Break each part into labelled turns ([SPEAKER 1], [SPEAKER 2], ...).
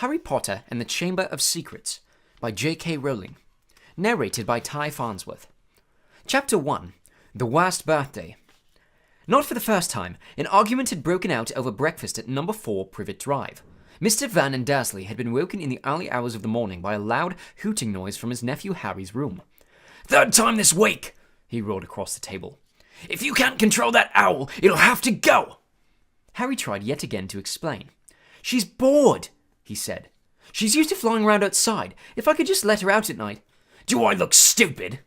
[SPEAKER 1] Harry Potter and the Chamber of Secrets by J.K. Rowling. Narrated by Ty Farnsworth. Chapter 1. The Worst Birthday. Not for the first time, an argument had broken out over breakfast at number 4 Privet Drive. Mr. Vernon Dursley had been woken in the early hours of the morning by a loud hooting noise from his nephew Harry's room. "Third time this week!" he roared across the table. "If you can't control that owl, it'll have to go!" Harry tried yet again to explain. "She's bored," he said. "She's used to flying around outside. If I could just let her out at night." "Do I look stupid?"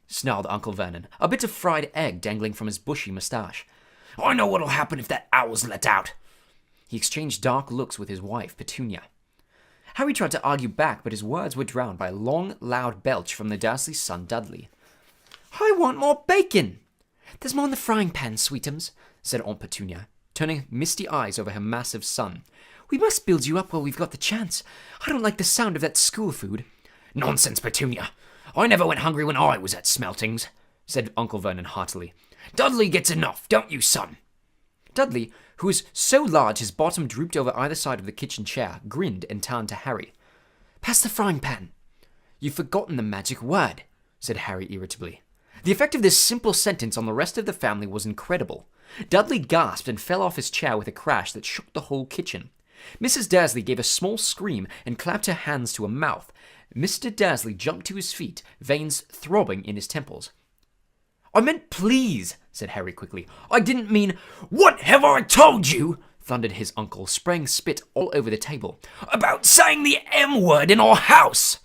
[SPEAKER 1] snarled Uncle Vernon, a bit of fried egg dangling from his bushy moustache. "I know what'll happen if that owl's let out." He exchanged dark looks with his wife, Petunia. Harry tried to argue back, but his words were drowned by a long, loud belch from the Dursley's son, Dudley. "I want more bacon!" "There's more in the frying pan, sweetums," said Aunt Petunia, turning misty eyes over her massive son. "We must build you up while we've got the chance. I don't like the sound of that school food." "Nonsense, Petunia. I never went hungry when I was at Smeltings," said Uncle Vernon heartily. "Dudley gets enough, don't you, son?" Dudley, who was so large his bottom drooped over either side of the kitchen chair, grinned and turned to Harry. "Pass the frying pan." "You've forgotten the magic word," said Harry irritably. The effect of this simple sentence on the rest of the family was incredible. Dudley gasped and fell off his chair with a crash that shook the whole kitchen. Mrs. Dursley gave a small scream and clapped her hands to her mouth. Mr. Dursley jumped to his feet, veins throbbing in his temples. "I meant please," said Harry quickly. "I didn't mean—" "What have I told you?" thundered his uncle, spraying spit all over the table. "About saying the M word in our house!"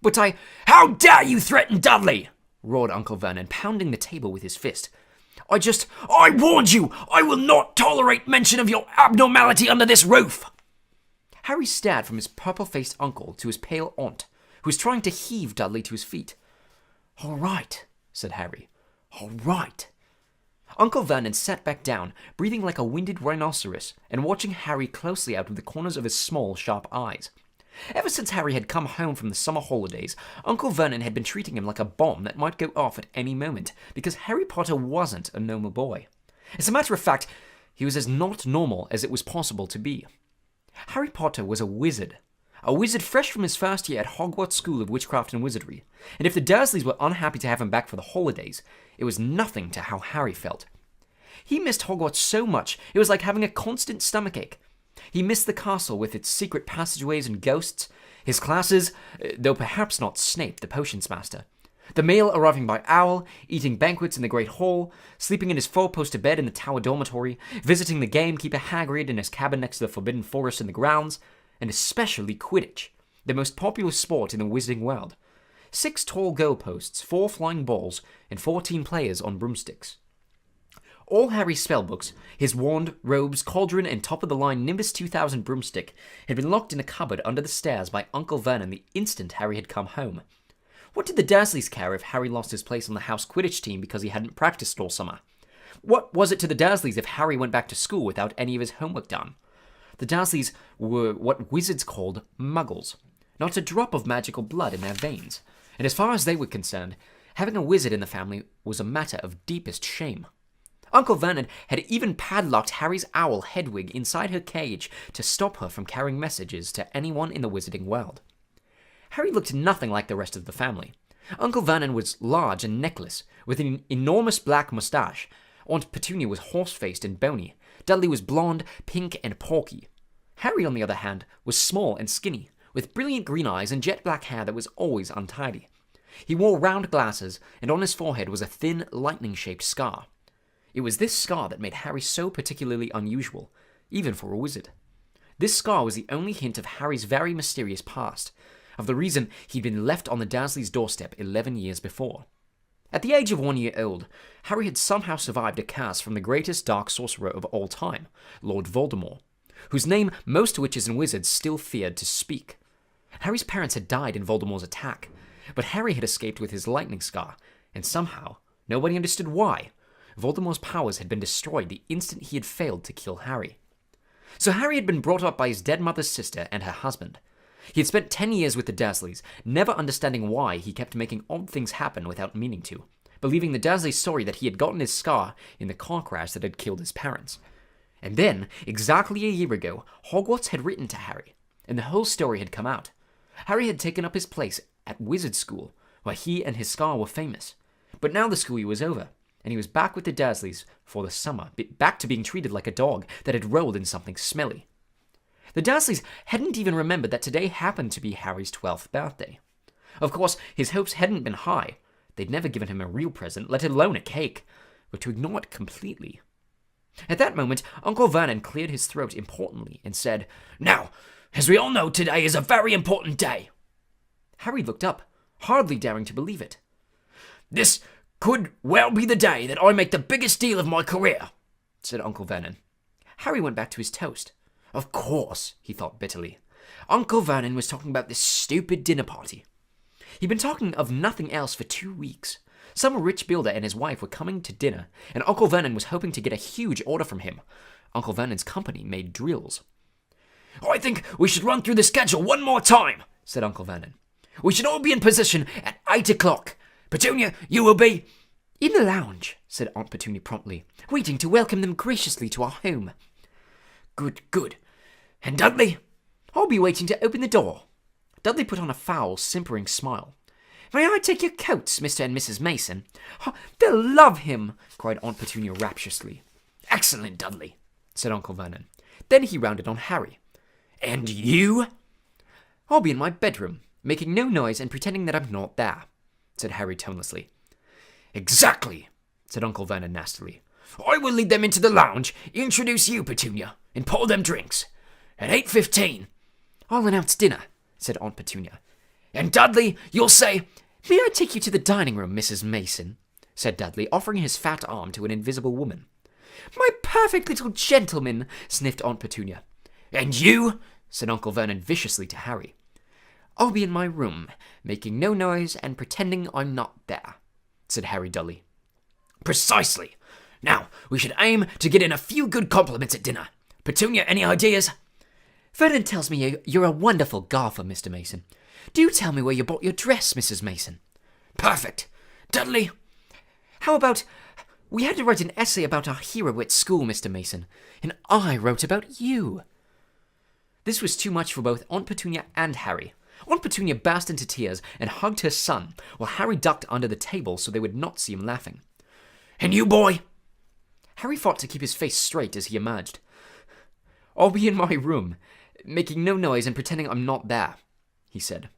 [SPEAKER 1] "But I—" "How dare you threaten Dudley!" roared Uncle Vernon, pounding the table with his fist. I warned you! I will not tolerate mention of your abnormality under this roof!" Harry stared from his purple-faced uncle to his pale aunt, who was trying to heave Dudley to his feet. "All right," said Harry. "All right." Uncle Vernon sat back down, breathing like a winded rhinoceros, and watching Harry closely out of the corners of his small, sharp eyes. Ever since Harry had come home from the summer holidays, Uncle Vernon had been treating him like a bomb that might go off at any moment, because Harry Potter wasn't a normal boy. As a matter of fact, he was as not normal as it was possible to be. Harry Potter was a wizard fresh from his first year at Hogwarts School of Witchcraft and Wizardry, and if the Dursleys were unhappy to have him back for the holidays, it was nothing to how Harry felt. He missed Hogwarts so much, it was like having a constant stomachache. He missed the castle with its secret passageways and ghosts, his classes, though perhaps not Snape, the potions master, the mail arriving by owl, eating banquets in the Great Hall, sleeping in his four-poster bed in the Tower Dormitory, visiting the gamekeeper Hagrid in his cabin next to the Forbidden Forest in the grounds, and especially Quidditch, the most popular sport in the wizarding world. 6 tall goalposts, 4 flying balls, and 14 players on broomsticks. All Harry's spellbooks, his wand, robes, cauldron, and top-of-the-line Nimbus 2000 broomstick had been locked in a cupboard under the stairs by Uncle Vernon the instant Harry had come home. What did the Dursleys care if Harry lost his place on the house Quidditch team because he hadn't practiced all summer? What was it to the Dursleys if Harry went back to school without any of his homework done? The Dursleys were what wizards called muggles, not a drop of magical blood in their veins, and as far as they were concerned, having a wizard in the family was a matter of deepest shame. Uncle Vernon had even padlocked Harry's owl Hedwig inside her cage to stop her from carrying messages to anyone in the wizarding world. Harry looked nothing like the rest of the family. Uncle Vernon was large and necklace, with an enormous black moustache. Aunt Petunia was horse-faced and bony. Dudley was blonde, pink, and porky. Harry, on the other hand, was small and skinny, with brilliant green eyes and jet black hair that was always untidy. He wore round glasses, and on his forehead was a thin, lightning-shaped scar. It was this scar that made Harry so particularly unusual, even for a wizard. This scar was the only hint of Harry's very mysterious past, of the reason he'd been left on the Dursleys' doorstep 11 years before. At the age of 1 year old, Harry had somehow survived a curse from the greatest dark sorcerer of all time, Lord Voldemort, whose name most witches and wizards still feared to speak. Harry's parents had died in Voldemort's attack, but Harry had escaped with his lightning scar, and somehow, nobody understood why, Voldemort's powers had been destroyed the instant he had failed to kill Harry. So Harry had been brought up by his dead mother's sister and her husband. He had spent 10 years with the Dursleys, never understanding why he kept making odd things happen without meaning to, believing the Dursley story that he had gotten his scar in the car crash that had killed his parents. And then, exactly a year ago, Hogwarts had written to Harry, and the whole story had come out. Harry had taken up his place at wizard school, where he and his scar were famous. But now the school year was over, and he was back with the Dursleys for the summer, back to being treated like a dog that had rolled in something smelly. The Dursleys hadn't even remembered that today happened to be Harry's 12th birthday. Of course, his hopes hadn't been high. They'd never given him a real present, let alone a cake, but to ignore it completely. At that moment, Uncle Vernon cleared his throat importantly and said, "Now, as we all know, today is a very important day." Harry looked up, hardly daring to believe it. "This could well be the day that I make the biggest deal of my career," said Uncle Vernon. Harry went back to his toast. Of course, he thought bitterly. Uncle Vernon was talking about this stupid dinner party. He'd been talking of nothing else for 2 weeks. Some rich builder and his wife were coming to dinner, and Uncle Vernon was hoping to get a huge order from him. Uncle Vernon's company made drills. "I think we should run through the schedule one more time," said Uncle Vernon. "We should all be in position at 8 o'clock. Petunia, you will be—" "In the lounge," said Aunt Petunia promptly, "waiting to welcome them graciously to our home." Good. And Dudley?" "I'll be waiting to open the door." Dudley put on a foul, simpering smile. "May I take your coats, Mr. and Mrs. Mason?" "Oh, they'll love him," cried Aunt Petunia rapturously. "Excellent, Dudley," said Uncle Vernon. Then he rounded on Harry. "And you?" "I'll be in my bedroom, making no noise and pretending that I'm not there," said Harry tonelessly. "Exactly," said Uncle Vernon nastily. "I will lead them into the lounge, introduce you, Petunia, and pour them drinks. At 8:15... "I'll announce dinner," said Aunt Petunia. "And Dudley, you'll say—" "May I take you to the dining room, Mrs. Mason?" said Dudley, offering his fat arm to an invisible woman. "My perfect little gentleman," sniffed Aunt Petunia. "And you?" said Uncle Vernon viciously to Harry. "I'll be in my room, making no noise and pretending I'm not there," said Harry dully. "Precisely. Now, we should aim to get in a few good compliments at dinner. Petunia, any ideas?" "Vernon tells me you're a wonderful golfer, Mr. Mason. Do tell me where you bought your dress, Mrs. Mason." "Perfect. Dudley?" "How about... We had to write an essay about our hero at school, Mr. Mason, and I wrote about you." This was too much for both Aunt Petunia and Harry. Aunt Petunia burst into tears and hugged her son, while Harry ducked under the table so they would not see him laughing. "And you, boy?" Harry fought to keep his face straight as he emerged. "I'll be in my room, making no noise and pretending I'm not there," he said.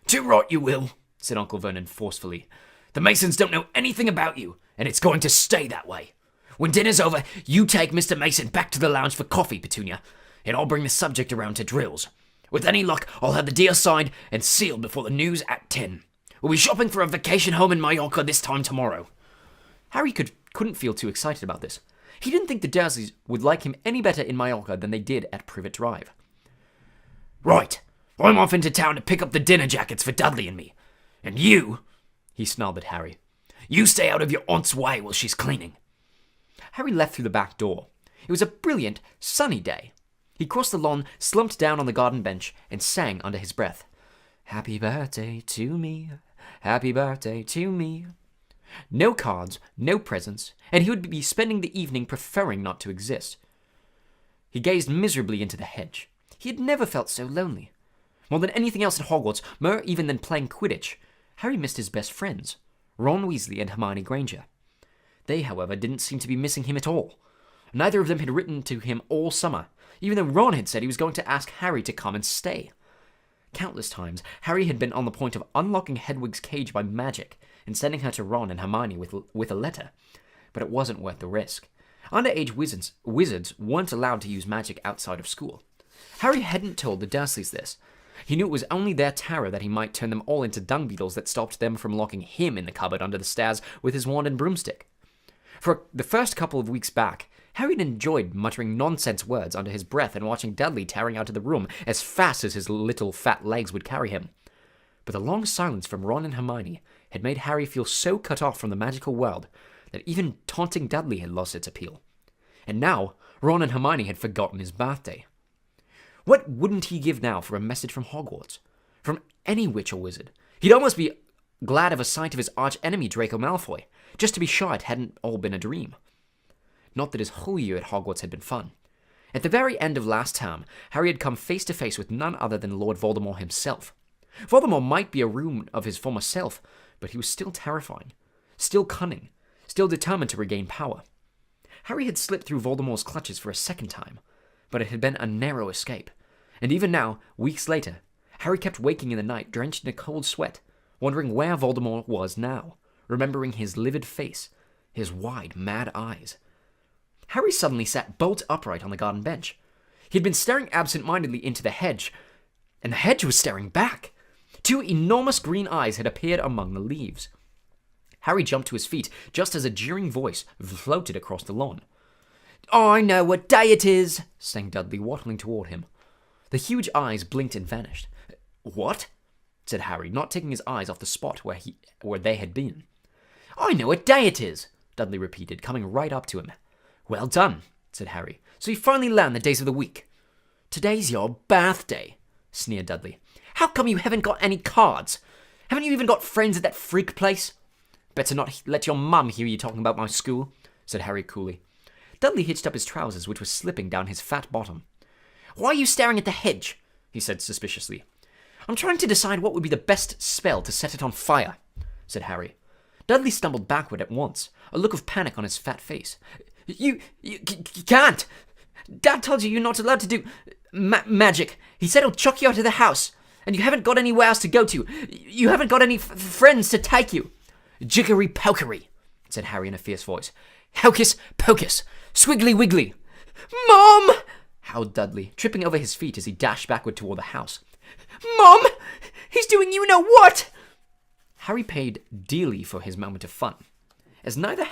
[SPEAKER 1] "Too right you will," said Uncle Vernon forcefully. "The Masons don't know anything about you, and it's going to stay that way. When dinner's over, you take Mr. Mason back to the lounge for coffee, Petunia, and I'll bring the subject around to drills. With any luck, I'll have the deal signed and sealed before the news at 10. We'll be shopping for a vacation home in Mallorca this time tomorrow." Harry couldn't feel too excited about this. He didn't think the Dursleys would like him any better in Mallorca than they did at Privet Drive. "Right, I'm off into town to pick up the dinner jackets for Dudley and me. And you," he snarled at Harry, "you stay out of your aunt's way while she's cleaning." Harry left through the back door. It was a brilliant, sunny day. He crossed the lawn, slumped down on the garden bench, and sang under his breath, "Happy birthday to me, happy birthday to me." No cards, no presents, and he would be spending the evening preferring not to exist. He gazed miserably into the hedge. He had never felt so lonely. More than anything else at Hogwarts, more even than playing Quidditch, Harry missed his best friends, Ron Weasley and Hermione Granger. They, however, didn't seem to be missing him at all. Neither of them had written to him all summer, even though Ron had said he was going to ask Harry to come and stay. Countless times, Harry had been on the point of unlocking Hedwig's cage by magic and sending her to Ron and Hermione with a letter, but it wasn't worth the risk. Underage wizards weren't allowed to use magic outside of school. Harry hadn't told the Dursleys this. He knew it was only their terror that he might turn them all into dung beetles that stopped them from locking him in the cupboard under the stairs with his wand and broomstick. For the first couple of weeks back, Harry had enjoyed muttering nonsense words under his breath and watching Dudley tearing out of the room as fast as his little fat legs would carry him. But the long silence from Ron and Hermione had made Harry feel so cut off from the magical world that even taunting Dudley had lost its appeal. And now, Ron and Hermione had forgotten his birthday. What wouldn't he give now for a message from Hogwarts? From any witch or wizard? He'd almost be glad of a sight of his arch-enemy Draco Malfoy, just to be sure it hadn't all been a dream. Not that his whole year at Hogwarts had been fun. At the very end of last term, Harry had come face to face with none other than Lord Voldemort himself. Voldemort might be a ruin of his former self, but he was still terrifying, still cunning, still determined to regain power. Harry had slipped through Voldemort's clutches for a second time, but it had been a narrow escape. And even now, weeks later, Harry kept waking in the night drenched in a cold sweat, wondering where Voldemort was now, remembering his livid face, his wide, mad eyes. Harry suddenly sat bolt upright on the garden bench. He had been staring absent-mindedly into the hedge, and the hedge was staring back. 2 enormous green eyes had appeared among the leaves. Harry jumped to his feet just as a jeering voice floated across the lawn. "I know what day it is," sang Dudley, waddling toward him. The huge eyes blinked and vanished. "What?" said Harry, not taking his eyes off the spot where they had been. "I know what day it is," Dudley repeated, coming right up to him. "Well done," said Harry. "So you finally learned the days of the week." "Today's your birthday," sneered Dudley. "How come you haven't got any cards? Haven't you even got friends at that freak place?" "Better not let your mum hear you talking about my school," said Harry coolly. Dudley hitched up his trousers, which was slipping down his fat bottom. "Why are you staring at the hedge?" he said suspiciously. "I'm trying to decide what would be the best spell to set it on fire," said Harry. Dudley stumbled backward at once, a look of panic on his fat face. You can't! Dad told you you're not allowed to do magic. He said he'll chuck you out of the house, and you haven't got anywhere else to go to. You haven't got any friends to take you." "Jiggery-pokery," said Harry in a fierce voice. "Hocus pocus, squiggly wiggly." "Mom!" howled Dudley, tripping over his feet as he dashed backward toward the house. "Mom! He's doing you-know-what!" Harry paid dearly for his moment of fun. As neither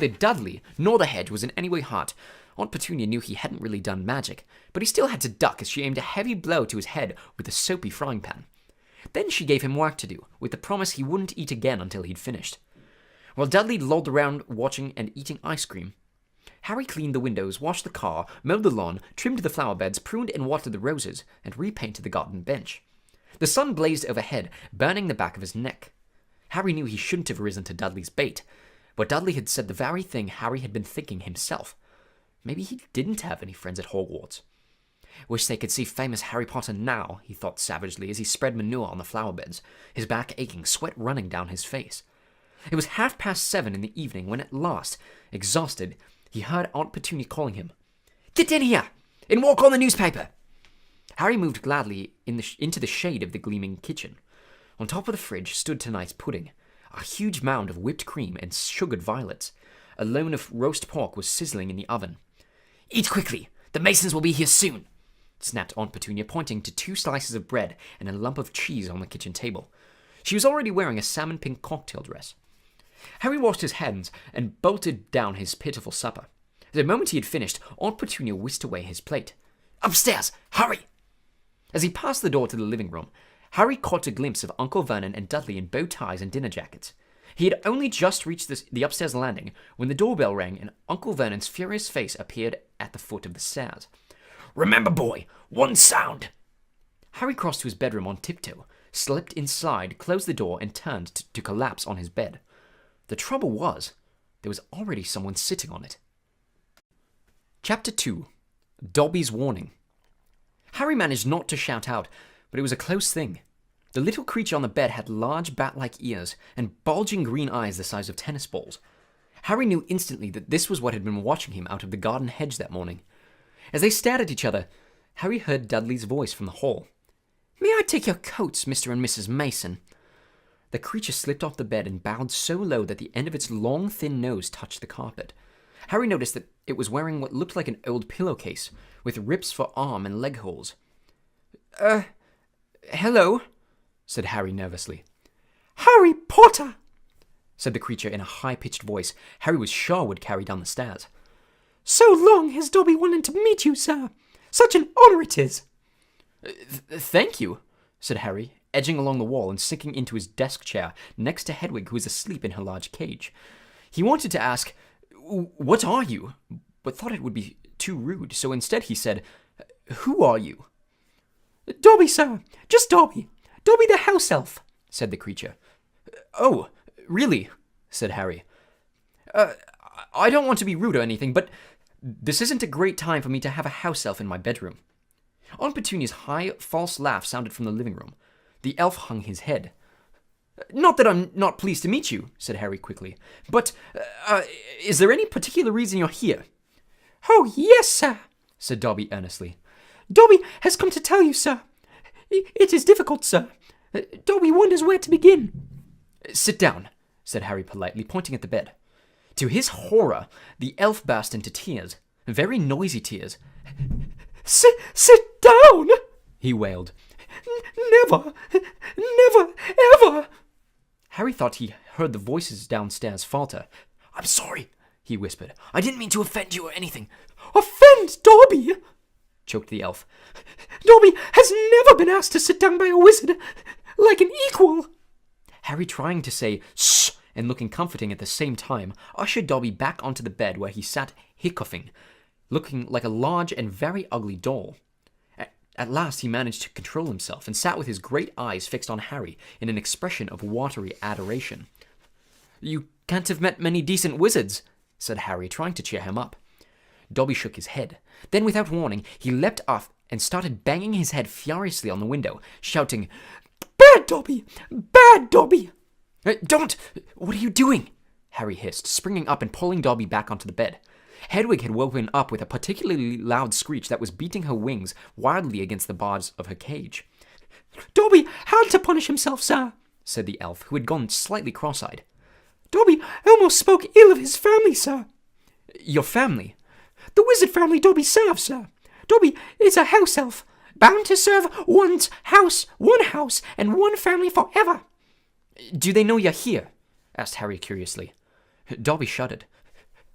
[SPEAKER 1] Dudley nor the hedge was in any way hurt, Aunt Petunia knew he hadn't really done magic, but he still had to duck as she aimed a heavy blow to his head with a soapy frying pan. Then she gave him work to do, with the promise he wouldn't eat again until he'd finished. While Dudley lolled around watching and eating ice cream, Harry cleaned the windows, washed the car, mowed the lawn, trimmed the flower beds, pruned and watered the roses, and repainted the garden bench. The sun blazed overhead, burning the back of his neck. Harry knew he shouldn't have risen to Dudley's bait, but Dudley had said the very thing Harry had been thinking himself. Maybe he didn't have any friends at Hogwarts. Wish they could see famous Harry Potter now, he thought savagely as he spread manure on the flower beds, his back aching, sweat running down his face. It was 7:30 in the evening when at last, exhausted, he heard Aunt Petunia calling him. "Get in here and walk on the newspaper." Harry moved gladly into the shade of the gleaming kitchen. On top of the fridge stood tonight's pudding, a huge mound of whipped cream and sugared violets. A loin of roast pork was sizzling in the oven. "Eat quickly, the Masons will be here soon," snapped Aunt Petunia, pointing to 2 slices of bread and a lump of cheese on the kitchen table. She was already wearing a salmon-pink cocktail dress. Harry washed his hands and bolted down his pitiful supper. The moment he had finished, Aunt Petunia whisked away his plate. "Upstairs, hurry!" As he passed the door to the living room, Harry caught a glimpse of Uncle Vernon and Dudley in bow ties and dinner jackets. He had only just reached the upstairs landing when the doorbell rang and Uncle Vernon's furious face appeared at the foot of the stairs. "Remember, boy, 1 sound!" Harry crossed to his bedroom on tiptoe, slipped inside, closed the door, and turned to collapse on his bed. The trouble was, there was already someone sitting on it. Chapter 2. Dobby's Warning. Harry managed not to shout out, but it was a close thing. The little creature on the bed had large bat-like ears and bulging green eyes the size of tennis balls. Harry knew instantly that this was what had been watching him out of the garden hedge that morning. As they stared at each other, Harry heard Dudley's voice from the hall. "May I take your coats, Mr. and Mrs. Mason?" The creature slipped off the bed and bowed so low that the end of its long, thin nose touched the carpet. Harry noticed that it was wearing what looked like an old pillowcase, with rips for arm and leg holes. Hello," said Harry nervously. "Harry Potter," said the creature in a high-pitched voice Harry was sure would carry down the stairs. "So long has Dobby wanted to meet you, sir. Such an honor it is." Thank you," said Harry, edging along the wall and sinking into his desk chair next to Hedwig, who was asleep in her large cage. He wanted to ask, "What are you?" but thought it would be too rude, so instead he said, "Who are you?" "Dobby, sir. Just Dobby. Dobby the house elf," said the creature. "Oh, really?" said Harry. I don't want to be rude or anything, but This isn't a great time for me to have a house elf in my bedroom. Aunt Petunia's high, false laugh sounded from the living room. The elf hung his head. Not that I'm not pleased to meet you, said Harry quickly, but is there any particular reason you're here?
[SPEAKER 2] Oh, yes, sir, said Dobby earnestly. Dobby has come to tell you, sir. It is difficult, sir. Dobby wonders where to begin.
[SPEAKER 1] Sit down, said Harry politely, pointing at the bed. To his horror, the elf burst into tears, very noisy tears.
[SPEAKER 2] Sit down, he wailed. Never, ever.
[SPEAKER 1] Harry thought he heard the voices downstairs falter. I'm sorry, he whispered. I didn't mean to offend you or anything.
[SPEAKER 2] Offend Dobby? Choked the elf. Dobby has never been asked to sit down by a wizard like an equal.
[SPEAKER 1] Harry, trying to say shh and looking comforting at the same time, ushered Dobby back onto the bed where he sat hiccoughing, looking like a large and very ugly doll. At last he managed to control himself and sat with his great eyes fixed on Harry in an expression of watery adoration. You can't have met many decent wizards, said Harry, trying to cheer him up. Dobby shook his head. Then, without warning, he leapt off and started banging his head furiously on the window, shouting, Bad Dobby! Bad Dobby! Don't! What are you doing? Harry hissed, springing up and pulling Dobby back onto the bed. Hedwig had woken up with a particularly loud screech that was beating her wings wildly against the bars of her cage.
[SPEAKER 2] Dobby had to punish himself, sir,
[SPEAKER 1] said the elf, who had gone slightly cross-eyed.
[SPEAKER 2] Dobby almost spoke ill of his family, sir.
[SPEAKER 1] Your family?
[SPEAKER 2] The wizard family Dobby serves, sir. Dobby is a house elf, bound to serve one house, and one family forever.
[SPEAKER 1] Do they know you're here? Asked Harry curiously. Dobby shuddered.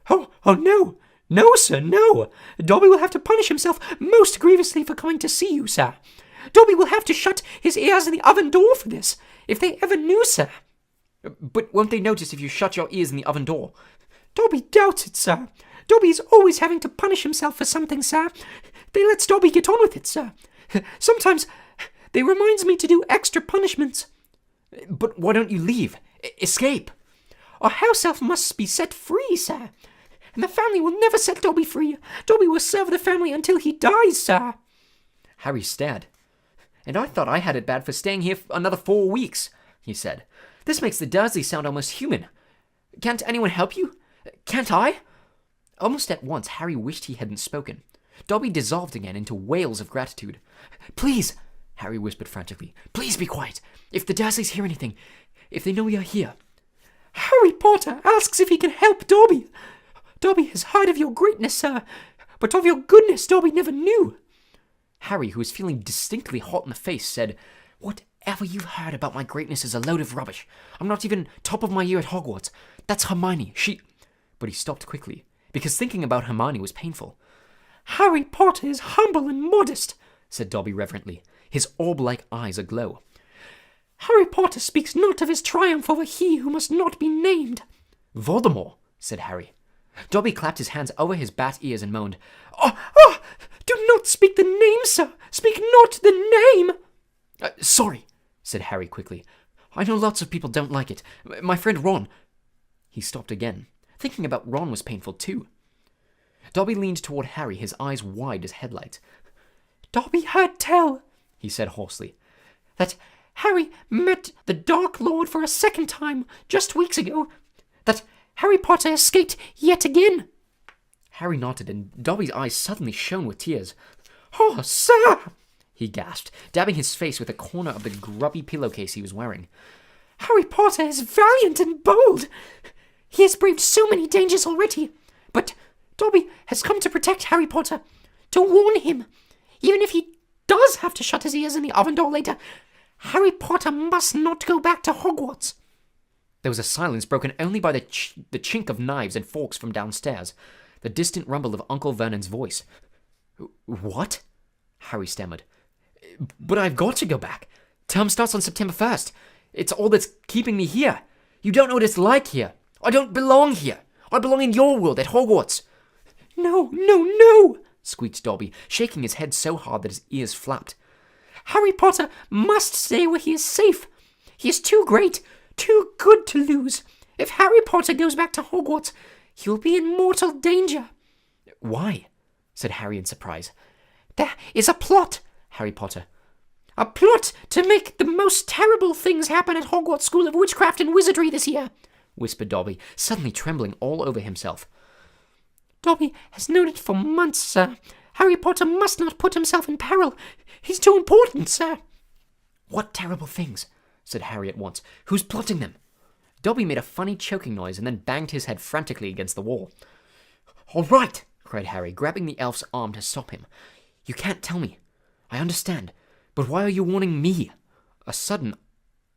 [SPEAKER 2] Oh, no. No, sir, no. Dobby will have to punish himself most grievously for coming to see you, sir. Dobby will have to shut his ears in the oven door for this, if they ever knew, sir.
[SPEAKER 1] But won't they notice if you shut your ears in the oven door?
[SPEAKER 2] Dobby doubts it, sir. Dobby is always having to punish himself for something, sir. They lets Dobby get on with it, sir. Sometimes they reminds me to do extra punishments.
[SPEAKER 1] But why don't you leave? Escape.
[SPEAKER 2] A house elf must be set free, sir. And the family will never set Dobby free. Dobby will serve the family until he dies, sir.
[SPEAKER 1] Harry stared. And I thought I had it bad for staying here for another 4 weeks, he said. This makes the Dursleys sound almost human. Can't anyone help you? Can't I? Almost at once, Harry wished he hadn't spoken. Dobby dissolved again into wails of gratitude. Please, Harry whispered frantically. Please be quiet. If the Dursleys hear anything, if they know we are here.
[SPEAKER 2] Harry Potter asks if he can help Dobby. Dobby has heard of your greatness, sir, but of your goodness Dobby never knew.
[SPEAKER 1] Harry, who was feeling distinctly hot in the face, said, Whatever you've heard about my greatness is a load of rubbish. I'm not even top of my year at Hogwarts. That's Hermione. But he stopped quickly, because thinking about Hermione was painful.
[SPEAKER 2] Harry Potter is humble and modest,
[SPEAKER 1] said Dobby reverently, his orb-like eyes aglow.
[SPEAKER 2] Harry Potter speaks not of his triumph over he who must not be named.
[SPEAKER 1] Voldemort, said Harry. Dobby clapped his hands over his bat ears and moaned,
[SPEAKER 2] Do not speak the name, sir! Speak not the name!
[SPEAKER 1] Sorry, said Harry quickly. I know lots of people don't like it. My friend Ron. He stopped again. Thinking about Ron was painful too. Dobby leaned toward Harry, his eyes wide as headlights.
[SPEAKER 2] Dobby heard tell,
[SPEAKER 1] he said hoarsely,
[SPEAKER 2] that Harry met the Dark Lord for a second time just weeks ago. That Harry Potter escaped yet again.
[SPEAKER 1] Harry nodded, and Dobby's eyes suddenly shone with tears.
[SPEAKER 2] Oh, sir,
[SPEAKER 1] he gasped, dabbing his face with a corner of the grubby pillowcase he was wearing.
[SPEAKER 2] Harry Potter is valiant and bold. He has braved so many dangers already. But Dobby has come to protect Harry Potter, to warn him. Even if he does have to shut his ears in the oven door later, Harry Potter must not go back to Hogwarts.
[SPEAKER 1] There was a silence broken only by the chink of knives and forks from downstairs, the distant rumble of Uncle Vernon's voice. What? Harry stammered. But I've got to go back. Term starts on September 1st. It's all that's keeping me here. You don't know what it's like here. I don't belong here. I belong in your world at Hogwarts.
[SPEAKER 2] No, squeaked Dobby, shaking his head so hard that his ears flapped. Harry Potter must stay where he is safe. He is too great, too good to lose. If Harry Potter goes back to Hogwarts, he will be in mortal danger.
[SPEAKER 1] Why? Said Harry in surprise.
[SPEAKER 2] There is a plot, Harry Potter. A plot to make the most terrible things happen at Hogwarts School of Witchcraft and Wizardry this year,
[SPEAKER 1] whispered Dobby, suddenly trembling all over himself.
[SPEAKER 2] Dobby has known it for months, sir. Harry Potter must not put himself in peril. He's too important, sir.
[SPEAKER 1] What terrible things? Said Harry at once. Who's plotting them? Dobby made a funny choking noise and then banged his head frantically against the wall. All right, cried Harry, grabbing the elf's arm to stop him. You can't tell me. I understand. But why are you warning me? A sudden,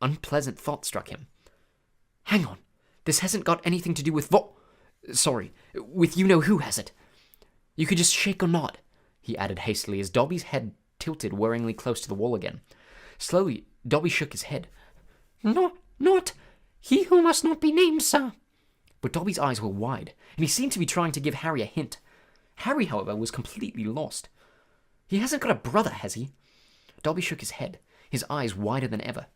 [SPEAKER 1] unpleasant thought struck him. Hang on. This hasn't got anything to do with with you-know-who, has it? You could just shake or nod, he added hastily as Dobby's head tilted worryingly close to the wall again. Slowly, Dobby shook his head.
[SPEAKER 2] Not he who must not be named, sir.
[SPEAKER 1] But Dobby's eyes were wide, and he seemed to be trying to give Harry a hint. Harry, however, was completely lost. He hasn't got a brother, has he? Dobby shook his head, his eyes wider than ever.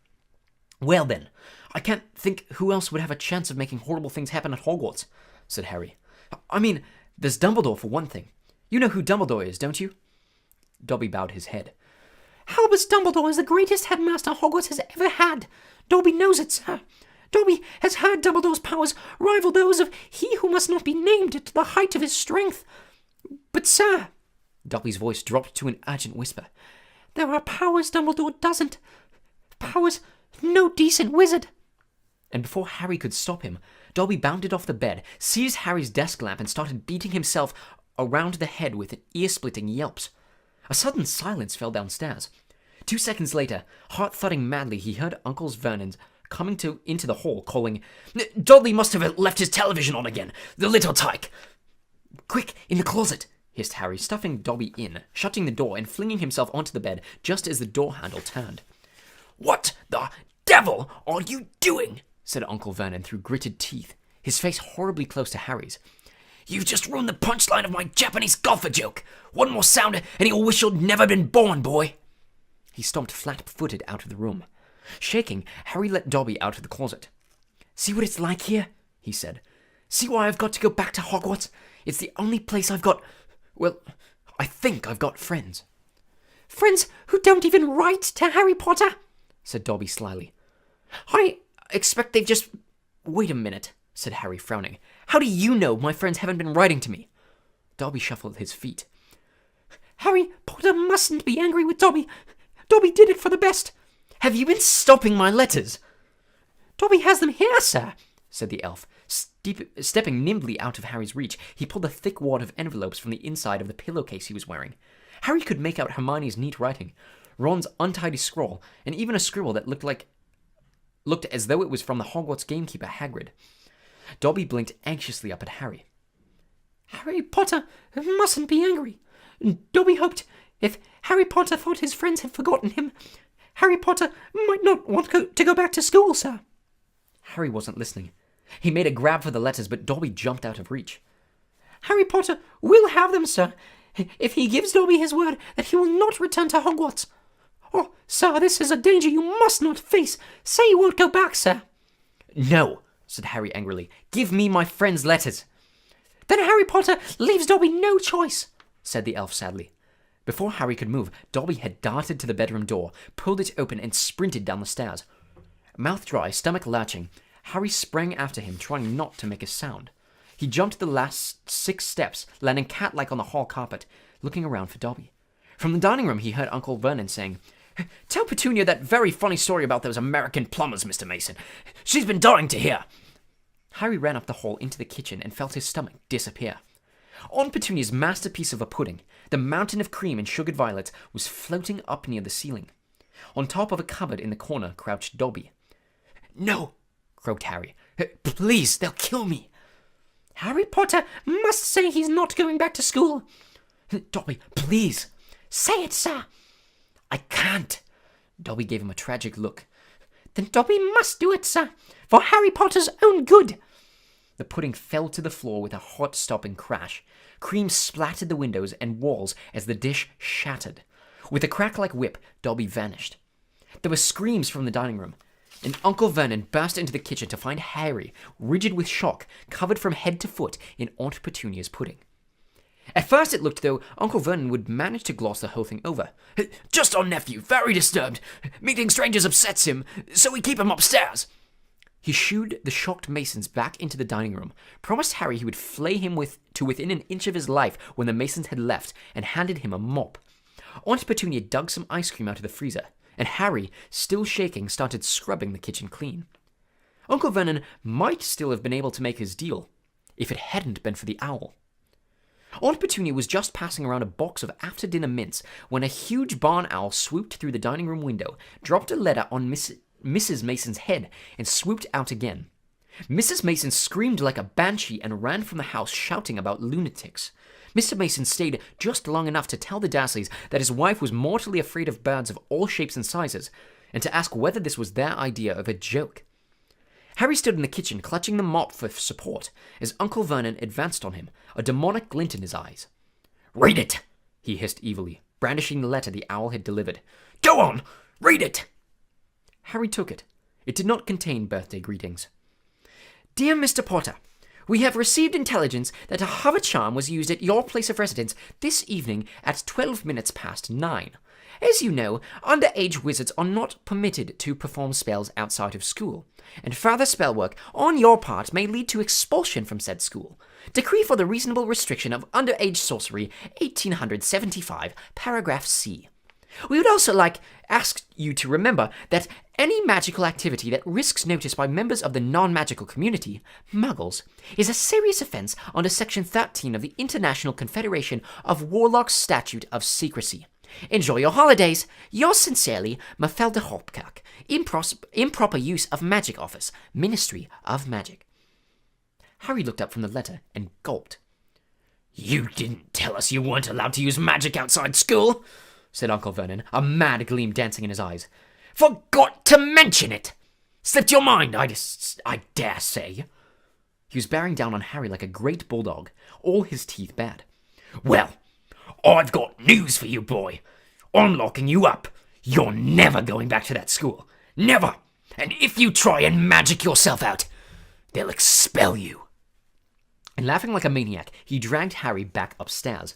[SPEAKER 1] Well then, I can't think who else would have a chance of making horrible things happen at Hogwarts, said Harry. I mean, there's Dumbledore for one thing. You know who Dumbledore is, don't you? Dobby bowed his head.
[SPEAKER 2] Albus Dumbledore is the greatest headmaster Hogwarts has ever had. Dobby knows it, sir. Dobby has heard Dumbledore's powers rival those of he who must not be named to the height of his strength. But, sir,
[SPEAKER 1] Dobby's voice dropped to an urgent whisper.
[SPEAKER 2] There are powers Dumbledore doesn't. Powers no decent wizard.
[SPEAKER 1] And before Harry could stop him, Dobby bounded off the bed, seized Harry's desk lamp, and started beating himself around the head with ear-splitting yelps. A sudden silence fell downstairs. 2 seconds later, heart-thudding madly, he heard Uncle Vernon's coming into the hall, calling, Dudley must have left his television on again, the little tyke. Quick, in the closet, hissed Harry, stuffing Dobby in, shutting the door and flinging himself onto the bed just as the door handle turned. What the devil are you doing? Said Uncle Vernon through gritted teeth, his face horribly close to Harry's. You've just ruined the punchline of my Japanese golfer joke. One more sound and you'll wish you'd never been born, boy. He stomped flat-footed out of the room. Shaking, Harry let Dobby out of the closet. See what it's like here? He said. See why I've got to go back to Hogwarts? It's the only place I've got... Well, I think I've got friends.
[SPEAKER 2] Friends who don't even write to Harry Potter?
[SPEAKER 1] Said Dobby slyly. I expect they've just... Wait a minute, said Harry, frowning. How do you know my friends haven't been writing to me? Dobby shuffled his feet.
[SPEAKER 2] Harry Potter mustn't be angry with Dobby. Dobby did it for the best.
[SPEAKER 1] Have you been stopping my letters?
[SPEAKER 2] Dobby has them here, sir,
[SPEAKER 1] said the elf. Stepping nimbly out of Harry's reach, he pulled a thick wad of envelopes from the inside of the pillowcase he was wearing. Harry could make out Hermione's neat writing, Ron's untidy scrawl, and even a scribble that looked as though it was from the Hogwarts gamekeeper Hagrid. Dobby blinked anxiously up at Harry.
[SPEAKER 2] Harry Potter mustn't be angry. Dobby hoped if Harry Potter thought his friends had forgotten him, Harry Potter might not want to go back to school, sir.
[SPEAKER 1] Harry wasn't listening. He made a grab for the letters, but Dobby jumped out of reach.
[SPEAKER 2] Harry Potter will have them, sir, if he gives Dobby his word that he will not return to Hogwarts. Oh, sir, this is a danger you must not face. Say you won't go back, sir.
[SPEAKER 1] No, said Harry angrily. Give me my friend's letters.
[SPEAKER 2] Then Harry Potter leaves Dobby no choice,
[SPEAKER 1] said the elf sadly. Before Harry could move, Dobby had darted to the bedroom door, pulled it open, and sprinted down the stairs. Mouth dry, stomach lurching, Harry sprang after him, trying not to make a sound. He jumped the last 6 steps, landing cat-like on the hall carpet, looking around for Dobby. From the dining room, he heard Uncle Vernon saying, Tell Petunia that very funny story about those American plumbers, Mr. Mason. She's been dying to hear. Harry ran up the hall into the kitchen and felt his stomach disappear. On Petunia's masterpiece of a pudding, the mountain of cream and sugared violets was floating up near the ceiling. On top of a cupboard in the corner crouched Dobby. No, croaked Harry. Please, they'll kill me.
[SPEAKER 2] Harry Potter must say he's not going back to school.
[SPEAKER 1] Dobby, please.
[SPEAKER 2] Say it, sir.
[SPEAKER 1] I can't. Dobby gave him a tragic look.
[SPEAKER 2] Then Dobby must do it, sir, for Harry Potter's own good.
[SPEAKER 1] The pudding fell to the floor with a heart-stopping crash. Cream splattered the windows and walls as the dish shattered. With a crack like whip, Dobby vanished. There were screams from the dining room, and Uncle Vernon burst into the kitchen to find Harry, rigid with shock, covered from head to foot in Aunt Petunia's pudding. At first it looked though Uncle Vernon would manage to gloss the whole thing over. "Just our nephew, very disturbed. Meeting strangers upsets him, so we keep him upstairs." He shooed the shocked Masons back into the dining room, promised Harry he would flay him to within an inch of his life when the Masons had left, and handed him a mop. Aunt Petunia dug some ice cream out of the freezer, and Harry, still shaking, started scrubbing the kitchen clean. Uncle Vernon might still have been able to make his deal, if it hadn't been for the owl. Aunt Petunia was just passing around a box of after-dinner mints when a huge barn owl swooped through the dining room window, dropped a letter on Mrs. Mason's head, and swooped out again. Mrs. Mason screamed like a banshee and ran from the house shouting about lunatics. Mr. Mason stayed just long enough to tell the Dursleys that his wife was mortally afraid of birds of all shapes and sizes, and to ask whether this was their idea of a joke. Harry stood in the kitchen, clutching the mop for support, as Uncle Vernon advanced on him, a demonic glint in his eyes. "Read it!" he hissed evilly, brandishing the letter the owl had delivered. "Go on! Read it!" Harry took it. It did not contain birthday greetings. "Dear Mr. Potter, we have received intelligence that a hover charm was used at your place of residence this evening at 12 minutes past 9. As you know, underage wizards are not permitted to perform spells outside of school, and further spell work on your part may lead to expulsion from said school. Decree for the reasonable restriction of underage sorcery, 1875, paragraph C. We would also ask you to remember that any magical activity that risks notice by members of the non-magical community, muggles, is a serious offense under Section 13 of the International Confederation of Warlocks Statute of Secrecy. Enjoy your holidays. Yours sincerely, Mafelda Hopkirk. Improper use of magic office, Ministry of Magic." Harry looked up from the letter and gulped. "You didn't tell us you weren't allowed to use magic outside school," said Uncle Vernon, a mad gleam dancing in his eyes. "Forgot to mention it! Slipped your mind, I dare say." He was bearing down on Harry like a great bulldog, all his teeth bared. "Well, I've got news for you, boy. I'm locking you up. You're never going back to that school. Never. And if you try and magic yourself out, they'll expel you." And laughing like a maniac, he dragged Harry back upstairs.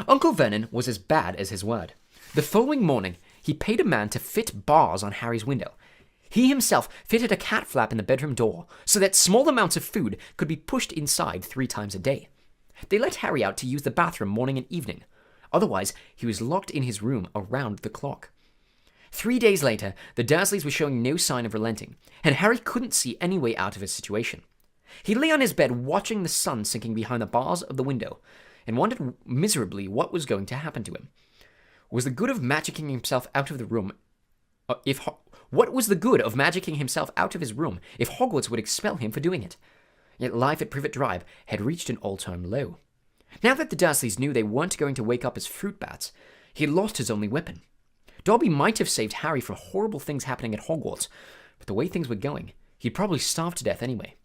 [SPEAKER 1] Uncle Vernon was as bad as his word. The following morning, he paid a man to fit bars on Harry's window. He himself fitted a cat flap in the bedroom door so that small amounts of food could be pushed inside 3 times a day. They let Harry out to use the bathroom morning and evening. Otherwise, he was locked in his room around the clock. 3 days later, the Dursleys were showing no sign of relenting, and Harry couldn't see any way out of his situation. He lay on his bed watching the sun sinking behind the bars of the window, and wondered miserably what was going to happen to him. Was the good of magicking himself out of the room what was the good of magicking himself out of his room if Hogwarts would expel him for doing it? Yet life at Privet Drive had reached an all-time low. Now that the Dursleys knew they weren't going to wake up as fruit bats, he had lost his only weapon. Dobby might have saved Harry from horrible things happening at Hogwarts, but the way things were going, he'd probably starve to death anyway.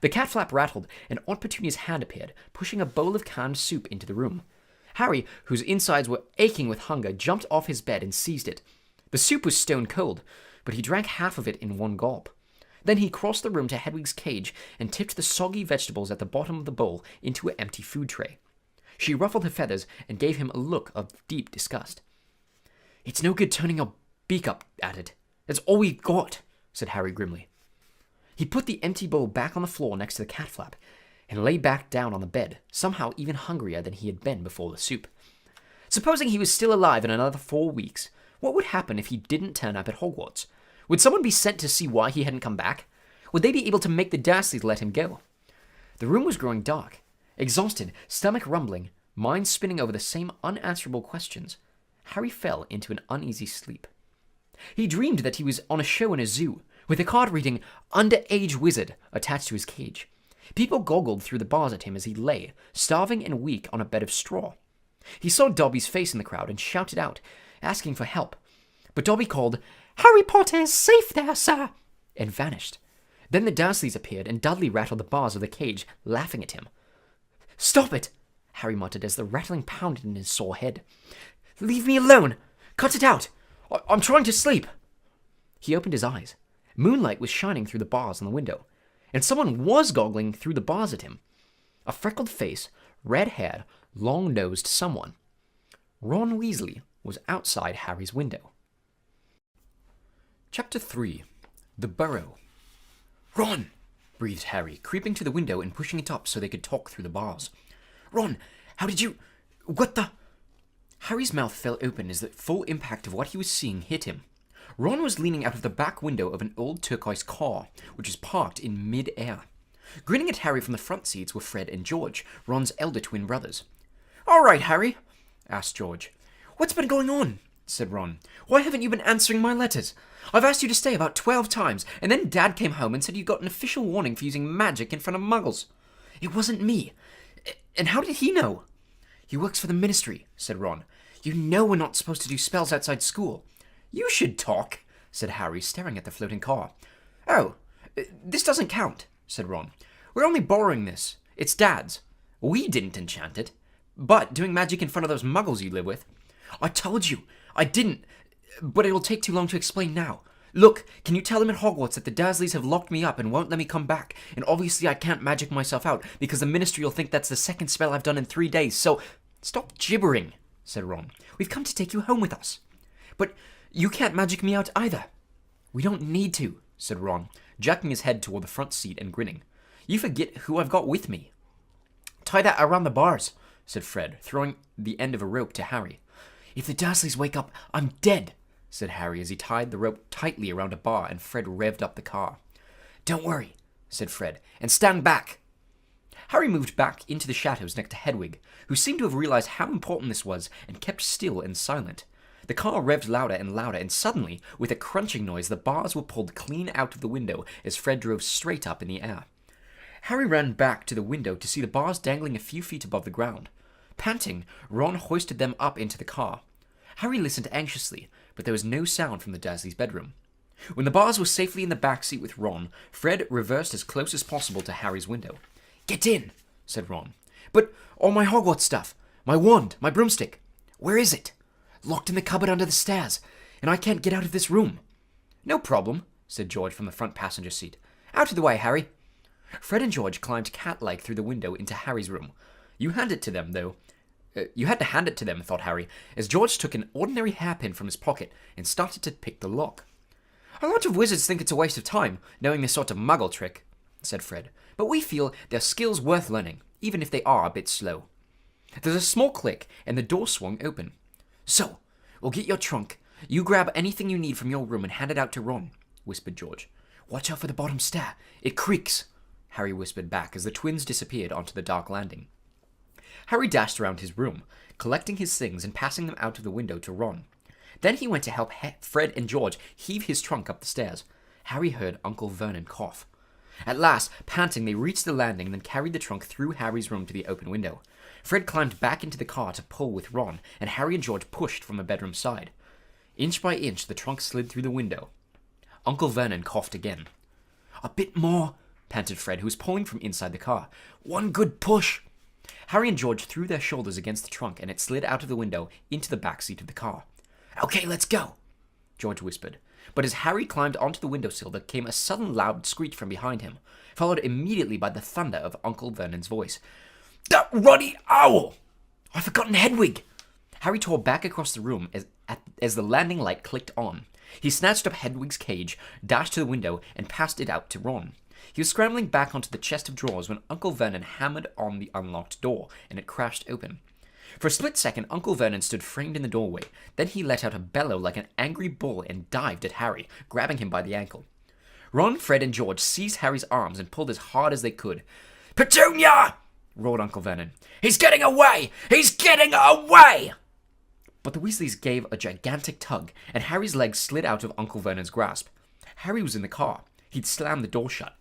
[SPEAKER 1] The cat flap rattled, and Aunt Petunia's hand appeared, pushing a bowl of canned soup into the room. Harry, whose insides were aching with hunger, jumped off his bed and seized it. The soup was stone cold, but he drank half of it in one gulp. Then he crossed the room to Hedwig's cage and tipped the soggy vegetables at the bottom of the bowl into an empty food tray. She ruffled her feathers and gave him a look of deep disgust. "It's no good turning your beak up at it. That's all we've got," said Harry grimly. He put the empty bowl back on the floor next to the cat flap and lay back down on the bed, somehow even hungrier than he had been before the soup. Supposing he was still alive in another 4 weeks, what would happen if he didn't turn up at Hogwarts? Would someone be sent to see why he hadn't come back? Would they be able to make the Dursleys let him go? The room was growing dark. Exhausted, stomach rumbling, mind spinning over the same unanswerable questions, Harry fell into an uneasy sleep. He dreamed that he was on a show in a zoo, with a card reading "Underage Wizard" attached to his cage. People goggled through the bars at him as he lay, starving and weak, on a bed of straw. He saw Dobby's face in the crowd and shouted out, asking for help. But Dobby called, "Harry Potter is safe there, sir," and vanished. Then the Dursleys appeared, and Dudley rattled the bars of the cage, laughing at him. "Stop it," Harry muttered as the rattling pounded in his sore head. "Leave me alone! Cut it out! I'm trying to sleep!" He opened his eyes. Moonlight was shining through the bars on the window, and someone was goggling through the bars at him. A freckled face, red hair, long-nosed someone. Ron Weasley was outside Harry's window. Chapter 3. The Burrow. "Ron!" breathed Harry, creeping to the window and pushing it up so they could talk through the bars. "Ron, how did you... what the..." Harry's mouth fell open as the full impact of what he was seeing hit him. Ron was leaning out of the back window of an old turquoise car, which was parked in mid-air. Grinning at Harry from the front seats were Fred and George, Ron's elder twin brothers. "All right, Harry," asked George. "What's been going on?" said Ron. "Why haven't you been answering my letters? I've asked you to stay about 12 times, and then Dad came home and said you got an official warning for using magic in front of muggles. It wasn't me. And how did he know?" "He works for the Ministry," said Ron. "You know we're not supposed to do spells outside school." "You should talk," said Harry, staring at the floating car. "Oh, this doesn't count," said Ron. "We're only borrowing this. It's Dad's. We didn't enchant it. But doing magic in front of those muggles you live with..." "I told you, I didn't, but it'll take too long to explain now. Look, can you tell them at Hogwarts that the Dursleys have locked me up and won't let me come back, and obviously I can't magic myself out, because the Ministry will think that's the second spell I've done in 3 days, so..." "Stop gibbering," said Ron. "We've come to take you home with us." "But you can't magic me out either." "We don't need to," said Ron, jacking his head toward the front seat and grinning. "You forget who I've got with me." "Tie that around the bars," said Fred, throwing the end of a rope to Harry. "If the Dursleys wake up, I'm dead," said Harry as he tied the rope tightly around a bar and Fred revved up the car. "Don't worry," said Fred, "and stand back." Harry moved back into the shadows next to Hedwig, who seemed to have realized how important this was and kept still and silent. The car revved louder and louder, and suddenly, with a crunching noise, the bars were pulled clean out of the window as Fred drove straight up in the air. Harry ran back to the window to see the bars dangling a few feet above the ground. Panting, Ron hoisted them up into the car. Harry listened anxiously, but there was no sound from the Dursleys' bedroom. When the bars were safely in the back seat with Ron, Fred reversed as close as possible to Harry's window. "Get in," said Ron. "But all my Hogwarts stuff, my wand, my broomstick, where is it?" "Locked in the cupboard under the stairs, and I can't get out of this room." "No problem," said George from the front passenger seat. "Out of the way, Harry." Fred and George climbed cat-like through the window into Harry's room. You had to hand it to them, thought Harry, as George took an ordinary hairpin from his pocket and started to pick the lock. "A lot of wizards think it's a waste of time, knowing this sort of muggle trick," said Fred, "but we feel they're skills worth learning, even if they are a bit slow." There's a small click, and the door swung open. "So, we'll get your trunk. You grab anything you need from your room and hand it out to Ron," whispered George. "Watch out for the bottom stair. It creaks," Harry whispered back as the twins disappeared onto the dark landing. Harry dashed around his room, collecting his things and passing them out of the window to Ron. Then he went to help Fred and George heave his trunk up the stairs. Harry heard Uncle Vernon cough. At last, panting, they reached the landing and then carried the trunk through Harry's room to the open window. Fred climbed back into the car to pull with Ron, and Harry and George pushed from the bedroom side. Inch by inch, the trunk slid through the window. Uncle Vernon coughed again. "A bit more," panted Fred, who was pulling from inside the car. "One good push." Harry and George threw their shoulders against the trunk, and it slid out of the window into the back seat of the car. "Okay, let's go," George whispered. But as Harry climbed onto the windowsill, there came a sudden loud screech from behind him, followed immediately by the thunder of Uncle Vernon's voice. "That ruddy owl! I've forgotten Hedwig!" Harry tore back across the room as the landing light clicked on. He snatched up Hedwig's cage, dashed to the window, and passed it out to Ron. He was scrambling back onto the chest of drawers when Uncle Vernon hammered on the unlocked door, and it crashed open. For a split second, Uncle Vernon stood framed in the doorway. Then he let out a bellow like an angry bull and dived at Harry, grabbing him by the ankle. Ron, Fred, and George seized Harry's arms and pulled as hard as they could. "Petunia!" roared Uncle Vernon. "He's getting away! He's getting away!" But the Weasleys gave a gigantic tug, and Harry's legs slid out of Uncle Vernon's grasp. Harry was in the car. He'd slammed the door shut.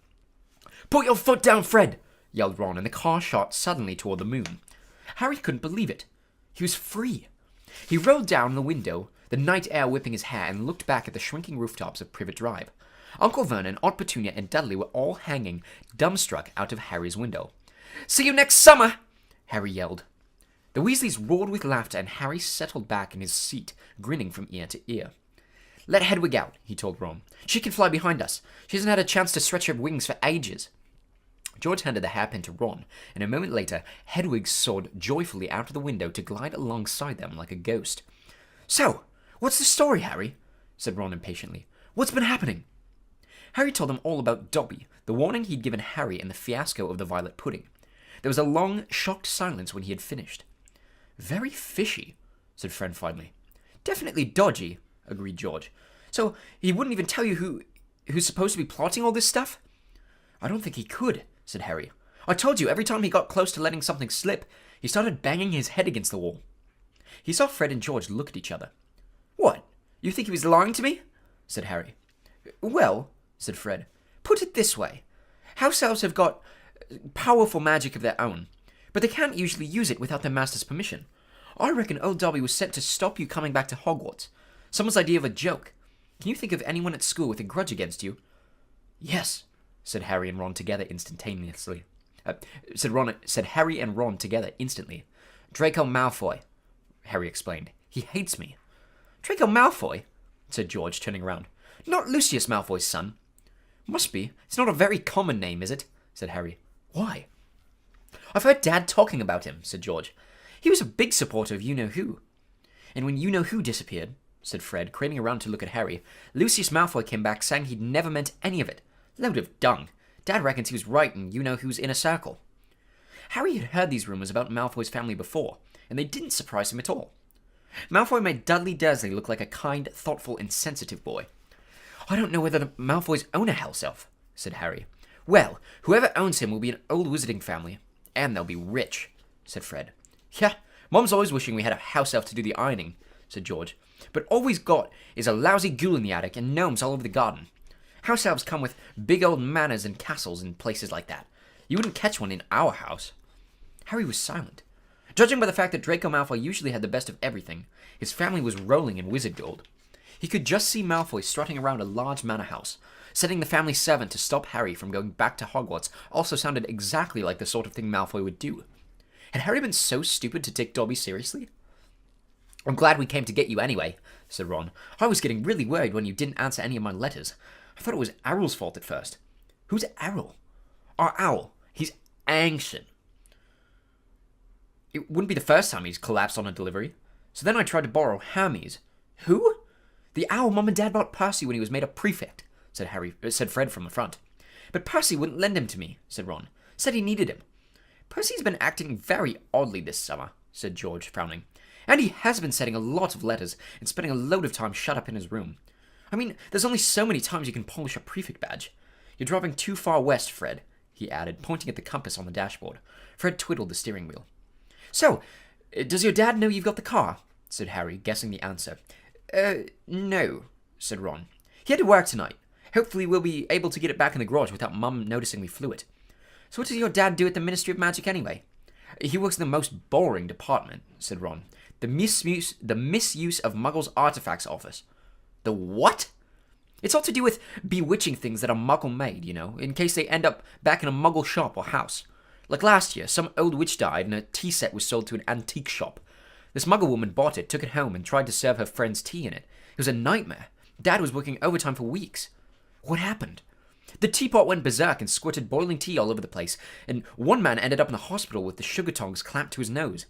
[SPEAKER 1] "Put your foot down, Fred!" yelled Ron, and the car shot suddenly toward the moon. Harry couldn't believe it. He was free. He rolled down the window, the night air whipping his hair, and looked back at the shrinking rooftops of Privet Drive. Uncle Vernon, Aunt Petunia, and Dudley were all hanging, dumbstruck, out of Harry's window. "See you next summer!" Harry yelled. The Weasleys roared with laughter, and Harry settled back in his seat, grinning from ear to ear. "Let Hedwig out," he told Ron. "She can fly behind us. She hasn't had a chance to stretch her wings for ages." George handed the hairpin to Ron, and a moment later, Hedwig soared joyfully out of the window to glide alongside them like a ghost. "So, what's the story, Harry?" said Ron impatiently. "What's been happening?" Harry told them all about Dobby, the warning he'd given Harry, and the fiasco of the violet pudding. There was a long, shocked silence when he had finished. "Very fishy," said Fred finally. "Definitely dodgy," agreed George. "So he wouldn't even tell you who's supposed to be plotting all this stuff?" "I don't think he could," said Harry. "I told you, every time he got close to letting something slip, he started banging his head against the wall." He saw Fred and George look at each other. "What? You think he was lying to me?" said Harry. "Well," said Fred, "put it this way. House elves have got powerful magic of their own, but they can't usually use it without their master's permission. I reckon old Dobby was sent to stop you coming back to Hogwarts. Someone's idea of a joke. Can you think of anyone at school with a grudge against you?" "Yes," said Harry and Ron together instantaneously. Said Harry and Ron together instantly. "Draco Malfoy," Harry explained. "He hates me." "Draco Malfoy?" said George, turning around. "Not Lucius Malfoy's son?" "Must be. It's not a very common name, is it?" said Harry. "Why?" "I've heard Dad talking about him," said George. "He was a big supporter of you-know-who." "And when you-know-who disappeared," said Fred, craning around to look at Harry, "Lucius Malfoy came back saying he'd never meant any of it. Load of dung. Dad reckons he was right in you-know-who's inner circle." Harry had heard these rumors about Malfoy's family before, and they didn't surprise him at all. Malfoy made Dudley Dursley look like a kind, thoughtful, and sensitive boy. "I don't know whether Malfoy's own a house elf," said Harry. "Well, whoever owns him will be an old wizarding family, and they'll be rich," said Fred. "Yeah, Mom's always wishing we had a house elf to do the ironing," said George. "But all we've got is a lousy ghoul in the attic and gnomes all over the garden. House elves come with big old manors and castles and places like that. You wouldn't catch one in our house." Harry was silent. Judging by the fact that Draco Malfoy usually had the best of everything, his family was rolling in wizard gold. He could just see Malfoy strutting around a large manor house. Setting the family servant to stop Harry from going back to Hogwarts also sounded exactly like the sort of thing Malfoy would do. Had Harry been so stupid to take Dobby seriously? "I'm glad we came to get you anyway," said Ron. "I was getting really worried when you didn't answer any of my letters. I thought it was Errol's fault at first." "Who's Errol?" "Our owl. He's ancient. It wouldn't be the first time he's collapsed on a delivery. So then I tried to borrow Hermes." "Who?" "The owl Mum and Dad bought Percy when he was made a prefect," said Fred from the front. "But Percy wouldn't lend him to me," said Ron. "Said he needed him." "Percy's been acting very oddly this summer," said George, frowning. "And he has been sending a lot of letters and spending a load of time shut up in his room. I mean, there's only so many times you can polish a prefect badge. You're driving too far west, Fred," he added, pointing at the compass on the dashboard. Fred twiddled the steering wheel. "So, does your dad know you've got the car?" said Harry, guessing the answer. No," said Ron. "He had to work tonight. Hopefully we'll be able to get it back in the garage without Mum noticing we flew it. So what does your dad do at the Ministry of Magic anyway?" "He works in the most boring department," said Ron. The misuse of Muggles' artifacts office." "The what?" "It's all to do with bewitching things that are Muggle-made, you know, in case they end up back in a Muggle shop or house. Like last year, some old witch died and a tea set was sold to an antique shop. This Muggle woman bought it, took it home, and tried to serve her friends tea in it. It was a nightmare. Dad was working overtime for weeks." "What happened?" "The teapot went berserk and squirted boiling tea all over the place, and one man ended up in the hospital with the sugar tongs clamped to his nose.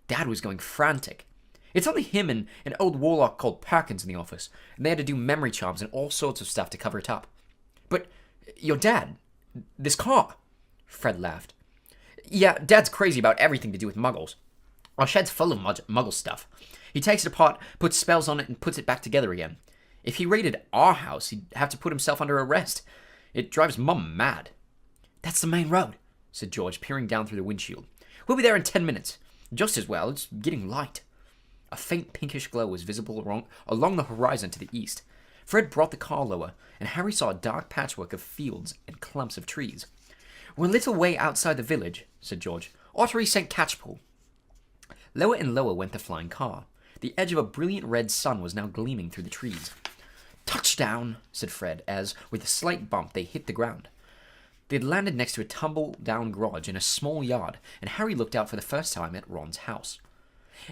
[SPEAKER 1] Dad was going frantic. It's only him and an old warlock called Perkins in the office, and they had to do memory charms and all sorts of stuff to cover it up." "But your dad, this car?" Fred laughed. "Yeah, Dad's crazy about everything to do with Muggles. Our shed's full of Muggle stuff. He takes it apart, puts spells on it, and puts it back together again. If he raided our house, he'd have to put himself under arrest. It drives Mum mad." "That's the main road," said George, peering down through the windshield. "We'll be there in 10 minutes. Just as well, it's getting light." A faint pinkish glow was visible along the horizon to the east. Fred brought the car lower, and Harry saw a dark patchwork of fields and clumps of trees. "We're a little way outside the village," said George. "Ottery St. Catchpool." Lower and lower went the flying car. The edge of a brilliant red sun was now gleaming through the trees. "Touchdown," said Fred, as, with a slight bump, they hit the ground. They had landed next to a tumble-down garage in a small yard, and Harry looked out for the first time at Ron's house.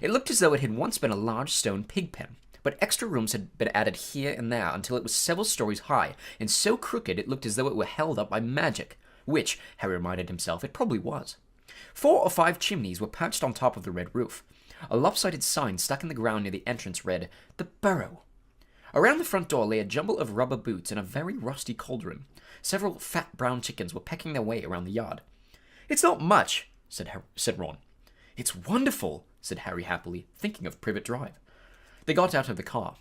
[SPEAKER 1] It looked as though it had once been a large stone pig pen, but extra rooms had been added here and there until it was several stories high, and so crooked it looked as though it were held up by magic. which, Harry reminded himself, it probably was. 4 or 5 chimneys were perched on top of the red roof. A lopsided sign stuck in the ground near the entrance read, "The Burrow." Around the front door lay a jumble of rubber boots and a very rusty cauldron. Several fat brown chickens were pecking their way around the yard. "It's not much," said Ron. "It's wonderful," said Harry happily, thinking of Privet Drive. They got out of the car.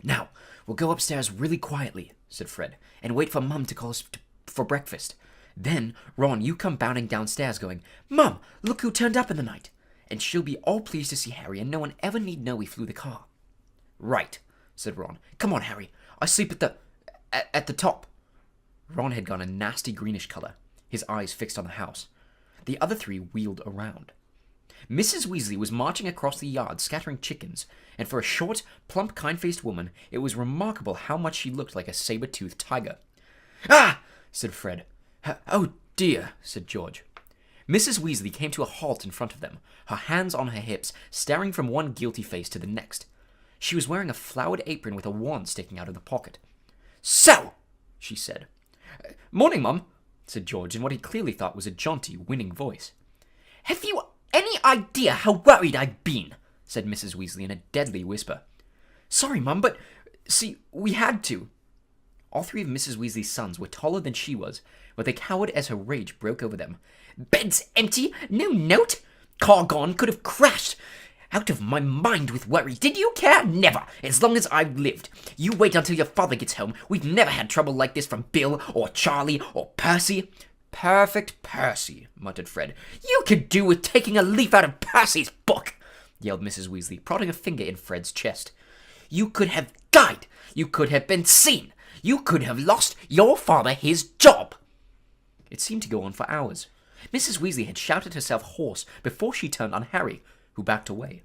[SPEAKER 1] "Now, we'll go upstairs really quietly," said Fred, "and wait for Mum to call us for breakfast. Then, Ron, you come bounding downstairs going, 'Mum, look who turned up in the night!' And she'll be all pleased to see Harry, and no one ever need know we flew the car." "Right," said Ron. "Come on, Harry. I sleep at the top." Ron had gone a nasty greenish color, his eyes fixed on the house. The other 3 wheeled around. Mrs. Weasley was marching across the yard, scattering chickens, and for a short, plump, kind-faced woman, it was remarkable how much she looked like a saber-toothed tiger. "Ah!" said Fred. "Oh, dear," said George. Mrs. Weasley came to a halt in front of them, her hands on her hips, staring from one guilty face to the next. She was wearing a flowered apron with a wand sticking out of the pocket. "So!" she said. "Morning, Mum," said George in what he clearly thought was a jaunty, winning voice. "Have you any idea how worried I've been?" said Mrs. Weasley in a deadly whisper. "Sorry, Mum, but, see, we had to." All 3 of Mrs. Weasley's sons were taller than she was, but they cowered as her rage broke over them. "Bed's empty, no note, car gone, could have crashed. Out of my mind with worry. Did you care? Never, as long as I've lived. You wait until your father gets home. We've never had trouble like this from Bill, or Charlie, or Percy." "Perfect Percy," muttered Fred. "You could do with taking a leaf out of Percy's book," yelled Mrs. Weasley, prodding a finger in Fred's chest. "You could have died. You could have been seen. You could have lost your father his job." It seemed to go on for hours. Mrs. Weasley had shouted herself hoarse before she turned on Harry, who backed away.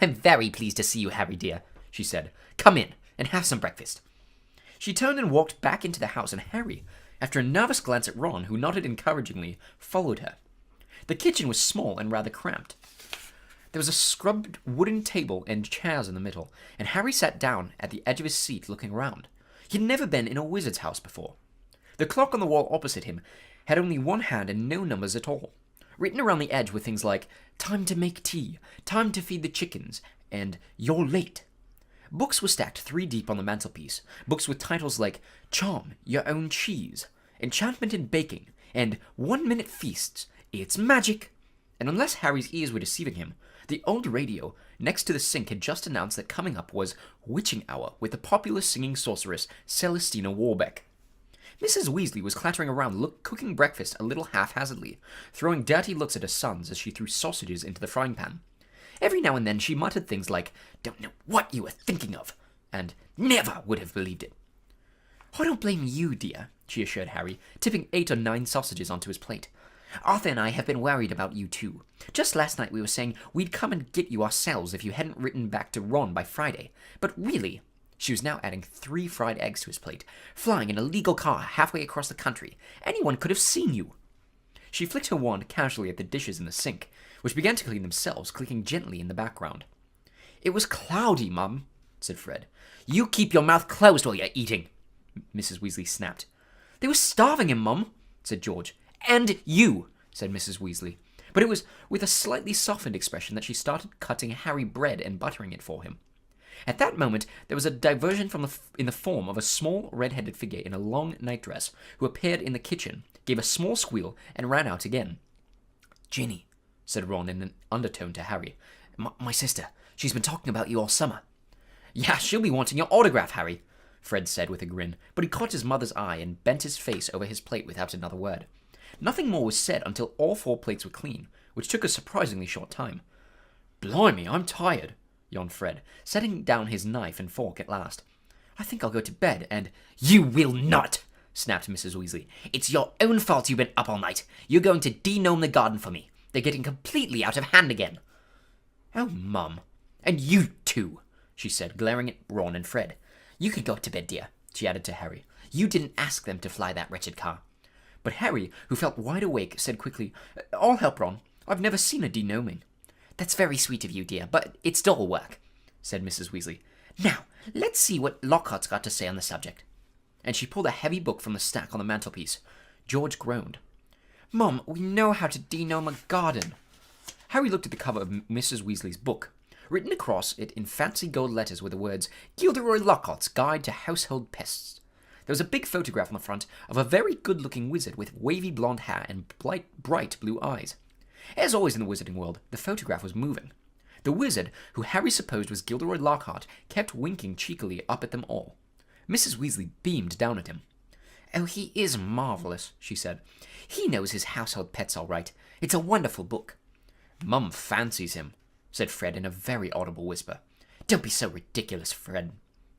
[SPEAKER 1] "I'm very pleased to see you, Harry dear," she said. "Come in and have some breakfast." She turned and walked back into the house, and Harry, after a nervous glance at Ron, who nodded encouragingly, followed her. The kitchen was small and rather cramped. There was a scrubbed wooden table and chairs in the middle, and Harry sat down at the edge of his seat looking round. He had never been in a wizard's house before. The clock on the wall opposite him had only 1 hand and no numbers at all. Written around the edge were things like, "Time to make tea," "Time to feed the chickens," and "You're late." Books were stacked 3 deep on the mantelpiece, books with titles like "Charm Your Own Cheese," "Enchantment in Baking," and "1-Minute Feasts, It's Magic." And unless Harry's ears were deceiving him, the old radio next to the sink had just announced that coming up was Witching Hour with the popular singing sorceress Celestina Warbeck. Mrs. Weasley was clattering around cooking breakfast a little haphazardly, throwing dirty looks at her sons as she threw sausages into the frying pan. Every now and then she muttered things like, "Don't know what you were thinking of," and "Never would have believed it." "I don't blame you, dear," she assured Harry, tipping 8 or 9 sausages onto his plate. "Arthur and I have been worried about you too. Just last night we were saying we'd come and get you ourselves if you hadn't written back to Ron by Friday. But really," she was now adding 3 fried eggs to his plate, "flying in a legal car halfway across the country, anyone could have seen you." She flicked her wand casually at the dishes in the sink, which began to clean themselves, clicking gently in the background. "It was cloudy, Mum," said Fred. "You keep your mouth closed while you're eating," Mrs. Weasley snapped. "They were starving him, Mum," said George. "And you," said Mrs. Weasley. But it was with a slightly softened expression that she started cutting Harry bread and buttering it for him. At that moment, there was a diversion in the form of a small red-headed figure in a long nightdress, who appeared in the kitchen, gave a small squeal, and ran out again. "Ginny," said Ron in an undertone to Harry. My sister. She's been talking about you all summer." "Yeah, she'll be wanting your autograph, Harry," Fred said with a grin, but he caught his mother's eye and bent his face over his plate without another word. Nothing more was said until all 4 plates were clean, which took a surprisingly short time. "Blimey, I'm tired," yawned Fred, setting down his knife and fork at last. "I think I'll go to bed and—" "You will not!" snapped Mrs. Weasley. "It's your own fault you've been up all night. You're going to de-gnome the garden for me. They're getting completely out of hand again." "Oh, Mum. And you too," she said, glaring at Ron and Fred. "You can go to bed, dear," she added to Harry. "You didn't ask them to fly that wretched car." But Harry, who felt wide awake, said quickly, "I'll help Ron. I've never seen a de-gnoming." "That's very sweet of you, dear, but it's dull work," said Mrs. Weasley. "Now, let's see what Lockhart's got to say on the subject." And she pulled a heavy book from the stack on the mantelpiece. George groaned. Mum, we know how to denome a garden. Harry looked at the cover of Mrs. Weasley's book. Written across it in fancy gold letters were the words, Gilderoy Lockhart's Guide to Household Pests. There was a big photograph on the front of a very good-looking wizard with wavy blonde hair and bright blue eyes. As always in the wizarding world, the photograph was moving. The wizard, who Harry supposed was Gilderoy Lockhart, kept winking cheekily up at them all. Mrs. Weasley beamed down at him. Oh, he is marvellous, she said. He knows his household pets all right. It's a wonderful book. Mum fancies him, said Fred in a very audible whisper. Don't be so ridiculous, Fred,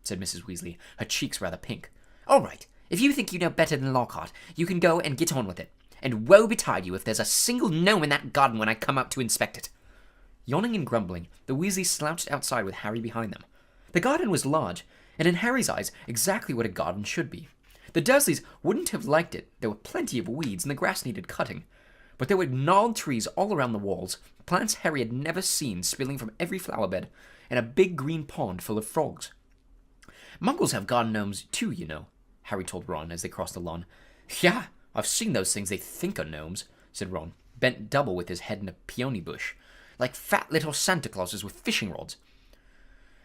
[SPEAKER 1] said Mrs. Weasley, her cheeks rather pink. All right, if you think you know better than Lockhart, you can go and get on with it. And woe betide you if there's a single gnome in that garden when I come out to inspect it. Yawning and grumbling, the Weasleys slouched outside with Harry behind them. The garden was large, and in Harry's eyes, exactly what a garden should be. The Dursleys wouldn't have liked it. There were plenty of weeds, and the grass needed cutting. But there were gnarled trees all around the walls, plants Harry had never seen spilling from every flower bed, and a big green pond full of frogs. Muggles have garden gnomes too, you know, Harry told Ron as they crossed the lawn. Yeah, I've seen those things they think are gnomes, said Ron, bent double with his head in a peony bush, like fat little Santa Clauses with fishing rods.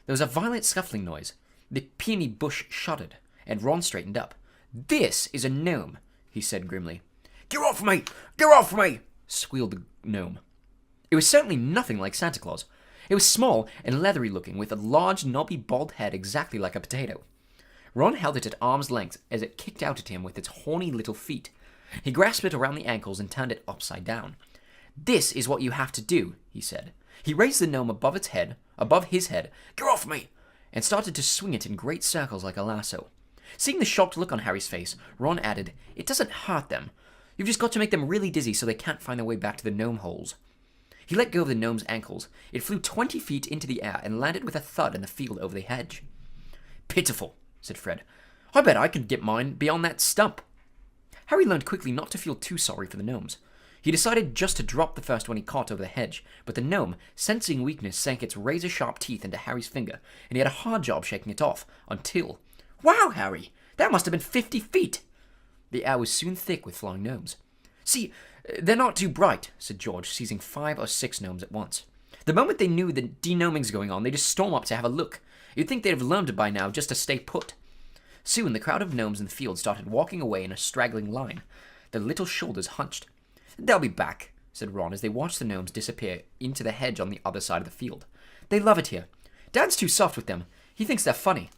[SPEAKER 1] There was a violent scuffling noise. The peony bush shuddered, and Ron straightened up. This is a gnome, he said grimly. Get off me! Get off me! Squealed the gnome. It was certainly nothing like Santa Claus. It was small and leathery looking, with a large, knobby, bald head exactly like a potato. Ron held it at arm's length as it kicked out at him with its horny little feet. He grasped it around the ankles and turned it upside down. This is what you have to do, he said. He raised the gnome above his head, get off me, and started to swing it in great circles like a lasso. Seeing the shocked look on Harry's face, Ron added, It doesn't hurt them. You've just got to make them really dizzy so they can't find their way back to the gnome holes. He let go of the gnome's ankles. It flew 20 feet into the air and landed with a thud in the field over the hedge. Pitiful, said Fred. I bet I could get mine beyond that stump. Harry learned quickly not to feel too sorry for the gnomes. He decided just to drop the first one he caught over the hedge, but the gnome, sensing weakness, sank its razor-sharp teeth into Harry's finger, and he had a hard job shaking it off, until... Wow, Harry! That must have been 50 feet! The air was soon thick with flying gnomes. See, they're not too bright, said George, seizing 5 or 6 gnomes at once. The moment they knew the denoming's going on, they just storm up to have a look. You'd think they'd have learned it by now just to stay put. Soon the crowd of gnomes in the field started walking away in a straggling line, their little shoulders hunched. They'll be back, said Ron as they watched the gnomes disappear into the hedge on the other side of the field. They love it here. Dad's too soft with them. He thinks they're funny.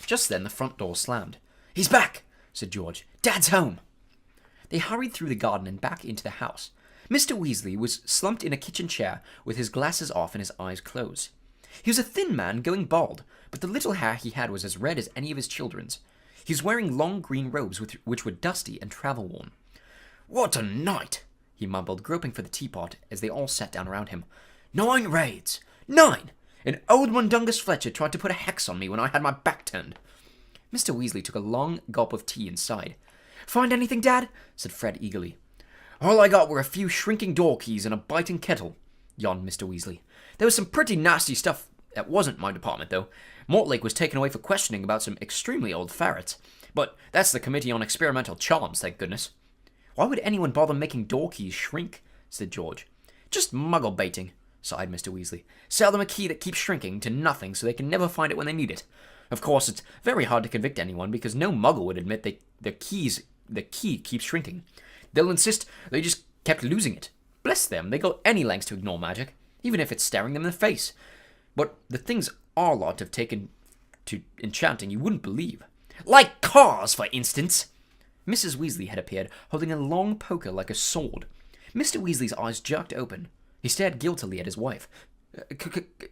[SPEAKER 1] Just then the front door slammed. He's back, said George. Dad's home. They hurried through the garden and back into the house. Mr. Weasley was slumped in a kitchen chair with his glasses off and his eyes closed. He was a thin man going bald, but the little hair he had was as red as any of his children's. He was wearing long green robes which were dusty and travel-worn. What a night, he mumbled, groping for the teapot as they all sat down around him. 9 raids! 9! And old Mundungus Fletcher tried to put a hex on me when I had my back turned. Mr. Weasley took a long gulp of tea and sighed. Find anything, Dad? Said Fred eagerly. All I got were a few shrinking door keys and a biting kettle, yawned Mr. Weasley. There was some pretty nasty stuff that wasn't my department, though. Mortlake was taken away for questioning about some extremely old ferrets. But that's the Committee on Experimental Charms, thank goodness. Why would anyone bother making door keys shrink? Said George. Just muggle baiting, sighed Mr. Weasley. Sell them a key that keeps shrinking to nothing so they can never find it when they need it. Of course, it's very hard to convict anyone because no muggle would admit the key keeps shrinking. They'll insist they just kept losing it. Bless them, they go any lengths to ignore magic, even if it's staring them in the face. But the things our lot have taken to enchanting you wouldn't believe. Like cars, for instance. Mrs. Weasley had appeared, holding a long poker like a sword. Mr. Weasley's eyes jerked open. He stared guiltily at his wife.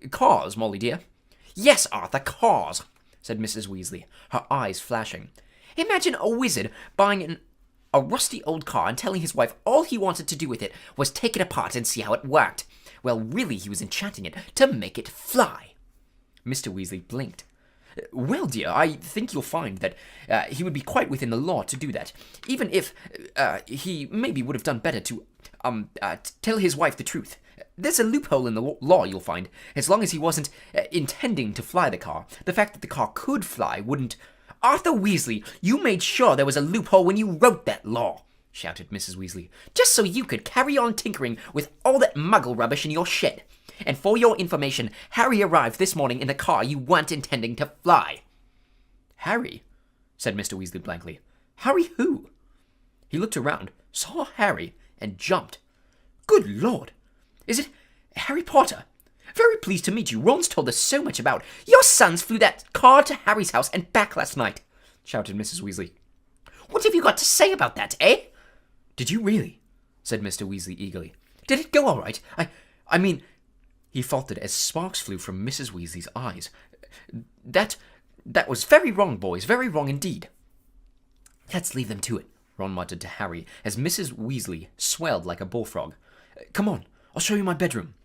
[SPEAKER 1] Cars, Molly dear? Yes, Arthur, cars, said Mrs. Weasley, her eyes flashing. Imagine a wizard buying a rusty old car and telling his wife all he wanted to do with it was take it apart and see how it worked. Well, really, he was enchanting it to make it fly. Mr. Weasley blinked. Well, dear, I think you'll find that he would be quite within the law to do that, even if he maybe would have done better to tell his wife the truth. There's a loophole in the law, you'll find, as long as he wasn't intending to fly the car. The fact that the car could fly wouldn't Arthur Weasley, you made sure there was a loophole when you wrote that law, shouted Mrs. Weasley, just so you could carry on tinkering with all that muggle rubbish in your shed. And for your information, Harry arrived this morning in the car you weren't intending to fly. Harry? Said Mr. Weasley blankly. Harry who? He looked around, saw Harry, and jumped. Good Lord! Is it Harry Potter? Very pleased to meet you. Ron's told us so much about. Your sons flew that car to Harry's house and back last night, shouted Mrs. Weasley. What have you got to say about that, eh? Did you really? Said Mr. Weasley eagerly. Did it go all right? I mean... He faltered as sparks flew from Mrs. Weasley's eyes. That was very wrong, boys, very wrong indeed. Let's leave them to it, Ron muttered to Harry as Mrs. Weasley swelled like a bullfrog. Come on, I'll show you my bedroom.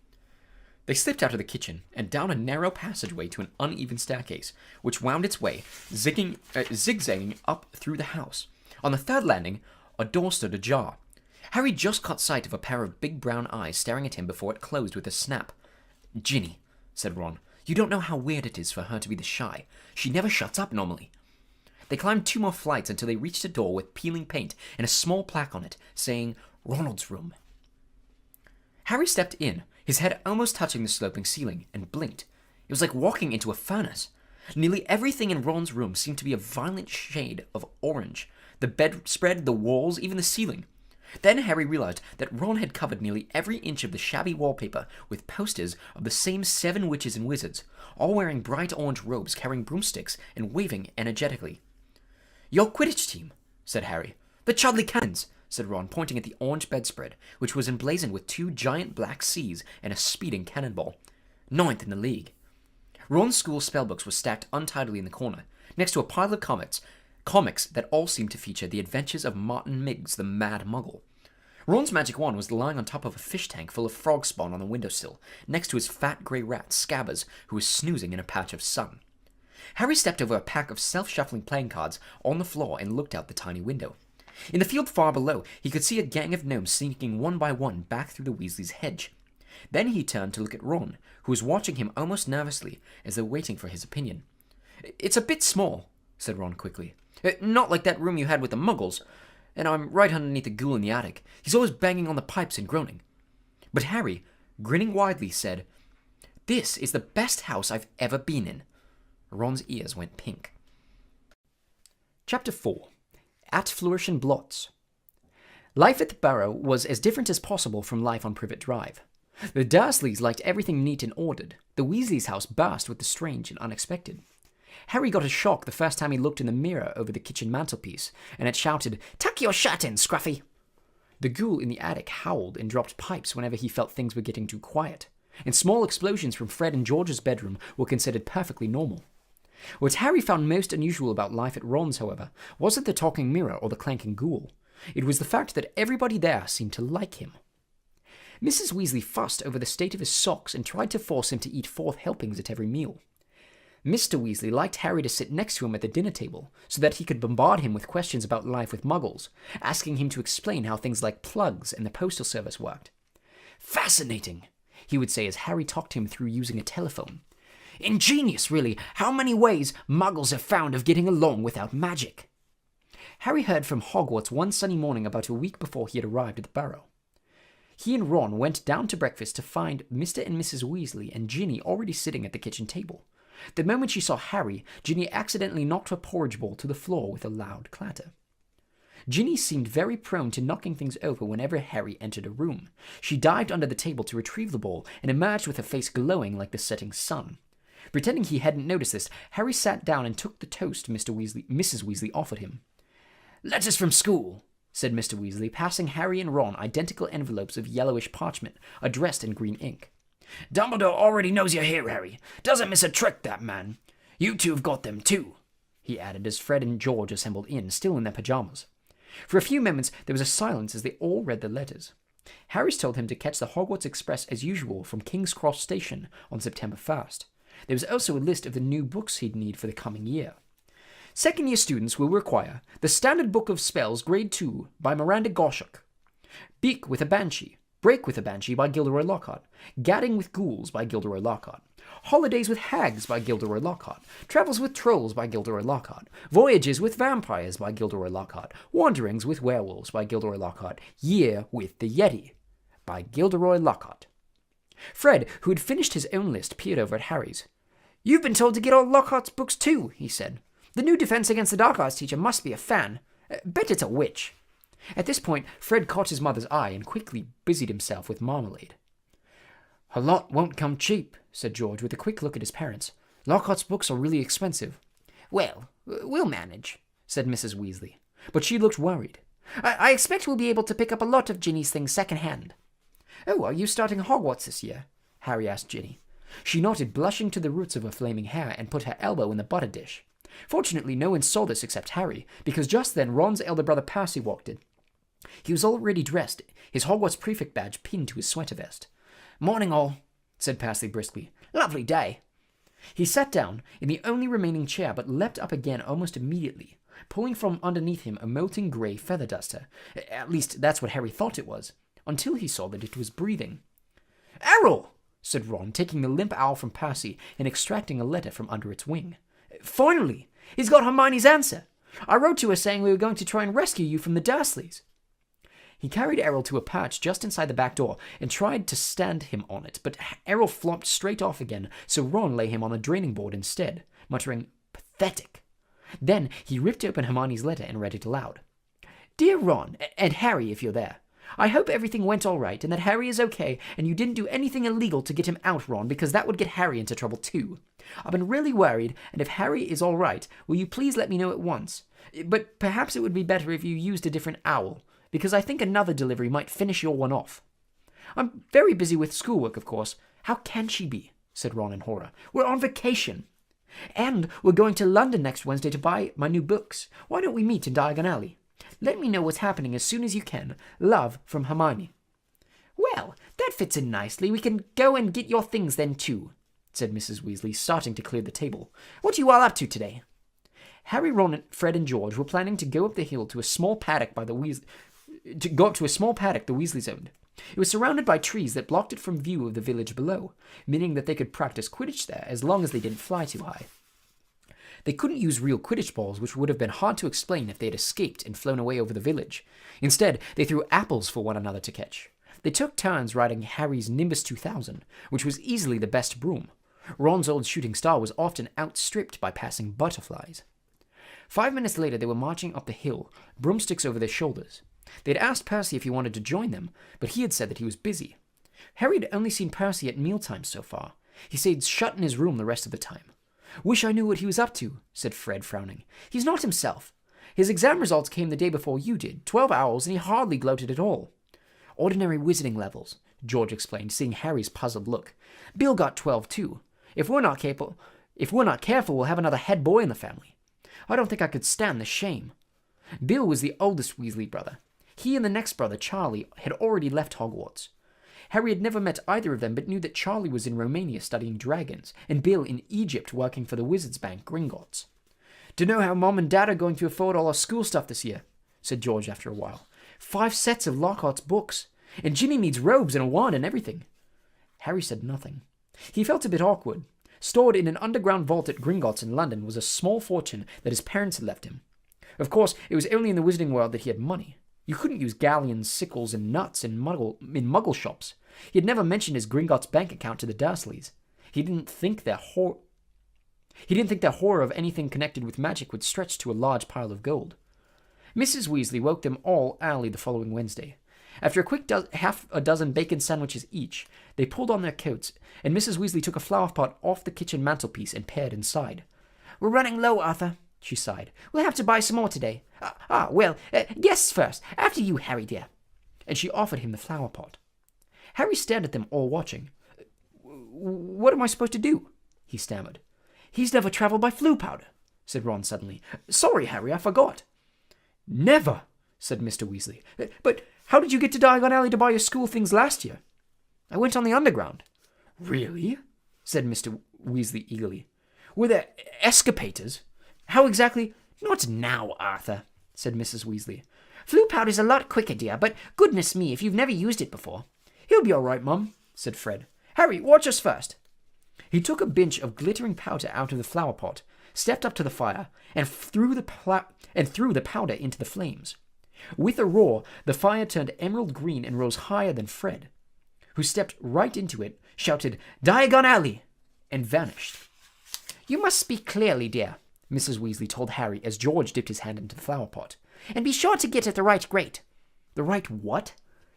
[SPEAKER 1] They slipped out of the kitchen and down a narrow passageway to an uneven staircase, which wound its way, zigzagging up through the house. On the third landing, a door stood ajar. Harry just caught sight of a pair of big brown eyes staring at him before it closed with a snap. Ginny, said Ron, you don't know how weird it is for her to be this shy. She never shuts up normally. They climbed 2 more flights until they reached a door with peeling paint and a small plaque on it saying, Ronald's room. Harry stepped in, his head almost touching the sloping ceiling, and blinked. It was like walking into a furnace. Nearly everything in Ron's room seemed to be a violent shade of orange. The bedspread, the walls, even the ceiling. Then Harry realized that Ron had covered nearly every inch of the shabby wallpaper with posters of the same 7 witches and wizards, all wearing bright orange robes, carrying broomsticks, and waving energetically. Your Quidditch team, said Harry. The Chudley Cannons, said Ron, pointing at the orange bedspread, which was emblazoned with 2 giant black C's and a speeding cannonball. 9th in the league. Ron's school spellbooks were stacked untidily in the corner, next to a pile of comics that all seemed to feature the adventures of Martin Miggs, the Mad Muggle. Ron's magic wand was lying on top of a fish tank full of frog spawn on the windowsill, next to his fat grey rat, Scabbers, who was snoozing in a patch of sun. Harry stepped over a pack of self-shuffling playing cards on the floor and looked out the tiny window. In the field far below, he could see a gang of gnomes sneaking one by one back through the Weasleys' hedge. Then he turned to look at Ron, who was watching him almost nervously as though waiting for his opinion. It's a bit small, said Ron quickly. Not like that room you had with the Muggles. And I'm right underneath the ghoul in the attic. He's always banging on the pipes and groaning. But Harry, grinning widely, said, This is the best house I've ever been in. Ron's ears went pink. Chapter 4. At Flourish and Blots. Life at the Burrow was as different as possible from life on Privet Drive. The Dursleys liked everything neat and ordered. The Weasleys' house burst with the strange and unexpected. Harry got a shock the first time he looked in the mirror over the kitchen mantelpiece, and it shouted, Tuck your shirt in, Scruffy! The ghoul in the attic howled and dropped pipes whenever he felt things were getting too quiet, and small explosions from Fred and George's bedroom were considered perfectly normal. What Harry found most unusual about life at Ron's, however, wasn't the talking mirror or the clanking ghoul. It was the fact that everybody there seemed to like him. Mrs. Weasley fussed over the state of his socks and tried to force him to eat 4 helpings at every meal. Mr. Weasley liked Harry to sit next to him at the dinner table so that he could bombard him with questions about life with Muggles, asking him to explain how things like plugs and the postal service worked. Fascinating, he would say as Harry talked him through using a telephone. Ingenious, really, how many ways Muggles have found of getting along without magic. Harry heard from Hogwarts one sunny morning about a week before he had arrived at the Burrow. He and Ron went down to breakfast to find Mr. and Mrs. Weasley and Ginny already sitting at the kitchen table. The moment she saw Harry, Ginny accidentally knocked her porridge bowl to the floor with a loud clatter. Ginny seemed very prone to knocking things over whenever Harry entered a room. She dived under the table to retrieve the bowl and emerged with her face glowing like the setting sun. Pretending he hadn't noticed this, Harry sat down and took the toast Mrs. Weasley offered him. Letters from school, said Mr. Weasley, passing Harry and Ron identical envelopes of yellowish parchment, addressed in green ink. Dumbledore already knows you're here, Harry. Doesn't miss a trick, that man. You 2 have got them too, he added as Fred and George assembled in, still in their pajamas. For a few moments there was a silence as they all read the letters. Harris told him to catch the Hogwarts Express as usual from King's Cross Station on September 1st. There was also a list of the new books he'd need for the coming year. Second-year students will require the Standard Book of Spells Grade 2 by Miranda Goshawk, Beak with a Banshee, Break with a Banshee by Gilderoy Lockhart, Gadding with Ghouls by Gilderoy Lockhart, Holidays with Hags by Gilderoy Lockhart, Travels with Trolls by Gilderoy Lockhart, Voyages with Vampires by Gilderoy Lockhart, Wanderings with Werewolves by Gilderoy Lockhart, Year with the Yeti by Gilderoy Lockhart. Fred, who had finished his own list, peered over at Harry's. "You've been told to get all Lockhart's books too," he said. "The new Defense Against the Dark Arts teacher must be a fan. Bet it's a witch." At this point, Fred caught his mother's eye and quickly busied himself with marmalade. "A lot won't come cheap," said George with a quick look at his parents. "Lockhart's books are really expensive."
[SPEAKER 2] "Well, we'll manage," said Mrs. Weasley.
[SPEAKER 1] But she looked worried.
[SPEAKER 2] I expect we'll be able to pick up a lot of Ginny's things second-hand."
[SPEAKER 1] "Oh, are you starting Hogwarts this year?" Harry asked Ginny. She nodded, blushing to the roots of her flaming hair, and put her elbow in the butter dish. Fortunately, no one saw this except Harry, because just then Ron's elder brother Percy walked in. He was already dressed, his Hogwarts prefect badge pinned to his sweater vest.
[SPEAKER 2] "Morning, all,"
[SPEAKER 1] said Percy briskly.
[SPEAKER 2] "Lovely day."
[SPEAKER 1] He sat down in the only remaining chair, but leapt up again almost immediately, pulling from underneath him a molten grey feather duster. At least, that's what Harry thought it was, until he saw that it was breathing. "Errol!" said Ron, taking the limp owl from Percy and extracting a letter from under its wing. "Finally! He's got Hermione's answer! I wrote to her saying we were going to try and rescue you from the Dursleys." He carried Errol to a perch just inside the back door and tried to stand him on it, but Errol flopped straight off again, so Ron lay him on a draining board instead, muttering, "Pathetic." Then he ripped open Hermione's letter and read it aloud. "Dear Ron, and Harry if you're there, I hope everything went all right and that Harry is okay and you didn't do anything illegal to get him out, Ron, because that would get Harry into trouble too. I've been really worried, and if Harry is all right, will you please let me know at once? But perhaps it would be better if you used a different owl, because I think another delivery might finish your one off. I'm very busy with schoolwork, of course." "How can she be?" said Ron in horror. "We're on vacation. And we're going to London next Wednesday to buy my new books. Why don't we meet in Diagon Alley? Let me know what's happening as soon as you can. Love from Hermione."
[SPEAKER 2] "Well, that fits in nicely. We can go and get your things then too," said Mrs. Weasley, starting to clear the table. "What are you all up to today?"
[SPEAKER 1] Harry, Ron, Fred, and George were planning to go up the hill to a small paddock the Weasleys owned. It was surrounded by trees that blocked it from view of the village below, meaning that they could practice Quidditch there as long as they didn't fly too high. They couldn't use real Quidditch balls, which would have been hard to explain if they had escaped and flown away over the village. Instead, they threw apples for one another to catch. They took turns riding Harry's Nimbus 2000, which was easily the best broom. Ron's old shooting star was often outstripped by passing butterflies. 5 minutes later, they were marching up the hill, broomsticks over their shoulders. They'd asked Percy if he wanted to join them, but he had said that he was busy. Harry had only seen Percy at mealtimes so far. He stayed shut in his room the rest of the time. "Wish I knew what he was up to," said Fred, frowning. "He's not himself. His exam results came the day before you did, 12 hours, and he hardly gloated at all." "Ordinary wizarding levels," George explained, seeing Harry's puzzled look. "Bill got 12 too. If we're not careful, we'll have another head boy in the family. I don't think I could stand the shame." Bill was the oldest Weasley brother. He and the next brother, Charlie, had already left Hogwarts. Harry had never met either of them, but knew that Charlie was in Romania studying dragons, and Bill in Egypt working for the Wizards' Bank, Gringotts. "Dunno how Mom and Dad are going to afford all our school stuff this year," said George after a while. 5 sets of Lockhart's books, and Ginny needs robes and a wand and everything." Harry said nothing. He felt a bit awkward. Stored in an underground vault at Gringotts in London was a small fortune that his parents had left him. Of course, it was only in the wizarding world that he had money. You couldn't use galleons, sickles, and nuts in muggle shops. He had never mentioned his Gringotts bank account to the Dursleys. He didn't think their horror of anything connected with magic would stretch to a large pile of gold. Mrs. Weasley woke them all early the following Wednesday. After a quick half a dozen bacon sandwiches each, they pulled on their coats, and Mrs. Weasley took a flower pot off the kitchen mantelpiece and peered inside.
[SPEAKER 2] "We're running low, Arthur," she sighed. "We'll have to buy some more today. Guests first. After you, Harry, dear."
[SPEAKER 1] And she offered him the flower pot. Harry stared at them all watching. "What am I supposed to do?" he stammered.
[SPEAKER 2] "He's never travelled by Floo powder," said Ron suddenly.
[SPEAKER 1] "Sorry, Harry, I forgot." "Never," said Mr. Weasley. "But how did you get to Diagon Alley to buy your school things last year?" "I went on the underground." "Really?" said Mr. Weasley eagerly. "Were there escapators? How exactly—"
[SPEAKER 2] "Not now, Arthur," said Mrs. Weasley. "Floo powder's a lot quicker, dear, but goodness me, if you've never used it before."
[SPEAKER 1] "He'll be all right, Mum," said Fred. "Harry, watch us first." He took a pinch of glittering powder out of the flower pot, stepped up to the fire, and threw the powder into the flames. With a roar, the fire turned emerald green and rose higher than Fred, who stepped right into it, shouted, "Diagon Alley!" and vanished. "You must speak clearly, dear," Mrs. Weasley told Harry as George dipped his hand into the flower pot. "And be sure to get at the right grate." "The right what?"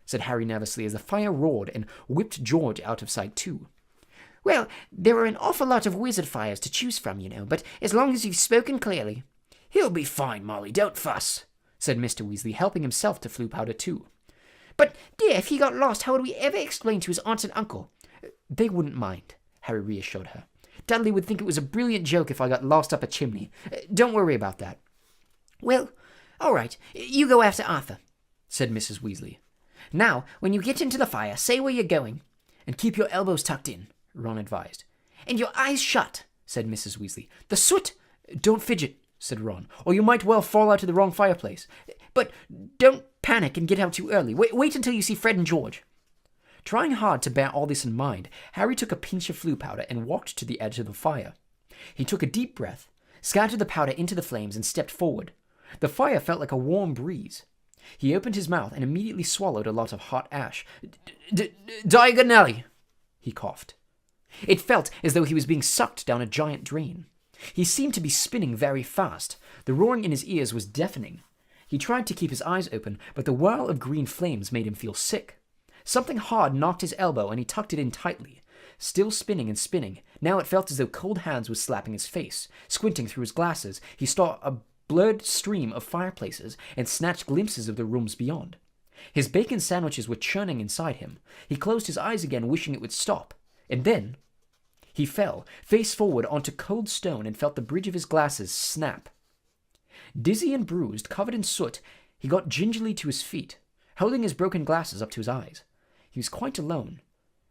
[SPEAKER 1] said Harry nervously as the fire roared and whipped George out of sight too. "Well, there are an awful lot of wizard fires to choose from, you know, but as long as you've spoken clearly—" "He'll be fine, Molly, don't fuss," said Mr. Weasley, helping himself to Floo powder too. "But, dear, if he got lost, how would we ever explain to his aunt and uncle?" "They wouldn't mind," Harry reassured her. "Dudley would think it was a brilliant joke if I got lost up a chimney. Don't worry about that." "Well, all right, you go after Arthur," said Mrs. Weasley. "Now, when you get into the fire, say where you're going." "And keep your elbows tucked in," Ron advised. "And your eyes shut," said Mrs. Weasley. "The soot—" "Don't fidget," said Ron, "or you might well fall out of the wrong fireplace." "But don't panic and get out too early. Wait until you see Fred and George." Trying hard to bear all this in mind, Harry took a pinch of Floo powder and walked to the edge of the fire. He took a deep breath, scattered the powder into the flames, and stepped forward. The fire felt like a warm breeze. He opened his mouth and immediately swallowed a lot of hot ash. "Diagon Alley," he coughed. It felt as though he was being sucked down a giant drain. He seemed to be spinning very fast. The roaring in his ears was deafening. He tried to keep his eyes open, but the whirl of green flames made him feel sick. Something hard knocked his elbow, and he tucked it in tightly. Still spinning and spinning, now it felt as though cold hands were slapping his face. Squinting through his glasses, he saw a blurred stream of fireplaces and snatched glimpses of the rooms beyond. His bacon sandwiches were churning inside him. He closed his eyes again, wishing it would stop. And then he fell, face forward, onto cold stone and felt the bridge of his glasses snap. Dizzy and bruised, covered in soot, he got gingerly to his feet, holding his broken glasses up to his eyes. He was quite alone,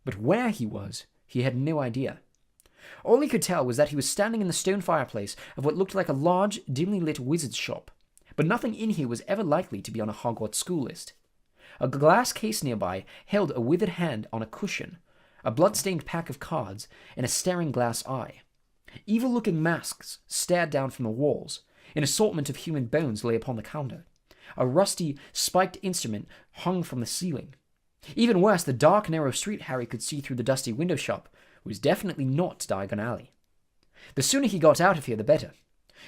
[SPEAKER 1] but where he was, he had no idea. All he could tell was that he was standing in the stone fireplace of what looked like a large, dimly lit wizard's shop, but nothing in here was ever likely to be on a Hogwarts school list. A glass case nearby held a withered hand on a cushion, a blood-stained pack of cards, and a staring glass eye. Evil-looking masks stared down from the walls. An assortment of human bones lay upon the counter. A rusty, spiked instrument hung from the ceiling. Even worse, the dark, narrow street Harry could see through the dusty window shop was definitely not Diagon Alley. The sooner he got out of here, the better.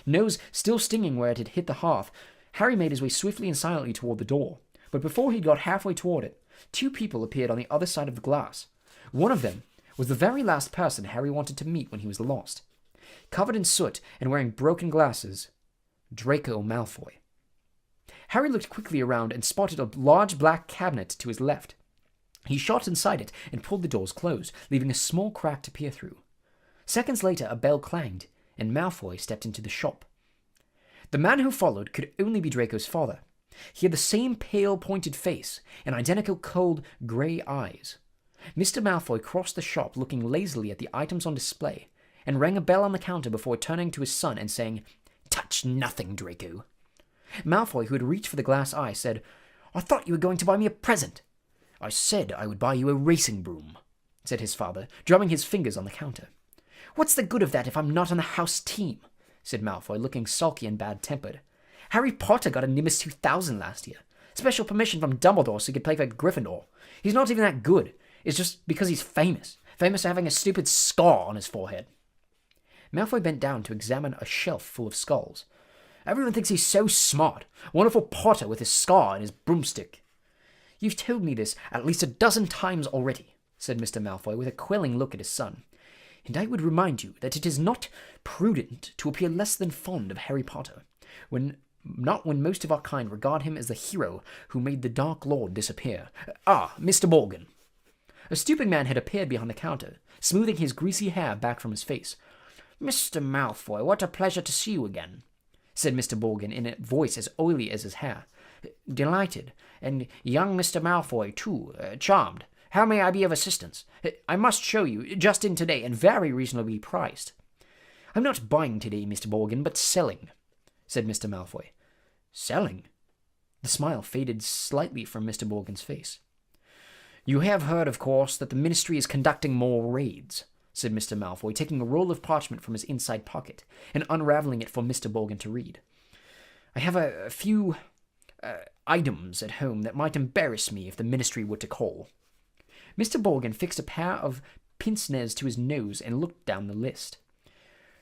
[SPEAKER 1] Nose still stinging where it had hit the hearth, Harry made his way swiftly and silently toward the door. But before he got halfway toward it, two people appeared on the other side of the glass. One of them was the very last person Harry wanted to meet when he was lost. Covered in soot and wearing broken glasses, Draco Malfoy. Harry looked quickly around and spotted a large black cabinet to his left. He shot inside it and pulled the doors closed, leaving a small crack to peer through. Seconds later, a bell clanged, and Malfoy stepped into the shop. The man who followed could only be Draco's father. He had the same pale, pointed face and identical cold, grey eyes. Mr. Malfoy crossed the shop, looking lazily at the items on display, and rang a bell on the counter before turning to his son and saying, "Touch nothing, Draco." Malfoy, who had reached for the glass eye, said, "I thought you were going to buy me a present." "I said I would buy you a racing broom," said his father, drumming his fingers on the counter. "What's the good of that if I'm not on the house team?" said Malfoy, looking sulky and bad-tempered. "Harry Potter got a Nimbus 2000 last year. Special permission from Dumbledore so he could play for Gryffindor. He's not even that good. It's just because he's famous. Famous for having a stupid scar on his forehead." Malfoy bent down to examine a shelf full of skulls. "Everyone thinks he's so smart. Wonderful Potter with his scar and his broomstick." "You've told me this at least a dozen times already," said Mr. Malfoy with a quelling look at his son. "And I would remind you that it is not prudent to appear less than fond of Harry Potter, not when most of our kind regard him as the hero who made the Dark Lord disappear. Ah, Mr. Morgan." A stooping man had appeared behind the counter, smoothing his greasy hair back from his face. "Mr. Malfoy, what a pleasure to see you again," said Mr. Morgan in a voice as oily as his hair. "Delighted. And young Mr. Malfoy, too. Charmed. How may I be of assistance? I must show you, just in today, and very reasonably priced." "I'm not buying today, Mr. Morgan, but selling," said Mr. Malfoy. "Selling?" The smile faded slightly from Mr. Morgan's face. "You have heard, of course, that the Ministry is conducting more raids," said Mr. Malfoy, taking a roll of parchment from his inside pocket and unraveling it for Mr. Borgin to read. "I have a few items at home that might embarrass me if the ministry were to call." Mr. Borgin fixed a pair of pince-nez to his nose and looked down the list.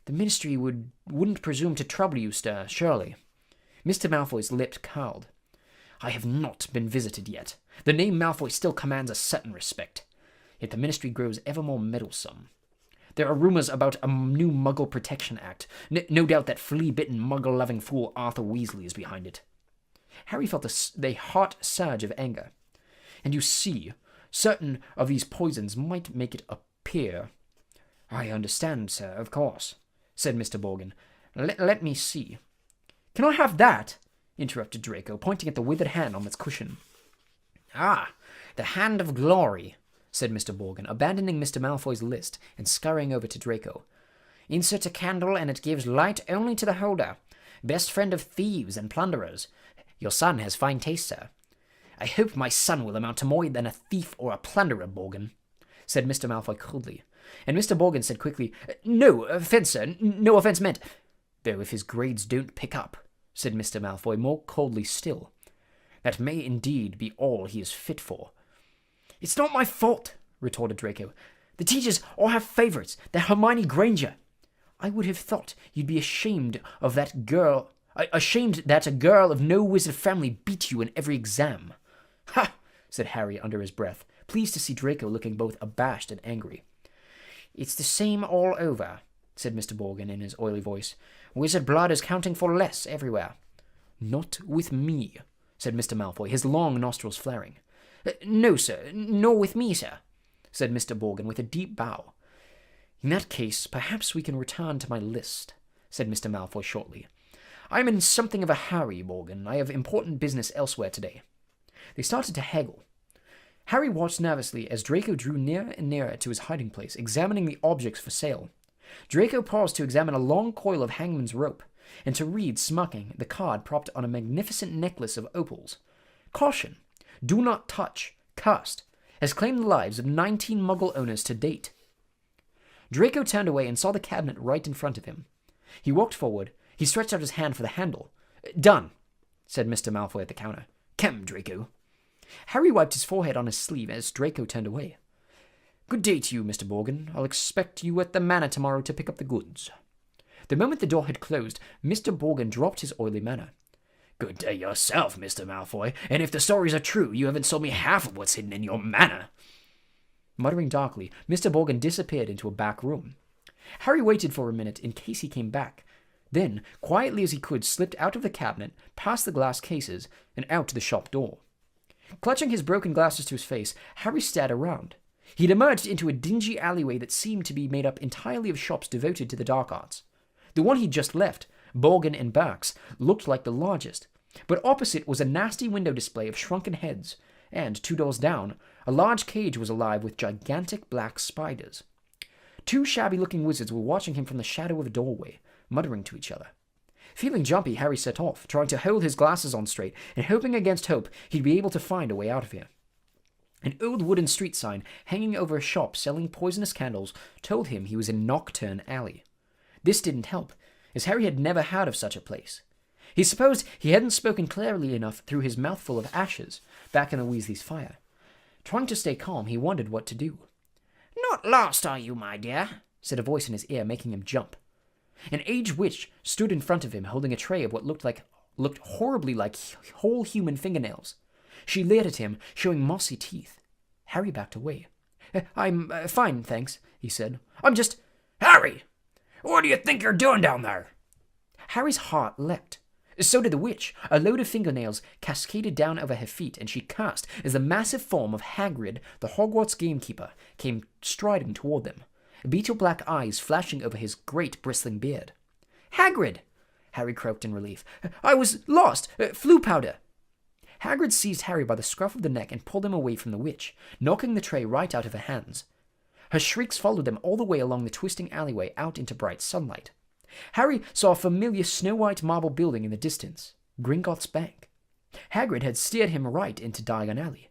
[SPEAKER 1] "The ministry wouldn't presume to trouble you, sir, surely?" Mr. Malfoy's lips curled. "I have not been visited yet. The name Malfoy still commands a certain respect. Yet the ministry grows ever more meddlesome. There are rumors about a new Muggle Protection Act. No doubt that flea-bitten, Muggle-loving fool Arthur Weasley is behind it." Harry felt a hot surge of anger. "And you see, certain of these poisons might make it appear—" "I understand, sir, of course," said Mr. Borgin. Let me see." "Can I have that?" interrupted Draco, pointing at the withered hand on its cushion. "Ah, the Hand of Glory," said Mr. Borgin, abandoning Mr. Malfoy's list and scurrying over to Draco. "Insert a candle and it gives light only to the holder. Best friend of thieves and plunderers. Your son has fine taste, sir." "I hope my son will amount to more than a thief or a plunderer, Borgin," said Mr. Malfoy coldly. And Mr. Borgin said quickly, "No offence, sir. No offence meant." "Though if his grades don't pick up," said Mr. Malfoy more coldly still, "that may indeed be all he is fit for." "It's not my fault," retorted Draco. "The teachers all have favourites. They're Hermione Granger. I would have thought you'd be ashamed that a girl of no wizard family beat you in every exam." "Ha!" said Harry under his breath, pleased to see Draco looking both abashed and angry. "It's the same all over," said Mr. Borgin in his oily voice. "Wizard blood is counting for less everywhere." "Not with me," said Mr. Malfoy, his long nostrils flaring. "No, sir, nor with me, sir," said Mr. Borgin with a deep bow. "In that case, perhaps we can return to my list," said Mr. Malfoy shortly. "I am in something of a hurry, Borgin. I have important business elsewhere today." They started to haggle. Harry watched nervously as Draco drew nearer and nearer to his hiding place, examining the objects for sale. Draco paused to examine a long coil of hangman's rope, and to read, smirking, the card propped on a magnificent necklace of opals. "Caution! Do not touch. Cursed. Has claimed the lives of 19 Muggle owners to date." Draco turned away and saw the cabinet right in front of him. He walked forward. He stretched out his hand for the handle. "Done," said Mr. Malfoy at the counter. "Come, Draco." Harry wiped his forehead on his sleeve as Draco turned away. "Good day to you, Mr. Borgin. I'll expect you at the manor tomorrow to pick up the goods." The moment the door had closed, Mr. Borgin dropped his oily manner. "Good day yourself, Mr. Malfoy, and if the stories are true, you haven't sold me half of what's hidden in your manor." Muttering darkly, Mr. Borgin disappeared into a back room. Harry waited for a minute in case he came back, then, quietly as he could, slipped out of the cabinet, past the glass cases, and out to the shop door. Clutching his broken glasses to his face, Harry stared around. He had emerged into a dingy alleyway that seemed to be made up entirely of shops devoted to the dark arts. The one he'd just left, Borgin and Burke's, looked like the largest, but opposite was a nasty window display of shrunken heads, and, 2 doors down, a large cage was alive with gigantic black spiders. 2 shabby-looking wizards were watching him from the shadow of a doorway, muttering to each other. Feeling jumpy, Harry set off, trying to hold his glasses on straight, and hoping against hope he'd be able to find a way out of here. An old wooden street sign hanging over a shop selling poisonous candles told him he was in Nocturne Alley. This didn't help, as Harry had never heard of such a place. He supposed he hadn't spoken clearly enough through his mouthful of ashes back in the Weasley's fire. Trying to stay calm, he wondered what to do. "Not lost, are you, my dear?" said a voice in his ear, making him jump. An aged witch stood in front of him, holding a tray of what looked horribly like whole human fingernails. She leered at him, showing mossy teeth. Harry backed away. I'm fine, thanks," he said. "I'm just—"
[SPEAKER 3] "Harry! What do you think you're doing down there?"
[SPEAKER 1] Harry's heart leapt. So did the witch. A load of fingernails cascaded down over her feet, and she cursed as the massive form of Hagrid, the Hogwarts gamekeeper, came striding toward them, beetle-black eyes flashing over his great bristling beard. "Hagrid!" Harry croaked in relief. "I was lost! Flu powder!" Hagrid seized Harry by the scruff of the neck and pulled him away from the witch, knocking the tray right out of her hands. Her shrieks followed them all the way along the twisting alleyway out into bright sunlight. Harry saw a familiar snow-white marble building in the distance, Gringotts Bank. Hagrid had steered him right into Diagon Alley.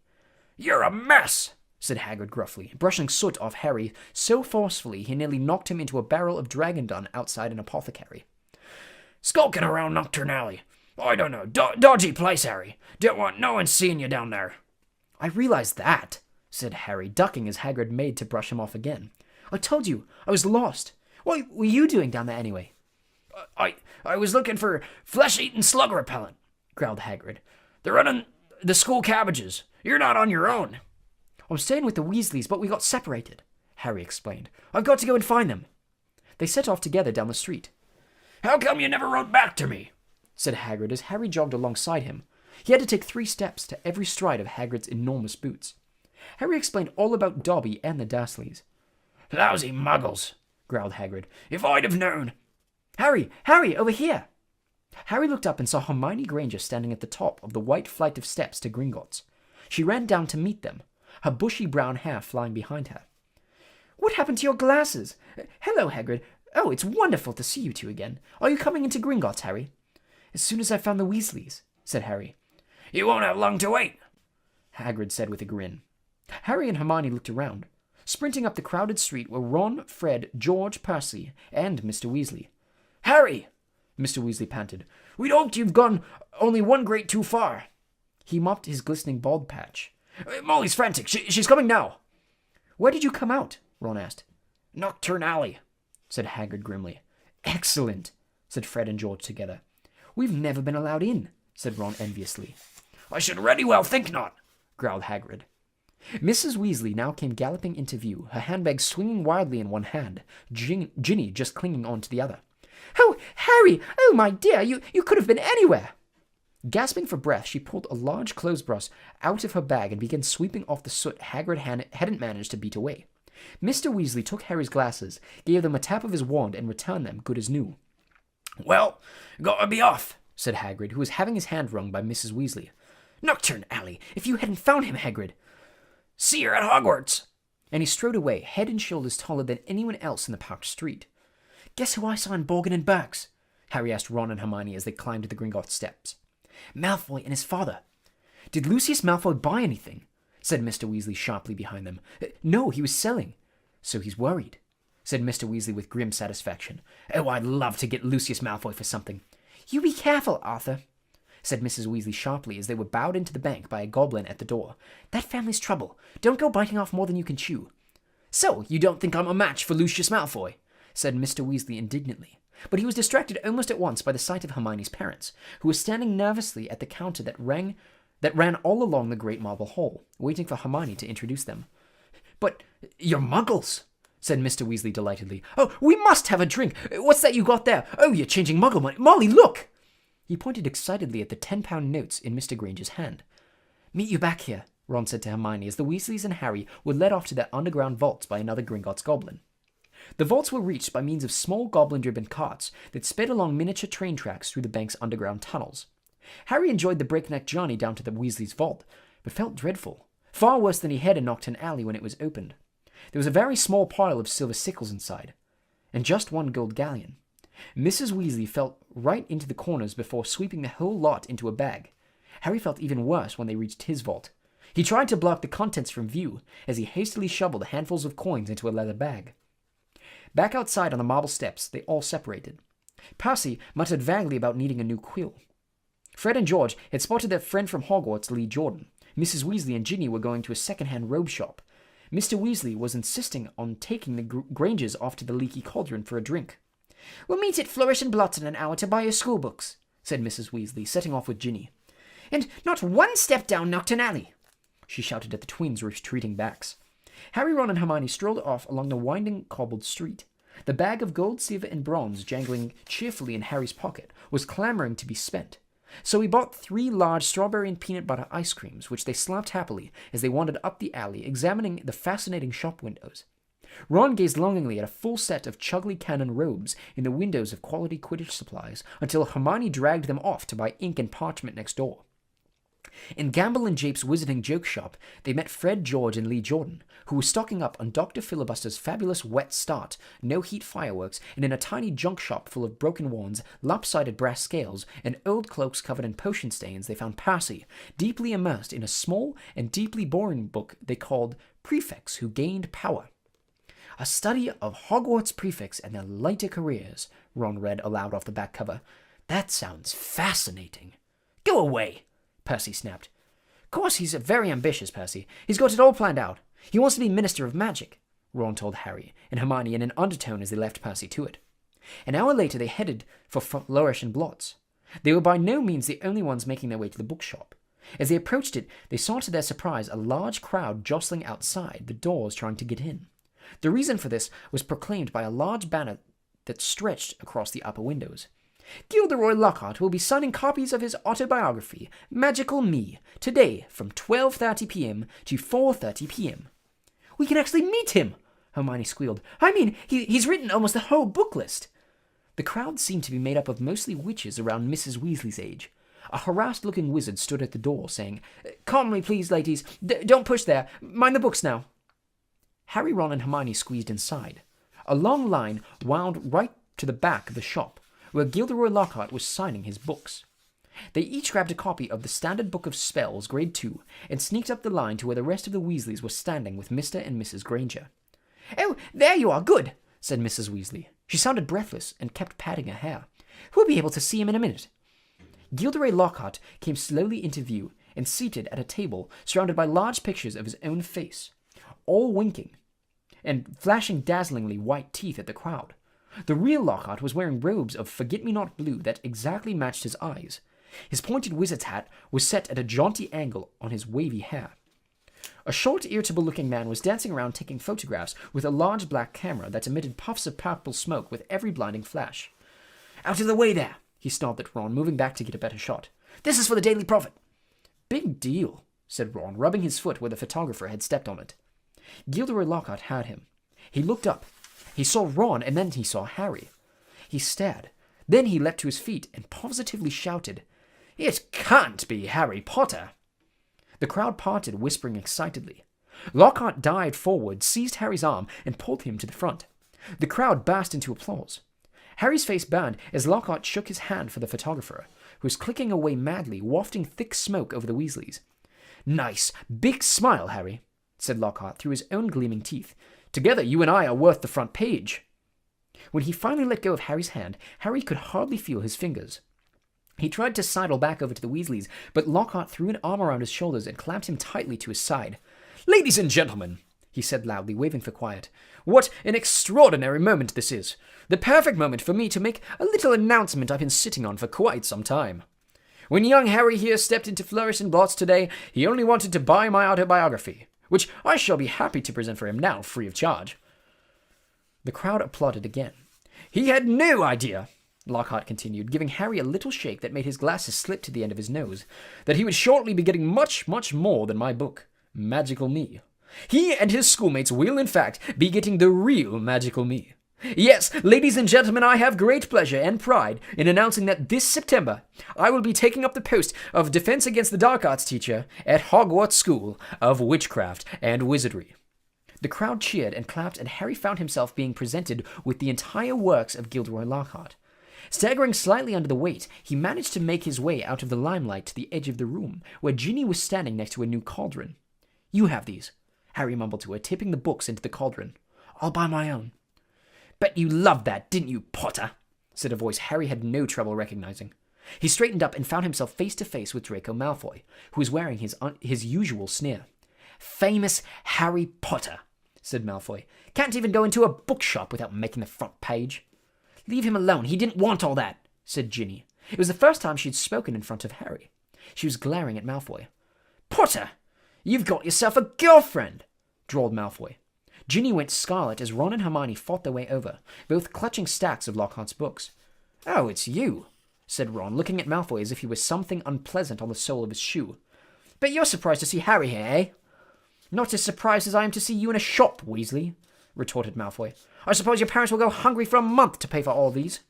[SPEAKER 3] "You're a mess!"
[SPEAKER 1] said Hagrid gruffly, brushing soot off Harry so forcefully he nearly knocked him into a barrel of dragon dung outside an apothecary.
[SPEAKER 3] Skulking around Nocturne Alley. I don't know. Dodgy place, Harry. Don't want no one seeing you down there.
[SPEAKER 1] I realize that, said Harry, ducking as Hagrid made to brush him off again. I told you, I was lost. What were you doing down there anyway?
[SPEAKER 3] I was looking for flesh-eating slug repellent, growled Hagrid. They're running the school cabbages. You're not on your own.
[SPEAKER 1] I'm staying with the Weasleys, but we got separated, Harry explained. I've got to go and find them. They set off together down the street.
[SPEAKER 3] How come you never wrote back to me?
[SPEAKER 1] Said Hagrid as Harry jogged alongside him. He had to take 3 steps to every stride of Hagrid's enormous boots. Harry explained all about Dobby and the Dursleys.
[SPEAKER 3] Lousy muggles, growled Hagrid. If I'd have known.
[SPEAKER 1] Harry, over here! Harry looked up and saw Hermione Granger standing at the top of the white flight of steps to Gringotts. She ran down to meet them, her bushy brown hair flying behind her. What happened to your glasses? Hello, Hagrid. Oh, it's wonderful to see you two again. Are you coming into Gringotts, Harry? As soon as I found the Weasleys, said Harry.
[SPEAKER 3] You won't have long to wait,
[SPEAKER 1] Hagrid said with a grin. Harry and Hermione looked around. Sprinting up the crowded street were Ron, Fred, George, Percy, and Mr. Weasley.
[SPEAKER 3] Harry,
[SPEAKER 1] Mr. Weasley panted.
[SPEAKER 3] We'd hoped you've gone only one grade too far.
[SPEAKER 1] He mopped his glistening bald patch.
[SPEAKER 3] Molly's frantic. She's coming now.
[SPEAKER 1] Where did you come out? Ron asked.
[SPEAKER 3] Nocturne Alley,
[SPEAKER 1] said Hagrid grimly. Excellent, said Fred and George together. We've never been allowed in, said Ron enviously.
[SPEAKER 3] I should ready well think not,
[SPEAKER 1] growled Hagrid. Mrs. Weasley now came galloping into view, her handbag swinging wildly in one hand, Ginny just clinging on to the other.
[SPEAKER 2] Oh, Harry! Oh, my dear, you could have been anywhere!
[SPEAKER 1] Gasping for breath, she pulled a large clothesbrush out of her bag and began sweeping off the soot Hagrid hadn't managed to beat away. Mr. Weasley took Harry's glasses, gave them a tap of his wand, and returned them good as new.
[SPEAKER 3] Well, gotta be off,
[SPEAKER 1] said Hagrid, who was having his hand wrung by Mrs. Weasley.
[SPEAKER 2] Nocturne Alley, if you hadn't found him, Hagrid.
[SPEAKER 3] See you at Hogwarts.
[SPEAKER 1] And he strode away, head and shoulders taller than anyone else in the parked street.
[SPEAKER 2] Guess who I saw in Borgin and Burke's?
[SPEAKER 1] Harry asked Ron and Hermione as they climbed the Gringotts steps.
[SPEAKER 2] Malfoy and his father.
[SPEAKER 1] Did Lucius Malfoy buy anything? Said Mr. Weasley sharply behind them. No, he was selling. So he's worried, said Mr. Weasley with grim satisfaction. Oh, I'd love to get Lucius Malfoy for something.
[SPEAKER 2] You be careful, Arthur,
[SPEAKER 1] said Mrs. Weasley sharply as they were bowed into the bank by a goblin at the door.
[SPEAKER 2] That family's trouble. Don't go biting off more than you can chew.
[SPEAKER 1] So, you don't think I'm a match for Lucius Malfoy? Said Mr. Weasley indignantly. But he was distracted almost at once by the sight of Hermione's parents, who were standing nervously at the counter that ran all along the great marble hall, waiting for Hermione to introduce them.
[SPEAKER 2] But you're muggles,
[SPEAKER 1] said Mr. Weasley delightedly.
[SPEAKER 2] Oh, we must have a drink. What's that you got there? Oh, you're changing muggle money. Molly, look!
[SPEAKER 1] He pointed excitedly at the 10-pound notes in Mr. Granger's hand. Meet you back here, Ron said to Hermione as the Weasleys and Harry were led off to their underground vaults by another Gringotts goblin. The vaults were reached by means of small goblin-driven carts that sped along miniature train tracks through the bank's underground tunnels. Harry enjoyed the breakneck journey down to the Weasleys' vault, but felt dreadful, far worse than he had in Nocturne Alley when it was opened. There was a very small pile of silver sickles inside, and just one gold galleon. Mrs. Weasley felt right into the corners before sweeping the whole lot into a bag. Harry felt even worse when they reached his vault. He tried to block the contents from view as he hastily shoveled handfuls of coins into a leather bag. Back outside on the marble steps, they all separated. Percy muttered vaguely about needing a new quill. Fred and George had spotted their friend from Hogwarts, Lee Jordan. Mrs. Weasley and Ginny were going to a second-hand robe shop. Mr. Weasley was insisting on taking the Grangers off to the Leaky Cauldron for a drink.
[SPEAKER 2] We'll meet at Flourish and Blot in an hour to buy your schoolbooks, said Mrs. Weasley, setting off with Ginny. And not one step down Nocturne Alley, she shouted at the twins' retreating backs. Harry, Ron, and Hermione strolled off along the winding cobbled street. The bag of gold, silver, and bronze jangling cheerfully in Harry's pocket was clamoring to be spent. So he bought 3 large strawberry and peanut butter ice creams, which they slapped happily as they wandered up the alley, examining the fascinating shop windows. Ron gazed longingly at a full set of Chuggly Cannon robes in the windows of quality Quidditch supplies, until Hermione dragged them off to buy ink and parchment next door. In Gamble and Jape's Wizarding Joke Shop, they met Fred, George, and Lee Jordan, who were stocking up on Dr. Filibuster's fabulous wet start, no-heat fireworks, and in a tiny junk shop full of broken wands, lopsided brass scales, and old cloaks covered in potion stains, they found Percy, deeply immersed in a small and deeply boring book they called
[SPEAKER 1] prefects who gained power. A study of Hogwarts prefects and their later careers, Ron read aloud off the back cover. That sounds fascinating. Go away, Percy snapped. Of course, he's very ambitious, Percy. He's got it all planned out. He wants to be Minister of Magic, Ron told Harry and Hermione in an undertone as they left Percy to it. An hour later, they headed for Flourish and Blots. They were by no means the only ones making their way to the bookshop. As they approached it, they saw to their surprise a large crowd jostling outside the doors trying to get in. The reason for this was proclaimed by a large banner that stretched across the upper windows. Gilderoy Lockhart will be signing copies of his autobiography, Magical Me, today from 12:30 p.m. to 4:30 p.m. We can actually meet him, Hermione squealed. I mean, he's written almost the whole book list. The crowd seemed to be made up of mostly witches around Mrs. Weasley's age. A harassed-looking wizard stood at the door, saying, Calmly, please, ladies. Don't push there. Mind the books now. Harry, Ron, and Hermione squeezed inside. A long line wound right to the back of the shop, where Gilderoy Lockhart was signing his books. They each grabbed a copy of the Standard Book of Spells, Grade 2, and sneaked up the line to where the rest of the Weasleys were standing with Mr. and Mrs. Granger. Oh, there you are, good, said Mrs. Weasley. She sounded breathless and kept patting her hair. We'll be able to see him in a minute. Gilderoy Lockhart came slowly into view and seated at a table surrounded by large pictures of his own face, all winking and flashing dazzlingly white teeth at the crowd. The real Lockhart was wearing robes of forget-me-not blue that exactly matched his eyes. His pointed wizard's hat was set at a jaunty angle on his wavy hair. A short, irritable-looking man was dancing around taking photographs with a large black camera that emitted puffs of purple smoke with every blinding flash. Out of the way there, he snarled at Ron, moving back to get a better shot. This is for the Daily Prophet. Big deal, said Ron, rubbing his foot where the photographer had stepped on it. Gilderoy Lockhart had him. He looked up. He saw Ron, and then he saw Harry. He stared. Then he leapt to his feet and positively shouted, It can't be Harry Potter! The crowd parted, whispering excitedly. Lockhart dived forward, seized Harry's arm, and pulled him to the front. The crowd burst into applause. Harry's face burned as Lockhart shook his hand for the photographer, who was clicking away madly, wafting thick smoke over the Weasleys. Nice, big smile, Harry, said Lockhart through his own gleaming teeth. Together you and I are worth the front page. When he finally let go of Harry's hand, Harry could hardly feel his fingers. He tried to sidle back over to the Weasleys, but Lockhart threw an arm around his shoulders and clamped him tightly to his side. Ladies and gentlemen, he said loudly, waving for quiet, what an extraordinary moment this is. The perfect moment for me to make a little announcement I've been sitting on for quite some time. When young Harry here stepped into Flourish and Blots today, he only wanted to buy my autobiography, which I shall be happy to present for him now, free of charge. The crowd applauded again. He had no idea, Lockhart continued, giving Harry a little shake that made his glasses slip to the end of his nose, that he would shortly be getting much, much more than my book, Magical Me. He and his schoolmates will, in fact, be getting the real Magical Me. Yes, ladies and gentlemen, I have great pleasure and pride in announcing that this September I will be taking up the post of Defense Against the Dark Arts teacher at Hogwarts School of Witchcraft and Wizardry. The crowd cheered and clapped, and Harry found himself being presented with the entire works of Gilderoy Lockhart. Staggering slightly under the weight, he managed to make his way out of the limelight to the edge of the room, where Ginny was standing next to a new cauldron. You have these, Harry mumbled to her, tipping the books into the cauldron. I'll buy my own. Bet you loved that, didn't you, Potter? Said a voice Harry had no trouble recognizing. He straightened up and found himself face to face with Draco Malfoy, who was wearing his usual sneer. Famous Harry Potter, said Malfoy. Can't even go into a bookshop without making the front page. Leave him alone, he didn't want all that, said Ginny. It was the first time she'd spoken in front of Harry. She was glaring at Malfoy. Potter, you've got yourself a girlfriend, drawled Malfoy. Ginny went scarlet as Ron and Hermione fought their way over, both clutching stacks of Lockhart's books. Oh, it's you, said Ron, looking at Malfoy as if he was something unpleasant on the sole of his shoe. Bet you're surprised to see Harry here, eh? Not as surprised as I am to see you in a shop, Weasley, retorted Malfoy. I suppose your parents will go hungry for a month to pay for all these.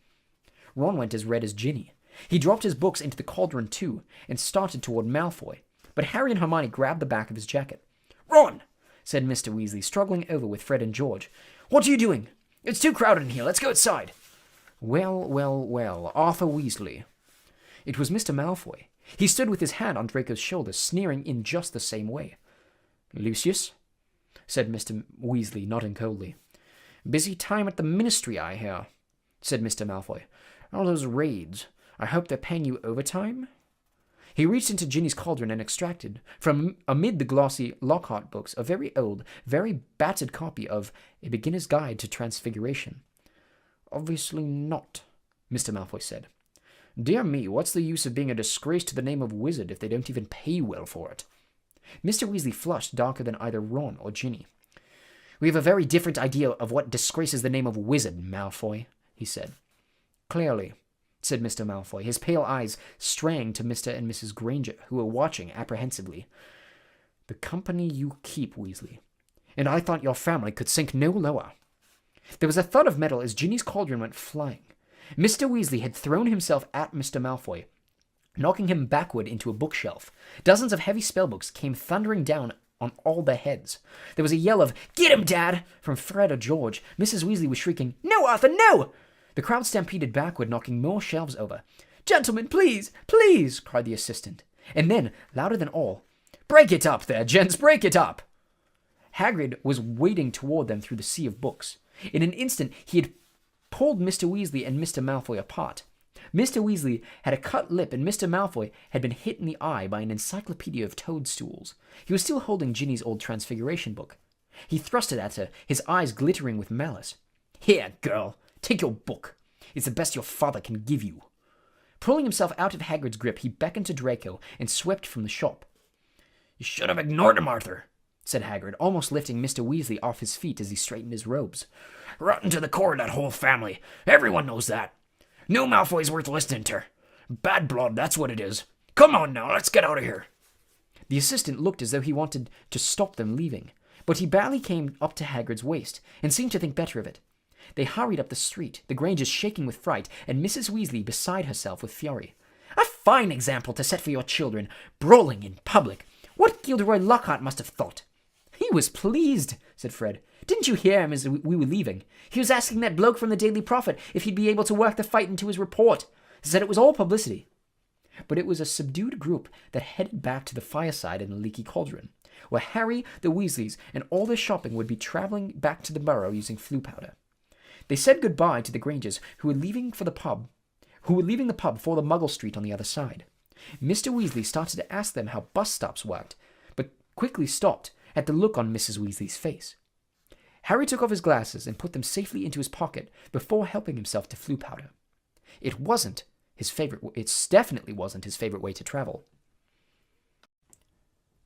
[SPEAKER 1] Ron went as red as Ginny. He dropped his books into the cauldron too, and started toward Malfoy, but Harry and Hermione grabbed the back of his jacket. Ron, said Mr. Weasley, struggling over with Fred and George. What are you doing? It's too crowded in here. Let's go outside. Well, Arthur Weasley. It was Mr. Malfoy. He stood with his hand on Draco's shoulder, sneering in just the same way. Lucius? said Mr. Weasley, nodding coldly. "Busy time at the Ministry, I hear," said Mr. Malfoy. "All those raids. I hope they're paying you overtime?" He reached into Ginny's cauldron and extracted, from amid the glossy Lockhart books, a very old, very battered copy of A Beginner's Guide to Transfiguration. "Obviously not," Mr. Malfoy said. "Dear me, what's the use of being a disgrace to the name of wizard if they don't even pay well for it?" Mr. Weasley flushed darker than either Ron or Ginny. "We have a very different idea of what disgraces the name of wizard, Malfoy," he said. "Clearly," said Mr. Malfoy, his pale eyes straying to Mr. and Mrs. Granger, who were watching apprehensively. "The company you keep, Weasley. And I thought your family could sink no lower." There was a thud of metal as Ginny's cauldron went flying. Mr. Weasley had thrown himself at Mr. Malfoy, knocking him backward into a bookshelf. Dozens of heavy spellbooks came thundering down on all their heads. There was a yell of, "Get him, Dad!" from Fred or George. Mrs. Weasley was shrieking, "No, Arthur, no!" The crowd stampeded backward, knocking more shelves over. "Gentlemen, please, please!" cried the assistant. And then, louder than all, "Break it up there, gents, break it up!" Hagrid was wading toward them through the sea of books. In an instant, he had pulled Mr. Weasley and Mr. Malfoy apart. Mr. Weasley had a cut lip, and Mr. Malfoy had been hit in the eye by an encyclopedia of toadstools. He was still holding Ginny's old Transfiguration book. He thrust it at her, his eyes glittering with malice. "Here, girl, take your book. It's the best your father can give you." Pulling himself out of Hagrid's grip, he beckoned to Draco and swept from the shop. "You should have ignored him, Arthur," said Hagrid, almost lifting Mr. Weasley off his feet as he straightened his robes. "Rotten to the core, that whole family. Everyone knows that. No Malfoy's worth listening to. Bad blood, that's what it is. Come on now, let's get out of here." The assistant looked as though he wanted to stop them leaving, but he barely came up to Hagrid's waist and seemed to think better of it. They hurried up the street, the Grangers shaking with fright, and Mrs. Weasley beside herself with fury. "A fine example to set for your children, brawling in public. What Gilderoy Lockhart must have thought." "He was pleased," said Fred. "Didn't you hear him as we were leaving? He was asking that bloke from the Daily Prophet if he'd be able to work the fight into his report. He said it was all publicity." But it was a subdued group that headed back to the fireside in the leaky cauldron, where Harry, the Weasleys, and all their shopping would be travelling back to the Burrow using flue powder. They said goodbye to the Grangers, who were leaving the pub for the Muggle Street on the other side. Mr. Weasley started to ask them how bus stops worked, but quickly stopped at the look on Mrs. Weasley's face. Harry took off his glasses and put them safely into his pocket before helping himself to flue powder. It definitely wasn't his favorite way to travel.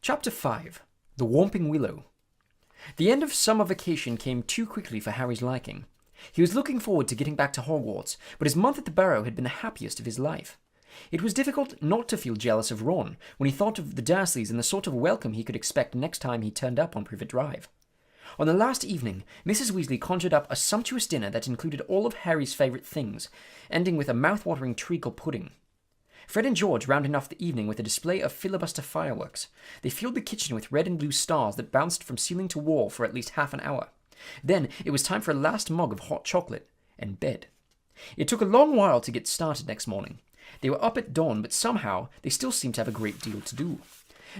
[SPEAKER 1] Chapter 5. The Whomping Willow. The end of summer vacation came too quickly for Harry's liking. He was looking forward to getting back to Hogwarts, but his month at the Burrow had been the happiest of his life. It was difficult not to feel jealous of Ron when he thought of the Dursleys and the sort of welcome he could expect next time he turned up on Privet Drive. On the last evening, Mrs. Weasley conjured up a sumptuous dinner that included all of Harry's favourite things, ending with a mouth-watering treacle pudding. Fred and George rounded off the evening with a display of filibuster fireworks. They filled the kitchen with red and blue stars that bounced from ceiling to wall for at least half an hour. Then it was time for a last mug of hot chocolate and bed. It took a long while to get started next morning. They were up at dawn, but somehow they still seemed to have a great deal to do.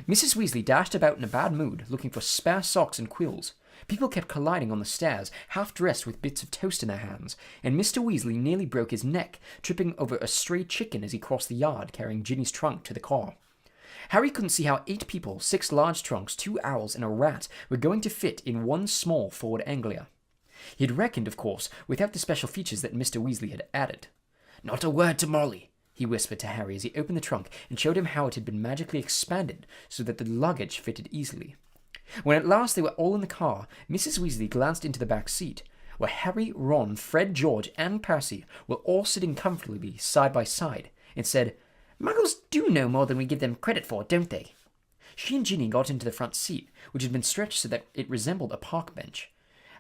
[SPEAKER 1] Mrs. Weasley dashed about in a bad mood, looking for spare socks and quills. People kept colliding on the stairs, half-dressed with bits of toast in their hands, and Mr. Weasley nearly broke his neck, tripping over a stray chicken as he crossed the yard, carrying Ginny's trunk to the car. Harry couldn't see how 8 people, 6 large trunks, 2 owls, and a rat were going to fit in one small forward anglia. He had reckoned, of course, without the special features that Mr. Weasley had added. "Not a word to Molly," he whispered to Harry as he opened the trunk and showed him how it had been magically expanded so that the luggage fitted easily. When at last they were all in the car, Mrs. Weasley glanced into the back seat, where Harry, Ron, Fred, George, and Percy were all sitting comfortably side by side, and said, "Muggles do know more than we give them credit for, don't they?" She and Ginny got into the front seat, which had been stretched so that it resembled a park bench.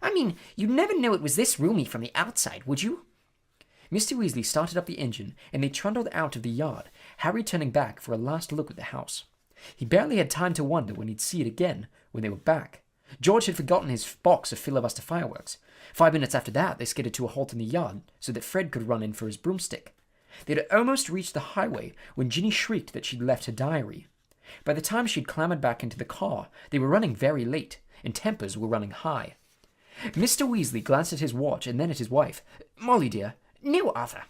[SPEAKER 1] "I mean, you'd never know it was this roomy from the outside, would you?" Mr. Weasley started up the engine, and they trundled out of the yard, Harry turning back for a last look at the house. He barely had time to wonder when he'd see it again when they were back. George had forgotten his box of filibuster fireworks. 5 minutes after that, they skidded to a halt in the yard so that Fred could run in for his broomstick. They had almost reached the highway when Ginny shrieked that she'd left her diary. By the time she'd clambered back into the car, they were running very late, and tempers were running high. Mr. Weasley glanced at his watch and then at his wife. "Molly, dear."
[SPEAKER 3] "No, Arthur."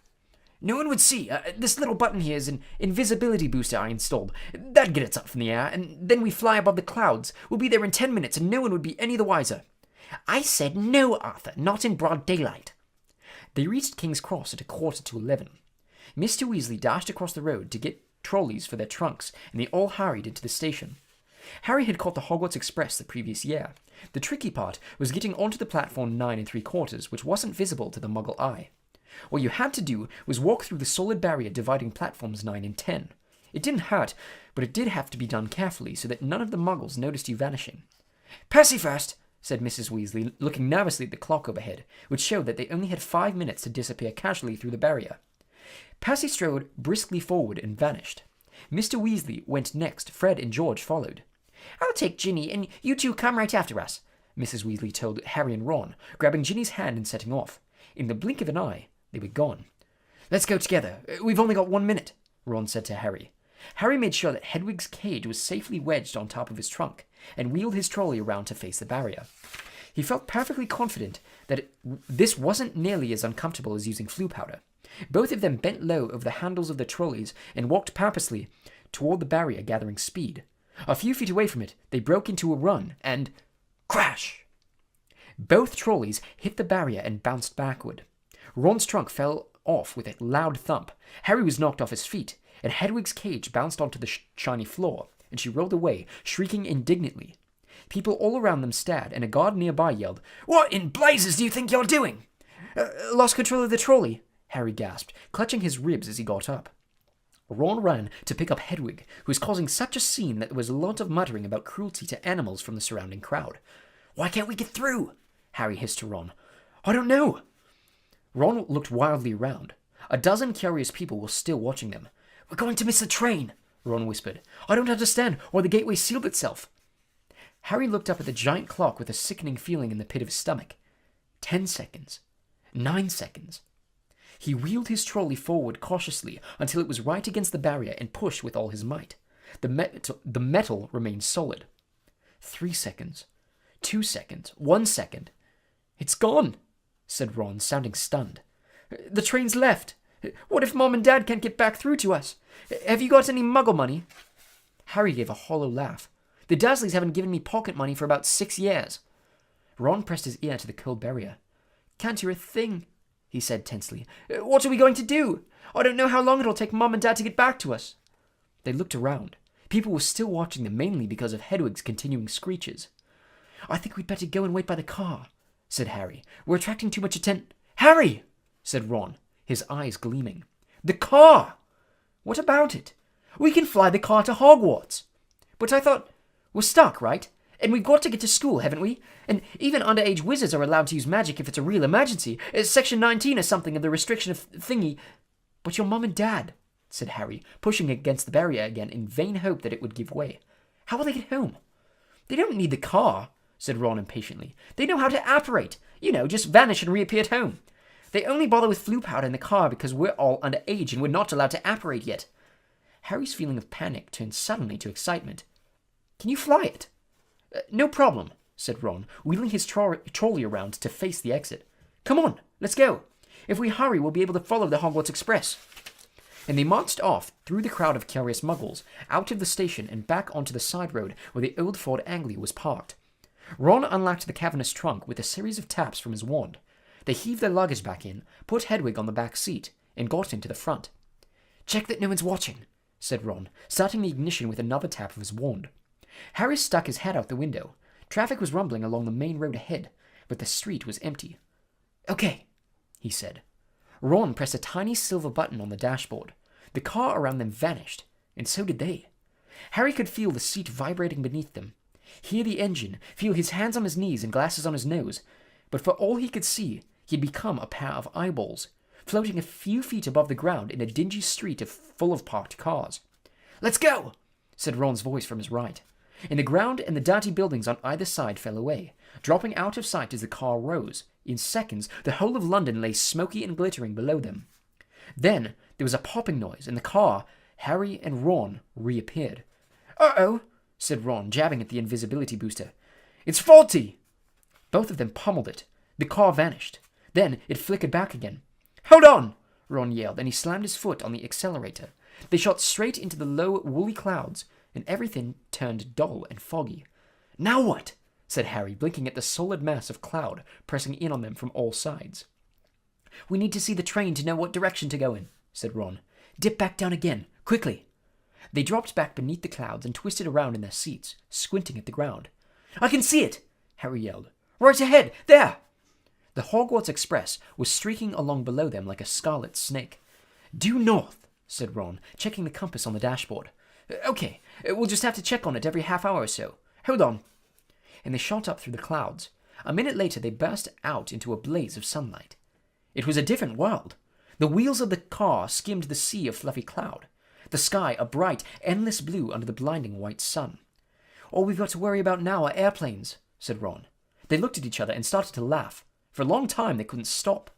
[SPEAKER 1] "No one would see. This little button here is an invisibility booster I installed. That'd get us up from the air, and then we fly above the clouds. We'll be there in 10 minutes, and no one would be any the wiser."
[SPEAKER 2] "I said no, Arthur, not in broad daylight."
[SPEAKER 1] They reached King's Cross at 11:15. Mr. Weasley dashed across the road to get trolleys for their trunks, and they all hurried into the station. Harry had caught the Hogwarts Express the previous year. The tricky part was getting onto the platform 9 3/4, which wasn't visible to the Muggle eye. What you had to do was walk through the solid barrier dividing platforms 9 and 10. It didn't hurt, but it did have to be done carefully so that none of the Muggles noticed you vanishing. "Percy first," said Mrs. Weasley, looking nervously at the clock overhead, which showed that they only had 5 minutes to disappear casually through the barrier. Percy strode briskly forward and vanished. Mr. Weasley went next. Fred and George followed.
[SPEAKER 2] "I'll take Ginny, and you two come right after us,"
[SPEAKER 1] Mrs. Weasley told Harry and Ron, grabbing Ginny's hand and setting off. In the blink of an eye, they were gone. "Let's go together. We've only got 1 minute," Ron said to Harry. Harry made sure that Hedwig's cage was safely wedged on top of his trunk and wheeled his trolley around to face the barrier. He felt perfectly confident that this wasn't nearly as uncomfortable as using Floo powder. Both of them bent low over the handles of the trolleys and walked purposely toward the barrier, gathering speed. A few feet away from it, they broke into a run, and crash! Both trolleys hit the barrier and bounced backward. Ron's trunk fell off with a loud thump. Harry was knocked off his feet, and Hedwig's cage bounced onto the shiny floor, and she rolled away, shrieking indignantly. People all around them stared, and a guard nearby yelled, "What in blazes do you think you're doing?" Lost control of the trolley," Harry gasped, clutching his ribs as he got up. Ron ran to pick up Hedwig, who was causing such a scene that there was a lot of muttering about cruelty to animals from the surrounding crowd. "Why can't we get through?" Harry hissed to Ron. "I don't know." Ron looked wildly around. A dozen curious people were still watching them. "We're going to miss the train," Ron whispered. "I don't understand why the gateway sealed itself." Harry looked up at the giant clock with a sickening feeling in the pit of his stomach. 10 seconds. 9 seconds. He wheeled his trolley forward cautiously until it was right against the barrier and pushed with all his might. The metal remained solid. 3 seconds. 2 seconds. 1 second. "It's gone," said Ron, sounding stunned. "The train's left. What if Mom and Dad can't get back through to us? Have you got any Muggle money?" Harry gave a hollow laugh. "The Dursleys haven't given me pocket money for about 6 years." Ron pressed his ear to the cold barrier. "Can't hear a thing," he said tensely. "What are we going to do? I don't know how long it'll take Mom and Dad to get back to us." They looked around. People were still watching them, mainly because of Hedwig's continuing screeches. "I think we'd better go and wait by the car," said Harry. "We're attracting too much attention." "Harry!" said Ron, his eyes gleaming. "The car! What about it? We can fly the car to Hogwarts." "But I thought we're stuck, right? And we've got to get to school, haven't we? And even underage wizards are allowed to use magic if it's a real emergency. Section 19 or something of the restriction of thingy." "But your mum and dad," said Harry, pushing against the barrier again in vain hope that it would give way. "How will they get home?" "They don't need the car," said Ron impatiently. "They know how to apparate. Just vanish and reappear at home. They only bother with Floo powder in the car because we're all underage and we're not allowed to apparate yet." Harry's feeling of panic turned suddenly to excitement. "Can you fly it?" "No problem," said Ron, wheeling his trolley around to face the exit. "Come on, let's go. If we hurry, we'll be able to follow the Hogwarts Express." And they marched off through the crowd of curious Muggles, out of the station and back onto the side road where the old Ford Anglia was parked. Ron unlocked the cavernous trunk with a series of taps from his wand. They heaved their luggage back in, put Hedwig on the back seat, and got into the front. "Check that no one's watching," said Ron, starting the ignition with another tap of his wand. Harry stuck his head out the window. Traffic was rumbling along the main road ahead, but the street was empty. "Okay," he said. Ron pressed a tiny silver button on the dashboard. The car around them vanished, and so did they. Harry could feel the seat vibrating beneath them, hear the engine, feel his hands on his knees and glasses on his nose, but for all he could see, he had become a pair of eyeballs, floating a few feet above the ground in a dingy street full of parked cars. "Let's go," said Ron's voice from his right. And the ground and the dirty buildings on either side fell away, dropping out of sight as the car rose. In seconds, the whole of London lay smoky and glittering below them. Then there was a popping noise, and the car, Harry and Ron, reappeared. "Uh-oh," said Ron, jabbing at the invisibility booster.
[SPEAKER 3] It's faulty!
[SPEAKER 1] Both of them pummeled it. The car vanished. Then it flickered back again. "Hold on!" Ron yelled, and he slammed his foot on the accelerator. They shot straight into the low, woolly clouds, and everything turned dull and foggy. "Now what?" said Harry, blinking at the solid mass of cloud pressing in on them from all sides. "We need to see the train to know what direction to go in," said Ron. "Dip back down again, quickly." They dropped back beneath the clouds and twisted around in their seats, squinting at the ground. "I can see it!" Harry yelled. "Right ahead! There!" The Hogwarts Express was streaking along below them like a scarlet snake. "Due north," said Ron, checking the compass on the dashboard. "Okay, we'll just have to check on it every half hour or so. Hold on." And they shot up through the clouds. A minute later, they burst out into a blaze of sunlight. It was a different world. The wheels of the car skimmed the sea of fluffy cloud. The sky a bright, endless blue under the blinding white sun. "All we've got to worry about now are airplanes," said Ron. They looked at each other and started to laugh. For a long time, they couldn't stop.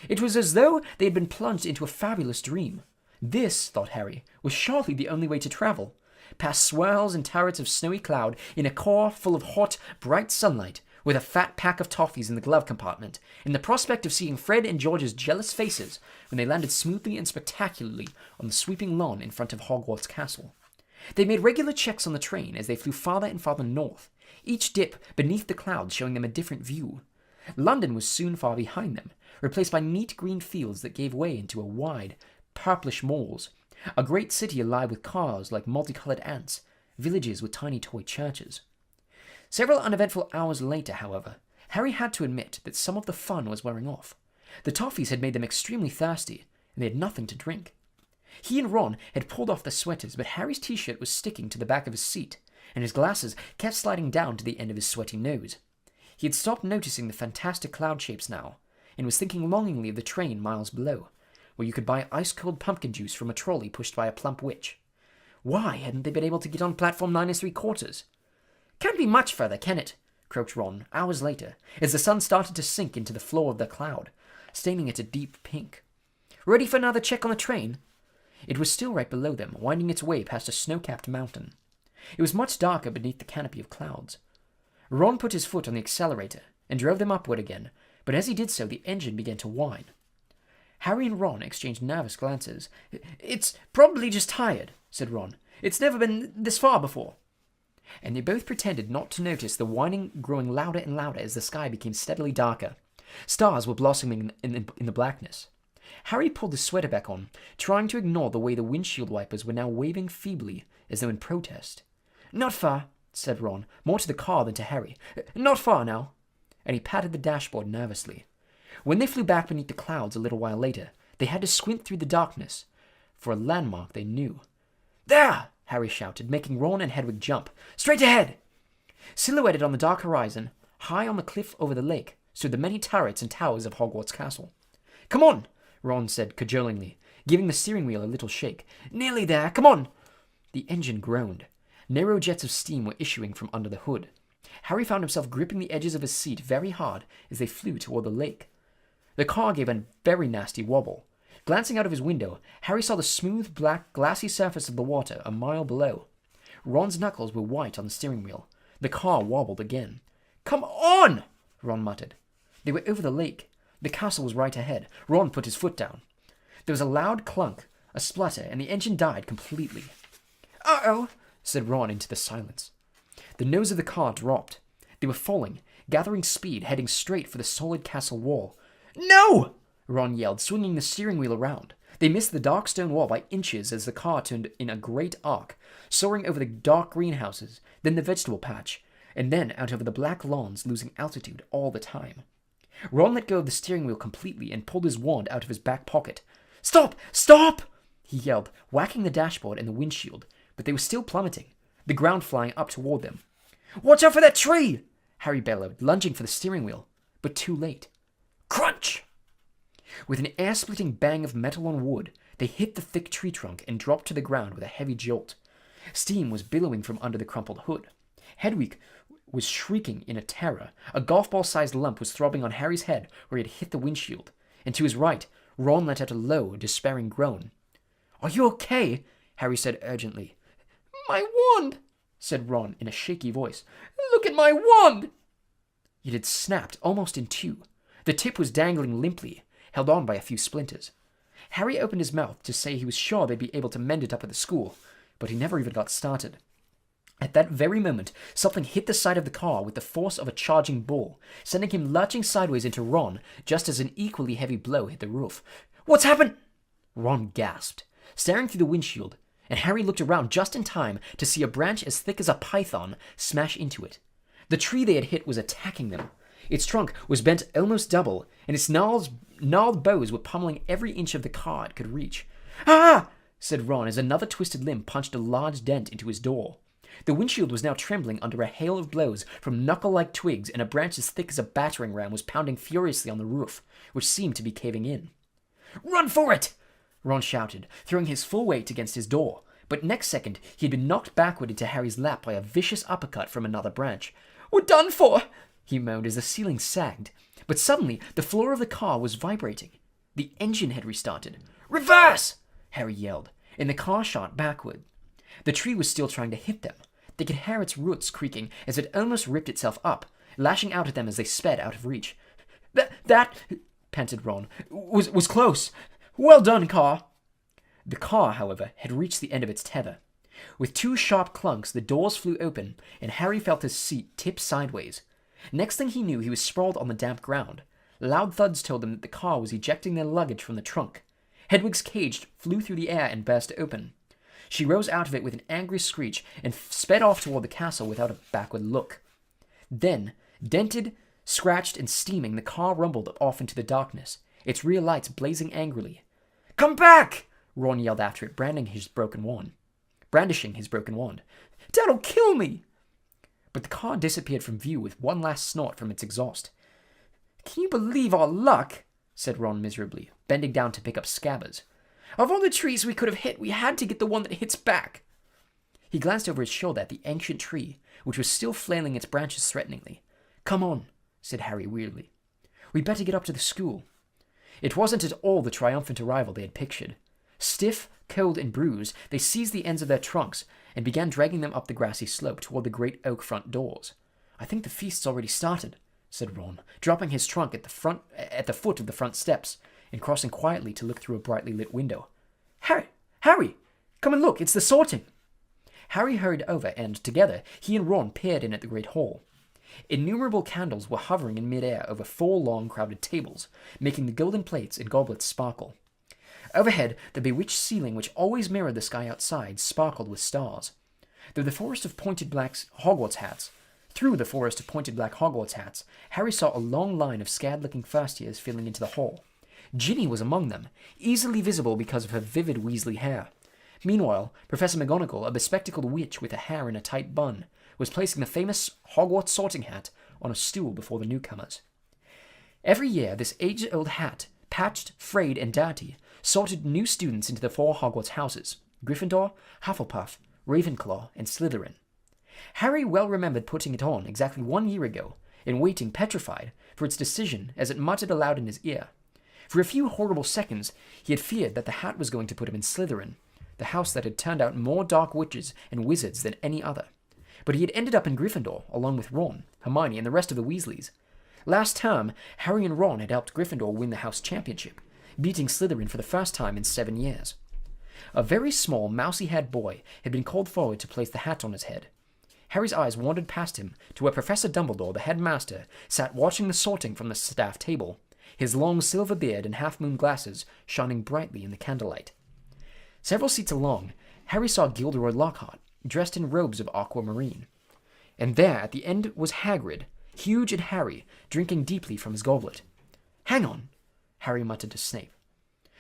[SPEAKER 1] It was as though they had been plunged into a fabulous dream. This, thought Harry, was surely the only way to travel. Past swirls and turrets of snowy cloud, in a car full of hot, bright sunlight, with a fat pack of toffees in the glove compartment, and the prospect of seeing Fred and George's jealous faces when they landed smoothly and spectacularly on the sweeping lawn in front of Hogwarts Castle. They made regular checks on the train as they flew farther and farther north, each dip beneath the clouds showing them a different view. London was soon far behind them, replaced by neat green fields that gave way into a wide, purplish malls, a great city alive with cars like multicolored ants, villages with tiny toy churches. Several uneventful hours later, however, Harry had to admit that some of the fun was wearing off. The toffees had made them extremely thirsty, and they had nothing to drink. He and Ron had pulled off their sweaters, but Harry's t-shirt was sticking to the back of his seat, and his glasses kept sliding down to the end of his sweaty nose. He had stopped noticing the fantastic cloud shapes now, and was thinking longingly of the train miles below, where you could buy ice-cold pumpkin juice from a trolley pushed by a plump witch. Why hadn't they been able to get on platform 9 3/4? "Can't be much further, can it?" croaked Ron, hours later, as the sun started to sink into the floor of the cloud, staining it a deep pink. "Ready for another check on the train?" It was still right below them, winding its way past a snow-capped mountain. It was much darker beneath the canopy of clouds. Ron put his foot on the accelerator and drove them upward again, but as he did so, the engine began to whine. Harry and Ron exchanged nervous glances. "It's probably just tired," said Ron. "It's never been this far before." And they both pretended not to notice the whining growing louder and louder as the sky became steadily darker. Stars were blossoming in the blackness. Harry pulled his sweater back on, trying to ignore the way the windshield wipers were now waving feebly, as though in protest. "Not far," said Ron, more to the car than to Harry. "Not far now." And he patted the dashboard nervously. When they flew back beneath the clouds a little while later, they had to squint through the darkness for a landmark they knew. "There!" Harry shouted, making Ron and Hedwig jump. "Straight ahead!" Silhouetted on the dark horizon, high on the cliff over the lake, stood the many turrets and towers of Hogwarts Castle. "Come on!" Ron said cajolingly, giving the steering wheel a little shake. "Nearly there! Come on!" The engine groaned. Narrow jets of steam were issuing from under the hood. Harry found himself gripping the edges of his seat very hard as they flew toward the lake. The car gave a very nasty wobble. Glancing out of his window, Harry saw the smooth, black, glassy surface of the water a mile below. Ron's knuckles were white on the steering wheel. The car wobbled again. "Come on!" Ron muttered. They were over the lake. The castle was right ahead. Ron put his foot down. There was a loud clunk, a splutter, and the engine died completely. "Uh-oh," said Ron into the silence. The nose of the car dropped. They were falling, gathering speed, heading straight for the solid castle wall. "No!" Ron yelled, swinging the steering wheel around. They missed the dark stone wall by inches as the car turned in a great arc, soaring over the dark greenhouses, then the vegetable patch, and then out over the black lawns, losing altitude all the time. Ron let go of the steering wheel completely and pulled his wand out of his back pocket. "Stop! Stop!" he yelled, whacking the dashboard and the windshield, but they were still plummeting, the ground flying up toward them. "Watch out for that tree!" Harry bellowed, lunging for the steering wheel, but too late. Crunch! With an air-splitting bang of metal on wood, they hit the thick tree trunk and dropped to the ground with a heavy jolt. Steam was billowing from under the crumpled hood. Hedwig was shrieking in a terror. A golf ball-sized lump was throbbing on Harry's head where he had hit the windshield, and to his right, Ron let out a low, despairing groan. "Are you okay?" Harry said urgently. "My wand!" said Ron in a shaky voice. "Look at my wand!" It had snapped almost in two. The tip was dangling limply, held on by a few splinters. Harry opened his mouth to say he was sure they'd be able to mend it up at the school, but he never even got started. At that very moment, something hit the side of the car with the force of a charging bull, sending him lurching sideways into Ron just as an equally heavy blow hit the roof. "What's happened?" Ron gasped, staring through the windshield, and Harry looked around just in time to see a branch as thick as a python smash into it. The tree they had hit was attacking them. Its trunk was bent almost double, and its gnarled boughs were pummeling every inch of the car it could reach. "Ah!" said Ron as another twisted limb punched a large dent into his door. The windshield was now trembling under a hail of blows from knuckle-like twigs, and a branch as thick as a battering ram was pounding furiously on the roof, which seemed to be caving in. "Run for it!" Ron shouted, throwing his full weight against his door, but next second he had been knocked backward into Harry's lap by a vicious uppercut from another branch. "We're done for!" he moaned as the ceiling sagged, but suddenly the floor of the car was vibrating. The engine had restarted. "Reverse!" Harry yelled, and the car shot backward. The tree was still trying to hit them. They could hear its roots creaking as it almost ripped itself up, lashing out at them as they sped out of reach. That, panted Ron, was close. Well done, car." The car, however, had reached the end of its tether. With two sharp clunks, the doors flew open, and Harry felt his seat tip sideways. Next thing he knew, he was sprawled on the damp ground. Loud thuds told them that the car was ejecting their luggage from the trunk. Hedwig's cage flew through the air and burst open. She rose out of it with an angry screech and sped off toward the castle without a backward look. Then, dented, scratched, and steaming, the car rumbled off into the darkness, its rear lights blazing angrily. "Come back!" Ron yelled after it, brandishing his broken wand. "Dad'll kill me!" But the car disappeared from view with one last snort from its exhaust. "Can you believe our luck?" said Ron miserably, bending down to pick up Scabbers. "Of all the trees we could have hit, we had to get the one that hits back." He glanced over his shoulder at the ancient tree, which was still flailing its branches threateningly. "Come on," said Harry weirdly. "We'd better get up to the school." It wasn't at all the triumphant arrival they had pictured. Stiff, cold, and bruised, they seized the ends of their trunks and began dragging them up the grassy slope toward the great oak front doors. "I think the feast's already started," said Ron, dropping his trunk at the foot of the front steps and crossing quietly to look through a brightly lit window. Harry! Come and look, it's the sorting!" Harry hurried over, and, together, he and Ron peered in at the great hall. Innumerable candles were hovering in mid-air over 4 long, crowded tables, making the golden plates and goblets sparkle. Overhead, the bewitched ceiling, which always mirrored the sky outside, sparkled with stars. Through the forest of pointed black Hogwarts hats, Harry saw a long line of scared-looking first-years filling into the hall. Ginny was among them, easily visible because of her vivid Weasley hair. Meanwhile, Professor McGonagall, a bespectacled witch with her hair in a tight bun, was placing the famous Hogwarts sorting hat on a stool before the newcomers. Every year, this age-old hat, patched, frayed, and dirty, sorted new students into the 4 Hogwarts houses: Gryffindor, Hufflepuff, Ravenclaw, and Slytherin. Harry well remembered putting it on exactly 1 year ago, and waiting petrified for its decision as it muttered aloud in his ear. For a few horrible seconds, he had feared that the hat was going to put him in Slytherin, the house that had turned out more dark witches and wizards than any other. But he had ended up in Gryffindor, along with Ron, Hermione, and the rest of the Weasleys. Last term, Harry and Ron had helped Gryffindor win the house championship, beating Slytherin for the first time in 7 years. A very small, mousy-haired boy had been called forward to place the hat on his head. Harry's eyes wandered past him to where Professor Dumbledore, the headmaster, sat watching the sorting from the staff table, his long silver beard and half-moon glasses shining brightly in the candlelight. Several seats along, Harry saw Gilderoy Lockhart, dressed in robes of aquamarine. And there, at the end, was Hagrid, huge and hairy, drinking deeply from his goblet. "Hang on," Harry muttered to Snape.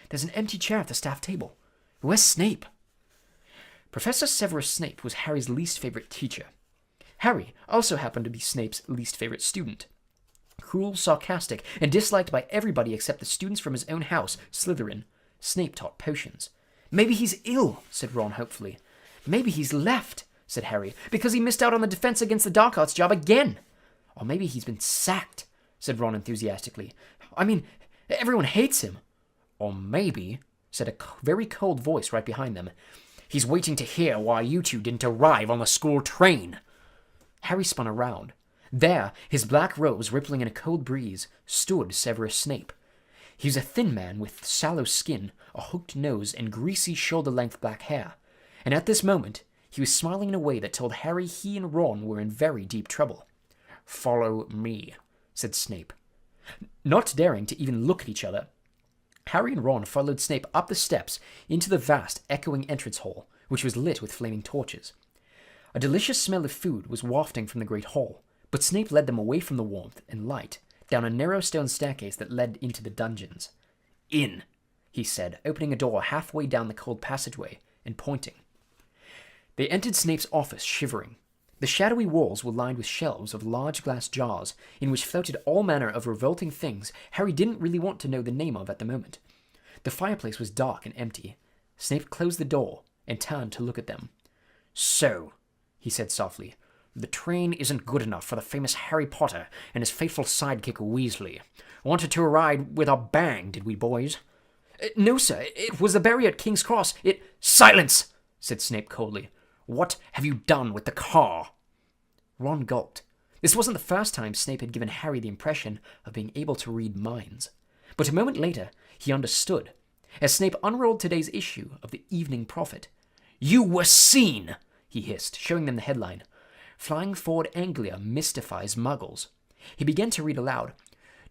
[SPEAKER 1] "There's an empty chair at the staff table. Where's Snape?" Professor Severus Snape was Harry's least favorite teacher. Harry also happened to be Snape's least favorite student. Cruel, sarcastic, and disliked by everybody except the students from his own house, Slytherin, Snape taught potions. "Maybe he's ill," said Ron hopefully. "Maybe he's left," said Harry, "because he missed out on the defense against the dark arts job again. Or maybe he's been sacked," said Ron enthusiastically. "I mean, everyone hates him." "Or maybe," said a very cold voice right behind them,
[SPEAKER 3] He's waiting to hear why you two didn't arrive on the school train."
[SPEAKER 1] Harry spun around. There, his black robes rippling in a cold breeze, stood Severus Snape. He was a thin man with sallow skin, a hooked nose, and greasy shoulder-length black hair. And at this moment, he was smiling in a way that told Harry he and Ron were in very deep trouble.
[SPEAKER 3] "Follow me," said Snape.
[SPEAKER 1] Not daring to even look at each other, Harry and Ron followed Snape up the steps into the vast, echoing entrance hall, which was lit with flaming torches. A delicious smell of food was wafting from the great hall, but Snape led them away from the warmth and light, down a narrow stone staircase that led into the dungeons.
[SPEAKER 3] "In,"
[SPEAKER 1] he said, opening a door halfway down the cold passageway and pointing. They entered Snape's office, shivering. The shadowy walls were lined with shelves of large glass jars, in which floated all manner of revolting things Harry didn't really want to know the name of at the moment. The fireplace was dark and empty. Snape closed the door and turned to look at them.
[SPEAKER 3] "So," he said softly, "the train isn't good enough for the famous Harry Potter and his faithful sidekick Weasley. Wanted to ride with a bang, did we, boys?"
[SPEAKER 1] No, sir. It was the barrier at King's Cross.
[SPEAKER 3] "Silence!" said Snape coldly. "What have you done with the car?"
[SPEAKER 1] Ron gulped. This wasn't the first time Snape had given Harry the impression of being able to read minds. But a moment later, he understood, as Snape unrolled today's issue of the Evening Prophet.
[SPEAKER 3] "You were seen!"
[SPEAKER 1] he hissed, showing them the headline. "Flying Forward Anglia Mystifies Muggles." He began to read aloud.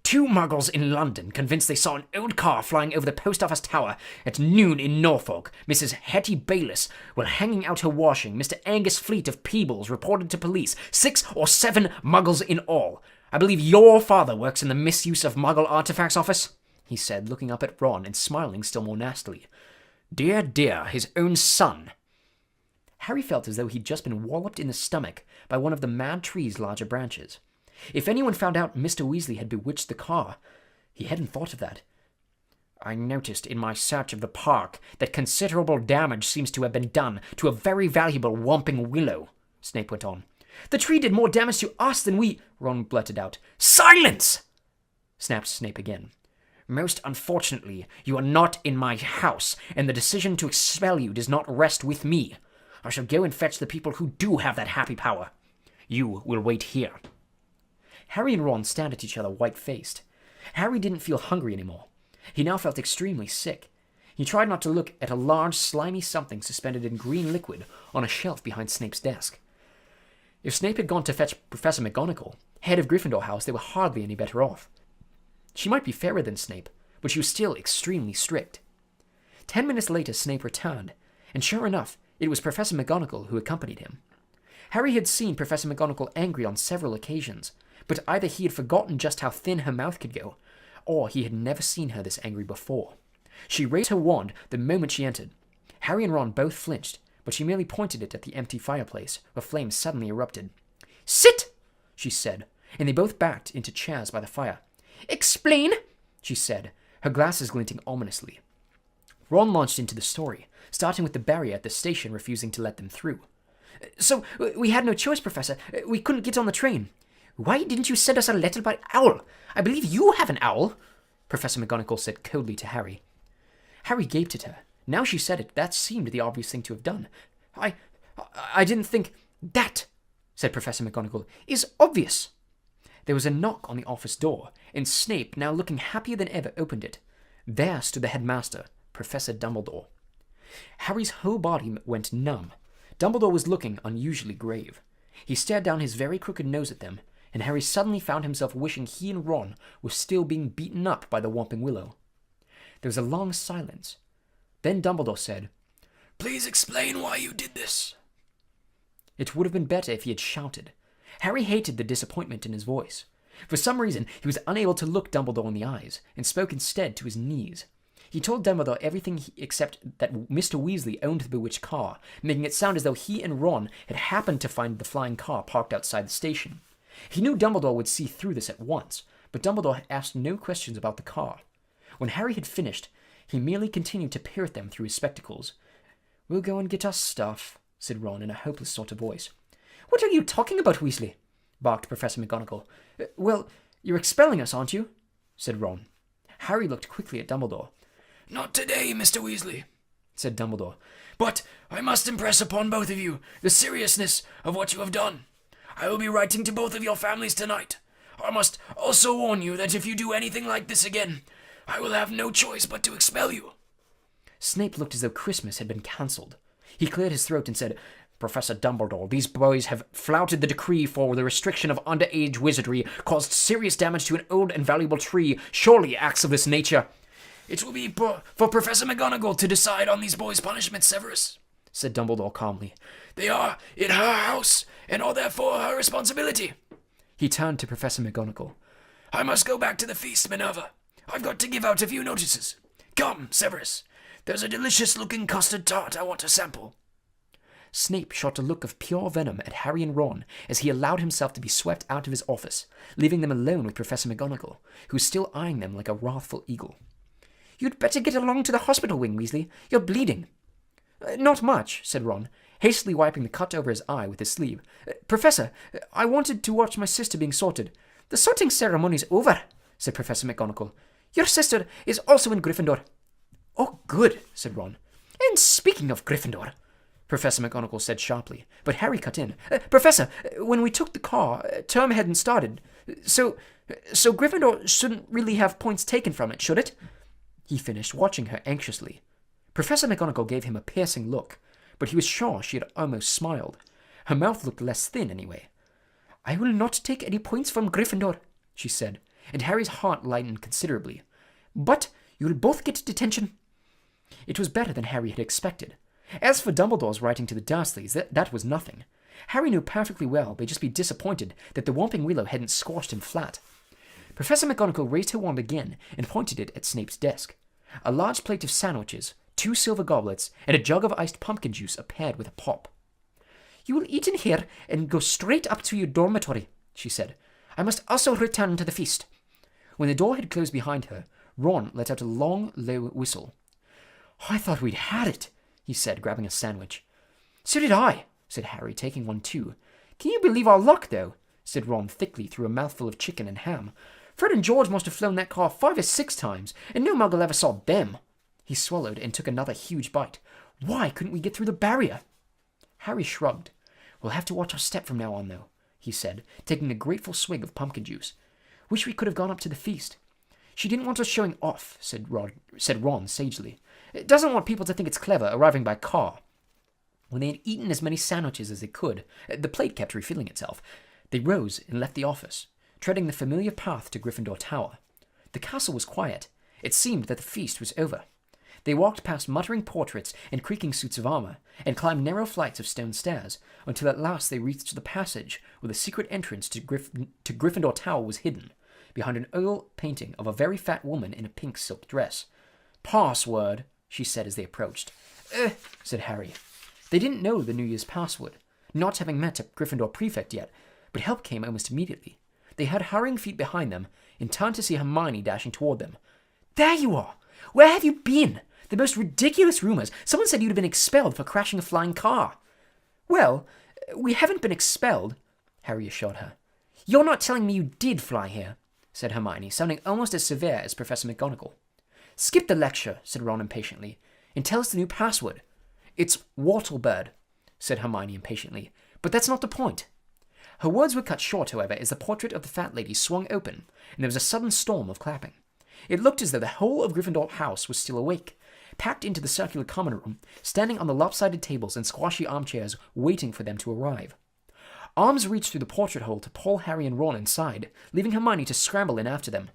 [SPEAKER 3] "Two muggles in London convinced they saw an old car flying over the post office tower at noon in Norfolk. Mrs. Hetty Bayliss, while hanging out her washing. Mr. Angus Fleet of Peebles reported to police. 6 or 7 muggles in all. I believe your father works in the misuse of muggle artifacts office," he said, looking up at Ron and smiling still more nastily. "Dear, dear, his own son."
[SPEAKER 1] Harry felt as though he'd just been walloped in the stomach by one of the mad tree's larger branches. If anyone found out Mr. Weasley had bewitched the car, he hadn't thought of that.
[SPEAKER 3] "I noticed in my search of the park that considerable damage seems to have been done to a very valuable whomping willow," Snape went on.
[SPEAKER 1] "The tree did more damage to us than we—" Ron blurted out.
[SPEAKER 3] "Silence!"
[SPEAKER 1] snapped Snape again.
[SPEAKER 3] "Most unfortunately, you are not in my house, and the decision to expel you does not rest with me. I shall go and fetch the people who do have that happy power. You will wait here."
[SPEAKER 1] Harry and Ron stared at each other white-faced. Harry didn't feel hungry anymore. He now felt extremely sick. He tried not to look at a large, slimy something suspended in green liquid on a shelf behind Snape's desk. If Snape had gone to fetch Professor McGonagall, head of Gryffindor House, they were hardly any better off. She might be fairer than Snape, but she was still extremely strict. 10 minutes later, Snape returned, and sure enough, it was Professor McGonagall who accompanied him. Harry had seen Professor McGonagall angry on several occasions, but either he had forgotten just how thin her mouth could go, or he had never seen her this angry before. She raised her wand the moment she entered. Harry and Ron both flinched, but she merely pointed it at the empty fireplace, where flames suddenly erupted. "Sit!" she said, and they both backed into chairs by the fire. "Explain!" she said, her glasses glinting ominously. Ron launched into the story, starting with the barrier at the station refusing to let them through. "So, we had no choice, Professor. We couldn't get on the train." "Why didn't you send us a letter by owl? I believe you have an owl," Professor McGonagall said coldly to Harry. Harry gaped at her. Now she said it, that seemed the obvious thing to have done. I didn't think—" "That," said Professor McGonagall, "is obvious." There was a knock on the office door, and Snape, now looking happier than ever, opened it. There stood the headmaster, Professor Dumbledore. Harry's whole body went numb. Dumbledore was looking unusually grave. He stared down his very crooked nose at them, and Harry suddenly found himself wishing he and Ron were still being beaten up by the Whomping Willow. There was a long silence. Then Dumbledore said,
[SPEAKER 3] "Please explain why you did this."
[SPEAKER 1] It would have been better if he had shouted. Harry hated the disappointment in his voice. For some reason, he was unable to look Dumbledore in the eyes, and spoke instead to his knees. He told Dumbledore everything except that Mr. Weasley owned the bewitched car, making it sound as though he and Ron had happened to find the flying car parked outside the station. He knew Dumbledore would see through this at once, but Dumbledore asked no questions about the car. When Harry had finished, he merely continued to peer at them through his spectacles. "We'll go and get our stuff," said Ron in a hopeless sort of voice. "What are you talking about, Weasley?" barked Professor McGonagall. Well, you're expelling us, aren't you?" said Ron. Harry looked quickly at Dumbledore.
[SPEAKER 3] "Not today, Mr. Weasley," said Dumbledore. "But I must impress upon both of you the seriousness of what you have done. I will be writing to both of your families tonight. I must also warn you that if you do anything like this again, I will have no choice but to expel you."
[SPEAKER 1] Snape looked as though Christmas had been cancelled. He cleared his throat and said, "Professor Dumbledore, these boys have flouted the decree for the restriction of underage wizardry, caused serious damage to an old and valuable tree. Surely acts of this nature—"
[SPEAKER 3] "It will be for Professor McGonagall to decide on these boys' punishments, Severus," said Dumbledore calmly. "They are in her house, and are therefore her responsibility."
[SPEAKER 1] He turned to Professor McGonagall.
[SPEAKER 3] "I must go back to the feast, Minerva. I've got to give out a few notices. Come, Severus. There's a delicious-looking custard tart I want to sample."
[SPEAKER 1] Snape shot a look of pure venom at Harry and Ron as he allowed himself to be swept out of his office, leaving them alone with Professor McGonagall, who was still eyeing them like a wrathful eagle.
[SPEAKER 2] "You'd better get along to the hospital wing, Weasley. You're bleeding."
[SPEAKER 1] "Not much," said Ron, hastily wiping the cut over his eye with his sleeve. "Professor, I wanted to watch my sister being sorted."
[SPEAKER 2] "The sorting ceremony's over," said Professor McGonagall. "Your sister is also in Gryffindor."
[SPEAKER 1] "Oh, good," said Ron.
[SPEAKER 2] "And speaking of Gryffindor,"
[SPEAKER 1] Professor McGonagall said sharply, but Harry cut in. "Professor, when we took the car, term hadn't started. So Gryffindor shouldn't really have points taken from it, should it?" He finished, watching her anxiously. Professor McGonagall gave him a piercing look, but he was sure she had almost smiled. Her mouth looked less thin, anyway.
[SPEAKER 2] "I will not take any points from Gryffindor," she said,
[SPEAKER 1] and Harry's heart lightened considerably.
[SPEAKER 2] "But you'll both get detention."
[SPEAKER 1] It was better than Harry had expected. As for Dumbledore's writing to the Dursleys, that was nothing. Harry knew perfectly well they'd just be disappointed that the Whomping Willow hadn't squashed him flat. Professor McGonagall raised her wand again and pointed it at Snape's desk. A large plate of sandwiches, 2 silver goblets, and a jug of iced pumpkin juice appeared with a pop.
[SPEAKER 2] "You will eat in here and go straight up to your dormitory," she said. "I must also return to the feast."
[SPEAKER 1] When the door had closed behind her, Ron let out a long, low whistle. "I thought we'd had it," he said, grabbing a sandwich.
[SPEAKER 2] "So did I," said Harry, taking one too. "Can you believe our luck, though?" said Ron thickly through a mouthful of chicken and ham. "Fred and George must have flown that car 5 or 6 times, and no muggle ever saw them."
[SPEAKER 1] He swallowed and took another huge bite. "Why couldn't we get through the barrier?" Harry shrugged. "We'll have to watch our step from now on, though," he said, taking a grateful swig of pumpkin juice. "Wish we could have gone up to the feast." "She didn't want us showing off," said Ron sagely. "It doesn't want people to think it's clever arriving by car." When they had eaten as many sandwiches as they could, the plate kept refilling itself, they rose and left the office, treading the familiar path to Gryffindor Tower. The castle was quiet. It seemed that the feast was over. They walked past muttering portraits and creaking suits of armor, and climbed narrow flights of stone stairs, until at last they reached the passage where the secret entrance to Gryffindor Tower was hidden, behind an oil painting of a very fat woman in a pink silk dress. "Password," she said as they approached. Said Harry. They didn't know the New Year's password, not having met a Gryffindor prefect yet, but help came almost immediately. They heard hurrying feet behind them, and turned to see Hermione dashing toward them. "There you are! Where have you been? The most ridiculous rumors. Someone said you'd have been expelled for crashing a flying car." "Well, we haven't been expelled," Harry assured her. "You're not telling me you did fly here," said Hermione, sounding almost as severe as Professor McGonagall. "Skip the lecture," said Ron impatiently, "and tell us the new password." "It's Whortlebird," said Hermione impatiently, "but that's not the point." Her words were cut short, however, as the portrait of the fat lady swung open, and there was a sudden storm of clapping. It looked as though the whole of Gryffindor House was still awake, packed into the circular common room, standing on the lopsided tables and squashy armchairs, waiting for them to arrive. Arms reached through the portrait hole to pull Harry and Ron inside, leaving Hermione to scramble in after them.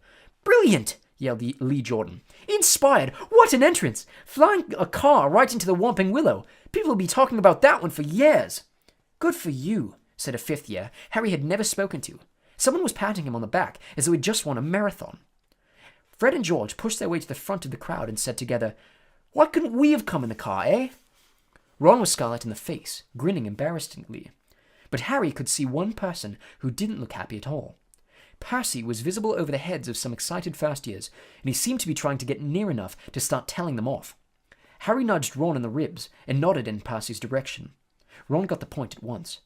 [SPEAKER 1] "Brilliant!" yelled Lee Jordan. "Inspired! What an entrance! Flying a car right into the Whomping Willow! People will be talking about that one for years." "Good for you," said a 5th year Harry had never spoken to. Someone was patting him on the back as though he'd just won a marathon. Fred and George pushed their way to the front of the crowd and said together, "Why couldn't we have come in the car, eh?" Ron was scarlet in the face, grinning embarrassedly. But Harry could see one person who didn't look happy at all. Percy was visible over the heads of some excited first years, and he seemed to be trying to get near enough to start telling them off. Harry nudged Ron in the ribs and nodded in Percy's direction. Ron got the point at once.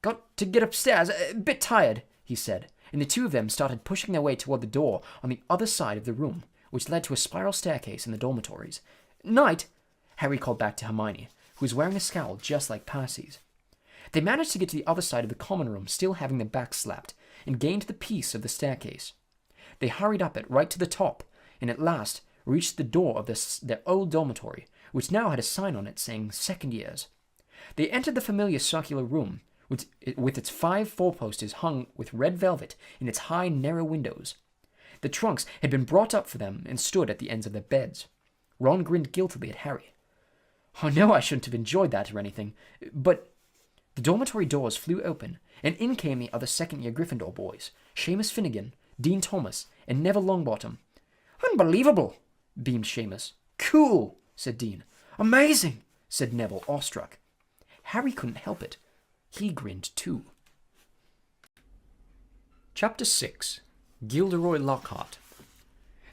[SPEAKER 1] "Got to get upstairs, a bit tired," he said, and the two of them started pushing their way toward the door on the other side of the room, which led to a spiral staircase in the dormitories. "Night." Harry called back to Hermione, who was wearing a scowl just like Percy's. They managed to get to the other side of the common room, still having their backs slapped, and gained the piece of the staircase. They hurried up it right to the top, and at last reached the door of their old dormitory, which now had a sign on it saying second years. They entered the familiar circular room, with its 5 four-posters hung with red velvet and its high, narrow windows. The trunks had been brought up for them and stood at the ends of their beds. Ron grinned guiltily at Harry. "I know I shouldn't have enjoyed that or anything, but..." The dormitory doors flew open, and in came the other second-year Gryffindor boys, Seamus Finnegan, Dean Thomas, and Neville Longbottom. "Unbelievable!" beamed Seamus. "Cool!" said Dean. "Amazing!" said Neville, awestruck. Harry couldn't help it. He grinned too. Chapter 6. Gilderoy Lockhart.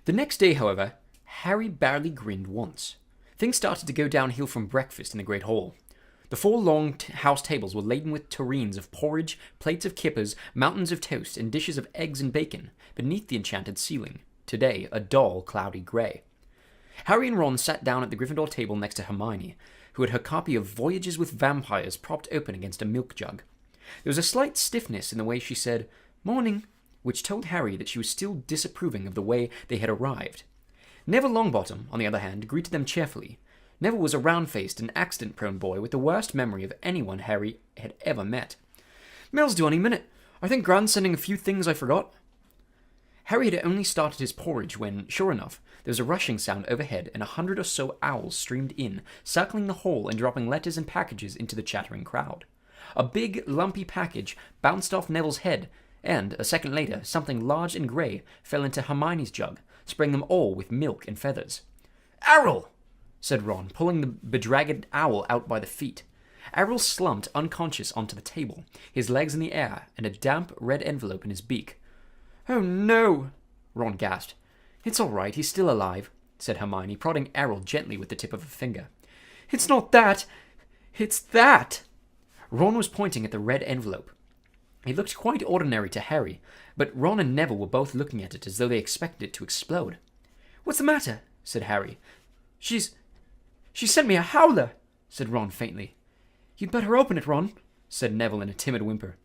[SPEAKER 1] The next day, however, Harry barely grinned once. Things started to go downhill from breakfast in the Great Hall. The 4 long house tables were laden with tureens of porridge, plates of kippers, mountains of toast, and dishes of eggs and bacon beneath the enchanted ceiling, today a dull, cloudy grey. Harry and Ron sat down at the Gryffindor table next to Hermione, who had her copy of Voyages with Vampires propped open against a milk jug. There was a slight stiffness in the way she said, "Morning," which told Harry that she was still disapproving of the way they had arrived. Neville Longbottom, on the other hand, greeted them cheerfully. Neville was a round-faced and accident-prone boy with the worst memory of anyone Harry had ever met. "Mail's due any minute. I think Grant's sending a few things I forgot." Harry had only started his porridge when, sure enough, there was a rushing sound overhead and 100 or so owls streamed in, circling the hall and dropping letters and packages into the chattering crowd. A big, lumpy package bounced off Neville's head, and, a second later, something large and grey fell into Hermione's jug, spraying them all with milk and feathers. "Errol!" said Ron, pulling the bedraggled owl out by the feet. Errol slumped unconscious onto the table, his legs in the air, and a damp red envelope in his beak. "Oh no!" Ron gasped. "It's all right, he's still alive," said Hermione, prodding Errol gently with the tip of a finger. "It's not that! It's that!" Ron was pointing at the red envelope. It looked quite ordinary to Harry, but Ron and Neville were both looking at it as though they expected it to explode. "What's the matter?" said Harry. She sent me a howler," said Ron faintly. "You'd better open it, Ron," said Neville in a timid whimper.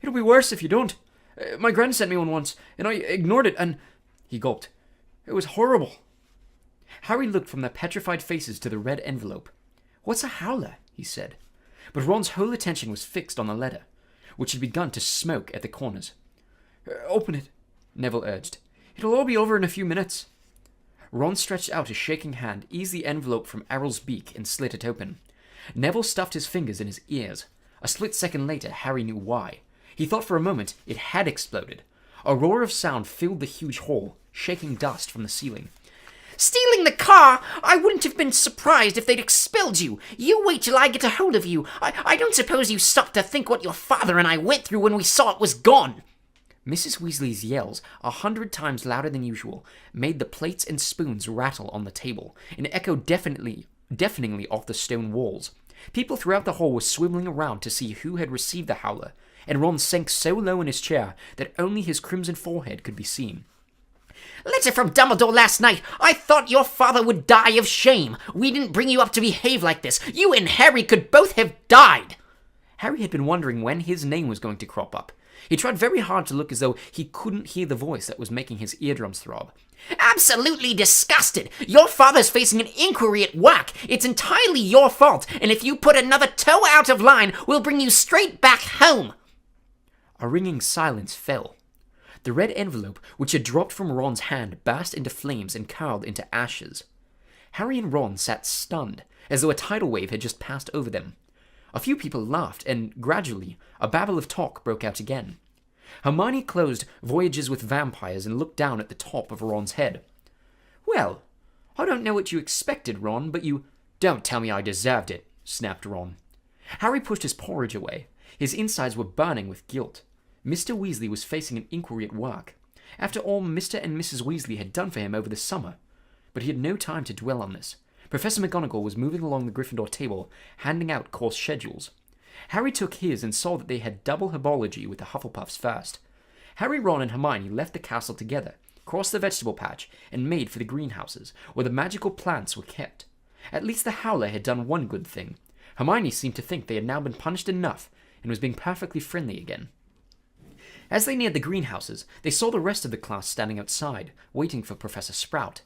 [SPEAKER 1] "It'll be worse if you don't. My gran sent me one once, and I ignored it, and..." He gulped. "It was horrible." Harry looked from their petrified faces to the red envelope. "What's a howler?" he said. But Ron's whole attention was fixed on the letter, which had begun to smoke at the corners. "Open it," Neville urged. "It'll all be over in a few minutes." Ron stretched out a shaking hand, eased the envelope from Errol's beak, and slit it open. Neville stuffed his fingers in his ears. A split second later, Harry knew why. He thought for a moment it had exploded. A roar of sound filled the huge hall, shaking dust from the ceiling.
[SPEAKER 2] "Stealing the car! I wouldn't have been surprised if they'd expelled you. You wait till I get a hold of you. I don't suppose you stopped to think what your father and I went through when we saw it was gone."
[SPEAKER 1] Mrs. Weasley's yells, 100 times louder than usual, made the plates and spoons rattle on the table and echo deafeningly off the stone walls. People throughout the hall were swiveling around to see who had received the howler, and Ron sank so low in his chair that only his crimson forehead could be seen.
[SPEAKER 2] "Letter from Dumbledore last night. I thought your father would die of shame. We didn't bring you up to behave like this. You and Harry could both have died."
[SPEAKER 1] Harry had been wondering when his name was going to crop up. He tried very hard to look as though he couldn't hear the voice that was making his eardrums throb.
[SPEAKER 2] "Absolutely disgusted. Your father's facing an inquiry at work. It's entirely your fault, and if you put another toe out of line, we'll bring you straight back home."
[SPEAKER 1] A ringing silence fell. The red envelope, which had dropped from Ron's hand, burst into flames and curled into ashes. Harry and Ron sat stunned, as though a tidal wave had just passed over them. A few people laughed, and gradually, a babble of talk broke out again. Hermione closed Voyages with Vampires and looked down at the top of Ron's head. "Well, I don't know what you expected, Ron, but you..." "Don't tell me I deserved it," snapped Ron. Harry pushed his porridge away. His insides were burning with guilt. Mr. Weasley was facing an inquiry at work. After all Mr. and Mrs. Weasley had done for him over the summer. But he had no time to dwell on this. Professor McGonagall was moving along the Gryffindor table, handing out course schedules. Harry took his and saw that they had double herbology with the Hufflepuffs first. Harry, Ron, and Hermione left the castle together, crossed the vegetable patch, and made for the greenhouses, where the magical plants were kept. At least the Howler had done one good thing. Hermione seemed to think they had now been punished enough and was being perfectly friendly again. As they neared the greenhouses, they saw the rest of the class standing outside, waiting for Professor Sprout.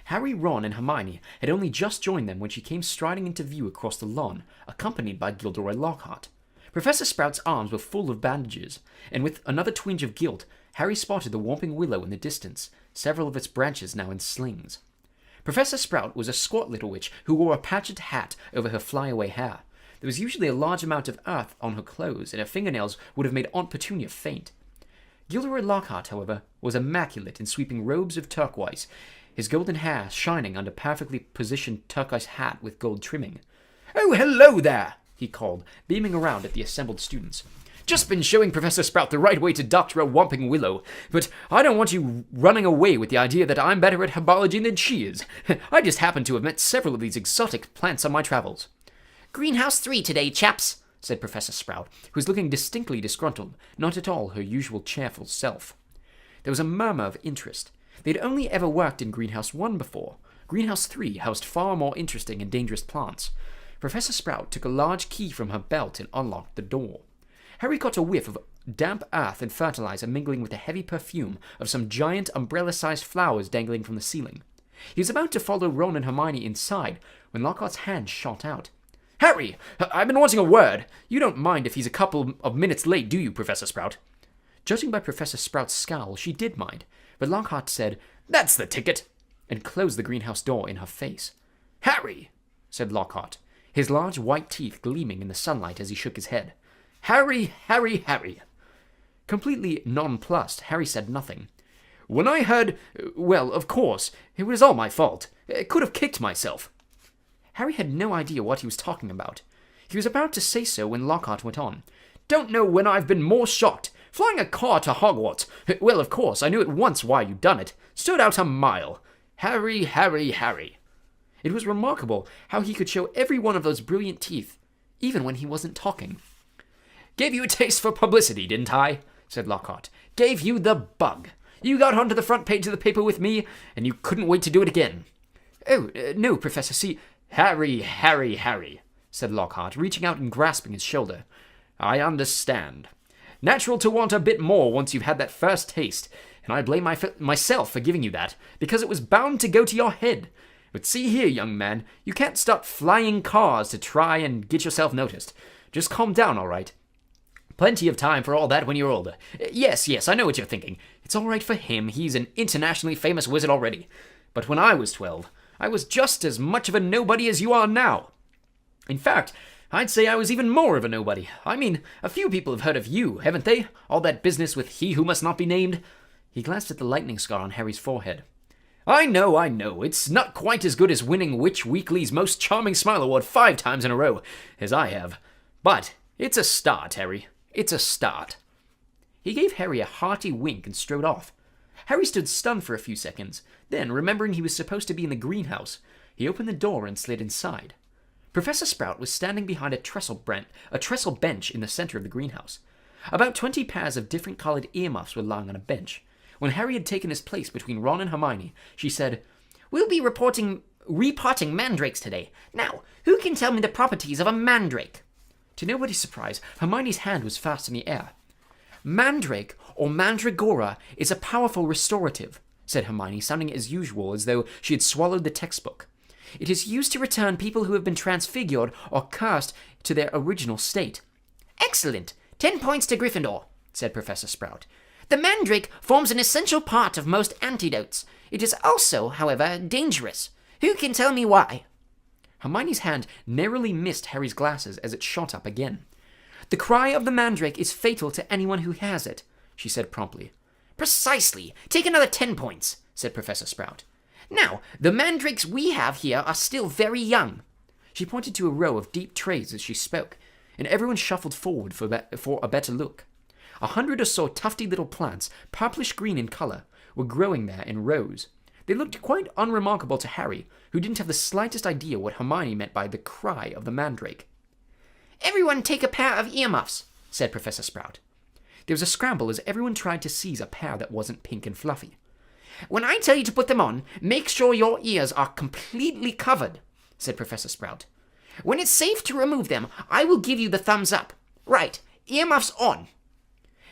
[SPEAKER 1] Harry, Ron, and Hermione had only just joined them when she came striding into view across the lawn, accompanied by Gilderoy Lockhart. Professor Sprout's arms were full of bandages, and with another twinge of guilt, Harry spotted the whomping willow in the distance, several of its branches now in slings. Professor Sprout was a squat little witch who wore a patched hat over her flyaway hair. There was usually a large amount of earth on her clothes, and her fingernails would have made Aunt Petunia faint. Gilderoy Lockhart, however, was immaculate in sweeping robes of turquoise, his golden hair shining under perfectly positioned turquoise hat with gold trimming. "Oh, hello there!" he called, beaming around at the assembled students. "Just been showing Professor Sprout the right way to doctor a whomping willow, but I don't want you running away with the idea that I'm better at herbology than she is. I just happen to have met several of these exotic plants on my travels."
[SPEAKER 2] "Greenhouse 3 today, chaps," said Professor Sprout, who was looking
[SPEAKER 1] distinctly disgruntled, not at all her usual cheerful self. There was a murmur of interest. They'd only ever worked in Greenhouse 1 before. Greenhouse 3 housed far more interesting and dangerous plants. Professor Sprout took a large key from her belt and unlocked the door. Harry caught a whiff of damp earth and fertilizer mingling with the heavy perfume of some giant umbrella-sized flowers dangling from the ceiling. He was about to follow Ron and Hermione inside when Lockhart's hand shot out. "Harry, I've been wanting a word. You don't mind if he's a couple of minutes late, do you, Professor Sprout?" Judging by Professor Sprout's scowl, she did mind, but Lockhart said, "That's the ticket," and closed the greenhouse door in her face. "Harry," said Lockhart, his large white teeth gleaming in the sunlight as he shook his head. "Harry, Harry, Harry." Completely nonplussed, Harry said nothing. "When I heard... well, of course, it was all my fault. I could have kicked myself." Harry had no idea what he was talking about. He was about to say so when Lockhart went on. "Don't know when I've been more shocked. Flying a car to Hogwarts. Well, of course, I knew at once why you'd done it. Stood out a mile. Harry, Harry, Harry." It was remarkable how he could show every one of those brilliant teeth, even when he wasn't talking. "Gave you a taste for publicity, didn't I?" said Lockhart. "Gave you the bug. You got onto the front page of the paper with me, and you couldn't wait to do it again." "Oh, no, Professor, see..." "Harry, Harry, Harry," said Lockhart, reaching out and grasping his shoulder. "I understand. Natural to want a bit more once you've had that first taste, and I blame myself for giving you that, because it was bound to go to your head. But see here, young man, you can't start flying cars to try and get yourself noticed. Just calm down, all right? Plenty of time for all that when you're older. Yes, I know what you're thinking. It's all right for him, he's an internationally famous wizard already. But when I was 12, I was just as much of a nobody as you are now. In fact, I'd say I was even more of a nobody. I mean, a few people have heard of you, haven't they? All that business with he who must not be named." He glanced at the lightning scar on Harry's forehead. I know. It's not quite as good as winning Witch Weekly's Most Charming Smile Award 5 times in a row, as I have. But it's a start, Harry. It's a start." He gave Harry a hearty wink and strode off. Harry stood stunned for a few seconds. Then, remembering he was supposed to be in the greenhouse, he opened the door and slid inside. Professor Sprout was standing behind a trestle bench in the center of the greenhouse. About 20 pairs of different-colored earmuffs were lying on a bench. When Harry had taken his place between Ron and Hermione, she said,
[SPEAKER 2] "We'll be repotting mandrakes today. Now, who can tell me the properties of a mandrake?"
[SPEAKER 1] To nobody's surprise, Hermione's hand was fast in the air. "Mandrake, or mandragora, is a powerful restorative," said Hermione, sounding as usual as though she had swallowed the textbook. "It is used to return people who have been transfigured or cursed to their original state."
[SPEAKER 2] "Excellent! 10 points to Gryffindor," said Professor Sprout. "The mandrake forms an essential part of most antidotes. It is also, however, dangerous. Who can tell me why?"
[SPEAKER 1] Hermione's hand narrowly missed Harry's glasses as it shot up again. "The cry of the mandrake is fatal to anyone who has it," she said promptly.
[SPEAKER 2] "Precisely. Take another 10 points," said Professor Sprout. "Now, the mandrakes we have here are still very young."
[SPEAKER 1] She pointed to a row of deep trays as she spoke, and everyone shuffled forward for a better look. 100 or so tufty little plants, purplish-green in color, were growing there in rows. They looked quite unremarkable to Harry, who didn't have the slightest idea what Hermione meant by the cry of the mandrake.
[SPEAKER 2] "Everyone take a pair of earmuffs," said Professor Sprout.
[SPEAKER 1] There was a scramble as everyone tried to seize a pair that wasn't pink and fluffy.
[SPEAKER 2] "When I tell you to put them on, make sure your ears are completely covered."
[SPEAKER 1] said Professor Sprout.
[SPEAKER 2] When it's safe to remove them, I will give you the thumbs up. Right, earmuffs on.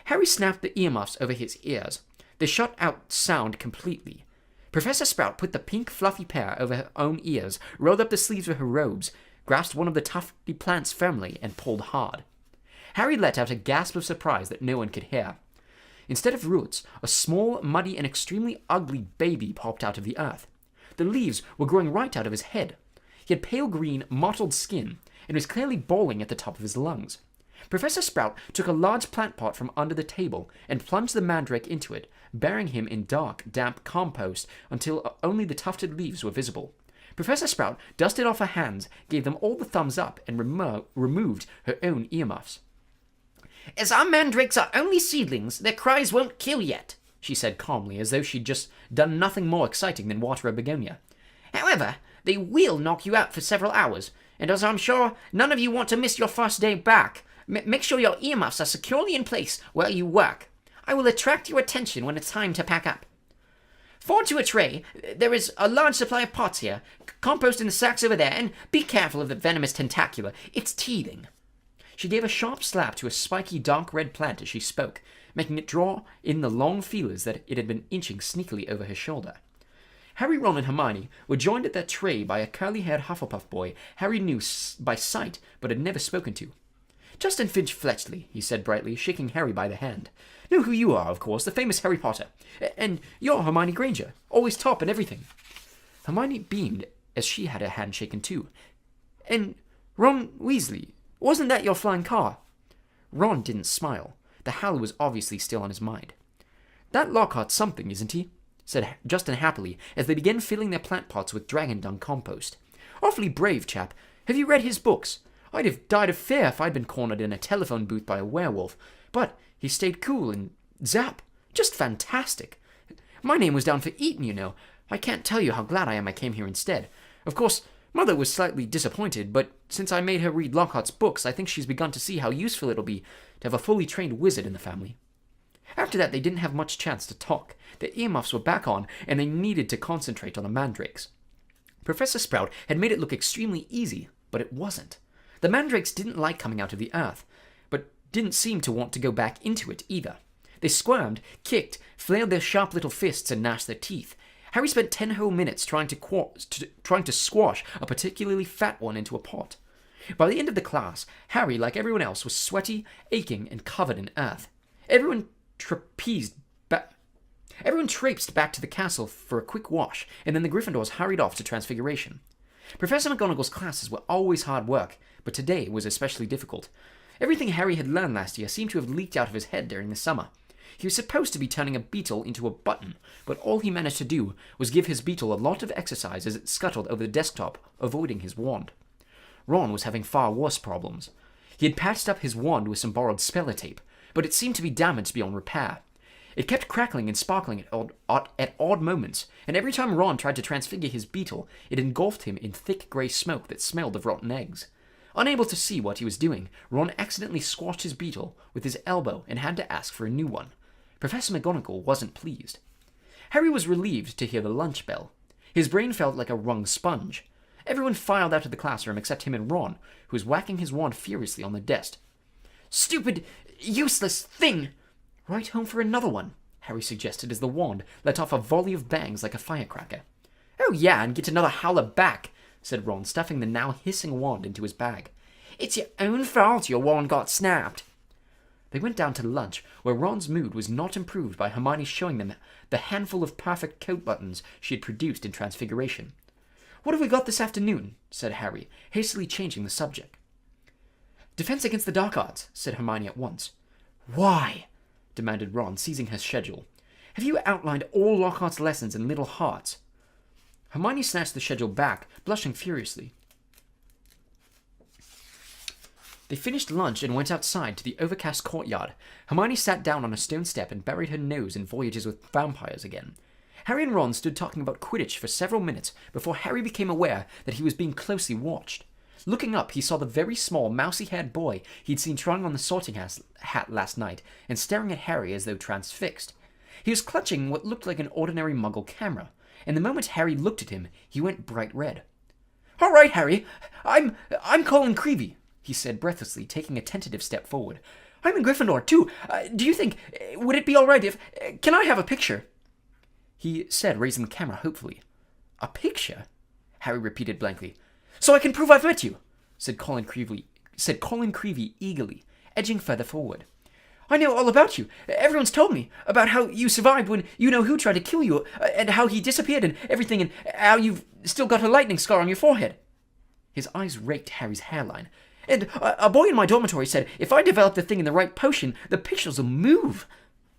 [SPEAKER 1] Harry snapped the earmuffs over his ears. They shut out sound completely. Professor Sprout put the pink fluffy pair over her own ears, rolled up the sleeves of her robes, grasped one of the tufty plants firmly, and pulled hard. Harry let out a gasp of surprise that no one could hear. Instead of roots, a small, muddy, and extremely ugly baby popped out of the earth. The leaves were growing right out of his head. He had pale green, mottled skin, and was clearly bawling at the top of his lungs. Professor Sprout took a large plant pot from under the table and plunged the mandrake into it, burying him in dark, damp compost until only the tufted leaves were visible. Professor Sprout dusted off her hands, gave them all the thumbs up, and removed her own earmuffs.
[SPEAKER 2] As our mandrakes are only seedlings, their cries won't kill yet,
[SPEAKER 1] she said calmly, as though she'd just done nothing more exciting than water a begonia.
[SPEAKER 2] However, they will knock you out for several hours, and as I'm sure none of you want to miss your first day back, make sure your earmuffs are securely in place where you work. I will attract your attention when it's time to pack up. Forward to a tray. There is a large supply of pots here. Compost in the sacks over there, and be careful of the venomous tentacula. It's teething.
[SPEAKER 1] She gave a sharp slap to a spiky dark red plant as she spoke, making it draw in the long feelers that it had been inching sneakily over her shoulder. Harry, Ron, and Hermione were joined at their tray by a curly-haired Hufflepuff boy Harry knew by sight but had never spoken to. Justin Finch Fletchley, he said brightly, shaking Harry by the hand. Know who you are, of course, the famous Harry Potter. And you're Hermione Granger, always top in everything. Hermione beamed as she had her hand shaken too. And Ron Weasley, wasn't that your flying car? Ron didn't smile. The howl was obviously still on his mind. That Lockhart's something, isn't he? Said Justin happily, as they began filling their plant pots with dragon dung compost. Awfully brave chap. Have you read his books? I'd have died of fear if I'd been cornered in a telephone booth by a werewolf. But he stayed cool and zap. Just fantastic. My name was down for Eton, you know. I can't tell you how glad I am I came here instead. Of course, Mother was slightly disappointed, but since I made her read Lockhart's books, I think she's begun to see how useful it'll be to have a fully trained wizard in the family. After that, they didn't have much chance to talk. Their earmuffs were back on, and they needed to concentrate on the mandrakes. Professor Sprout had made it look extremely easy, but it wasn't. The mandrakes didn't like coming out of the earth, but didn't seem to want to go back into it either. They squirmed, kicked, flailed their sharp little fists, and gnashed their teeth. Harry spent 10 whole minutes trying to squash a particularly fat one into a pot. By the end of the class, Harry, like everyone else, was sweaty, aching, and covered in earth. Everyone traipsed back to the castle for a quick wash, and then the Gryffindors hurried off to Transfiguration. Professor McGonagall's classes were always hard work, but today was especially difficult. Everything Harry had learned last year seemed to have leaked out of his head during the summer. He was supposed to be turning a beetle into a button, but all he managed to do was give his beetle a lot of exercise as it scuttled over the desktop, avoiding his wand. Ron was having far worse problems. He had patched up his wand with some borrowed speller tape, but it seemed to be damaged beyond repair. It kept crackling and sparkling at odd moments, and every time Ron tried to transfigure his beetle, it engulfed him in thick grey smoke that smelled of rotten eggs. Unable to see what he was doing, Ron accidentally squashed his beetle with his elbow and had to ask for a new one. Professor McGonagall wasn't pleased. Harry was relieved to hear the lunch bell. His brain felt like a wrung sponge. Everyone filed out of the classroom except him and Ron, who was whacking his wand furiously on the desk.
[SPEAKER 2] Stupid, useless thing!
[SPEAKER 1] Right home for another one, Harry suggested as the wand let off a volley of bangs like a firecracker.
[SPEAKER 2] Oh yeah, and get another howler back,
[SPEAKER 1] said Ron, stuffing the now hissing wand into his bag.
[SPEAKER 2] It's your own fault your wand got snapped.
[SPEAKER 1] They went down to lunch, where Ron's mood was not improved by Hermione showing them the handful of perfect coat buttons she had produced in Transfiguration. What have we got this afternoon? Said Harry, hastily changing the subject. Defense against the dark arts, said Hermione at once. Why? Demanded Ron, seizing her schedule. Have you outlined all Lockhart's lessons in little hearts? Hermione snatched the schedule back, blushing furiously. They finished lunch and went outside to the overcast courtyard. Hermione sat down on a stone step and buried her nose in Voyages with Vampires again. Harry and Ron stood talking about Quidditch for several minutes before Harry became aware that he was being closely watched. Looking up, he saw the very small, mousy-haired boy he'd seen trying on the sorting hat last night and staring at Harry as though transfixed. He was clutching what looked like an ordinary Muggle camera, and the moment Harry looked at him, he went bright red. All right, Harry. I'm Colin Creevey, he said breathlessly, taking a tentative step forward. I'm in Gryffindor, too. Do you think... Would it be all right if... Can I have a picture? He said, raising the camera hopefully. A picture? Harry repeated blankly. So I can prove I've met you, said Colin Creevey eagerly, edging further forward. I know all about you. Everyone's told me about how you survived when you-know-who tried to kill you, and how he disappeared and everything, and how you've still got a lightning scar on your forehead. His eyes raked Harry's hairline. And a boy in my dormitory said if I develop the thing in the right potion, the pictures will move.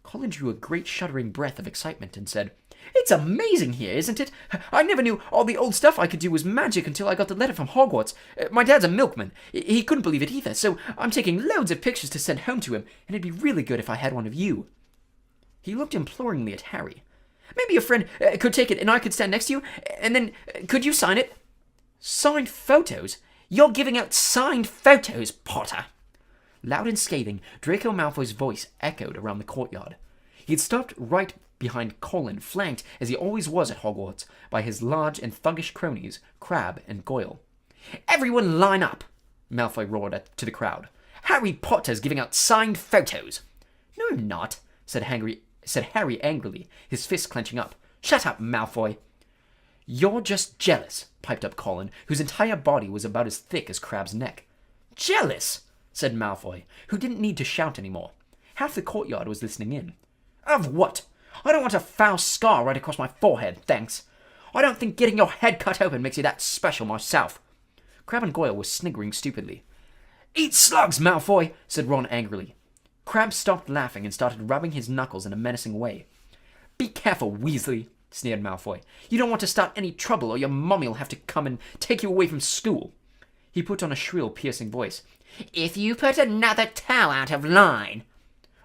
[SPEAKER 1] Colin drew a great shuddering breath of excitement and said, It's amazing here, isn't it? I never knew all the old stuff I could do was magic until I got the letter from Hogwarts. My dad's a milkman. He couldn't believe it either, so I'm taking loads of pictures to send home to him, and it'd be really good if I had one of you. He looked imploringly at Harry. Maybe your friend could take it and I could stand next to you, and then could you sign it? Signed photos? You're giving out signed photos, Potter! Loud and scathing, Draco Malfoy's voice echoed around the courtyard. He had stopped right behind Colin, flanked, as he always was at Hogwarts, by his large and thuggish cronies, Crabbe and Goyle. Everyone line up! Malfoy roared to the crowd. Harry Potter's giving out signed photos! No, I'm not, said Harry angrily, his fist clenching up. Shut up, Malfoy! You're just jealous, piped up Colin, whose entire body was about as thick as Crabbe's neck. Jealous? Said Malfoy, who didn't need to shout anymore. Half the courtyard was listening in. Of what? I don't want a foul scar right across my forehead, thanks. I don't think getting your head cut open makes you that special myself. Crabbe and Goyle were sniggering stupidly. Eat slugs, Malfoy, said Ron angrily. Crabbe stopped laughing and started rubbing his knuckles in a menacing way. Be careful, Weasley, sneered Malfoy. You don't want to start any trouble or your mummy'll have to come and take you away from school. He put on a shrill, piercing voice. If you put another toe out of line.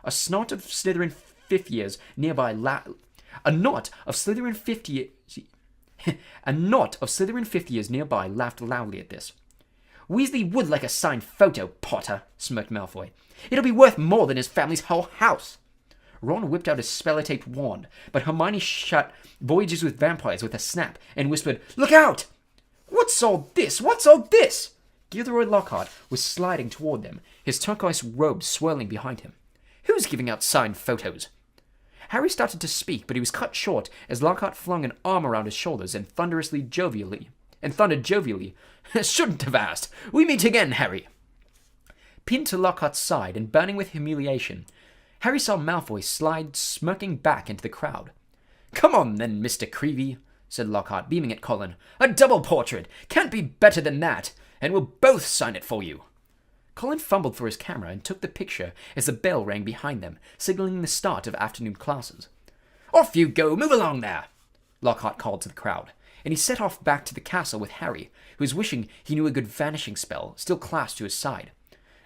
[SPEAKER 1] A knot of Slytherin fifth years nearby laughed loudly at this. Weasley would like a signed photo, Potter, smirked Malfoy. It'll be worth more than his family's whole house. Ron whipped out his spell-taped wand, but Hermione shut Voyages with Vampires with a snap and whispered, Look out! What's all this? What's all this? Gilderoy Lockhart was sliding toward them, his turquoise robe swirling behind him. Who's giving out signed photos? Harry started to speak, but he was cut short as Lockhart flung an arm around his shoulders and thundered jovially. Shouldn't have asked. We meet again, Harry. Pinned to Lockhart's side and burning with humiliation, Harry saw Malfoy slide smirking back into the crowd. Come on then, Mr. Creevey, said Lockhart, beaming at Colin. A double portrait! Can't be better than that! And we'll both sign it for you. Colin fumbled for his camera and took the picture as the bell rang behind them, signaling the start of afternoon classes. Off you go! Move along there! Lockhart called to the crowd, and he set off back to the castle with Harry, who was wishing he knew a good vanishing spell still clasped to his side.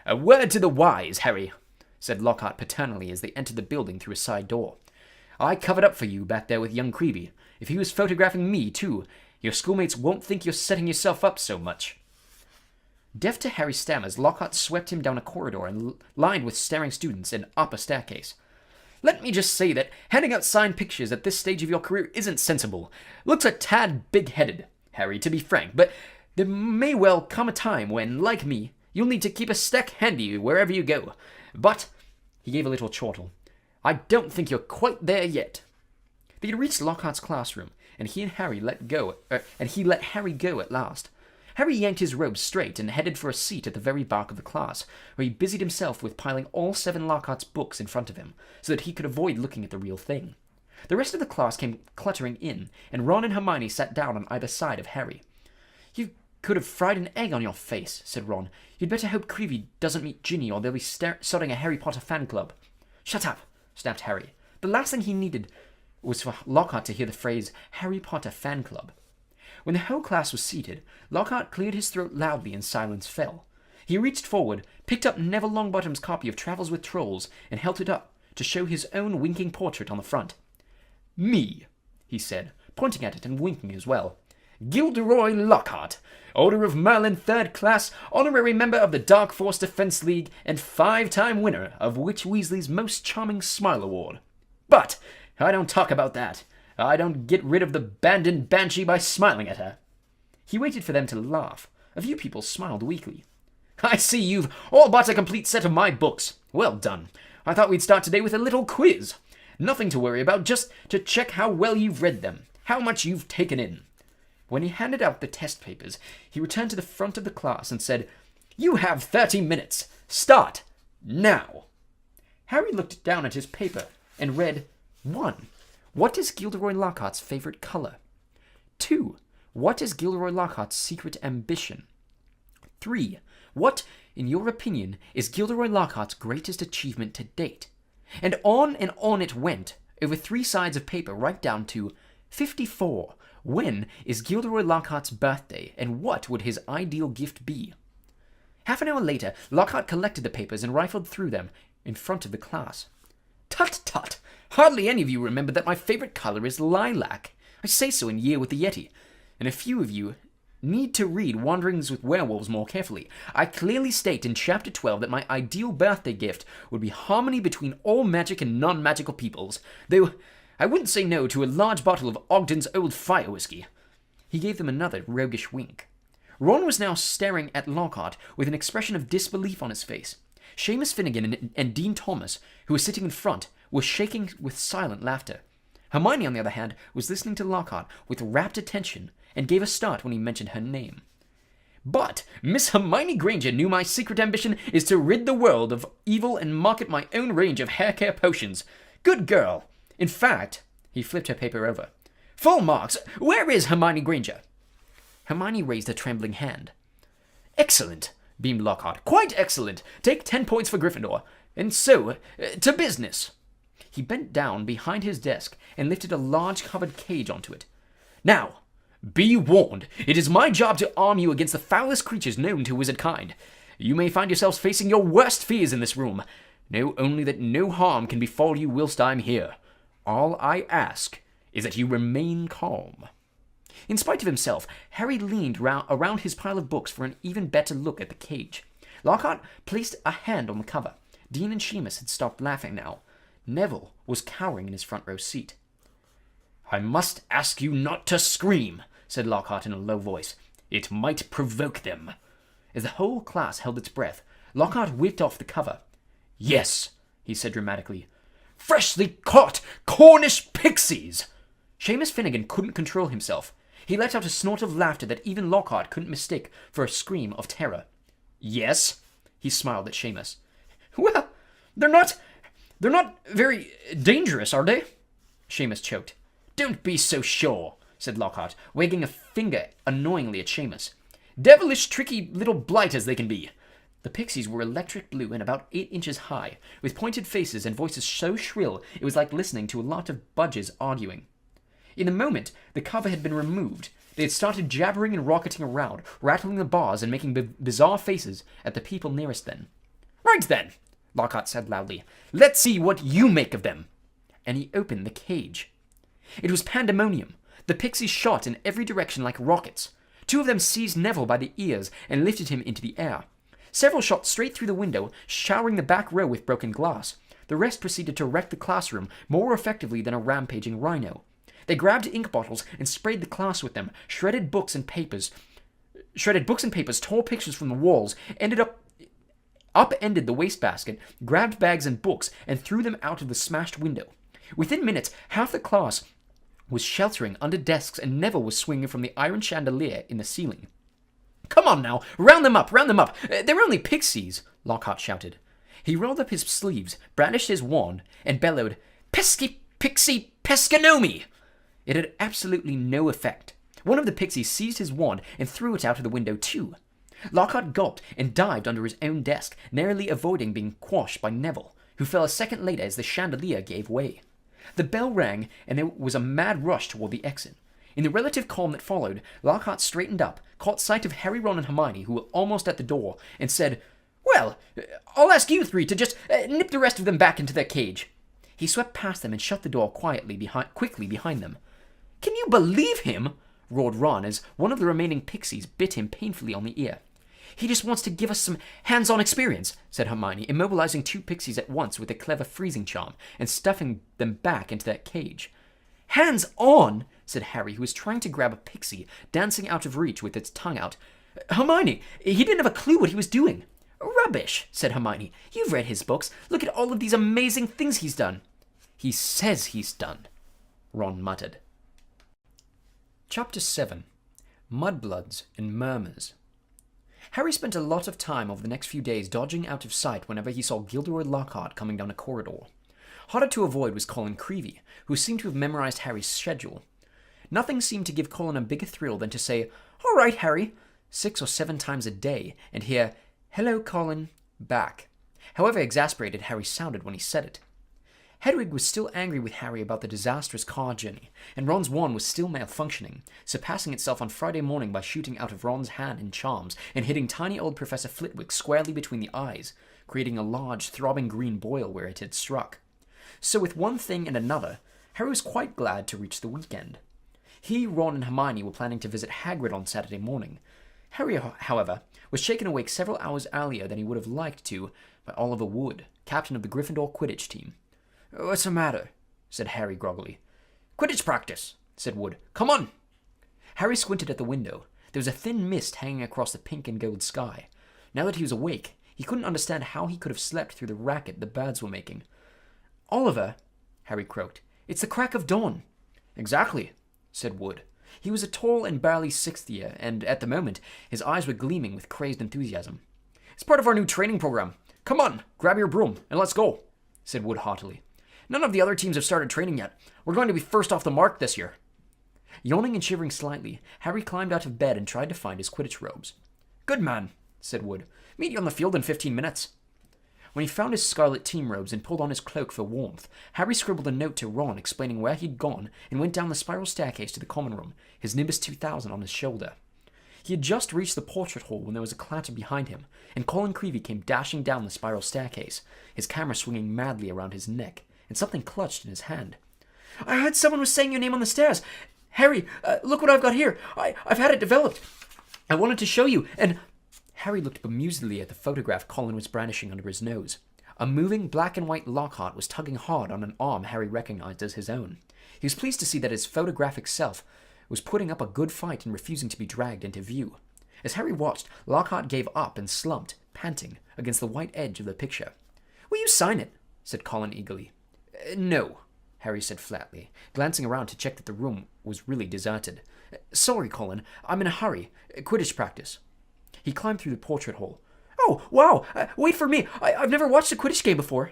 [SPEAKER 1] A word to the wise, Harry, said Lockhart paternally as they entered the building through a side door. I covered up for you back there with young Creevey. If he was photographing me, too, your schoolmates won't think you're setting yourself up so much. Deaf to Harry's stammers, Lockhart swept him down a corridor and lined with staring students and up a staircase. Let me just say that handing out signed pictures at this stage of your career isn't sensible. Looks a tad big-headed, Harry, to be frank, but there may well come a time when, like me, you'll need to keep a stack handy wherever you go. But, he gave a little chortle, I don't think you're quite there yet. They had reached Lockhart's classroom, and he let Harry go at last. Harry yanked his robe straight and headed for a seat at the very back of the class, where he busied himself with piling all 7 Lockhart's books in front of him, so that he could avoid looking at the real thing. The rest of the class came cluttering in, and Ron and Hermione sat down on either side of Harry. You could have fried an egg on your face, said Ron. You'd better hope Creevey doesn't meet Ginny, or they'll be starting a Harry Potter fan club. Shut up, snapped Harry. The last thing he needed was for Lockhart to hear the phrase Harry Potter fan club. When the whole class was seated, Lockhart cleared his throat loudly and silence fell. He reached forward, picked up Neville Longbottom's copy of Travels with Trolls, and held it up to show his own winking portrait on the front. Me, he said, pointing at it and winking as well. Gilderoy Lockhart, Order of Merlin 3rd Class, honorary member of the Dark Force Defense League, and 5-time winner of Witch Weasley's Most Charming Smile Award. But I don't talk about that. I don't get rid of the abandoned banshee by smiling at her.
[SPEAKER 3] He waited for them to laugh. A few people smiled weakly. I see you've all bought a complete set of my books. Well done. I thought we'd start today with a little quiz. Nothing to worry about, just to check how well you've read them, how much you've taken in. When he handed out the test papers, he returned to the front of the class and said, You have 30 minutes. Start now. Harry looked down at his paper and read, 1. What is Gilderoy Lockhart's favorite color? 2. What is Gilderoy Lockhart's secret ambition? 3. What, in your opinion, is Gilderoy Lockhart's greatest achievement to date? And on it went, over 3 sides of paper, right down to 54. When is Gilderoy Lockhart's birthday, and what would his ideal gift be? Half an hour later, Lockhart collected the papers and rifled through them in front of the class. Tut tut! Hardly any of you remember that my favorite color is lilac. I say so in Year with the Yeti, and a few of you need to read Wanderings with Werewolves more carefully. I clearly state in Chapter 12 that my ideal birthday gift would be harmony between all magic and non-magical peoples, though I wouldn't say no to a large bottle of Ogden's Old Fire Whiskey. He gave them another roguish wink. Ron was now staring at Lockhart with an expression of disbelief on his face. Seamus Finnegan and Dean Thomas, who were sitting in front, were shaking with silent laughter. Hermione, on the other hand, was listening to Lockhart with rapt attention and gave a start when he mentioned her name. But Miss Hermione Granger knew my secret ambition is to rid the world of evil and market my own range of hair care potions. Good girl. In fact, he flipped her paper over. Full marks. Where is Hermione Granger? Hermione raised a trembling hand. Excellent, beamed Lockhart. Quite excellent. Take 10 points for Gryffindor. And so, to business. He bent down behind his desk and lifted a large covered cage onto it. Now, be warned. It is my job to arm you against the foulest creatures known to wizard kind. You may find yourselves facing your worst fears in this room. Know only that no harm can befall you whilst I'm here. All I ask is that you remain calm. In spite of himself, Harry leaned around his pile of books for an even better look at the cage. Lockhart placed a hand on the cover. Dean and Seamus had stopped laughing now. Neville was cowering in his front row seat. I must ask you not to scream, said Lockhart in a low voice. It might provoke them. As the whole class held its breath, Lockhart whipped off the cover. Yes, he said dramatically. Freshly caught Cornish pixies! Seamus Finnegan couldn't control himself. He let out a snort of laughter that even Lockhart couldn't mistake for a scream of terror. Yes? He smiled at Seamus. Well, they're not very dangerous, are they? Seamus choked. Don't be so sure, said Lockhart, wagging a finger annoyingly at Seamus. Devilish tricky little blighters they can be. The pixies were electric blue and about 8 inches high, with pointed faces and voices so shrill it was like listening to a lot of budges arguing. In a moment, the cover had been removed. They had started jabbering and rocketing around, rattling the bars and making bizarre faces at the people nearest them. Right then, Lockhart said loudly. Let's see what you make of them. And he opened the cage. It was pandemonium. The pixies shot in every direction like rockets. 2 of them seized Neville by the ears and lifted him into the air. Several shot straight through the window, showering the back row with broken glass. The rest proceeded to wreck the classroom more effectively than a rampaging rhino. They grabbed ink bottles and sprayed the class with them, shredded books and papers, tore pictures from the walls, upended the wastebasket, grabbed bags and books, and threw them out of the smashed window. Within minutes, half the class was sheltering under desks and Neville was swinging from the iron chandelier in the ceiling. Come on now, round them up, round them up. They're only pixies, Lockhart shouted. He rolled up his sleeves, brandished his wand, and bellowed, Pesky pixie pescanomi! It had absolutely no effect. One of the pixies seized his wand and threw it out of the window too. Lockhart gulped and dived under his own desk, narrowly avoiding being quashed by Neville, who fell a second later as the chandelier gave way. The bell rang, and there was a mad rush toward the exit. In the relative calm that followed, Lockhart straightened up, caught sight of Harry, Ron, and Hermione, who were almost at the door, and said, Well, I'll ask you 3 to just nip the rest of them back into their cage. He swept past them and shut the door quickly behind them. Can you believe him? Roared Ron as one of the remaining pixies bit him painfully on the ear. He just wants to give us some hands-on experience, said Hermione, immobilizing 2 pixies at once with a clever freezing charm and stuffing them back into their cage.
[SPEAKER 1] Hands on, said Harry, who was trying to grab a pixie, dancing out of reach with its tongue out. Hermione, he didn't have a clue what he was doing. Rubbish, said Hermione. You've read his books. Look at all of these amazing things he's done. He says he's done, Ron muttered. Chapter 7. Mudbloods and Murmurs. Harry spent a lot of time over the next few days dodging out of sight whenever he saw Gilderoy Lockhart coming down a corridor. Harder to avoid was Colin Creevey, who seemed to have memorized Harry's schedule. Nothing seemed to give Colin a bigger thrill than to say, "All right, Harry," 6 or 7 times a day, and hear, "Hello, Colin," back. However exasperated Harry sounded when he said it. Hedwig was still angry with Harry about the disastrous car journey, and Ron's wand was still malfunctioning, surpassing itself on Friday morning by shooting out of Ron's hand in charms and hitting tiny old Professor Flitwick squarely between the eyes, creating a large, throbbing green boil where it had struck. So with one thing and another, Harry was quite glad to reach the weekend. He, Ron, and Hermione were planning to visit Hagrid on Saturday morning. Harry, however, was shaken awake several hours earlier than he would have liked to by Oliver Wood, captain of the Gryffindor Quidditch team. "What's the matter?" said Harry groggily. "Quidditch practice," said Wood. "Come on." Harry squinted at the window. There was a thin mist hanging across the pink and gold sky. Now that he was awake, he couldn't understand how he could have slept through the racket the birds were making. "Oliver," Harry croaked, "it's the crack of dawn." "Exactly," said Wood. He was a tall and barely 6th year, and at the moment, his eyes were gleaming with crazed enthusiasm. "It's part of our new training program. Come on, grab your broom, and let's go," said Wood heartily. "None of the other teams have started training yet. We're going to be first off the mark this year." Yawning and shivering slightly, Harry climbed out of bed and tried to find his Quidditch robes. "Good man," said Wood. "Meet you on the field in 15 minutes. When he found his scarlet team robes and pulled on his cloak for warmth, Harry scribbled a note to Ron explaining where he'd gone and went down the spiral staircase to the common room, his Nimbus 2000 on his shoulder. He had just reached the portrait hall when there was a clatter behind him, and Colin Creevey came dashing down the spiral staircase, his camera swinging madly around his neck, and something clutched in his hand. "I heard someone was saying your name on the stairs. Harry, look what I've got here. I've had it developed. I wanted to show you, and..." Harry looked bemusedly at the photograph Colin was brandishing under his nose. A moving black and white Lockhart was tugging hard on an arm Harry recognized as his own. He was pleased to see that his photographic self was putting up a good fight and refusing to be dragged into view. As Harry watched, Lockhart gave up and slumped, panting, against the white edge of the picture. "Will you sign it?" said Colin eagerly. "No," Harry said flatly, glancing around to check that the room was really deserted. "Sorry, Colin. I'm in a hurry. Quidditch practice." He climbed through the portrait hole. "Oh, wow! Wait for me! I've never watched a Quidditch game before!"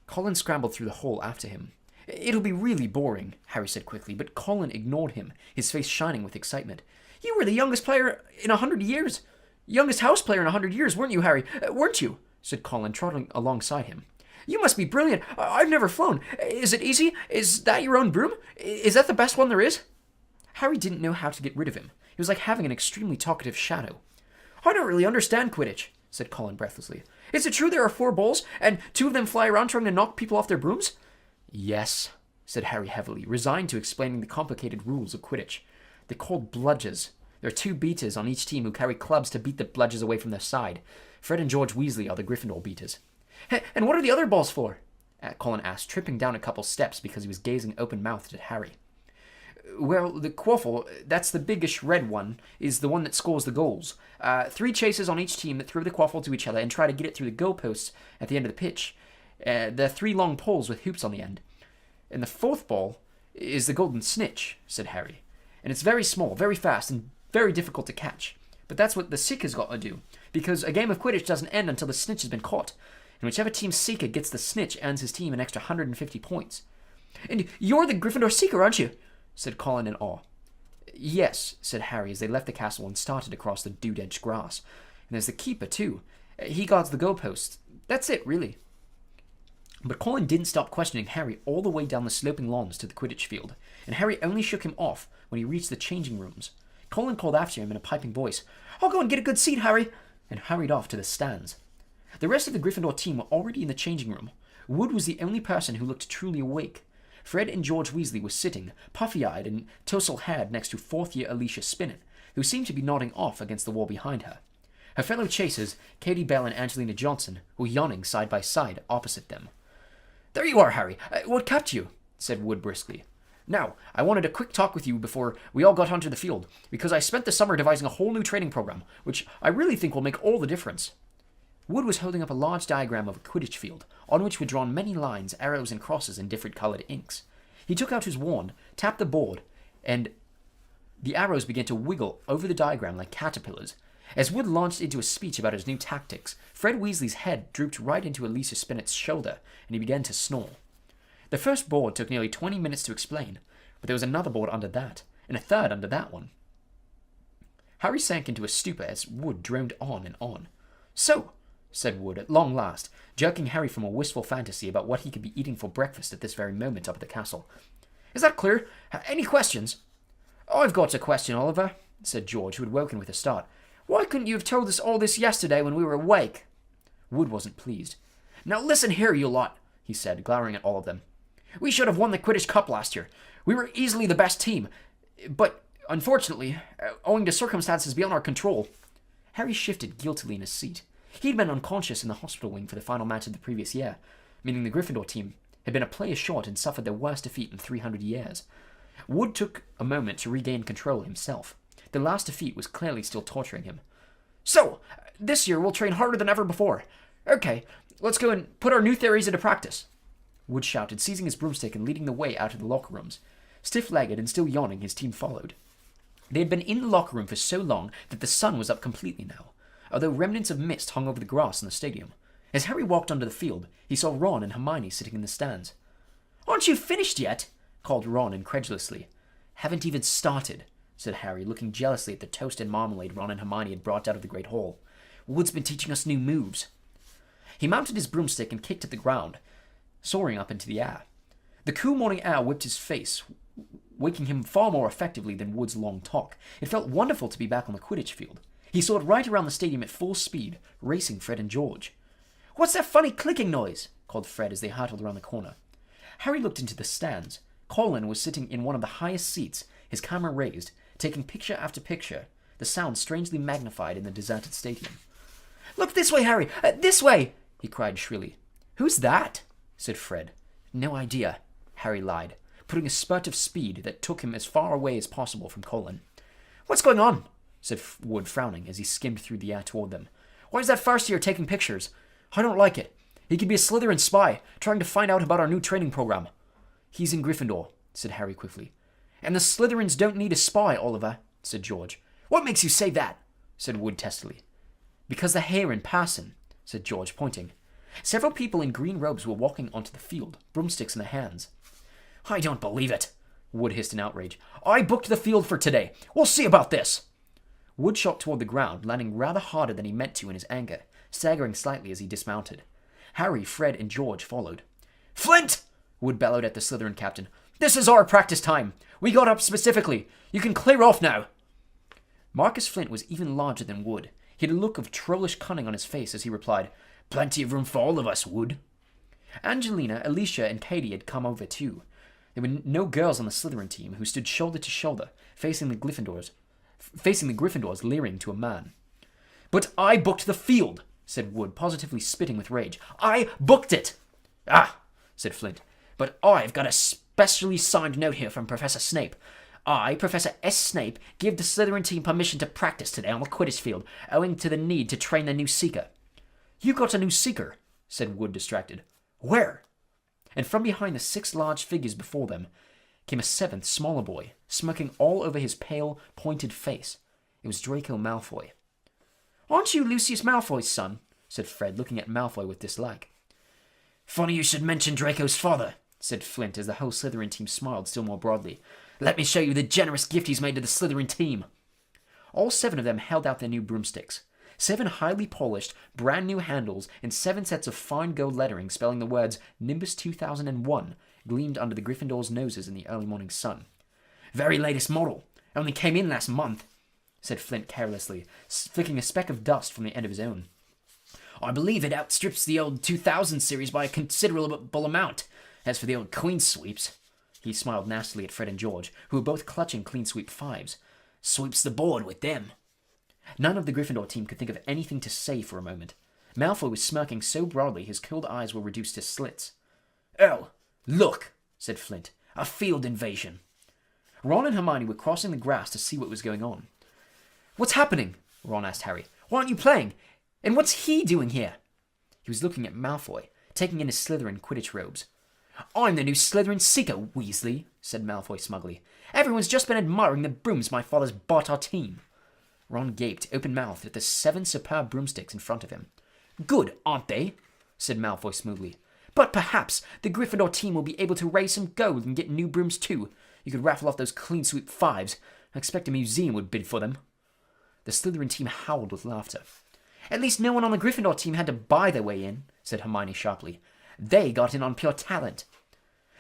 [SPEAKER 1] Colin scrambled through the hole after him. "It'll be really boring," Harry said quickly, but Colin ignored him, his face shining with excitement. "You were the youngest player in 100 years. Youngest house player in 100 years, weren't you, Harry? Weren't you?" said Colin, trotting alongside him. "You must be brilliant. I've never flown. Is it easy? Is that your own broom? Is that the best one there is?" Harry didn't know how to get rid of him. It was like having an extremely talkative shadow. "I don't really understand Quidditch," said Colin breathlessly. "Is it true there are 4 balls, and 2 of them fly around trying to knock people off their brooms?" "Yes," said Harry heavily, resigned to explaining the complicated rules of Quidditch. "They're called bludgers. There are 2 beaters on each team who carry clubs to beat the bludgers away from their side. Fred and George Weasley are the Gryffindor beaters." "And what are the other balls for?" Colin asked, tripping down a couple steps because he was gazing open-mouthed at Harry. "Well, the quaffle, that's the biggish red one, is the one that scores the goals. 3 chasers on each team that throw the quaffle to each other and try to get it through the goalposts at the end of the pitch. There are 3 long poles with hoops on the end. And the 4th ball is the golden snitch," said Harry. "And it's very small, very fast, and very difficult to catch. But that's what the seeker's got to do, because a game of Quidditch doesn't end until the snitch has been caught. And whichever team's seeker gets the snitch earns his team an extra 150 points. "And you're the Gryffindor seeker, aren't you?" said Colin in awe. "Yes," said Harry as they left the castle and started across the dew-edged grass. "And there's the keeper, too. He guards the goalposts. That's it, really." But Colin didn't stop questioning Harry all the way down the sloping lawns to the Quidditch field, and Harry only shook him off when he reached the changing rooms. Colin called after him in a piping voice, "I'll go and get a good seat, Harry," and hurried off to the stands. The rest of the Gryffindor team were already in the changing room. Wood was the only person who looked truly awake. Fred and George Weasley were sitting, puffy-eyed and tousle-haired next to 4th-year Alicia Spinnet, who seemed to be nodding off against the wall behind her. Her fellow chasers, Katie Bell and Angelina Johnson, were yawning side by side opposite them. "There you are, Harry. What kept you?" said Wood briskly.
[SPEAKER 3] Now, I wanted a quick talk with you before we all got onto the field, because I spent the summer devising a whole new training program, which I really think will make all the difference. Wood was holding up a large diagram of a Quidditch field, on which were drawn many lines, arrows, and crosses in different coloured inks. He took out his wand, tapped the board, and the arrows began to wiggle over the diagram like caterpillars. As Wood launched into a speech about his new tactics, Fred Weasley's head drooped right into Alicia Spinnet's shoulder, and he began to snore. The first board took nearly 20 minutes to explain, but there was another board under that, and a third under that one. Harry sank into a stupor as Wood droned on and on. "So," said Wood at long last, jerking Harry from a wistful fantasy about what he could be eating for breakfast at this very moment up at the castle. "Is that clear? Any questions?" "I've got a question, Oliver," said George, who had woken with a start. "Why couldn't you have told us all this yesterday when we were awake?" Wood wasn't pleased. "Now listen here, you lot," he said, glowering at all of them. "We should have won the Quidditch Cup last year. We were easily the best team. But, unfortunately, owing to circumstances beyond our control..." Harry shifted guiltily in his seat. He'd been unconscious in the hospital wing for the final match of the previous year, meaning the Gryffindor team had been a player short and suffered their worst defeat in 300 years. Wood took a moment to regain control himself. The last defeat was clearly still torturing him. "So, this year we'll train harder than ever before. Okay, let's go and put our new theories into practice," Wood shouted, seizing his broomstick and leading the way out of the locker rooms. Stiff-legged and still yawning, his team followed. They had been in the locker room for so long that the sun was up completely now, although remnants of mist hung over the grass in the stadium. As Harry walked onto the field, he saw Ron and Hermione sitting in the stands. "Aren't you finished yet?" called Ron incredulously. "Haven't even started," said Harry, looking jealously at the toast and marmalade Ron and Hermione had brought out of the Great Hall. "Wood's been teaching us new moves." He mounted his broomstick and kicked at the ground, soaring up into the air. The cool morning air whipped his face, waking him far more effectively than Wood's long talk. It felt wonderful to be back on the Quidditch field. He soared right around the stadium at full speed, racing Fred and George. "What's that funny clicking noise?" called Fred as they hurtled around the corner. Harry looked into the stands. Colin was sitting in one of the highest seats, his camera raised, taking picture after picture, the sound strangely magnified in the deserted stadium. "Look this way, Harry! This way!" he cried shrilly. "Who's that?" said Fred. "No idea," Harry lied, putting a spurt of speed that took him as far away as possible from Colin. "What's going on?" said Wood, frowning as he skimmed through the air toward them. "Why is that first year taking pictures? I don't like it. He could be a Slytherin spy, trying to find out about our new training program." "He's in Gryffindor," said Harry quickly. "And the Slytherins don't need a spy, Oliver," said George. "What makes you say that?" said Wood testily. "Because they're here in person," said George, pointing. Several people in green robes were walking onto the field, broomsticks in their hands. "I don't believe it," Wood hissed in outrage. "I booked the field for today. We'll see about this." Wood shot toward the ground, landing rather harder than he meant to in his anger, staggering slightly as he dismounted. Harry, Fred, and George followed. "Flint!" Wood bellowed at the Slytherin captain. "This is our practice time. We got up specifically. You can clear off now." Marcus Flint was even larger than Wood. He had a look of trollish cunning on his face as he replied, "Plenty of room for all of us, Wood." Angelina, Alicia, and Katie had come over too. There were no girls on the Slytherin team, who stood shoulder to shoulder, facing the Gryffindors, leering to a man. "But I booked the field," said Wood, positively spitting with rage. "I booked it!" "Ah," said Flint, "but I've got a specially signed note here from Professor Snape. I, Professor S. Snape, give the Slytherin team permission to practice today on the Quidditch field, owing to the need to train their new seeker." "You got a new seeker," said Wood, distracted. "Where?" And from behind the 6 large figures before them came a 7th, smaller boy, smirking all over his pale, pointed face. It was Draco Malfoy. "Aren't you Lucius Malfoy's son?" said Fred, looking at Malfoy with dislike. "Funny you should mention Draco's father," said Flint as the whole Slytherin team smiled still more broadly. "Let me show you the generous gift he's made to the Slytherin team." All 7 of them held out their new broomsticks. 7 highly polished, brand new handles and 7 sets of fine gold lettering spelling the words Nimbus 2001 gleamed under the Gryffindors' noses in the early morning sun. "Very latest model. Only came in last month," said Flint carelessly, flicking a speck of dust from the end of his own. "I believe it outstrips the old 2000 series by a considerable amount. As for the old Queen Sweeps," he smiled nastily at Fred and George, who were both clutching Clean Sweep 5s. "Sweeps the board with them." None of the Gryffindor team could think of anything to say for a moment. Malfoy was smirking so broadly his cold eyes were reduced to slits. "Oh, look," said Flint. A field invasion.
[SPEAKER 1] Ron and Hermione were crossing the grass to see what was going on. "What's happening?" Ron asked Harry. "Why aren't you playing? And what's he doing here?" He was looking at Malfoy, taking in his Slytherin Quidditch robes. "I'm the new Slytherin Seeker, Weasley," said Malfoy smugly. "Everyone's just been admiring the brooms my father's bought our team." Ron gaped, open-mouthed, at the 7 superb broomsticks in front of him. "Good, aren't they?" said Malfoy smoothly. "But perhaps the Gryffindor team will be able to raise some gold and get new brooms too. You could raffle off those clean sweep 5s. I expect a museum would bid for them." The Slytherin team howled with laughter. "At least no one on the Gryffindor team had to buy their way in," said Hermione sharply. "They got in on pure talent."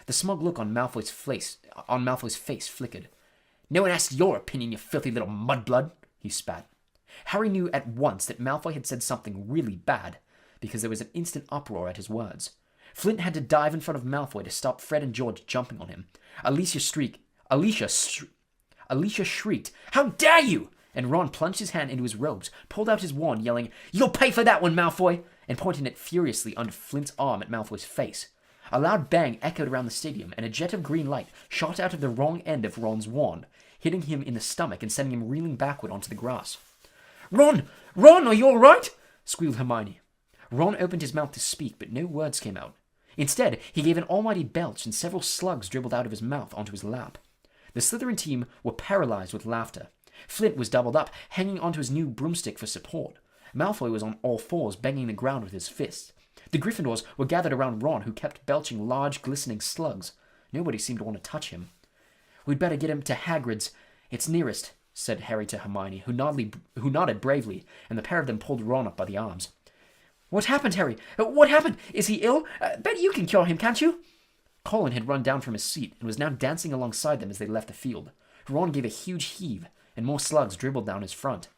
[SPEAKER 1] The smug look on Malfoy's face flickered. "No one asked your opinion, you filthy little mudblood," he spat. Harry knew at once that Malfoy had said something really bad, because there was an instant uproar at his words. Flint had to dive in front of Malfoy to stop Fred and George jumping on him. Alicia shrieked, "How dare you!" And Ron plunged his hand into his robes, pulled out his wand, yelling, "You'll pay for that one, Malfoy!" and pointing it furiously under Flint's arm at Malfoy's face. A loud bang echoed around the stadium, and a jet of green light shot out of the wrong end of Ron's wand, hitting him in the stomach and sending him reeling backward onto the grass. "Ron! Ron, are you all right?" squealed Hermione. Ron opened his mouth to speak, but no words came out. Instead, he gave an almighty belch, and several slugs dribbled out of his mouth onto his lap. The Slytherin team were paralyzed with laughter. Flint was doubled up, hanging onto his new broomstick for support. Malfoy was on all fours, banging the ground with his fists. The Gryffindors were gathered around Ron, who kept belching large, glistening slugs. Nobody seemed to want to touch him. "We'd better get him to Hagrid's. It's nearest," said Harry to Hermione, who nodded bravely, and the pair of them pulled Ron up by the arms. "What happened, Harry? What happened? Is he ill? Bet you can cure him, can't you?" Colin had run down from his seat and was now dancing alongside them as they left the field. Ron gave a huge heave, and more slugs dribbled down his front.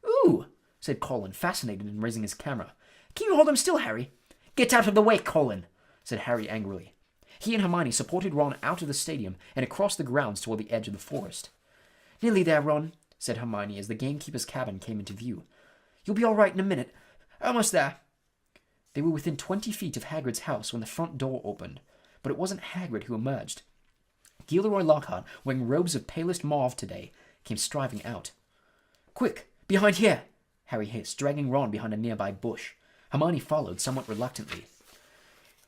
[SPEAKER 1] "Ooh," said Colin, fascinated and raising his camera. "Can you hold him still, Harry?" "Get out of the way, Colin," said Harry angrily. He and Hermione supported Ron out of the stadium and across the grounds toward the edge of the forest. "Nearly there, Ron," said Hermione as the gamekeeper's cabin came into view. "You'll be all right in a minute. Almost there." They were within 20 feet of Hagrid's house when the front door opened, but it wasn't Hagrid who emerged. Gilderoy Lockhart, wearing robes of palest mauve today, came striving out. "Quick, behind here!" Harry hissed, dragging Ron behind a nearby bush. Hermione followed, somewhat reluctantly.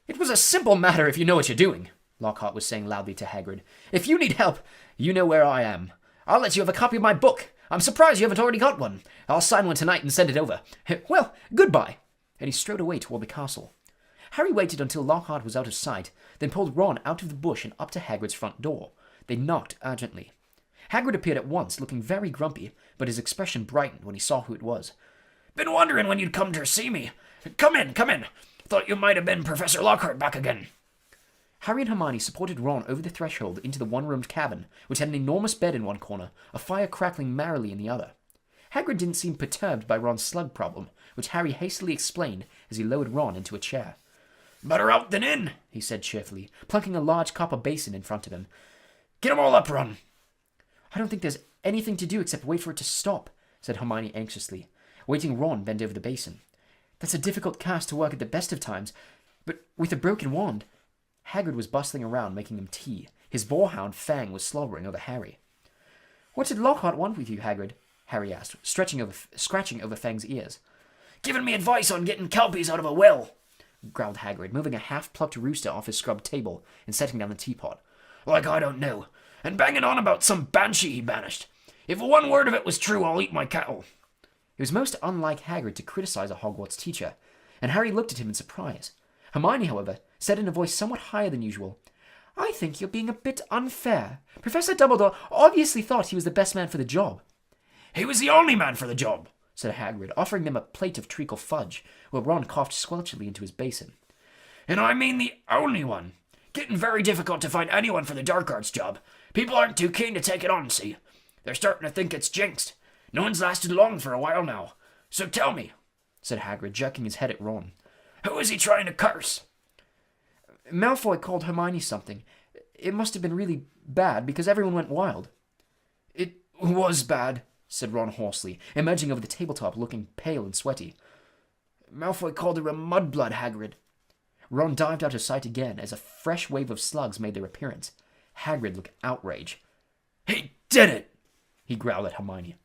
[SPEAKER 1] "It was a simple matter if you know what you're doing," Lockhart was saying loudly to Hagrid. "If you need help, you know where I am. I'll let you have a copy of my book. I'm surprised you haven't already got one. I'll sign one tonight and send it over. Well, goodbye." And he strode away toward the castle. Harry waited until Lockhart was out of sight, then pulled Ron out of the bush and up to Hagrid's front door. They knocked urgently. Hagrid appeared at once, looking very grumpy, but his expression brightened when he saw who it was.
[SPEAKER 3] "Been wondering when you'd come to see me. Come in, come in. Thought you might have been Professor Lockhart back again."
[SPEAKER 1] Harry and Hermione supported Ron over the threshold into the one-roomed cabin, which had an enormous bed in one corner, a fire crackling merrily in the other. Hagrid didn't seem perturbed by Ron's slug problem, which Harry hastily explained as he lowered Ron into a chair.
[SPEAKER 3] "Better out than in,"
[SPEAKER 1] he said cheerfully, plunking a large copper basin in front of him.
[SPEAKER 3] "Get 'em all up, Ron."
[SPEAKER 1] "I don't think there's anything to do except wait for it to stop," said Hermione anxiously. Waiting, Ron bent over the basin. "That's a difficult cast to work at the best of times, but with a broken wand." Hagrid was bustling around, making him tea. His boarhound, Fang, was slobbering over Harry. "What did Lockhart want with you, Hagrid?" Harry asked, scratching over Fang's ears.
[SPEAKER 3] "Giving me advice on getting kelpies out of a well,"
[SPEAKER 1] growled Hagrid, moving a half-plucked rooster off his scrubbed table and setting down the teapot.
[SPEAKER 3] "Like I don't know. And banging on about some banshee he banished. If one word of it was true, I'll eat my cattle."
[SPEAKER 1] It was most unlike Hagrid to criticize a Hogwarts teacher, and Harry looked at him in surprise. Hermione, however, said in a voice somewhat higher than usual, "I think you're being a bit unfair. Professor Dumbledore obviously thought he was the best man for the job."
[SPEAKER 3] "He was the only man for the job,"
[SPEAKER 1] said Hagrid, offering them a plate of treacle fudge, while Ron coughed squelchily into his basin.
[SPEAKER 3] "And I mean the only one. Getting very difficult to find anyone for the dark arts job. People aren't too keen to take it on, see? They're starting to think it's jinxed. No one's lasted long for a while now. So tell me," said Hagrid, jerking his head at Ron, "who is he trying to curse?"
[SPEAKER 1] "Malfoy called Hermione something. It must have been really bad, because everyone went wild." "It was bad," said Ron hoarsely, emerging over the tabletop looking pale and sweaty. "Malfoy called her a mudblood, Hagrid." Ron dived out of sight again as a fresh wave of slugs made their appearance. Hagrid looked outraged.
[SPEAKER 3] He did it!
[SPEAKER 1] He growled at Hermione.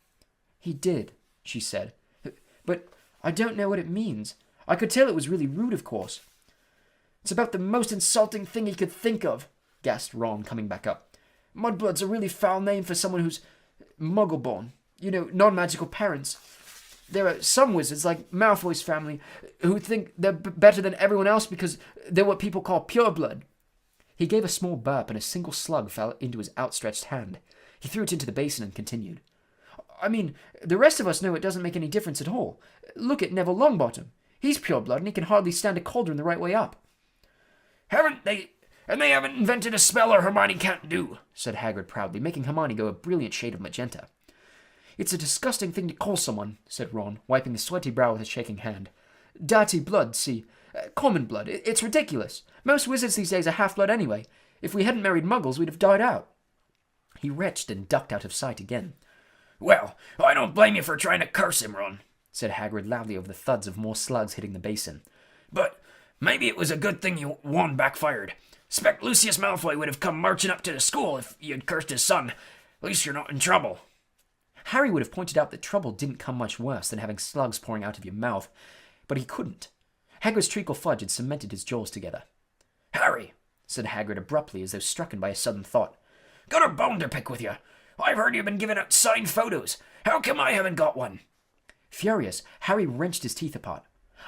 [SPEAKER 1] He did, she said. But I don't know what it means. I could tell it was really rude, of course. It's about the most insulting thing he could think of, gasped Ron, coming back up. Mudblood's a really foul name for someone who's muggle-born. You know, non-magical parents. There are some wizards, like Malfoy's family, who think they're better than everyone else because they're what people call pureblood. He gave a small burp and a single slug fell into his outstretched hand. He threw it into the basin and continued. I mean, the rest of us know it doesn't make any difference at all. Look at Neville Longbottom. He's pureblood and he can hardly stand a cauldron the right way up.
[SPEAKER 3] Haven't they? And they haven't invented a spell Hermione can't do,
[SPEAKER 1] said Hagrid proudly, making Hermione go a brilliant shade of magenta. It's a disgusting thing to call someone, said Ron, wiping the sweaty brow with his shaking hand. Dirty blood, see. Common blood. It's ridiculous. Most wizards these days are half-blood anyway. If we hadn't married muggles, we'd have died out. He retched and ducked out of sight again.
[SPEAKER 3] Well, I don't blame you for trying to curse him, Ron,
[SPEAKER 1] said Hagrid loudly over the thuds of more slugs hitting the basin.
[SPEAKER 3] But maybe it was a good thing your wand backfired. Expect Lucius Malfoy would have come marching up to the school if you'd cursed his son. At least you're not in trouble.
[SPEAKER 1] Harry would have pointed out that trouble didn't come much worse than having slugs pouring out of your mouth, but he couldn't. Hagrid's treacle fudge had cemented his jaws together.
[SPEAKER 3] Harry,
[SPEAKER 1] said Hagrid abruptly as though struck by a sudden thought.
[SPEAKER 3] Got a bone to pick with you. I've heard you've been giving out signed photos. How come I haven't got one?
[SPEAKER 1] Furious, Harry wrenched his teeth apart.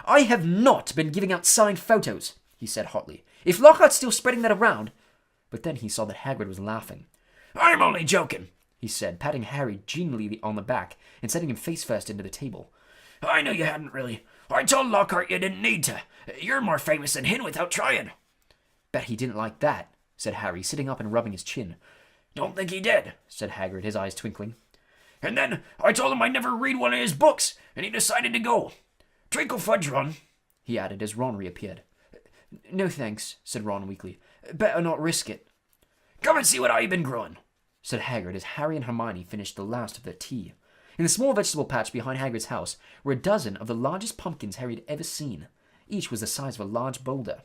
[SPEAKER 1] I have not been giving out signed photos, he said hotly. If Lockhart's still spreading that around... But then he saw that Hagrid was laughing.
[SPEAKER 3] I'm only joking,
[SPEAKER 1] he said, patting Harry genially on the back and setting him face first into the table.
[SPEAKER 3] I knew you hadn't really. I told Lockhart you didn't need to. You're more famous than him without trying.
[SPEAKER 1] Bet he didn't like that, said Harry, sitting up and rubbing his chin.
[SPEAKER 3] Don't think he did,
[SPEAKER 1] said Hagrid, his eyes twinkling.
[SPEAKER 3] And then I told him I'd never read one of his books, and he decided to go. Treacle fudge, Ron,
[SPEAKER 1] he added as Ron reappeared. No thanks, said Ron weakly. Better not risk it.
[SPEAKER 3] Come and see what I've been growing,
[SPEAKER 1] said Hagrid as Harry and Hermione finished the last of their tea. In the small vegetable patch behind Hagrid's house were a dozen of the largest pumpkins Harry had ever seen. Each was the size of a large boulder.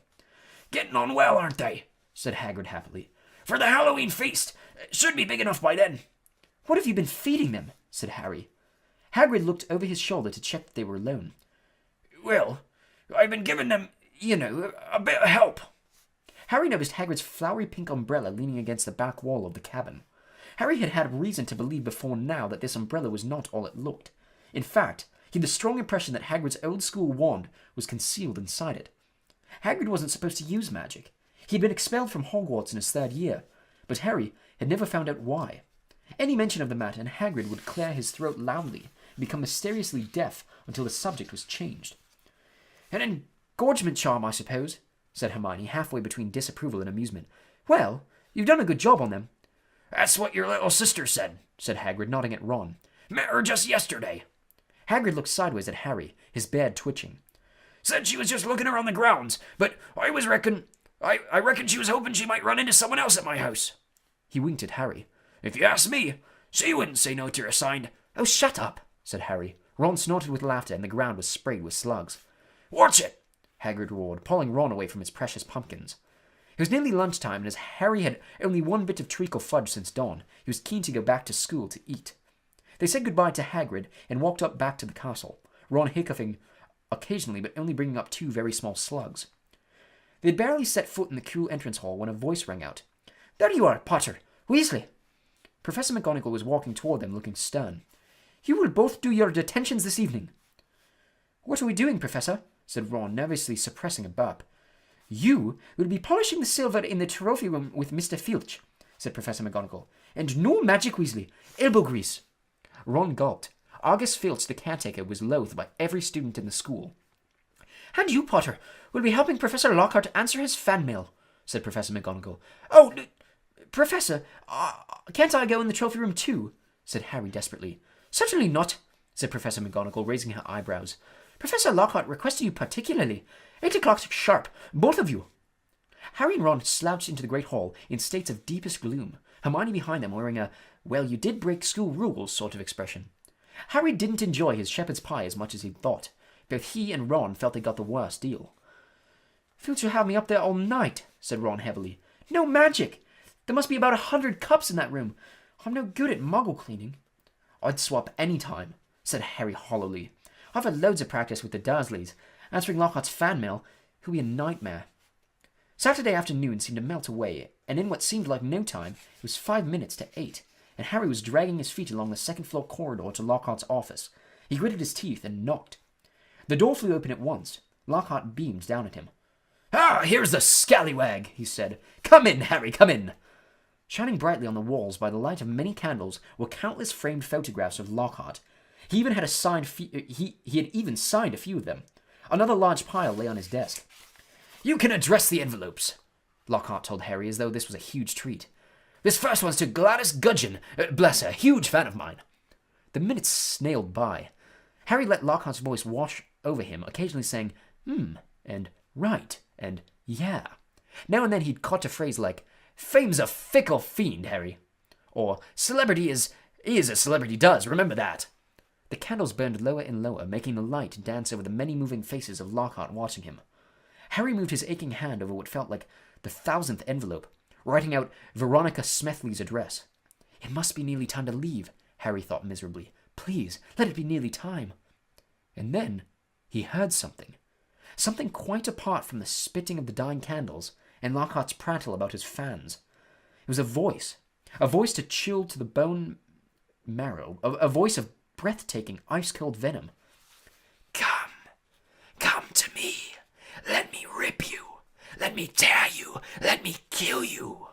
[SPEAKER 3] Getting on well, aren't they? Said Hagrid happily. For the Halloween feast. Should be big enough by then.
[SPEAKER 1] What have you been feeding them? Said Harry. Hagrid looked over his shoulder to check that they were alone.
[SPEAKER 3] Well, I've been giving them, a bit of help.
[SPEAKER 1] Harry noticed Hagrid's flowery pink umbrella leaning against the back wall of the cabin. Harry had had reason to believe before now that this umbrella was not all it looked. In fact, he had the strong impression that Hagrid's old-school wand was concealed inside it. Hagrid wasn't supposed to use magic. He had been expelled from Hogwarts in his 3rd year, but Harry had never found out why. Any mention of the matter, and Hagrid would clear his throat loudly and become mysteriously deaf until the subject was changed. An engorgement charm, I suppose, said Hermione, halfway between disapproval and amusement. Well, you've done a good job on them.
[SPEAKER 3] That's what your little sister said Hagrid, nodding at Ron. Met her just yesterday.
[SPEAKER 1] Hagrid looked sideways at Harry, his beard twitching.
[SPEAKER 3] Said she was just looking around the grounds, but I reckon she was hoping she might run into someone else at my house.
[SPEAKER 1] He winked at Harry.
[SPEAKER 3] If you ask me, she wouldn't say no to your sign.
[SPEAKER 1] Oh, shut up, said Harry. Ron snorted with laughter and the ground was sprayed with slugs.
[SPEAKER 3] Watch it,
[SPEAKER 1] Hagrid roared, pulling Ron away from his precious pumpkins. It was nearly lunchtime, and as Harry had only one bit of treacle fudge since dawn, he was keen to go back to school to eat. They said goodbye to Hagrid and walked up back to the castle, Ron hiccoughing occasionally but only bringing up 2 very small slugs. They had barely set foot in the cool entrance hall when a voice rang out. There you are, Potter! Weasley! Professor McGonagall was walking toward them, looking stern. You will both do your detentions this evening. What are we doing, Professor? Said Ron, nervously suppressing a burp. You will be polishing the silver in the trophy room with Mr. Filch, said Professor McGonagall. And no magic, Weasley. Elbow grease. Ron gulped. Argus Filch, the caretaker, was loathed by every student in the school. And you, Potter, will be helping Professor Lockhart answer his fan mail, said Professor McGonagall. Oh, Professor, can't I go in the trophy room too? Said Harry desperately. Certainly not, said Professor McGonagall, raising her eyebrows. Professor Lockhart requested you particularly. 8 o'clock sharp, both of you. Harry and Ron slouched into the great hall in states of deepest gloom, Hermione behind them wearing a, well, you did break school rules sort of expression. Harry didn't enjoy his shepherd's pie as much as he'd thought. Both he and Ron felt they got the worst deal. Filch will have me up there all night, said Ron heavily. No magic!
[SPEAKER 3] There must be about 100 cups in that room. I'm no good at muggle cleaning. I'd swap any time, said Harry hollowly. I've had loads of practice with the Dursleys. Answering Lockhart's fan mail, who'll be a nightmare. Saturday afternoon seemed to melt away, and in what seemed like no time, it was 5 minutes to 8, and Harry was dragging his feet along the second-floor corridor to Lockhart's office. He gritted his teeth and knocked. The door flew open at once. Lockhart beamed down at him. "Ah, here's the scallywag," he said. "Come in, Harry, come in." Shining brightly on the walls by the light of many candles were countless framed photographs of Lockhart. He even had he had even signed a few of them. Another large pile lay on his desk. "You can address the envelopes," Lockhart told Harry as though this was a huge treat. "This first one's to Gladys Gudgeon. Bless her, huge fan of mine." The minutes snailed by. Harry let Lockhart's voice wash over him, occasionally saying, and right, and yeah. Now and then he'd caught a phrase like, "Fame's a fickle fiend, Harry." Or, "Celebrity is as celebrity does, remember that." The candles burned lower and lower, making the light dance over the many moving faces of Lockhart watching him. Harry moved his aching hand over what felt like the 1,000th envelope, writing out Veronica Smethly's address. It must be nearly time to leave, Harry thought miserably. Please, let it be nearly time. And then he heard something. Something quite apart from the spitting of the dying candles and Lockhart's prattle about his fans. It was a voice to chill to the bone marrow, a voice of breathtaking, ice-cold venom. Come to me. Let me rip you. Let me tear you. Let me kill you.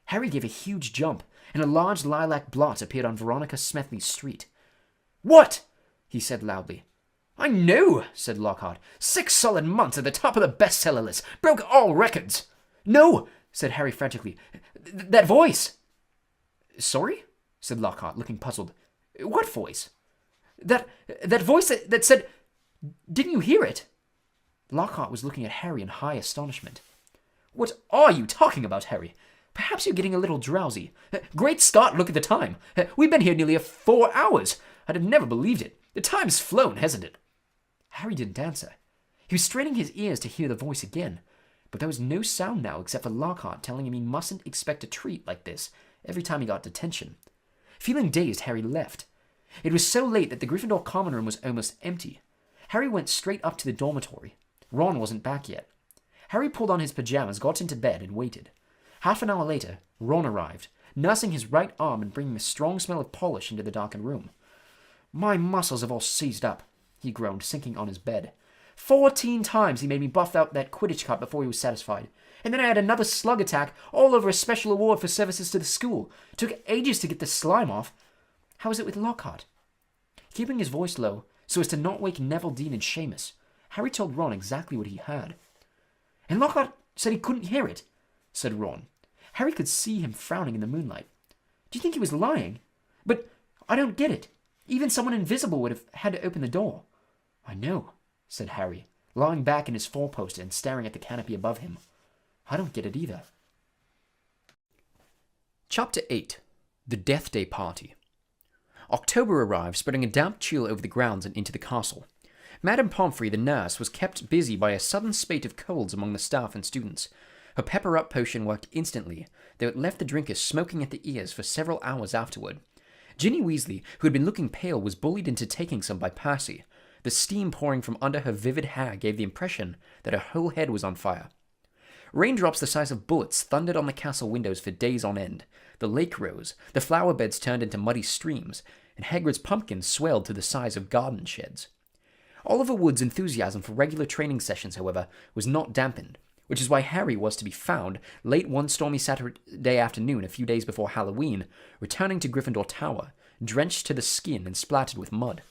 [SPEAKER 3] Harry gave a huge jump, and a large lilac blot appeared on Veronica Smethly's street. "What?" he said loudly. "I know," said Lockhart. 6 solid months at the top of the bestseller list. Broke all records. "No," said Harry frantically. "That voice." "Sorry?" said Lockhart, looking puzzled. "What voice?" That voice that said... Didn't you hear it?" Lockhart was looking at Harry in high astonishment. "What are you talking about, Harry? Perhaps you're getting a little drowsy. Great Scott, look at the time. We've been here nearly 4 hours. I'd have never believed it. The time's flown, hasn't it?" Harry didn't answer. He was straining his ears to hear the voice again, but there was no sound now except for Lockhart telling him he mustn't expect a treat like this every time he got detention. Feeling dazed, Harry left. It was so late that the Gryffindor common room was almost empty. Harry went straight up to the dormitory. Ron wasn't back yet. Harry pulled on his pajamas, got into bed, and waited. Half an hour later, Ron arrived, nursing his right arm and bringing a strong smell of polish into the darkened room. "My muscles have all seized up," he groaned, sinking on his bed. 14 times he made me buff out that Quidditch cup before he was satisfied. And then I had another slug attack, all over a special award for services to the school. Took ages to get the slime off. How is it with Lockhart? Keeping his voice low, so as to not wake Neville, Dean, and Seamus, Harry told Ron exactly what he heard. "And Lockhart said he couldn't hear it," said Ron. Harry could see him frowning in the moonlight. "Do you think he was lying? But I don't get it. Even someone invisible would have had to open the door." "I know," said Harry, lying back in his four-poster and staring at the canopy above him. "I don't get it either."
[SPEAKER 1] Chapter 8. The Death Day Party. October arrived, spreading a damp chill over the grounds and into the castle. Madame Pomfrey, the nurse, was kept busy by a sudden spate of colds among the staff and students. Her pepper-up potion worked instantly, though it left the drinkers smoking at the ears for several hours afterward. Ginny Weasley, who had been looking pale, was bullied into taking some by Percy. The steam pouring from under her vivid hair gave the impression that her whole head was on fire. Raindrops the size of bullets thundered on the castle windows for days on end. The lake rose, the flower beds turned into muddy streams, and Hagrid's pumpkins swelled to the size of garden sheds. Oliver Wood's enthusiasm for regular training sessions, however, was not dampened, which is why Harry was to be found late one stormy Saturday afternoon a few days before Halloween, returning to Gryffindor Tower, drenched to the skin and splattered with mud.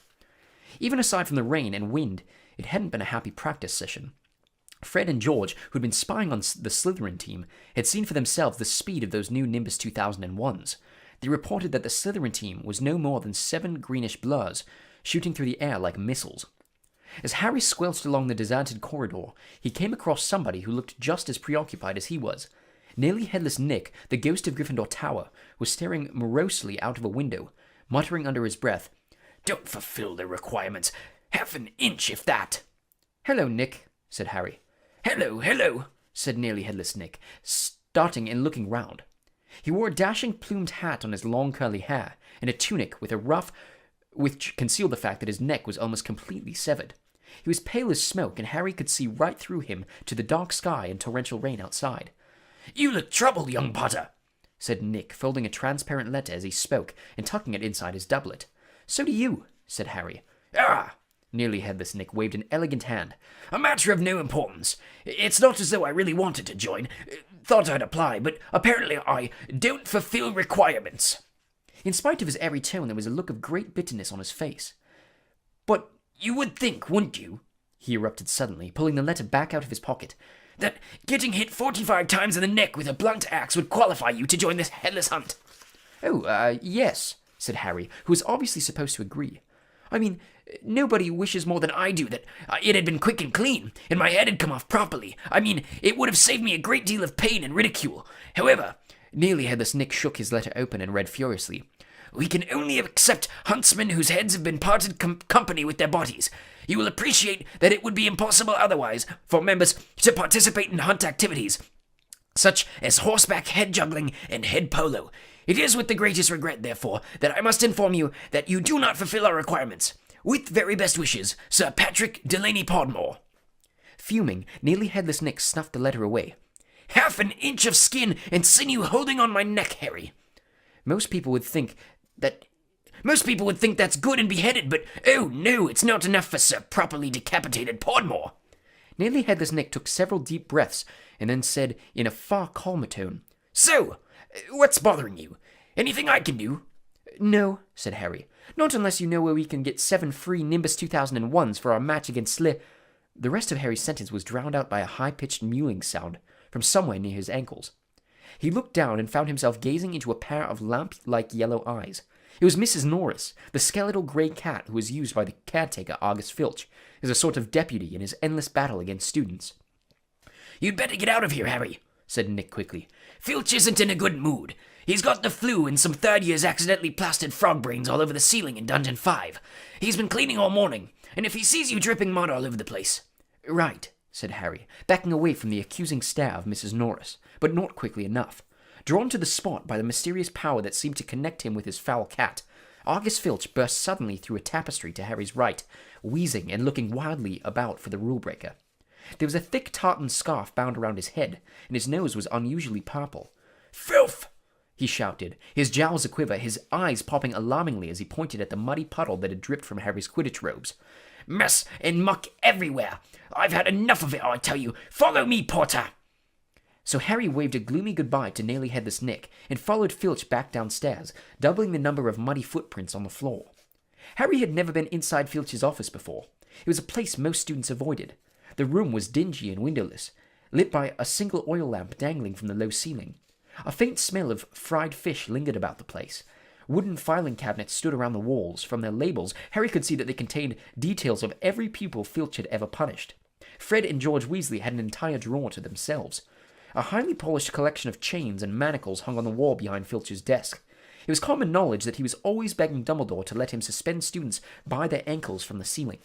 [SPEAKER 1] Even aside from the rain and wind, it hadn't been a happy practice session. Fred and George, who'd been spying on the Slytherin team, had seen for themselves the speed of those new Nimbus 2001s. They reported that the Slytherin team was no more than 7 greenish blurs, shooting through the air like missiles. As Harry squelched along the deserted corridor, he came across somebody who looked just as preoccupied as he was. Nearly headless Nick, the ghost of Gryffindor Tower, was staring morosely out of a window, muttering under his breath, "Don't fulfill their requirements. Half an inch, if that." "Hello, Nick," said Harry. "Hello, hello," said nearly headless Nick, starting and looking round. He wore a dashing plumed hat on his long curly hair, and a tunic with a ruff which concealed the fact that his neck was almost completely severed. He was pale as smoke, and Harry could see right through him to the dark sky and torrential rain outside.
[SPEAKER 3] "You look troubled, young Potter,"
[SPEAKER 1] said Nick, folding a transparent letter as he spoke and tucking it inside his doublet. "So do you," said Harry.
[SPEAKER 3] "Ah!"
[SPEAKER 1] Nearly Headless Nick waved an elegant hand.
[SPEAKER 3] "A matter of no importance. It's not as though I really wanted to join. Thought I'd apply, but apparently I don't fulfill requirements."
[SPEAKER 1] In spite of his airy tone, there was a look of great bitterness on his face.
[SPEAKER 3] "But you would think, wouldn't you,"
[SPEAKER 1] he erupted suddenly, pulling the letter back out of his pocket,
[SPEAKER 3] "that getting hit 45 times in the neck with a blunt axe would qualify you to join this headless hunt?"
[SPEAKER 1] "Oh, yes," said Harry, who was obviously supposed to agree. "I mean, nobody wishes more than
[SPEAKER 3] I do that it had been quick and clean, and my head had come off properly. I mean, it would have saved me a great deal of pain and ridicule. However,"
[SPEAKER 1] Nearly Headless Nick shook his letter open and read furiously,
[SPEAKER 3] "we can only accept huntsmen whose heads have been parted company with their bodies. You will appreciate that it would be impossible otherwise for members to participate in hunt activities, such as horseback head juggling and head polo. It is with the greatest regret, therefore, that I must inform you that you do not fulfill our requirements. With very best wishes, Sir Patrick Delaney Podmore."
[SPEAKER 1] Fuming, Nearly Headless Nick snuffed the letter away.
[SPEAKER 3] "Half an inch of skin and sinew holding on my neck, Harry.
[SPEAKER 1] Most people would think
[SPEAKER 3] that's good and beheaded, but oh no, it's not enough for Sir Properly Decapitated Podmore."
[SPEAKER 1] Nearly Headless Nick took several deep breaths and then said in a far calmer tone,
[SPEAKER 3] "So, what's bothering you? Anything I can do?"
[SPEAKER 1] "No," said Harry. "Not unless you know where we can get 7 free Nimbus 2001s for our match against The rest of Harry's sentence was drowned out by a high-pitched mewing sound from somewhere near his ankles. He looked down and found himself gazing into a pair of lamp-like yellow eyes. It was Mrs. Norris, the skeletal grey cat who was used by the caretaker Argus Filch as a sort of deputy in his endless battle against students.
[SPEAKER 3] "You'd better get out of here, Harry," said Nick quickly. "Filch isn't in a good mood. He's got the flu, and some third years accidentally plastered frog brains all over the ceiling in Dungeon 5. He's been cleaning all morning, and if he sees you dripping mud all over the place—"
[SPEAKER 1] "Right," said Harry, backing away from the accusing stare of Mrs. Norris, but not quickly enough. Drawn to the spot by the mysterious power that seemed to connect him with his foul cat, Argus Filch burst suddenly through a tapestry to Harry's right, wheezing and looking wildly about for the rule-breaker. There was a thick tartan scarf bound around his head, and his nose was unusually purple.
[SPEAKER 3] "Filth!"
[SPEAKER 1] he shouted, his jowls a-quiver, his eyes popping alarmingly as he pointed at the muddy puddle that had dripped from Harry's Quidditch robes.
[SPEAKER 3] "Mess and muck everywhere. I've had enough of it, I tell you. Follow me, Potter."
[SPEAKER 1] So Harry waved a gloomy goodbye to Nearly Headless Nick and followed Filch back downstairs, doubling the number of muddy footprints on the floor. Harry had never been inside Filch's office before. It was a place most students avoided. The room was dingy and windowless, lit by a single oil lamp dangling from the low ceiling. A faint smell of fried fish lingered about the place. Wooden filing cabinets stood around the walls. From their labels, Harry could see that they contained details of every pupil Filch had ever punished. Fred and George Weasley had an entire drawer to themselves. A highly polished collection of chains and manacles hung on the wall behind Filch's desk. It was common knowledge that he was always begging Dumbledore to let him suspend students by their ankles from the ceiling.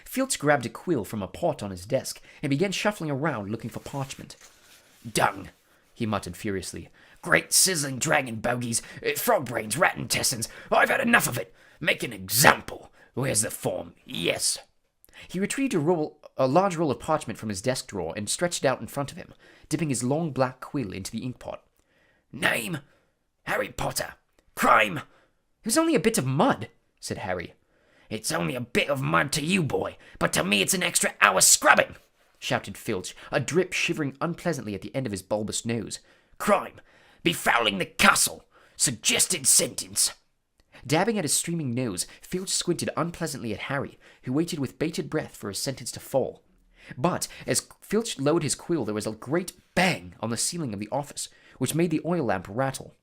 [SPEAKER 1] Filch grabbed a quill from a pot on his desk and began shuffling around looking for parchment.
[SPEAKER 3] "Dung," he muttered furiously. "Great sizzling dragon bogies, frog brains, rat intestines. I've had enough of it. Make an example. Where's the form? Yes."
[SPEAKER 1] He retrieved a large roll of parchment from his desk drawer and stretched it out in front of him, dipping his long black quill into the inkpot.
[SPEAKER 3] "Name? Harry Potter. Crime?"
[SPEAKER 1] "It was only a bit of mud," said Harry.
[SPEAKER 3] "It's only a bit of mud to you, boy, but to me it's an extra hour scrubbing,"
[SPEAKER 1] shouted Filch, a drip shivering unpleasantly at the end of his bulbous nose.
[SPEAKER 3] "Crime. Befouling the castle. Suggested sentence."
[SPEAKER 1] Dabbing at his streaming nose, Filch squinted unpleasantly at Harry, who waited with bated breath for his sentence to fall. But as Filch lowered his quill, there was a great bang on the ceiling of the office, which made the oil lamp rattle.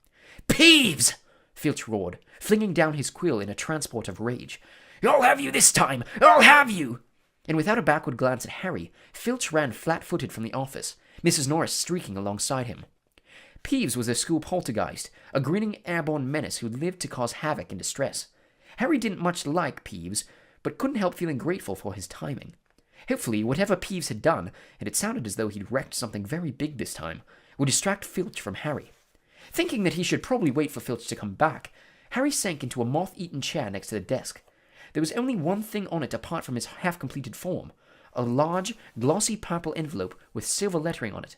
[SPEAKER 3] "Peeves!"
[SPEAKER 1] Filch roared, flinging down his quill in a transport of rage.
[SPEAKER 3] "I'll have you this time! I'll have you!"
[SPEAKER 1] And without a backward glance at Harry, Filch ran flat-footed from the office, Mrs. Norris streaking alongside him. Peeves was a school poltergeist, a grinning airborne menace who lived to cause havoc and distress. Harry didn't much like Peeves, but couldn't help feeling grateful for his timing. Hopefully, whatever Peeves had done, and it sounded as though he'd wrecked something very big this time, would distract Filch from Harry.
[SPEAKER 3] Thinking that he should probably wait for Filch to come back, Harry sank into a moth-eaten chair next to the desk. There was only one thing on it apart from his half-completed form, a large, glossy purple envelope with silver lettering on it.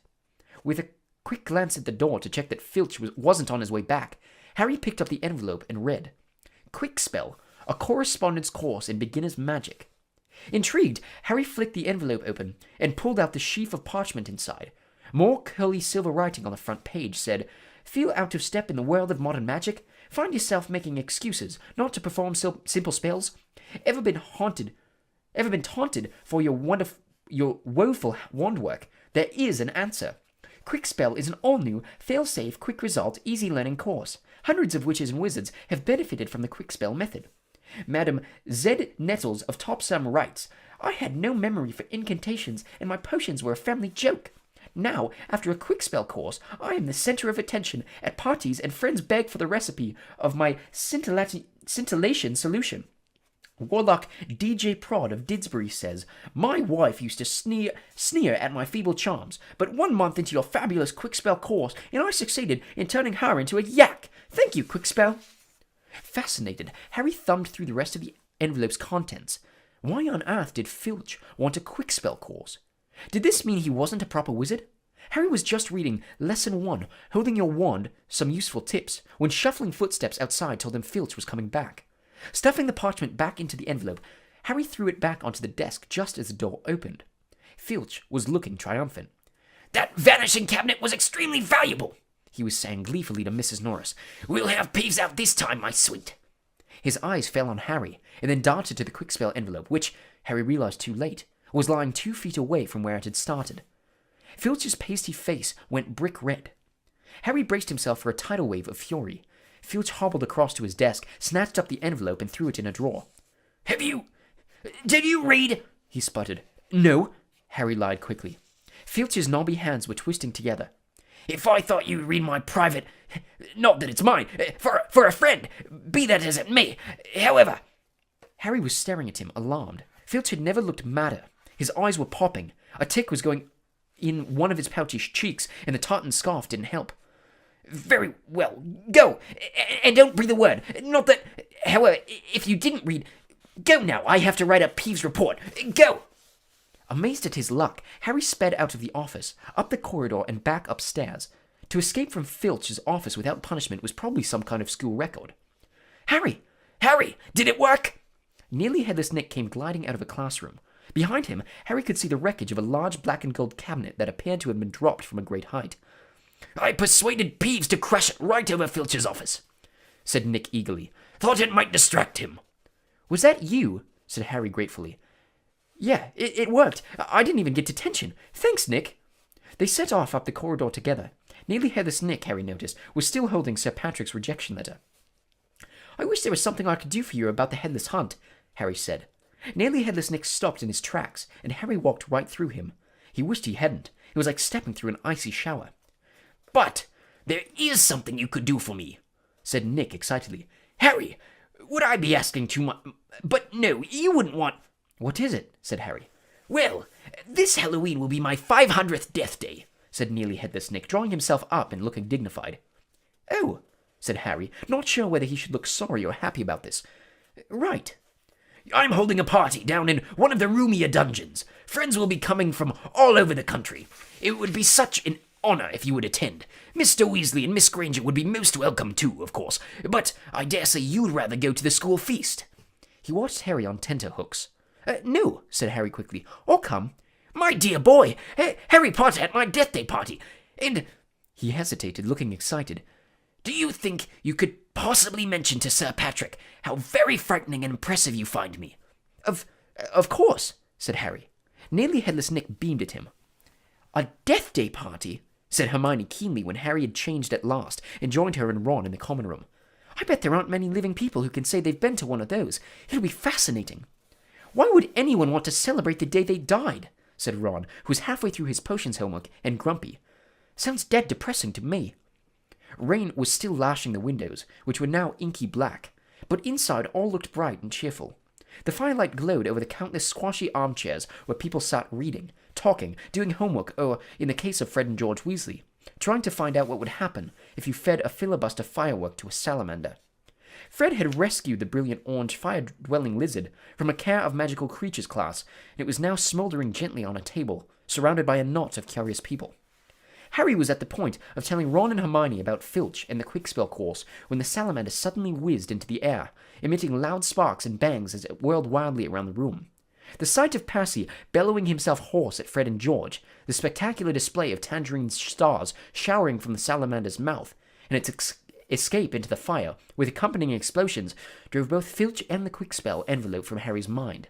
[SPEAKER 3] With a quick glance at the door to check that Filch wasn't on his way back, Harry picked up the envelope and read, "Quick Spell, a correspondence course in beginner's magic." Intrigued, Harry flicked the envelope open and pulled out the sheaf of parchment inside. More curly silver writing on the front page said, "Feel out of step in the world of modern magic? Find yourself making excuses not to perform simple spells? Ever been taunted for your woeful wand work? There is an answer. Quick Spell is an all-new, fail-safe, quick-result, easy-learning course. Hundreds of witches and wizards have benefited from the Quick Spell method. Madam Z. Nettles of Topsum writes, I had no memory for incantations, and my potions were a family joke. Now, after a Quick Spell course, I am the center of attention at parties, and friends beg for the recipe of my scintillation solution. Warlock DJ Prod of Didsbury says, My wife used to sneer at my feeble charms, but 1 month into your fabulous Quick Spell course, and I succeeded in turning her into a yak. Thank you, Quick Spell." Fascinated, Harry thumbed through the rest of the envelope's contents. Why on earth did Filch want a Quick Spell course? Did this mean he wasn't a proper wizard? Harry was just reading Lesson 1, Holding Your Wand, Some Useful Tips, when shuffling footsteps outside told him Filch was coming back. Stuffing the parchment back into the envelope, Harry threw it back onto the desk just as the door opened. Filch was looking triumphant.
[SPEAKER 2] "That vanishing cabinet was extremely valuable," he was saying gleefully to Mrs. Norris. "We'll have Peeves out this time, my sweet."
[SPEAKER 3] His eyes fell on Harry, and then darted to the Quick Spell envelope, which, Harry realized too late, was lying 2 feet away from where it had started. Filch's pasty face went brick red. Harry braced himself for a tidal wave of fury. Filch hobbled across to his desk, snatched up the envelope, and threw it in a drawer.
[SPEAKER 2] Did you read?
[SPEAKER 3] He sputtered. "No," Harry lied quickly. Filch's knobby hands were twisting together.
[SPEAKER 2] "If I thought you'd read my private, not that it's mine, for a friend, be that as it may, however."
[SPEAKER 3] Harry was staring at him, alarmed. Filch had never looked madder. His eyes were popping. A tick was going in one of his pouchy cheeks, and the tartan scarf didn't help.
[SPEAKER 2] "Very well, go, and don't breathe a word. Not that, however, if you didn't read, go now, I have to write a Peeves report. Go!"
[SPEAKER 3] Amazed at his luck, Harry sped out of the office, up the corridor, and back upstairs. To escape from Filch's office without punishment was probably some kind of school record.
[SPEAKER 2] Harry, did it work?"
[SPEAKER 3] Nearly Headless Nick came gliding out of a classroom. Behind him, Harry could see the wreckage of a large black and gold cabinet that appeared to have been dropped from a great height.
[SPEAKER 2] "I persuaded Peeves to crash it right over Filch's office," said Nick eagerly. "Thought it might distract him."
[SPEAKER 3] "Was that you?" said Harry gratefully. "Yeah, it worked. I didn't even get detention. Thanks, Nick." They set off up the corridor together. Nearly Headless Nick, Harry noticed, was still holding Sir Patrick's rejection letter. "I wish there was something I could do for you about the Headless Hunt," Harry said. Nearly Headless Nick stopped in his tracks, and Harry walked right through him. He wished he hadn't. It was like stepping through an icy shower.
[SPEAKER 2] "But there is something you could do for me," said Nick excitedly. "Harry, would I be asking too much? But no, you wouldn't want—"
[SPEAKER 3] "What is it?" said Harry.
[SPEAKER 2] "Well, this Halloween will be my 500th death day," said Nearly Headless Nick, drawing himself up and looking dignified.
[SPEAKER 3] "Oh," said Harry, not sure whether he should look sorry or happy about this. "Right.
[SPEAKER 2] I'm holding a party down in one of the roomier dungeons. Friends will be coming from all over the country. It would be such an honor if you would attend. Mr. Weasley and Miss Granger would be most welcome too, of course, but I dare say you'd rather go to the school feast."
[SPEAKER 3] He watched Harry on tenterhooks. "No," said Harry quickly. "I'll come."
[SPEAKER 2] "My dear boy, Harry Potter at my death day party, and—"
[SPEAKER 3] He hesitated, looking excited.
[SPEAKER 2] "Do you think you could possibly mention to Sir Patrick how very frightening and impressive you find me?"
[SPEAKER 3] Of course," said Harry. Nearly Headless Nick beamed at him. "A death day party?" said Hermione keenly when Harry had changed at last and joined her and Ron in the common room. "I bet there aren't many living people who can say they've been to one of those. It'll be fascinating." "Why would anyone want to celebrate the day they died?" said Ron, who was halfway through his potions homework and grumpy. "Sounds dead depressing to me." Rain was still lashing the windows, which were now inky black, but inside all looked bright and cheerful. The firelight glowed over the countless squashy armchairs where people sat reading, talking, doing homework, or, in the case of Fred and George Weasley, trying to find out what would happen if you fed a filibuster firework to a salamander. Fred had rescued the brilliant orange fire-dwelling lizard from a Care of Magical Creatures class, and it was now smoldering gently on a table, surrounded by a knot of curious people. Harry was at the point of telling Ron and Hermione about Filch and the Quickspell course when the salamander suddenly whizzed into the air, emitting loud sparks and bangs as it whirled wildly around the room. The sight of Percy bellowing himself hoarse at Fred and George, the spectacular display of tangerine stars showering from the salamander's mouth, and its escape into the fire, with accompanying explosions, drove both Filch and the Quickspell envelope from Harry's mind.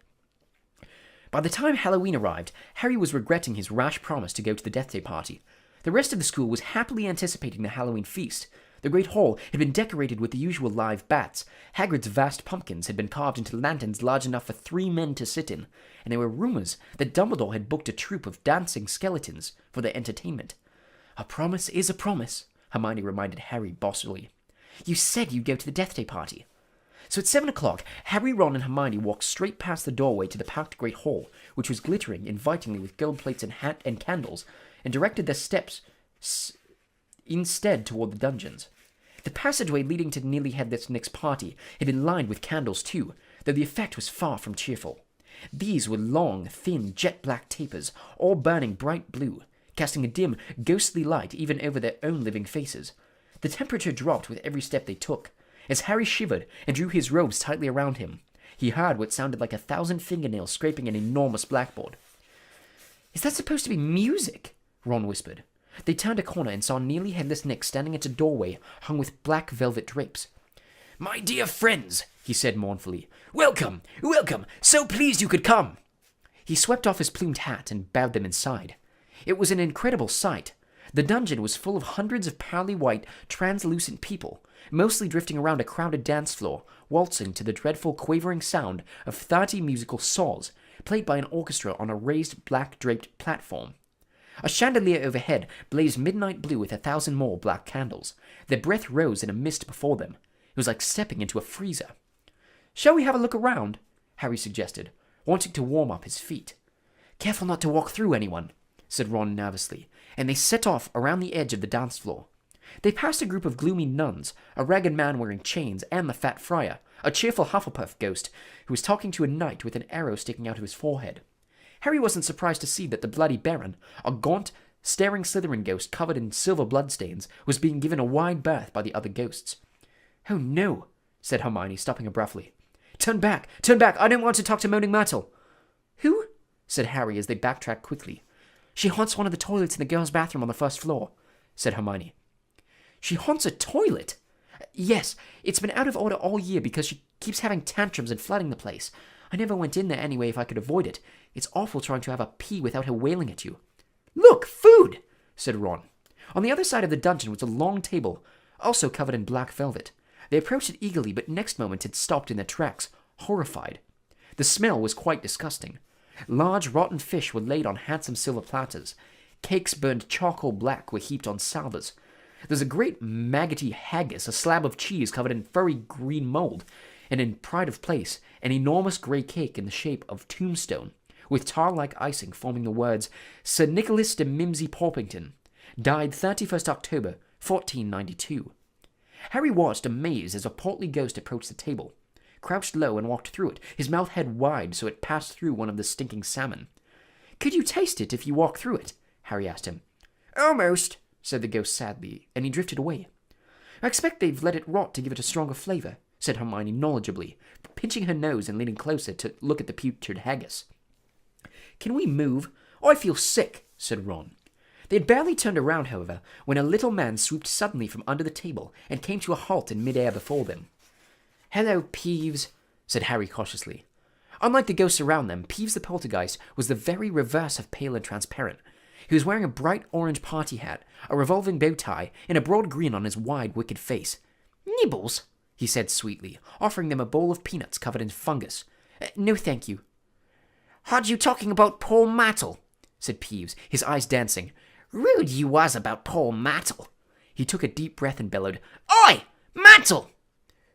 [SPEAKER 3] By the time Halloween arrived, Harry was regretting his rash promise to go to the Death Day party. The rest of the school was happily anticipating the Halloween feast. The great hall had been decorated with the usual live bats. Hagrid's vast pumpkins had been carved into lanterns large enough for 3 men to sit in, and there were rumors that Dumbledore had booked a troupe of dancing skeletons for their entertainment. "A promise is a promise," Hermione reminded Harry bossily. "You said you'd go to the Death Day party." So at 7 o'clock, Harry, Ron, and Hermione walked straight past the doorway to the packed great hall, which was glittering invitingly with gold plates and candles, and directed their steps instead toward the dungeons. The passageway leading to Nearly Headless Nick's party had been lined with candles too, though the effect was far from cheerful. These were long, thin, jet-black tapers, all burning bright blue, casting a dim, ghostly light even over their own living faces. The temperature dropped with every step they took. As Harry shivered and drew his robes tightly around him, he heard what sounded like 1,000 fingernails scraping an enormous blackboard. "Is that supposed to be music?" Ron whispered. They turned a corner and saw Nearly Headless Nick standing at a doorway hung with black velvet drapes. "My dear friends," he said mournfully, "welcome, welcome, so pleased you could come." He swept off his plumed hat and bowed them inside. It was an incredible sight. The dungeon was full of hundreds of pearly white, translucent people, mostly drifting around a crowded dance floor, waltzing to the dreadful quavering sound of 30 musical saws, played by an orchestra on a raised black-draped platform. A chandelier overhead blazed midnight blue with 1,000 more black candles. Their breath rose in a mist before them. It was like stepping into a freezer. "Shall we have a look around?" Harry suggested, wanting to warm up his feet. "Careful not to walk through anyone," said Ron nervously, and they set off around the edge of the dance floor. They passed a group of gloomy nuns, a ragged man wearing chains, and the fat friar, a cheerful Hufflepuff ghost who was talking to a knight with an arrow sticking out of his forehead. Harry wasn't surprised to see that the Bloody Baron, a gaunt, staring Slytherin ghost covered in silver bloodstains, was being given a wide berth by the other ghosts. "Oh no," said Hermione, stopping abruptly. Turn back! I don't want to talk to Moaning Myrtle." "Who?" said Harry as they backtracked quickly. "She haunts one of the toilets in the girls' bathroom on the first floor," said Hermione. "She haunts a toilet?" "Yes, it's been out of order all year because she keeps having tantrums and flooding the place. I never went in there anyway if I could avoid it. It's awful trying to have a pee without her wailing at you." "Look, food!" said Ron. On the other side of the dungeon was a long table, also covered in black velvet. They approached it eagerly, but next moment had stopped in their tracks, horrified. The smell was quite disgusting. Large rotten fish were laid on handsome silver platters. Cakes burned charcoal black were heaped on salvers. There was a great maggoty haggis, a slab of cheese covered in furry green mold, and in pride of place, an enormous grey cake in the shape of tombstone, with tar-like icing forming the words, "Sir Nicholas de Mimsy Porpington, died 31st October, 1492. Harry watched amazed as a portly ghost approached the table, crouched low and walked through it, his mouth head wide so it passed through one of the stinking salmon. "Could you taste it if you walk through it?" Harry asked him. "Almost," said the ghost sadly, and he drifted away. "I expect they've let it rot to give it a stronger flavour," said Hermione knowledgeably, pinching her nose and leaning closer to look at the putrid haggis. "Can we move? I feel sick," said Ron. They had barely turned around, however, when a little man swooped suddenly from under the table and came to a halt in mid-air before them. "Hello, Peeves," said Harry cautiously. Unlike the ghosts around them, Peeves the poltergeist was the very reverse of pale and transparent. He was wearing a bright orange party hat, a revolving bow tie, and a broad grin on his wide, wicked face. "Nibbles," he said sweetly, offering them a bowl of peanuts covered in fungus. "No, thank you." "Heard you talking about Paul Mattle," said Peeves, his eyes dancing. "Rude you was about Paul Mattle." He took a deep breath and bellowed, "Oi, Mattle!"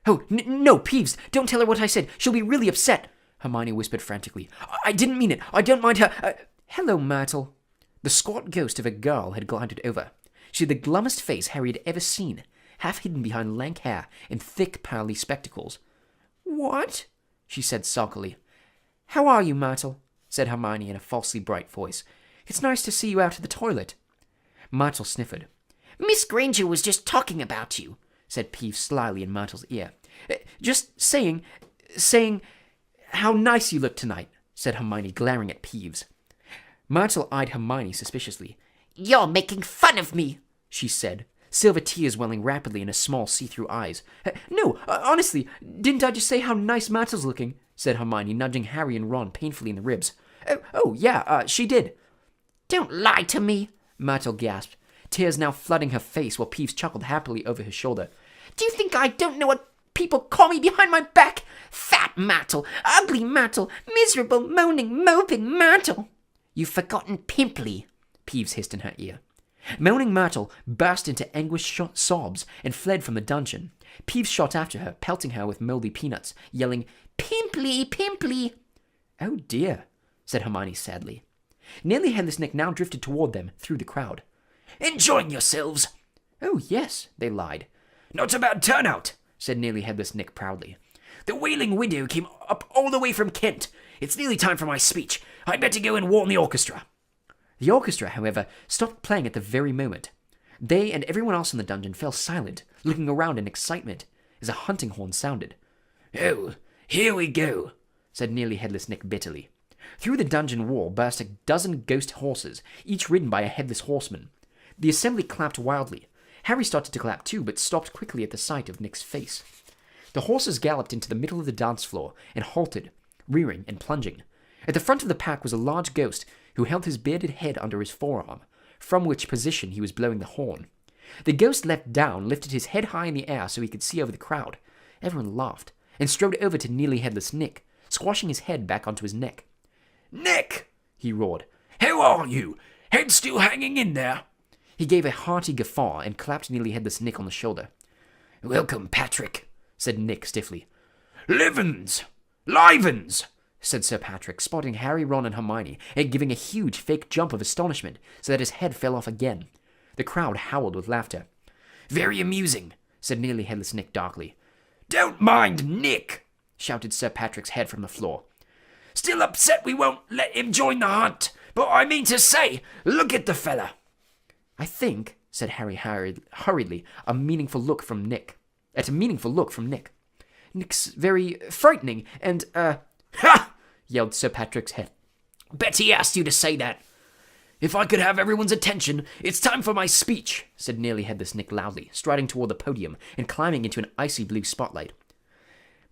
[SPEAKER 3] "Oh, no, Peeves, don't tell her what I said. She'll be really upset," Hermione whispered frantically. "I didn't mean it. I don't mind her. Hello, Myrtle." The squat ghost of a girl had glided over.
[SPEAKER 1] She had the glummest face Harry had ever seen, half hidden behind lank hair and thick, pearly spectacles. "What?" she said sulkily. "How are you, Myrtle?" said Hermione in a falsely bright voice. "It's nice to see you out of the toilet." Myrtle sniffed. "Miss Granger was just talking about you," said Peeves slyly in Myrtle's ear. "Just saying how nice you look tonight," said Hermione, glaring at Peeves. Myrtle eyed Hermione suspiciously. "You're making fun of me," she said, silver tears welling rapidly in her small see-through eyes. "No, honestly, didn't I just say how nice Myrtle's looking?" said Hermione, nudging Harry and Ron painfully in the ribs. Yeah, she did." "Don't lie to me," Myrtle gasped, tears now flooding her face while Peeves chuckled happily over his shoulder. "Do you think I don't know what people call me behind my back? Fat Myrtle, ugly Myrtle, miserable, moaning, moping Myrtle." "You've forgotten Pimply," Peeves hissed in her ear. Moaning Myrtle burst into anguished sobs and fled from the dungeon. Peeves shot after her, pelting her with moldy peanuts, yelling, "Pimply, Pimply!" "Oh dear," said Hermione sadly. Nearly Headless Nick now drifted toward them through the crowd.
[SPEAKER 3] "Enjoying yourselves?"
[SPEAKER 1] "Oh yes," they lied.
[SPEAKER 3] "Not a bad turnout,"
[SPEAKER 1] said Nearly Headless Nick proudly.
[SPEAKER 3] "The Wailing Widow came up all the way from Kent. It's nearly time for my speech. I'd better go and warn the orchestra."
[SPEAKER 1] The orchestra, however, stopped playing at the very moment. They and everyone else in the dungeon fell silent, looking around in excitement, as a hunting horn sounded.
[SPEAKER 3] "Oh, here we go,"
[SPEAKER 1] said Nearly Headless Nick bitterly. Through the dungeon wall burst a dozen ghost horses, each ridden by a headless horseman. The assembly clapped wildly. Harry started to clap too, but stopped quickly at the sight of Nick's face. The horses galloped into the middle of the dance floor and halted, rearing and plunging. At the front of the pack was a large ghost who held his bearded head under his forearm, from which position he was blowing the horn. The ghost leapt down, lifted his head high in the air so he could see over the crowd. Everyone laughed, and strode over to Nearly Headless Nick, squashing his head back onto his neck.
[SPEAKER 3] "Nick!" he roared. "How are you? Head still hanging in there?"
[SPEAKER 1] He gave a hearty guffaw and clapped Nearly Headless Nick on the shoulder.
[SPEAKER 3] "Welcome, Patrick,"
[SPEAKER 1] said Nick stiffly.
[SPEAKER 3] "Livens! Livens!"
[SPEAKER 1] said Sir Patrick, spotting Harry, Ron, and Hermione, and giving a huge fake jump of astonishment so that his head fell off again. The crowd howled with laughter.
[SPEAKER 3] "Very amusing,"
[SPEAKER 1] said Nearly Headless Nick darkly.
[SPEAKER 3] "Don't mind Nick,"
[SPEAKER 1] shouted Sir Patrick's head from the floor.
[SPEAKER 3] "Still upset we won't let him join the hunt, but I mean to say, look at the fella."
[SPEAKER 1] "I think," said Harry hurriedly, at a meaningful look from Nick. "Nick's very frightening, and,
[SPEAKER 3] "Ha!"
[SPEAKER 1] yelled Sir Patrick's head.
[SPEAKER 3] "Bet he asked you to say that. If I could have everyone's attention, it's time for my speech,"
[SPEAKER 1] said Nearly Headless Nick loudly, striding toward the podium and climbing into an icy blue spotlight.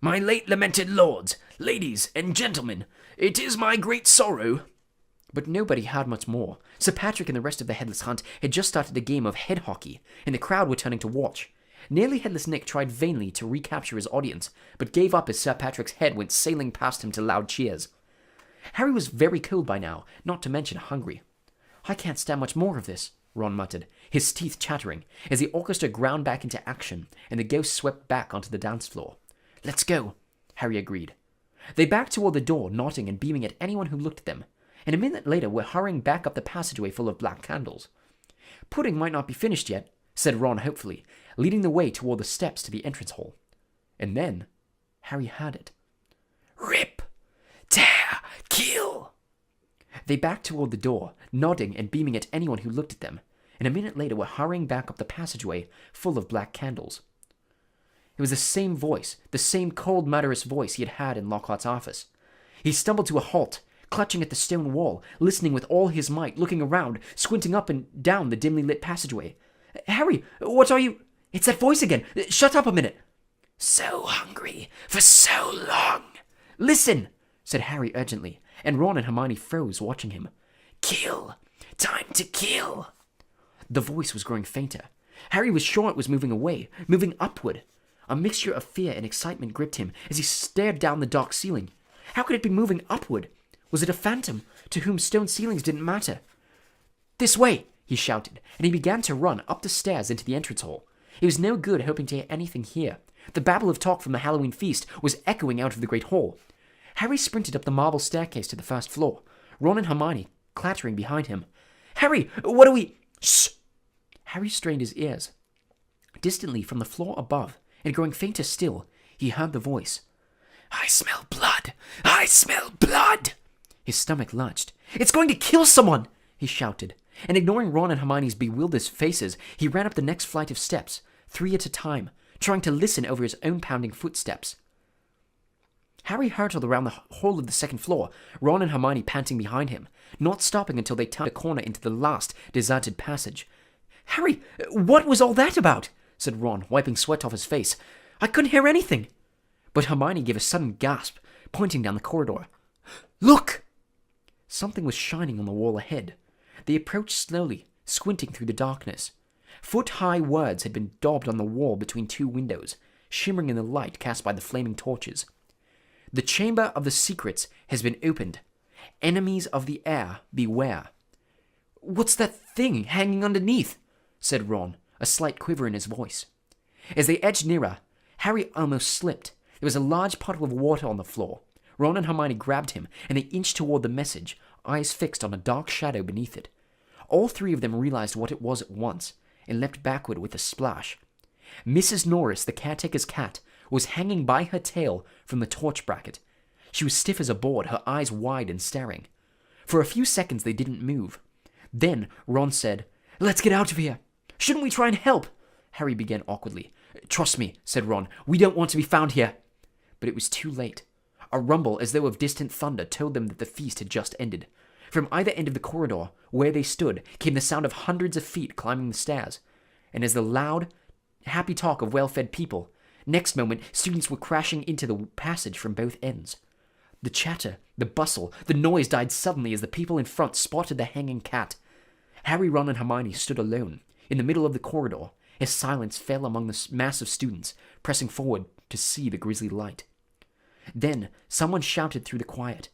[SPEAKER 3] "My late lamented lords, ladies, and gentlemen, it is my great sorrow."
[SPEAKER 1] But nobody heard much more. Sir Patrick and the rest of the Headless Hunt had just started a game of head hockey, and the crowd were turning to watch. Nearly Headless Nick tried vainly to recapture his audience, but gave up as Sir Patrick's head went sailing past him to loud cheers. Harry was very cold by now, not to mention hungry. "I can't stand much more of this," Ron muttered, his teeth chattering, as the orchestra ground back into action and the ghost swept back onto the dance floor. "Let's go," Harry agreed. They backed toward the door, nodding and beaming at anyone who looked at them, and a minute later were hurrying back up the passageway full of black candles. "Pudding might not be finished yet," said Ron hopefully, leading the way toward the steps to the entrance hall. And then Harry heard it.
[SPEAKER 3] "Rip! Tear! Kill!"
[SPEAKER 1] They backed toward the door, nodding and beaming at anyone who looked at them, and a minute later were hurrying back up the passageway full of black candles. It was the same voice, the same cold, murderous voice he had had in Lockhart's office. He stumbled to a halt, clutching at the stone wall, listening with all his might, looking around, squinting up and down the dimly lit passageway. "Harry, what are you—" "It's that voice again! Shut up a minute!"
[SPEAKER 3] "So hungry for so long."
[SPEAKER 1] "Listen!" said Harry urgently, and Ron and Hermione froze, watching him.
[SPEAKER 3] "Kill! Time to kill!"
[SPEAKER 1] The voice was growing fainter. Harry was sure it was moving away, moving upward. A mixture of fear and excitement gripped him as he stared down the dark ceiling. How could it be moving upward? Was it a phantom to whom stone ceilings didn't matter? "This way!" he shouted, and he began to run up the stairs into the entrance hall. It was no good hoping to hear anything here. The babble of talk from the Halloween feast was echoing out of the great hall. Harry sprinted up the marble staircase to the first floor, Ron and Hermione clattering behind him. "Harry, what are we—"
[SPEAKER 3] "Shh!" Harry strained his ears. Distantly from the floor above, and growing fainter still, he heard the voice. "I smell blood! I smell blood!" His stomach lurched. "It's going to kill someone!" he shouted, and ignoring Ron and Hermione's bewildered faces, he ran up the next flight of steps, 3 at a time, trying to listen over his own pounding footsteps. Harry hurtled around the whole of the second floor, Ron and Hermione panting behind him, not stopping until they turned a corner into the last deserted passage. "Harry, what was all that about?" said Ron, wiping sweat off his face. "I couldn't hear anything." But Hermione gave a sudden gasp, pointing down the corridor. "Look!" Something was shining on the wall ahead. They approached slowly, squinting through the darkness. Foot-high words had been daubed on the wall between 2 windows, shimmering in the light cast by the flaming torches. "The Chamber of the Secrets has been opened. Enemies of the air, beware." "What's that thing hanging underneath?" said Ron, a slight quiver in his voice. As they edged nearer, Harry almost slipped. There was a large puddle of water on the floor. Ron and Hermione grabbed him, and they inched toward the message, eyes fixed on a dark shadow beneath it. All 3 of them realized what it was at once, and leapt backward with a splash. Mrs. Norris, the caretaker's cat, was hanging by her tail from the torch bracket. She was stiff as a board, her eyes wide and staring. For a few seconds they didn't move. Then Ron said, "Let's get out of here." "Shouldn't we try and help?" Harry began awkwardly. "Trust me," said Ron, "we don't want to be found here." But it was too late. A rumble as though of distant thunder told them that the feast had just ended. From either end of the corridor, where they stood, came the sound of hundreds of feet climbing the stairs. And as the loud, happy talk of well-fed people, next moment students were crashing into the passage from both ends. The chatter, the bustle, the noise died suddenly as the people in front spotted the hanging cat. Harry, Ron, and Hermione stood alone, in the middle of the corridor, as silence fell among the mass of students, pressing forward to see the grisly light. Then someone shouted through the quiet,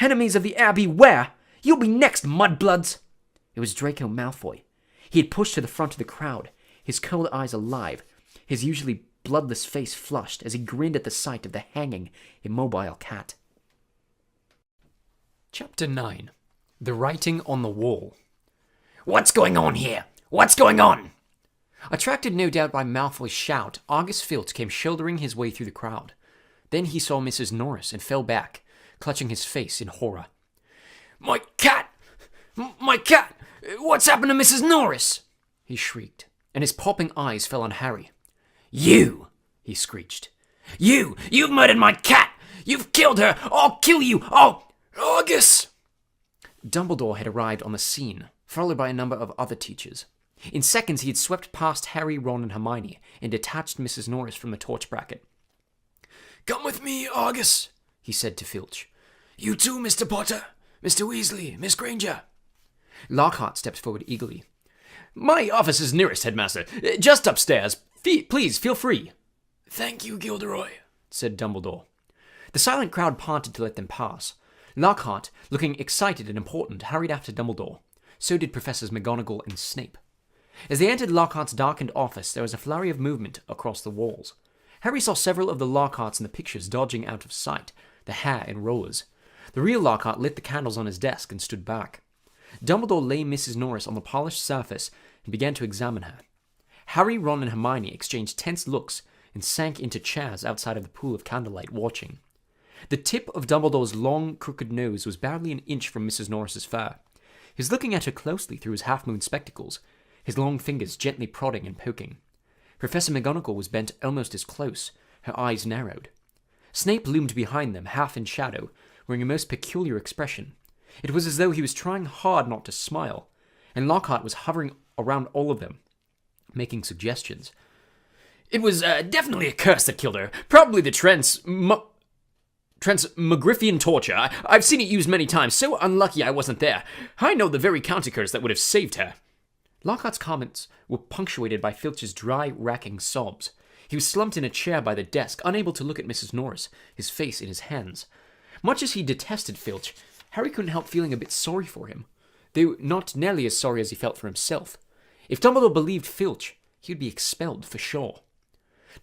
[SPEAKER 3] "Enemies of the air, beware! You'll be next, mudbloods!" It was Draco Malfoy. He had pushed to the front of the crowd, his cold eyes alive, his usually bloodless face flushed as he grinned at the sight of the hanging, immobile cat.
[SPEAKER 1] Chapter 9. The Writing on the Wall.
[SPEAKER 3] "What's going on here? What's going on?"
[SPEAKER 1] Attracted no doubt by Malfoy's shout, August Filch came shouldering his way through the crowd. Then he saw Mrs. Norris and fell back, clutching his face in horror. "My cat! My cat! What's happened to Mrs. Norris?" he shrieked, and his popping eyes fell on Harry. "You!" he screeched. You've murdered my cat! You've killed her! I'll kill you! August!" Dumbledore had arrived on the scene, followed by a number of other teachers. In seconds he had swept past Harry, Ron, and Hermione, and detached Mrs. Norris from the torch bracket.
[SPEAKER 4] "Come with me, August," he said to Filch. "You too, Mr. Potter, Mr. Weasley, Miss Granger."
[SPEAKER 1] Lockhart stepped forward eagerly. "My office is nearest, Headmaster. Just upstairs. Please, feel free."
[SPEAKER 4] "Thank you, Gilderoy,"
[SPEAKER 1] said Dumbledore. The silent crowd parted to let them pass. Lockhart, looking excited and important, hurried after Dumbledore. So did Professors McGonagall and Snape. As they entered Lockhart's darkened office, there was a flurry of movement across the walls. Harry saw several of the Lockharts in the pictures dodging out of sight, the hair in rollers. The real Lockhart lit the candles on his desk and stood back. Dumbledore lay Mrs. Norris on the polished surface and began to examine her. Harry, Ron, and Hermione exchanged tense looks and sank into chairs outside of the pool of candlelight, watching. The tip of Dumbledore's long, crooked nose was barely an inch from Mrs. Norris's fur. He was looking at her closely through his half-moon spectacles, his long fingers gently prodding and poking. Professor McGonagall was bent almost as close, her eyes narrowed. Snape loomed behind them, half in shadow, wearing a most peculiar expression. It was as though he was trying hard not to smile, and Lockhart was hovering around all of them, making suggestions.
[SPEAKER 4] "It was definitely a curse that killed her. Probably the Transmogrifian torture. I've seen it used many times. So unlucky I wasn't there. I know the very counter curse that would have saved her."
[SPEAKER 1] Lockhart's comments were punctuated by Filch's dry, racking sobs. He was slumped in a chair by the desk, unable to look at Mrs. Norris, his face in his hands. Much as he detested Filch, Harry couldn't help feeling a bit sorry for him, though not nearly as sorry as he felt for himself. If Dumbledore believed Filch, he would be expelled for sure.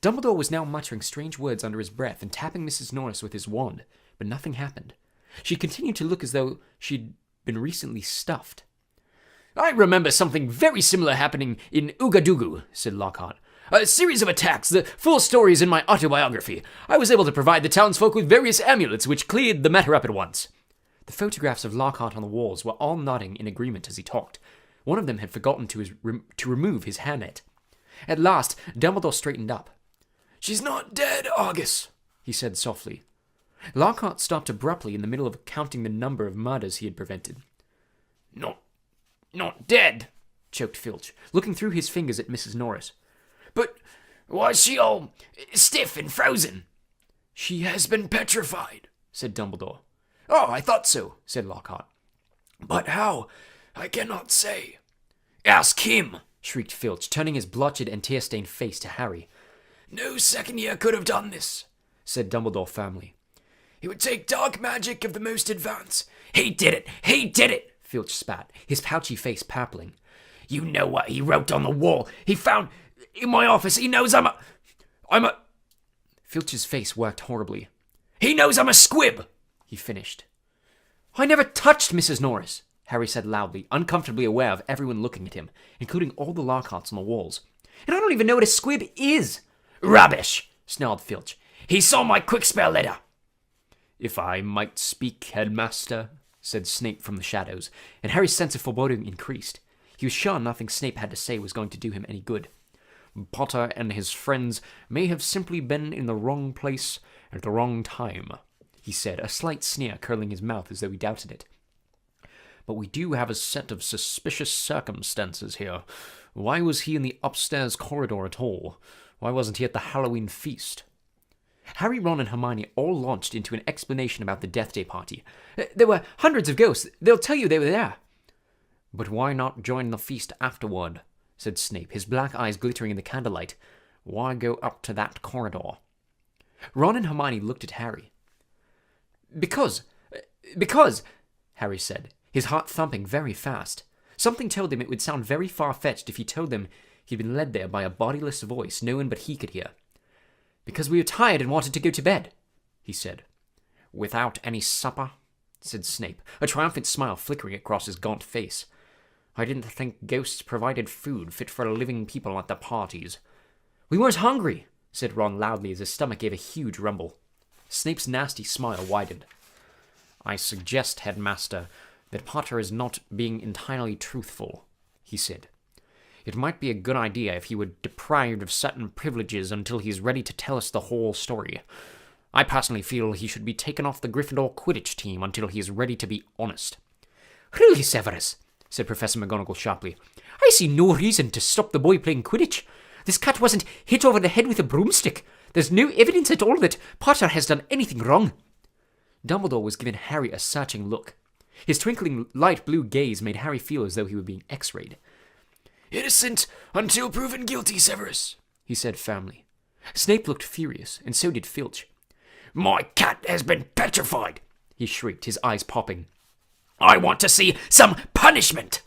[SPEAKER 1] Dumbledore was now muttering strange words under his breath and tapping Mrs. Norris with his wand, but nothing happened. She continued to look as though she'd been recently stuffed.
[SPEAKER 3] I remember something very similar happening in Ouagadougou, said Lockhart. A series of attacks. The full story is in my autobiography. I was able to provide the townsfolk with various amulets, which cleared the matter up at once. The photographs of Lockhart on the walls were all nodding in agreement as he talked. One of them had forgotten to remove his hairnet. At last, Dumbledore straightened up.
[SPEAKER 4] She's not dead, Argus,
[SPEAKER 1] he said softly. Lockhart stopped abruptly in the middle of counting the number of murders he had prevented.
[SPEAKER 3] Not dead,
[SPEAKER 1] choked Filch, looking through his fingers at Mrs. Norris.
[SPEAKER 3] But why is she all stiff and frozen?
[SPEAKER 4] She has been petrified, said Dumbledore.
[SPEAKER 3] Oh, I thought so, said Lockhart.
[SPEAKER 4] But how? I cannot say.
[SPEAKER 3] Ask him,
[SPEAKER 1] shrieked Filch, turning his blotched and tear-stained face to Harry.
[SPEAKER 4] No second year could have done this,
[SPEAKER 1] said Dumbledore firmly.
[SPEAKER 4] It would take dark magic of the most advanced.
[SPEAKER 3] He did it,
[SPEAKER 1] Filch spat, his pouchy face pappling.
[SPEAKER 3] You know what he wrote on the wall. He found in my office. He knows I'm a...
[SPEAKER 1] Filch's face worked horribly.
[SPEAKER 3] He knows I'm a squib,
[SPEAKER 1] he finished. I never touched Mrs. Norris, Harry said loudly, uncomfortably aware of everyone looking at him, including all the Lockharts on the walls. And I don't even know what a squib is.
[SPEAKER 3] Rubbish,
[SPEAKER 1] snarled Filch.
[SPEAKER 3] He saw my quick-spell letter.
[SPEAKER 1] If I might speak, Headmaster, said Snape from the shadows, and Harry's sense of foreboding increased. He was sure nothing Snape had to say was going to do him any good. Potter and his friends may have simply been in the wrong place at the wrong time, he said, a slight sneer curling his mouth as though he doubted it. But we do have a set of suspicious circumstances here. Why was he in the upstairs corridor at all? Why wasn't he at the Halloween feast? Harry, Ron, and Hermione all launched into an explanation about the Death Day party. There were hundreds of ghosts. They'll tell you they were there. But why not join the feast afterward? Said Snape, his black eyes glittering in the candlelight. Why go up to that corridor? Ron and Hermione looked at Harry. Because, Harry said, his heart thumping very fast. Something told him it would sound very far-fetched if he told them he'd been led there by a bodiless voice no one but he could hear. Because we were tired and wanted to go to bed, he said. Without any supper? Said Snape, a triumphant smile flickering across his gaunt face. I didn't think ghosts provided food fit for living people at the parties. We weren't hungry, said Ron loudly as his stomach gave a huge rumble. Snape's nasty smile widened. I suggest, Headmaster, that Potter is not being entirely truthful, he said. It might be a good idea if he were deprived of certain privileges until he's ready to tell us the whole story. I personally feel he should be taken off the Gryffindor Quidditch team until he is ready to be honest.
[SPEAKER 2] Really, Severus, said Professor McGonagall sharply. I see no reason to stop the boy playing Quidditch. This cat wasn't hit over the head with a broomstick. There's no evidence at all that Potter has done anything wrong. Dumbledore was giving Harry a searching look. His twinkling light blue gaze made Harry feel as though he were being x-rayed.
[SPEAKER 4] Innocent until proven guilty, Severus,
[SPEAKER 1] he said firmly. Snape looked furious, and so did Filch.
[SPEAKER 3] My cat has been petrified,
[SPEAKER 1] he shrieked, his eyes popping.
[SPEAKER 3] I want to see some punishment.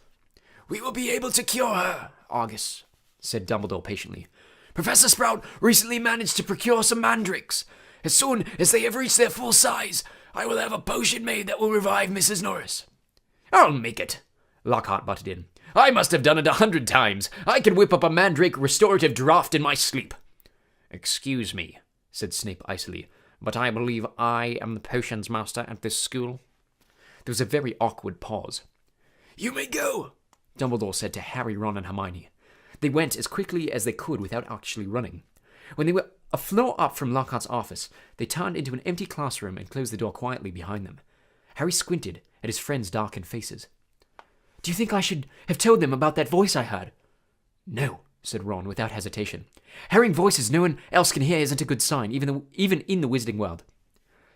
[SPEAKER 4] We will be able to cure her, Argus,
[SPEAKER 1] said Dumbledore patiently.
[SPEAKER 4] Professor Sprout recently managed to procure some mandrakes. As soon as they have reached their full size, I will have a potion made that will revive Mrs. Norris.
[SPEAKER 3] I'll make it, Lockhart butted in. I must have done it 100 times. I can whip up a mandrake restorative draught in my sleep.
[SPEAKER 1] Excuse me, said Snape icily, but I believe I am the potions master at this school. There was a very awkward pause.
[SPEAKER 4] You may go,
[SPEAKER 1] Dumbledore said to Harry, Ron, and Hermione. They went as quickly as they could without actually running. When they were a floor up from Lockhart's office, they turned into an empty classroom and closed the door quietly behind them. Harry squinted at his friends' darkened faces. Do you think I should have told them about that voice I heard? No, said Ron without hesitation. Hearing voices no one else can hear isn't a good sign, even in the wizarding world.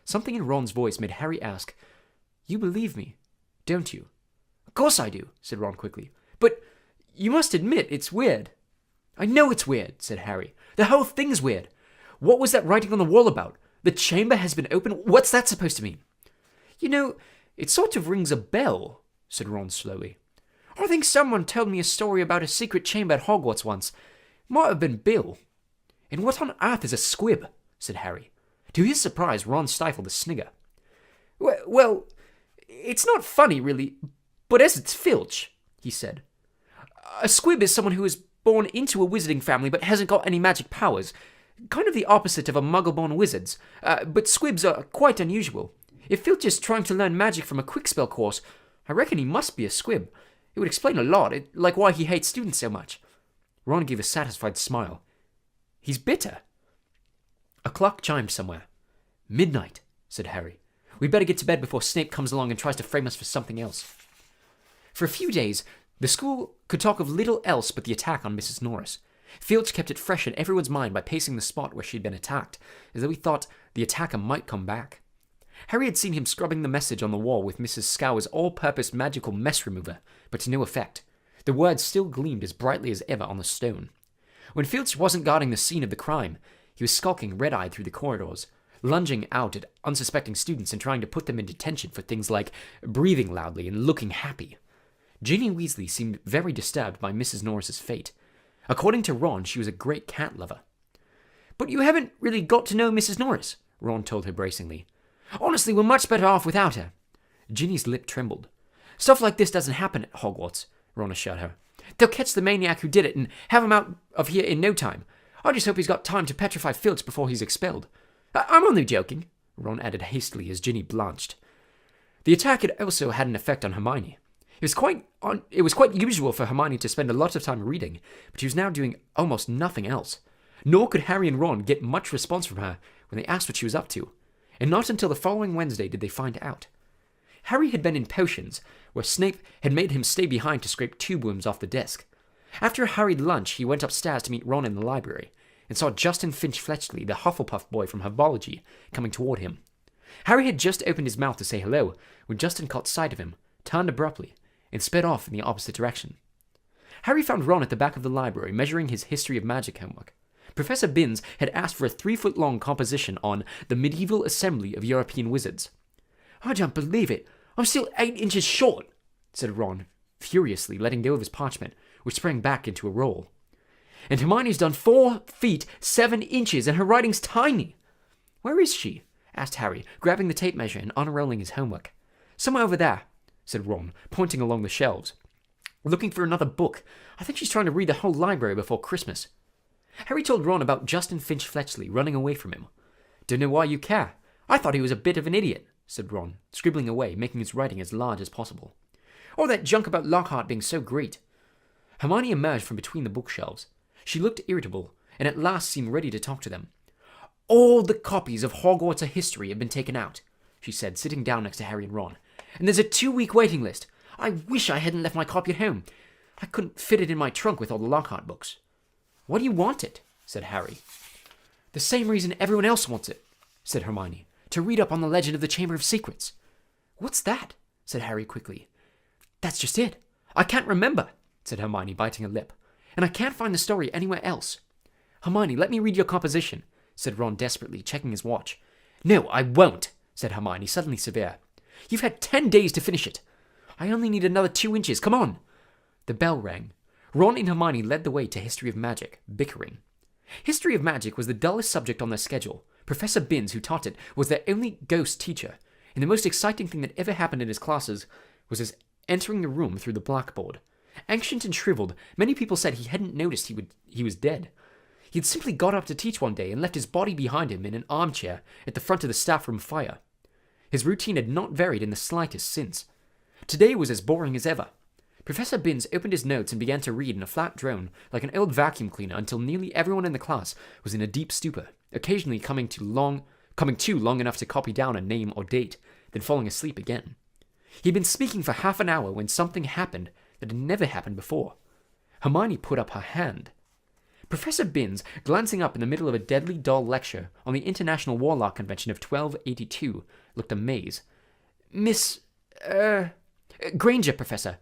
[SPEAKER 1] Something in Ron's voice made Harry ask, You believe me, don't you? Of course I do, said Ron quickly. But you must admit it's weird. I know it's weird, said Harry. The whole thing's weird. What was that writing on the wall about? The chamber has been opened? What's that supposed to mean? You know, it sort of rings a bell, said Ron slowly. I think someone told me a story about a secret chamber at Hogwarts once. Might have been Bill. And what on earth is a squib? Said Harry. To his surprise, Ron stifled a snigger. Well, it's not funny, really, but as it's Filch, he said. A squib is someone who is born into a wizarding family but hasn't got any magic powers. Kind of the opposite of a muggle-born wizards, but squibs are quite unusual. If Filch is trying to learn magic from a quick-spell course, I reckon he must be a squib. It would explain a lot, like why he hates students so much. Ron gave a satisfied smile. He's bitter. A clock chimed somewhere. Midnight, said Harry. We'd better get to bed before Snape comes along and tries to frame us for something else. For a few days, the school could talk of little else but the attack on Mrs. Norris. Filch kept it fresh in everyone's mind by pacing the spot where she'd been attacked, as though he thought the attacker might come back. Harry had seen him scrubbing the message on the wall with Mrs. Scour's all-purpose magical mess remover, but to no effect. The words still gleamed as brightly as ever on the stone. When Filch wasn't guarding the scene of the crime, he was skulking red-eyed through the corridors, lunging out at unsuspecting students and trying to put them in detention for things like breathing loudly and looking happy. Ginny Weasley seemed very disturbed by Mrs. Norris's fate. According to Ron, she was a great cat lover. But you haven't really got to know Mrs. Norris, Ron told her bracingly. Honestly, we're much better off without her. Ginny's lip trembled. Stuff like this doesn't happen at Hogwarts, Ron assured her. They'll catch the maniac who did it and have him out of here in no time. I just hope he's got time to petrify Filch before he's expelled. I'm only joking, Ron added hastily as Ginny blanched. The attack had also had an effect on Hermione. It was quite usual for Hermione to spend a lot of time reading, but she was now doing almost nothing else. Nor could Harry and Ron get much response from her when they asked what she was up to, and not until the following Wednesday did they find out. Harry had been in potions, where Snape had made him stay behind to scrape tube worms off the desk. After a hurried lunch, he went upstairs to meet Ron in the library, and saw Justin Finch-Fletchley, the Hufflepuff boy from Herbology, coming toward him. Harry had just opened his mouth to say hello when Justin caught sight of him, turned abruptly, and sped off in the opposite direction. Harry found Ron at the back of the library, measuring his History of Magic homework. Professor Binns had asked for a 3-foot-long composition on the Medieval Assembly of European Wizards. I don't believe it. I'm still 8 inches short, said Ron, furiously letting go of his parchment, which sprang back into a roll. And Hermione's done 4 feet 7 inches, and her writing's tiny. Where is she? Asked Harry, grabbing the tape measure and unrolling his homework. Somewhere over there, said Ron, pointing along the shelves. Looking for another book. I think she's trying to read the whole library before Christmas. Harry told Ron about Justin Finch-Fletchley running away from him. Don't know why you care. I thought he was a bit of an idiot, said Ron, scribbling away, making his writing as large as possible. Or that junk about Lockhart being so great. Hermione emerged from between the bookshelves. She looked irritable, and at last seemed ready to talk to them. All the copies of Hogwarts history have been taken out, she said, sitting down next to Harry and Ron. And there's a 2-week waiting list. I wish I hadn't left my copy at home. I couldn't fit it in my trunk with all the Lockhart books. Why do you want it? Said Harry. The same reason everyone else wants it, said Hermione. To read up on the legend of the Chamber of Secrets. What's that? Said Harry quickly. That's just it. I can't remember, said Hermione, biting her lip. And I can't find the story anywhere else. Hermione, let me read your composition, said Ron desperately, checking his watch. No, I won't, said Hermione, suddenly severe. You've had 10 days to finish it. I only need another 2 inches. Come on. The bell rang. Ron and Hermione led the way to History of Magic, bickering. History of Magic was the dullest subject on their schedule. Professor Binns, who taught it, was their only ghost teacher, and the most exciting thing that ever happened in his classes was his entering the room through the blackboard. Ancient and shriveled, many people said he hadn't noticed he was dead. He had simply got up to teach one day and left his body behind him in an armchair at the front of the staff room fire. His routine had not varied in the slightest since. Today was as boring as ever. Professor Binns opened his notes and began to read in a flat drone like an old vacuum cleaner until nearly everyone in the class was in a deep stupor, occasionally coming too long enough to copy down a name or date, then falling asleep again. He had been speaking for half an hour when something happened that had never happened before. Hermione put up her hand. Professor Binns, glancing up in the middle of a deadly dull lecture on the International Warlock Convention of 1282, looked amazed. Miss... Granger, Professor.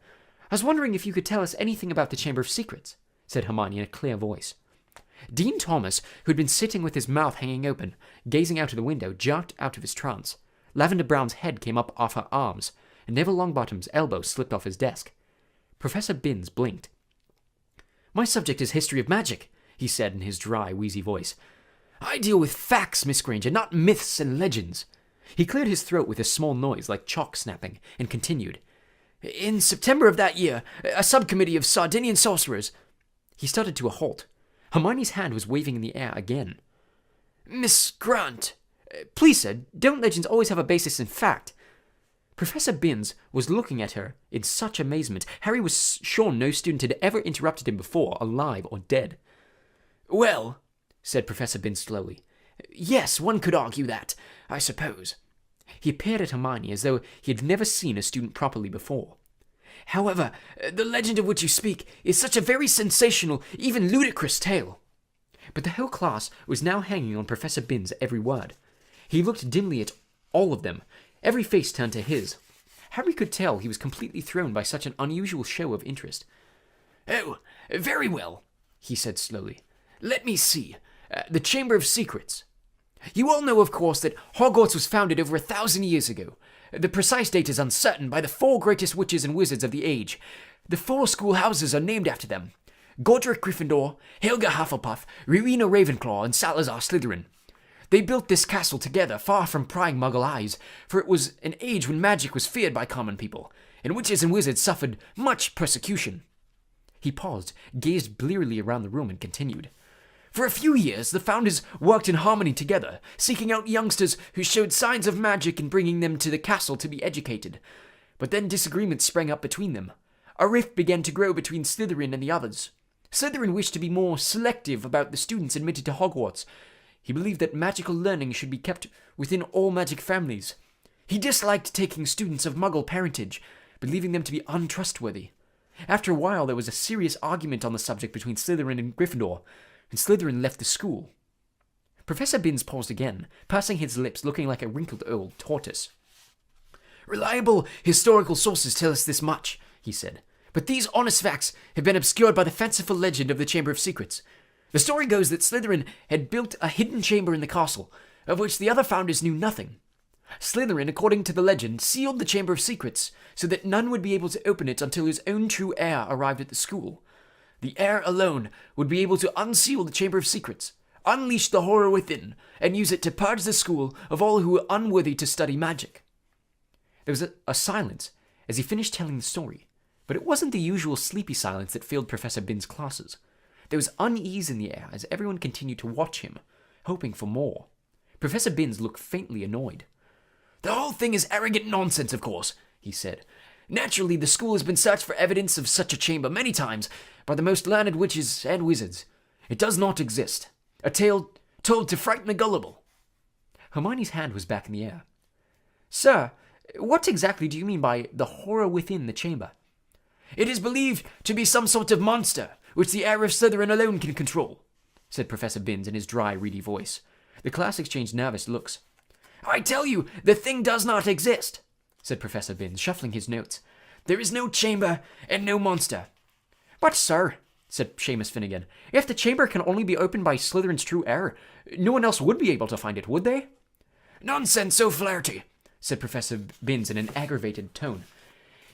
[SPEAKER 1] I was wondering if you could tell us anything about the Chamber of Secrets, said Hermione in a clear voice. Dean Thomas, who had been sitting with his mouth hanging open, gazing out of the window, jerked out of his trance. Lavender Brown's head came up off her arms, and Neville Longbottom's elbow slipped off his desk. Professor Binns blinked. My subject is History of Magic, he said in his dry, wheezy voice. I deal with facts, Miss Granger, not myths and legends. He cleared his throat with a small noise like chalk snapping, and continued.
[SPEAKER 4] In September of that year, a subcommittee of Sardinian sorcerers...
[SPEAKER 1] He stuttered to a halt. Hermione's hand was waving in the air again.
[SPEAKER 4] Miss Grant...
[SPEAKER 1] Please, sir, don't legends always have a basis in fact? Professor Binns was looking at her in such amazement. Harry was sure no student had ever interrupted him before, alive or dead.
[SPEAKER 4] Well, said Professor Binns slowly, yes, one could argue that, I suppose.
[SPEAKER 1] He peered at Hermione as though he had never seen a student properly before.
[SPEAKER 4] However, the legend of which you speak is such a very sensational, even ludicrous tale.
[SPEAKER 1] But the whole class was now hanging on Professor Binns' every word. He looked dimly at all of them. Every face turned to his. Harry could tell he was completely thrown by such an unusual show of interest.
[SPEAKER 4] Oh, very well, he said slowly. Let me see. The Chamber of Secrets. You all know, of course, that Hogwarts was founded over 1,000 years ago. The precise date is uncertain by the 4 greatest witches and wizards of the age. The 4 schoolhouses are named after them. Godric Gryffindor, Helga Hufflepuff, Rowena Ravenclaw, and Salazar Slytherin. They built this castle together, far from prying Muggle eyes, for it was an age when magic was feared by common people, and witches and wizards suffered much persecution.
[SPEAKER 1] He paused, gazed blearily around the room, and continued.
[SPEAKER 4] For a few years, the founders worked in harmony together, seeking out youngsters who showed signs of magic and bringing them to the castle to be educated. But then disagreements sprang up between them. A rift began to grow between Slytherin and the others. Slytherin wished to be more selective about the students admitted to Hogwarts. He believed that magical learning should be kept within all magic families. He disliked taking students of Muggle parentage, believing them to be untrustworthy. After a while, there was a serious argument on the subject between Slytherin and Gryffindor, and Slytherin left the school.
[SPEAKER 1] Professor Binns paused again, pursing his lips, looking like a wrinkled old tortoise.
[SPEAKER 4] Reliable historical sources tell us this much, he said, but these honest facts have been obscured by the fanciful legend of the Chamber of Secrets. The story goes that Slytherin had built a hidden chamber in the castle, of which the other founders knew nothing. Slytherin, according to the legend, sealed the Chamber of Secrets so that none would be able to open it until his own true heir arrived at the school. The heir alone would be able to unseal the Chamber of Secrets, unleash the horror within, and use it to purge the school of all who were unworthy to study magic.
[SPEAKER 1] There was a silence as he finished telling the story, but it wasn't the usual sleepy silence that filled Professor Binns' classes. There was unease in the air as everyone continued to watch him, hoping for more. Professor Binns looked faintly annoyed.
[SPEAKER 4] The whole thing is arrogant nonsense, of course, he said. Naturally, the school has been searched for evidence of such a chamber many times by the most learned witches and wizards. It does not exist. A tale told to frighten the gullible.
[SPEAKER 1] Hermione's hand was back in the air. Sir, what exactly do you mean by the horror within the chamber?
[SPEAKER 4] It is believed to be some sort of monster, which the heir of Slytherin alone can control, said Professor Binns in his dry, reedy voice.
[SPEAKER 1] The class exchanged nervous looks.
[SPEAKER 4] I tell you, the thing does not exist,
[SPEAKER 1] said Professor Binns, shuffling his notes.
[SPEAKER 4] There is no chamber and no monster.
[SPEAKER 1] But, sir, said Seamus Finnegan, if the chamber can only be opened by Slytherin's true heir, no one else would be able to find it, would they?
[SPEAKER 4] Nonsense, so Flaherty, said Professor Binns in an aggravated tone.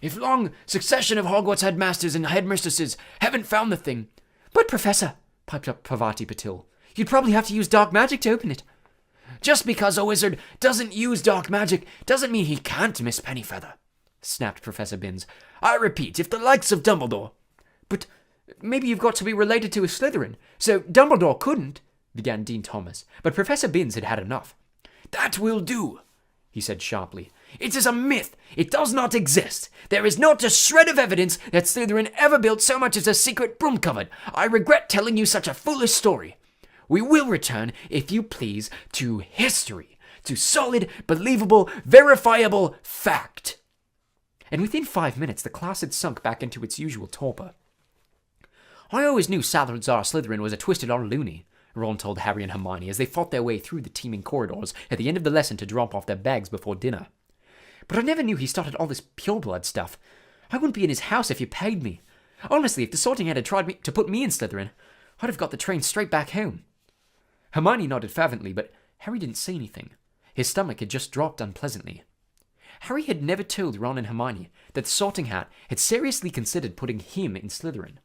[SPEAKER 4] If long succession of Hogwarts headmasters and headmistresses haven't found the thing...
[SPEAKER 1] But, Professor, piped up Parvati Patil, you'd probably have to use dark magic to open it.
[SPEAKER 4] Just because a wizard doesn't use dark magic doesn't mean he can't, Miss Pennyfeather, snapped Professor Binns. I repeat, if the likes of Dumbledore...
[SPEAKER 1] But maybe you've got to be related to a Slytherin, so Dumbledore couldn't, began Dean Thomas, but Professor Binns had had enough.
[SPEAKER 4] That will do, he said sharply. It is a myth. It does not exist. There is not a shred of evidence that Slytherin ever built so much as a secret broom cupboard. I regret telling you such a foolish story. We will return, if you please, to history, to solid, believable, verifiable fact.
[SPEAKER 1] And within 5 minutes, the class had sunk back into its usual torpor. I always knew Salazar Slytherin was a twisted old loony, Ron told Harry and Hermione as they fought their way through the teeming corridors at the end of the lesson to drop off their bags before dinner. But I never knew he started all this pureblood stuff. I wouldn't be in his house if you paid me. Honestly, if the Sorting Hat had tried to put me in Slytherin, I'd have got the train straight back home. Hermione nodded fervently, but Harry didn't say anything. His stomach had just dropped unpleasantly. Harry had never told Ron and Hermione that the Sorting Hat had seriously considered putting him in Slytherin.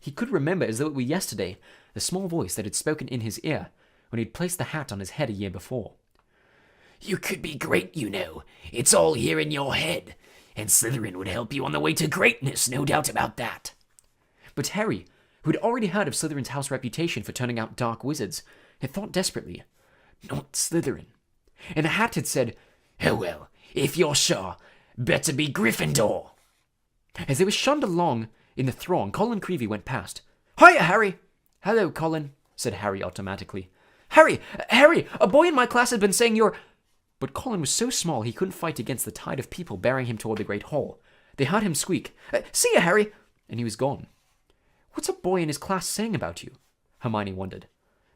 [SPEAKER 1] He could remember as though it were yesterday the small voice that had spoken in his ear when he'd placed the hat on his head a year before.
[SPEAKER 4] You could be great, you know. It's all here in your head.
[SPEAKER 3] And Slytherin would help you on the way to greatness, no doubt about that.
[SPEAKER 1] But Harry, who had already heard of Slytherin's house reputation for turning out dark wizards, had thought desperately.
[SPEAKER 3] Not Slytherin. And the hat had said, "Oh well, if you're sure, better be Gryffindor."
[SPEAKER 1] As they were shunned along in the throng, Colin Creevey went past. "Hiya, Harry!" "Hello, Colin," said Harry automatically. Harry! A boy in my class had been saying you're..." But Colin was so small he couldn't fight against the tide of people bearing him toward the Great Hall. They heard him squeak, "See ya, Harry!" and he was gone. "What's a boy in his class saying about you?" Hermione wondered.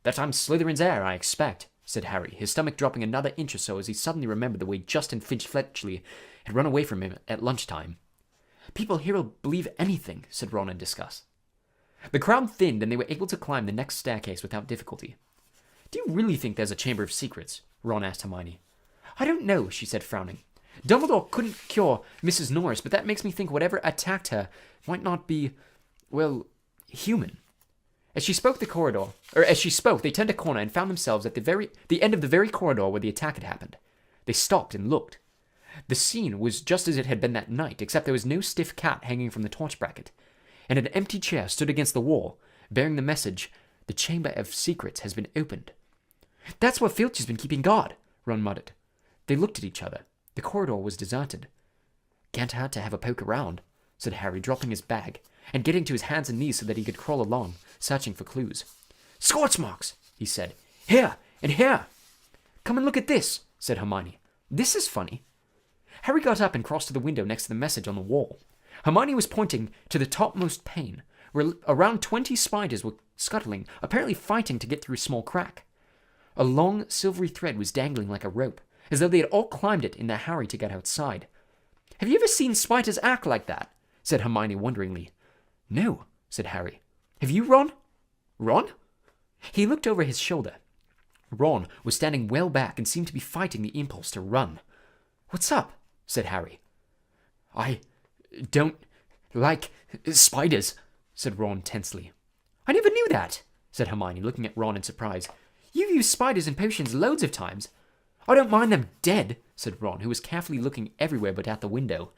[SPEAKER 1] "That I'm Slytherin's heir, I expect," said Harry, his stomach dropping another inch or so as he suddenly remembered the way Justin Finch-Fletchley had run away from him at lunchtime. "People here will believe anything," said Ron in disgust. The crowd thinned and they were able to climb the next staircase without difficulty. "Do you really think there's a Chamber of Secrets?" Ron asked Hermione. "I don't know," she said, frowning. "Dumbledore couldn't cure Mrs. Norris, but that makes me think whatever attacked her might not be, well, human." As she spoke, they turned a corner and found themselves at the end of the very corridor where the attack had happened. They stopped and looked. The scene was just as it had been that night, except there was no stiff cat hanging from the torch bracket, and an empty chair stood against the wall, bearing the message, "The Chamber of Secrets has been opened." "That's where Filch has been keeping guard," Ron muttered. They looked at each other. The corridor was deserted. "Can't hurt to have a poke around," said Harry, dropping his bag, and getting to his hands and knees so that he could crawl along, searching for clues. "Scorch marks," he said. "Here, and here." "Come and look at this," said Hermione. "This is funny." Harry got up and crossed to the window next to the message on the wall. Hermione was pointing to the topmost pane, where around 20 spiders were scuttling, apparently fighting to get through a small crack. A long, silvery thread was dangling like a rope, as though they had all climbed it in their hurry to get outside. "Have you ever seen spiders act like that?" said Hermione wonderingly. "No," said Harry. "Have you, Ron?" "Ron?" He looked over his shoulder. Ron was standing well back and seemed to be fighting the impulse to run. "What's up?" said Harry. "I don't like spiders," said Ron tensely. "I never knew that," said Hermione, looking at Ron in surprise. "You've used spiders in potions loads of times." "I don't mind them dead," said Ron, who was carefully looking everywhere but at the window.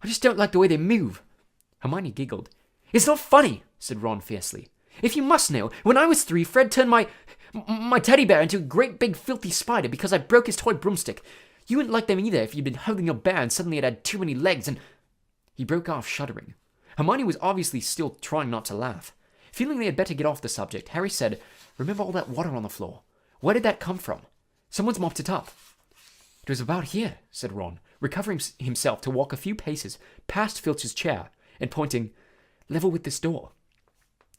[SPEAKER 1] "I just don't like the way they move." Hermione giggled. "It's not funny," said Ron fiercely. "If you must know, when I was 3, Fred turned my teddy bear into a great big filthy spider because I broke his toy broomstick. You wouldn't like them either if you'd been holding your bear and suddenly it had too many legs and..." He broke off, shuddering. Hermione was obviously still trying not to laugh. Feeling they had better get off the subject, Harry said, "Remember all that water on the floor? Where did that come from? Someone's mopped it up." "It was about here," said Ron, recovering himself to walk a few paces past Filch's chair and pointing, "Level with this door."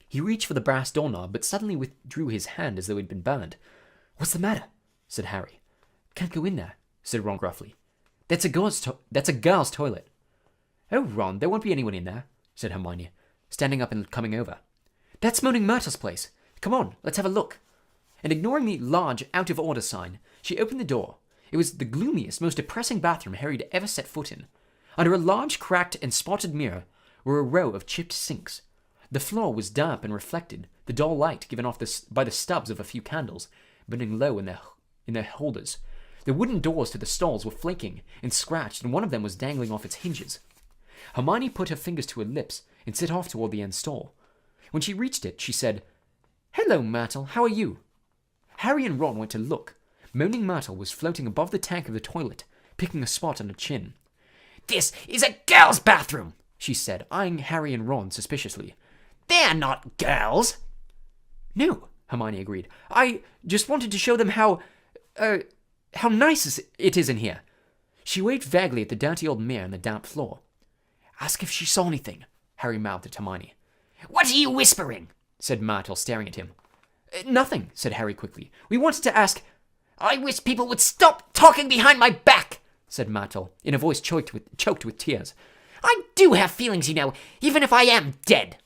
[SPEAKER 1] He reached for the brass doorknob, but suddenly withdrew his hand as though he'd been burned. "What's the matter?" said Harry. "Can't go in there," said Ron gruffly. That's a girl's toilet." "Oh, Ron, there won't be anyone in there," said Hermione, standing up and coming over. "That's Moaning Myrtle's place. Come on, let's have a look." And ignoring the large out-of-order sign, she opened the door. It was the gloomiest, most depressing bathroom Harry had ever set foot in. Under a large, cracked, and spotted mirror were a row of chipped sinks. The floor was damp and reflected, the dull light given off by the stubs of a few candles, burning low in their holders. The wooden doors to the stalls were flaking and scratched, and one of them was dangling off its hinges. Hermione put her fingers to her lips and set off toward the end stall. When she reached it, she said, "Hello, Myrtle, how are you?" Harry and Ron went to look. Moaning Myrtle was floating above the tank of the toilet, picking a spot on her chin.
[SPEAKER 3] "This is a girl's bathroom,"
[SPEAKER 1] she said, eyeing Harry and Ron suspiciously.
[SPEAKER 3] "They're not girls."
[SPEAKER 1] "No," Hermione agreed. "I just wanted to show them how nice it is in here." She waved vaguely at the dirty old mirror and the damp floor. "Ask if she saw anything," Harry mouthed at Hermione.
[SPEAKER 3] "What are you whispering?"
[SPEAKER 1] said Myrtle, staring at him. "Nothing," said Harry quickly. "We wanted to ask..."
[SPEAKER 3] "I wish people would stop talking behind my back,"
[SPEAKER 1] said Myrtle, in a voice choked with tears.
[SPEAKER 3] "I do have feelings, you know, even if I am dead."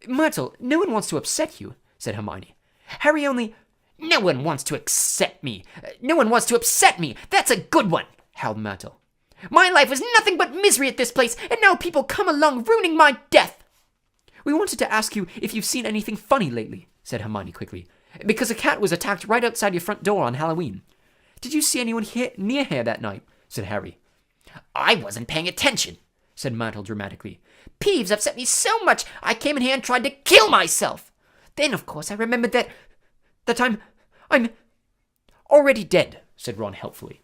[SPEAKER 1] "Myrtle, no one wants to upset you," said Hermione. "Harry only..."
[SPEAKER 3] "No one wants to accept me. No one wants to upset me. That's a good one," howled Myrtle. "My life was nothing but misery at this place, and now people come along ruining my death."
[SPEAKER 1] "We wanted to ask you if you've seen anything funny lately," said Hermione quickly, "because a cat was attacked right outside your front door on Halloween." "Did you see anyone near here that night?" said Harry.
[SPEAKER 3] I wasn't paying attention, said Myrtle dramatically. Peeves upset me so much I came in here and tried to kill myself. Then, of course, I remembered that I'm
[SPEAKER 1] Already dead, said Ron helpfully.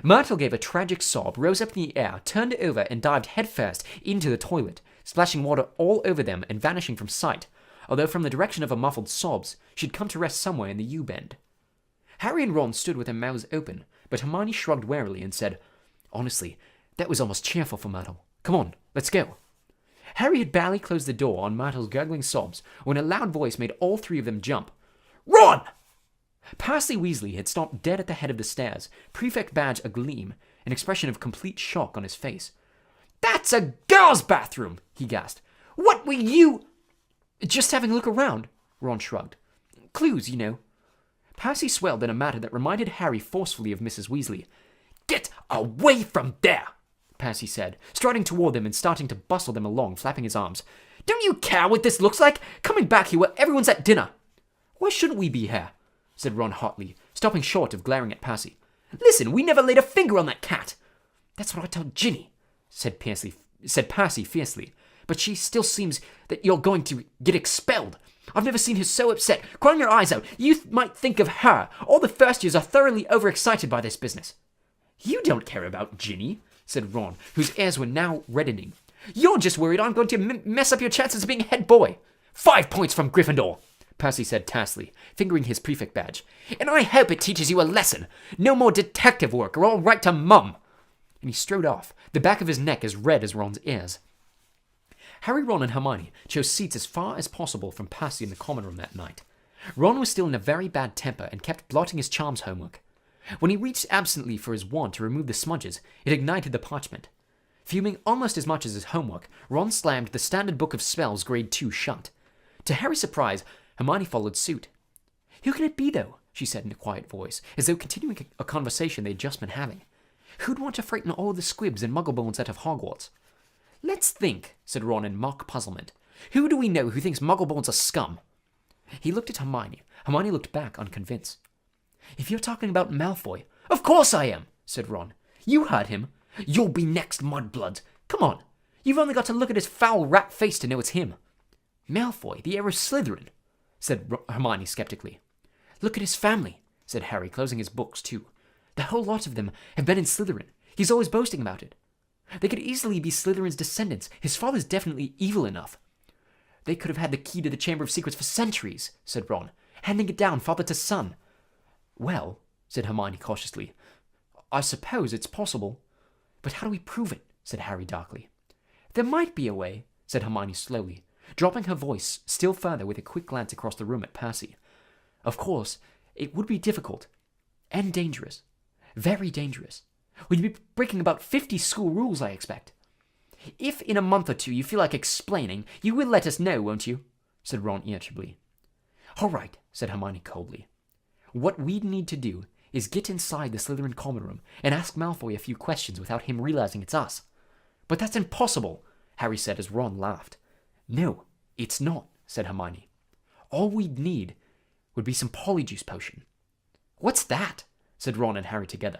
[SPEAKER 1] Myrtle gave a tragic sob, rose up in the air, turned over, and dived headfirst into the toilet, splashing water all over them and vanishing from sight, although from the direction of her muffled sobs, she'd come to rest somewhere in the U-bend. Harry and Ron stood with their mouths open, but Hermione shrugged warily and said, Honestly, that was almost cheerful for Myrtle. Come on, let's go. Harry had barely closed the door on Myrtle's gurgling sobs when a loud voice made all three of them jump. Ron! Percy Weasley had stopped dead at the head of the stairs, prefect badge agleam, an expression of complete shock on his face. That's a girl's bathroom, he gasped. What were you... Just having a look around, Ron shrugged. Clues, you know. Percy swelled in a manner that reminded Harry forcefully of Mrs. Weasley. Get away from there, Percy said, striding toward them and starting to bustle them along, flapping his arms. Don't you care what this looks like? Coming back here where everyone's at dinner. Why shouldn't we be here? Said Ron hotly, stopping short of glaring at Percy. Listen, we never laid a finger on that cat. That's what I told Ginny, said Percy fiercely. But she still seems that you're going to get expelled. I've never seen her so upset, crying her eyes out. You might think of her. All the first years are thoroughly overexcited by this business. You don't care about Ginny, said Ron, whose ears were now reddening. You're just worried I'm going to mess up your chances of being head boy. 5 points from Gryffindor, Percy said tersely, fingering his prefect badge. And I hope it teaches you a lesson. No more detective work, or I'll write to Mum. And he strode off, the back of his neck as red as Ron's ears. Harry, Ron, and Hermione chose seats as far as possible from Percy in the common room that night. Ron was still in a very bad temper and kept blotting his charms homework. When he reached absently for his wand to remove the smudges, it ignited the parchment. Fuming almost as much as his homework, Ron slammed the Standard Book of Spells Grade 2 shut. To Harry's surprise, Hermione followed suit. Who can it be, though? She said in a quiet voice, as though continuing a conversation they'd just been having. Who'd want to frighten all the squibs and muggleborns out of Hogwarts? Let's think, said Ron in mock puzzlement. Who do we know who thinks muggleborns are scum? He looked at Hermione. Hermione looked back, unconvinced. If you're talking about Malfoy, of course I am, said Ron. You heard him. You'll be next, mudblood. Come on. You've only got to look at his foul rat face to know it's him. Malfoy, the heir of Slytherin, said Hermione skeptically. Look at his family, said Harry, closing his books too. The whole lot of them have been in Slytherin. He's always boasting about it. They could easily be Slytherin's descendants. His father's definitely evil enough. They could have had the key to the Chamber of Secrets for centuries, said Ron, handing it down father to son. Well, said Hermione cautiously, I suppose it's possible. But how do we prove it? Said Harry darkly. There might be a way, said Hermione slowly, dropping her voice still further with a quick glance across the room at Percy. Of course, it would be difficult and dangerous. Very dangerous. We'd be breaking about 50 school rules, I expect. If in a month or two you feel like explaining, you will let us know, won't you? Said Ron irritably. All right, said Hermione coldly. What we'd need to do is get inside the Slytherin common room and ask Malfoy a few questions without him realizing it's us. But that's impossible, Harry said as Ron laughed. No, it's not, said Hermione. All we'd need would be some polyjuice potion. What's that? Said Ron and Harry together.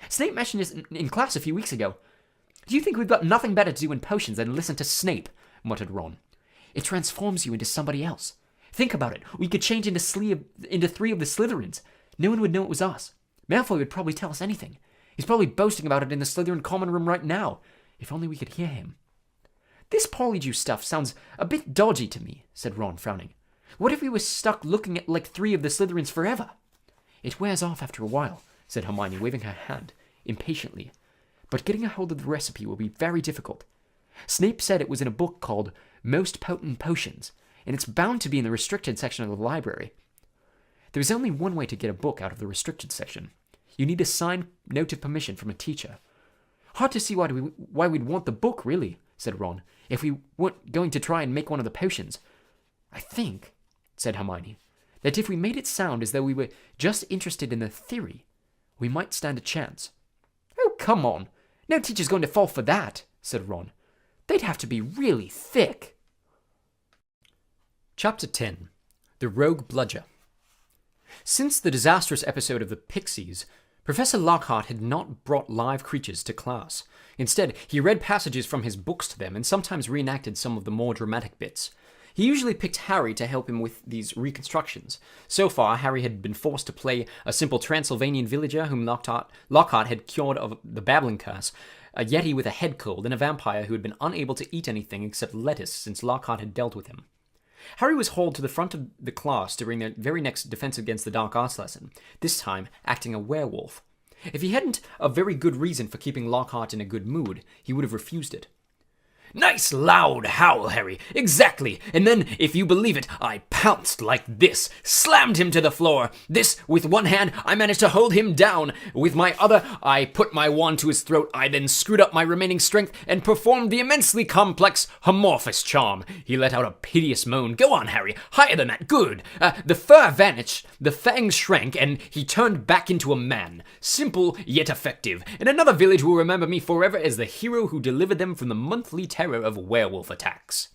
[SPEAKER 1] Snape mentioned this in class a few weeks ago. Do you think we've got nothing better to do in potions than listen to Snape? Muttered Ron. It transforms you into somebody else. Think about it. We could change into 3 of the Slytherins. No one would know it was us. Malfoy would probably tell us anything. He's probably boasting about it in the Slytherin common room right now. If only we could hear him. This polyjuice stuff sounds a bit dodgy to me, said Ron, frowning. What if we were stuck looking at like 3 of the Slytherins forever? It wears off after a while, said Hermione, waving her hand impatiently. But getting a hold of the recipe will be very difficult. Snape said it was in a book called Most Potent Potions, and it's bound to be in the restricted section of the library. There's only one way to get a book out of the restricted section. You need a signed note of permission from a teacher. Hard to see why we'd want the book, really, said Ron, if we weren't going to try and make one of the potions. I think, said Hermione, that if we made it sound as though we were just interested in the theory, we might stand a chance. Oh, come on. No teacher's going to fall for that, said Ron. They'd have to be really thick. Chapter 10. The Rogue Bludger. Since the disastrous episode of the Pixies, Professor Lockhart had not brought live creatures to class. Instead, he read passages from his books to them and sometimes reenacted some of the more dramatic bits. He usually picked Harry to help him with these reconstructions. So far, Harry had been forced to play a simple Transylvanian villager whom Lockhart had cured of the babbling curse, a yeti with a head cold, and a vampire who had been unable to eat anything except lettuce since Lockhart had dealt with him. Harry was hauled to the front of the class during their very next Defense Against the Dark Arts lesson, this time acting a werewolf. If he hadn't a very good reason for keeping Lockhart in a good mood, he would have refused it.
[SPEAKER 3] Nice loud howl, Harry. Exactly. And then, if you believe it, I pounced like this, slammed him to the floor. This, with one hand, I managed to hold him down. With my other, I put my wand to his throat. I then screwed up my remaining strength and performed the immensely complex Amorphous charm. He let out a piteous moan. Go on, Harry. Higher than that. Good. The fur vanished, the fangs shrank, and he turned back into a man. Simple, yet effective. And another village will remember me forever as the hero who delivered them from the monthly terror of werewolf attacks.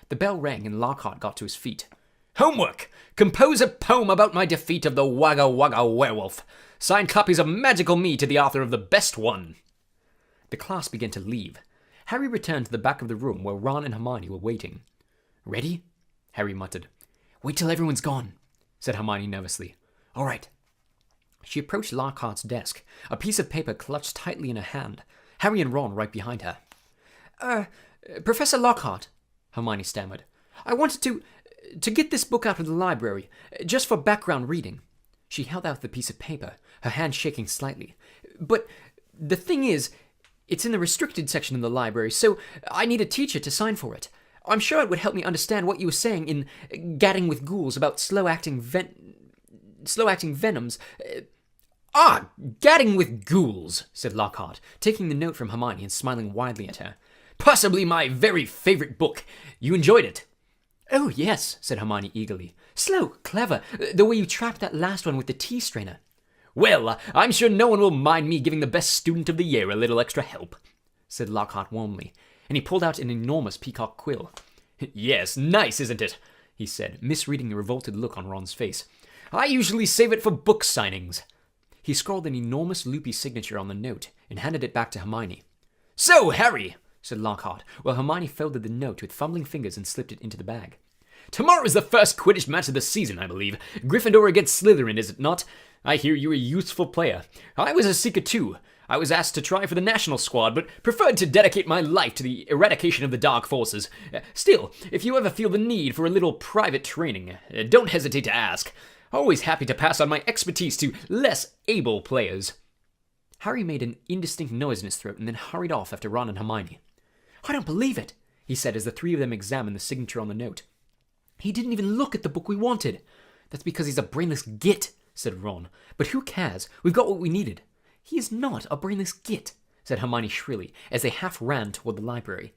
[SPEAKER 1] The bell rang and Lockhart got to his feet.
[SPEAKER 3] Homework! Compose a poem about my defeat of the Wagga Wagga werewolf. Signed copies of Magical Me to the author of the best one.
[SPEAKER 1] The class began to leave. Harry returned to the back of the room where Ron and Hermione were waiting. Ready? Harry muttered. Wait till everyone's gone, said Hermione nervously. All right. She approached Lockhart's desk, a piece of paper clutched tightly in her hand, Harry and Ron right behind her. Professor Lockhart, Hermione stammered. I wanted to get this book out of the library, just for background reading. She held out the piece of paper, her hand shaking slightly. But the thing is, it's in the restricted section of the library, so I need a teacher to sign for it. I'm sure it would help me understand what you were saying in Gadding with Ghouls about slow-acting venoms.
[SPEAKER 3] Gadding with Ghouls, said Lockhart, taking the note from Hermione and smiling widely at her. Possibly my very favorite book. You enjoyed it?
[SPEAKER 1] Oh, yes, said Hermione eagerly. Slow, clever, the way you trapped that last one with the tea strainer.
[SPEAKER 3] Well, I'm sure no one will mind me giving the best student of the year a little extra help, said Lockhart warmly, and he pulled out an enormous peacock quill. Yes, nice, isn't it? He said, misreading the revolted look on Ron's face. I usually save it for book signings.
[SPEAKER 1] He scrawled an enormous loopy signature on the note and handed it back to Hermione.
[SPEAKER 3] So, Harry,
[SPEAKER 1] said Lockhart, while Hermione folded the note with fumbling fingers and slipped it into the bag.
[SPEAKER 3] Tomorrow is the first Quidditch match of the season, I believe. Gryffindor against Slytherin, is it not? I hear you're a useful player. I was a seeker too. I was asked to try for the national squad, but preferred to dedicate my life to the eradication of the dark forces. Still, if you ever feel the need for a little private training, don't hesitate to ask. Always happy to pass on my expertise to less able players.
[SPEAKER 1] Harry made an indistinct noise in his throat and then hurried off after Ron and Hermione. I don't believe it, he said as the three of them examined the signature on the note. He didn't even look at the book we wanted. That's because he's a brainless git, said Ron. But who cares? We've got what we needed. He is not a brainless git, said Hermione shrilly as they half ran toward the library.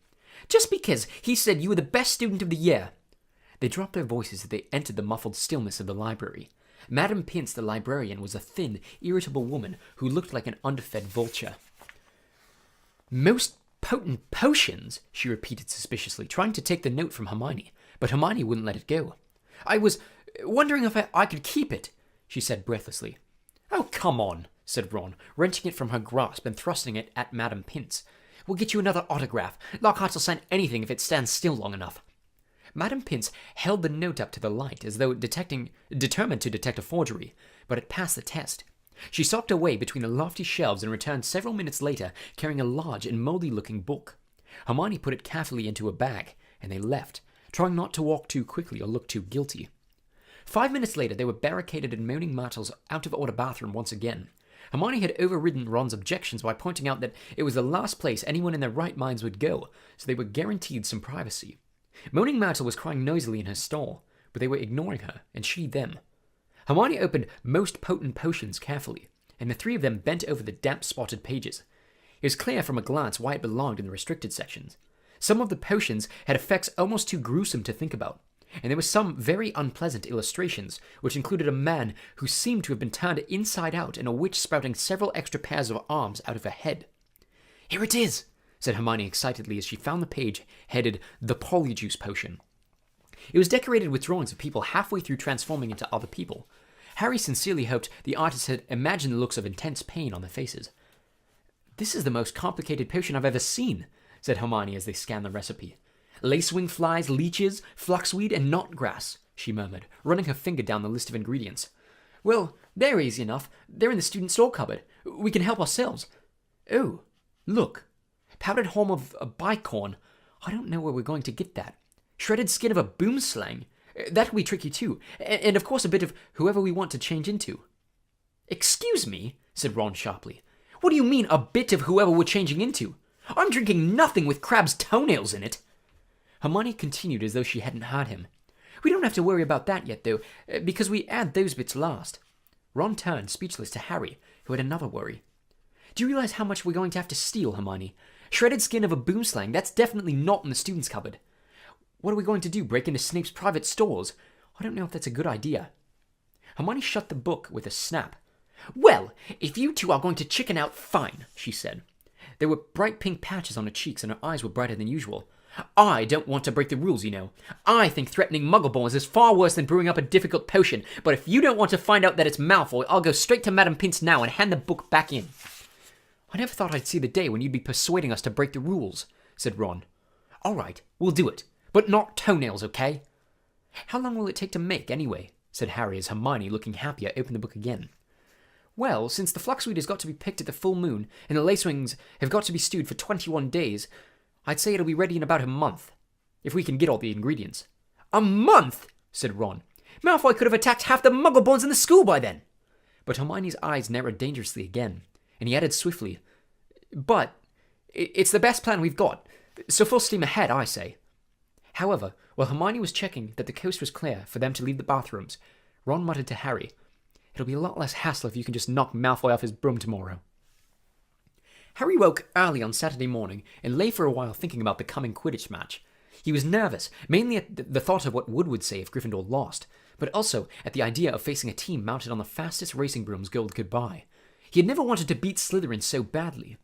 [SPEAKER 1] Just because he said you were the best student of the year. They dropped their voices as they entered the muffled stillness of the library. Madame Pince, the librarian, was a thin, irritable woman who looked like an underfed vulture. Most potent potions, she repeated suspiciously, trying to take the note from Hermione, but Hermione wouldn't let it go. I was wondering if I could keep it, she said breathlessly. Oh, come on, said Ron, wrenching it from her grasp and thrusting it at Madame Pince. We'll get you another autograph. Lockhart will sign anything if it stands still long enough. Madame Pince held the note up to the light as though determined to detect a forgery, but it passed the test. She stalked away between the lofty shelves and returned several minutes later carrying a large and moldy-looking book. Hermione put it carefully into a bag, and they left, trying not to walk too quickly or look too guilty. 5 minutes later, they were barricaded in Moaning Myrtle's out-of-order bathroom once again. Hermione had overridden Ron's objections by pointing out that it was the last place anyone in their right minds would go, so they were guaranteed some privacy. Moaning Myrtle was crying noisily in her stall, but they were ignoring her, and she them. Hermione opened Most Potent Potions carefully, and the three of them bent over the damp-spotted pages. It was clear from a glance why it belonged in the restricted sections. Some of the potions had effects almost too gruesome to think about, and there were some very unpleasant illustrations, which included a man who seemed to have been turned inside out and a witch sprouting several extra pairs of arms out of her head. Here it is, said Hermione excitedly as she found the page headed The Polyjuice Potion. It was decorated with drawings of people halfway through transforming into other people. Harry sincerely hoped the artists had imagined the looks of intense pain on their faces. "This is the most complicated potion I've ever seen," said Hermione as they scanned the recipe. "Lacewing flies, leeches, fluxweed, and knotgrass," she murmured, running her finger down the list of ingredients. "Well, they're easy enough. They're in the student store cupboard. We can help ourselves. Oh, look. Powdered haulm of a bicorn. I don't know where we're going to get that. Shredded skin of a boomslang. That'll be tricky too. And of course a bit of whoever we want to change into." "Excuse me," said Ron sharply. "What do you mean, a bit of whoever we're changing into? I'm drinking nothing with crab's toenails in it." Hermione continued as though she hadn't heard him. "We don't have to worry about that yet, though, because we add those bits last." Ron turned, speechless, to Harry, who had another worry. "Do you realize how much we're going to have to steal, Hermione? Shredded skin of a boomslang, that's definitely not in the students' cupboard. What are we going to do, break into Snape's private stores? I don't know if that's a good idea." Hermione shut the book with a snap. "Well, if you two are going to chicken out, fine," she said. There were bright pink patches on her cheeks and her eyes were brighter than usual. "I don't want to break the rules, you know. I think threatening muggleborns is far worse than brewing up a difficult potion, but if you don't want to find out that it's Malfoy, I'll go straight to Madame Pince now and hand the book back in." "I never thought I'd see the day when you'd be persuading us to break the rules," said Ron. "All right, we'll do it, but not toenails, okay?" "How long will it take to make, anyway?" said Harry as Hermione, looking happier, opened the book again. "Well, since the fluxweed has got to be picked at the full moon, and the lacewings have got to be stewed for 21 days, I'd say it'll be ready in about a month, if we can get all the ingredients." "A month?" said Ron. "Malfoy could have attacked half the muggleborns in the school by then." But Hermione's eyes narrowed dangerously again, and he added swiftly, "But it's the best plan we've got, so full steam ahead, I say." However, while Hermione was checking that the coast was clear for them to leave the bathrooms, Ron muttered to Harry, "It'll be a lot less hassle if you can just knock Malfoy off his broom tomorrow." Harry woke early on Saturday morning and lay for a while thinking about the coming Quidditch match. He was nervous, mainly at the thought of what Wood would say if Gryffindor lost, but also at the idea of facing a team mounted on the fastest racing brooms gold could buy. He had never wanted to beat Slytherin so badly.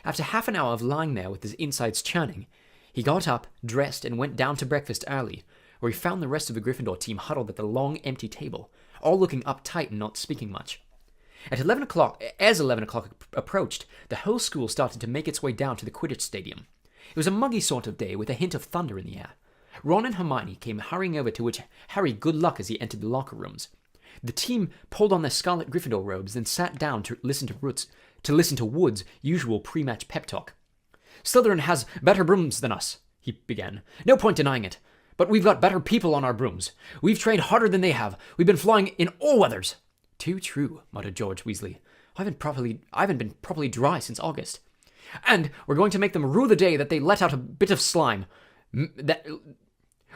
[SPEAKER 1] After half an hour of lying there with his insides churning, he got up, dressed, and went down to breakfast early, where he found the rest of the Gryffindor team huddled at the long, empty table, all looking uptight and not speaking much. As 11 o'clock approached, the whole school started to make its way down to the Quidditch stadium. It was a muggy sort of day with a hint of thunder in the air. Ron and Hermione came hurrying over, to wish Harry good luck as he entered the locker rooms. The team pulled on their scarlet Gryffindor robes, then sat down to listen to Wood's usual pre-match pep talk. "Slytherin has better brooms than us," he began. "No point denying it. But we've got better people on our brooms. We've trained harder than they have. We've been flying in all weathers." "Too true," muttered George Weasley. I haven't been properly dry since August." "And we're going to make them rue the day that they let out a bit of slime.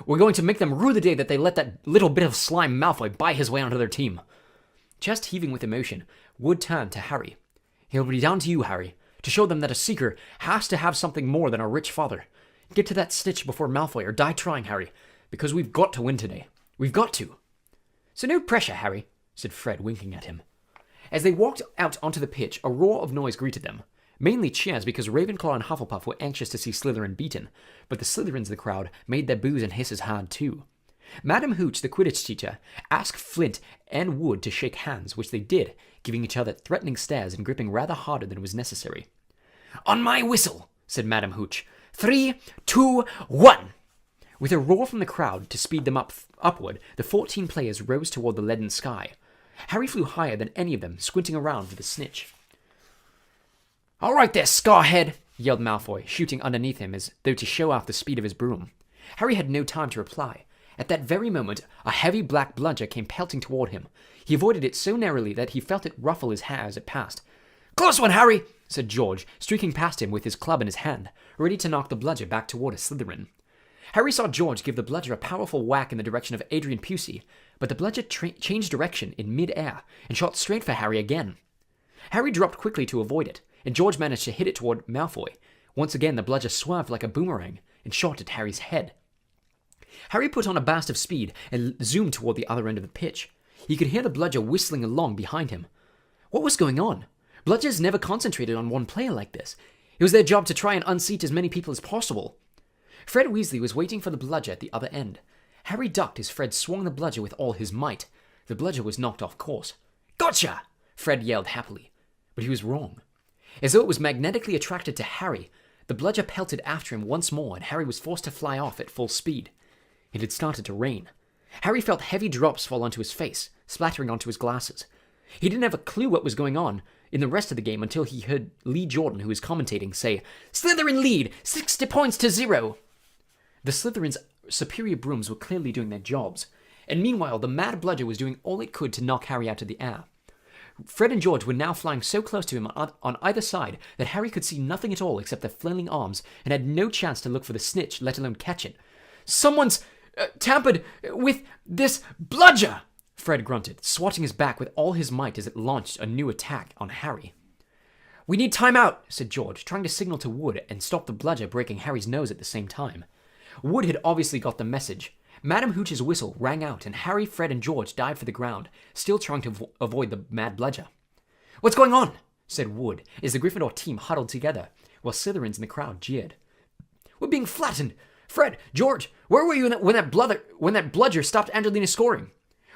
[SPEAKER 1] We're going to make them rue the day that they let that little bit of slime Malfoy buy his way onto their team." Just heaving with emotion, Wood turned to Harry. "It'll be down to you, Harry, to show them that a seeker has to have something more than a rich father. Get to that stitch before Malfoy, or die trying, Harry, because we've got to win today. We've got to." "So no pressure, Harry," said Fred, winking at him. As they walked out onto the pitch, a roar of noise greeted them. Mainly cheers, because Ravenclaw and Hufflepuff were anxious to see Slytherin beaten, but the Slytherins of the crowd made their boos and hisses heard too. Madam Hooch, the Quidditch teacher, asked Flint and Wood to shake hands, which they did, giving each other threatening stares and gripping rather harder than was necessary. "On my whistle," said Madam Hooch. 3, 2, 1. With a roar from the crowd to speed them upward, the 14 players rose toward the leaden sky. Harry flew higher than any of them, squinting around for the snitch. "All right there, Scarhead!" yelled Malfoy, shooting underneath him as though to show off the speed of his broom. Harry had no time to reply. At that very moment, a heavy black bludger came pelting toward him. He avoided it so narrowly that he felt it ruffle his hair as it passed. "Close one, Harry!" said George, streaking past him with his club in his hand, ready to knock the bludger back toward a Slytherin. Harry saw George give the bludger a powerful whack in the direction of Adrian Pusey, but the bludger changed direction in mid-air and shot straight for Harry again. Harry dropped quickly to avoid it, and George managed to hit it toward Malfoy. Once again, the bludger swerved like a boomerang and shot at Harry's head. Harry put on a burst of speed and zoomed toward the other end of the pitch. He could hear the bludger whistling along behind him. What was going on? Bludgers never concentrated on one player like this. It was their job to try and unseat as many people as possible. Fred Weasley was waiting for the bludger at the other end. Harry ducked as Fred swung the bludger with all his might. The bludger was knocked off course. "Gotcha!" Fred yelled happily. But he was wrong. As though it was magnetically attracted to Harry, the bludger pelted after him once more, and Harry was forced to fly off at full speed. It had started to rain. Harry felt heavy drops fall onto his face, splattering onto his glasses. He didn't have a clue what was going on in the rest of the game until he heard Lee Jordan, who was commentating, say, "Slytherin lead, 60 points to 0. The Slytherin's superior brooms were clearly doing their jobs, and meanwhile the mad bludger was doing all it could to knock Harry out of the air. Fred and George were now flying so close to him on either side that Harry could see nothing at all except their flailing arms and had no chance to look for the snitch, let alone catch it. "Someone's tampered with this bludger!" Fred grunted, swatting his back with all his might as it launched a new attack on Harry. "We need time out," said George, trying to signal to Wood and stop the bludger breaking Harry's nose at the same time. Wood had obviously got the message. Madam Hooch's whistle rang out, and Harry, Fred, and George dived for the ground, still trying to avoid the mad bludger. "What's going on?" said Wood, as the Gryffindor team huddled together, while Slytherins in the crowd jeered. "We're being flattened! Fred, George, where were you when that bludger stopped Angelina scoring?"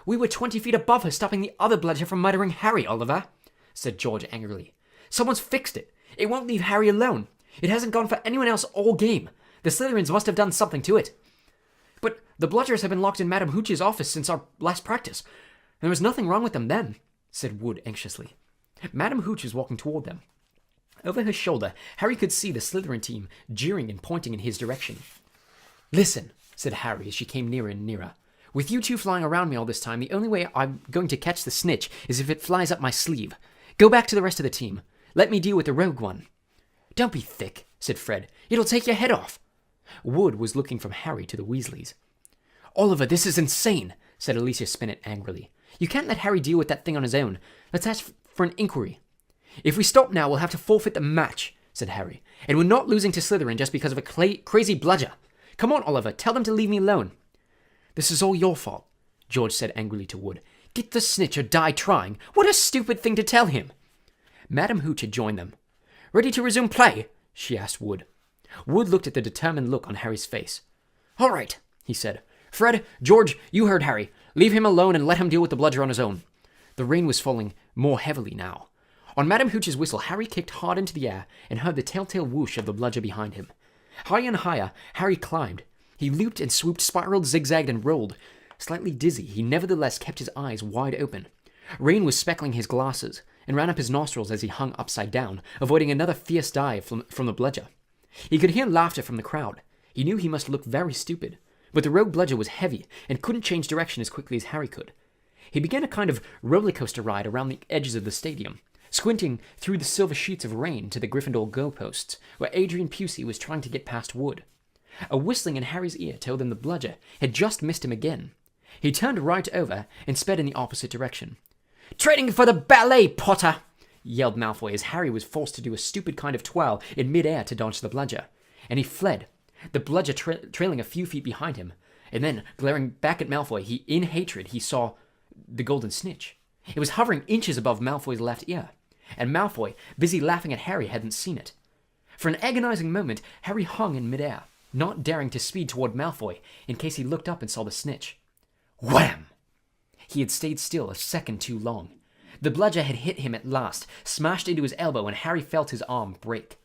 [SPEAKER 1] "We were 20 feet above her, stopping the other bludger from murdering Harry, Oliver," said George angrily. "Someone's fixed it. It won't leave Harry alone. It hasn't gone for anyone else all game. The Slytherins must have done something to it." "But the bludgers have been locked in Madam Hooch's office since our last practice. There was nothing wrong with them then," said Wood anxiously. Madam Hooch was walking toward them. Over her shoulder, Harry could see the Slytherin team jeering and pointing in his direction. "Listen," said Harry as she came nearer and nearer. "With you two flying around me all this time, the only way I'm going to catch the snitch is if it flies up my sleeve. Go back to the rest of the team. Let me deal with the rogue one." "Don't be thick," said Fred. "It'll take your head off." Wood was looking from Harry to the Weasleys. "Oliver, this is insane," said Alicia Spinnet angrily. "You can't let Harry deal with that thing on his own. Let's ask for an inquiry." "If we stop now, we'll have to forfeit the match," said Harry. "And we're not losing to Slytherin just because of a crazy bludger. Come on, Oliver, tell them to leave me alone." "This is all your fault," George said angrily to Wood. "Get the snitch or die trying. What a stupid thing to tell him." Madam Hooch had joined them. "Ready to resume play?" she asked Wood. Wood looked at the determined look on Harry's face. "All right," he said. "Fred, George, you heard Harry. Leave him alone and let him deal with the bludger on his own." The rain was falling more heavily now. On Madam Hooch's whistle, Harry kicked hard into the air and heard the telltale whoosh of the bludger behind him. Higher and higher, Harry climbed. He looped and swooped, spiraled, zigzagged, and rolled. Slightly dizzy, he nevertheless kept his eyes wide open. Rain was speckling his glasses and ran up his nostrils as he hung upside down, avoiding another fierce dive from the bludger. He could hear laughter from the crowd. He knew he must look very stupid, but the rogue bludger was heavy and couldn't change direction as quickly as Harry could. He began a kind of roller coaster ride around the edges of the stadium, squinting through the silver sheets of rain to the Gryffindor goalposts, where Adrian Pusey was trying to get past Wood. A whistling in Harry's ear told him the bludger had just missed him again. He turned right over and sped in the opposite direction. "Training for the ballet, Potter!" yelled Malfoy as Harry was forced to do a stupid kind of twirl in mid-air to dodge the bludger. And he fled, the bludger trailing a few feet behind him. And then, glaring back at Malfoy, in hatred, he saw the golden snitch. It was hovering inches above Malfoy's left ear, and Malfoy, busy laughing at Harry, hadn't seen it. For an agonizing moment, Harry hung in mid-air, not daring to speed toward Malfoy in case he looked up and saw the snitch. Wham! He had stayed still a second too long. The bludger had hit him at last, smashed into his elbow, and Harry felt his arm break.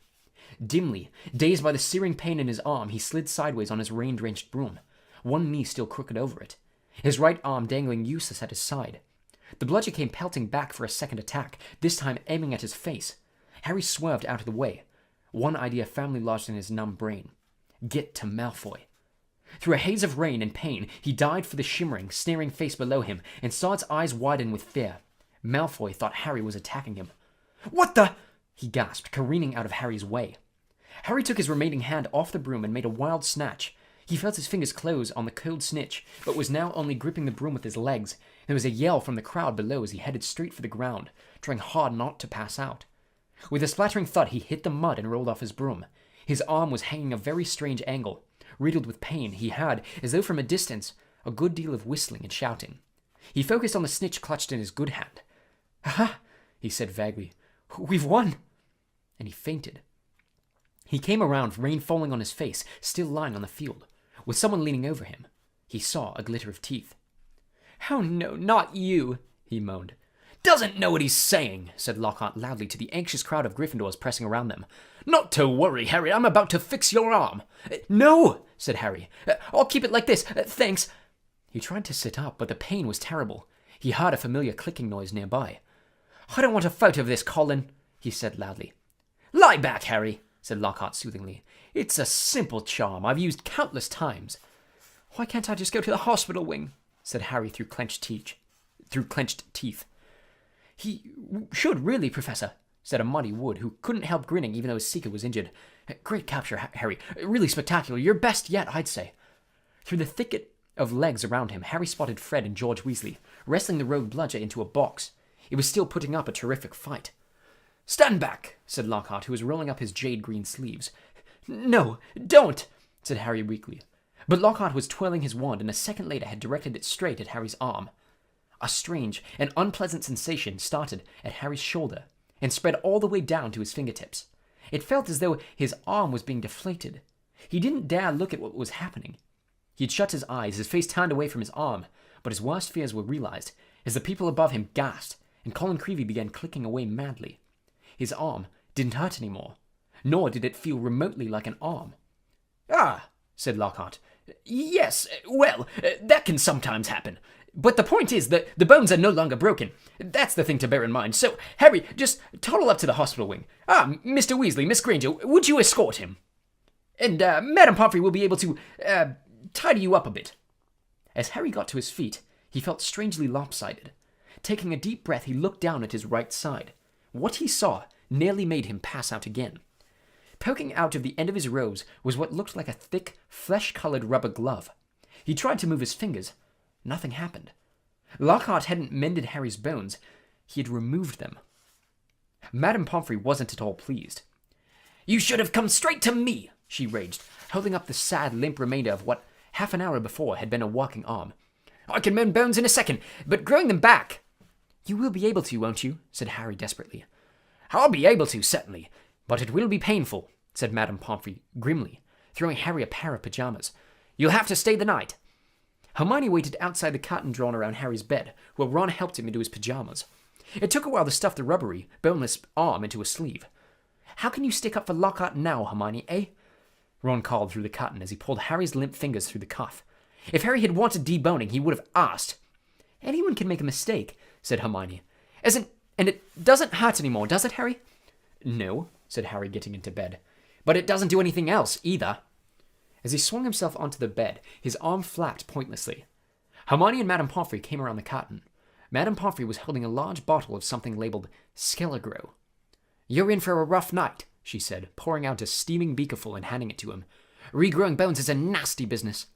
[SPEAKER 1] Dimly, dazed by the searing pain in his arm, he slid sideways on his rain-drenched broom, one knee still crooked over it, his right arm dangling useless at his side. The bludger came pelting back for a second attack, this time aiming at his face. Harry swerved out of the way, one idea firmly lodged in his numb brain. Get to Malfoy. Through a haze of rain and pain, he dived for the shimmering, sneering face below him and saw its eyes widen with fear. Malfoy thought Harry was attacking him. "What the?" he gasped, careening out of Harry's way. Harry took his remaining hand off the broom and made a wild snatch. He felt his fingers close on the cold snitch, but was now only gripping the broom with his legs. There was a yell from the crowd below as he headed straight for the ground, trying hard not to pass out. With a splattering thud, he hit the mud and rolled off his broom. His arm was hanging a very strange angle. Riddled with pain, he had, as though from a distance, a good deal of whistling and shouting. He focused on the snitch clutched in his good hand. "Ha!" he said vaguely. "We've won!" And he fainted. He came around, rain falling on his face, still lying on the field. With someone leaning over him, he saw a glitter of teeth.
[SPEAKER 3] "Oh no, not you," he moaned. "Doesn't know what he's saying," said Lockhart loudly to the anxious crowd of Gryffindors pressing around them. "Not to worry, Harry, I'm about to fix your arm." "No," said Harry. "I'll keep it like this, thanks." He tried to sit up, but the pain was terrible. He heard a familiar clicking noise nearby. "I don't want to fight over this, Colin," he said loudly. "Lie back, Harry," said Lockhart soothingly. "It's a simple charm I've used countless times." "Why can't I just go to the hospital wing?" said Harry through clenched teeth. "He should really, Professor," said a muddy Wood, who couldn't help grinning even though his seeker was injured. "Great capture, Harry. Really spectacular. Your best yet, I'd say." Through the thicket of legs around him, Harry spotted Fred and George Weasley, wrestling the rogue bludger into a box. It was still putting up a terrific fight. "Stand back," said Lockhart, who was rolling up his jade-green sleeves. "No, don't," said Harry weakly. But Lockhart was twirling his wand and a second later had directed it straight at Harry's arm. A strange and unpleasant sensation started at Harry's shoulder and spread all the way down to his fingertips. It felt as though his arm was being deflated. He didn't dare look at what was happening. He had shut his eyes, his face turned away from his arm, but his worst fears were realized as the people above him gasped and Colin Creevey began clicking away madly. His arm didn't hurt anymore, nor did it feel remotely like an arm. "Ah," said Lockhart. "Yes, well, that can sometimes happen. But the point is that the bones are no longer broken. That's the thing to bear in mind. So, Harry, just toddle up to the hospital wing. Mr. Weasley, Miss Granger, would you escort him? And Madame Pomfrey will be able to, tidy you up a bit." As Harry got to his feet, he felt strangely lopsided. Taking a deep breath, he looked down at his right side. What he saw nearly made him pass out again. Poking out of the end of his robes was what looked like a thick, flesh-colored rubber glove. He tried to move his fingers. Nothing happened. Lockhart hadn't mended Harry's bones. He had removed them. Madame Pomfrey wasn't at all pleased. "You should have come straight to me," she raged, holding up the sad, limp remainder of what half an hour before had been a walking arm. "I can mend bones in a second, but growing them back—" "You will be able to, won't you?" said Harry desperately. "I'll be able to, certainly, but it will be painful," said Madame Pomfrey grimly, throwing Harry a pair of pajamas. "You'll have to stay the night." Hermione waited outside the curtain drawn around Harry's bed, while Ron helped him into his pajamas. It took a while to stuff the rubbery, boneless arm into a sleeve. "How can you stick up for Lockhart now, Hermione, eh?" Ron called through the curtain as he pulled Harry's limp fingers through the cuff. If Harry had wanted deboning, he would have asked. "Anyone can make a mistake," said Hermione. And it doesn't hurt anymore, does it, Harry?" "No," said Harry, getting into bed. "But it doesn't do anything else, either." As he swung himself onto the bed, his arm flapped pointlessly. Hermione and Madame Pomfrey came around the curtain. Madame Pomfrey was holding a large bottle of something labeled Skelegro. "You're in for a rough night," she said, pouring out a steaming beakerful and handing it to him. "Regrowing bones is a nasty business."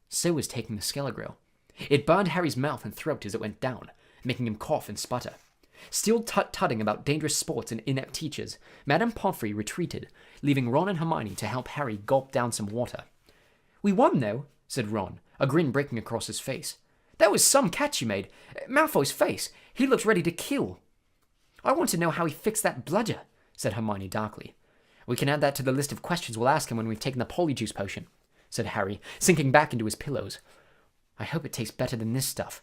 [SPEAKER 3] So was taking the Skelegro. It burned Harry's mouth and throat as it went down, making him cough and sputter. Still tut-tutting about dangerous sports and inept teachers, Madame Pomfrey retreated, leaving Ron and Hermione to help Harry gulp down some water. "We won, though," said Ron, a grin breaking across his face. "That was some catch you made. Malfoy's face. He looked ready to kill." "I want to know how he fixed that bludger," said Hermione darkly. "We can add that to the list of questions we'll ask him when we've taken the polyjuice potion," said Harry, sinking back into his pillows. "I hope it tastes better than this stuff."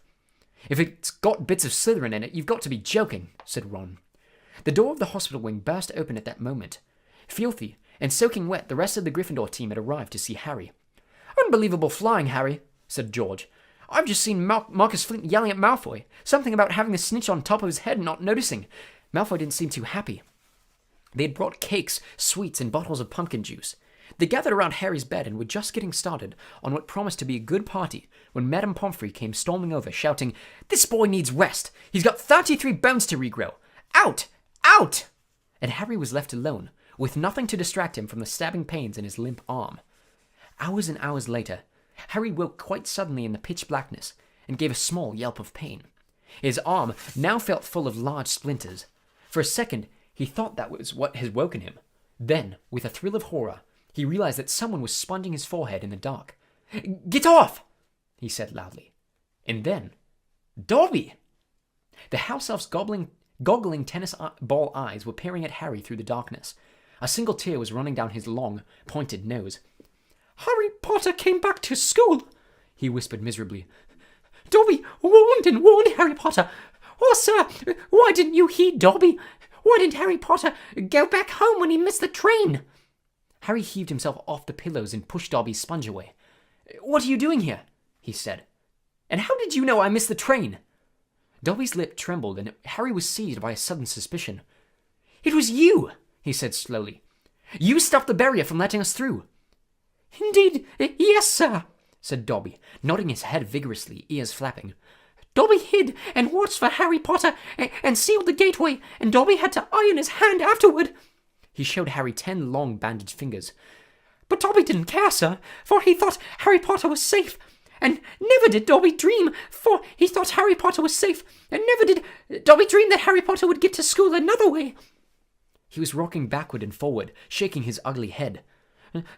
[SPEAKER 3] "If it's got bits of Slytherin in it, you've got to be joking," said Ron. The door of the hospital wing burst open at that moment. Filthy and soaking wet, the rest of the Gryffindor team had arrived to see Harry. "Unbelievable flying, Harry," said George. "I've just seen Marcus Flint yelling at Malfoy. Something about having the snitch on top of his head and not noticing. Malfoy didn't seem too happy." They had brought cakes, sweets, and bottles of pumpkin juice. They gathered around Harry's bed and were just getting started on what promised to be a good party when Madame Pomfrey came storming over, shouting, "This boy needs rest! He's got 33 bones to regrow! Out! Out!" And Harry was left alone, with nothing to distract him from the stabbing pains in his limp arm. Hours and hours later, Harry woke quite suddenly in the pitch blackness and gave a small yelp of pain. His arm now felt full of large splinters. For a second, he thought that was what had woken him. Then, with a thrill of horror, he realized that someone was sponging his forehead in the dark. "Get off!" he said loudly. And then, Dobby! The house elf's goggling tennis ball eyes were peering at Harry through the darkness. A single tear was running down his long, pointed nose.
[SPEAKER 2] "Harry Potter came back to school,"
[SPEAKER 3] he whispered miserably.
[SPEAKER 2] Dobby warned and warned Harry Potter. Oh, sir, why didn't you heed Dobby? Why didn't Harry Potter go back home when he missed the train?
[SPEAKER 3] Harry heaved himself off the pillows and pushed Dobby's sponge away. "What are you doing here?" he said. "And how did you know I missed the train?" Dobby's lip trembled, and Harry was seized by a sudden suspicion. "It was you," he said slowly. "You stopped the barrier from letting us through."
[SPEAKER 2] "Indeed, yes, sir,"
[SPEAKER 3] said Dobby, nodding his head vigorously, ears flapping.
[SPEAKER 2] "Dobby hid and watched for Harry Potter and sealed the gateway, and Dobby had to iron his hand afterward."
[SPEAKER 3] He showed Harry 10 long bandaged fingers.
[SPEAKER 2] "But Dobby didn't care, sir, for he thought Harry Potter was safe. And never did Dobby dream, for he thought Harry Potter was safe, and never did Dobby dream that Harry Potter would get to school another way."
[SPEAKER 3] He was rocking backward and forward, shaking his ugly head.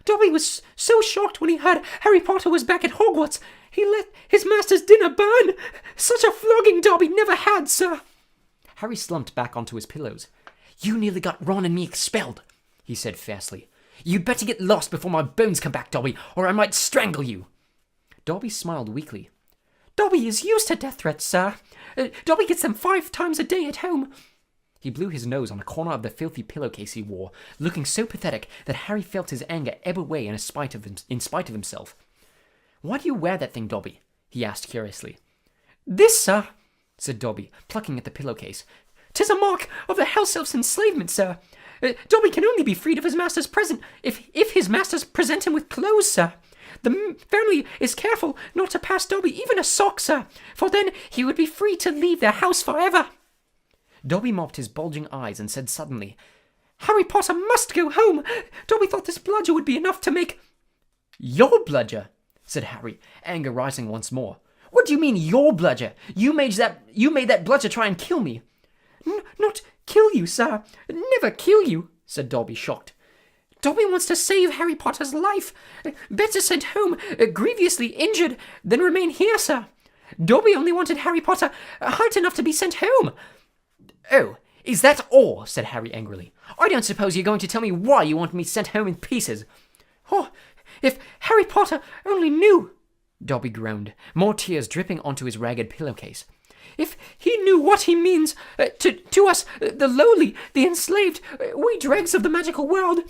[SPEAKER 2] "Dobby was so shocked when he heard Harry Potter was back at Hogwarts, he let his master's dinner burn. Such a flogging Dobby never had, sir."
[SPEAKER 3] Harry slumped back onto his pillows. "You nearly got Ron and me expelled," he said fiercely. "You'd better get lost before my bones come back, Dobby, or I might strangle you." Dobby smiled weakly.
[SPEAKER 2] "Dobby is used to death threats, sir. Dobby gets them 5 times a day at home."
[SPEAKER 3] He blew his nose on a corner of the filthy pillowcase he wore, looking so pathetic that Harry felt his anger ebb away in spite of himself. "Why do you wear that thing, Dobby?" he asked curiously.
[SPEAKER 2] "This, sir,"
[SPEAKER 3] said Dobby, plucking at the pillowcase.
[SPEAKER 2] "'Tis a mark of the house elf's enslavement, sir. Dobby can only be freed of his master's present if his masters present him with clothes, sir. The family is careful not to pass Dobby even a sock, sir, for then he would be free to leave their house forever."
[SPEAKER 3] Dobby mopped his bulging eyes and said suddenly,
[SPEAKER 2] "Harry Potter must go home. Dobby thought this bludger would be enough to make—"
[SPEAKER 3] "Your bludger?" said Harry, anger rising once more. "What do you mean, your bludger? You made that bludger try and kill me."
[SPEAKER 2] Not kill you, sir. Never kill you," said Dobby, shocked. "Dobby wants to save Harry Potter's life. Better sent home, grievously injured, than remain here, sir. Dobby only wanted Harry Potter hurt enough to be sent home."
[SPEAKER 3] "Oh, is that all?" said Harry angrily. "I don't suppose you're going to tell me why you want me sent home in pieces."
[SPEAKER 2] "Oh, if Harry Potter only knew,"
[SPEAKER 3] Dobby groaned, more tears dripping onto his ragged pillowcase.
[SPEAKER 2] "If he knew what he means to us, the lowly, the enslaved, we dregs of the magical world.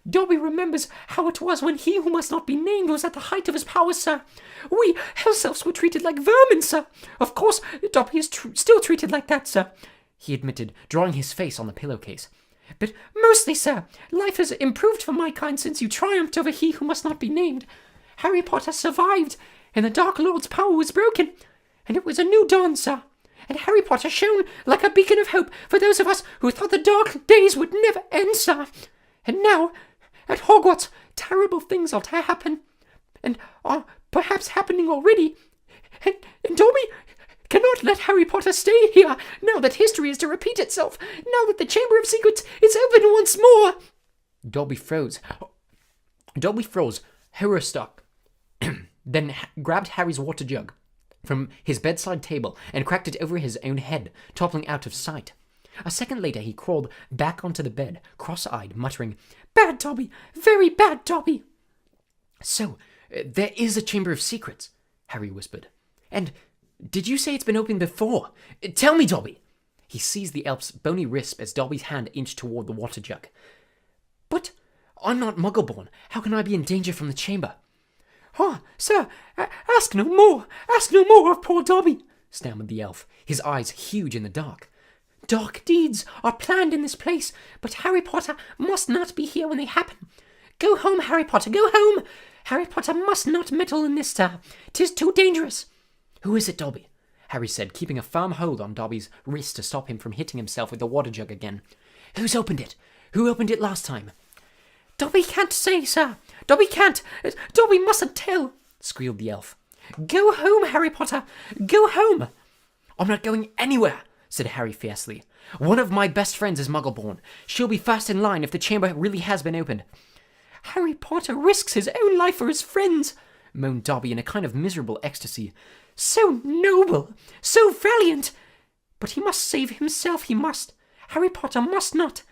[SPEAKER 2] Dobby remembers how it was when he who must not be named was at the height of his powers, sir. We house elves were treated like vermin, sir. Of course, Dobby is still treated like that, sir," he admitted, drawing his face on the pillowcase. "But mostly, sir, life has improved for my kind since you triumphed over he who must not be named. Harry Potter survived, and the Dark Lord's power was broken, and it was a new dawn, sir. And Harry Potter shone like a beacon of hope for those of us who thought the dark days would never end, sir. And now, at Hogwarts, terrible things are to happen, and are perhaps happening already. And Dobby cannot let Harry Potter stay here, now that history is to repeat itself, now that the Chamber of Secrets is open once more."
[SPEAKER 3] Dobby froze, horror-struck, then grabbed Harry's water jug from his bedside table and cracked it over his own head, toppling out of sight. A second later, he crawled back onto the bed, cross-eyed, muttering,
[SPEAKER 2] "Bad Dobby, very bad Dobby."
[SPEAKER 3] "So, there is a Chamber of Secrets," Harry whispered. "And did you say it's been opened before? Tell me, Dobby." He seized the elf's bony wrist as Dobby's hand inched toward the water jug. "But I'm not Muggle-born. How can I be in danger from the chamber?"
[SPEAKER 2] "Oh, sir, ask no more of poor Dobby," stammered the elf, his eyes huge in the dark. "Dark deeds are planned in this place, but Harry Potter must not be here when they happen. Go home, Harry Potter, go home. Harry Potter must not meddle in this, sir. 'Tis too dangerous."
[SPEAKER 3] "Who is it, Dobby?" Harry said, keeping a firm hold on Dobby's wrist to stop him from hitting himself with the water jug again. "Who's opened it? Who opened it last time?"
[SPEAKER 2] "Dobby can't say, sir. Dobby can't. Dobby mustn't tell," squealed the elf. "Go home, Harry Potter. Go home."
[SPEAKER 3] "I'm not going anywhere," said Harry fiercely. "One of my best friends is Muggle-born. She'll be first in line if the chamber really has been opened."
[SPEAKER 2] "Harry Potter risks his own life for his friends,"
[SPEAKER 3] moaned Dobby in a kind of miserable ecstasy.
[SPEAKER 2] "So noble, so valiant. But he must save himself, he must. Harry Potter must not."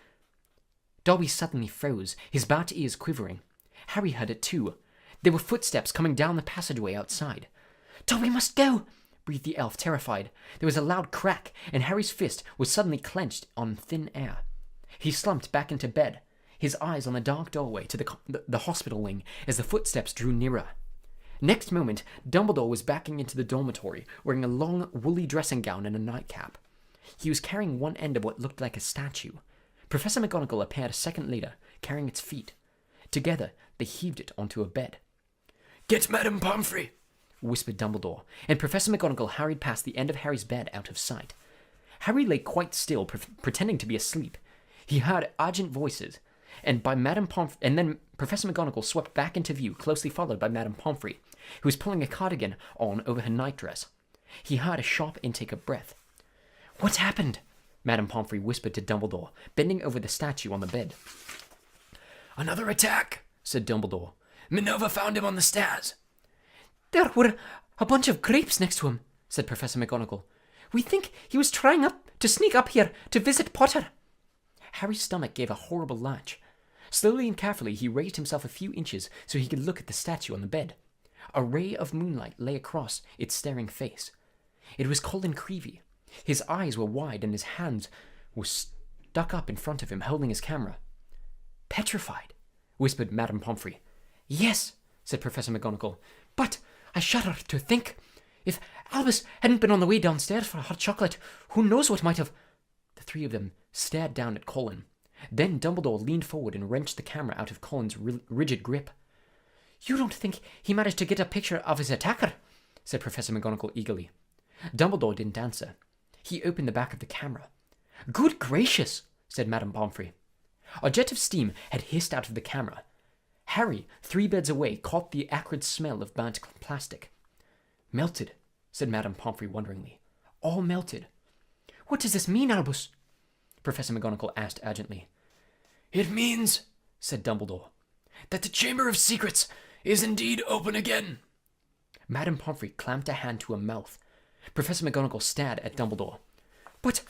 [SPEAKER 3] Dobby suddenly froze, his bat ears quivering. Harry heard it too. There were footsteps coming down the passageway outside.
[SPEAKER 2] "Dobby must go,"
[SPEAKER 3] breathed the elf, terrified. There was a loud crack, and Harry's fist was suddenly clenched on thin air. He slumped back into bed, his eyes on the dark doorway to the hospital wing as the footsteps drew nearer. Next moment, Dumbledore was backing into the dormitory, wearing a long, woolly dressing gown and a nightcap. He was carrying one end of what looked like a statue. Professor McGonagall appeared a second later, carrying its feet. Together, they heaved it onto a bed.
[SPEAKER 4] "Get Madame Pomfrey,"
[SPEAKER 3] whispered Dumbledore, and Professor McGonagall hurried past the end of Harry's bed out of sight. Harry lay quite still, pretending to be asleep. He heard urgent voices, and then Professor McGonagall swept back into view, closely followed by Madame Pomfrey, who was pulling a cardigan on over her nightdress. He heard a sharp intake of breath. "What's happened?" Madame Pomfrey whispered to Dumbledore, bending over the statue on the bed.
[SPEAKER 4] "Another attack," said Dumbledore. "Minerva found him on the stairs."
[SPEAKER 2] There were a bunch of grapes next to him, said Professor McGonagall. We think he was trying to sneak up here to visit Potter.
[SPEAKER 3] Harry's stomach gave a horrible lurch. Slowly and carefully he raised himself a few inches so he could look at the statue on the bed. A ray of moonlight lay across its staring face. It was Colin Creevey. His eyes were wide and his hands were stuck up in front of him, holding his camera. "Petrified," whispered Madame Pomfrey.
[SPEAKER 2] "Yes," said Professor McGonagall, "but I shudder to think. If Albus hadn't been on the way downstairs for a hot chocolate, who knows what might have—"
[SPEAKER 3] The three of them stared down at Colin. Then Dumbledore leaned forward and wrenched the camera out of Colin's rigid grip.
[SPEAKER 2] "You don't think he managed to get a picture of his attacker?"
[SPEAKER 3] said Professor McGonagall eagerly. Dumbledore didn't answer. He opened the back of the camera.
[SPEAKER 2] "Good gracious,"
[SPEAKER 3] said Madame Pomfrey. A jet of steam had hissed out of the camera. Harry, 3 beds away, caught the acrid smell of burnt plastic. "Melted," said Madame Pomfrey wonderingly. "All melted."
[SPEAKER 2] "What does this mean, Albus?"
[SPEAKER 3] Professor McGonagall asked urgently.
[SPEAKER 4] "It means," said Dumbledore, "that the Chamber of Secrets is indeed open again."
[SPEAKER 3] Madame Pomfrey clamped a hand to her mouth. Professor McGonagall stared at Dumbledore.
[SPEAKER 2] "But,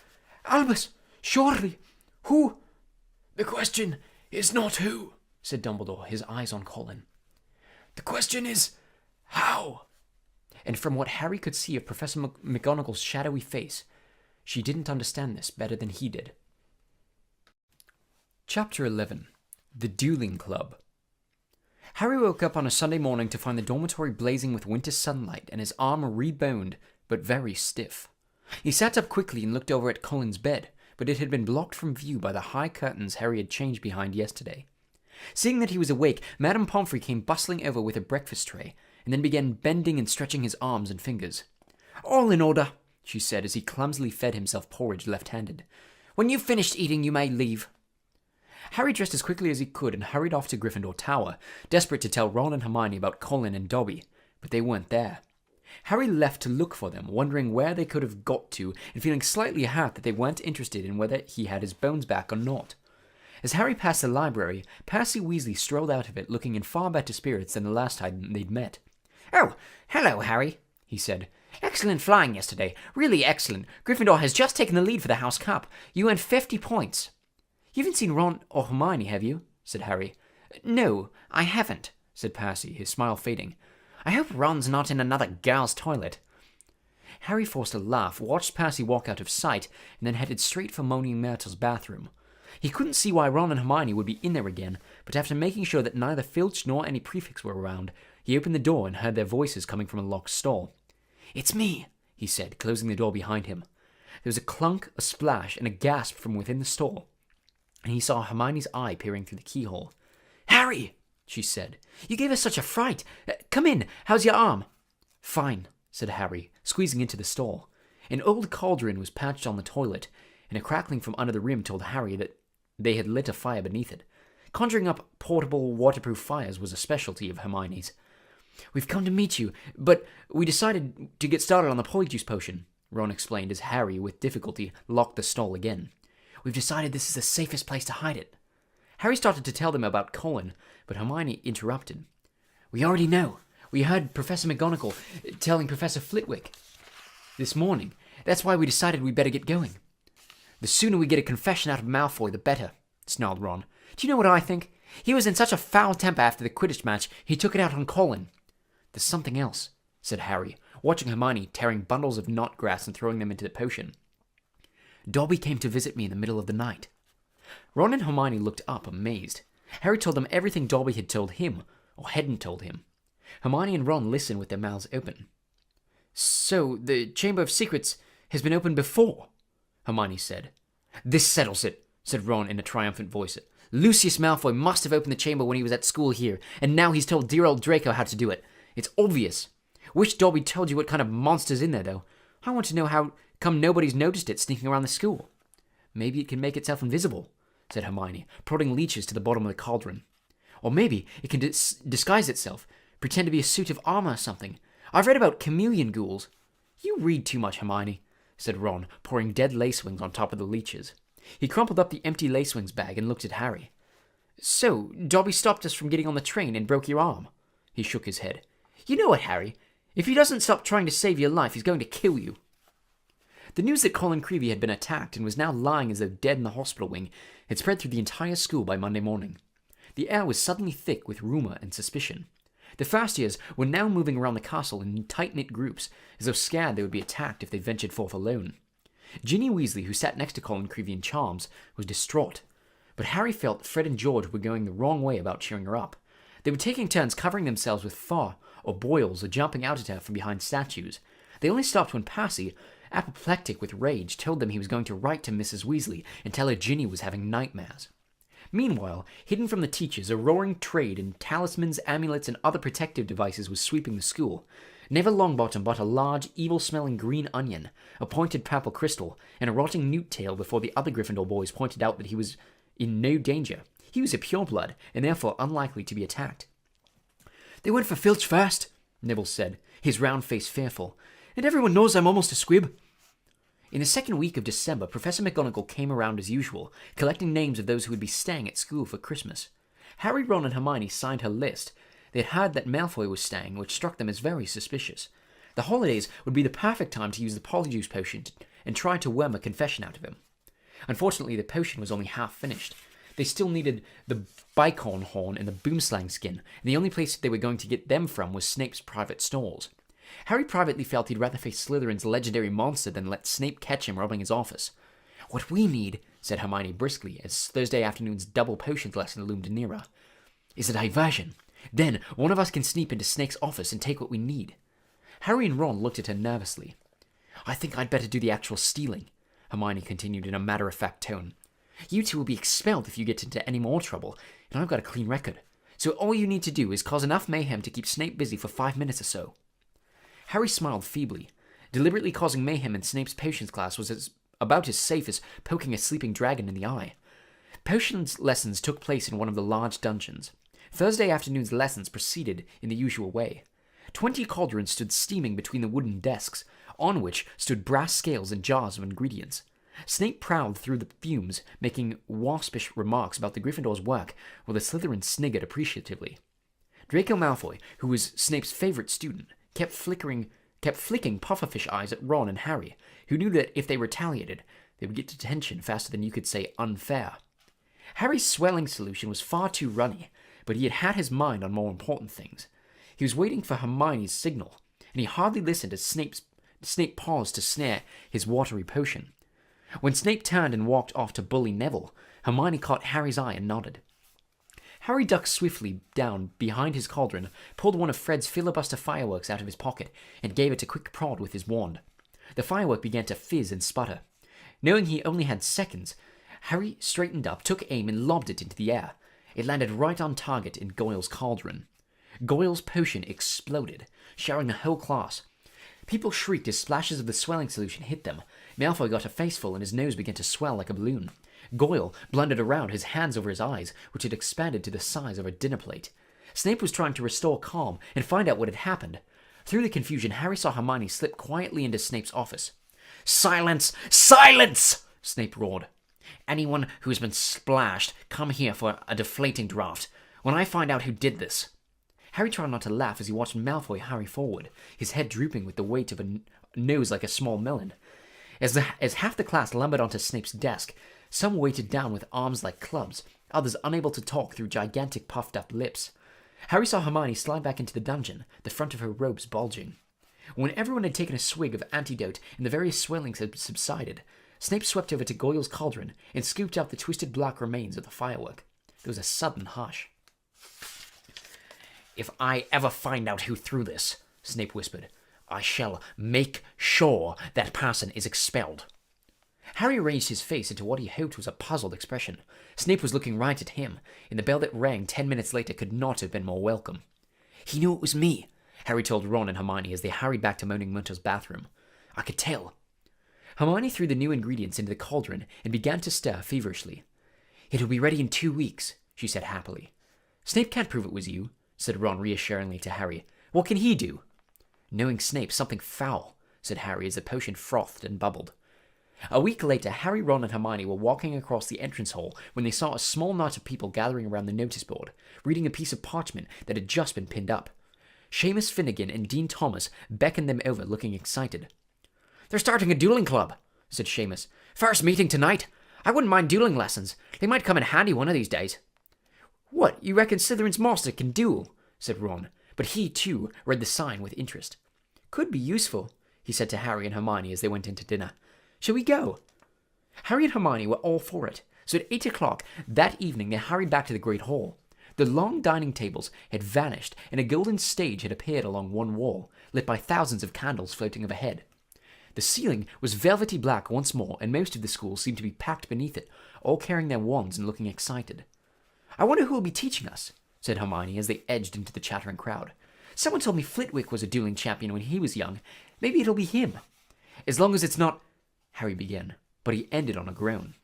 [SPEAKER 2] Albus, surely, who—"
[SPEAKER 4] "The question is not who,"
[SPEAKER 3] said Dumbledore, his eyes on Colin.
[SPEAKER 4] "The question is how."
[SPEAKER 3] And from what Harry could see of Professor McGonagall's shadowy face, she didn't understand this better than he did. Chapter 11. The Dueling Club. Harry woke up on a Sunday morning to find the dormitory blazing with winter sunlight and his arm reboned but very stiff. He sat up quickly and looked over at Colin's bed, but it had been blocked from view by the high curtains Harry had changed behind yesterday. Seeing that he was awake, Madame Pomfrey came bustling over with a breakfast tray, and then began bending and stretching his arms and fingers.
[SPEAKER 2] "All in order,"
[SPEAKER 3] she said as he clumsily fed himself porridge left-handed.
[SPEAKER 2] "When you've finished eating, you may leave."
[SPEAKER 3] Harry dressed as quickly as he could and hurried off to Gryffindor Tower, desperate to tell Ron and Hermione about Colin and Dobby, but they weren't there. Harry left to look for them, wondering where they could have got to and feeling slightly hurt that they weren't interested in whether he had his bones back or not. As Harry passed the library, Percy Weasley strolled out of it looking in far better spirits than the last time they'd met.
[SPEAKER 2] "Oh, hello, Harry," he said. "Excellent flying yesterday. Really excellent. Gryffindor has just taken the lead for the House Cup. You earned 50 points.
[SPEAKER 3] "You haven't seen Ron or Hermione, have you?" said Harry.
[SPEAKER 2] "No, I haven't," said
[SPEAKER 3] Percy, his smile fading.
[SPEAKER 2] "I hope Ron's not in another girl's toilet."
[SPEAKER 3] Harry forced a laugh, watched Percy walk out of sight, and then headed straight for Moaning Myrtle's bathroom. He couldn't see why Ron and Hermione would be in there again, but after making sure that neither Filch nor any prefects were around, he opened the door and heard their voices coming from a locked stall.
[SPEAKER 2] "It's me,"
[SPEAKER 3] he said, closing the door behind him. There was a clunk, a splash, and a gasp from within the stall, and he saw Hermione's eye peering through the keyhole.
[SPEAKER 2] "Harry," she said, "you gave us such a fright. Come in. How's your arm?"
[SPEAKER 3] "Fine," said Harry, squeezing into the stall. An old cauldron was perched on the toilet, and a crackling from under the rim told Harry that they had lit a fire beneath it. Conjuring up portable, waterproof fires was a specialty of Hermione's.
[SPEAKER 2] "We've come to meet you, but we decided to get started on the polyjuice potion," Ron explained as Harry, with difficulty, locked the stall again. "We've decided this is the safest place to hide it." Harry started to tell them about Colin, but Hermione interrupted. "We already know. We heard Professor McGonagall telling Professor Flitwick this morning. That's why we decided we'd better get going." "The sooner we get a confession out of Malfoy, the better," snarled Ron. "Do you know what I think? He was in such a foul temper after the Quidditch match, he took it out on Colin."
[SPEAKER 3] "There's something else," said Harry,
[SPEAKER 1] watching Hermione tearing bundles of knot grass and throwing them into the potion. Dobby came to visit me in the middle of the night. Ron and Hermione looked up, amazed. Harry told them everything Dobby had told him, or hadn't told him. Hermione and Ron listened with their mouths open. So, the Chamber of Secrets has been opened before, Hermione said. This settles it, said Ron in a triumphant voice. Lucius Malfoy must have opened the chamber when he was at school here, and now he's told dear old Draco how to do it. It's obvious. Wish Dobby told you what kind of monster's in there, though. I want to know how come nobody's noticed it sneaking around the school. Maybe it can make itself invisible, said Hermione, prodding leeches to the bottom of the cauldron. Or maybe it can disguise itself, pretend to be a suit of armor or something. I've read about chameleon ghouls. You read too much, Hermione, said Ron, pouring dead lacewings on top of the leeches. He crumpled up the empty lacewings bag and looked at Harry. So, Dobby stopped us from getting on the train and broke your arm. He shook his head. You know what, Harry? If he doesn't stop trying to save your life, he's going to kill you. The news that Colin Creevey had been attacked and was now lying as though dead in the hospital wing had spread through the entire school by Monday morning. The air was suddenly thick with rumour and suspicion. The first years were now moving around the castle in tight-knit groups, as though scared they would be attacked if they ventured forth alone. Ginny Weasley, who sat next to Colin Creevey in charms, was distraught, but Harry felt Fred and George were going the wrong way about cheering her up. They were taking turns covering themselves with fur or boils or jumping out at her from behind statues. They only stopped when Percy, apoplectic with rage, told them he was going to write to Mrs. Weasley and tell her Ginny was having nightmares. Meanwhile, hidden from the teachers, a roaring trade in talismans, amulets, and other protective devices was sweeping the school. Neville Longbottom bought a large, evil-smelling green onion, a pointed purple crystal, and a rotting newt tail before the other Gryffindor boys pointed out that he was in no danger. He was a pureblood, and therefore unlikely to be attacked. They went for Filch first, Neville said, his round face fearful, and everyone knows I'm almost a squib. In the second week of December, Professor McGonagall came around as usual, collecting names of those who would be staying at school for Christmas. Harry, Ron, and Hermione signed her list. They had heard that Malfoy was staying, which struck them as very suspicious. The holidays would be the perfect time to use the Polyjuice potion and try to worm a confession out of him. Unfortunately, the potion was only half finished. They still needed the bicorn horn and the boomslang skin, and the only place they were going to get them from was Snape's private stalls. Harry privately felt he'd rather face Slytherin's legendary monster than let Snape catch him robbing his office. What we need, said Hermione briskly, as Thursday afternoon's double potions lesson loomed nearer, is a diversion. Then one of us can sneak into Snape's office and take what we need. Harry and Ron looked at her nervously. I think I'd better do the actual stealing, Hermione continued in a matter-of-fact tone. You two will be expelled if you get into any more trouble, and I've got a clean record. So all you need to do is cause enough mayhem to keep Snape busy for 5 minutes or so. Harry smiled feebly. Deliberately causing mayhem in Snape's potions class was about as safe as poking a sleeping dragon in the eye. Potions lessons took place in one of the large dungeons. Thursday afternoon's lessons proceeded in the usual way. 20 cauldrons stood steaming between the wooden desks, on which stood brass scales and jars of ingredients. Snape prowled through the fumes, making waspish remarks about the Gryffindor's work, while the Slytherin sniggered appreciatively. Draco Malfoy, who was Snape's favorite student, kept flicking pufferfish eyes at Ron and Harry, who knew that if they retaliated, they would get detention faster than you could say unfair. Harry's swelling solution was far too runny, but he had had his mind on more important things. He was waiting for Hermione's signal, and he hardly listened as Snape paused to snare his watery potion. When Snape turned and walked off to bully Neville, Hermione caught Harry's eye and nodded. Harry ducked swiftly down behind his cauldron, pulled one of Fred's filibuster fireworks out of his pocket, and gave it a quick prod with his wand. The firework began to fizz and sputter. Knowing he only had seconds, Harry straightened up, took aim, and lobbed it into the air. It landed right on target in Goyle's cauldron. Goyle's potion exploded, showering the whole class. People shrieked as splashes of the swelling solution hit them. Malfoy got a faceful and his nose began to swell like a balloon. Goyle blundered around, his hands over his eyes, which had expanded to the size of a dinner plate. Snape was trying to restore calm and find out what had happened. Through the confusion, Harry saw Hermione slip quietly into Snape's office. "Silence! Silence!" Snape roared. "Anyone who has been splashed, come here for a deflating draft. When I find out who did this." Harry tried not to laugh as he watched Malfoy hurry forward, his head drooping with the weight of a nose like a small melon. As half the class lumbered onto Snape's desk, some weighted down with arms like clubs, others unable to talk through gigantic puffed-up lips. Harry saw Hermione slide back into the dungeon, the front of her robes bulging. When everyone had taken a swig of antidote and the various swellings had subsided, Snape swept over to Goyle's cauldron and scooped out the twisted black remains of the firework. There was a sudden hush.
[SPEAKER 3] "If I ever find out who threw this," Snape whispered, "I shall make sure that person is expelled."
[SPEAKER 1] Harry raised his face into what he hoped was a puzzled expression. Snape was looking right at him, and the bell that rang 10 minutes later could not have been more welcome. "He knew it was me," Harry told Ron and Hermione as they hurried back to Moaning Munter's bathroom. "I could tell." Hermione threw the new ingredients into the cauldron and began to stir feverishly. "It'll be ready in 2 weeks," she said happily. "Snape can't prove it was you," said Ron reassuringly to Harry. "What can he do?" "Knowing Snape, something foul," said Harry as the potion frothed and bubbled. A week later, Harry, Ron, and Hermione were walking across the entrance hall when they saw a small knot of people gathering around the notice board, reading a piece of parchment that had just been pinned up. Seamus Finnegan and Dean Thomas beckoned them over, looking excited.
[SPEAKER 3] "They're starting a dueling club," said Seamus. "First meeting tonight. I wouldn't mind dueling lessons. They might come in handy one of these days."
[SPEAKER 1] "What, you reckon Slytherin's master can duel?" said Ron, but he, too, read the sign with interest. "Could be useful," he said to Harry and Hermione as they went into dinner. "Shall we go?" Harry and Hermione were all for it, so at 8 o'clock that evening they hurried back to the Great Hall. The long dining tables had vanished, and a golden stage had appeared along one wall, lit by thousands of candles floating overhead. The ceiling was velvety black once more, and most of the school seemed to be packed beneath it, all carrying their wands and looking excited. "I wonder who will be teaching us," said Hermione as they edged into the chattering crowd. "Someone told me Flitwick was a dueling champion when he was young. Maybe it'll be him." "As long as it's not—" Harry began, but he ended on a groan.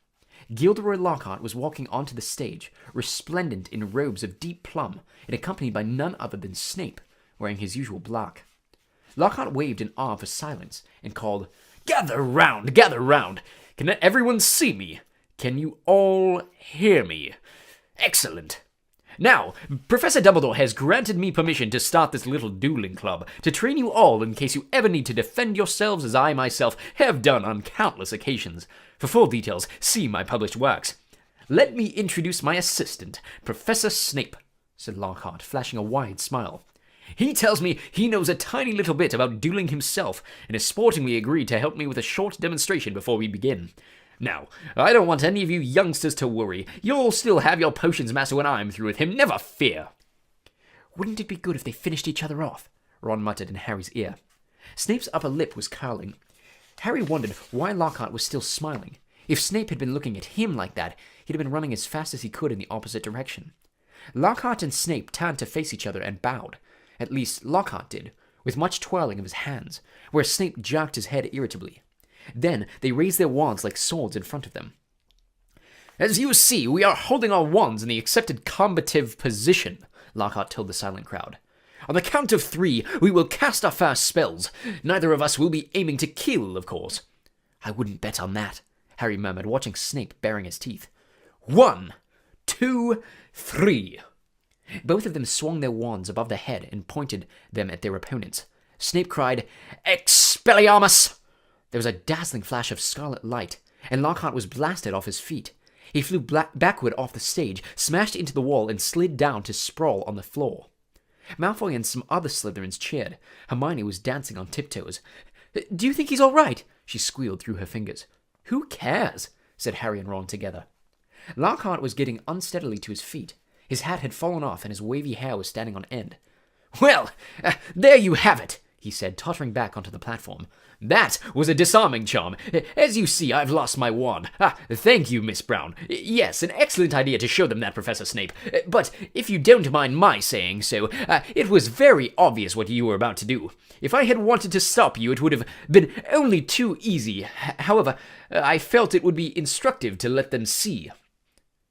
[SPEAKER 1] Gilderoy Lockhart was walking onto the stage, resplendent in robes of deep plum, and accompanied by none other than Snape, wearing his usual black. Lockhart waved an arm for silence and called,
[SPEAKER 3] "Gather round, gather round. Can everyone see me? Can you all hear me? Excellent. Now, Professor Dumbledore has granted me permission to start this little dueling club, to train you all in case you ever need to defend yourselves as I myself have done on countless occasions. For full details, see my published works. Let me introduce my assistant, Professor Snape," said Lockhart, flashing a wide smile. "He tells me he knows a tiny little bit about dueling himself, and has sportingly agreed to help me with a short demonstration before we begin. Now, I don't want any of you youngsters to worry. You'll still have your potions master when I'm through with him, never fear."
[SPEAKER 1] "Wouldn't it be good if they finished each other off?" Ron muttered in Harry's ear. Snape's upper lip was curling. Harry wondered why Lockhart was still smiling. If Snape had been looking at him like that, he'd have been running as fast as he could in the opposite direction. Lockhart and Snape turned to face each other and bowed. At least, Lockhart did, with much twirling of his hands, whereas Snape jerked his head irritably. Then they raised their wands like swords in front of them.
[SPEAKER 3] "As you see, we are holding our wands in the accepted combative position," Lockhart told the silent crowd. "On the count of 3, we will cast our first spells. Neither of us will be aiming to kill, of course."
[SPEAKER 1] "I wouldn't bet on that," Harry murmured, watching Snape baring his teeth.
[SPEAKER 3] 1, 2, 3.
[SPEAKER 1] Both of them swung their wands above their head and pointed them at their opponents. Snape cried,
[SPEAKER 3] "Expelliarmus!"
[SPEAKER 1] There was a dazzling flash of scarlet light, and Lockhart was blasted off his feet. He flew backward off the stage, smashed into the wall, and slid down to sprawl on the floor. Malfoy and some other Slytherins cheered. Hermione was dancing on tiptoes. "Do you think he's all right?" she squealed through her fingers. "Who cares?" said Harry and Ron together. Lockhart was getting unsteadily to his feet. His hat had fallen off, and his wavy hair was standing on end.
[SPEAKER 3] "Well, there you have it," he said, tottering back onto the platform. "That was a disarming charm. As you see, I've lost my wand. Thank you, Miss Brown. Yes, an excellent idea to show them that, Professor Snape. But if you don't mind my saying so, it was very obvious what you were about to do. If I had wanted to stop you, it would have been only too easy. However, I felt it would be instructive to let them see."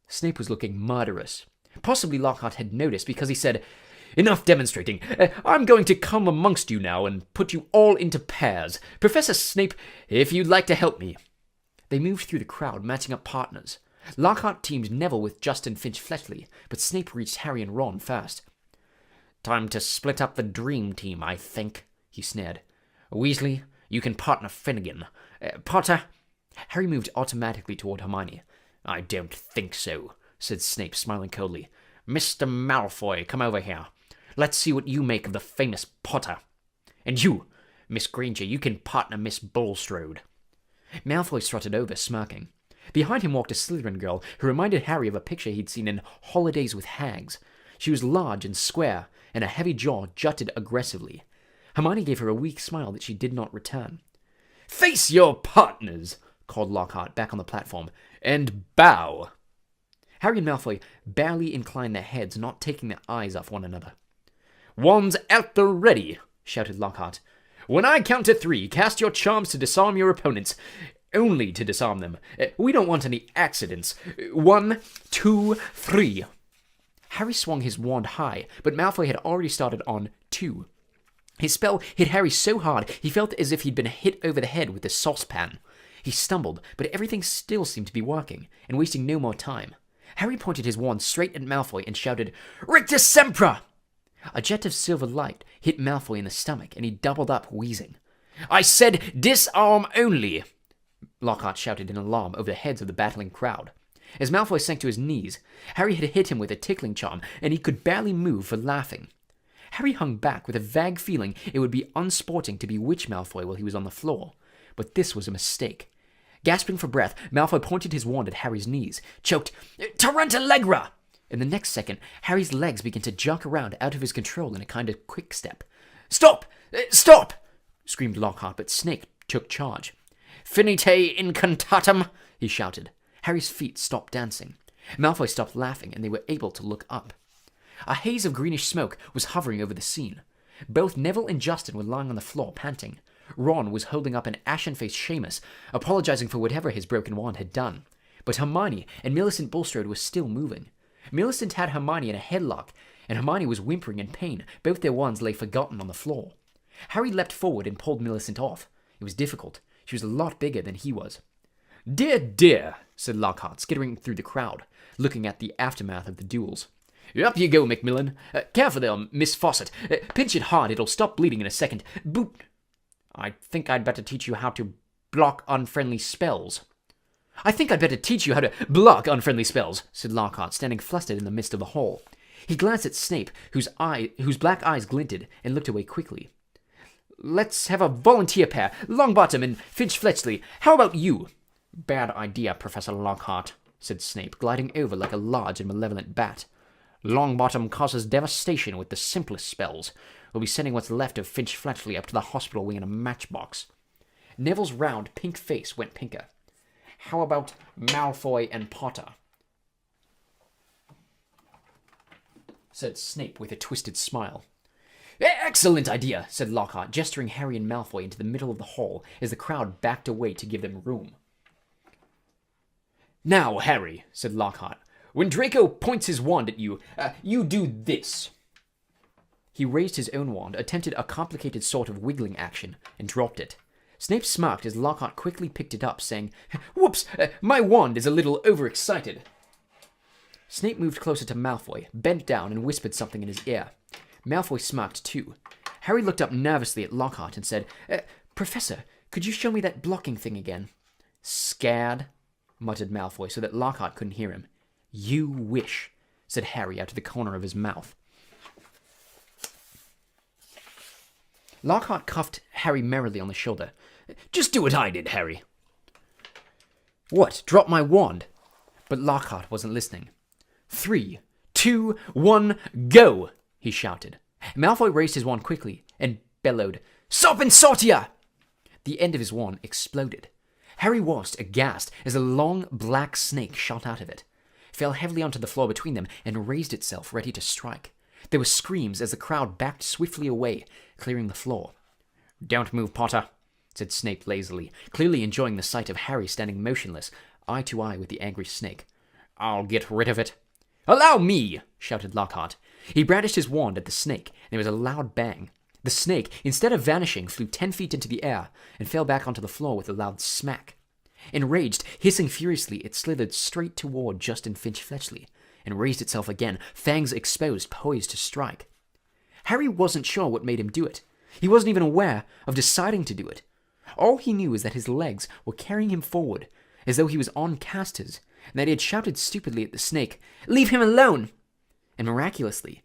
[SPEAKER 1] Snape was looking murderous. Possibly Lockhart had noticed, because he said,
[SPEAKER 3] "Enough demonstrating. I'm going to come amongst you now and put you all into pairs. Professor Snape, if you'd like to help me."
[SPEAKER 1] They moved through the crowd, matching up partners. Lockhart teamed Neville with Justin Finch-Fletchley, but Snape reached Harry and Ron first.
[SPEAKER 3] "Time to split up the dream team, I think," he sneered. "Weasley, you can partner Finnegan. Potter—"
[SPEAKER 1] Harry moved automatically toward Hermione.
[SPEAKER 3] "I don't think so," said Snape, smiling coldly. "Mr. Malfoy, come over here. Let's see what you make of the famous Potter. And you, Miss Granger, you can partner Miss Bulstrode.
[SPEAKER 1] Malfoy strutted over, smirking. Behind him walked a Slytherin girl who reminded Harry of a picture he'd seen in Holidays with Hags. She was large and square, and her heavy jaw jutted aggressively. Hermione gave her a weak smile that she did not return.
[SPEAKER 4] "Face your partners," called Lockhart back on the platform, "and bow."
[SPEAKER 1] Harry and Malfoy barely inclined their heads, not taking their eyes off one another.
[SPEAKER 4] "Wands at the ready," shouted Lockhart. "When I count to 3, cast your charms to disarm your opponents. Only to disarm them. We don't want any accidents. 1, 2, 3.
[SPEAKER 1] Harry swung his wand high, but Malfoy had already started on 2. His spell hit Harry so hard he felt as if he'd been hit over the head with a saucepan. He stumbled, but everything still seemed to be working, and wasting no more time. Harry pointed his wand straight at Malfoy and shouted, "Rictus Sempra!" A jet of silver light hit Malfoy in the stomach, and he doubled up, wheezing.
[SPEAKER 4] "I said disarm only!" Lockhart shouted in alarm over the heads of the battling crowd.
[SPEAKER 1] As Malfoy sank to his knees, Harry had hit him with a tickling charm, and he could barely move for laughing. Harry hung back with a vague feeling it would be unsporting to bewitch Malfoy while he was on the floor. But this was a mistake. Gasping for breath, Malfoy pointed his wand at Harry's knees, choked, "Tarantallegra!" In the next second, Harry's legs began to jerk around out of his control in a kind of quick step. "Stop! Stop!" screamed Lockhart, but Snape took charge.
[SPEAKER 4] "Finite incantatem!"
[SPEAKER 1] he shouted. Harry's feet stopped dancing. Malfoy stopped laughing, and they were able to look up. A haze of greenish smoke was hovering over the scene. Both Neville and Justin were lying on the floor, panting. Ron was holding up an ashen-faced Seamus, apologizing for whatever his broken wand had done. But Hermione and Millicent Bulstrode were still moving. Millicent had Hermione in a headlock, and Hermione was whimpering in pain. Both their wands lay forgotten on the floor. Harry leapt forward and pulled Millicent off. It was difficult. She was a lot bigger than he was.
[SPEAKER 4] "Dear, dear,"
[SPEAKER 1] said Lockhart, skittering through the crowd, looking at the aftermath of the duels.
[SPEAKER 4] "Up you go, Macmillan.
[SPEAKER 1] Careful there, Miss Fawcett. Pinch it hard, it'll stop bleeding in a second. Boot."
[SPEAKER 3] I think I'd better teach you how to block unfriendly spells.
[SPEAKER 1] "I think I'd better teach you how to block unfriendly spells," said Lockhart, standing flustered in the midst of the hall. He glanced at Snape, whose black eyes glinted, and looked away quickly. "Let's have a volunteer pair, Longbottom and Finch Fletchley. How about you?"
[SPEAKER 3] Bad idea, Professor Lockhart, said Snape, gliding over like a large and malevolent bat. Longbottom causes devastation with the simplest spells. We'll be sending what's left of Finch Fletchley up to the hospital wing in a matchbox.
[SPEAKER 1] Neville's round, pink face went pinker.
[SPEAKER 3] How about Malfoy and Potter?
[SPEAKER 1] Said Snape with a twisted smile. "Excellent idea," said Lockhart, gesturing Harry and Malfoy into the middle of the hall as the crowd backed away to give them room.
[SPEAKER 4] "Now, Harry," said Lockhart, "when Draco points his wand at you, you do this."
[SPEAKER 1] He raised his own wand, attempted a complicated sort of wiggling action, and dropped it. Snape smirked as Lockhart quickly picked it up, saying, "Whoops, my wand is a little overexcited." Snape moved closer to Malfoy, bent down, and whispered something in his ear. Malfoy smirked too. Harry looked up nervously at Lockhart and said, "Professor, could you show me that blocking thing again?"
[SPEAKER 3] "Scared?"
[SPEAKER 1] muttered Malfoy so that Lockhart couldn't hear him. "You wish," said Harry out of the corner of his mouth. Lockhart cuffed Harry merrily on the shoulder.
[SPEAKER 4] "Just do what I did, Harry."
[SPEAKER 1] "What, drop my wand?" But Lockhart wasn't listening. 3, 2, 1, go! He shouted. Malfoy raised his wand quickly and bellowed, "Serpensortia!" The end of his wand exploded. Harry watched, aghast, as a long black snake shot out of it, fell heavily onto the floor between them, and raised itself, ready to strike. There were screams as the crowd backed swiftly away, clearing the floor.
[SPEAKER 3] "Don't move, Potter,"
[SPEAKER 1] said Snape lazily, clearly enjoying the sight of Harry standing motionless, eye to eye with the angry snake.
[SPEAKER 3] "I'll get rid of it."
[SPEAKER 1] "Allow me!" shouted Lockhart. He brandished his wand at the snake, and there was a loud bang. The snake, instead of vanishing, flew 10 feet into the air and fell back onto the floor with a loud smack. Enraged, hissing furiously, it slithered straight toward Justin Finch Fletchley and raised itself again, fangs exposed, poised to strike. Harry wasn't sure what made him do it. He wasn't even aware of deciding to do it. All he knew was that his legs were carrying him forward, as though he was on casters, and that he had shouted stupidly at the snake, "Leave him alone!" And miraculously,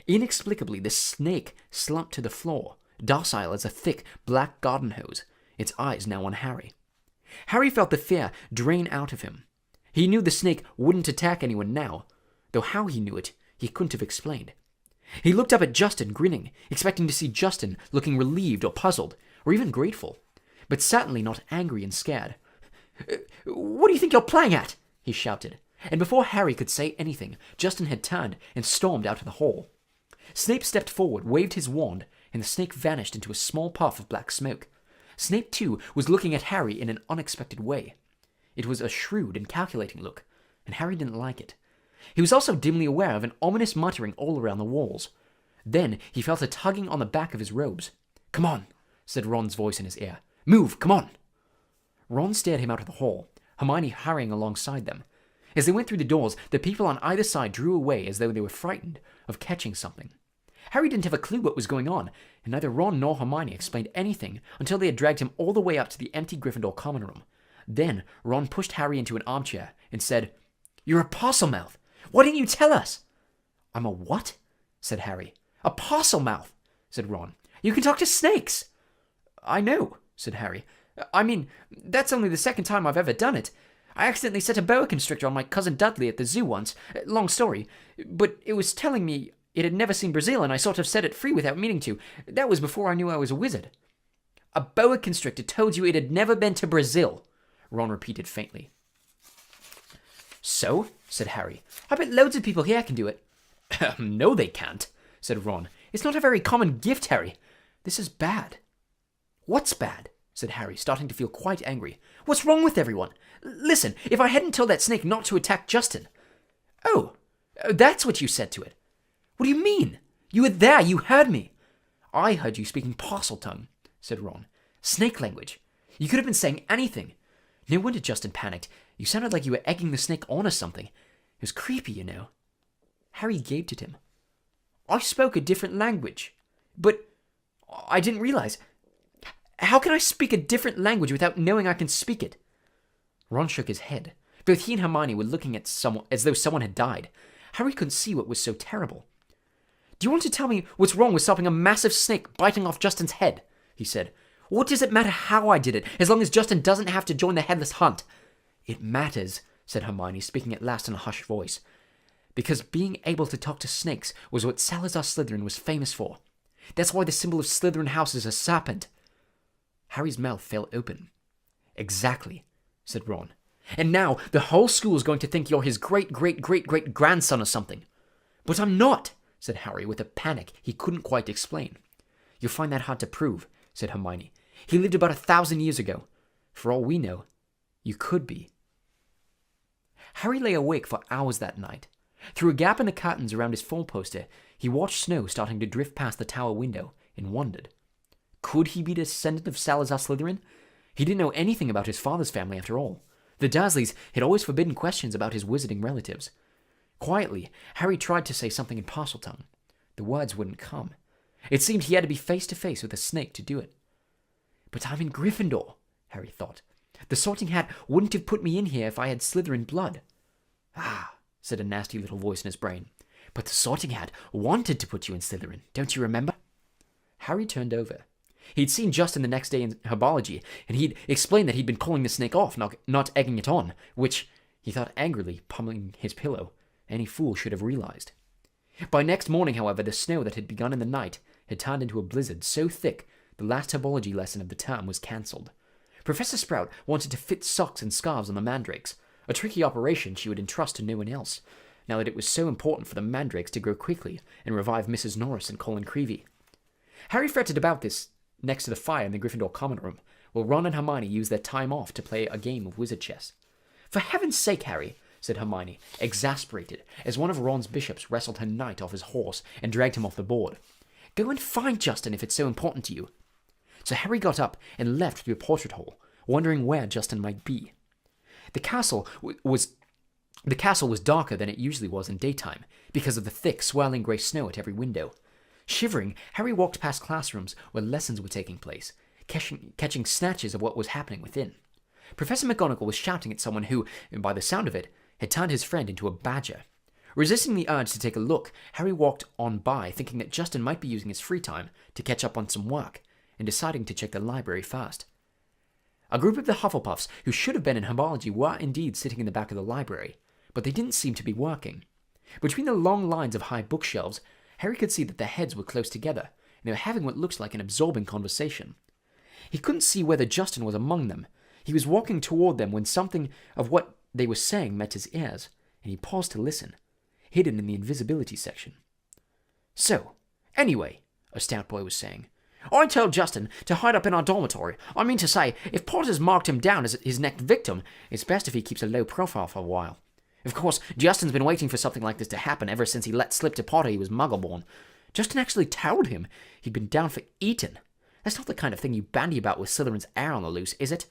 [SPEAKER 1] inexplicably, the snake slumped to the floor, docile as a thick black garden hose, its eyes now on Harry. Harry felt the fear drain out of him. He knew the snake wouldn't attack anyone now, though how he knew it, he couldn't have explained. He looked up at Justin, grinning, expecting to see Justin looking relieved or puzzled, or even grateful, but certainly not angry and scared. "What do you think you're playing at?" he shouted, and before Harry could say anything, Justin had turned and stormed out of the hall. Snape stepped forward, waved his wand, and the snake vanished into a small puff of black smoke. Snape, too, was looking at Harry in an unexpected way. It was a shrewd and calculating look, and Harry didn't like it. He was also dimly aware of an ominous muttering all around the walls. Then he felt a tugging on the back of his robes. "Come on," said Ron's voice in his ear. "Move, come on." Ron stared him out of the hall, Hermione hurrying alongside them. As they went through the doors, the people on either side drew away as though they were frightened of catching something. Harry didn't have a clue what was going on, and neither Ron nor Hermione explained anything until they had dragged him all the way up to the empty Gryffindor common room. Then Ron pushed Harry into an armchair and said, "You're a Parselmouth. Why didn't you tell us?" "I'm a what?" said Harry. "A Parselmouth," said Ron. "You can talk to snakes." "I know," said Harry. "I mean, that's only the second time I've ever done it. I accidentally set a boa constrictor on my cousin Dudley at the zoo once. Long story. But it was telling me it had never seen Brazil, and I sort of set it free without meaning to. That was before I knew I was a wizard." "A boa constrictor told you it had never been to Brazil," Ron repeated faintly. "So?" said Harry. "I bet loads of people here can do it." "No, they can't," said Ron. "It's not a very common gift, Harry. This is bad." "What's bad?" said Harry, starting to feel quite angry. "What's wrong with everyone? Listen, if I hadn't told that snake not to attack Justin..." "Oh, that's what you said to it." "What do you mean? You were there, you heard me." "I heard you speaking parcel tongue," said Ron. "Snake language. You could have been saying anything. No wonder Justin panicked. You sounded like you were egging the snake on or something. It was creepy, you know." Harry gaped at him. "I spoke a different language. But I didn't realize. How can I speak a different language without knowing I can speak it?" Ron shook his head. Both he and Hermione were looking at someone as though someone had died. Harry couldn't see what was so terrible. "Do you want to tell me what's wrong with stopping a massive snake biting off Justin's head?" he said. "What does it matter how I did it, as long as Justin doesn't have to join the Headless Hunt?" "It matters," said Hermione, speaking at last in a hushed voice, "because being able to talk to snakes was what Salazar Slytherin was famous for. That's why the symbol of Slytherin House is a serpent." Harry's mouth fell open. "Exactly," said Ron. "And now the whole school's going to think you're his great-great-great-great-grandson or something." "But I'm not," said Harry with a panic he couldn't quite explain. "You'll find that hard to prove," said Hermione. "He lived about 1,000 years ago. For all we know, you could be." Harry lay awake for hours that night. Through a gap in the curtains around his four-poster, he watched snow starting to drift past the tower window and wondered. Could he be a descendant of Salazar Slytherin? He didn't know anything about his father's family after all. The Dursleys had always forbidden questions about his wizarding relatives. Quietly, Harry tried to say something in Parseltongue. The words wouldn't come. It seemed he had to be face to face with a snake to do it. "But I'm in Gryffindor," Harry thought. "The Sorting Hat wouldn't have put me in here if I had Slytherin blood." "Ah," said a nasty little voice in his brain. "But the Sorting Hat wanted to put you in Slytherin, don't you remember?" Harry turned over. He'd seen Justin the next day in herbology, and he'd explained that he'd been calling the snake off, not egging it on, which, he thought angrily, pummeling his pillow, any fool should have realized. By next morning, however, the snow that had begun in the night had turned into a blizzard so thick the last herbology lesson of the term was cancelled. Professor Sprout wanted to fit socks and scarves on the mandrakes, a tricky operation she would entrust to no one else, now that it was so important for the mandrakes to grow quickly and revive Mrs. Norris and Colin Creevey. Harry fretted about this next to the fire in the Gryffindor common room, while Ron and Hermione used their time off to play a game of wizard chess. "For heaven's sake, Harry," said Hermione, exasperated, as one of Ron's bishops wrestled her knight off his horse and dragged him off the board. "Go and find Justin if it's so important to you." So Harry got up and left through the portrait hall, wondering where Justin might be. The castle was darker than it usually was in daytime, because of the thick, swirling grey snow at every window. Shivering, Harry walked past classrooms where lessons were taking place, catching snatches of what was happening within. Professor McGonagall was shouting at someone who, by the sound of it, had turned his friend into a badger. Resisting the urge to take a look, Harry walked on by, thinking that Justin might be using his free time to catch up on some work, and deciding to check the library first. A group of the Hufflepuffs, who should have been in Herbology, were indeed sitting in the back of the library, but they didn't seem to be working. Between the long lines of high bookshelves, Harry could see that their heads were close together, and they were having what looked like an absorbing conversation. He couldn't see whether Justin was among them. He was walking toward them when something of what they were saying met his ears, and he paused to listen, hidden in the invisibility section. "So, anyway," a stout boy was saying, "I told Justin to hide up in our dormitory. I mean to say, if Potter's marked him down as his next victim, it's best if he keeps a low profile for a while. Of course, Justin's been waiting for something like this to happen ever since he let slip to Potter he was Muggle-born. Justin actually told him he'd been down for Eton. That's not the kind of thing you bandy about with Slytherin's heir on the loose, is it?"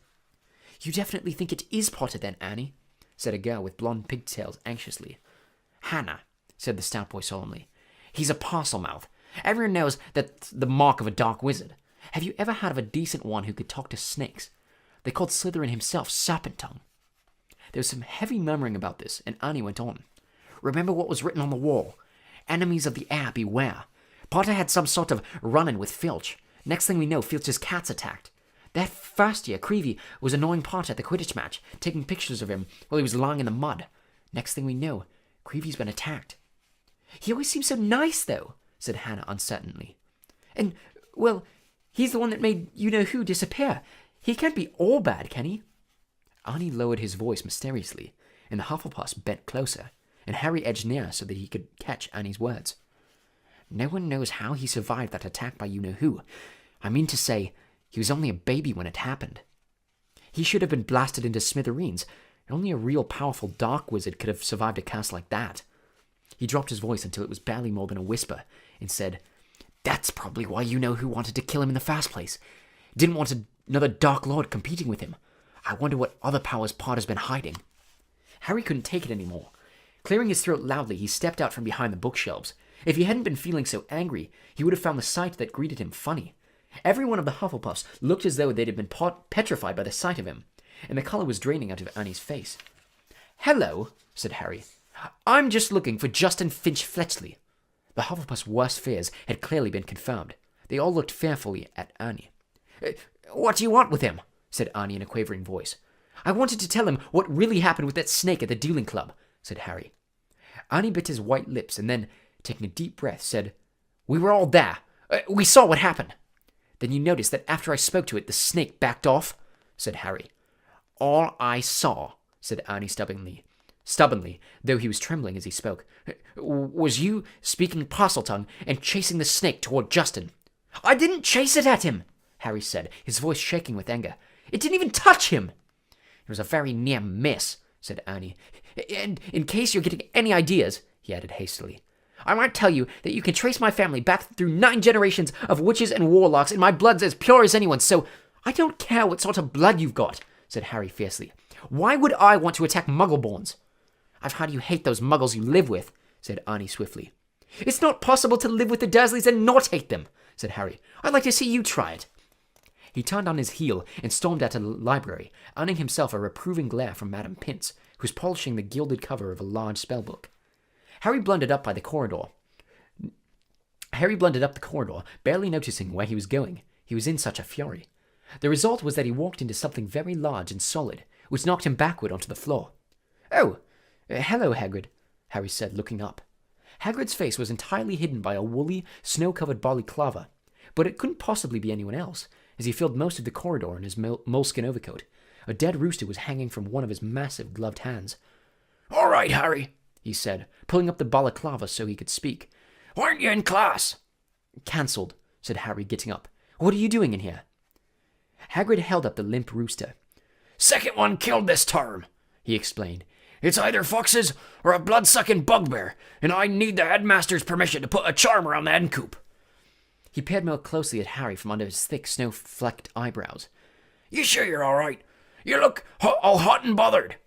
[SPEAKER 1] "You definitely think it is Potter then, Annie?" said a girl with blonde pigtails anxiously. "Hannah," said the stout boy solemnly, "he's a Parselmouth. Everyone knows that's the mark of a dark wizard. Have you ever heard of a decent one who could talk to snakes? They called Slytherin himself Serpent Tongue." There was some heavy murmuring about this, and Annie went on. "Remember what was written on the wall? Enemies of the heir, beware. Potter had some sort of run-in with Filch. Next thing we know, Filch's cat's attacked. That first year, Creevy was annoying Potter at the Quidditch match, taking pictures of him while he was lying in the mud. Next thing we know, Creevy's been attacked." "He always seems so nice, though," said Hannah uncertainly. "And, well, he's the one that made you-know-who disappear. He can't be all bad, can he?" Arnie lowered his voice mysteriously, and the Hufflepuffs bent closer, and Harry edged nearer so that he could catch Annie's words. "No one knows how he survived that attack by you-know-who. I mean to say, he was only a baby when it happened. He should have been blasted into smithereens, and only a real powerful dark wizard could have survived a curse like that." He dropped his voice until it was barely more than a whisper, and said, "That's probably why you-know-who wanted to kill him in the first place. Didn't want another Dark Lord competing with him. I wonder what other powers Potter's been hiding." Harry couldn't take it anymore. Clearing his throat loudly, he stepped out from behind the bookshelves. If he hadn't been feeling so angry, he would have found the sight that greeted him funny. Every one of the Hufflepuffs looked as though they'd have been petrified by the sight of him, and the colour was draining out of Annie's face. "Hello," said Harry. "I'm just looking for Justin Finch Fletchley." The Hufflepuffs' worst fears had clearly been confirmed. They all looked fearfully at Annie. "What do you want with him?" said Annie in a quavering voice. "I wanted to tell him what really happened with that snake at the dueling club," said Harry. Annie bit his white lips and then, taking a deep breath, said, "We were all there. We saw what happened." "Then you noticed that after I spoke to it, the snake backed off?" said Harry. "All I saw," said Annie stubbornly, though he was trembling as he spoke, "was you speaking Parseltongue and chasing the snake toward Justin." "I didn't chase it at him," Harry said, his voice shaking with anger. "It didn't even touch him." "It was a very near miss," said Annie. "And in case you're getting any ideas," he added hastily, "I might tell you that you can trace my family back through 9 generations of witches and warlocks, and my blood's as pure as anyone's, so—" "I don't care what sort of blood you've got," said Harry fiercely. "Why would I want to attack Muggleborns?" "I've heard you hate those Muggles you live with," said Annie swiftly. "It's not possible to live with the Dursleys and not hate them," said Harry. "I'd like to see you try it." He turned on his heel and stormed out of the library, earning himself a reproving glare from Madame Pince, who was polishing the gilded cover of a large spellbook. Harry blundered up the corridor, barely noticing where he was going. He was in such a fury. The result was that he walked into something very large and solid, which knocked him backward onto the floor. "Oh, hello, Hagrid," Harry said, looking up. Hagrid's face was entirely hidden by a woolly, snow-covered balaclava, but it couldn't possibly be anyone else, as he filled most of the corridor in his moleskin overcoat. A dead rooster was hanging from one of his massive gloved hands. "All right, Harry," he said, pulling up the balaclava so he could speak. "Weren't you in class?" "Cancelled," said Harry, getting up. "What are you doing in here?" Hagrid held up the limp rooster. "Second one killed this term," he explained. "It's either foxes or a blood-sucking bugbear, and I need the headmaster's permission to put a charm around the hen coop." He peered more closely at Harry from under his thick, snow-flecked eyebrows. "You sure you're all right? You look all hot and bothered."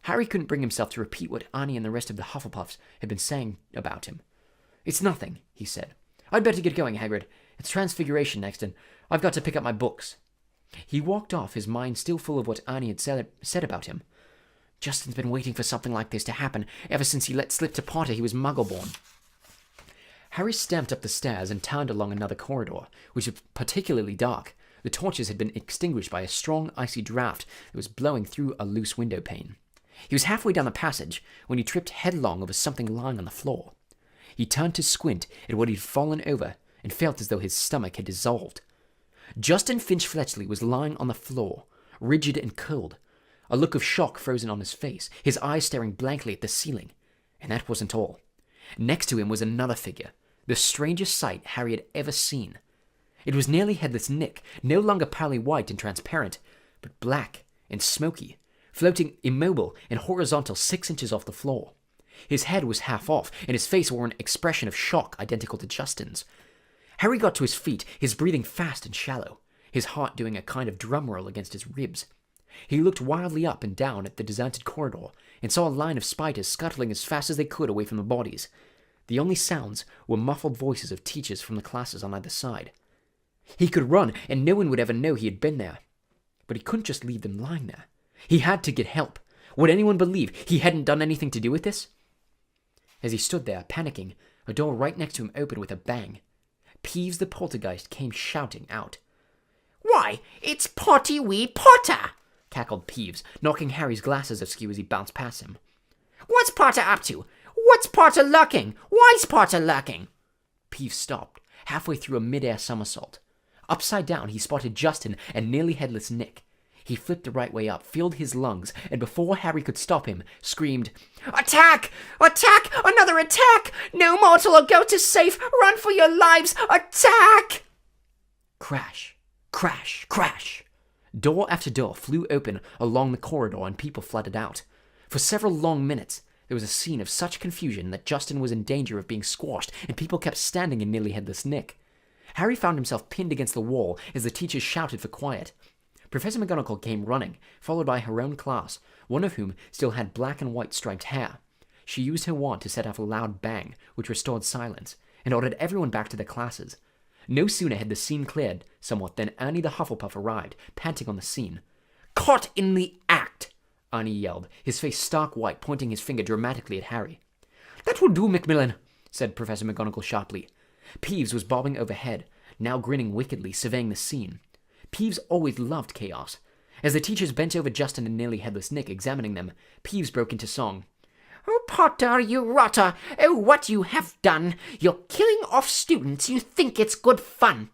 [SPEAKER 1] Harry couldn't bring himself to repeat what Annie and the rest of the Hufflepuffs had been saying about him. "It's nothing," he said. "I'd better get going, Hagrid. It's Transfiguration next, and I've got to pick up my books." He walked off, his mind still full of what Annie had said about him. Justin's been waiting for something like this to happen ever since he let slip to Potter he was Muggle-born. Harry stamped up the stairs and turned along another corridor, which was particularly dark. The torches had been extinguished by a strong, icy draught that was blowing through a loose window pane. He was halfway down the passage when he tripped headlong over something lying on the floor. He turned to squint at what he'd fallen over and felt as though his stomach had dissolved. Justin Finch-Fletchley was lying on the floor, rigid and cold, a look of shock frozen on his face, his eyes staring blankly at the ceiling. And that wasn't all. Next to him was another figure, the strangest sight Harry had ever seen. It was nearly headless Nick, no longer pearly white and transparent, but black and smoky, floating immobile and horizontal 6 inches off the floor. His head was half off, and his face wore an expression of shock identical to Justin's. Harry got to his feet, his breathing fast and shallow, his heart doing a kind of drum roll against his ribs. He looked wildly up and down at the deserted corridor, and saw a line of spiders scuttling as fast as they could away from the bodies. The only sounds were muffled voices of teachers from the classes on either side. He could run, and no one would ever know he had been there. But he couldn't just leave them lying there. He had to get help. Would anyone believe he hadn't done anything to do with this? As he stood there, panicking, a door right next to him opened with a bang. Peeves the poltergeist came shouting out.
[SPEAKER 2] "Why, it's Potty wee Potter!"
[SPEAKER 1] cackled Peeves, knocking Harry's glasses askew as he bounced past him.
[SPEAKER 2] "What's Potter up to? What's Potter lurking? Why's Potter lurking?"
[SPEAKER 1] Peeves stopped, halfway through a mid-air somersault. Upside down, he spotted Justin and nearly headless Nick. He flipped the right way up, filled his lungs, and before Harry could stop him, screamed,
[SPEAKER 2] "Attack! Attack! Another attack! No mortal or ghost is safe! Run for your lives! Attack!"
[SPEAKER 1] Crash, crash, crash. Door after door flew open along the corridor and people flooded out. For several long minutes, there was a scene of such confusion that Justin was in danger of being squashed and people kept standing in nearly headless Nick. Harry found himself pinned against the wall as the teachers shouted for quiet. Professor McGonagall came running, followed by her own class, one of whom still had black and white striped hair. She used her wand to set off a loud bang, which restored silence, and ordered everyone back to their classes. No sooner had the scene cleared somewhat than Ernie the Hufflepuff arrived, panting on the scene.
[SPEAKER 2] "Caught in the act!"
[SPEAKER 1] Ernie yelled, his face stark white, pointing his finger dramatically at Harry.
[SPEAKER 2] "That will do, Macmillan,"
[SPEAKER 1] said Professor McGonagall sharply. Peeves was bobbing overhead, now grinning wickedly, surveying the scene. Peeves always loved chaos. As the teachers bent over Justin and nearly headless Nick, examining them, Peeves broke into song.
[SPEAKER 2] "Oh, Potter, you rotter! Oh, what you have done! You're killing off students. You think it's good fun."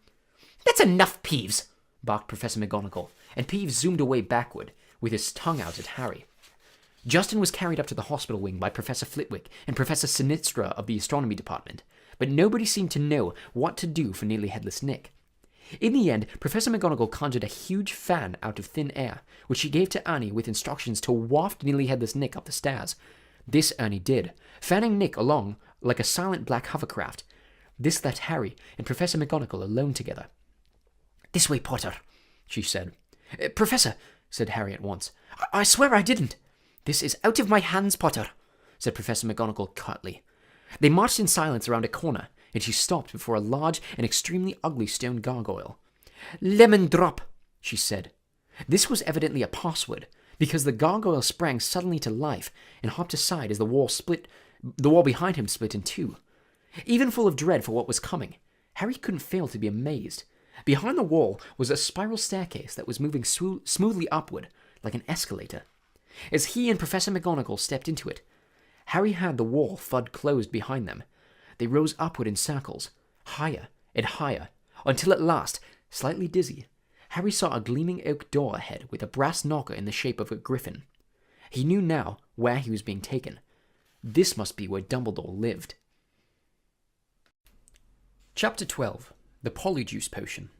[SPEAKER 2] "That's enough, Peeves,"
[SPEAKER 1] barked Professor McGonagall, and Peeves zoomed away backward, with his tongue out at Harry. Justin was carried up to the hospital wing by Professor Flitwick and Professor Sinistra of the astronomy department, but nobody seemed to know what to do for nearly headless Nick. In the end, Professor McGonagall conjured a huge fan out of thin air, which she gave to Ernie with instructions to waft nearly headless Nick up the stairs. This Ernie did, fanning Nick along like a silent black hovercraft. This left Harry and Professor McGonagall alone together.
[SPEAKER 2] "This way, Potter,"
[SPEAKER 1] she said. Professor, said Harry at once.
[SPEAKER 2] I swear I didn't."
[SPEAKER 1] "This is out of my hands, Potter," said Professor McGonagall curtly. They marched in silence around a corner, and she stopped before a large and extremely ugly stone gargoyle.
[SPEAKER 2] "Lemon drop,"
[SPEAKER 1] she said. This was evidently a password, because the gargoyle sprang suddenly to life and hopped aside as the wall behind him split in two. Even full of dread for what was coming, Harry couldn't fail to be amazed. Behind the wall was a spiral staircase that was moving smoothly upward, like an escalator. As he and Professor McGonagall stepped into it, Harry had the wall thud closed behind them. They rose upward in circles, higher and higher, until at last, slightly dizzy, Harry saw a gleaming oak door ahead with a brass knocker in the shape of a griffin. He knew now where he was being taken. This must be where Dumbledore lived. Chapter 12. The Polyjuice Potion.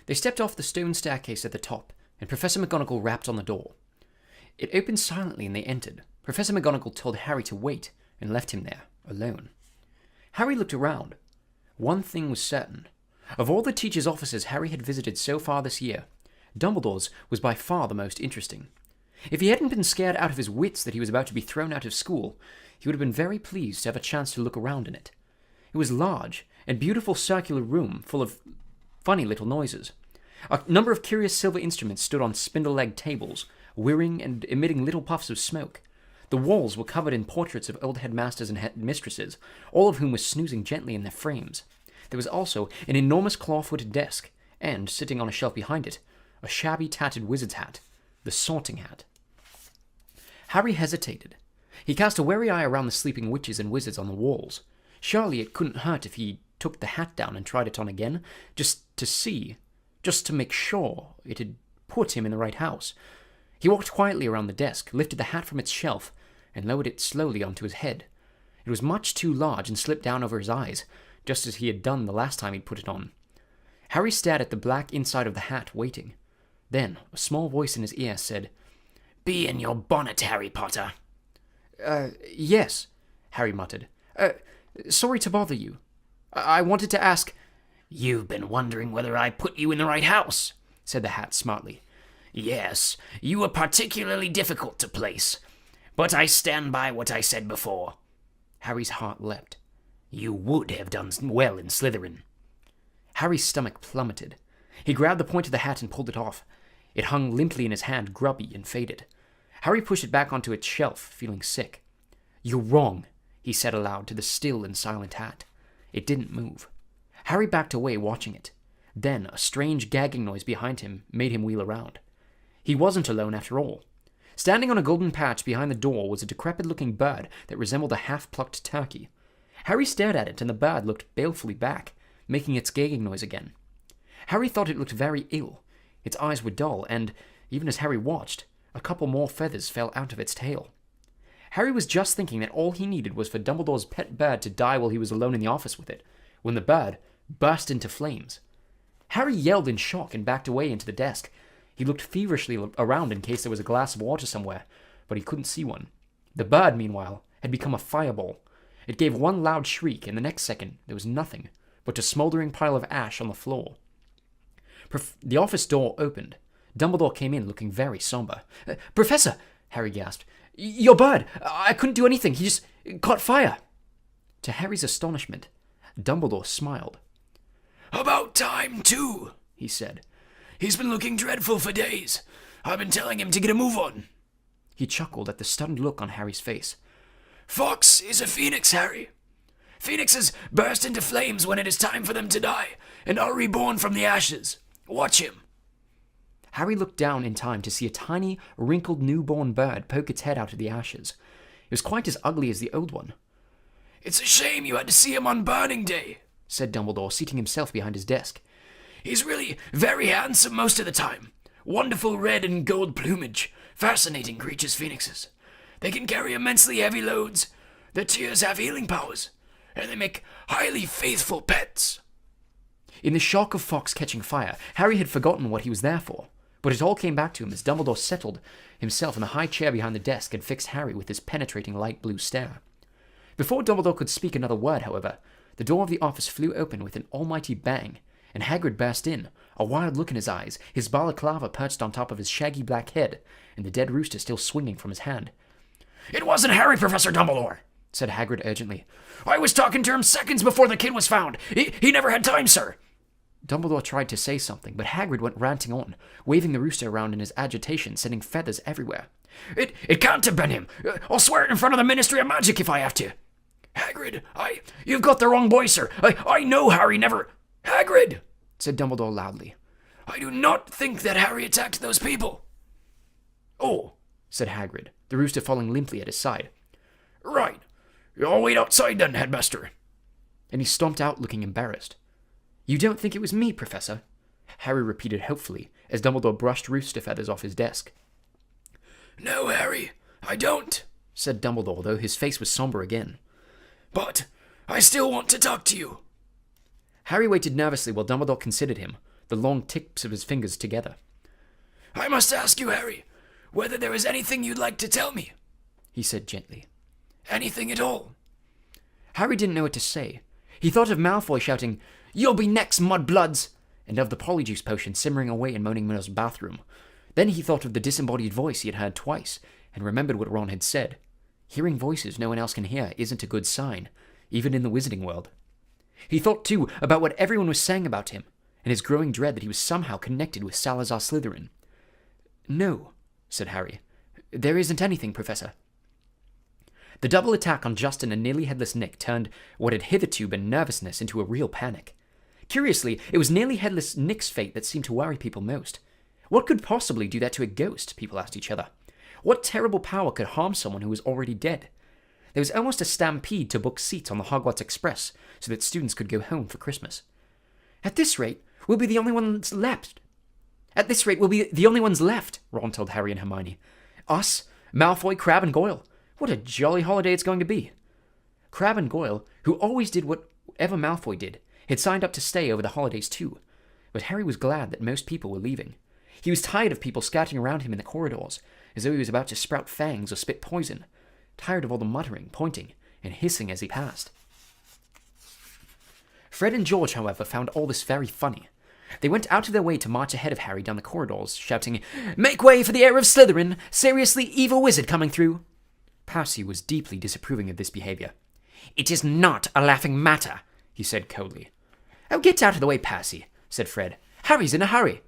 [SPEAKER 1] They stepped off the stone staircase at the top, and Professor McGonagall rapped on the door. It opened silently and they entered. Professor McGonagall told Harry to wait and left him there, alone. Harry looked around. One thing was certain. Of all the teachers' offices Harry had visited so far this year, Dumbledore's was by far the most interesting. If he hadn't been scared out of his wits that he was about to be thrown out of school, he would have been very pleased to have a chance to look around in it. It was a large and beautiful circular room full of funny little noises. A number of curious silver instruments stood on spindle-legged tables, whirring and emitting little puffs of smoke. The walls were covered in portraits of old headmasters and headmistresses, all of whom were snoozing gently in their frames. There was also an enormous claw-footed desk, and, sitting on a shelf behind it, a shabby tattered wizard's hat, the sorting hat. Harry hesitated. He cast a wary eye around the sleeping witches and wizards on the walls. Surely it couldn't hurt if he took the hat down and tried it on again, just to make sure it had put him in the right house. He walked quietly around the desk, lifted the hat from its shelf, and lowered it slowly onto his head. It was much too large and slipped down over his eyes, just as he had done the last time he'd put it on. Harry stared at the black inside of the hat, waiting. Then a small voice in his ear said, "Be in your bonnet, Harry Potter."
[SPEAKER 3] Yes," Harry muttered. Sorry to bother you. I wanted to ask—"
[SPEAKER 4] "You've been wondering whether I put you in the right house," said the hat smartly. "Yes, you were particularly difficult to place. But I stand by what I said before." Harry's heart leapt. "You would have done well in Slytherin."
[SPEAKER 3] Harry's stomach plummeted. He grabbed the point of the hat and pulled it off. It hung limply in his hand, grubby and faded. Harry pushed it back onto its shelf, feeling sick. "You're wrong," he said aloud to the still and silent hat. It didn't move. Harry backed away, watching it. Then a strange gagging noise behind him made him wheel around. He wasn't alone after all. Standing on a golden patch behind the door was a decrepit-looking bird that resembled a half-plucked turkey. Harry stared at it, and the bird looked balefully back, making its gagging noise again. Harry thought it looked very ill. Its eyes were dull, and, even as Harry watched, a couple more feathers fell out of its tail. Harry was just thinking that all he needed was for Dumbledore's pet bird to die while he was alone in the office with it, when the bird burst into flames. Harry yelled in shock and backed away into the desk. He looked feverishly around in case there was a glass of water somewhere, but he couldn't see one. The bird, meanwhile, had become a fireball. It gave one loud shriek, and the next second there was nothing but a smoldering pile of ash on the floor. The office door opened. Dumbledore came in looking very somber. "Professor," Harry gasped, "your bird! I couldn't do anything. He just caught fire." To Harry's astonishment, Dumbledore smiled.
[SPEAKER 4] "About time, too," he said. "He's been looking dreadful for days. I've been telling him to get a move on."
[SPEAKER 3] He chuckled at the stunned look on Harry's face.
[SPEAKER 4] "Fawkes is a phoenix, Harry. Phoenixes burst into flames when it is time for them to die, and are reborn from the ashes. Watch him."
[SPEAKER 3] Harry looked down in time to see a tiny, wrinkled newborn bird poke its head out of the ashes. It was quite as ugly as the old one.
[SPEAKER 4] "It's a shame you had to see him on Burning Day,"
[SPEAKER 3] said Dumbledore, seating himself behind his desk.
[SPEAKER 4] "He's really very handsome most of the time. Wonderful red and gold plumage. Fascinating creatures, phoenixes. They can carry immensely heavy loads. Their tears have healing powers, and they make highly faithful pets."
[SPEAKER 3] In the shock of Fawkes catching fire, Harry had forgotten what he was there for. But it all came back to him as Dumbledore settled himself in the high chair behind the desk and fixed Harry with his penetrating light blue stare. Before Dumbledore could speak another word, however, the door of the office flew open with an almighty bang, and Hagrid burst in, a wild look in his eyes, his balaclava perched on top of his shaggy black head, and the dead rooster still swinging from his hand.
[SPEAKER 4] "It wasn't Harry, Professor Dumbledore," said Hagrid urgently. "I was talking to him seconds before the kid was found. He never had time, sir."
[SPEAKER 3] Dumbledore tried to say something, but Hagrid went ranting on, waving the rooster around in his agitation, sending feathers everywhere.
[SPEAKER 4] It can't have been him. I'll swear it in front of the Ministry of Magic if I have to. Hagrid, you've got the wrong boy, sir. I know Harry never... Hagrid, said Dumbledore loudly. I do not think that Harry attacked those people.
[SPEAKER 3] Oh, said Hagrid, the rooster falling limply at his side.
[SPEAKER 4] Right. I'll wait outside then, Headmaster.
[SPEAKER 3] And he stomped out looking embarrassed. You don't think it was me, Professor? Harry repeated hopefully, as Dumbledore brushed rooster feathers off his desk.
[SPEAKER 4] No, Harry, I don't,
[SPEAKER 3] said Dumbledore, though his face was somber again.
[SPEAKER 4] But I still want to talk to you.
[SPEAKER 3] Harry waited nervously while Dumbledore considered him, the long tips of his fingers together.
[SPEAKER 4] I must ask you, Harry, whether there is anything you'd like to tell me, he said gently. Anything at all.
[SPEAKER 3] Harry didn't know what to say. He thought of Malfoy shouting, You'll be next, mudbloods, and of the polyjuice potion simmering away in Moaning Mill's bathroom. Then he thought of the disembodied voice he had heard twice, and remembered what Ron had said. Hearing voices no one else can hear isn't a good sign, even in the wizarding world. He thought, too, about what everyone was saying about him, and his growing dread that he was somehow connected with Salazar Slytherin. No,
[SPEAKER 1] said Harry. "There isn't anything, Professor." The double attack on Justin and Nearly Headless Nick turned what had hitherto been nervousness into a real panic. Curiously, it was Nearly Headless Nick's fate that seemed to worry people most. What could possibly do that to a ghost, people asked each other. What terrible power could harm someone who was already dead? There was almost a stampede to book seats on the Hogwarts Express so that students could go home for Christmas. "At this rate, we'll be the only ones left." Ron told Harry and Hermione. "Us, Malfoy, Crabbe, and Goyle. What a jolly holiday it's going to be." Crabbe and Goyle, who always did whatever Malfoy did, had signed up to stay over the holidays too, but Harry was glad that most people were leaving. He was tired of people scattering around him in the corridors, as though he was about to sprout fangs or spit poison, tired of all the muttering, pointing, and hissing as he passed. Fred and George, however, found all this very funny. They went out of their way to march ahead of Harry down the corridors, shouting, "Make way for the heir of Slytherin! Seriously evil wizard coming through!" Percy was deeply disapproving of this behavior. "It is not a laughing matter," he said coldly. "Oh, get out of the way, Percy," said Fred. "Harry's in a hurry."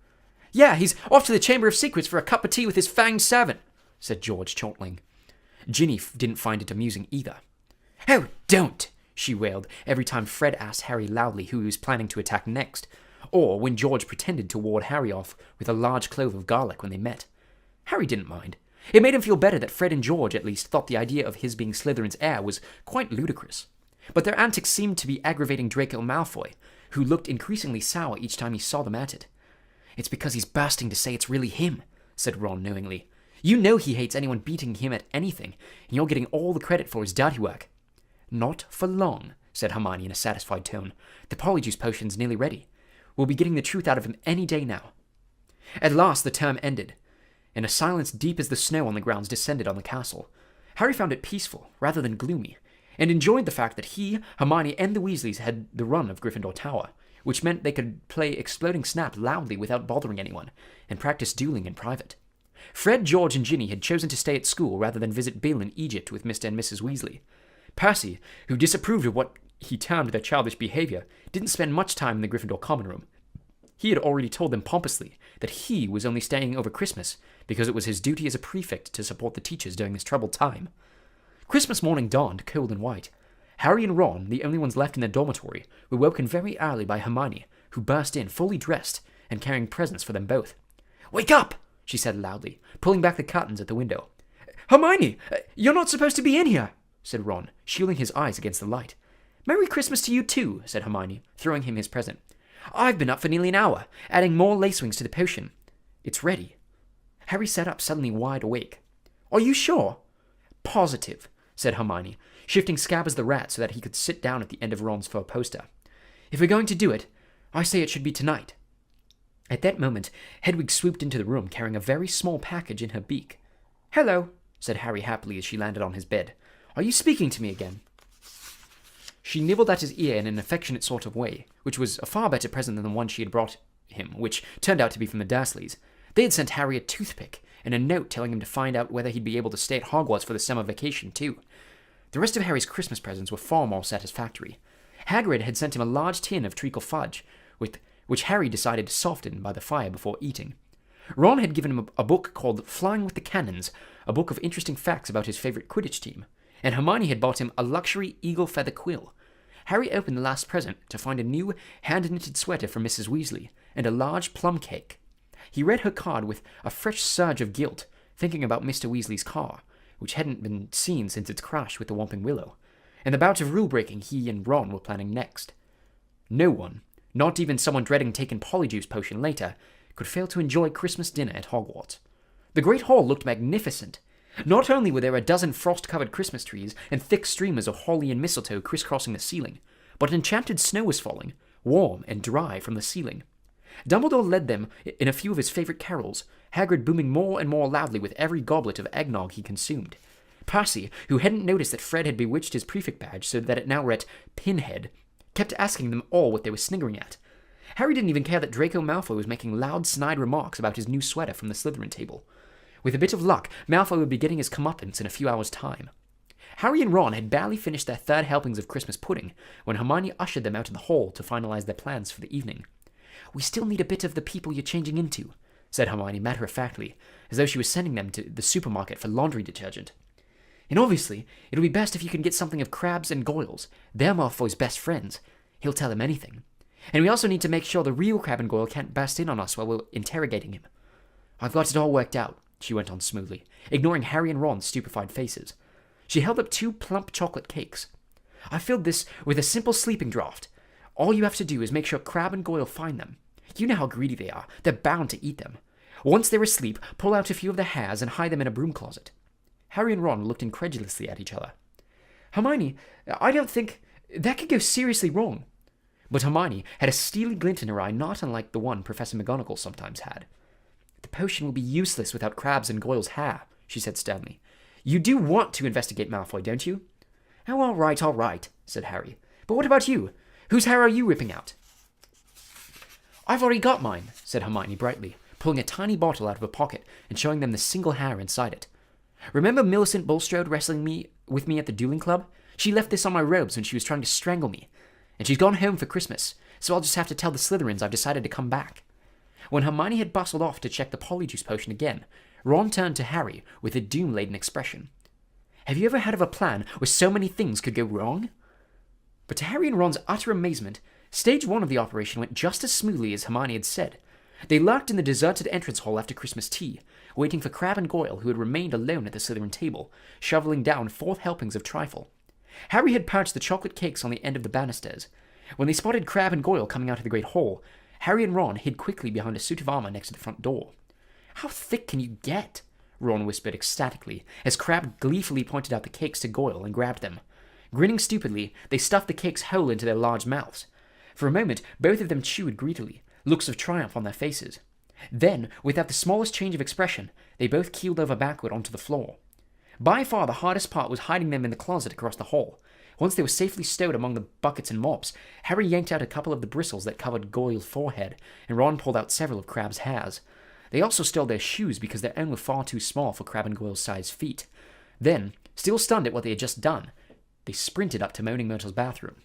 [SPEAKER 1] "Yeah, he's off to the Chamber of Secrets for a cup of tea with his fanged servant," said George, chortling. Ginny didn't find it amusing either. "Oh, don't!" she wailed every time Fred asked Harry loudly who he was planning to attack next, or when George pretended to ward Harry off with a large clove of garlic when they met. Harry didn't mind. It made him feel better that Fred and George at least thought the idea of his being Slytherin's heir was quite ludicrous. But their antics seemed to be aggravating Draco Malfoy, who looked increasingly sour each time he saw them at it. "It's because he's bursting to say it's really him," said Ron knowingly. "You know he hates anyone beating him at anything, and you're getting all the credit for his dirty work." "Not for long," said Hermione in a satisfied tone. "The Polyjuice potion's nearly ready. We'll be getting the truth out of him any day now." At last the term ended, and a silence deep as the snow on the grounds descended on the castle. Harry found it peaceful, rather than gloomy, and enjoyed the fact that he, Hermione, and the Weasleys had the run of Gryffindor Tower, which meant they could play Exploding Snap loudly without bothering anyone, and practice dueling in private. Fred, George, and Ginny had chosen to stay at school rather than visit Bill in Egypt with Mr. and Mrs. Weasley. Percy, who disapproved of what he termed their childish behavior, didn't spend much time in the Gryffindor common room. He had already told them pompously that he was only staying over Christmas because it was his duty as a prefect to support the teachers during this troubled time. Christmas morning dawned cold and white. Harry and Ron, the only ones left in their dormitory, were woken very early by Hermione, who burst in fully dressed and carrying presents for them both. "Wake up!" she said loudly, pulling back the curtains at the window. "Hermione, you're not supposed to be in here," said Ron, shielding his eyes against the light. "Merry Christmas to you too," said Hermione, throwing him his present. "I've been up for nearly an hour, adding more lacewings to the potion. It's ready." Harry sat up suddenly wide awake. "Are you sure?" "Positive," said Hermione, shifting Scabbers the rat so that he could sit down at the end of Ron's fur poster. "If we're going to do it, I say it should be tonight." At that moment, Hedwig swooped into the room carrying a very small package in her beak. "Hello," said Harry happily as she landed on his bed. "Are you speaking to me again?" She nibbled at his ear in an affectionate sort of way, which was a far better present than the one she had brought him, which turned out to be from the Dursleys. They had sent Harry a toothpick and a note telling him to find out whether he'd be able to stay at Hogwarts for the summer vacation too. The rest of Harry's Christmas presents were far more satisfactory. Hagrid had sent him a large tin of treacle fudge, which Harry decided to soften by the fire before eating. Ron had given him a book called Flying with the Cannons, a book of interesting facts about his favorite Quidditch team, and Hermione had bought him a luxury eagle feather quill. Harry opened the last present to find a new hand-knitted sweater from Mrs. Weasley and a large plum cake. He read her card with a fresh surge of guilt, thinking about Mr. Weasley's car, which hadn't been seen since its crash with the Whomping Willow, and the bout of rule-breaking he and Ron were planning next. No one, not even someone dreading taking Polyjuice potion later, could fail to enjoy Christmas dinner at Hogwarts. The Great Hall looked magnificent. Not only were there a dozen frost-covered Christmas trees and thick streamers of holly and mistletoe crisscrossing the ceiling, but enchanted snow was falling, warm and dry from the ceiling. Dumbledore led them in a few of his favorite carols, Hagrid booming more and more loudly with every goblet of eggnog he consumed. Percy, who hadn't noticed that Fred had bewitched his prefect badge so that it now read Pinhead, kept asking them all what they were sniggering at. Harry didn't even care that Draco Malfoy was making loud, snide remarks about his new sweater from the Slytherin table. With a bit of luck, Malfoy would be getting his comeuppance in a few hours' time. Harry and Ron had barely finished their third helpings of Christmas pudding when Hermione ushered them out in the hall to finalize their plans for the evening. "We still need a bit of the people you're changing into,"
[SPEAKER 3] said Hermione matter-of-factly, as though she was sending them to the supermarket for laundry detergent. "And obviously, it'll be best if you can get something of Crabbe's and Goyle's. They're Malfoy's best friends. He'll tell him anything. And we also need to make sure the real Crabbe and Goyle can't burst in on us while we're interrogating him. I've got it all worked out," she went on smoothly, ignoring Harry and Ron's stupefied faces. She held up 2 plump chocolate cakes. "I filled this with a simple sleeping draught. All you have to do is make sure Crabbe and Goyle find them. You know how greedy they are. They're bound to eat them. Once they're asleep, pull out a few of their hairs and hide them in a broom closet." Harry and Ron looked incredulously at each other. "Hermione, I don't think... that could go seriously wrong." But Hermione had a steely glint in her eye not unlike the one Professor McGonagall sometimes had. "The potion will be useless without Crabbe's and Goyle's hair," she said sternly. "You do want to investigate Malfoy, don't you?" "Oh, all right," said Harry. "But what about you? Whose hair are you ripping out?" "I've already got mine," said Hermione brightly, pulling a tiny bottle out of her pocket and showing them the single hair inside it. "Remember Millicent Bulstrode wrestling with me at the dueling club? She left this on my robes when she was trying to strangle me. And she's gone home for Christmas, so I'll just have to tell the Slytherins I've decided to come back." When Hermione had bustled off to check the Polyjuice potion again, Ron turned to Harry with a doom-laden expression. "Have you ever heard of a plan where so many things could go wrong?" But to Harry and Ron's utter amazement, stage 1 of the operation went just as smoothly as Hermione had said. They lurked in the deserted entrance hall after Christmas tea, waiting for Crabbe and Goyle, who had remained alone at the Slytherin table, shoveling down 4 helpings of trifle. Harry had perched the chocolate cakes on the end of the banisters. When they spotted Crabbe and Goyle coming out of the great hall, Harry and Ron hid quickly behind a suit of armor next to the front door. "How thick can you get?" Ron whispered ecstatically, as Crabbe gleefully pointed out the cakes to Goyle and grabbed them. Grinning stupidly, they stuffed the cakes whole into their large mouths. For a moment, both of them chewed greedily, looks of triumph on their faces. Then, without the smallest change of expression, they both keeled over backward onto the floor. By far the hardest part was hiding them in the closet across the hall. Once they were safely stowed among the buckets and mops, Harry yanked out a couple of the bristles that covered Goyle's forehead, and Ron pulled out several of Crabbe's hairs. They also stole their shoes because their own were far too small for Crabbe and Goyle's size feet. Then, still stunned at what they had just done, they sprinted up to Moaning Myrtle's bathroom.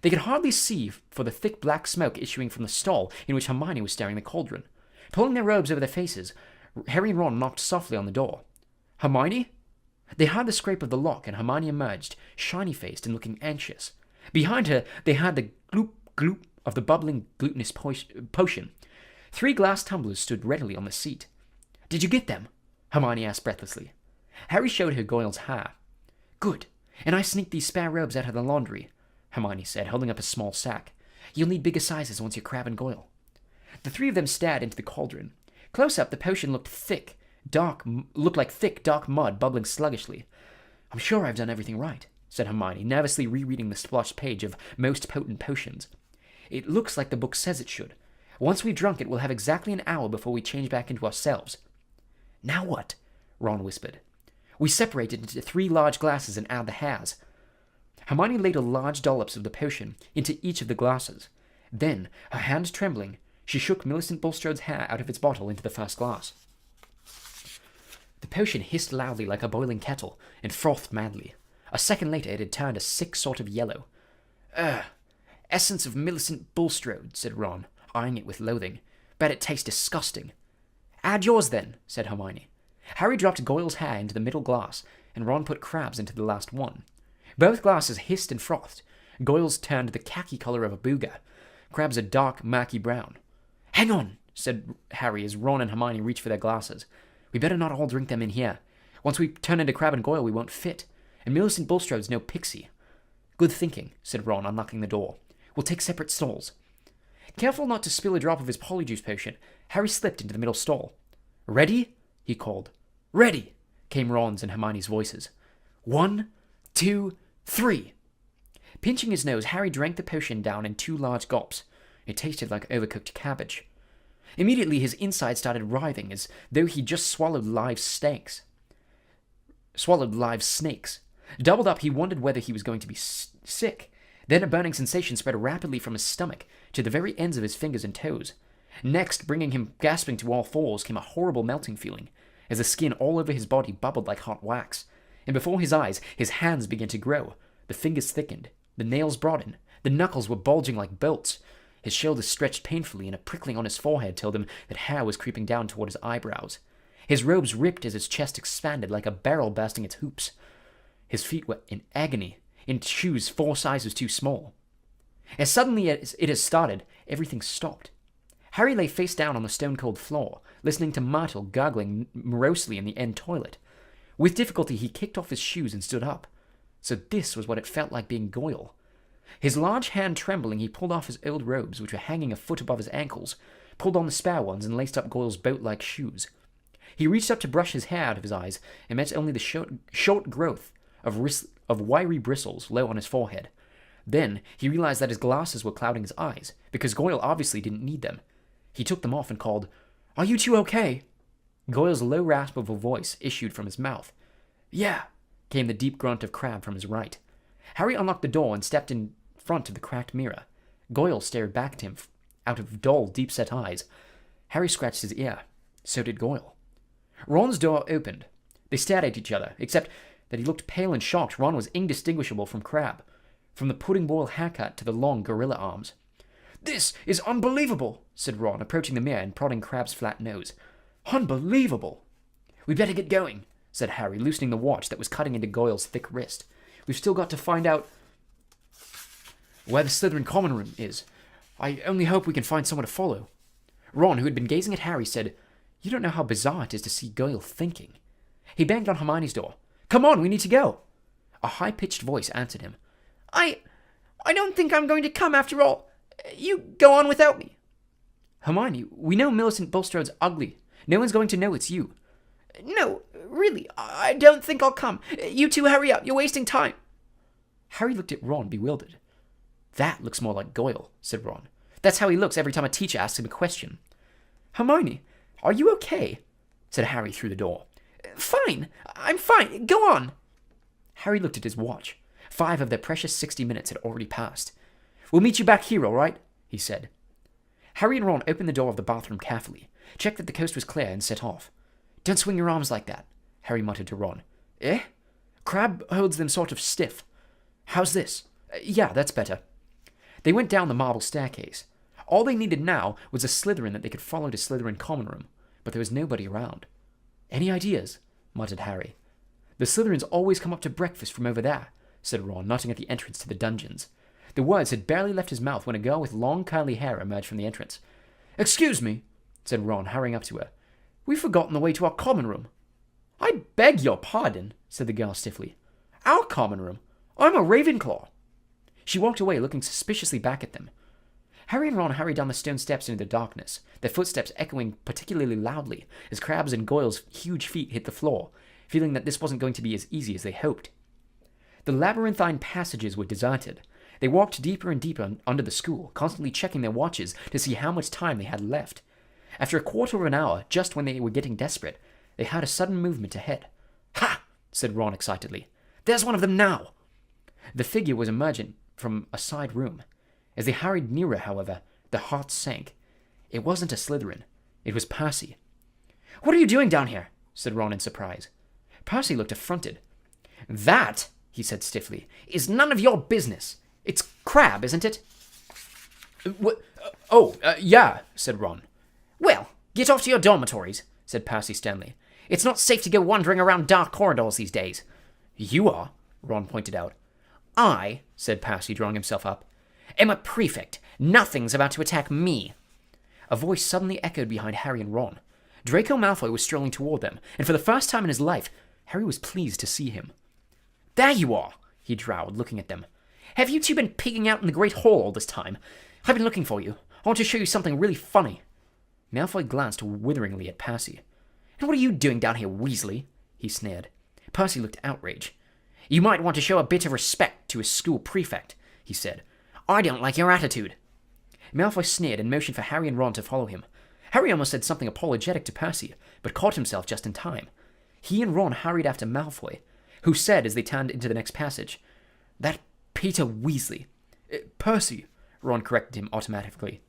[SPEAKER 3] They could hardly see for the thick black smoke issuing from the stall in which Hermione was stirring the cauldron. Pulling their robes over their faces, Harry and Ron knocked softly on the door. "Hermione?" They heard the scrape of the lock, and Hermione emerged, shiny-faced and looking anxious. Behind her, they heard the gloop-gloop of the bubbling glutinous potion. 3 glass tumblers stood readily on the seat. "Did you get them?" Hermione asked breathlessly. Harry showed her Goyle's hair. "Good. And I sneaked these spare robes out of the laundry," Hermione said, holding up a small sack. "You'll need bigger sizes once you're Crabbe and Goyle." The 3 of them stared into the cauldron. Close up, the potion looked like thick, dark mud bubbling sluggishly. "I'm sure I've done everything right," said Hermione, nervously rereading the splotched page of Most Potent Potions. "It looks like the book says it should. Once we've drunk it, we'll have exactly an hour before we change back into ourselves." "Now what?" Ron whispered. "We separate it into 3 large glasses and add the hairs." Hermione laid a large dollops of the potion into each of the glasses. Then, her hands trembling, she shook Millicent Bulstrode's hair out of its bottle into the first glass. The potion hissed loudly like a boiling kettle and frothed madly. A second later, it had turned a sick sort of yellow. Essence of Millicent Bulstrode," said Ron, eyeing it with loathing. "Bet it tastes disgusting." "Add yours, then," said Hermione. Harry dropped Goyle's hair into the middle glass, and Ron put Crabbe's into the last one. Both glasses hissed and frothed. Goyle's turned the khaki color of a booger. Crabbe's a dark, murky brown. "Hang on," said Harry as Ron and Hermione reached for their glasses. "We better not all drink them in here. Once we turn into Crabbe and Goyle, we won't fit. And Millicent Bulstrode's no pixie." "Good thinking," said Ron, unlocking the door. "We'll take separate stalls." Careful not to spill a drop of his Polyjuice potion, Harry slipped into the middle stall. "Ready?" he called. "Ready!" came Ron's and Hermione's voices. 1, 2, 3. Pinching his nose, Harry drank the potion down in 2 large gulps. It tasted like overcooked cabbage. Immediately, his insides started writhing as though he'd just swallowed live snakes. Doubled up, he wondered whether he was going to be sick. Then a burning sensation spread rapidly from his stomach to the very ends of his fingers and toes. Next, bringing him gasping to all fours, came a horrible melting feeling, as the skin all over his body bubbled like hot wax. And before his eyes, his hands began to grow. The fingers thickened. The nails broadened. The knuckles were bulging like bolts. His shoulders stretched painfully, and a prickling on his forehead told him that hair was creeping down toward his eyebrows. His robes ripped as his chest expanded like a barrel bursting its hoops. His feet were in agony, in shoes 4 sizes too small. As suddenly as it had started, everything stopped. Harry lay face down on the stone-cold floor, listening to Myrtle gurgling morosely in the end toilet. With difficulty, he kicked off his shoes and stood up. So this was what it felt like being Goyle. His large hand trembling, he pulled off his old robes, which were hanging a foot above his ankles, pulled on the spare ones, and laced up Goyle's boat-like shoes. He reached up to brush his hair out of his eyes, and met only the short growth of wiry bristles low on his forehead. Then he realized that his glasses were clouding his eyes, because Goyle obviously didn't need them. He took them off and called, "Are you two okay?" Goyle's low rasp of a voice issued from his mouth. "Yeah," came the deep grunt of Crabbe from his right. Harry unlocked the door and stepped in front of the cracked mirror. Goyle stared back at him out of dull, deep-set eyes. Harry scratched his ear. So did Goyle. Ron's door opened. They stared at each other, except that he looked pale and shocked. Ron was indistinguishable from Crabbe, from the pudding boil haircut to the long gorilla arms. "This is unbelievable," said Ron, approaching the mirror and prodding Crabbe's flat nose. "Unbelievable." "We'd better get going," said Harry, loosening the watch that was cutting into Goyle's thick wrist. "We've still got to find out where the Slytherin common room is. I only hope we can find someone to follow." Ron, who had been gazing at Harry, said, "You don't know how bizarre it is to see Goyle thinking." He banged on Hermione's door. "Come on, we need to go." A high-pitched voice answered him. I don't think I'm going to come after all. You go on without me." "Hermione, we know Millicent Bulstrode's ugly. No one's going to know it's you." "No, really, I don't think I'll come. You two hurry up, you're wasting time." Harry looked at Ron, bewildered. "That looks more like Goyle," said Ron. "That's how he looks every time a teacher asks him a question." "Hermione, are you okay?" said Harry through the door. "Fine, I'm fine, go on." Harry looked at his watch. 5 of their precious 60 minutes had already passed. "We'll meet you back here, all right?" he said. Harry and Ron opened the door of the bathroom carefully, checked that the coast was clear, and set off. "Don't swing your arms like that," Harry muttered to Ron. "Eh?" "Crabbe holds them sort of stiff." "How's this?" "Yeah, that's better." They went down the marble staircase. All they needed now was a Slytherin that they could follow to Slytherin common room, but there was nobody around. "Any ideas?" muttered Harry. "The Slytherins always come up to breakfast from over there," said Ron, nodding at the entrance to the dungeons. The words had barely left his mouth when a girl with long curly hair emerged from the entrance. "Excuse me," said Ron, hurrying up to her. "We've forgotten the way to our common room." "I beg your pardon," said the girl stiffly. "Our common room? I'm a Ravenclaw." She walked away, looking suspiciously back at them. Harry and Ron hurried down the stone steps into the darkness, their footsteps echoing particularly loudly as Crabbe's and Goyle's huge feet hit the floor, feeling that this wasn't going to be as easy as they hoped. The labyrinthine passages were deserted. They walked deeper and deeper under the school, constantly checking their watches to see how much time they had left. After a quarter of an hour, just when they were getting desperate, they heard a sudden movement ahead. "Ha!" said Ron excitedly. "There's one of them now!" The figure was emerging from a side room. As they hurried nearer, however, their hearts sank. It wasn't a Slytherin. It was Percy. "What are you doing down here?" said Ron in surprise. Percy looked affronted. "That," he said stiffly, "is none of your business. It's Crabbe, isn't it?" Yeah, said Ron. "Well, get off to your dormitories," said Percy sternly. "It's not safe to go wandering around dark corridors these days." "You are," Ron pointed out. "I," said Percy, drawing himself up, "am a prefect. Nothing's about to attack me." A voice suddenly echoed behind Harry and Ron. Draco Malfoy was strolling toward them, and for the first time in his life, Harry was pleased to see him. "There you are," he growled, looking at them. "Have you two been pigging out in the Great Hall all this time? I've been looking for you. I want to show you something really funny." Malfoy glanced witheringly at Percy. "And what are you doing down here, Weasley?" he sneered. Percy looked outraged. "You might want to show a bit of respect to a school prefect," he said. "I don't like your attitude." Malfoy sneered and motioned for Harry and Ron to follow him. Harry almost said something apologetic to Percy, but caught himself just in time. He and Ron hurried after Malfoy, who said as they turned into the next passage, "That Peter Weasley." "Percy," Ron corrected him automatically.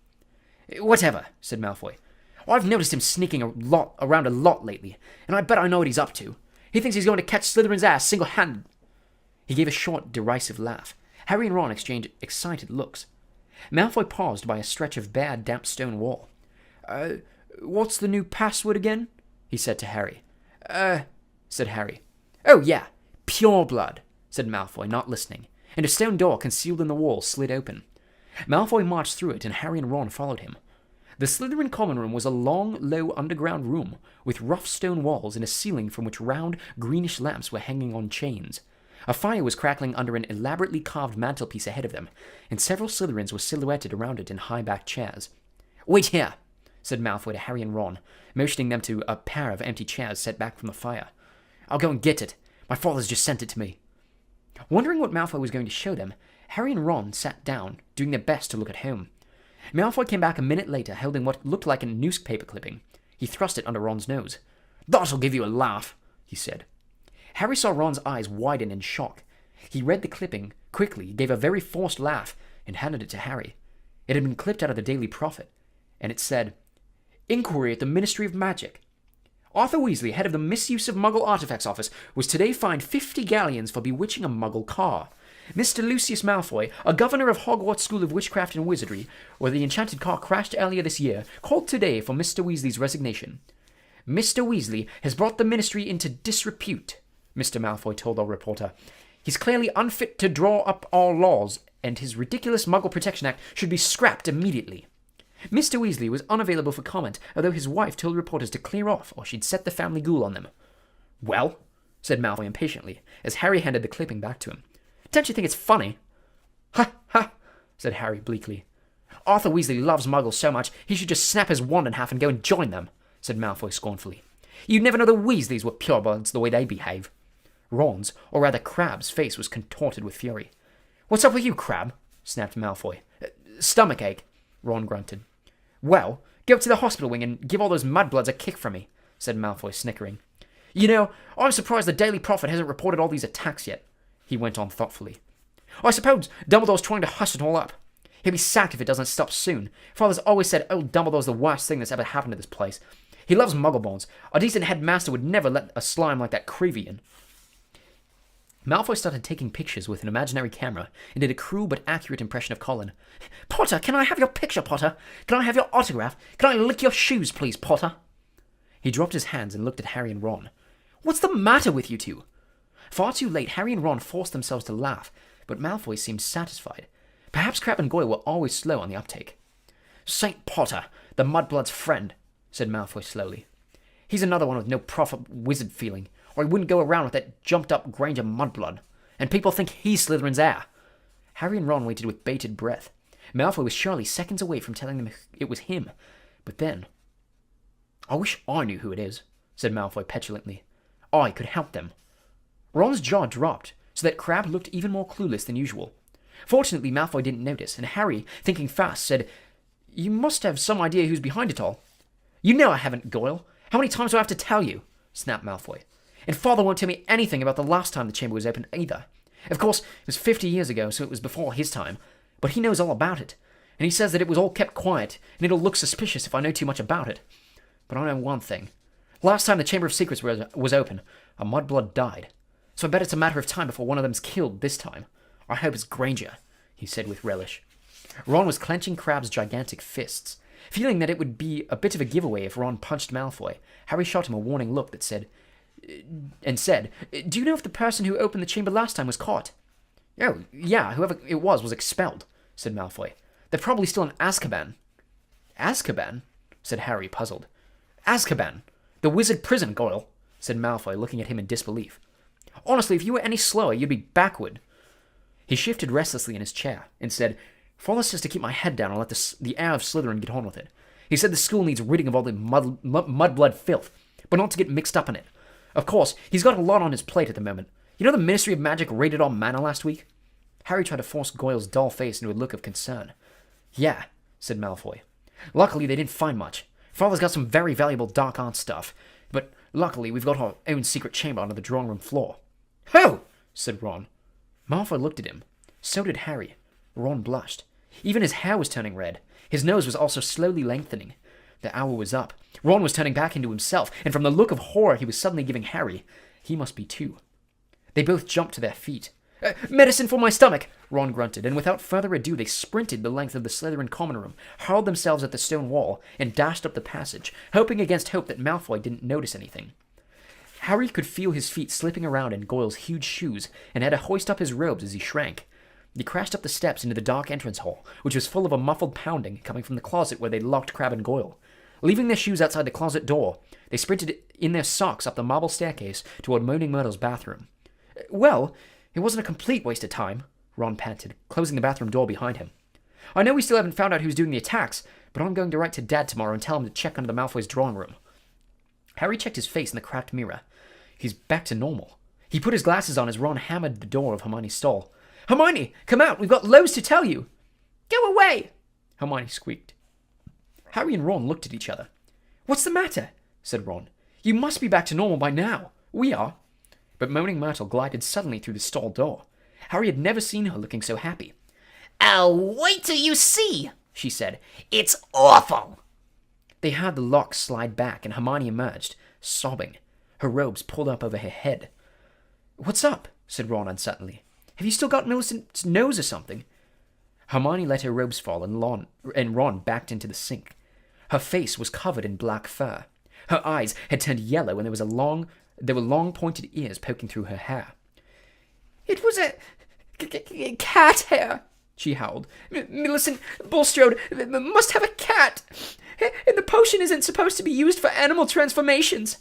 [SPEAKER 3] "Whatever," said Malfoy. "I've noticed him sneaking around a lot lately, and I bet I know what he's up to. He thinks he's going to catch Slytherin's ass single-handed." He gave a short, derisive laugh. Harry and Ron exchanged excited looks.
[SPEAKER 1] Malfoy paused by a stretch of bare, damp stone wall. What's the new password again? He said to Harry. Said Harry. Oh, yeah, pure blood, said Malfoy, not listening, and a stone door concealed in the wall slid open. Malfoy marched through it, and Harry and Ron followed him. The Slytherin common room was a long, low underground room with rough stone walls and a ceiling from which round, greenish lamps were hanging on chains. A fire was crackling under an elaborately carved mantelpiece ahead of them, and several Slytherins were silhouetted around it in high-backed chairs. "Wait here," said Malfoy to Harry and Ron, motioning them to a pair of empty chairs set back from the fire. "I'll go and get it. My father's just sent it to me." Wondering what Malfoy was going to show them, Harry and Ron sat down, doing their best to look at home. Malfoy came back a minute later, holding what looked like a newspaper clipping. He thrust it under Ron's nose. "That'll give you a laugh," he said. Harry saw Ron's eyes widen in shock. He read the clipping quickly, gave a very forced laugh, and handed it to Harry. It had been clipped out of the Daily Prophet, and it said, "Inquiry at the Ministry of Magic. Arthur Weasley, head of the Misuse of Muggle Artifacts Office, was today fined 50 galleons for bewitching a Muggle car. Mr. Lucius Malfoy, a governor of Hogwarts School of Witchcraft and Wizardry, where the enchanted car crashed earlier this year, called today for Mr. Weasley's resignation. Mr. Weasley has brought the ministry into disrepute," Mr. Malfoy told our reporter. "He's clearly unfit to draw up our laws, and his ridiculous Muggle Protection Act should be scrapped immediately." Mr. Weasley was unavailable for comment, although his wife told reporters to clear off or she'd set the family ghoul on them. "Well," said Malfoy impatiently, as Harry handed the clipping back to him. "Don't you think it's funny?" "Ha, ha," said Harry bleakly. "Arthur Weasley loves Muggles so much, he should just snap his wand in half and go and join them," said Malfoy scornfully. "You'd never know the Weasleys were purebloods the way they behave." Ron's, or rather Crabbe's, face was contorted with fury. "What's up with you, Crabbe?" snapped Malfoy. "Stomachache," Ron grunted. "Well, go up to the hospital wing and give all those mudbloods a kick from me," said Malfoy, snickering. "You know, I'm surprised the Daily Prophet hasn't reported all these attacks yet," he went on thoughtfully. "I suppose Dumbledore's trying to hush it all up. He'll be sacked if it doesn't stop soon. Father's always said old Dumbledore's the worst thing that's ever happened to this place. He loves Muggleborns. A decent headmaster would never let a slime like that Creevy in." Malfoy started taking pictures with an imaginary camera and did a cruel but accurate impression of Colin. "Potter, can I have your picture, Potter? Can I have your autograph? Can I lick your shoes, please, Potter?" He dropped his hands and looked at Harry and Ron. "What's the matter with you two?" Far too late, Harry and Ron forced themselves to laugh, but Malfoy seemed satisfied. Perhaps Crabbe and Goyle were always slow on the uptake. "St. Potter, the Mudblood's friend," said Malfoy slowly. "He's another one with no proper wizard feeling, or he wouldn't go around with that jumped-up Granger Mudblood. And people think he's Slytherin's heir." Harry and Ron waited with bated breath. Malfoy was surely seconds away from telling them it was him. But then... "I wish I knew who it is," said Malfoy petulantly. "I could help them." Ron's jaw dropped, so that Crabbe looked even more clueless than usual. Fortunately, Malfoy didn't notice, and Harry, thinking fast, said, "You must have some idea who's behind it all." "You know I haven't, Goyle. How many times do I have to tell you?" snapped Malfoy. "And Father won't tell me anything about the last time the chamber was opened either. Of course, it was 50 years ago, so it was before his time, but he knows all about it, and he says that it was all kept quiet, and it'll look suspicious if I know too much about it. But I know one thing. Last time the Chamber of Secrets was open, a mudblood died. So I bet it's a matter of time before one of them's killed this time. I hope it's Granger," he said with relish. Ron was clenching Crabbe's gigantic fists. Feeling that it would be a bit of a giveaway if Ron punched Malfoy, Harry shot him a warning look that said, "Do you know if the person who opened the chamber last time was caught?" "Oh, yeah, whoever it was expelled," said Malfoy. "They're probably still in Azkaban." "Azkaban?" said Harry, puzzled. "Azkaban, the wizard prison, Goyle," said Malfoy, looking at him in disbelief. "Honestly, if you were any slower, you'd be backward." He shifted restlessly in his chair and said, "Father says to keep my head down and let the heir of Slytherin get on with it. He said the school needs ridding of all the mudblood filth, but not to get mixed up in it. Of course, he's got a lot on his plate at the moment. You know the Ministry of Magic raided our manor last week?" Harry tried to force Goyle's dull face into a look of concern. "Yeah," said Malfoy. "Luckily, they didn't find much. Father's got some very valuable dark art stuff, but luckily we've got our own secret chamber under the drawing room floor." "Ho!" said Ron. Malfoy looked at him. So did Harry. Ron blushed. Even his hair was turning red. His nose was also slowly lengthening. The hour was up. Ron was turning back into himself, and from the look of horror he was suddenly giving Harry, he must be too. They both jumped to their feet.
[SPEAKER 3] Medicine for my stomach, Ron grunted, and without further ado they sprinted the length of the Slytherin common room, hurled themselves at the stone wall, and dashed up the passage, hoping against hope that Malfoy didn't notice anything. Harry could feel his feet slipping around in Goyle's huge shoes, and had to hoist up his robes as he shrank. They crashed up the steps into the dark entrance hall, which was full of a muffled pounding coming from the closet where they'd locked Crabbe and Goyle. Leaving their shoes outside the closet door, they sprinted in their socks up the marble staircase toward Moaning Myrtle's bathroom. Well, it wasn't a complete waste of time, Ron panted, closing the bathroom door behind him. I know we still haven't found out who's doing the attacks, but I'm going to write to Dad tomorrow and tell him to check under the Malfoy's drawing room. Harry checked his face in the cracked mirror. He's back to normal. He put his glasses on as Ron hammered the door of Hermione's stall. Hermione, come out! We've got loads to tell you!
[SPEAKER 2] Go away!
[SPEAKER 3] Hermione squeaked. Harry and Ron looked at each other. What's the matter? Said Ron. You must be back to normal by now. We are. But Moaning Myrtle glided suddenly through the stall door. Harry had never seen her looking so happy.
[SPEAKER 2] Oh, wait till you see, she said. It's awful!
[SPEAKER 3] They heard the lock slide back and Hermione emerged, sobbing, her robes pulled up over her head. What's up? Said Ron uncertainly. Have you still got Millicent's nose or something? Hermione let her robes fall and Ron backed into the sink. Her face was covered in black fur. Her eyes had turned yellow and there were long pointed ears poking through her hair.
[SPEAKER 2] It was a cat hair, she howled. Millicent Bulstrode must have a cat. And the potion isn't supposed to be used for animal transformations.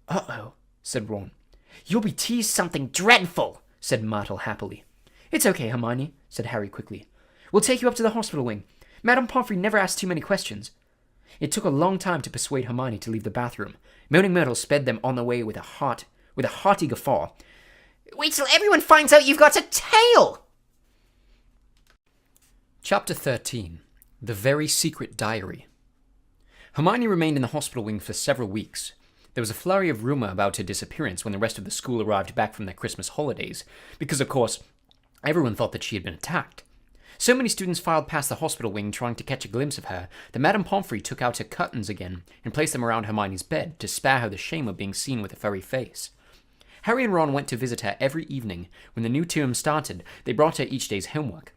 [SPEAKER 3] Uh-oh, said Ron. You'll be teased something dreadful, said Myrtle happily. It's okay, Hermione, said Harry quickly. We'll take you up to the hospital wing. Madame Pomfrey never asks too many questions. It took a long time to persuade Hermione to leave the bathroom. Moaning Myrtle sped them on their way with a hearty guffaw.
[SPEAKER 2] Wait till everyone finds out you've got a tail!
[SPEAKER 1] Chapter 13. The Very Secret Diary. Hermione remained in the hospital wing for several weeks. There was a flurry of rumor about her disappearance when the rest of the school arrived back from their Christmas holidays, because, of course, everyone thought that she had been attacked. So many students filed past the hospital wing trying to catch a glimpse of her that Madame Pomfrey took out her curtains again and placed them around Hermione's bed to spare her the shame of being seen with a furry face. Harry and Ron went to visit her every evening. When the new term started, they brought her each day's homework.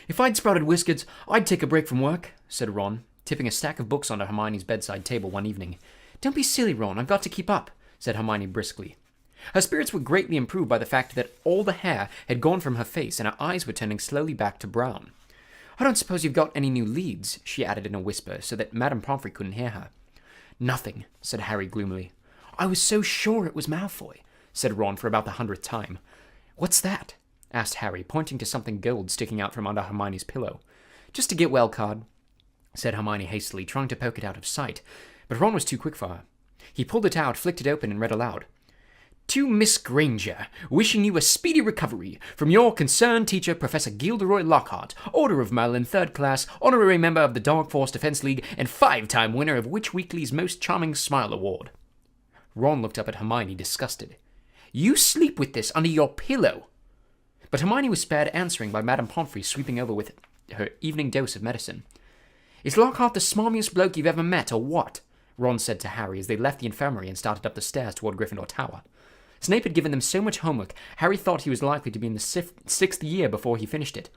[SPEAKER 1] If I'd sprouted whiskers, I'd take a break from work, said Ron, tipping a stack of books onto Hermione's bedside table one evening. Don't be silly, Ron, I've got to keep up, said Hermione briskly. Her spirits were greatly improved by the fact that all the hair had gone from her face and her eyes were turning slowly back to brown. I don't suppose you've got any new leads, she added in a whisper so that Madame Pomfrey couldn't hear her. Nothing, said Harry gloomily. I was so sure it was Malfoy, said Ron for about the 100th time. What's that? Asked Harry, pointing to something gold sticking out from under Hermione's pillow. Just a get-well card, said Hermione hastily, trying to poke it out of sight, but Ron was too quick for her. He pulled it out, flicked it open, and read aloud. To Miss Granger, wishing you a speedy recovery from your concerned teacher, Professor Gilderoy Lockhart, Order of Merlin, 3rd class, honorary member of the Dark Force Defense League, and 5-time winner of Witch Weekly's Most Charming Smile Award. Ron looked up at Hermione, disgusted. You sleep with this under your pillow. But Hermione was spared answering by Madame Pomfrey sweeping over with her evening dose of medicine. Is Lockhart the smarmiest bloke you've ever met, or what? Ron said to Harry as they left the infirmary and started up the stairs toward Gryffindor Tower. Snape had given them so much homework, Harry thought he was likely to be in the 6th year before he finished it.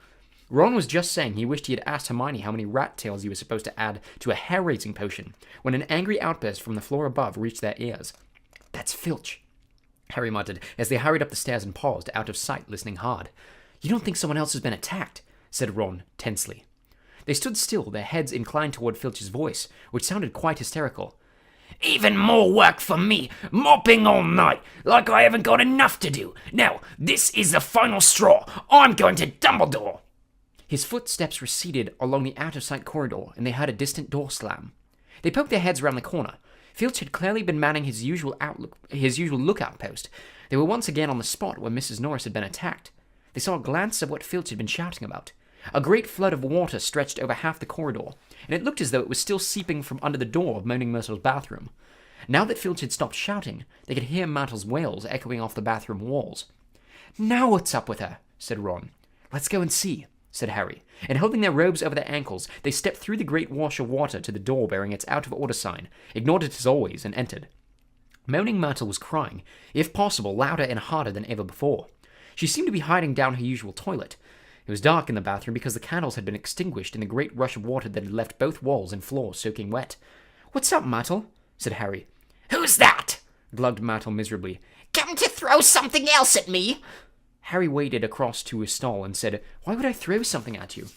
[SPEAKER 1] Ron was just saying he wished he had asked Hermione how many rat tails he was supposed to add to a hair-raising potion, when an angry outburst from the floor above reached their ears. That's Filch, Harry muttered as they hurried up the stairs and paused, out of sight, listening hard. You don't think someone else has been attacked? Said Ron, tensely. They stood still, their heads inclined toward Filch's voice, which sounded quite hysterical. Even more work for me, mopping all night, like I haven't got enough to do. Now, this is the final straw. I'm going to Dumbledore. His footsteps receded along the out-of-sight corridor, and they heard a distant door slam. They poked their heads around the corner. Filch had clearly been manning his usual lookout post. They were once again on the spot where Mrs. Norris had been attacked. They saw a glance of what Filch had been shouting about. A great flood of water stretched over half the corridor, and it looked as though it was still seeping from under the door of Moaning Myrtle's bathroom. Now that Filch had stopped shouting, they could hear Myrtle's wails echoing off the bathroom walls. Now what's up with her? Said Ron. Let's go and see, said Harry, and holding their robes over their ankles, they stepped through the great wash of water to the door bearing its out-of-order sign, ignored it as always, and entered. Moaning Myrtle was crying, if possible louder and harder than ever before. She seemed to be hiding down her usual toilet. It was dark in the bathroom because the candles had been extinguished in the great rush of water that had left both walls and floor soaking wet. "What's up, Myrtle?" said Harry.
[SPEAKER 2] Who's that?
[SPEAKER 1] Glugged Myrtle miserably.
[SPEAKER 2] Come to throw something else at me?
[SPEAKER 1] Harry waded across to his stall and said, "Why would I throw something at you?"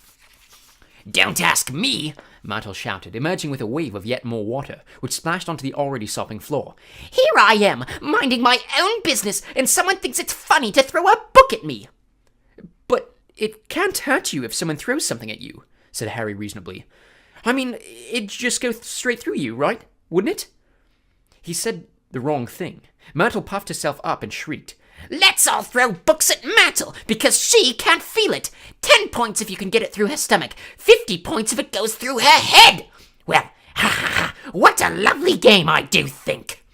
[SPEAKER 2] Don't ask me,
[SPEAKER 1] Myrtle shouted, emerging with a wave of yet more water, which splashed onto the already sopping floor.
[SPEAKER 2] Here I am, minding my own business, and someone thinks it's funny to throw a book at me.
[SPEAKER 1] "But it can't hurt you if someone throws something at you," said Harry reasonably. "I mean, it'd just go straight through you, right? Wouldn't it?" He said the wrong thing. Myrtle puffed herself up and shrieked.
[SPEAKER 2] Let's all throw books at Myrtle, because she can't feel it. 10 points if you can get it through her stomach. 50 points if it goes through her head. Well, ha ha ha, what a lovely game, I do think.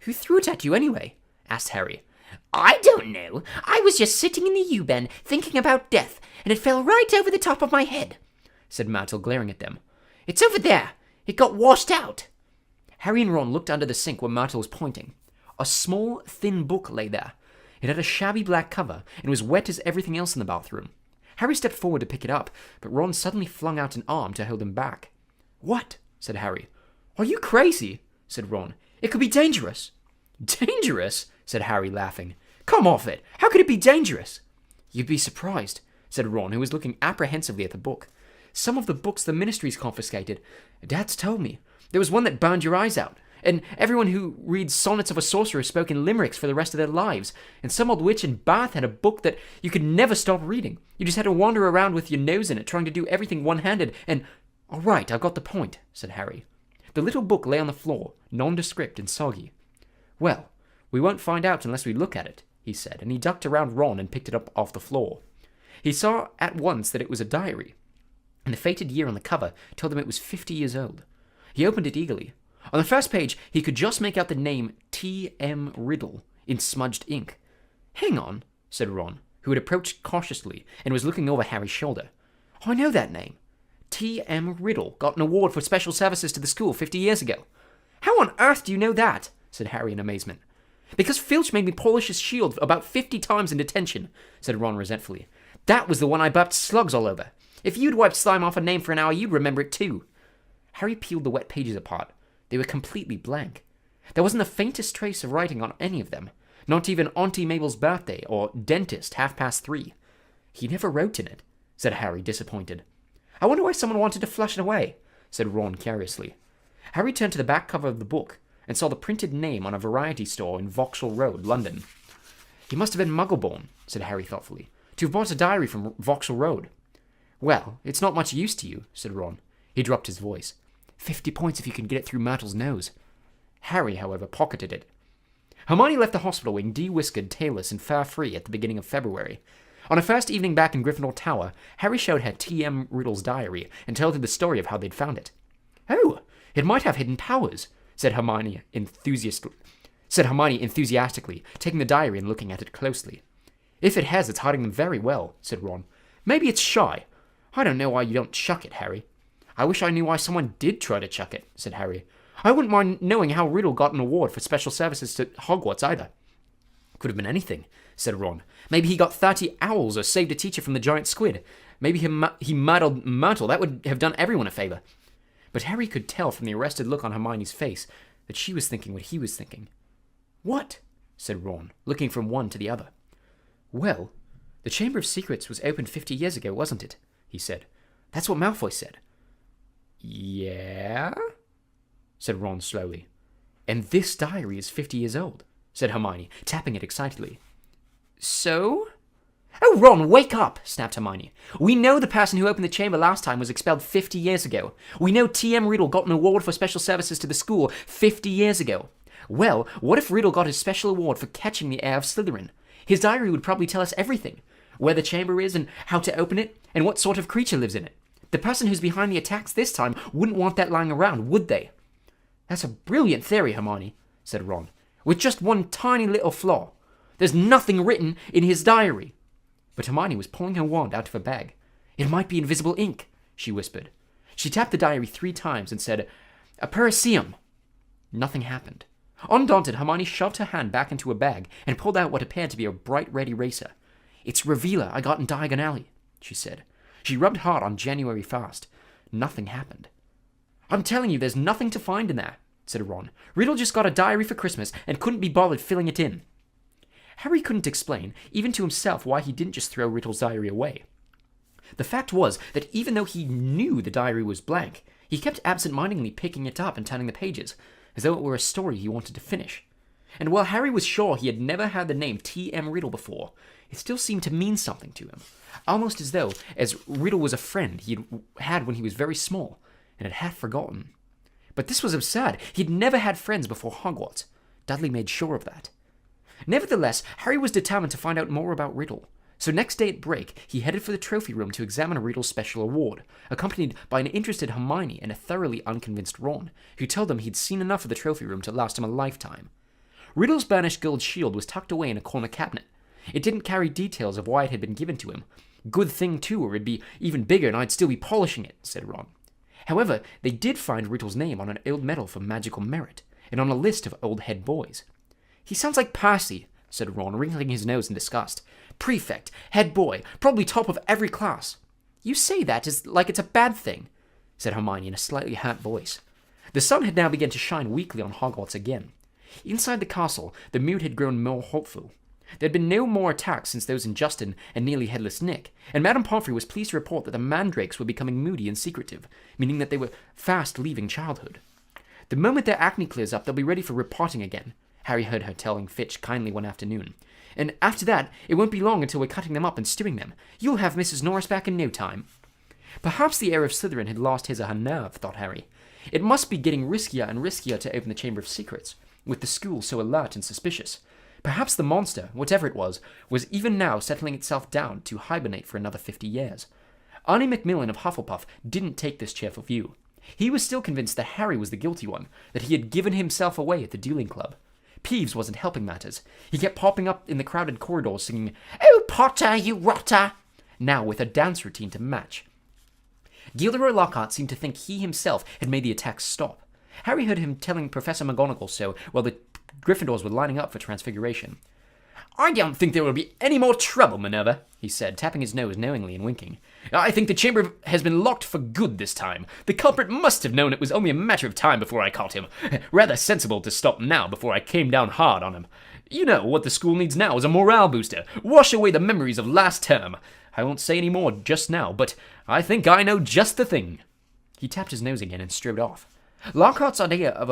[SPEAKER 1] "Who threw it at you anyway?" asked Harry.
[SPEAKER 2] I don't know. I was just sitting in the U-bend thinking about death, and it fell right over the top of my head,"
[SPEAKER 1] said Myrtle, glaring at them.
[SPEAKER 2] "It's over there. It got washed out."
[SPEAKER 1] Harry and Ron looked under the sink where Myrtle was pointing. A small, thin book lay there. It had a shabby black cover and was wet as everything else in the bathroom. Harry stepped forward to pick it up, but Ron suddenly flung out an arm to hold him back. "What?" said Harry. "Are you crazy?" said Ron. "It could be dangerous." "Dangerous?" said Harry, laughing. "Come off it. How could it be dangerous?" "You'd be surprised," said Ron, who was looking apprehensively at the book. "Some of the books the Ministry's confiscated. Dad's told me. There was one that burned your eyes out. And everyone who reads Sonnets of a Sorcerer spoke in limericks for the rest of their lives. And some old witch in Bath had a book that you could never stop reading. You just had to wander around with your nose in it, trying to do everything one-handed, and—" "All right, I've got the point," said Harry. The little book lay on the floor, nondescript and soggy. "Well, we won't find out unless we look at it," he said, and he ducked around Ron and picked it up off the floor. He saw at once that it was a diary, and the fated year on the cover told him it was 50 years old. He opened it eagerly. On the first page, he could just make out the name T.M. Riddle in smudged ink. "Hang on," said Ron, who had approached cautiously and was looking over Harry's shoulder. "I know that name. T.M. Riddle got an award for special services to the school 50 years ago." "How on earth do you know that?" said Harry in amazement. "Because Filch made me polish his shield about 50 times in detention," said Ron resentfully. "That was the one I burped slugs all over. If you'd wiped slime off a name for an hour, you'd remember it too." Harry peeled the wet pages apart. They were completely blank. There wasn't the faintest trace of writing on any of them, not even Auntie Mabel's birthday or dentist 3:30. "He never wrote in it," said Harry, disappointed. "I wonder why someone wanted to flush it away," said Ron curiously. Harry turned to the back cover of the book and saw the printed name on a variety store in Vauxhall Road, London. "He must have been Muggle-born," said Harry thoughtfully, "to have bought a diary from Vauxhall Road." "Well, it's not much use to you," said Ron. He dropped his voice. 50 points if you can get it through Myrtle's nose." Harry, however, pocketed it. Hermione left the hospital wing de-whiskered, tailless, and fur-free at the beginning of February. On her first evening back in Gryffindor Tower, Harry showed her T.M. Riddle's diary and told her the story of how they'd found it. "Oh, it might have hidden powers," said Hermione enthusiastically, taking the diary and looking at it closely. "If it has, it's hiding them very well," said Ron. "Maybe it's shy. I don't know why you don't chuck it, Harry." "I wish I knew why someone did try to chuck it," said Harry. "I wouldn't mind knowing how Riddle got an award for special services to Hogwarts either." "Could have been anything," said Ron. "Maybe he got 30 owls or saved a teacher from the giant squid. Maybe he murdered Myrtle. That would have done everyone a favor." But Harry could tell from the arrested look on Hermione's face that she was thinking what he was thinking. "What?" said Ron, looking from one to the other. "Well, the Chamber of Secrets was opened 50 years ago, wasn't it?" he said. "That's what Malfoy said." "Yeah?" said Ron slowly. "And this diary is 50 years old," said Hermione, tapping it excitedly. "So?" "Oh, Ron, wake up!" snapped Hermione. "We know the person who opened the chamber last time was expelled 50 years ago. We know T.M. Riddle got an award for special services to the school 50 years ago. Well, what if Riddle got his special award for catching the heir of Slytherin? His diary would probably tell us everything. Where the chamber is and how to open it and what sort of creature lives in it. The person who's behind the attacks this time wouldn't want that lying around, would they?" "That's a brilliant theory, Hermione," said Ron, "with just one tiny little flaw. There's nothing written in his diary." But Hermione was pulling her wand out of her bag. "It might be invisible ink," she whispered. She tapped the diary 3 times and said, "A Periseum." Nothing happened. Undaunted, Hermione shoved her hand back into her bag and pulled out what appeared to be a bright red eraser. "It's Revealer I got in Diagon Alley," she said. She rubbed hard on January fast. Nothing happened. "I'm telling you, there's nothing to find in there," said Ron. "Riddle just got a diary for Christmas and couldn't be bothered filling it in." Harry couldn't explain, even to himself, why he didn't just throw Riddle's diary away. The fact was that even though he knew the diary was blank, he kept absent-mindedly picking it up and turning the pages, as though it were a story he wanted to finish. And while Harry was sure he had never heard the name T.M. Riddle before, it still seemed to mean something to him, almost as though Riddle was a friend he had when he was very small, and had half forgotten. But this was absurd. He'd never had friends before Hogwarts. Dudley made sure of that. Nevertheless, Harry was determined to find out more about Riddle. So next day at break, he headed for the trophy room to examine Riddle's special award, accompanied by an interested Hermione and a thoroughly unconvinced Ron, who told him he'd seen enough of the trophy room to last him a lifetime. Riddle's burnished gold shield was tucked away in a corner cabinet. It didn't carry details of why it had been given to him. "Good thing, too, or it'd be even bigger and I'd still be polishing it," said Ron. However, they did find Riddle's name on an old medal for magical merit, and on a list of old head boys. "He sounds like Percy," said Ron, wrinkling his nose in disgust. "Prefect, head boy, probably top of every class." "You say that as like it's a bad thing," said Hermione in a slightly hurt voice. The sun had now begun to shine weakly on Hogwarts again. Inside the castle, the mood had grown more hopeful. There had been no more attacks since those in Justin and nearly headless Nick, and Madame Pomfrey was pleased to report that the mandrakes were becoming moody and secretive, meaning that they were fast leaving childhood. "The moment their acne clears up, they'll be ready for repotting again," Harry heard her telling Fitch kindly one afternoon. "And after that, it won't be long until we're cutting them up and stewing them. You'll have Mrs. Norris back in no time." Perhaps the heir of Slytherin had lost his or her nerve, thought Harry. It must be getting riskier and riskier to open the Chamber of Secrets, with the school so alert and suspicious. Perhaps the monster, whatever it was even now settling itself down to hibernate for another 50 years. Arnie Macmillan of Hufflepuff didn't take this cheerful view. He was still convinced that Harry was the guilty one, that he had given himself away at the dueling club. Peeves wasn't helping matters. He kept popping up in the crowded corridors singing, "Oh, Potter, you rotter!" now with a dance routine to match. Gilderoy Lockhart seemed to think he himself had made the attacks stop. Harry heard him telling Professor McGonagall so while the Gryffindors were lining up for Transfiguration. "I don't think there will be any more trouble, Minerva," he said, tapping his nose knowingly and winking. "I think the chamber has been locked for good this time. The culprit must have known it was only a matter of time before I caught him. Rather sensible to stop now before I came down hard on him. You know, what the school needs now is a morale booster. Wash away the memories of last term. I won't say any more just now, but I think I know just the thing." He tapped his nose again and strode off. Lockhart's idea of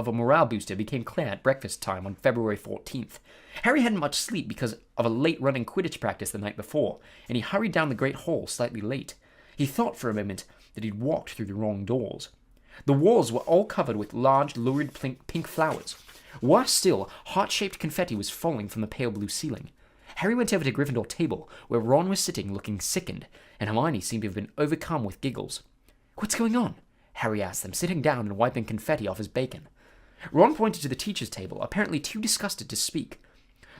[SPEAKER 1] a morale booster became clear at breakfast time on February 14th. Harry hadn't much sleep because of a late-running Quidditch practice the night before, and he hurried down the Great Hall slightly late. He thought for a moment that he'd walked through the wrong doors. The walls were all covered with large, lurid pink flowers. Worse still, heart-shaped confetti was falling from the pale blue ceiling. Harry went over to Gryffindor table, where Ron was sitting looking sickened, and Hermione seemed to have been overcome with giggles. "What's going on?" Harry asked them, sitting down and wiping confetti off his bacon. Ron pointed to the teacher's table, apparently too disgusted to speak.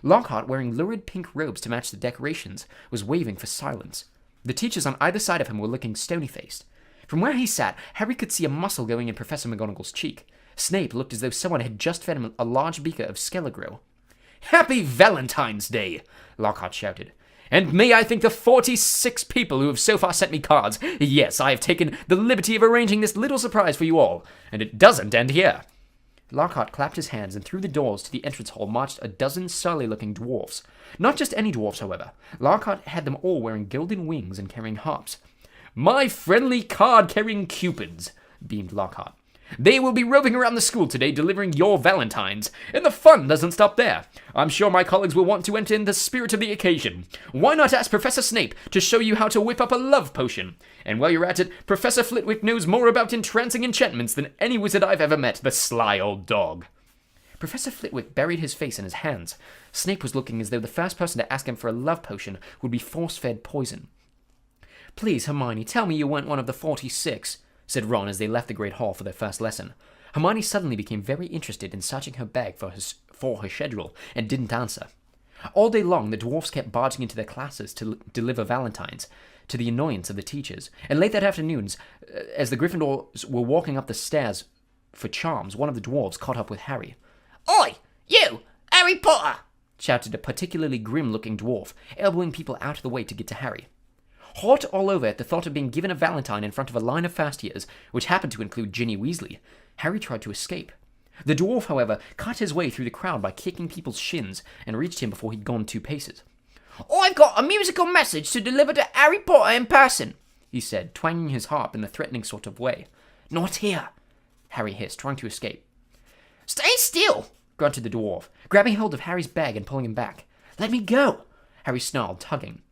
[SPEAKER 1] Lockhart, wearing lurid pink robes to match the decorations, was waving for silence. The teachers on either side of him were looking stony-faced. From where he sat, Harry could see a muscle going in Professor McGonagall's cheek. Snape looked as though someone had just fed him a large beaker of Skelligro. "Happy Valentine's Day!" Lockhart shouted. "And may I thank the 46 people who have so far sent me cards. Yes, I have taken the liberty of arranging this little surprise for you all, and it doesn't end here." Lockhart clapped his hands, and through the doors to the entrance hall marched a dozen surly-looking dwarfs. Not just any dwarfs, however. Lockhart had them all wearing gilded wings and carrying harps. "My friendly card-carrying cupids," beamed Lockhart. "They will be roving around the school today delivering your valentines, and the fun doesn't stop there. I'm sure my colleagues will want to enter in the spirit of the occasion. Why not ask Professor Snape to show you how to whip up a love potion? And while you're at it, Professor Flitwick knows more about entrancing enchantments than any wizard I've ever met, the sly old dog." Professor Flitwick buried his face in his hands. Snape was looking as though the first person to ask him for a love potion would be force-fed poison. "Please, Hermione, tell me you weren't one of the 46, said Ron as they left the Great Hall for their first lesson. Hermione suddenly became very interested in searching her bag for her schedule and didn't answer. All day long, the dwarfs kept barging into their classes to deliver valentines, to the annoyance of the teachers, and late that afternoon, as the Gryffindors were walking up the stairs for charms, one of the dwarves caught up with Harry.
[SPEAKER 2] Oi, you, Harry Potter!
[SPEAKER 1] Shouted a particularly grim-looking dwarf, elbowing people out of the way to get to Harry. Hot all over at the thought of being given a valentine in front of a line of first-years, which happened to include Ginny Weasley, Harry tried to escape. The dwarf, however, cut his way through the crowd by kicking people's shins and reached him before he'd gone 2 paces.
[SPEAKER 2] I've got a musical message to deliver to Harry Potter in person,
[SPEAKER 1] he said, twanging his harp in a threatening sort of way.
[SPEAKER 2] Not here,
[SPEAKER 1] Harry hissed, trying to escape.
[SPEAKER 2] Stay still,
[SPEAKER 1] grunted the dwarf, grabbing hold of Harry's bag and pulling him back. Let me go, Harry snarled, tugging.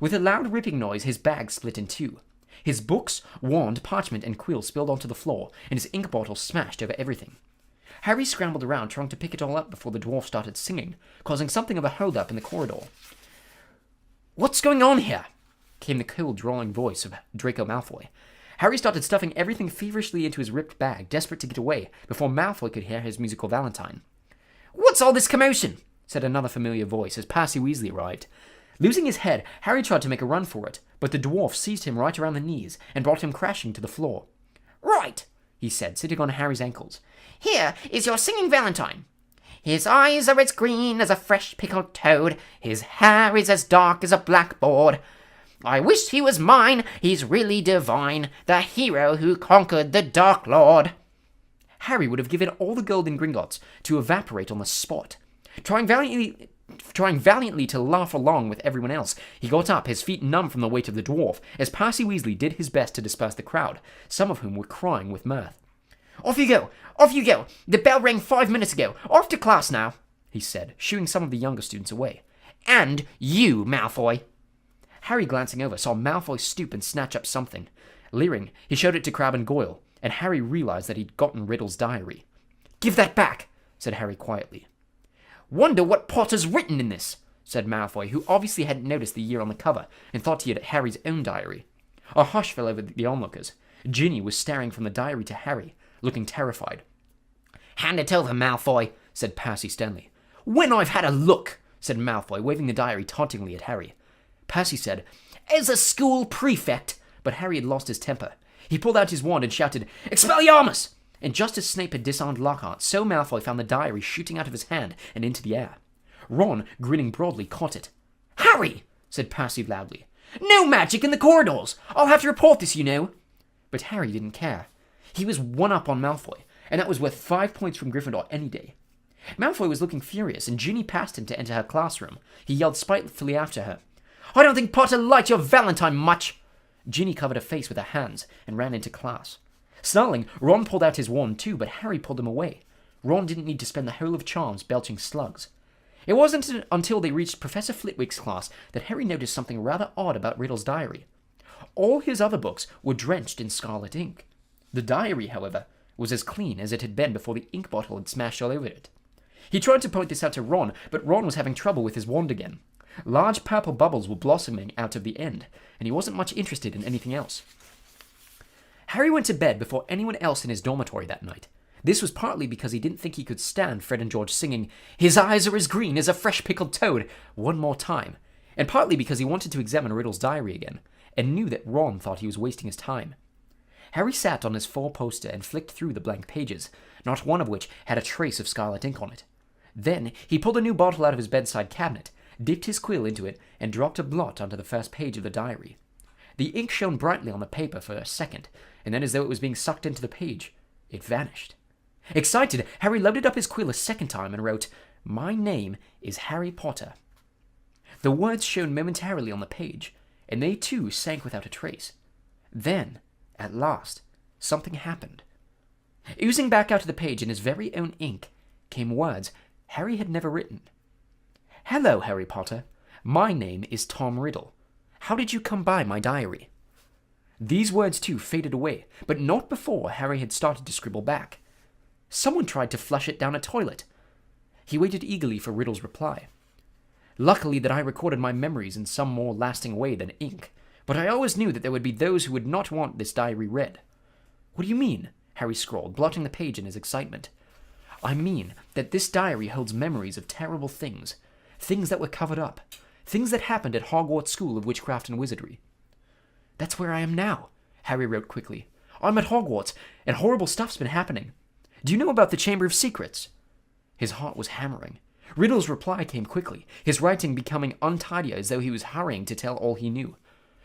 [SPEAKER 1] With a loud ripping noise, his bag split in 2. His books, wand, parchment, and quill spilled onto the floor, and his ink bottle smashed over everything. Harry scrambled around, trying to pick it all up before the dwarf started singing, causing something of a hold-up in the corridor. What's going on here? Came the cold, drawling voice of Draco Malfoy. Harry started stuffing everything feverishly into his ripped bag, desperate to get away, before Malfoy could hear his musical valentine. What's all this commotion? Said another familiar voice as Percy Weasley arrived. Losing his head, Harry tried to make a run for it, but the dwarf seized him right around the knees and brought him crashing to the floor.
[SPEAKER 2] Right,
[SPEAKER 1] he said, sitting on Harry's ankles.
[SPEAKER 2] Here is your singing valentine. His eyes are as green as a fresh pickled toad. His hair is as dark as a blackboard. I wish he was mine. He's really divine. The hero who conquered the Dark Lord.
[SPEAKER 1] Harry would have given all the gold in Gringotts to evaporate on the spot. Trying valiantly to laugh along with everyone else, he got up, his feet numb from the weight of the dwarf, as Percy Weasley did his best to disperse the crowd, some of whom were crying with mirth.
[SPEAKER 2] Off you go! Off you go! The bell rang 5 minutes ago. Off to class now,
[SPEAKER 1] he said, shooing some of the younger students away.
[SPEAKER 2] And you, Malfoy.
[SPEAKER 1] Harry, glancing over, saw Malfoy stoop and snatch up something. Leering, he showed it to Crabbe and Goyle, and Harry realized that he'd gotten Riddle's diary. Give that back, said Harry quietly.
[SPEAKER 2] Wonder what Potter's written in this,
[SPEAKER 1] said Malfoy, who obviously hadn't noticed the year on the cover and thought he had Harry's own diary. A hush fell over the onlookers. Ginny was staring from the diary to Harry, looking terrified.
[SPEAKER 2] Hand it over, Malfoy,
[SPEAKER 1] said Percy sternly. When I've had a look, said Malfoy, waving the diary tauntingly at Harry. Percy said, As a school prefect, but Harry had lost his temper. He pulled out his wand and shouted, Expelliarmus! And just as Snape had disarmed Lockhart, so Malfoy found the diary shooting out of his hand and into the air. Ron, grinning broadly, caught it.
[SPEAKER 2] Harry, said Percy loudly. No magic in the corridors! I'll have to report this, you know.
[SPEAKER 1] But Harry didn't care. He was one up on Malfoy, and that was worth 5 points from Gryffindor any day. Malfoy was looking furious, and Ginny passed him to enter her classroom. He yelled spitefully after her. I don't think Potter liked your valentine much. Ginny covered her face with her hands and ran into class. Snarling, Ron pulled out his wand too, but Harry pulled him away. Ron didn't need to spend the whole of Charms belching slugs. It wasn't until they reached Professor Flitwick's class that Harry noticed something rather odd about Riddle's diary. All his other books were drenched in scarlet ink. The diary, however, was as clean as it had been before the ink bottle had smashed all over it. He tried to point this out to Ron, but Ron was having trouble with his wand again. Large purple bubbles were blossoming out of the end, and he wasn't much interested in anything else. Harry went to bed before anyone else in his dormitory that night. This was partly because he didn't think he could stand Fred and George singing, His eyes are as green as a fresh pickled toad, one more time, and partly because he wanted to examine Riddle's diary again, and knew that Ron thought he was wasting his time. Harry sat on his 4-poster and flicked through the blank pages, not one of which had a trace of scarlet ink on it. Then he pulled a new bottle out of his bedside cabinet, dipped his quill into it, and dropped a blot onto the first page of the diary. The ink shone brightly on the paper for a second, and then as though it was being sucked into the page, it vanished. Excited, Harry loaded up his quill a second time and wrote, My name is Harry Potter. The words shone momentarily on the page, and they too sank without a trace. Then, at last, something happened. Oozing back out of the page in his very own ink came words Harry had never written. Hello, Harry Potter. My name is Tom Riddle. How did you come by my diary? These words too faded away, but not before Harry had started to scribble back. Someone tried to flush it down a toilet. He waited eagerly for Riddle's reply. Luckily that I recorded my memories in some more lasting way than ink, but I always knew that there would be those who would not want this diary read. What do you mean? Harry scrawled, blotting the page in his excitement. I mean that this diary holds memories of terrible things, things that were covered up, things that happened at Hogwarts School of Witchcraft and Wizardry. That's where I am now, Harry wrote quickly. I'm at Hogwarts, and horrible stuff's been happening. Do you know about the Chamber of Secrets? His heart was hammering. Riddle's reply came quickly, his writing becoming untidy as though he was hurrying to tell all he knew.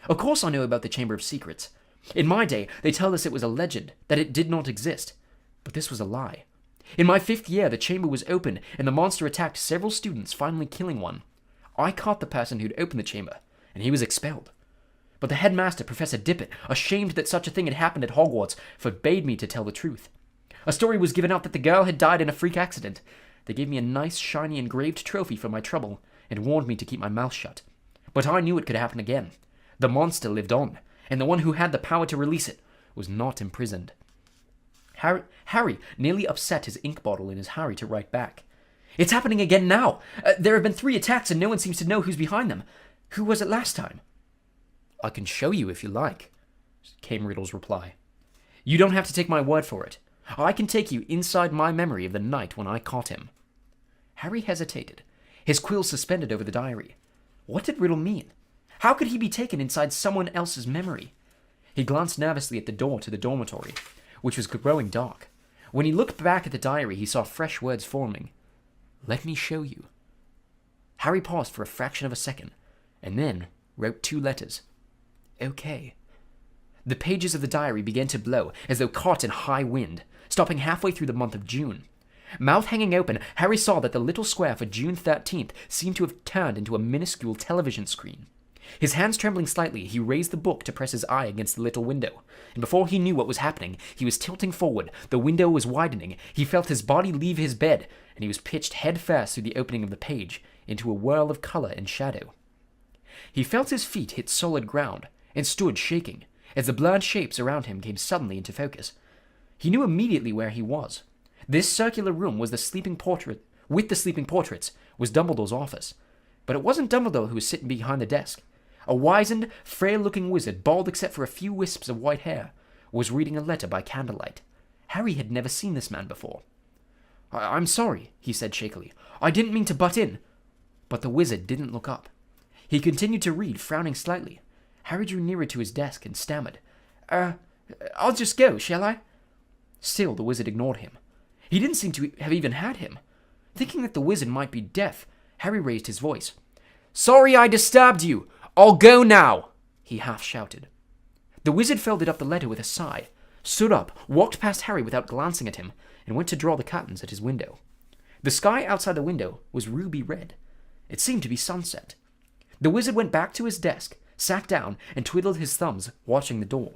[SPEAKER 1] Of course I know about the Chamber of Secrets. In my day, they tell us it was a legend, that it did not exist. But this was a lie. In my 5th year, the chamber was open, and the monster attacked several students, finally killing one. I caught the person who'd opened the chamber, and he was expelled. But the headmaster, Professor Dippet, ashamed that such a thing had happened at Hogwarts, forbade me to tell the truth. A story was given out that the girl had died in a freak accident. They gave me a nice, shiny, engraved trophy for my trouble, and warned me to keep my mouth shut. But I knew it could happen again. The monster lived on, and the one who had the power to release it was not imprisoned. Harry nearly upset his ink bottle in his hurry to write back. It's happening again now. There have been 3 attacks and no one seems to know who's behind them. Who was it last time? I can show you if you like, came Riddle's reply. You don't have to take my word for it. I can take you inside my memory of the night when I caught him. Harry hesitated, his quill suspended over the diary. What did Riddle mean? How could he be taken inside someone else's memory? He glanced nervously at the door to the dormitory, which was growing dark. When he looked back at the diary, he saw fresh words forming. Let me show you. Harry paused for a fraction of a second, and then wrote 2 letters. Okay. The pages of the diary began to blow, as though caught in high wind, stopping halfway through the month of June. Mouth hanging open, Harry saw that the little square for June 13th seemed to have turned into a minuscule television screen. His hands trembling slightly, he raised the book to press his eye against the little window, and before he knew what was happening, he was tilting forward, the window was widening, he felt his body leave his bed, and he was pitched head-first through the opening of the page, into a whirl of color and shadow. He felt his feet hit solid ground, and stood shaking, as the blurred shapes around him came suddenly into focus. He knew immediately where he was. This circular room was the sleeping portrait, with the sleeping portraits, was Dumbledore's office. But it wasn't Dumbledore who was sitting behind the desk. A wizened, frail-looking wizard, bald except for a few wisps of white hair, was reading a letter by candlelight. Harry had never seen this man before. I'm sorry, he said shakily. I didn't mean to butt in. But the wizard didn't look up. He continued to read, frowning slightly. Harry drew nearer to his desk and stammered. I'll just go, shall I? Still, the wizard ignored him. He didn't seem to have even had him. Thinking that the wizard might be deaf, Harry raised his voice. Sorry I disturbed you. I'll go now, he half-shouted. The wizard folded up the letter with a sigh, stood up, walked past Harry without glancing at him, and went to draw the curtains at his window. The sky outside the window was ruby red. It seemed to be sunset. The wizard went back to his desk, sat down, and twiddled his thumbs, watching the door.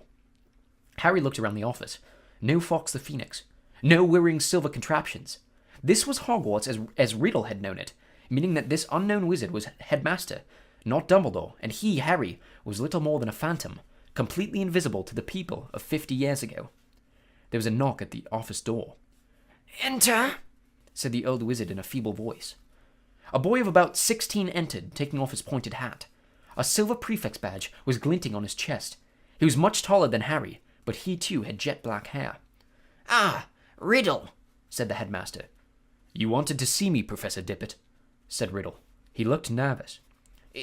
[SPEAKER 1] Harry looked around the office. No Fox the Phoenix. No whirring silver contraptions. This was Hogwarts as Riddle had known it, meaning that this unknown wizard was headmaster, not Dumbledore, and he, Harry, was little more than a phantom, completely invisible to the people of 50 years ago. There was a knock at the office door. Enter, said the old wizard in a feeble voice. A boy of about 16 entered, taking off his pointed hat. A silver prefect's badge was glinting on his chest. He was much taller than Harry, but he too had jet black hair. Ah, Riddle, said the headmaster. You wanted to see me, Professor Dippet, said Riddle. He looked nervous.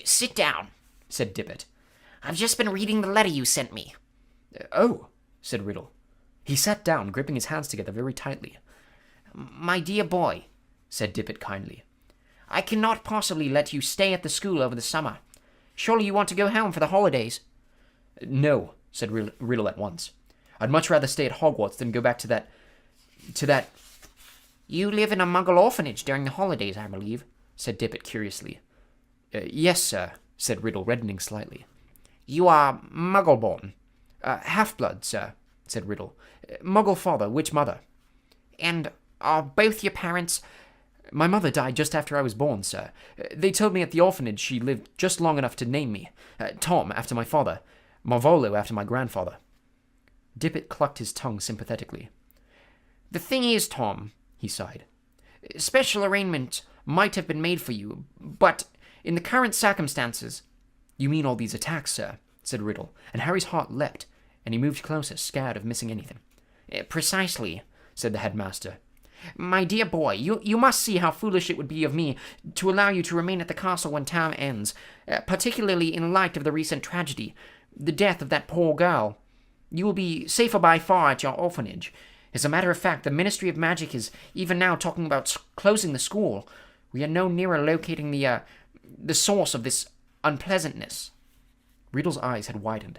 [SPEAKER 2] Sit down, said Dippet. I've just been reading the letter you sent me.
[SPEAKER 1] Oh, said Riddle. He sat down, gripping his hands together very tightly.
[SPEAKER 2] My dear boy, said Dippet kindly, I cannot possibly let you stay at the school over the summer. Surely you want to go home for the holidays?
[SPEAKER 1] No, said Riddle at once. I'd much rather stay at Hogwarts than go back to that...
[SPEAKER 2] You live in a Muggle orphanage during the holidays, I believe, said Dippet curiously.
[SPEAKER 1] Yes, sir, said Riddle, reddening slightly.
[SPEAKER 2] You are Muggle-born?
[SPEAKER 1] Half-blood, sir, said Riddle. Muggle father, witch mother.
[SPEAKER 2] And are both your parents...
[SPEAKER 1] My mother died just after I was born, sir. They told me at the orphanage she lived just long enough to name me. Tom, after my father. Marvolo, after my grandfather. Dippet clucked his tongue sympathetically.
[SPEAKER 2] The thing is, Tom, he sighed, special arrangements might have been made for you, but in the current circumstances...
[SPEAKER 1] You mean all these attacks, sir, said Riddle, and Harry's heart leapt, and he moved closer, scared of missing anything.
[SPEAKER 2] Precisely, said the headmaster. My dear boy, you must see how foolish it would be of me to allow you to remain at the castle when term ends, particularly in light of the recent tragedy, the death of that poor girl. You will be safer by far at your orphanage.
[SPEAKER 3] As a matter of fact, the Ministry of Magic is even now talking about closing the school. We are no nearer locating the source of this unpleasantness."
[SPEAKER 1] Riddle's eyes had widened.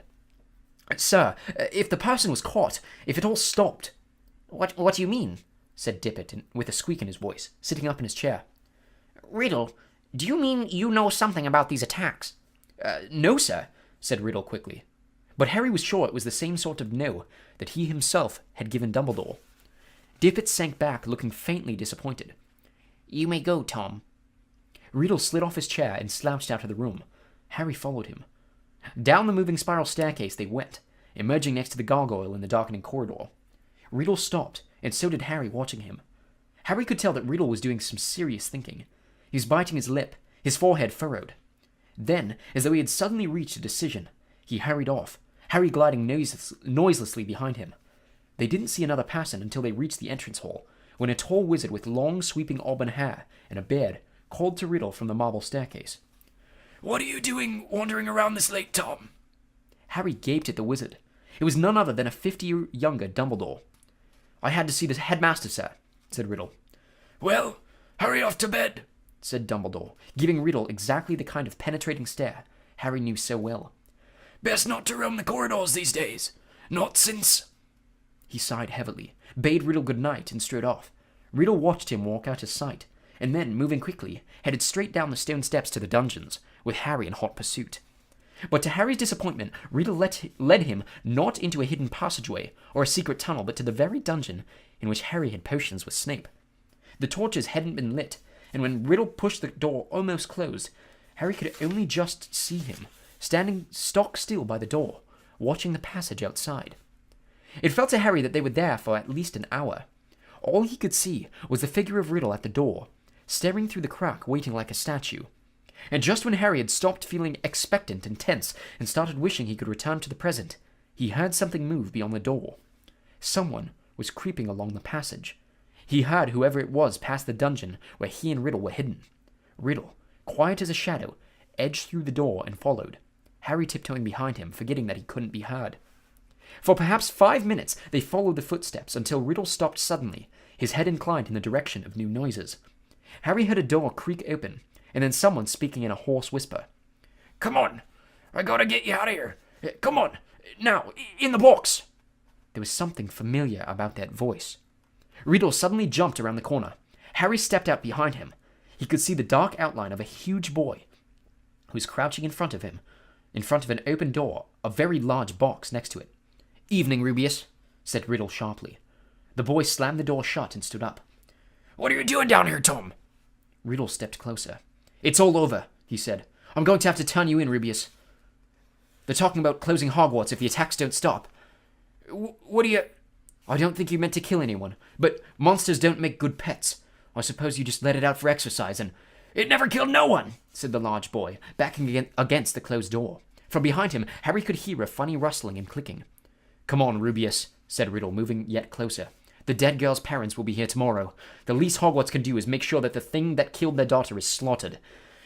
[SPEAKER 1] "Sir, if the person was caught, if it all stopped—"
[SPEAKER 3] What do you mean?"
[SPEAKER 1] said Dippet with a squeak in his voice, sitting up in his chair.
[SPEAKER 3] "Riddle, do you mean you know something about these attacks?"
[SPEAKER 1] No, sir," said Riddle quickly. But Harry was sure it was the same sort of no that he himself had given Dumbledore. Dippet sank back, looking faintly disappointed.
[SPEAKER 3] "You may go, Tom."
[SPEAKER 1] Riddle slid off his chair and slouched out of the room. Harry followed him. Down the moving spiral staircase they went, emerging next to the gargoyle in the darkening corridor. Riddle stopped, and so did Harry, watching him. Harry could tell that Riddle was doing some serious thinking. He was biting his lip, his forehead furrowed. Then, as though he had suddenly reached a decision, he hurried off, Harry gliding noiselessly behind him. They didn't see another person until they reached the entrance hall, when a tall wizard with long, sweeping auburn hair and a beard called to Riddle from the marble staircase.
[SPEAKER 4] "What are you doing wandering around this late, Tom?"
[SPEAKER 1] Harry gaped at the wizard. It was none other than a 50-year younger Dumbledore. "I had to see the headmaster, sir," said Riddle.
[SPEAKER 4] "Well, hurry off to bed,"
[SPEAKER 1] said Dumbledore, giving Riddle exactly the kind of penetrating stare Harry knew so well.
[SPEAKER 4] "Best not to roam the corridors these days. Not since—"
[SPEAKER 1] He sighed heavily, bade Riddle good night, and strode off. Riddle watched him walk out of sight, and then, moving quickly, headed straight down the stone steps to the dungeons, with Harry in hot pursuit. But to Harry's disappointment, Riddle led him not into a hidden passageway or a secret tunnel, but to the very dungeon in which Harry had potions with Snape. The torches hadn't been lit, and when Riddle pushed the door almost closed, Harry could only just see him, standing stock still by the door, watching the passage outside. It felt to Harry that they were there for at least an hour. All he could see was the figure of Riddle at the door, staring through the crack, waiting like a statue. And just when Harry had stopped feeling expectant and tense and started wishing he could return to the present, he heard something move beyond the door. Someone was creeping along the passage. He heard whoever it was pass the dungeon where he and Riddle were hidden. Riddle, quiet as a shadow, edged through the door and followed, Harry tiptoeing behind him, forgetting that he couldn't be heard. For perhaps 5 minutes they followed the footsteps until Riddle stopped suddenly, his head inclined in the direction of new noises. Harry heard a door creak open, and then someone speaking in a hoarse whisper.
[SPEAKER 4] "Come on, I gotta get you out of here. Come on, now, in the box."
[SPEAKER 1] There was something familiar about that voice. Riddle suddenly jumped around the corner. Harry stepped out behind him. He could see the dark outline of a huge boy who was crouching in front of him, in front of an open door, a very large box next to it. "Evening, Rubeus," said Riddle sharply. The boy slammed the door shut and stood up.
[SPEAKER 4] "What are you doing down here, Tom?"
[SPEAKER 1] Riddle stepped closer. "It's all over," he said. "I'm going to have to turn you in, Rubeus. They're talking about closing Hogwarts if the attacks don't stop."
[SPEAKER 4] What do you...
[SPEAKER 1] "I don't think you meant to kill anyone, but monsters don't make good pets. I suppose you just let it out for exercise and—"
[SPEAKER 4] "It never killed no one,"
[SPEAKER 1] said the large boy, backing against the closed door. From behind him, Harry could hear a funny rustling and clicking. "Come on, Rubeus," said Riddle, moving yet closer. "The dead girl's parents will be here tomorrow. The least Hogwarts can do is make sure that the thing that killed their daughter is slaughtered."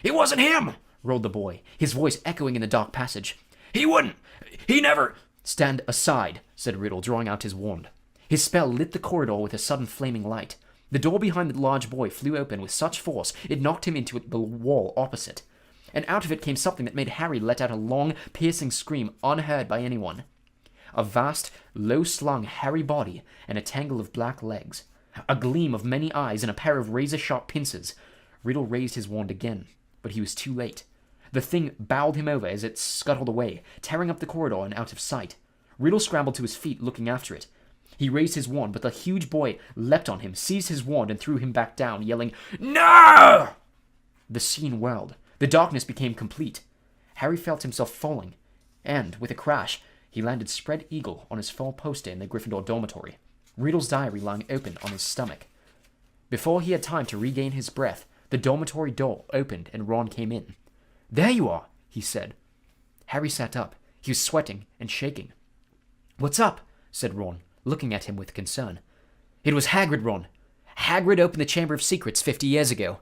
[SPEAKER 4] "It wasn't him,"
[SPEAKER 1] roared the boy, his voice echoing in the dark passage.
[SPEAKER 4] "He wouldn't. He never—"
[SPEAKER 1] "Stand aside," said Riddle, drawing out his wand. His spell lit the corridor with a sudden flaming light. The door behind the large boy flew open with such force it knocked him into the wall opposite. And out of it came something that made Harry let out a long, piercing scream unheard by anyone. A vast, low-slung, hairy body and a tangle of black legs. A gleam of many eyes and a pair of razor-sharp pincers. Riddle raised his wand again, but he was too late. The thing bowled him over as it scuttled away, tearing up the corridor and out of sight. Riddle scrambled to his feet, looking after it. He raised his wand, but the huge boy leapt on him, seized his wand, and threw him back down, yelling, "No!" The scene whirled. The darkness became complete. Harry felt himself falling, and, with a crash, he landed spread eagle on his far poster in the Gryffindor dormitory, Riddle's diary lying open on his stomach. Before he had time to regain his breath, the dormitory door opened and Ron came in. "There you are," he said. Harry sat up. He was sweating and shaking. "What's up?" said Ron, looking at him with concern. "It was Hagrid, Ron. Hagrid opened the Chamber of Secrets 50 years ago."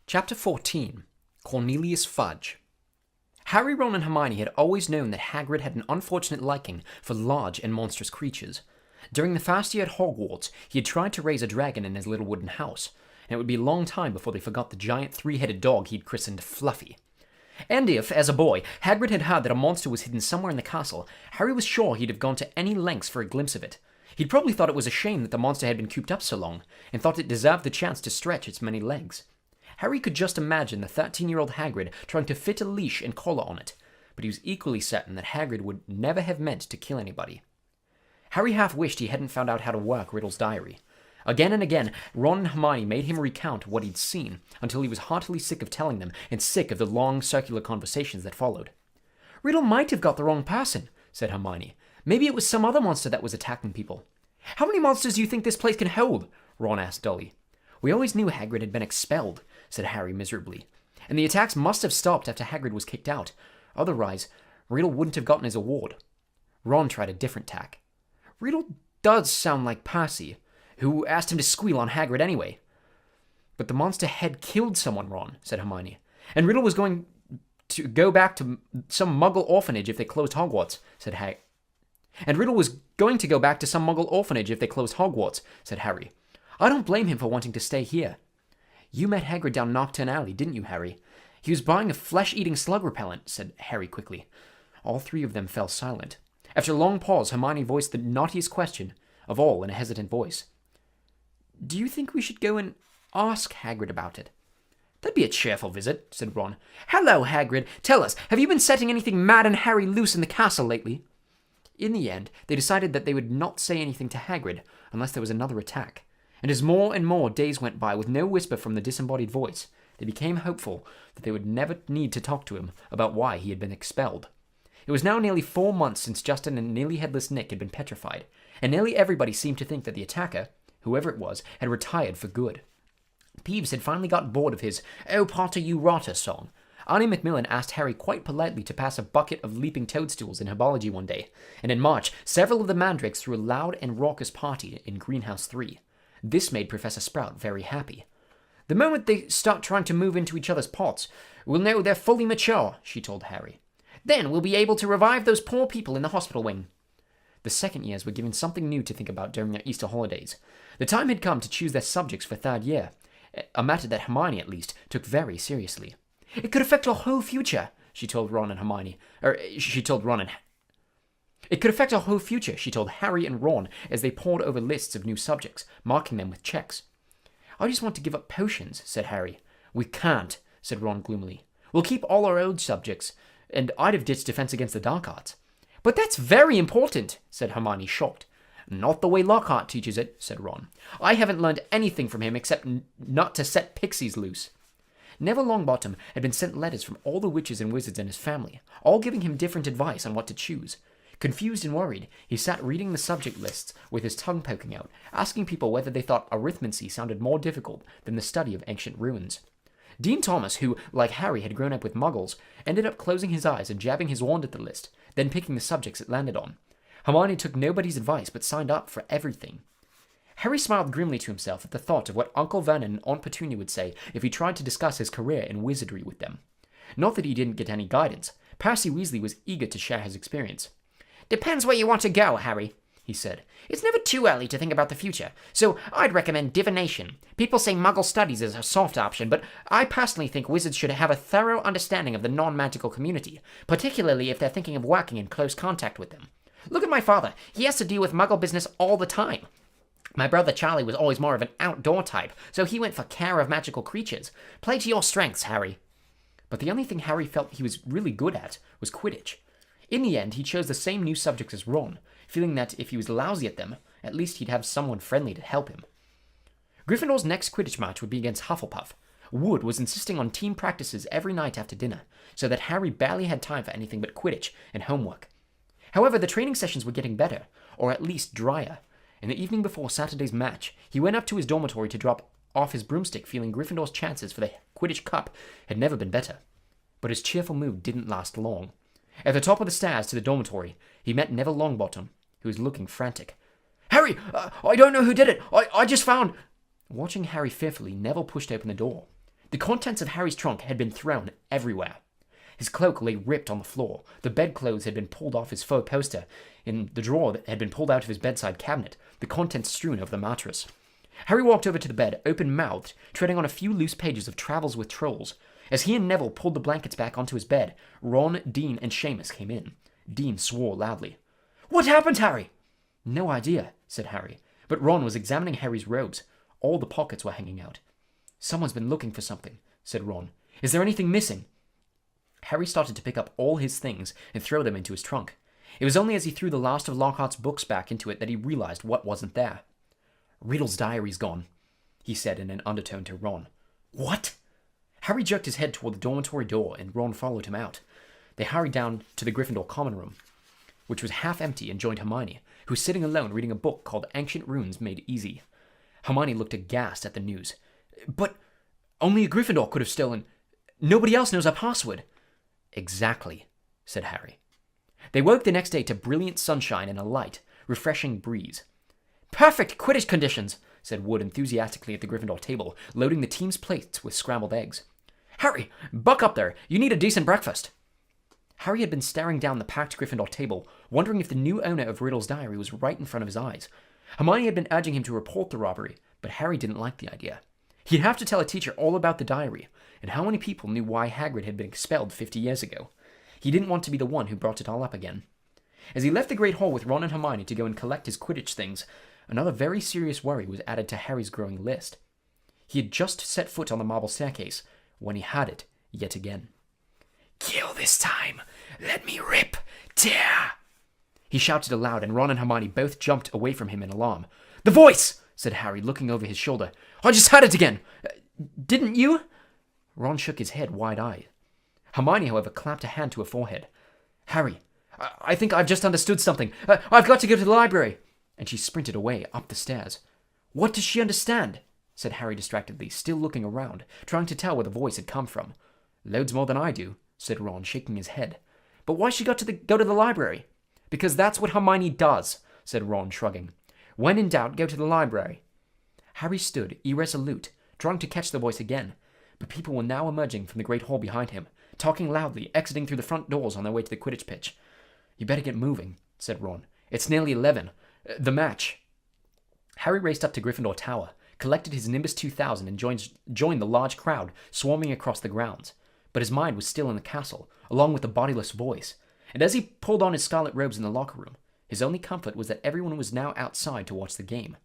[SPEAKER 1] Chapter 14. Cornelius Fudge. Harry, Ron, and Hermione had always known that Hagrid had an unfortunate liking for large and monstrous creatures. During the first year at Hogwarts, he had tried to raise a dragon in his little wooden house, and it would be a long time before they forgot the giant three-headed dog he'd christened Fluffy. And if, as a boy, Hagrid had heard that a monster was hidden somewhere in the castle, Harry was sure he'd have gone to any lengths for a glimpse of it. He'd probably thought it was a shame that the monster had been cooped up so long, and thought it deserved the chance to stretch its many legs. Harry could just imagine the 13-year-old Hagrid trying to fit a leash and collar on it, but he was equally certain that Hagrid would never have meant to kill anybody. Harry half wished he hadn't found out how to work Riddle's diary. Again and again, Ron and Hermione made him recount what he'd seen, until he was heartily sick of telling them, and sick of the long circular conversations that followed.
[SPEAKER 3] Riddle might have got the wrong person, said Hermione. Maybe it was some other monster that was attacking people. How many monsters do you think this place can hold? Ron asked dully. We always knew Hagrid had been expelled, said Harry miserably. And the attacks must have stopped after Hagrid was kicked out. Otherwise, Riddle wouldn't have gotten his award. Ron tried a different tack. Riddle does sound like Percy, who asked him to squeal on Hagrid anyway. But the monster had killed someone, Ron, said Hermione. And Riddle was going to go back to some Muggle orphanage if they closed Hogwarts, said Harry. And Riddle was going to go back to some Muggle orphanage if they closed Hogwarts, said Harry. I don't blame him for wanting to stay here. You met Hagrid down Knockturn Alley, didn't you, Harry? He was buying a flesh-eating slug repellent, said Harry quickly. All three of them fell silent. After a long pause, Hermione voiced the knottiest question of all in a hesitant voice. Do you think we should go and ask Hagrid about it? That'd be a cheerful visit, said Ron. Hello, Hagrid. Tell us, have you been setting anything mad and Harry loose in the castle lately? In the end, they decided that they would not say anything to Hagrid unless there was another attack. And as more and more days went by with no whisper from the disembodied voice, they became hopeful that they would never need to talk to him about why he had been expelled. It was now nearly 4 months since Justin and Nearly Headless Nick had been petrified, and nearly everybody seemed to think that the attacker, whoever it was, had retired for good. Peeves had finally got bored of his "Oh, Potter, you rotter" song. Arnie Macmillan asked Harry quite politely to pass a bucket of leaping toadstools in herbology one day, and in March, several of the mandrakes threw a loud and raucous party in Greenhouse 3. This made Professor Sprout very happy. The moment they start trying to move into each other's pots, we'll know they're fully mature, she told Harry. Then we'll be able to revive those poor people in the hospital wing. The second years were given something new to think about during their Easter holidays. The time had come to choose their subjects for third year, a matter that Hermione, at least, took very seriously. It could affect our whole future, she told Ron and Hermione. It could affect our whole future, she told Harry and Ron as they pored over lists of new subjects, marking them with checks. I just want to give up potions, said Harry. We can't, said Ron gloomily. We'll keep all our old subjects, and I'd have ditched Defense Against the Dark Arts. But that's very important, said Hermione, shocked. Not the way Lockhart teaches it, said Ron. I haven't learned anything from him except not to set pixies loose. Neville Longbottom had been sent letters from all the witches and wizards in his family, all giving him different advice on what to choose. Confused and worried, he sat reading the subject lists with his tongue poking out, asking people whether they thought arithmancy sounded more difficult than the study of ancient ruins. Dean Thomas, who, like Harry, had grown up with muggles, ended up closing his eyes and jabbing his wand at the list, then picking the subjects it landed on. Hermione took nobody's advice but signed up for everything. Harry smiled grimly to himself at the thought of what Uncle Vernon and Aunt Petunia would say if he tried to discuss his career in wizardry with them. Not that he didn't get any guidance. Percy Weasley was eager to share his experience. Depends where you want to go, Harry, he said. It's never too early to think about the future, so I'd recommend divination. People say Muggle studies is a soft option, but I personally think wizards should have a thorough understanding of the non-magical community, particularly if they're thinking of working in close contact with them. Look at my father. He has to deal with Muggle business all the time. My brother Charlie was always more of an outdoor type, so he went for care of magical creatures. Play to your strengths, Harry. But the only thing Harry felt he was really good at was Quidditch. In the end, he chose the same new subjects as Ron, feeling that if he was lousy at them, at least he'd have someone friendly to help him. Gryffindor's next Quidditch match would be against Hufflepuff. Wood was insisting on team practices every night after dinner, so that Harry barely had time for anything but Quidditch and homework. However, the training sessions were getting better, or at least drier. And the evening before Saturday's match, he went up to his dormitory to drop off his broomstick, feeling Gryffindor's chances for the Quidditch Cup had never been better. But his cheerful mood didn't last long. At the top of the stairs to the dormitory, he met Neville Longbottom, who was looking frantic. Harry, I don't know who did it. I just found... Watching Harry fearfully, Neville pushed open the door. The contents of Harry's trunk had been thrown everywhere. His cloak lay ripped on the floor. The bedclothes had been pulled off his faux poster in the drawer that had been pulled out of his bedside cabinet, the contents strewn over the mattress. Harry walked over to the bed, open-mouthed, treading on a few loose pages of Travels with Trolls. As he and Neville pulled the blankets back onto his bed, Ron, Dean, and Seamus came in. Dean swore loudly. "What happened, Harry?" "No idea," said Harry, but Ron was examining Harry's robes. All the pockets were hanging out. "Someone's been looking for something," said Ron. "Is there anything missing?" Harry started to pick up all his things and throw them into his trunk. It was only as he threw the last of Lockhart's books back into it that he realized what wasn't there. "Riddle's diary's gone," he said in an undertone to Ron. "What?" Harry jerked his head toward the dormitory door, and Ron followed him out. They hurried down to the Gryffindor common room, which was half empty, and joined Hermione, who was sitting alone reading a book called Ancient Runes Made Easy. Hermione looked aghast at the news. "But only a Gryffindor could have stolen. Nobody else knows our password." "Exactly," said Harry. They woke the next day to brilliant sunshine and a light, refreshing breeze. "Perfect Quidditch conditions," said Wood enthusiastically at the Gryffindor table, loading the team's plates with scrambled eggs. "Harry, buck up there. You need a decent breakfast." Harry had been staring down the packed Gryffindor table, wondering if the new owner of Riddle's diary was right in front of his eyes. Hermione had been urging him to report the robbery, but Harry didn't like the idea. He'd have to tell a teacher all about the diary, and how many people knew why Hagrid had been expelled 50 years ago. He didn't want to be the one who brought it all up again. As he left the Great Hall with Ron and Hermione to go and collect his Quidditch things, another very serious worry was added to Harry's growing list. He had just set foot on the marble staircase when he had it yet again. "Kill this time! Let me rip! Tear!" He shouted aloud, and Ron and Hermione both jumped away from him in alarm. "The voice!" said Harry, looking over his shoulder. "I just had it again!" "Didn't you?" Ron shook his head wide-eyed. Hermione, however, clapped a hand to her forehead. "Harry, I think I've just understood something. I've got to go to the library." And she sprinted away up the stairs. "What does she understand?" said Harry distractedly, still looking around, trying to tell where the voice had come from. "Loads more than I do," said Ron, shaking his head. "But why she got to go to the library?" "Because that's what Hermione does," said Ron, shrugging. "When in doubt, go to the library." Harry stood, irresolute, trying to catch the voice again, but people were now emerging from the great hall behind him, talking loudly, exiting through the front doors on their way to the Quidditch pitch. "You better get moving," said Ron. "It's nearly 11. The match." Harry raced up to Gryffindor Tower, collected his Nimbus 2000, and joined the large crowd swarming across the grounds. But his mind was still in the castle, along with the bodiless voice. And as he pulled on his scarlet robes in the locker room, his only comfort was that everyone was now outside to watch the game.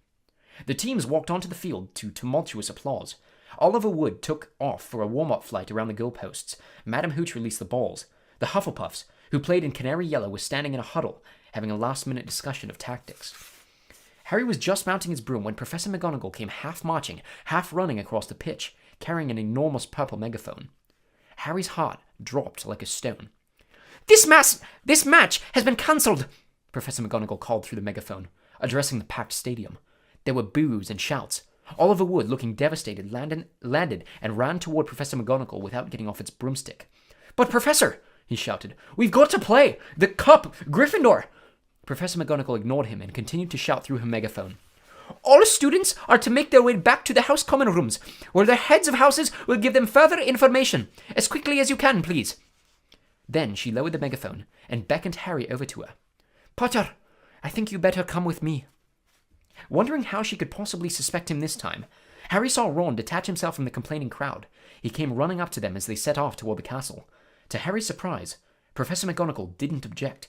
[SPEAKER 3] The teams walked onto the field to tumultuous applause. Oliver Wood took off for a warm-up flight around the goalposts. Madam Hooch released the balls. The Hufflepuffs, who played in canary yellow, were standing in a huddle, having a last-minute discussion of tactics. Harry was just mounting his broom when Professor McGonagall came half-marching, half-running across the pitch, carrying an enormous purple megaphone. Harry's heart dropped like a stone. This match has been cancelled," Professor McGonagall called through the megaphone, addressing the packed stadium. There were boos and shouts. Oliver Wood, looking devastated, landed and ran toward Professor McGonagall without getting off its broomstick. "But Professor," he shouted, "we've got to play! The Cup! Gryffindor!" Professor McGonagall ignored him and continued to shout through her megaphone. "All students are to make their way back to the house common rooms, where the heads of houses will give them further information. As quickly as you can, please." Then she lowered the megaphone and beckoned Harry over to her. "Potter, I think you better come with me." Wondering how she could possibly suspect him this time, Harry saw Ron detach himself from the complaining crowd. He came running up to them as they set off toward the castle. To Harry's surprise, Professor McGonagall didn't object.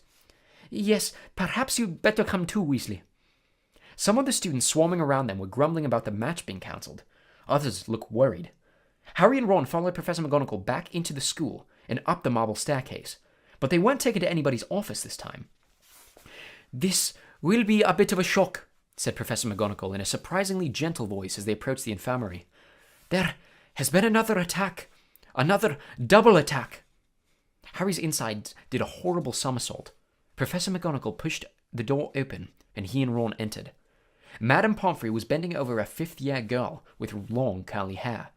[SPEAKER 3] "Yes, perhaps you'd better come too, Weasley." Some of the students swarming around them were grumbling about the match being cancelled. Others looked worried. Harry and Ron followed Professor McGonagall back into the school and up the marble staircase, but they weren't taken to anybody's office this time. "This will be a bit of a shock," said Professor McGonagall in a surprisingly gentle voice as they approached the infirmary. "There has been another attack. Another double attack." Harry's insides did a horrible somersault. Professor McGonagall pushed the door open, and he and Ron entered. Madame Pomfrey was bending over a fifth-year girl with long curly hair.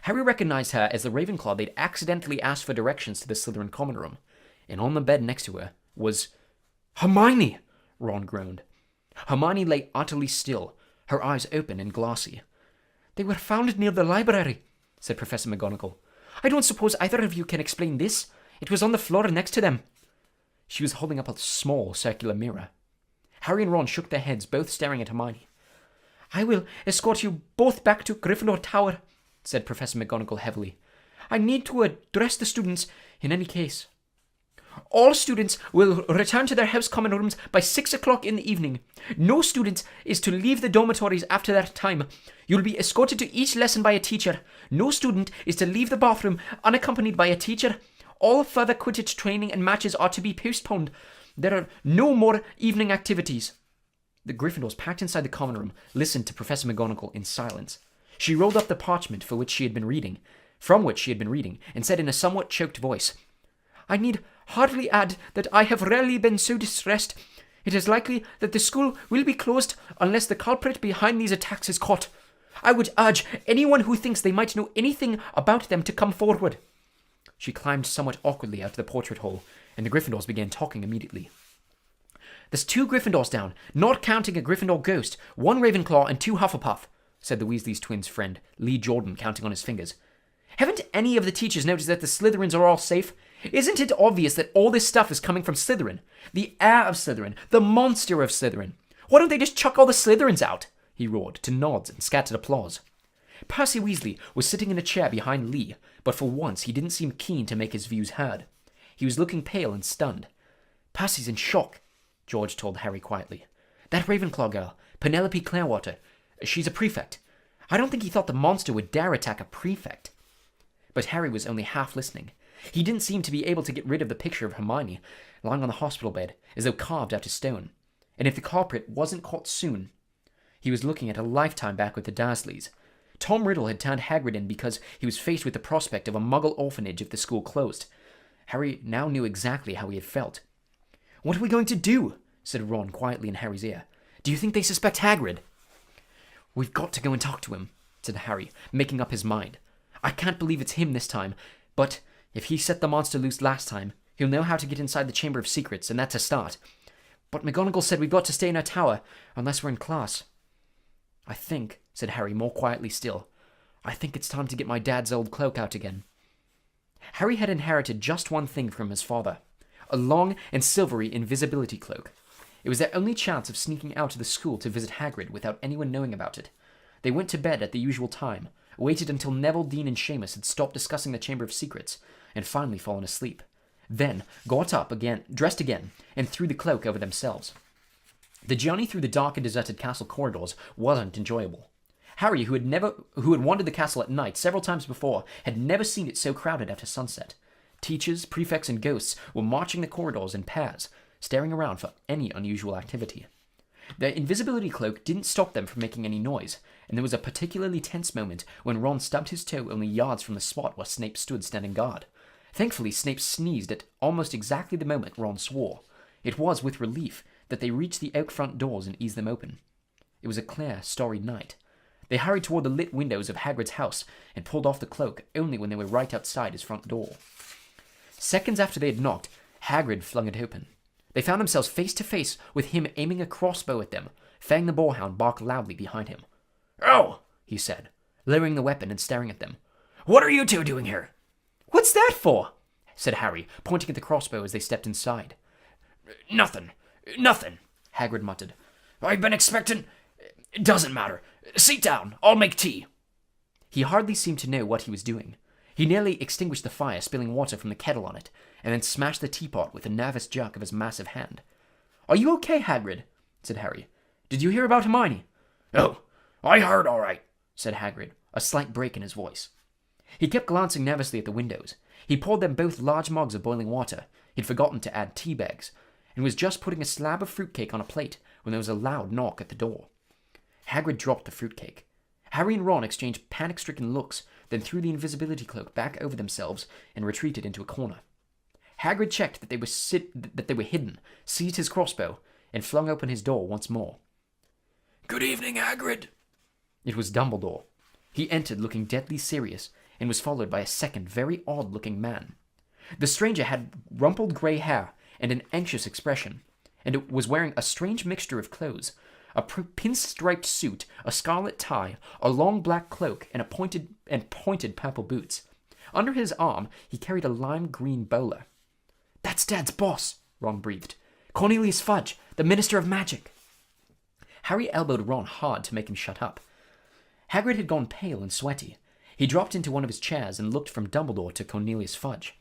[SPEAKER 3] Harry recognized her as the Ravenclaw they'd accidentally asked for directions to the Slytherin common room, and on the bed next to her was Hermione! Ron groaned. Hermione lay utterly still, her eyes open and glassy. "They were found near the library," said Professor McGonagall. "I don't suppose either of you can explain this. It was on the floor next to them. She was holding up a small circular mirror. Harry and Ron shook their heads, both staring at Hermione. I will escort you both back to Gryffindor Tower, said Professor McGonagall heavily. I need to address the students in any case. All students will return to their house common rooms by 6 o'clock in the evening. No student is to leave the dormitories after that time. You'll be escorted to each lesson by a teacher. No student is to leave the bathroom unaccompanied by a teacher. All further Quidditch training and matches are to be postponed. There are no more evening activities. The Gryffindors, packed inside the common room, listened to Professor McGonagall in silence. She rolled up the parchment from which she had been reading, and said in a somewhat choked voice, I need hardly add that I have rarely been so distressed. It is likely that the school will be closed unless the culprit behind these attacks is caught. I would urge anyone who thinks they might know anything about them to come forward. She climbed somewhat awkwardly out of the portrait hole, and the Gryffindors began talking immediately. There's 2 Gryffindors down, not counting a Gryffindor ghost, 1 Ravenclaw and 2 Hufflepuff, said the Weasley's twins' friend, Lee Jordan, counting on his fingers. Haven't any of the teachers noticed that the Slytherins are all safe? Isn't it obvious that all this stuff is coming from Slytherin? The heir of Slytherin, the monster of Slytherin. Why don't they just chuck all the Slytherins out? He roared, to nods and scattered applause. Percy Weasley was sitting in a chair behind Lee, but for once he didn't seem keen to make his views heard. He was looking pale and stunned. Percy's in shock, George told Harry quietly. That Ravenclaw girl, Penelope Clearwater, she's a prefect. I don't think he thought the monster would dare attack a prefect. But Harry was only half listening. He didn't seem to be able to get rid of the picture of Hermione lying on the hospital bed as though carved out of stone. And if the culprit wasn't caught soon, he was looking at a lifetime back with the Dursleys. Tom Riddle had turned Hagrid in because he was faced with the prospect of a Muggle orphanage if the school closed. Harry now knew exactly how he had felt. What are we going to do? Said Ron quietly in Harry's ear. Do you think they suspect Hagrid? We've got to go and talk to him, said Harry, making up his mind. I can't believe it's him this time, but if he set the monster loose last time, he'll know how to get inside the Chamber of Secrets, and that's a start. But McGonagall said we've got to stay in our tower, unless we're in class. I think, said Harry more quietly still, I think it's time to get my dad's old cloak out again. Harry had inherited just one thing from his father, a long and silvery invisibility cloak. It was their only chance of sneaking out of the school to visit Hagrid without anyone knowing about it. They went to bed at the usual time, waited until Neville, Dean, and Seamus had stopped discussing the Chamber of Secrets, and finally fallen asleep. Then got up again, dressed again, and threw the cloak over themselves. The journey through the dark and deserted castle corridors wasn't enjoyable. Harry, who had wandered the castle at night several times before, had never seen it so crowded after sunset. Teachers, prefects, and ghosts were marching the corridors in pairs, staring around for any unusual activity. Their invisibility cloak didn't stop them from making any noise, and there was a particularly tense moment when Ron stubbed his toe only yards from the spot where Snape stood standing guard. Thankfully, Snape sneezed at almost exactly the moment Ron swore. It was with relief that they reached the oak front doors and eased them open. It was a clear, starry night. They hurried toward the lit windows of Hagrid's house and pulled off the cloak only when they were right outside his front door. Seconds after they had knocked, Hagrid flung it open. They found themselves face to face with him aiming a crossbow at them. Fang the Boarhound barked loudly behind him. "Oh!" he said, lowering the weapon and staring at them. "What are you two doing here?" "What's that for?" said Harry, pointing at the crossbow as they stepped inside. Nothing, Hagrid muttered. "I've been expecting... It doesn't matter. Sit down, I'll make tea." He hardly seemed to know what he was doing. He nearly extinguished the fire, spilling water from the kettle on it, and then smashed the teapot with a nervous jerk of his massive hand. "Are you okay, Hagrid?" said Harry. "Did you hear about Hermione?" "Oh, I heard all right," said Hagrid, a slight break in his voice. He kept glancing nervously at the windows. He poured them both large mugs of boiling water. He'd forgotten to add tea bags, and was just putting a slab of fruitcake on a plate when there was a loud knock at the door. Hagrid dropped the fruitcake. Harry and Ron exchanged panic-stricken looks, then threw the invisibility cloak back over themselves and retreated into a corner. Hagrid checked that they were hidden, seized his crossbow, and flung open his door once more. "Good evening, Hagrid." It was Dumbledore. He entered looking deadly serious, and was followed by a second, very odd-looking man. The stranger had rumpled grey hair and an anxious expression, and was wearing a strange mixture of clothes: a pinstriped suit, a scarlet tie, a long black cloak, and pointed purple boots.
[SPEAKER 1] Under his arm, he carried a lime-green bowler. "That's Dad's boss," Ron breathed. "Cornelius Fudge, the Minister of Magic." Harry elbowed Ron hard to make him shut up. Hagrid had gone pale and sweaty. He dropped into one of his chairs and looked from Dumbledore to Cornelius Fudge.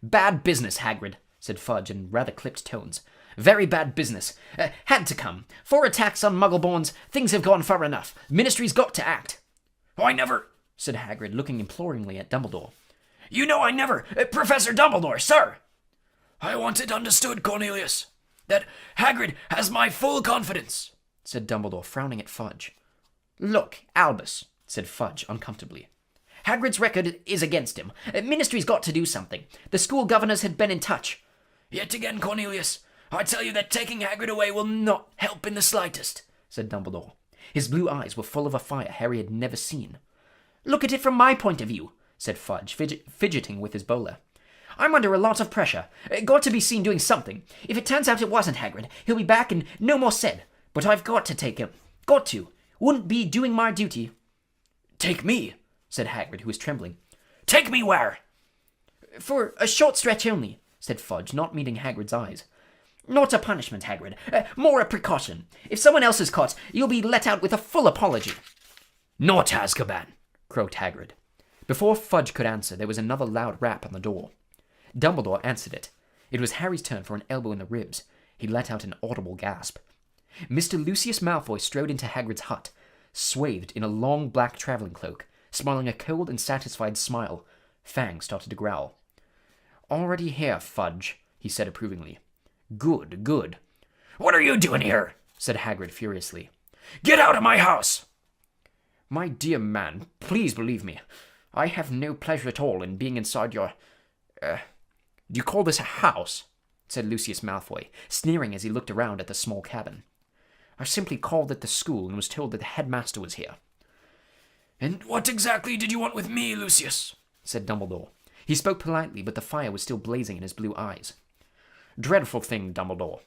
[SPEAKER 1] "Bad business, Hagrid," said Fudge in rather clipped tones. "Very bad business. Had to come. 4 attacks on Muggleborns. Things have gone far enough. Ministry's got to act."
[SPEAKER 4] "I never," said Hagrid, looking imploringly at Dumbledore. "You know I never, Professor Dumbledore, sir." "I want it understood, Cornelius, that Hagrid has my full confidence," said Dumbledore, frowning at Fudge.
[SPEAKER 1] "Look, Albus," said Fudge uncomfortably. "Hagrid's record is against him. Ministry's got to do something. The school governors had been in touch."
[SPEAKER 4] "Yet again, Cornelius, I tell you that taking Hagrid away will not help in the slightest," said Dumbledore.
[SPEAKER 1] His blue eyes were full of a fire Harry had never seen. "Look at it from my point of view," said Fudge, fidgeting with his bowler. "I'm under a lot of pressure. Got to be seen doing something. If it turns out it wasn't Hagrid, he'll be back and no more said. But I've got to take him. Got to. Wouldn't be doing my duty."
[SPEAKER 4] "Take me,"
[SPEAKER 1] said Hagrid, who was trembling.
[SPEAKER 4] "Take me where?"
[SPEAKER 1] "For a short stretch only," said Fudge, not meeting Hagrid's eyes. "Not a punishment, Hagrid. More a precaution. If someone else is caught, you'll be let out with a full apology."
[SPEAKER 4] "Not Azkaban,"
[SPEAKER 1] croaked Hagrid. Before Fudge could answer, there was another loud rap on the door. Dumbledore answered it. It was Harry's turn for an elbow in the ribs. He let out an audible gasp. Mr. Lucius Malfoy strode into Hagrid's hut, swathed in a long black travelling cloak, smiling a cold and satisfied smile. Fang started to growl. "Already here, Fudge," he said approvingly. "Good, good."
[SPEAKER 4] "What are you doing here?"
[SPEAKER 1] said Hagrid furiously.
[SPEAKER 4] "Get out of my house!"
[SPEAKER 1] "My dear man, please believe me. I have no pleasure at all in being inside your... do you call this a house?" said Lucius Malfoy, sneering as he looked around at the small cabin. "I simply called at the school and was told that the headmaster was here."
[SPEAKER 4] "And what exactly did you want with me, Lucius?"
[SPEAKER 1] said Dumbledore. He spoke politely, but the fire was still blazing in his blue eyes. "Dreadful thing, Dumbledore,"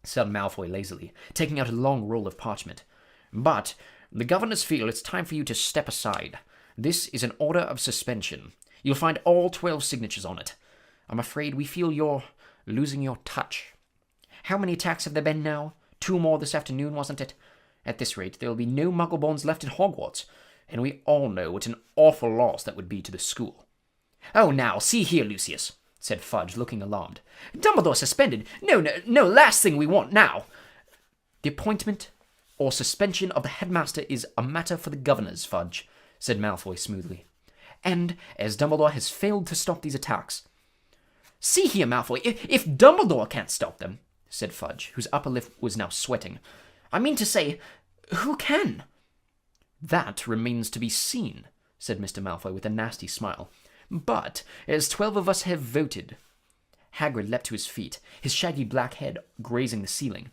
[SPEAKER 1] said Malfoy lazily, taking out a long roll of parchment. "But the governors feel it's time for you to step aside. This is an order of suspension. You'll find all 12 signatures on it. I'm afraid we feel you're losing your touch. How many attacks have there been now? 2 more this afternoon, wasn't it? At this rate, there'll be no Muggleborns left in Hogwarts, and we all know what an awful loss that would be to the school." "Oh, now, see here, Lucius," said Fudge, looking alarmed. "Dumbledore suspended. No, last thing we want now." "The appointment or suspension of the headmaster is a matter for the governors, Fudge," said Malfoy smoothly. "And as Dumbledore has failed to stop these attacks..." "See here, Malfoy, if Dumbledore can't stop them," said Fudge, whose upper lip was now sweating. "I mean to say, who can?" "That remains to be seen," said Mr. Malfoy with a nasty smile. "But as 12 of us have voted..." Hagrid leapt to his feet, his shaggy black head grazing the ceiling.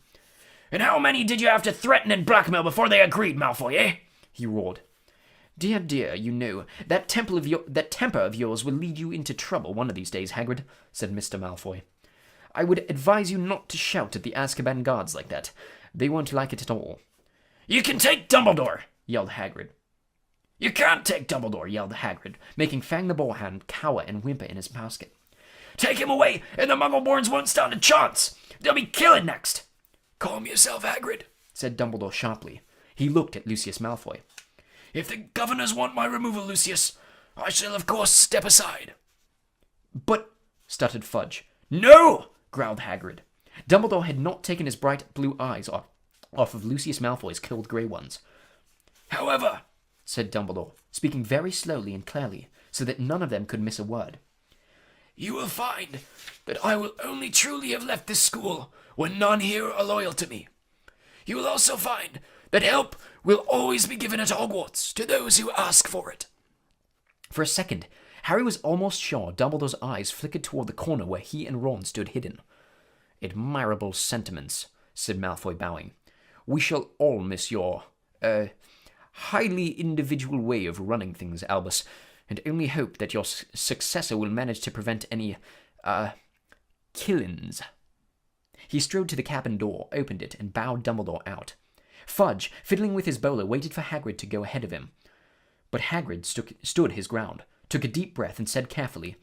[SPEAKER 4] "And how many did you have to threaten and blackmail before they agreed, Malfoy, eh?"
[SPEAKER 1] he roared. Dear, you know, that temper of yours will lead you into trouble one of these days, Hagrid," said Mr. Malfoy. "I would advise you not to shout at the Azkaban guards like that. They won't like it at all."
[SPEAKER 4] "You can take Dumbledore!"
[SPEAKER 1] yelled Hagrid.
[SPEAKER 4] "You can't take Dumbledore!"
[SPEAKER 1] yelled Hagrid, making Fang the Boarhound cower and whimper in his basket.
[SPEAKER 4] "Take him away, and the Muggleborns won't stand a chance! They'll be killing next!" "Calm yourself, Hagrid," said Dumbledore sharply.
[SPEAKER 1] He looked at Lucius Malfoy.
[SPEAKER 4] "If the governors want my removal, Lucius, I shall of course step aside."
[SPEAKER 1] "But..." stuttered Fudge.
[SPEAKER 4] "No!"
[SPEAKER 1] growled Hagrid. Dumbledore had not taken his bright blue eyes off of Lucius Malfoy's cold grey ones.
[SPEAKER 4] "However,"
[SPEAKER 1] said Dumbledore, speaking very slowly and clearly, so that none of them could miss a word,
[SPEAKER 4] "you will find that I will only truly have left this school when none here are loyal to me. You will also find that help will always be given at Hogwarts to those who ask for it."
[SPEAKER 1] For a second, Harry was almost sure Dumbledore's eyes flickered toward the corner where he and Ron stood hidden. "Admirable sentiments," said Malfoy, bowing. "We shall all miss your, highly individual way of running things, Albus, and only hope that your successor will manage to prevent any, killings." He strode to the cabin door, opened it, and bowed Dumbledore out. Fudge, fiddling with his bowler, waited for Hagrid to go ahead of him. But Hagrid stood his ground, took a deep breath, and said carefully,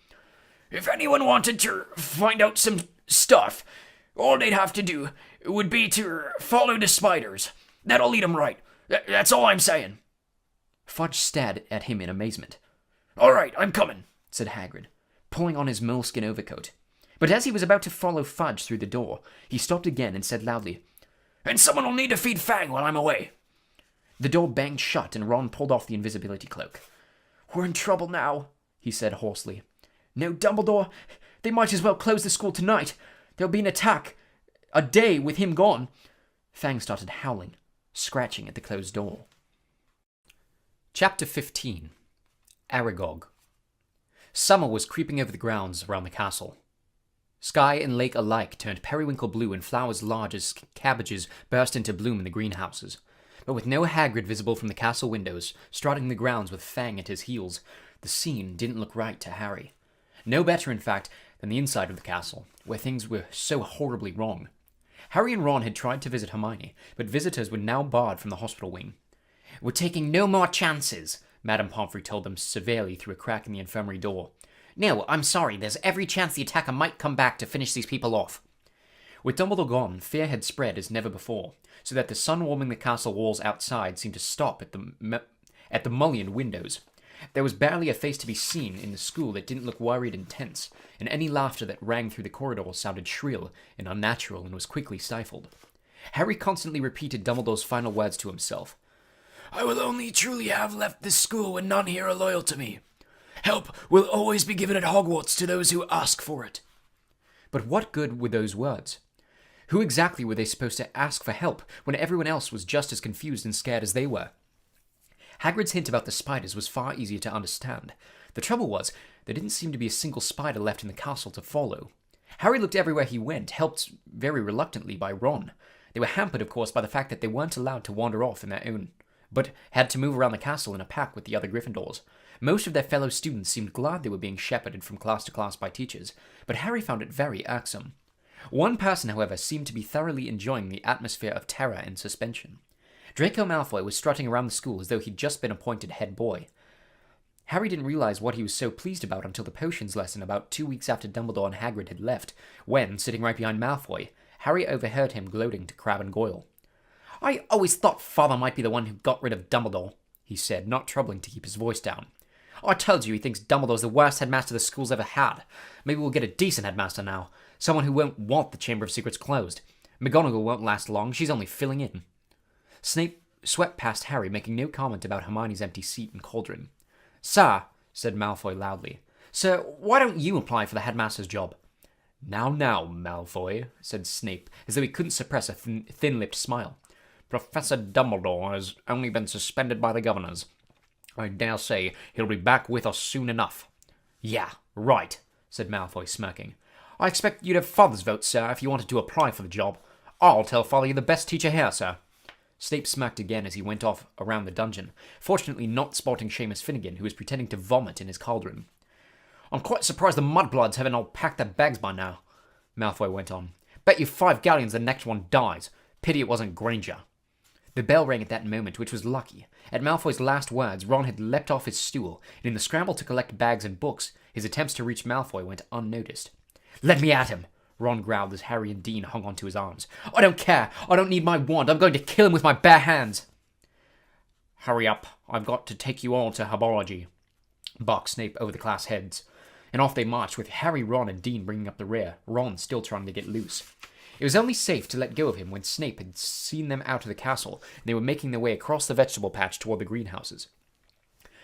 [SPEAKER 4] If anyone wanted to find out some stuff, all they'd have to do would be to follow the spiders. That'll lead 'em right. That's all I'm saying.
[SPEAKER 1] Fudge stared at him in amazement.
[SPEAKER 4] All right, I'm coming,
[SPEAKER 1] said Hagrid, pulling on his moleskin overcoat. But as he was about to follow Fudge through the door, he stopped again and said loudly,
[SPEAKER 4] And someone will need to feed Fang while I'm away.
[SPEAKER 1] The door banged shut and Ron pulled off the invisibility cloak.
[SPEAKER 3] We're in trouble now, he said hoarsely.
[SPEAKER 1] No, Dumbledore, they might as well close the school tonight. There'll be an attack. A day with him gone. Fang started howling, scratching at the closed door. Chapter 15. Aragog. Summer was creeping over the grounds around the castle. Sky and lake alike turned periwinkle blue and flowers large as cabbages burst into bloom in the greenhouses. But with no Hagrid visible from the castle windows, strutting the grounds with Fang at his heels, the scene didn't look right to Harry. No better, in fact, than the inside of the castle, where things were so horribly wrong. Harry and Ron had tried to visit Hermione, but visitors were now barred from the hospital wing. We're taking no more chances, Madame Pomfrey told them severely through a crack in the infirmary door. No, I'm sorry, there's every chance the attacker might come back to finish these people off. With Dumbledore gone, fear had spread as never before, so that the sun warming the castle walls outside seemed to stop at the mullioned windows. There was barely a face to be seen in the school that didn't look worried and tense, and any laughter that rang through the corridors sounded shrill and unnatural and was quickly stifled. Harry constantly repeated Dumbledore's final words to himself.
[SPEAKER 4] I will only truly have left this school when none here are loyal to me. Help will always be given at Hogwarts to those who ask for it.
[SPEAKER 1] But what good were those words? Who exactly were they supposed to ask for help when everyone else was just as confused and scared as they were? Hagrid's hint about the spiders was far easier to understand. The trouble was, there didn't seem to be a single spider left in the castle to follow. Harry looked everywhere he went, helped very reluctantly by Ron. They were hampered, of course, by the fact that they weren't allowed to wander off in their own, but had to move around the castle in a pack with the other Gryffindors. Most of their fellow students seemed glad they were being shepherded from class to class by teachers, but Harry found it very irksome. One person, however, seemed to be thoroughly enjoying the atmosphere of terror and suspension. Draco Malfoy was strutting around the school as though he'd just been appointed head boy. Harry didn't realize what he was so pleased about until the potions lesson about 2 weeks after Dumbledore and Hagrid had left, when, sitting right behind Malfoy, Harry overheard him gloating to Crabbe and Goyle. I always thought Father might be the one who got rid of Dumbledore, he said, not troubling to keep his voice down. I told you he thinks Dumbledore's the worst headmaster the school's ever had. Maybe we'll get a decent headmaster now. Someone who won't want the Chamber of Secrets closed. McGonagall won't last long, she's only filling in. Snape swept past Harry, making no comment about Hermione's empty seat and cauldron. Sir, said Malfoy loudly. Sir, why don't you apply for the headmaster's job? Now, Malfoy, said Snape, as though he couldn't suppress a thin-lipped smile. Professor Dumbledore has only been suspended by the governors. I dare say he'll be back with us soon enough. Yeah, right, said Malfoy, smirking. I expect you'd have Father's vote, sir, if you wanted to apply for the job. I'll tell Father you're the best teacher here, sir. Snape smirked again as he went off around the dungeon, fortunately not spotting Seamus Finnegan, who was pretending to vomit in his cauldron. I'm quite surprised the Mudbloods haven't all packed their bags by now, Malfoy went on. Bet you 5 galleons the next one dies. Pity it wasn't Granger. The bell rang at that moment, which was lucky. At Malfoy's last words, Ron had leapt off his stool, and in the scramble to collect bags and books, his attempts to reach Malfoy went unnoticed. Let me at him, Ron growled as Harry and Dean hung onto his arms. I don't care. I don't need my wand. I'm going to kill him with my bare hands. Hurry up. I've got to take you all to herbology, barked Snape over the class heads. And off they marched, with Harry, Ron, and Dean bringing up the rear, Ron still trying to get loose. It was only safe to let go of him when Snape had seen them out of the castle, and they were making their way across the vegetable patch toward the greenhouses.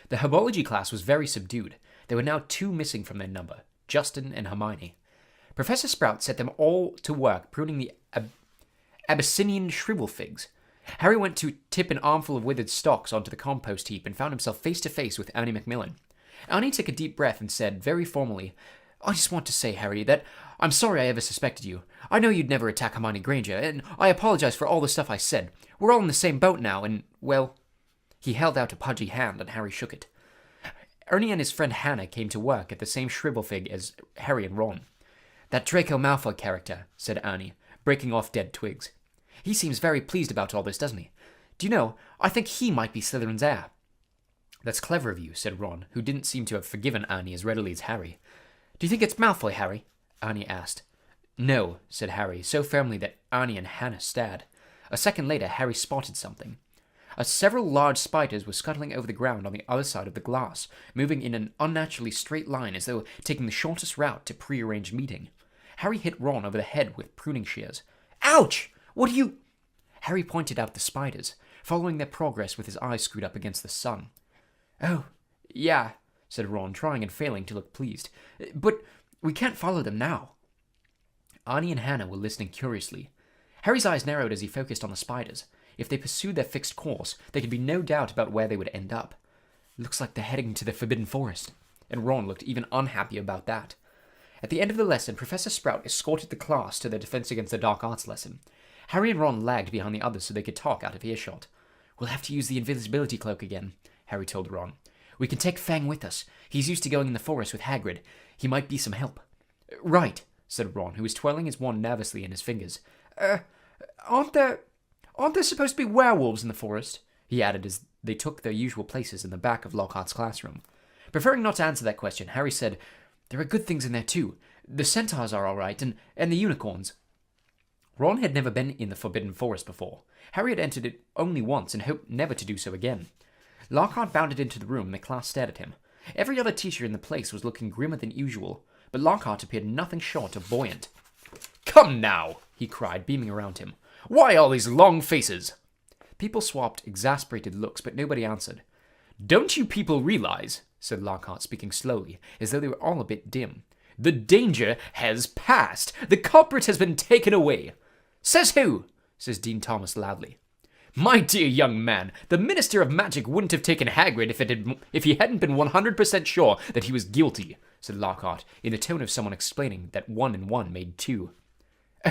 [SPEAKER 1] The herbology class was very subdued. There were now 2 missing from their number, Justin and Hermione. Professor Sprout set them all to work pruning the Abyssinian shrivel figs. Harry went to tip an armful of withered stalks onto the compost heap and found himself face to face with Ernie Macmillan. Ernie took a deep breath and said, very formally, I just want to say, Harry, that I'm sorry I ever suspected you. I know you'd never attack Hermione Granger, and I apologize for all the stuff I said. We're all in the same boat now, and, well... He held out a pudgy hand, and Harry shook it. Ernie and his friend Hannah came to work at the same shrivel fig as Harry and Ron. That Draco Malfoy character, said Ernie, breaking off dead twigs. He seems very pleased about all this, doesn't he? Do you know, I think he might be Slytherin's heir. That's clever of you, said Ron, who didn't seem to have forgiven Ernie as readily as Harry. Do you think it's Malfoy, Harry? Ernie asked. No, said Harry, so firmly that Ernie and Hannah stared. A second later, Harry spotted something. Several large spiders were scuttling over the ground on the other side of the glass, moving in an unnaturally straight line as though taking the shortest route to pre-arranged meeting. Harry hit Ron over the head with pruning shears. Ouch! What are you... Harry pointed out the spiders, following their progress with his eyes screwed up against the sun. Oh, yeah, said Ron, trying and failing to look pleased. But we can't follow them now. Arnie and Hannah were listening curiously. Harry's eyes narrowed as he focused on the spiders. If they pursued their fixed course, there could be no doubt about where they would end up. Looks like they're heading to the Forbidden Forest, and Ron looked even unhappy about that. At the end of the lesson, Professor Sprout escorted the class to their Defense Against the Dark Arts lesson. Harry and Ron lagged behind the others so they could talk out of earshot. We'll have to use the invisibility cloak again, Harry told Ron. We can take Fang with us. He's used to going in the forest with Hagrid. He might be some help. Right, said Ron, who was twirling his wand nervously in his fingers. Aren't there supposed to be werewolves in the forest? He added as they took their usual places in the back of Lockhart's classroom. Preferring not to answer that question, Harry said, There are good things in there too. The centaurs are all right, and the unicorns. Ron had never been in the Forbidden Forest before. Harry had entered it only once and hoped never to do so again. Lockhart bounded into the room and the class stared at him. Every other teacher in the place was looking grimmer than usual, but Lockhart appeared nothing short of buoyant. Come now, he cried, beaming around him. Why all these long faces? People swapped exasperated looks, but nobody answered. Don't you people realize, said Lockhart, speaking slowly, as though they were all a bit dim. The danger has passed. The culprit has been taken away. Says who? Says Dean Thomas loudly. My dear young man, the Minister of Magic wouldn't have taken Hagrid if he hadn't been 100% sure that he was guilty, said Lockhart, in the tone of someone explaining that 1 and 1 made 2.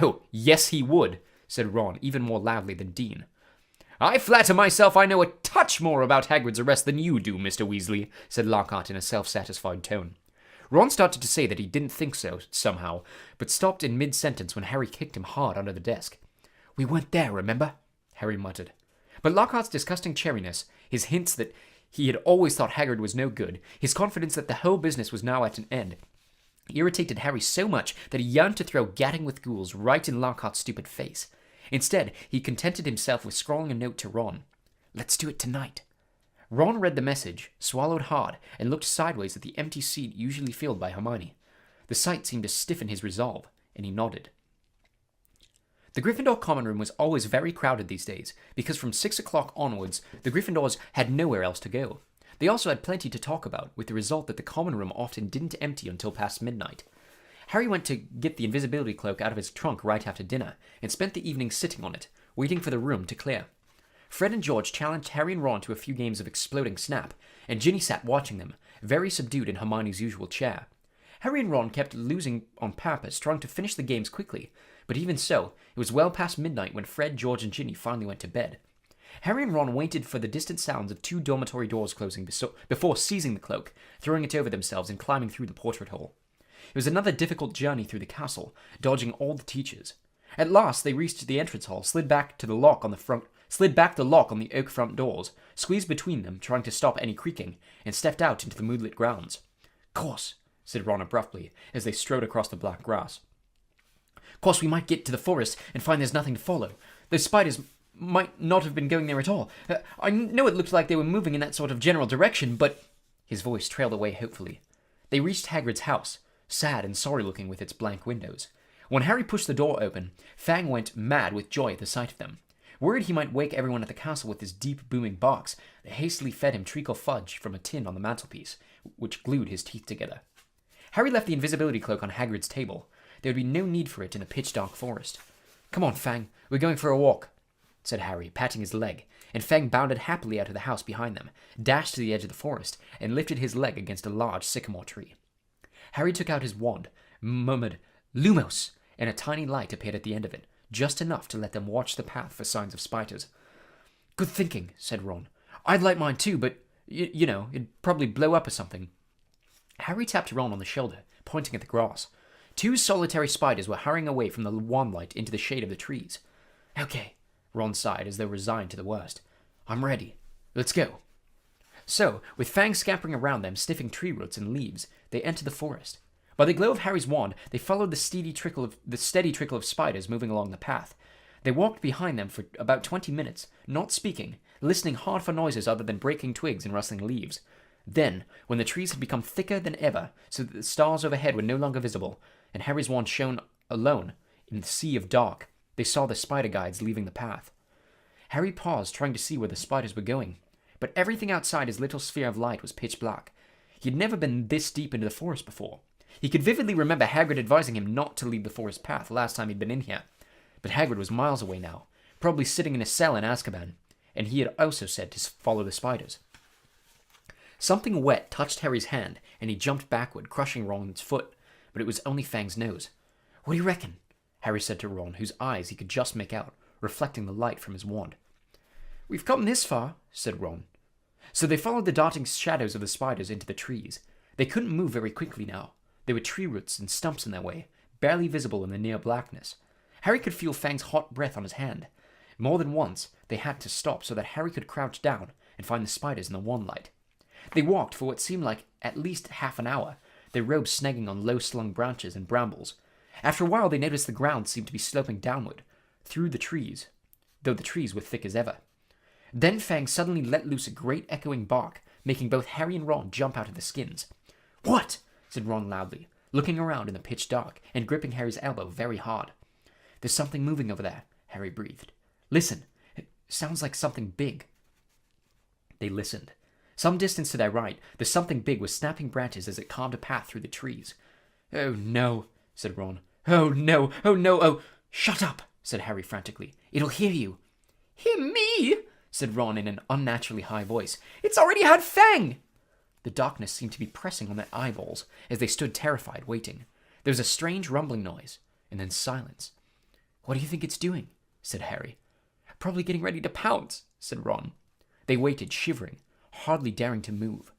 [SPEAKER 1] Oh, yes he would, said Ron, even more loudly than Dean. I flatter myself I know a touch more about Hagrid's arrest than you do, Mr. Weasley, said Lockhart in a self-satisfied tone. Ron started to say that he didn't think so, somehow, but stopped in mid-sentence when Harry kicked him hard under the desk. We weren't there, remember? Harry muttered. But Lockhart's disgusting cherryness, his hints that he had always thought Hagrid was no good, his confidence that the whole business was now at an end, irritated Harry so much that he yearned to throw Gadding with Ghouls right in Lockhart's stupid face. Instead, he contented himself with scrawling a note to Ron. Let's do it tonight. Ron read the message, swallowed hard, and looked sideways at the empty seat usually filled by Hermione. The sight seemed to stiffen his resolve, and he nodded. The Gryffindor common room was always very crowded these days, because from 6 o'clock onwards, the Gryffindors had nowhere else to go. They also had plenty to talk about, with the result that the common room often didn't empty until past midnight. Harry went to get the invisibility cloak out of his trunk right after dinner, and spent the evening sitting on it, waiting for the room to clear. Fred and George challenged Harry and Ron to a few games of Exploding Snap, and Ginny sat watching them, very subdued in Hermione's usual chair. Harry and Ron kept losing on purpose, trying to finish the games quickly, but even so, it was well past midnight when Fred, George, and Ginny finally went to bed. Harry and Ron waited for the distant sounds of 2 dormitory doors closing before seizing the cloak, throwing it over themselves, and climbing through the portrait hole. It was another difficult journey through the castle, dodging all the teachers. At last, they reached the entrance hall, slid back the lock on the oak front doors, squeezed between them, trying to stop any creaking, and stepped out into the moonlit grounds. Course, said Ron abruptly, as they strode across the black grass. Course we might get to the forest and find there's nothing to follow. Those spiders might not have been going there at all. I know it looked like they were moving in that sort of general direction, but... His voice trailed away hopefully. They reached Hagrid's house, sad and sorry-looking with its blank windows. When Harry pushed the door open, Fang went mad with joy at the sight of them. Worried he might wake everyone at the castle with his deep, booming barks, they hastily fed him treacle fudge from a tin on the mantelpiece, which glued his teeth together. Harry left the invisibility cloak on Hagrid's table. There would be no need for it in the pitch-dark forest. Come on, Fang, we're going for a walk, said Harry, patting his leg, and Fang bounded happily out of the house behind them, dashed to the edge of the forest, and lifted his leg against a large sycamore tree. Harry took out his wand, murmured, Lumos, and a tiny light appeared at the end of it, just enough to let them watch the path for signs of spiders. Good thinking, said Ron. I'd light mine too, but, you know, it'd probably blow up or something. Harry tapped Ron on the shoulder, pointing at the grass. 2 solitary spiders were hurrying away from the wand light into the shade of the trees. Okay, Ron sighed as though resigned to the worst. I'm ready. Let's go.
[SPEAKER 3] So, with Fang scampering around them, sniffing tree roots and leaves, they entered the forest. By the glow of Harry's wand, they followed the steady trickle of spiders moving along the path. They walked behind them for about 20 minutes, not speaking, listening hard for noises other than breaking twigs and rustling leaves. Then, when the trees had become thicker than ever, so that the stars overhead were no longer visible, and Harry's wand shone alone in the sea of dark, they saw the spider guides leaving the path. Harry paused, trying to see where the spiders were going, but everything outside his little sphere of light was pitch black. He had never been this deep into the forest before. He could vividly remember Hagrid advising him not to leave the forest path last time he'd been in here, but Hagrid was miles away now, probably sitting in a cell in Azkaban, and he had also said to follow the spiders. Something wet touched Harry's hand, and he jumped backward, crushing Ron's foot, but it was only Fang's nose. "What do you reckon?" Harry said to Ron, whose eyes he could just make out, reflecting the light from his wand. "We've come this far," said Ron. So they followed the darting shadows of the spiders into the trees. They couldn't move very quickly now. There were tree roots and stumps in their way, barely visible in the near blackness. Harry could feel Fang's hot breath on his hand. More than once, they had to stop so that Harry could crouch down and find the spiders in the wand light. They walked for what seemed like at least half an hour, their robes snagging on low-slung branches and brambles. After a while, they noticed the ground seemed to be sloping downward, through the trees, though the trees were thick as ever. Then Fang suddenly let loose a great echoing bark, making both Harry and Ron jump out of their skins. "What?" said Ron loudly, looking around in the pitch dark and gripping Harry's elbow very hard. "There's something moving over there," Harry breathed. "Listen, it sounds like something big." They listened. Some distance to their right, the something big was snapping branches as it carved a path through the trees. "Oh no," said Ron. "Oh no, oh no, oh—" "Shut up," said Harry frantically. "It'll hear you." "Hear me?" said Ron in an unnaturally high voice. "It's already had Fang!" The darkness seemed to be pressing on their eyeballs as they stood terrified, waiting. There was a strange rumbling noise, and then silence. "What do you think it's doing?" said Harry. "Probably getting ready to pounce," said Ron. They waited, shivering, hardly daring to move.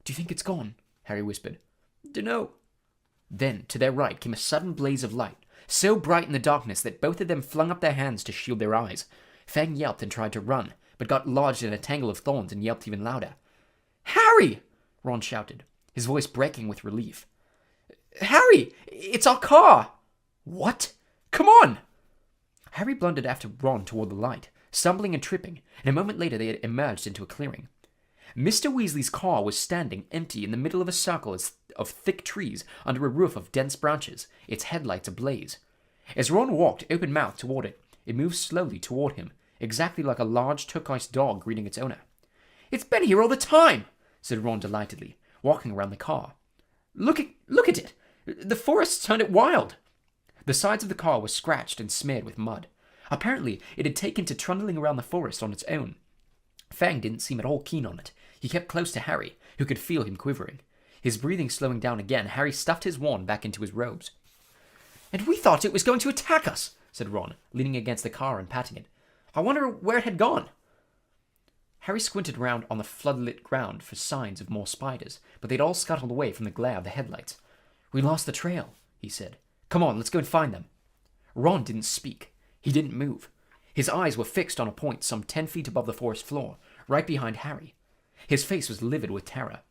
[SPEAKER 3] "Do you think it's gone?" Harry whispered. "Dunno." Then, to their right, came a sudden blaze of light, so bright in the darkness that both of them flung up their hands to shield their eyes. Fang yelped and tried to run, but got lodged in a tangle of thorns and yelped even louder. "Harry!" Ron shouted, his voice breaking with relief. "Harry! It's our car!" "What? Come on!" Harry blundered after Ron toward the light, stumbling and tripping, and a moment later they had emerged into a clearing. Mr. Weasley's car was standing empty in the middle of a circle of thick trees under a roof of dense branches, its headlights ablaze. As Ron walked open-mouthed toward it, it moved slowly toward him, exactly like a large turquoise dog greeting its owner. "It's been here all the time," said Ron delightedly, walking around the car. Look at it! The forest turned it wild!" The sides of the car were scratched and smeared with mud. Apparently, it had taken to trundling around the forest on its own. Fang didn't seem at all keen on it. He kept close to Harry, who could feel him quivering. His breathing slowing down again, Harry stuffed his wand back into his robes. "And we thought it was going to attack us," said Ron, leaning against the car and patting it. "I wonder where it had gone." Harry squinted round on the floodlit ground for signs of more spiders, but they'd all scuttled away from the glare of the headlights. "We lost the trail," he said. "Come on, let's go and find them." Ron didn't speak. He didn't move. His eyes were fixed on a point some 10 feet above the forest floor, right behind Harry. His face was livid with terror.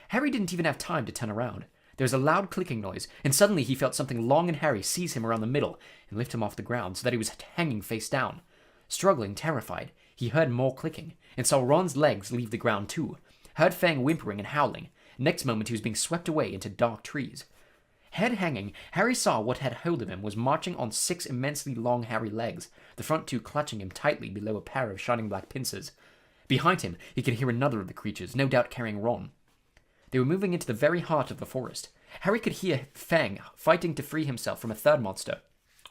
[SPEAKER 3] Harry didn't even have time to turn around. There was a loud clicking noise, and suddenly he felt something long and hairy seize him around the middle and lift him off the ground so that he was hanging face down. Struggling, terrified, he heard more clicking, and saw Ron's legs leave the ground too, heard Fang whimpering and howling. Next moment he was being swept away into dark trees. Head hanging, Harry saw what had hold of him was marching on 6 immensely long hairy legs, the front 2 clutching him tightly below a pair of shining black pincers. Behind him, he could hear another of the creatures, no doubt carrying Ron. They were moving into the very heart of the forest. Harry could hear Fang fighting to free himself from a third monster,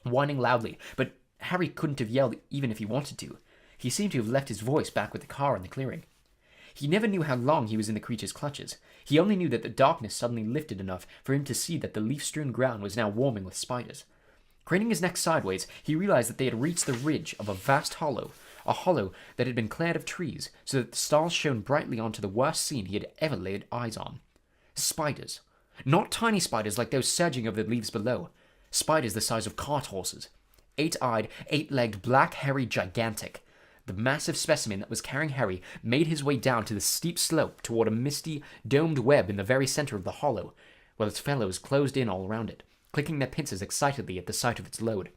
[SPEAKER 3] whining loudly, but Harry couldn't have yelled even if he wanted to. He seemed to have left his voice back with the car in the clearing. He never knew how long he was in the creature's clutches. He only knew that the darkness suddenly lifted enough for him to see that the leaf-strewn ground was now warming with spiders. Craning his neck sideways, he realized that they had reached the ridge of a vast hollow, a hollow that had been cleared of trees, so that the stars shone brightly onto the worst scene he had ever laid eyes on. Spiders. Not tiny spiders like those surging over the leaves below. Spiders the size of cart horses. 8-eyed, 8-legged, black, hairy, gigantic.
[SPEAKER 1] The massive specimen that was carrying Harry made his way down to the steep slope toward a misty, domed web in the very center of the hollow, while its fellows closed in all around it, clicking their pincers excitedly at the sight of its load.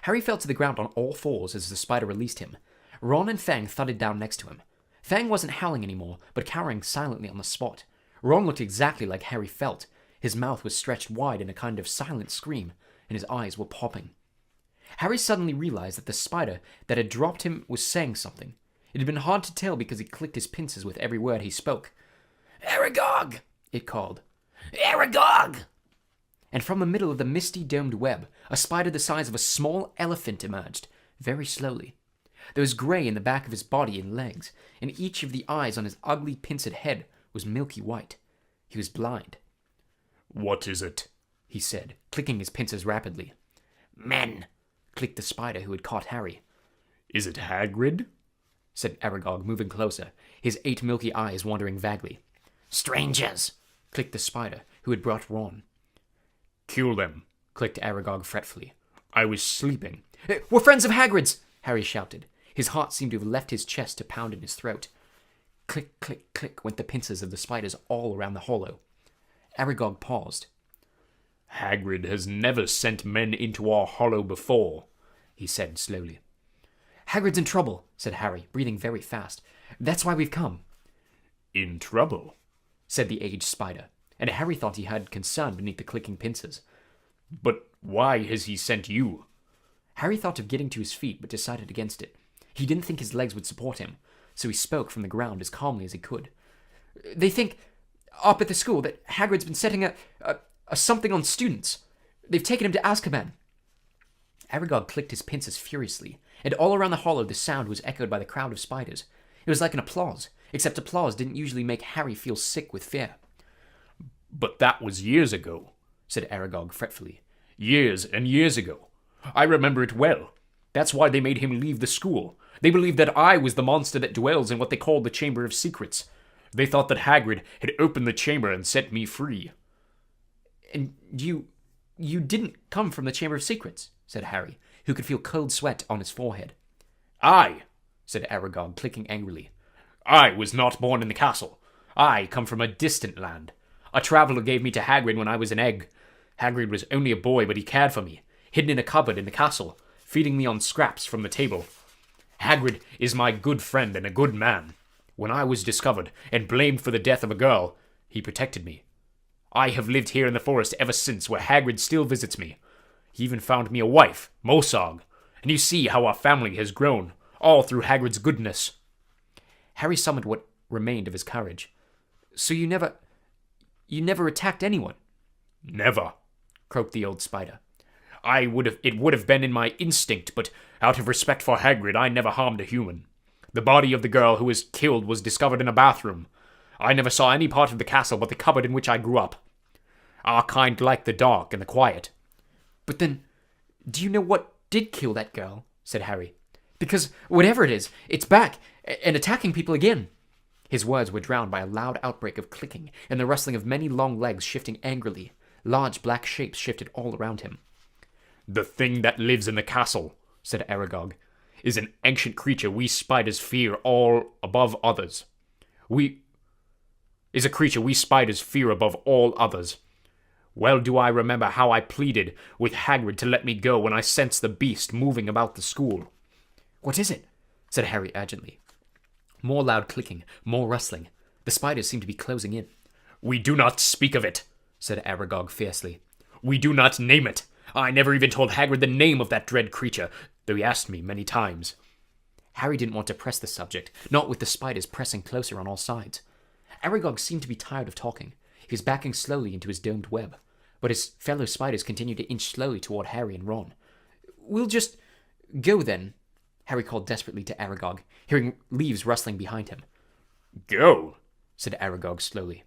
[SPEAKER 1] Harry fell to the ground on all fours as the spider released him. Ron and Fang thudded down next to him. Fang wasn't howling anymore, but cowering silently on the spot. Ron looked exactly like Harry felt. His mouth was stretched wide in a kind of silent scream, and his eyes were popping. Harry suddenly realized that the spider that had dropped him was saying something. It had been hard to tell because he clicked his pincers with every word he spoke. "Aragog!" it called. "Aragog!" And from the middle of the misty domed web, a spider the size of a small elephant emerged, very slowly. There was grey in the back of his body and legs, and each of the eyes on his ugly pincered head was milky white. He was blind.
[SPEAKER 4] "What is it?"
[SPEAKER 1] he said, clicking his pincers rapidly. "Men!" clicked the spider who had caught Harry.
[SPEAKER 4] "Is it Hagrid?"
[SPEAKER 1] said Aragog, moving closer, his 8 milky eyes wandering vaguely. "Strangers!" clicked the spider who had brought Ron.
[SPEAKER 4] "Kill them,"
[SPEAKER 1] clicked Aragog fretfully.
[SPEAKER 4] "I was sleeping."
[SPEAKER 1] "We're friends of Hagrid's!" Harry shouted. His heart seemed to have left his chest to pound in his throat. Click, click, click went the pincers of the spiders all around the hollow. Aragog paused.
[SPEAKER 4] "Hagrid has never sent men into our hollow before," he said slowly.
[SPEAKER 1] "Hagrid's in trouble," said Harry, breathing very fast. "That's why we've come."
[SPEAKER 4] "In trouble?"
[SPEAKER 1] said the aged spider, and Harry thought he had concern beneath the clicking pincers.
[SPEAKER 4] "But why has he sent you?"
[SPEAKER 1] Harry thought of getting to his feet, but decided against it. He didn't think his legs would support him, so he spoke from the ground as calmly as he could. "They think, up at the school, that Hagrid's been setting a something on students. They've taken him to Azkaban." Aragog clicked his pincers furiously, and all around the hollow the sound was echoed by the crowd of spiders. It was like an applause, except applause didn't usually make Harry feel sick with fear.
[SPEAKER 4] "But that was years ago," said Aragog fretfully. "Years and years ago. I remember it well. That's why they made him leave the school. They believed that I was the monster that dwells in what they called the Chamber of Secrets. They thought that Hagrid had opened the chamber and set me free."
[SPEAKER 1] "And you didn't come from the Chamber of Secrets," said Harry, who could feel cold sweat on his forehead.
[SPEAKER 4] "I,"
[SPEAKER 1] said Aragog, clicking angrily.
[SPEAKER 4] "I was not born in the castle. I come from a distant land. A traveller gave me to Hagrid when I was an egg. Hagrid was only a boy, but he cared for me, hidden in a cupboard in the castle, feeding me on scraps from the table. Hagrid is my good friend and a good man. When I was discovered and blamed for the death of a girl, he protected me. I have lived here in the forest ever since, where Hagrid still visits me. He even found me a wife, Mosag, and you see how our family has grown, all through Hagrid's goodness."
[SPEAKER 1] Harry summoned what remained of his courage. "So you never attacked anyone?"
[SPEAKER 4] "Never,"
[SPEAKER 1] croaked the old spider.
[SPEAKER 4] It would have been in my instinct, but out of respect for Hagrid, I never harmed a human. The body of the girl who was killed was discovered in a bathroom. I never saw any part of the castle but the cupboard in which I grew up. Our kind like the dark and the quiet."
[SPEAKER 1] "But then, do you know what did kill that girl?" said Harry. "Because whatever it is, it's back and attacking people again." His words were drowned by a loud outbreak of clicking and the rustling of many long legs shifting angrily. Large black shapes shifted all around him.
[SPEAKER 4] "The thing that lives in the castle," said Aragog, "is an ancient creature we spiders fear all above others. Is a creature we spiders fear above all others. Well do I remember how I pleaded with Hagrid to let me go when I sensed the beast moving about the school."
[SPEAKER 1] "What is it?" said Harry urgently. More loud clicking, more rustling. The spiders seemed to be closing in.
[SPEAKER 4] "We do not speak of it," said Aragog fiercely. "We do not name it. I never even told Hagrid the name of that dread creature, though he asked me many times."
[SPEAKER 1] Harry didn't want to press the subject, not with the spiders pressing closer on all sides. Aragog seemed to be tired of talking. He was backing slowly into his domed web, but his fellow spiders continued to inch slowly toward Harry and Ron. "We'll just go then," Harry called desperately to Aragog, hearing leaves rustling behind him.
[SPEAKER 4] "Go,"
[SPEAKER 1] said Aragog slowly.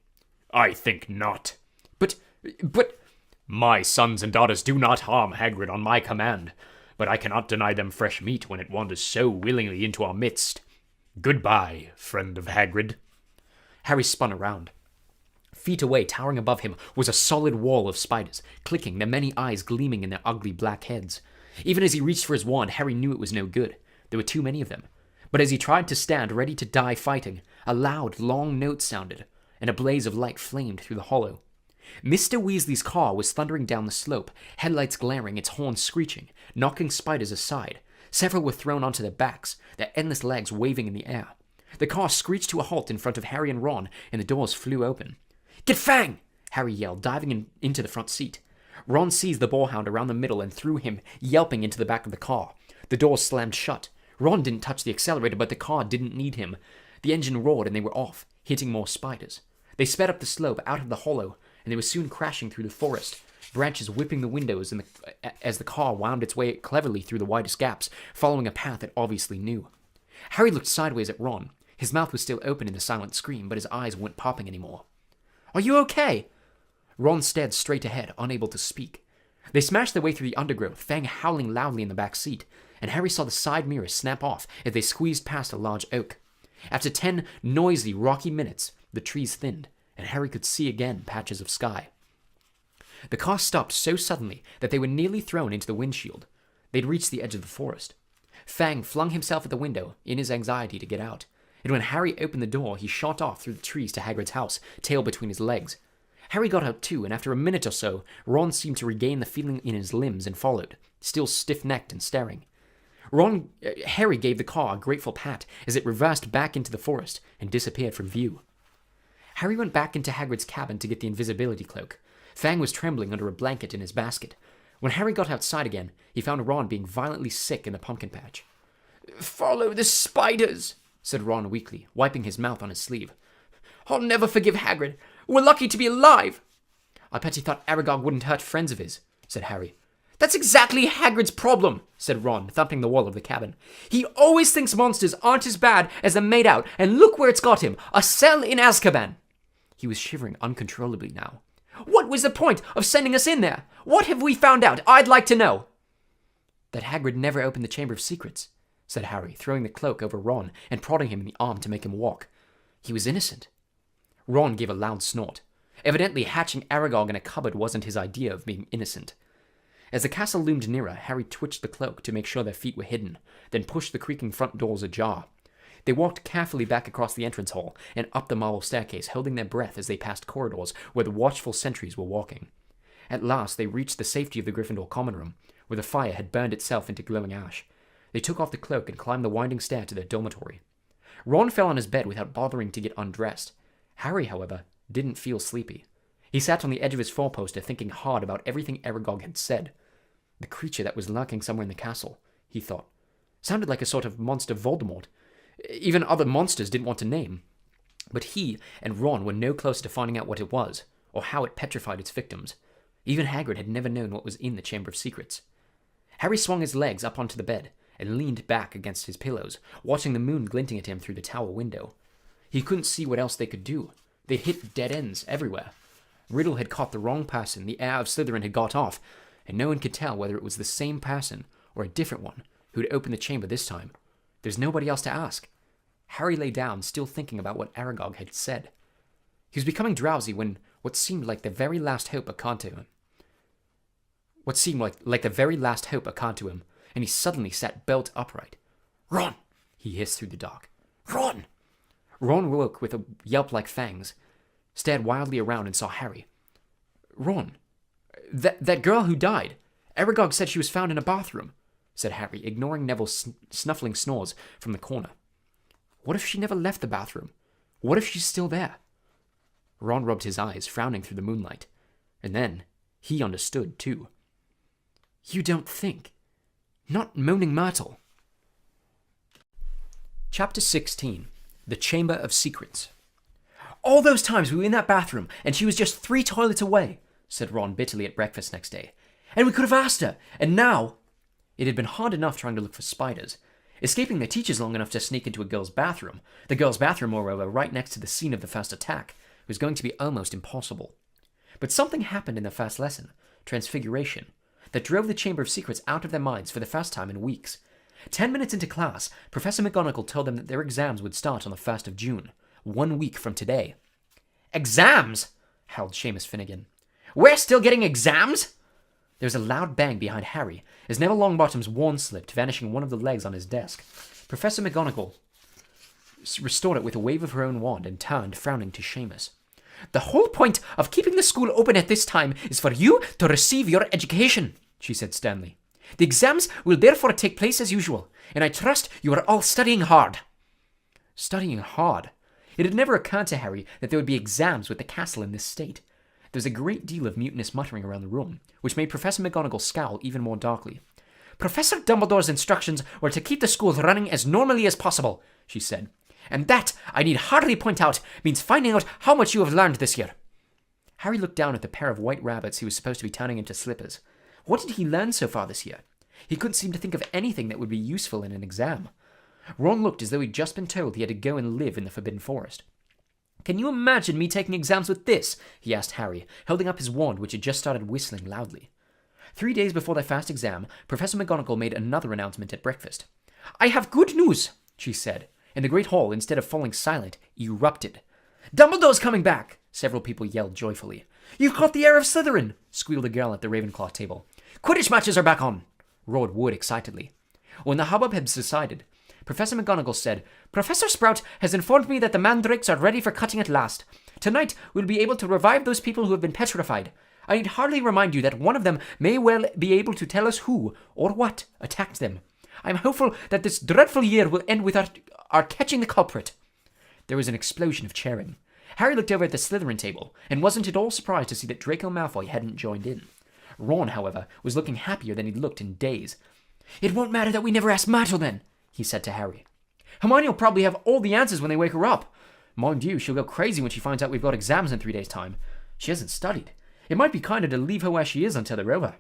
[SPEAKER 4] "I think not."
[SPEAKER 1] But...
[SPEAKER 4] "My sons and daughters do not harm Hagrid on my command, but I cannot deny them fresh meat when it wanders so willingly into our midst. Goodbye, friend of Hagrid."
[SPEAKER 1] Harry spun around. Feet away, towering above him, was a solid wall of spiders, clicking, their many eyes gleaming in their ugly black heads. Even as he reached for his wand, Harry knew it was no good. There were too many of them. But as he tried to stand ready to die fighting, a loud, long note sounded, and a blaze of light flamed through the hollow. Mr. Weasley's car was thundering down the slope, headlights glaring, its horns screeching, knocking spiders aside. Several were thrown onto their backs, their endless legs waving in the air. The car screeched to a halt in front of Harry and Ron, and the doors flew open. "Get Fang!" Harry yelled, diving into the front seat. Ron seized the boarhound around the middle and threw him, yelping, into the back of the car. The doors slammed shut. Ron didn't touch the accelerator, but the car didn't need him. The engine roared and they were off, hitting more spiders. They sped up the slope out of the hollow, and they were soon crashing through the forest, branches whipping the windows as the car wound its way cleverly through the widest gaps, following a path it obviously knew. Harry looked sideways at Ron. His mouth was still open in the silent scream, but his eyes weren't popping anymore. "Are you okay?" Ron stared straight ahead, unable to speak. They smashed their way through the undergrowth, Fang howling loudly in the back seat, and Harry saw the side mirrors snap off as they squeezed past a large oak. After 10 noisy, rocky minutes, the trees thinned, and Harry could see again patches of sky. The car stopped so suddenly that they were nearly thrown into the windshield. They'd reached the edge of the forest. Fang flung himself at the window in his anxiety to get out, and when Harry opened the door, he shot off through the trees to Hagrid's house, tail between his legs. Harry got out too, and after a minute or so, Ron seemed to regain the feeling in his limbs and followed, still stiff-necked and staring. Harry gave the car a grateful pat as it reversed back into the forest and disappeared from view. Harry went back into Hagrid's cabin to get the invisibility cloak. Fang was trembling under a blanket in his basket. When Harry got outside again, he found Ron being violently sick in the pumpkin patch. "Follow the spiders," said Ron weakly, wiping his mouth on his sleeve. "I'll never forgive Hagrid. We're lucky to be alive." "I bet he thought Aragog wouldn't hurt friends of his," said Harry. "That's exactly Hagrid's problem," said Ron, thumping the wall of the cabin. "He always thinks monsters aren't as bad as they're made out, and look where it's got him, a cell in Azkaban." He was shivering uncontrollably now. "What was the point of sending us in there? What have we found out? I'd like to know." "That Hagrid never opened the Chamber of Secrets," said Harry, throwing the cloak over Ron and prodding him in the arm to make him walk. "He was innocent." Ron gave a loud snort. Evidently, hatching Aragog in a cupboard wasn't his idea of being innocent. As the castle loomed nearer, Harry twitched the cloak to make sure their feet were hidden, then pushed the creaking front doors ajar. They walked carefully back across the entrance hall and up the marble staircase, holding their breath as they passed corridors where the watchful sentries were walking. At last, they reached the safety of the Gryffindor common room, where the fire had burned itself into glowing ash. They took off the cloak and climbed the winding stair to their dormitory. Ron fell on his bed without bothering to get undressed. Harry, however, didn't feel sleepy. He sat on the edge of his four-poster thinking hard about everything Aragog had said. The creature that was lurking somewhere in the castle, he thought, sounded like a sort of monster Voldemort. Even other monsters didn't want to name. But he and Ron were no closer to finding out what it was, or how it petrified its victims. Even Hagrid had never known what was in the Chamber of Secrets. Harry swung his legs up onto the bed and leaned back against his pillows, watching the moon glinting at him through the tower window. He couldn't see what else they could do. They'd hit dead ends everywhere. Riddle had caught the wrong person, the heir of Slytherin had got off, and no one could tell whether it was the same person or a different one who'd opened the chamber this time. There's nobody else to ask. Harry lay down, still thinking about what Aragog had said. He was becoming drowsy when what seemed like the very last hope occurred to him. And he suddenly sat bolt upright. "Ron!" he hissed through the dark. "Ron!" Ron woke with a yelp like fangs, stared wildly around and saw Harry. "Ron, that girl who died, Aragog said she was found in a bathroom," said Harry, ignoring Neville's snuffling snores from the corner. "What if she never left the bathroom? What if she's still there?" Ron rubbed his eyes, frowning through the moonlight. And then he understood, too. "You don't think? Not Moaning Myrtle." Chapter 16. The Chamber of Secrets. "All those times we were in that bathroom, and she was just 3 toilets away," said Ron bitterly at breakfast next day. "And we could have asked her, and now—" It had been hard enough trying to look for spiders. Escaping their teachers long enough to sneak into a girl's bathroom, the girl's bathroom, moreover, right next to the scene of the first attack, was going to be almost impossible. But something happened in the first lesson, Transfiguration, that drove the Chamber of Secrets out of their minds for the first time in weeks. 10 minutes into class, Professor McGonagall told them that their exams would start on the 1st of June, 1 week from today. "Exams?" howled Seamus Finnegan. "We're still getting exams?"
[SPEAKER 3] There was a loud bang behind Harry as Neville Longbottom's wand slipped, vanishing one of the legs on his desk. Professor McGonagall restored it with a wave of her own wand and turned, frowning, to Seamus.
[SPEAKER 1] "The whole point of keeping the school open at this time is for you to receive your education," she said sternly. "The exams will therefore take place as usual, and I trust you are all studying hard."
[SPEAKER 3] Studying hard? It had never occurred to Harry that there would be exams with the castle in this state. There was a great deal of mutinous muttering around the room, which made Professor McGonagall scowl even more darkly.
[SPEAKER 1] "Professor Dumbledore's instructions were to keep the school running as normally as possible," she said. "And that, I need hardly point out, means finding out how much you have learned this year."
[SPEAKER 3] Harry looked down at the pair of white rabbits he was supposed to be turning into slippers. What did he learn so far this year? He couldn't seem to think of anything that would be useful in an exam. Ron looked as though he'd just been told he had to go and live in the Forbidden Forest. "Can you imagine me taking exams with this?" he asked Harry, holding up his wand, which had just started whistling loudly. 3 days before their first exam, Professor McGonagall made another announcement at breakfast.
[SPEAKER 1] "I have good news," she said, and the great hall, instead of falling silent, erupted. "Dumbledore's coming back!" several people yelled joyfully. "You've caught the heir of Slytherin!" squealed a girl at the Ravenclaw table. "Quidditch matches are back on!" roared Wood excitedly. When the hubbub had subsided, Professor McGonagall said, "Professor Sprout has informed me that the mandrakes are ready for cutting at last. Tonight we'll be able to revive those people who have been petrified. I need hardly remind you that one of them may well be able to tell us who, or what, attacked them. I'm hopeful that this dreadful year will end with our catching the culprit." There was an explosion of cheering. Harry looked over at the Slytherin table, and wasn't at all surprised to see that Draco Malfoy hadn't joined in. Ron, however, was looking happier than he'd looked in days. "It won't matter that we never asked Myrtle then," he said to Harry.
[SPEAKER 3] "Hermione will probably have all the answers when they wake her up. Mind you, she'll go crazy when she finds out we've got exams in 3 days' time. She hasn't studied. It might be kinder to leave her where she is until they're over."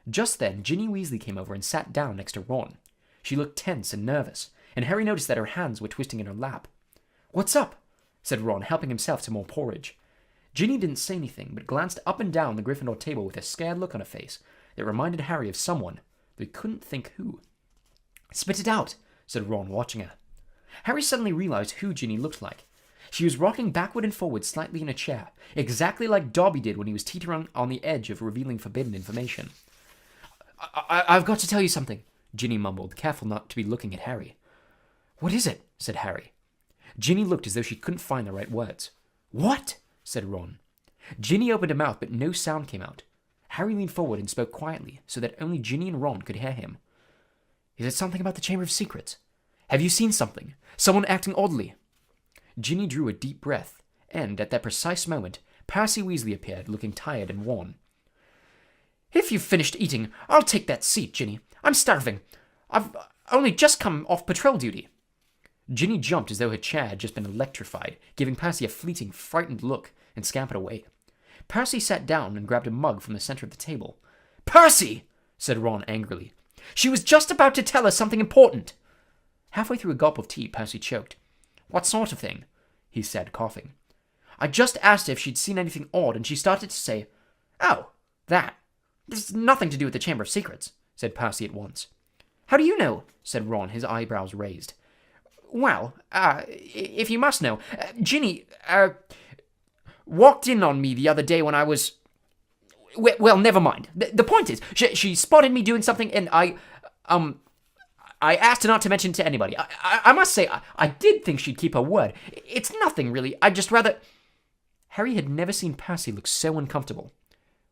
[SPEAKER 3] Just then, Ginny Weasley came over and sat down next to Ron. She looked tense and nervous, and Harry noticed that her hands were twisting in her lap. "What's up?" said Ron, helping himself to more porridge. Ginny didn't say anything, but glanced up and down the Gryffindor table with a scared look on her face that reminded Harry of someone, though he couldn't think who. "Spit it out," said Ron, watching her. Harry suddenly realized who Ginny looked like. She was rocking backward and forward slightly in a chair, exactly like Dobby did when he was teetering on the edge of revealing forbidden information. I've got to tell you something," Ginny mumbled, careful not to be looking at Harry. "What is it?" said Harry. Ginny looked as though she couldn't find the right words. "What?" said Ron. Ginny opened her mouth, but no sound came out. Harry leaned forward and spoke quietly, so that only Ginny and Ron could hear him. "Is it something about the Chamber of Secrets? Have you seen something? Someone acting oddly?" Ginny drew a deep breath, and at that precise moment, Percy Weasley appeared, looking tired and worn.
[SPEAKER 1] "If you've finished eating, I'll take that seat, Ginny. I'm starving. I've only just come off patrol duty."
[SPEAKER 3] Ginny jumped as though her chair had just been electrified, giving Percy a fleeting, frightened look, and scampered away. Percy sat down and grabbed a mug from the center of the table.
[SPEAKER 1] "Percy!" said Ron angrily. "She was just about to tell us something important."
[SPEAKER 3] Halfway through a gulp of tea, Percy choked.
[SPEAKER 1] "What sort of thing?"
[SPEAKER 3] he said, coughing.
[SPEAKER 1] "I just asked her if she'd seen anything odd, and she started to say, 'Oh, that. This has nothing to do with the Chamber of Secrets,'" said Percy at once. "How do you know?" said Ron, his eyebrows raised. "Well, if you must know, Ginny, walked in on me the other day when I was... Well, never mind. The point is, she spotted me doing something, and I asked her not to mention it to anybody. I must say, I did think she'd keep her word. It's nothing, really. I'd just rather..."
[SPEAKER 3] Harry had never seen Percy look so uncomfortable.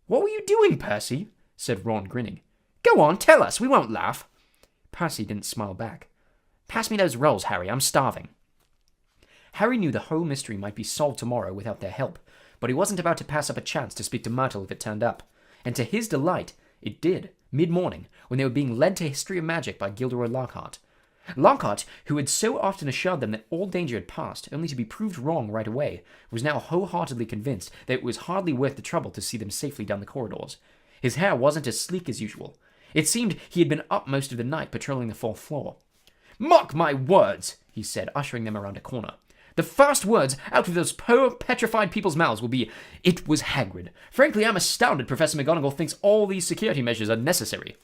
[SPEAKER 3] "What were you doing, Percy?" said Ron, grinning.
[SPEAKER 1] "Go on, tell us. We won't laugh."
[SPEAKER 3] Percy didn't smile back.
[SPEAKER 1] "Pass me those rolls, Harry. I'm starving."
[SPEAKER 3] Harry knew the whole mystery might be solved tomorrow without their help, but he wasn't about to pass up a chance to speak to Myrtle if it turned up. And to his delight, it did, mid-morning, when they were being led to History of Magic by Gilderoy Lockhart. Lockhart, who had so often assured them that all danger had passed, only to be proved wrong right away, was now wholeheartedly convinced that it was hardly worth the trouble to see them safely down the corridors. His hair wasn't as sleek as usual. It seemed he had been up most of the night patrolling the 4th floor.
[SPEAKER 1] "Mark my words," he said, ushering them around a corner. "The first words out of those poor petrified people's mouths will be, 'It was Hagrid.' Frankly, I'm astounded Professor McGonagall thinks all these security measures are necessary."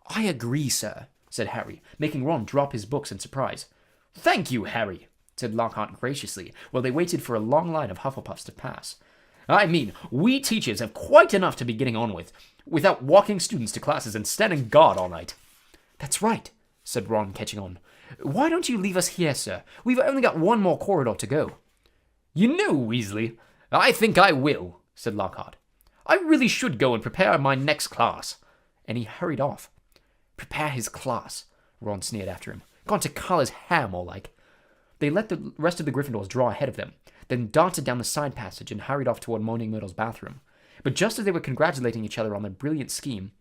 [SPEAKER 3] "I agree, sir," said Harry, making Ron drop his books in surprise.
[SPEAKER 1] "Thank you, Harry,"
[SPEAKER 3] said Lockhart graciously, while they waited for a long line of Hufflepuffs to pass. I mean, we teachers have quite enough to be getting on with, without walking students to classes and standing guard all night."
[SPEAKER 1] "That's right," said Ron, catching on. "Why don't you leave us here, sir? We've only got one more corridor to go."
[SPEAKER 3] "You know, Weasley, I think I will," said Lockhart. "I really should go and prepare my next class."
[SPEAKER 1] And he hurried off. "Prepare his class," Ron sneered after him. "Gone to cull his hair, more like." They let the rest of the Gryffindors draw ahead of them, then darted down the side passage and hurried off toward Moaning Myrtle's bathroom. But just as they were congratulating each other on their brilliant scheme,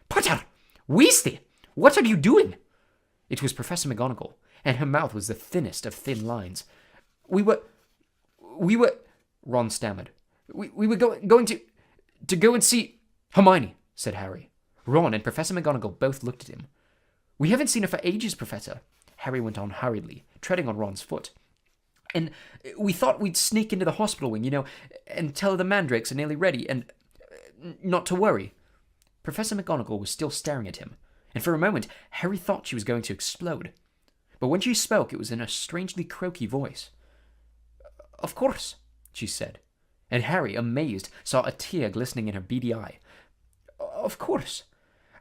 [SPEAKER 2] "Potter! Weasley! What are you doing?"
[SPEAKER 1] it was Professor McGonagall, and her mouth was the thinnest of thin lines. We were, Ron stammered. We were going to go and see Hermione," said Harry. Ron and Professor McGonagall both looked at him. "We haven't seen her for ages, Professor," Harry went on hurriedly, treading on Ron's foot. "And we thought we'd sneak into the hospital wing, and tell her the mandrakes are nearly ready, and not to worry." Professor McGonagall was still staring at him, and for a moment Harry thought she was going to explode. But when she spoke, it was in a strangely croaky voice. "Of course," she said, and Harry, amazed, saw a tear glistening in her beady eye. "Of course.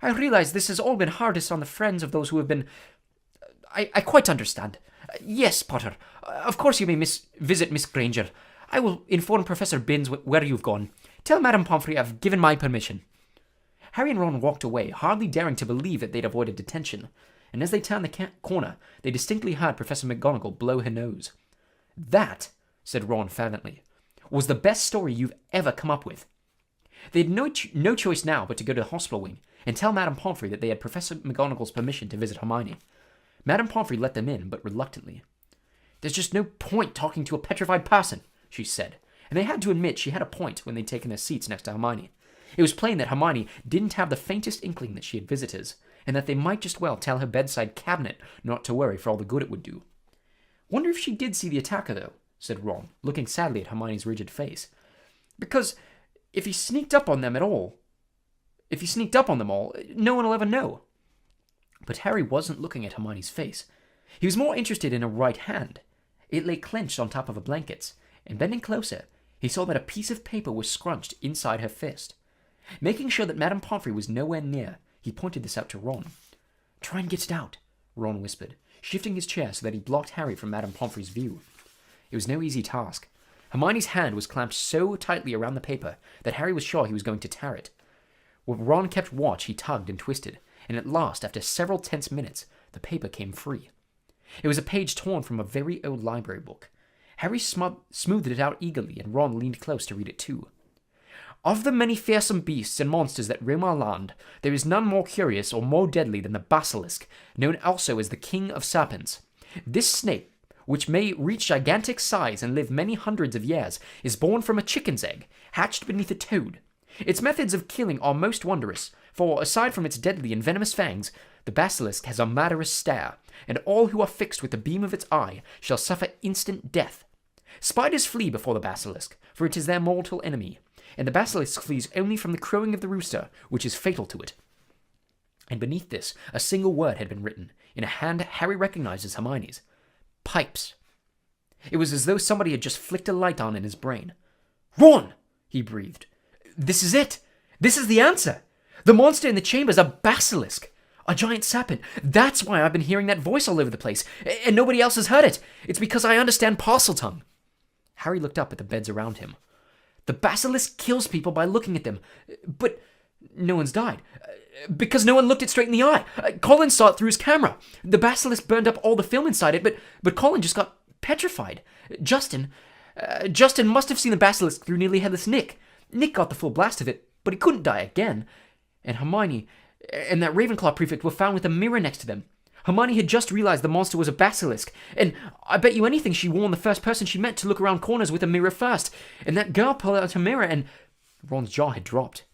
[SPEAKER 1] I realize this has all been hardest on the friends of those who have been... I quite understand. Yes, Potter, of course you may visit Miss Granger. I will inform Professor Binns where you've gone. Tell Madame Pomfrey I've given my permission." Harry and Ron walked away, hardly daring to believe that they'd avoided detention, and as they turned the corner, they distinctly heard Professor McGonagall blow her nose. "That," said Ron fervently, "was the best story you've ever come up with." They had no choice now but to go to the hospital wing and tell Madame Pomfrey that they had Professor McGonagall's permission to visit Hermione. Madame Pomfrey let them in, but reluctantly. "There's just no point talking to a petrified person," she said, and they had to admit she had a point when they'd taken their seats next to Hermione. It was plain that Hermione didn't have the faintest inkling that she had visitors, and that they might just well tell her bedside cabinet not to worry for all the good it would do. "Wonder if she did see the attacker, though," said Ron, looking sadly at Hermione's rigid face. "Because if he sneaked up on them all, no one will ever know." But Harry wasn't looking at Hermione's face. He was more interested in her right hand. It lay clenched on top of her blankets, and bending closer, he saw that a piece of paper was scrunched inside her fist. Making sure that Madame Pomfrey was nowhere near, he pointed this out to Ron. "Try and get it out," Ron whispered, shifting his chair so that he blocked Harry from Madame Pomfrey's view. It was no easy task. Hermione's hand was clamped so tightly around the paper that Harry was sure he was going to tear it. While Ron kept watch, he tugged and twisted, and at last, after several tense minutes, the paper came free. It was a page torn from a very old library book. Harry smoothed it out eagerly, and Ron leaned close to read it too. "Of the many fearsome beasts and monsters that roam our land, there is none more curious or more deadly than the basilisk, known also as the King of Serpents. This snake, which may reach gigantic size and live many hundreds of years, is born from a chicken's egg, hatched beneath a toad. Its methods of killing are most wondrous, for, aside from its deadly and venomous fangs, the basilisk has a murderous stare, and all who are fixed with the beam of its eye shall suffer instant death. Spiders flee before the basilisk, for it is their mortal enemy, and the basilisk flees only from the crowing of the rooster, which is fatal to it." And beneath this, a single word had been written, in a hand Harry recognized as Hermione's. "Pipes." It was as though somebody had just flicked a light on in his brain. "Ron!" he breathed. "This is it! This is the answer! The monster in the chamber is a basilisk! A giant serpent! That's why I've been hearing that voice all over the place, and nobody else has heard it! It's because I understand Parseltongue!" Harry looked up at the beds around him. "The basilisk kills people by looking at them, but no one's died. Because no one looked it straight in the eye. Colin saw it through his camera. The basilisk burned up all the film inside it, but Colin just got petrified. Justin must have seen the basilisk through Nearly Headless Nick. Nick got the full blast of it, but he couldn't die again. And Hermione and that Ravenclaw prefect were found with a mirror next to them. Hermione had just realized the monster was a basilisk, and I bet you anything she warned the first person she met to look around corners with a mirror first, and that girl pulled out her mirror and..." Ron's jaw had dropped.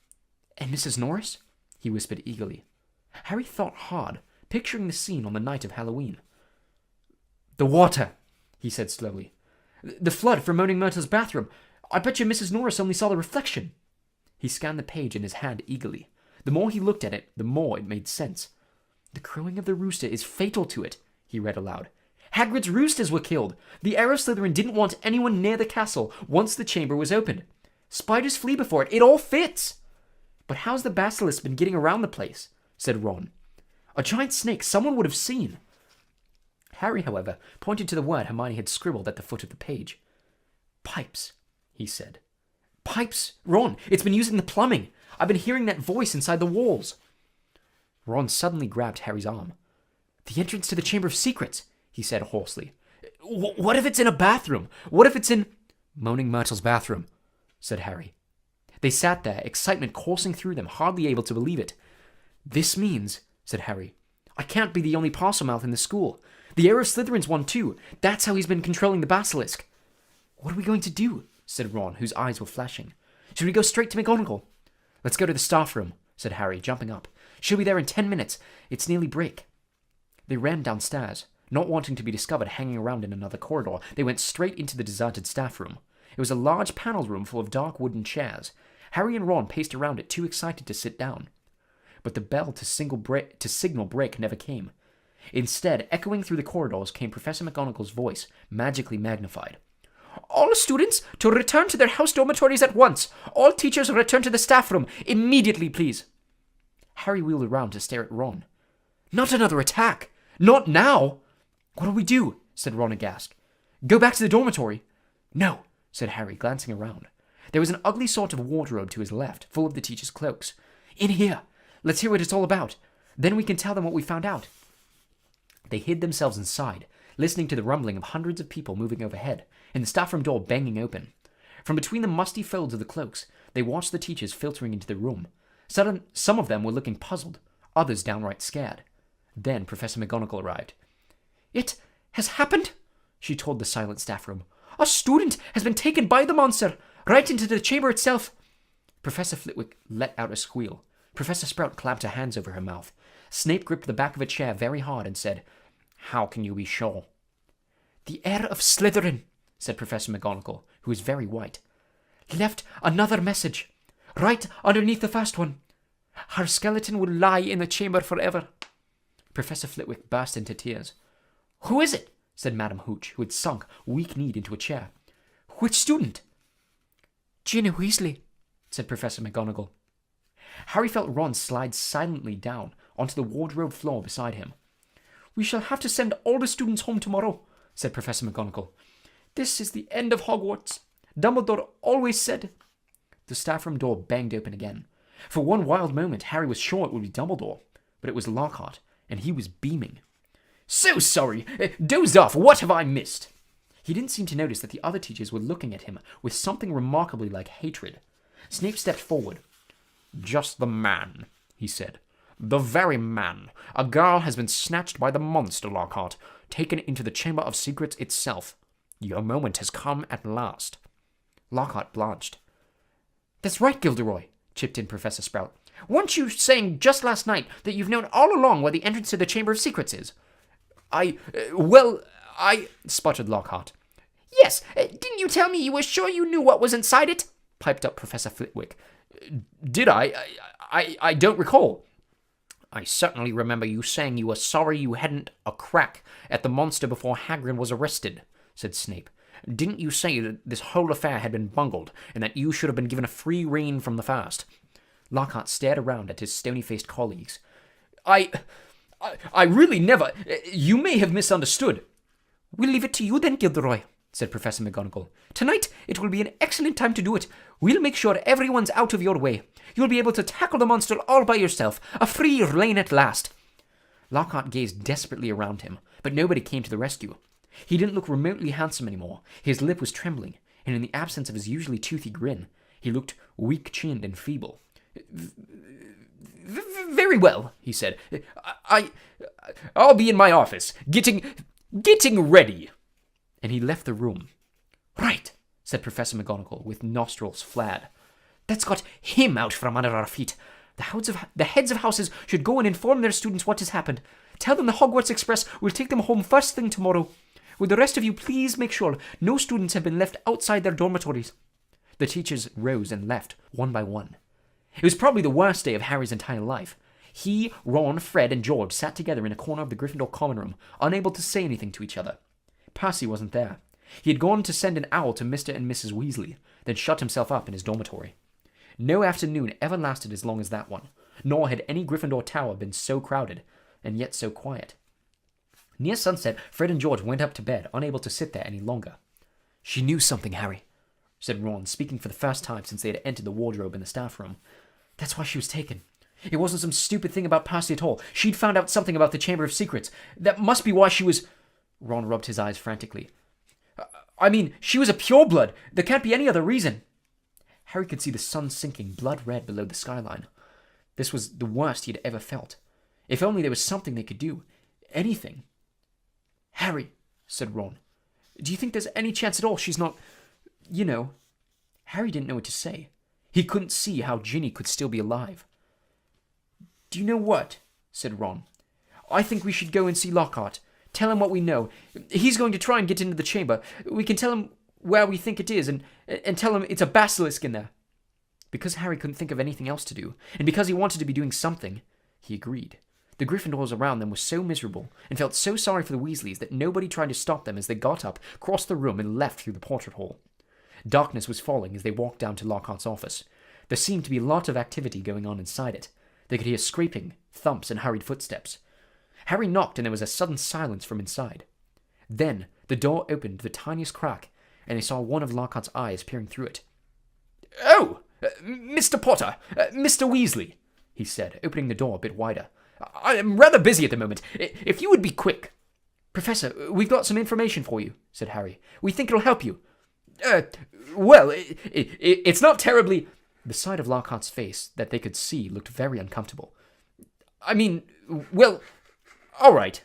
[SPEAKER 1] "And Mrs. Norris?" he whispered eagerly. Harry thought hard, picturing the scene on the night of Halloween. "The water," he said slowly. "The flood from Moaning Myrtle's bathroom. I bet you Mrs. Norris only saw the reflection." He scanned the page in his hand eagerly. The more he looked at it, the more it made sense. "The crowing of the rooster is fatal to it," he read aloud. "Hagrid's roosters were killed. The Arrow Slytherin didn't want anyone near the castle once the chamber was opened. Spiders flee before it. It all fits. But how's the basilisk been getting around the place? Said Ron. A giant snake someone would have seen. Harry, however, pointed to the word Hermione had scribbled at the foot of the page. Pipes, he said. Pipes? Ron, it's been using the plumbing. I've been hearing that voice inside the walls. Ron suddenly grabbed Harry's arm. The entrance to the Chamber of Secrets, he said hoarsely. What if it's in a bathroom? What if it's in... Moaning Myrtle's bathroom, said Harry. They sat there, excitement coursing through them, hardly able to believe it. This means, said Harry, I can't be the only Parselmouth in the school. The heir of Slytherin's one too. That's how he's been controlling the basilisk. What are we going to do? Said Ron, whose eyes were flashing. Should we go straight to McGonagall? Let's go to the staff room, said Harry, jumping up. She'll be there in 10 minutes. It's nearly break. They ran downstairs. Not wanting to be discovered hanging around in another corridor, they went straight into the deserted staff room. It was a large panelled room full of dark wooden chairs. Harry and Ron paced around it, too excited to sit down. But the bell to signal break never came. Instead, echoing through the corridors came Professor McGonagall's voice, magically magnified. All students to return to their house dormitories at once. All teachers return to the staff room. Immediately, please. Harry wheeled around to stare at Ron. Not another attack. Not now. What'll we do? Said Ron aghast. Go back to the dormitory. No, said Harry, glancing around. There was an ugly sort of wardrobe to his left, full of the teachers' cloaks. In here. Let's hear what it's all about. Then we can tell them what we found out. They hid themselves inside, listening to the rumbling of hundreds of people moving overhead, and the staff room door banging open. From between the musty folds of the cloaks, they watched the teachers filtering into the room. Some of them were looking puzzled, others downright scared. Then Professor McGonagall arrived. It has happened, she told the silent staff room. A student has been taken by the monster, right into the chamber itself. Professor Flitwick let out a squeal. Professor Sprout clapped her hands over her mouth. Snape gripped the back of a chair very hard and said, How can you be sure? The heir of Slytherin, said Professor McGonagall, who was very white, left another message, right underneath the first one. Her skeleton will lie in the chamber forever. Professor Flitwick burst into tears. Who is it? Said Madame Hooch, who had sunk, weak-kneed, into a chair. Which student? Ginny Weasley, said Professor McGonagall. Harry felt Ron slide silently down onto the wardrobe floor beside him. We shall have to send all the students home tomorrow, said Professor McGonagall. This is the end of Hogwarts. Dumbledore always said... The staff room door banged open again. For one wild moment, Harry was sure it would be Dumbledore, but it was Lockhart, and he was beaming. So sorry. Dozed off. What have I missed? He didn't seem to notice that the other teachers were looking at him with something remarkably like hatred. Snape stepped forward. Just the man, he said. The very man. A girl has been snatched by the monster, Lockhart, taken into the Chamber of Secrets itself. Your moment has come at last. Lockhart blanched. That's right, Gilderoy, chipped in Professor Sprout. Weren't you saying just last night that you've known all along where the entrance to the Chamber of Secrets is? I sputtered Lockhart. Yes, didn't you tell me you were sure you knew what was inside it? Piped up Professor Flitwick. Did I? I don't recall. I certainly remember you saying you were sorry you hadn't a crack at the monster before Hagrid was arrested, said Snape. Didn't you say that this whole affair had been bungled, and that you should have been given a free rein from the first? Lockhart stared around at his stony-faced colleagues. I really never... You may have misunderstood. We'll leave it to you then, Gilderoy, said Professor McGonagall. Tonight it will be an excellent time to do it. We'll make sure everyone's out of your way. You'll be able to tackle the monster all by yourself. A free rein at last. Lockhart gazed desperately around him, but nobody came to the rescue. He didn't look remotely handsome anymore. His lip was trembling, and in the absence of his usually toothy grin, he looked weak-chinned and feeble. Very well, he said. I'll be in my office, getting ready. And he left the room. Right, said Professor McGonagall, with nostrils flared. That's got him out from under our feet. The heads of houses should go and inform their students what has happened. Tell them the Hogwarts Express will take them home first thing tomorrow. Would the rest of you please make sure no students have been left outside their dormitories? The teachers rose and left, one by one. It was probably the worst day of Harry's entire life. He, Ron, Fred, and George sat together in a corner of the Gryffindor common room, unable to say anything to each other. Percy wasn't there. He had gone to send an owl to Mr. and Mrs. Weasley.
[SPEAKER 3] then shut himself up in his dormitory. No afternoon ever lasted as long as that one, nor had any Gryffindor tower been so crowded, and yet so quiet. Near sunset, Fred and George went up to bed, unable to sit there any longer.
[SPEAKER 1] She knew something, Harry,
[SPEAKER 3] said Ron, speaking for the first time since they had entered the wardrobe in the staff room.
[SPEAKER 1] That's why she was taken.
[SPEAKER 3] It wasn't some stupid thing about Percy at all. She'd found out something about the Chamber of Secrets. That must be why she was... Ron rubbed his eyes frantically. I mean, she was a pureblood. There can't be any other reason. Harry could see the sun sinking blood red below the skyline. This was the worst he had ever felt. If only there was something they could do. Anything. Harry, said Ron, do you think there's any chance at all she's not... Harry didn't know what to say. He couldn't see how Ginny could still be alive. Do you know what? Said Ron. I think we should go and see Lockhart. Tell him what we know. He's going to try and get into the chamber. We can tell him where we think it is and tell him it's a basilisk in there. Because Harry couldn't think of anything else to do, and because he wanted to be doing something, he agreed. The Gryffindors around them were so miserable and felt so sorry for the Weasleys that nobody tried to stop them as they got up, crossed the room, and left through the portrait hall. Darkness was falling as they walked down to Lockhart's office. There seemed to be a lot of activity going on inside it. They could hear scraping, thumps, and hurried footsteps. Harry knocked and there was a sudden silence from inside. Then the door opened the tiniest crack, and they saw one of Lockhart's eyes peering through it. "Oh, Mr. Potter, Mr. Weasley," he said, opening the door a bit wider. "I am rather busy at the moment. If you would be quick." "Professor, we've got some information for you," said Harry. "We think it'll help you." Well, it's not terribly..." The side of Lockhart's face that they could see looked very uncomfortable. "I mean, well, all right."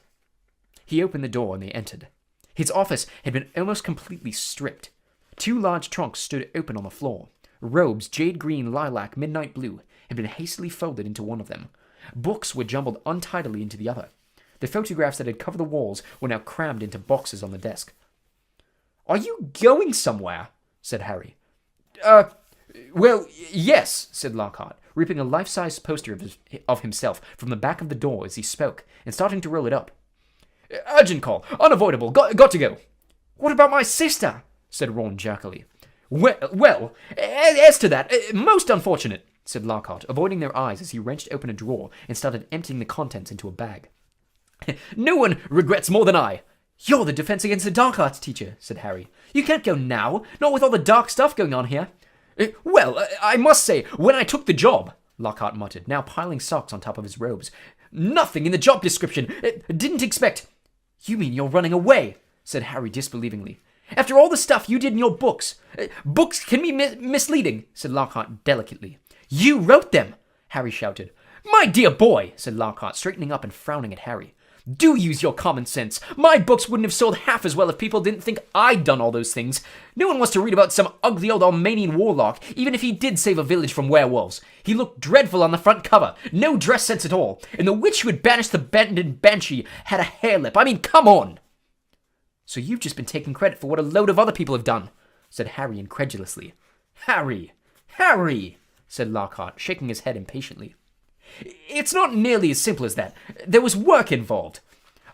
[SPEAKER 3] He opened the door and they entered. His office had been almost completely stripped. 2 large trunks stood open on the floor. Robes, jade green, lilac, midnight blue, had been hastily folded into one of them. Books were jumbled untidily into the other. The photographs that had covered the walls were now crammed into boxes on the desk. "Are you going somewhere?" said Harry. Well, yes," said Lockhart, ripping a life-size poster of himself from the back of the door as he spoke, and starting to roll it up. "Urgent call. Unavoidable. Got to go." "What about my sister?" said Ron jerkily. Well, as to that, most unfortunate," said Lockhart, avoiding their eyes as he wrenched open a drawer and started emptying the contents into a bag. "No one regrets more than I." "You're the Defense Against the Dark Arts teacher," said Harry. "You can't go now, not with all the dark stuff going on here." Well, I must say, when I took the job," Lockhart muttered, now piling socks on top of his robes, "nothing in the job description. Didn't expect..." "You mean you're running away?" said Harry disbelievingly. "After all the stuff you did in your books." "Books can be misleading," said Lockhart delicately. "You wrote them," Harry shouted. "My dear boy," said Lockhart, straightening up and frowning at Harry. "Do use your common sense. My books wouldn't have sold half as well if people didn't think I'd done all those things. No one wants to read about some ugly old Armenian warlock, even if he did save a village from werewolves. He looked dreadful on the front cover, no dress sense at all, and the witch who had banished the abandoned banshee had a hair lip. I mean, come on!" "So you've just been taking credit for what a load of other people have done," said Harry incredulously. Harry, said Lockhart, shaking his head impatiently. "It's not nearly as simple as that. There was work involved.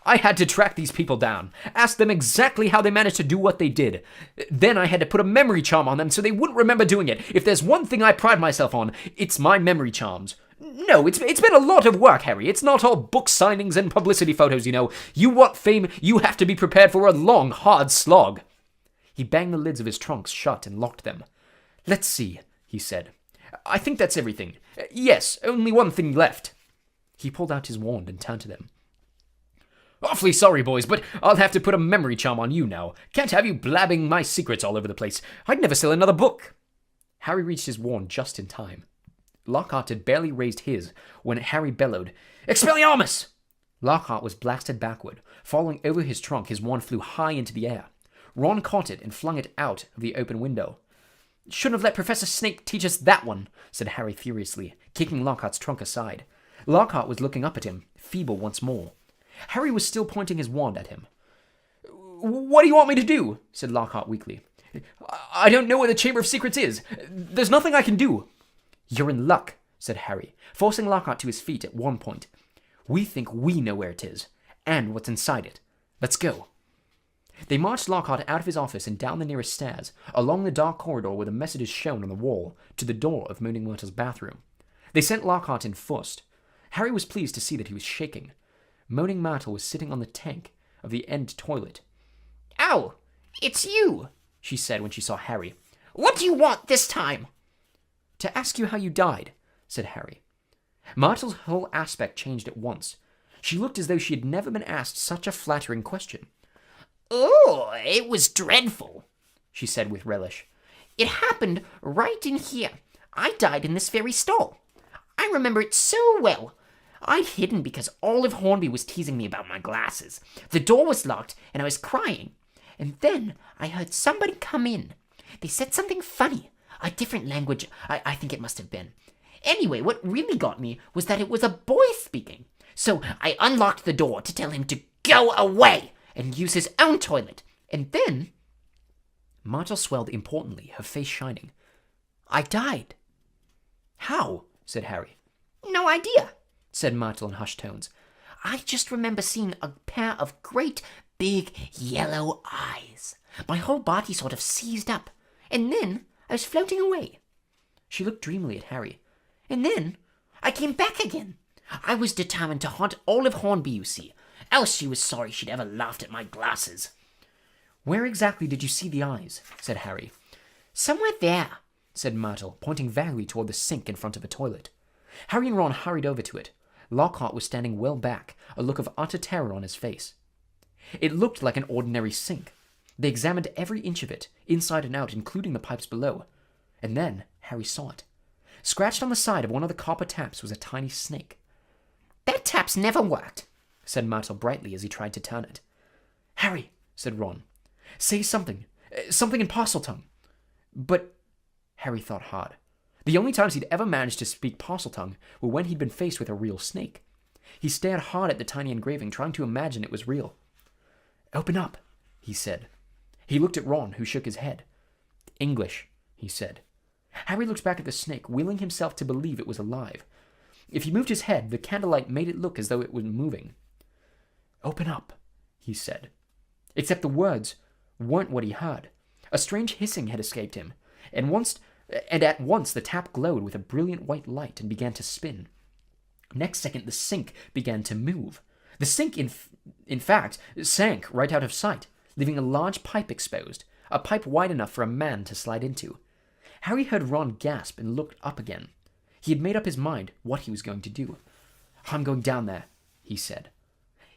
[SPEAKER 3] I had to track these people down, ask them exactly how they managed to do what they did. Then I had to put a memory charm on them so they wouldn't remember doing it. If there's one thing I pride myself on, it's my memory charms. No, it's been a lot of work, Harry. It's not all book signings and publicity photos, you know. You want fame, you have to be prepared for a long, hard slog." He banged the lids of his trunks shut and locked them. "Let's see," he said. "I think that's everything. Yes, only one thing left." He pulled out his wand and turned to them. "Awfully sorry, boys, but I'll have to put a memory charm on you now. Can't have you blabbing my secrets all over the place. I'd never sell another book." Harry reached his wand just in time. Lockhart had barely raised his when Harry bellowed, "Expelliarmus!" Lockhart was blasted backward. Falling over his trunk, his wand flew high into the air. Ron caught it and flung it out of the open window. "Shouldn't have let Professor Snape teach us that one," said Harry furiously, kicking Lockhart's trunk aside. Lockhart was looking up at him, feeble once more. Harry was still pointing his wand at him. "What do you want me to do?" said Lockhart weakly. "I don't know where the Chamber of Secrets is. There's nothing I can do." "You're in luck," said Harry, forcing Lockhart to his feet at one point. "We think we know where it is, and what's inside it. Let's go."
[SPEAKER 1] They marched Lockhart out of his office and down the nearest stairs, along the dark corridor where the messages shone on the wall, to the door of Moaning Myrtle's bathroom. They sent Lockhart in first. Harry was pleased to see that he was shaking. Moaning Myrtle was sitting on the tank of the end toilet.
[SPEAKER 2] "Oh, it's you,"
[SPEAKER 1] she said when she saw Harry.
[SPEAKER 2] "What do you want this time?"
[SPEAKER 1] "To ask you how you died," said Harry. Myrtle's whole aspect changed at once. She looked as though she had never been asked such a flattering question.
[SPEAKER 2] "Oh, it was dreadful,"
[SPEAKER 1] she said with relish.
[SPEAKER 2] "It happened right in here. I died in this very stall. I remember it so well. I'd hidden because Olive Hornby was teasing me about my glasses. The door was locked, and I was crying. And then I heard somebody come in. They said something funny, a different language, I think it must have been. Anyway, what really got me was that it was a boy speaking. So I unlocked the door to tell him to go away and use his own toilet. And then..."
[SPEAKER 1] Myrtle swelled importantly, her face shining. "I died." "How?" said Harry.
[SPEAKER 2] "No idea,"
[SPEAKER 1] said Myrtle in hushed tones.
[SPEAKER 2] "I just remember seeing a pair of great big yellow eyes. My whole body sort of seized up. And then I was floating away."
[SPEAKER 1] She looked dreamily at Harry.
[SPEAKER 2] "And then I came back again. I was determined to haunt Olive Hornby, you see. Else she was sorry she'd ever laughed at my glasses."
[SPEAKER 1] "Where exactly did you see the eyes?" said Harry.
[SPEAKER 2] "Somewhere there,"
[SPEAKER 1] said Myrtle, pointing vaguely toward the sink in front of the toilet. Harry and Ron hurried over to it. Lockhart was standing well back, a look of utter terror on his face. It looked like an ordinary sink. They examined every inch of it, inside and out, including the pipes below. And then Harry saw it. Scratched on the side of one of the copper taps was a tiny snake.
[SPEAKER 2] "That tap's never worked,"
[SPEAKER 1] said Myrtle brightly as he tried to turn it. "Harry," said Ron, "say something. Something in Parseltongue." But Harry thought hard. The only times he'd ever managed to speak Parseltongue were when he'd been faced with a real snake. He stared hard at the tiny engraving, trying to imagine it was real. "Open up," he said. He looked at Ron, who shook his head. "English," he said. Harry looked back at the snake, willing himself to believe it was alive. If he moved his head, the candlelight made it look as though it was moving. "Open up," he said. Except the words weren't what he heard. A strange hissing had escaped him, and at once the tap glowed with a brilliant white light and began to spin. Next second, the sink began to move. The sink, in fact, sank right out of sight, leaving a large pipe exposed, a pipe wide enough for a man to slide into. Harry heard Ron gasp and looked up again. He had made up his mind what he was going to do. "I'm going down there," he said.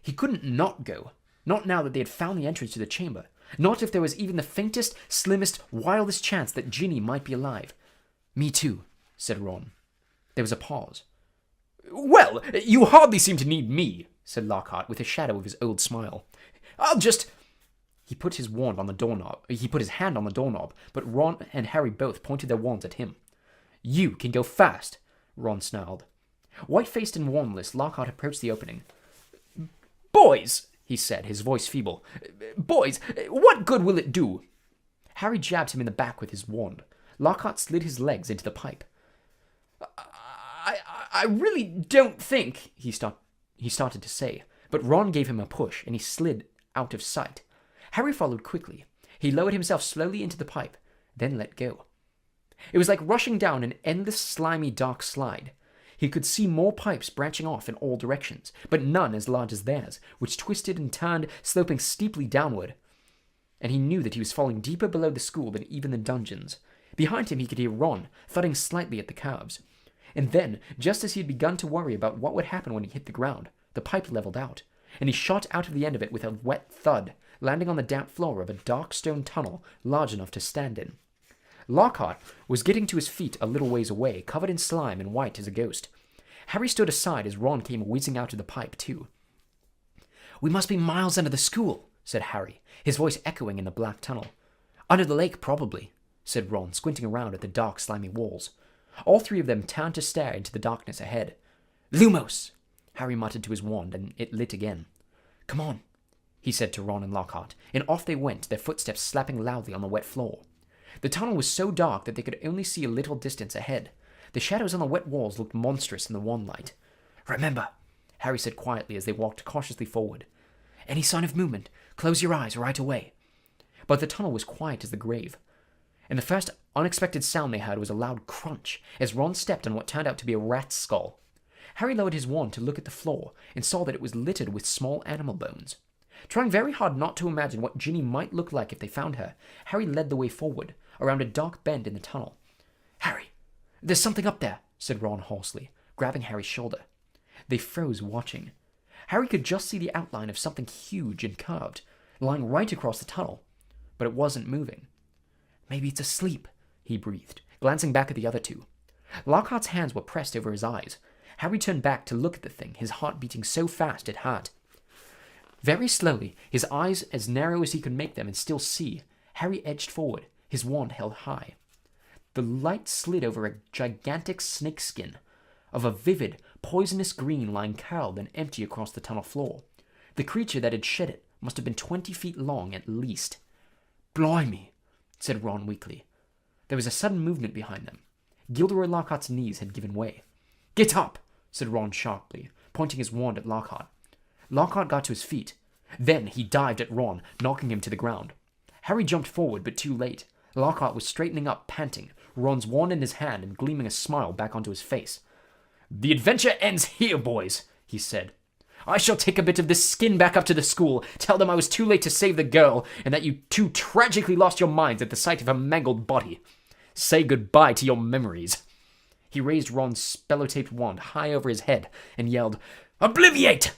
[SPEAKER 1] He couldn't not go, not now that they had found the entrance to the chamber, not if there was even the faintest, slimmest, wildest chance that Ginny might be alive. "Me too," said Ron. There was a pause. "Well, you hardly seem to need me," said Lockhart with a shadow of his old smile. "I'll just..." He put his hand on the doorknob, but Ron and Harry both pointed their wands at him. "You can go fast," Ron snarled. White-faced and warmless, Lockhart approached the opening. "Boys," he said, his voice feeble. "Boys, what good will it do?" Harry jabbed him in the back with his wand. Lockhart slid his legs into the pipe. I really don't think," he started to say, but Ron gave him a push, and he slid out of sight. Harry followed quickly. He lowered himself slowly into the pipe, then let go. It was like rushing down an endless, slimy, dark slide. He could see more pipes branching off in all directions, but none as large as theirs, which twisted and turned, sloping steeply downward. And he knew that he was falling deeper below the school than even the dungeons. Behind him he could hear Ron thudding slightly at the curves. And then, just as he had begun to worry about what would happen when he hit the ground, the pipe leveled out, and he shot out of the end of it with a wet thud, landing on the damp floor of a dark stone tunnel large enough to stand in. Lockhart was getting to his feet a little ways away, covered in slime and white as a ghost. Harry stood aside as Ron came whizzing out of the pipe, too. "We must be miles under the school," said Harry, his voice echoing in the black tunnel. "Under the lake, probably," said Ron, squinting around at the dark, slimy walls. All three of them turned to stare into the darkness ahead. "Lumos!" Harry muttered to his wand, and it lit again. "Come on," he said to Ron and Lockhart, and off they went, their footsteps slapping loudly on the wet floor. The tunnel was so dark that they could only see a little distance ahead. The shadows on the wet walls looked monstrous in the wan light. "Remember," Harry said quietly as they walked cautiously forward.
[SPEAKER 3] Any sign of movement, close your eyes right away. But the tunnel was quiet as the grave, and the first unexpected sound they heard was a loud crunch as Ron stepped on what turned out to be a rat's skull. Harry lowered his wand to look at the floor and saw that it was littered with small animal bones. Trying very hard not to imagine what Ginny might look like if they found her, Harry led the way forward, around a dark bend in the tunnel. "Harry, there's something up there," said Ron hoarsely, grabbing Harry's shoulder. They froze, watching. Harry could just see the outline of something huge and curved, lying right across the tunnel, but it wasn't moving. "Maybe it's asleep," he breathed, glancing back at the other two. Lockhart's hands were pressed over his eyes. Harry turned back to look at the thing, his heart beating so fast it hurt. Very slowly, his eyes as narrow as he could make them and still see, Harry edged forward, his wand held high. The light slid over a gigantic snakeskin of a vivid, poisonous green lying curled and empty across the tunnel floor. The creature that had shed it must have been 20 feet long at least. "Blimey," said Ron weakly. There was a sudden movement behind them. Gilderoy Lockhart's knees had given way. "Get up," said Ron sharply, pointing his wand at Lockhart. Lockhart got to his feet. Then he dived at Ron, knocking him to the ground. Harry jumped forward, but too late. Lockhart was straightening up, panting, Ron's wand in his hand and gleaming a smile back onto his face. "The adventure ends here, boys," he said. "I shall take a bit of this skin back up to the school, tell them I was too late to save the girl, and that you two tragically lost your minds at the sight of her mangled body. Say goodbye to your memories." He raised Ron's spellotaped wand high over his head and yelled, "Obliviate!"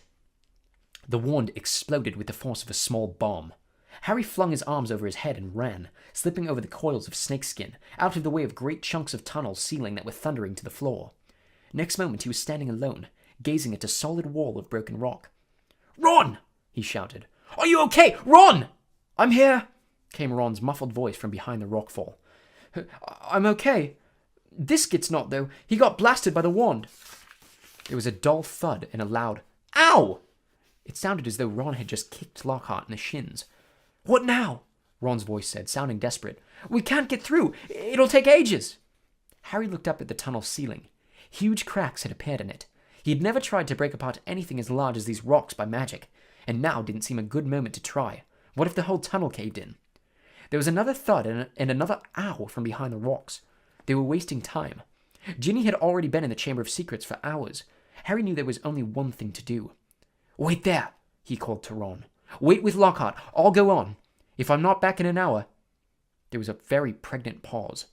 [SPEAKER 3] The wand exploded with the force of a small bomb. Harry flung his arms over his head and ran, slipping over the coils of snakeskin, out of the way of great chunks of tunnel ceiling that were thundering to the floor. Next moment he was standing alone, gazing at a solid wall of broken rock. "Ron!" he shouted. "Are you okay? Ron!" "I'm here," came Ron's muffled voice from behind the rockfall. "I'm okay. This gets not, though. He got blasted by the wand." There was a dull thud and a loud, "Ow!" It sounded as though Ron had just kicked Lockhart in the shins. "What now?" Ron's voice said, sounding desperate. "We can't get through. It'll take ages." Harry looked up at the tunnel ceiling. Huge cracks had appeared in it. He had never tried to break apart anything as large as these rocks by magic, and now didn't seem a good moment to try. What if the whole tunnel caved in? There was another thud and another ow from behind the rocks. They were wasting time. Ginny had already been in the Chamber of Secrets for hours. Harry knew there was only one thing to do. "Wait there," he called to Ron. "Wait with Lockhart. I'll go on. If I'm not back in an hour..." There was a very pregnant pause.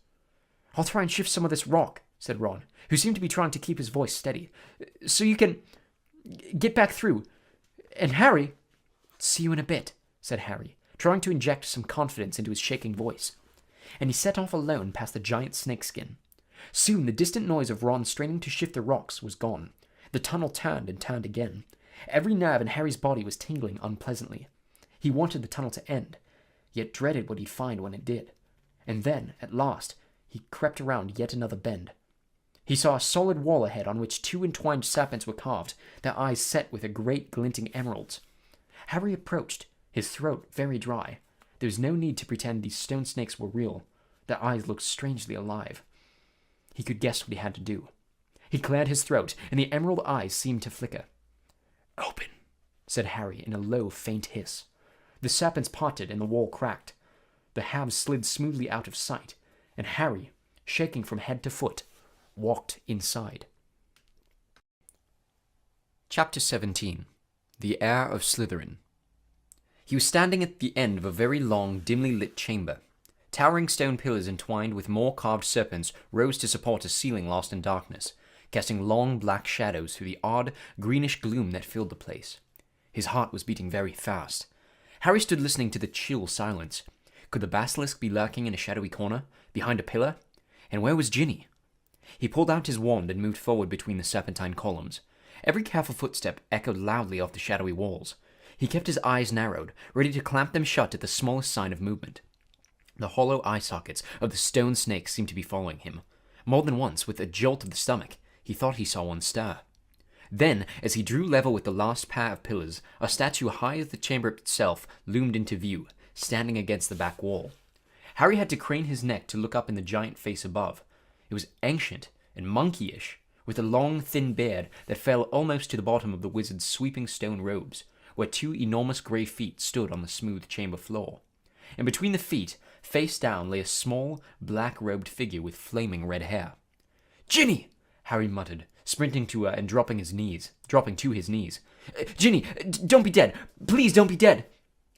[SPEAKER 3] "I'll try and shift some of this rock," said Ron, who seemed to be trying to keep his voice steady, "so you can get back through. And Harry..." "See you in a bit," said Harry, trying to inject some confidence into his shaking voice. And he set off alone past the giant snakeskin. Soon the distant noise of Ron straining to shift the rocks was gone. The tunnel turned and turned again. Every nerve in Harry's body was tingling unpleasantly. He wanted the tunnel to end, yet dreaded what he'd find when it did. And then, at last, he crept around yet another bend. He saw a solid wall ahead on which two entwined serpents were carved, their eyes set with a great glinting emeralds. Harry approached, his throat very dry. There was no need to pretend these stone snakes were real. Their eyes looked strangely alive. He could guess what he had to do. He cleared his throat, and the emerald eyes seemed to flicker. "Open," said Harry in a low, faint hiss. The serpents parted and the wall cracked. The halves slid smoothly out of sight, and Harry, shaking from head to foot, walked inside. Chapter 17. The Heir of Slytherin. He was standing at the end of a very long, dimly lit chamber. Towering stone pillars entwined with more carved serpents rose to support a ceiling lost in darkness, casting long black shadows through the odd, greenish gloom that filled the place. His heart was beating very fast. Harry stood listening to the chill silence. Could the basilisk be lurking in a shadowy corner, behind a pillar? And where was Ginny? He pulled out his wand and moved forward between the serpentine columns. Every careful footstep echoed loudly off the shadowy walls. He kept his eyes narrowed, ready to clamp them shut at the smallest sign of movement. The hollow eye sockets of the stone snakes seemed to be following him. More than once, with a jolt of the stomach, he thought he saw one stir. Then, as he drew level with the last pair of pillars, a statue high as the chamber itself loomed into view, standing against the back wall. Harry had to crane his neck to look up in the giant face above. It was ancient and monkeyish, with a long, thin beard that fell almost to the bottom of the wizard's sweeping stone robes,
[SPEAKER 1] where 2 enormous grey feet stood on the smooth chamber floor. And between the feet, face down, lay a small, black-robed figure with flaming red hair. "Ginny!" Harry muttered, sprinting to her and dropping to his knees. "Ginny, don't be dead! Please don't be dead!"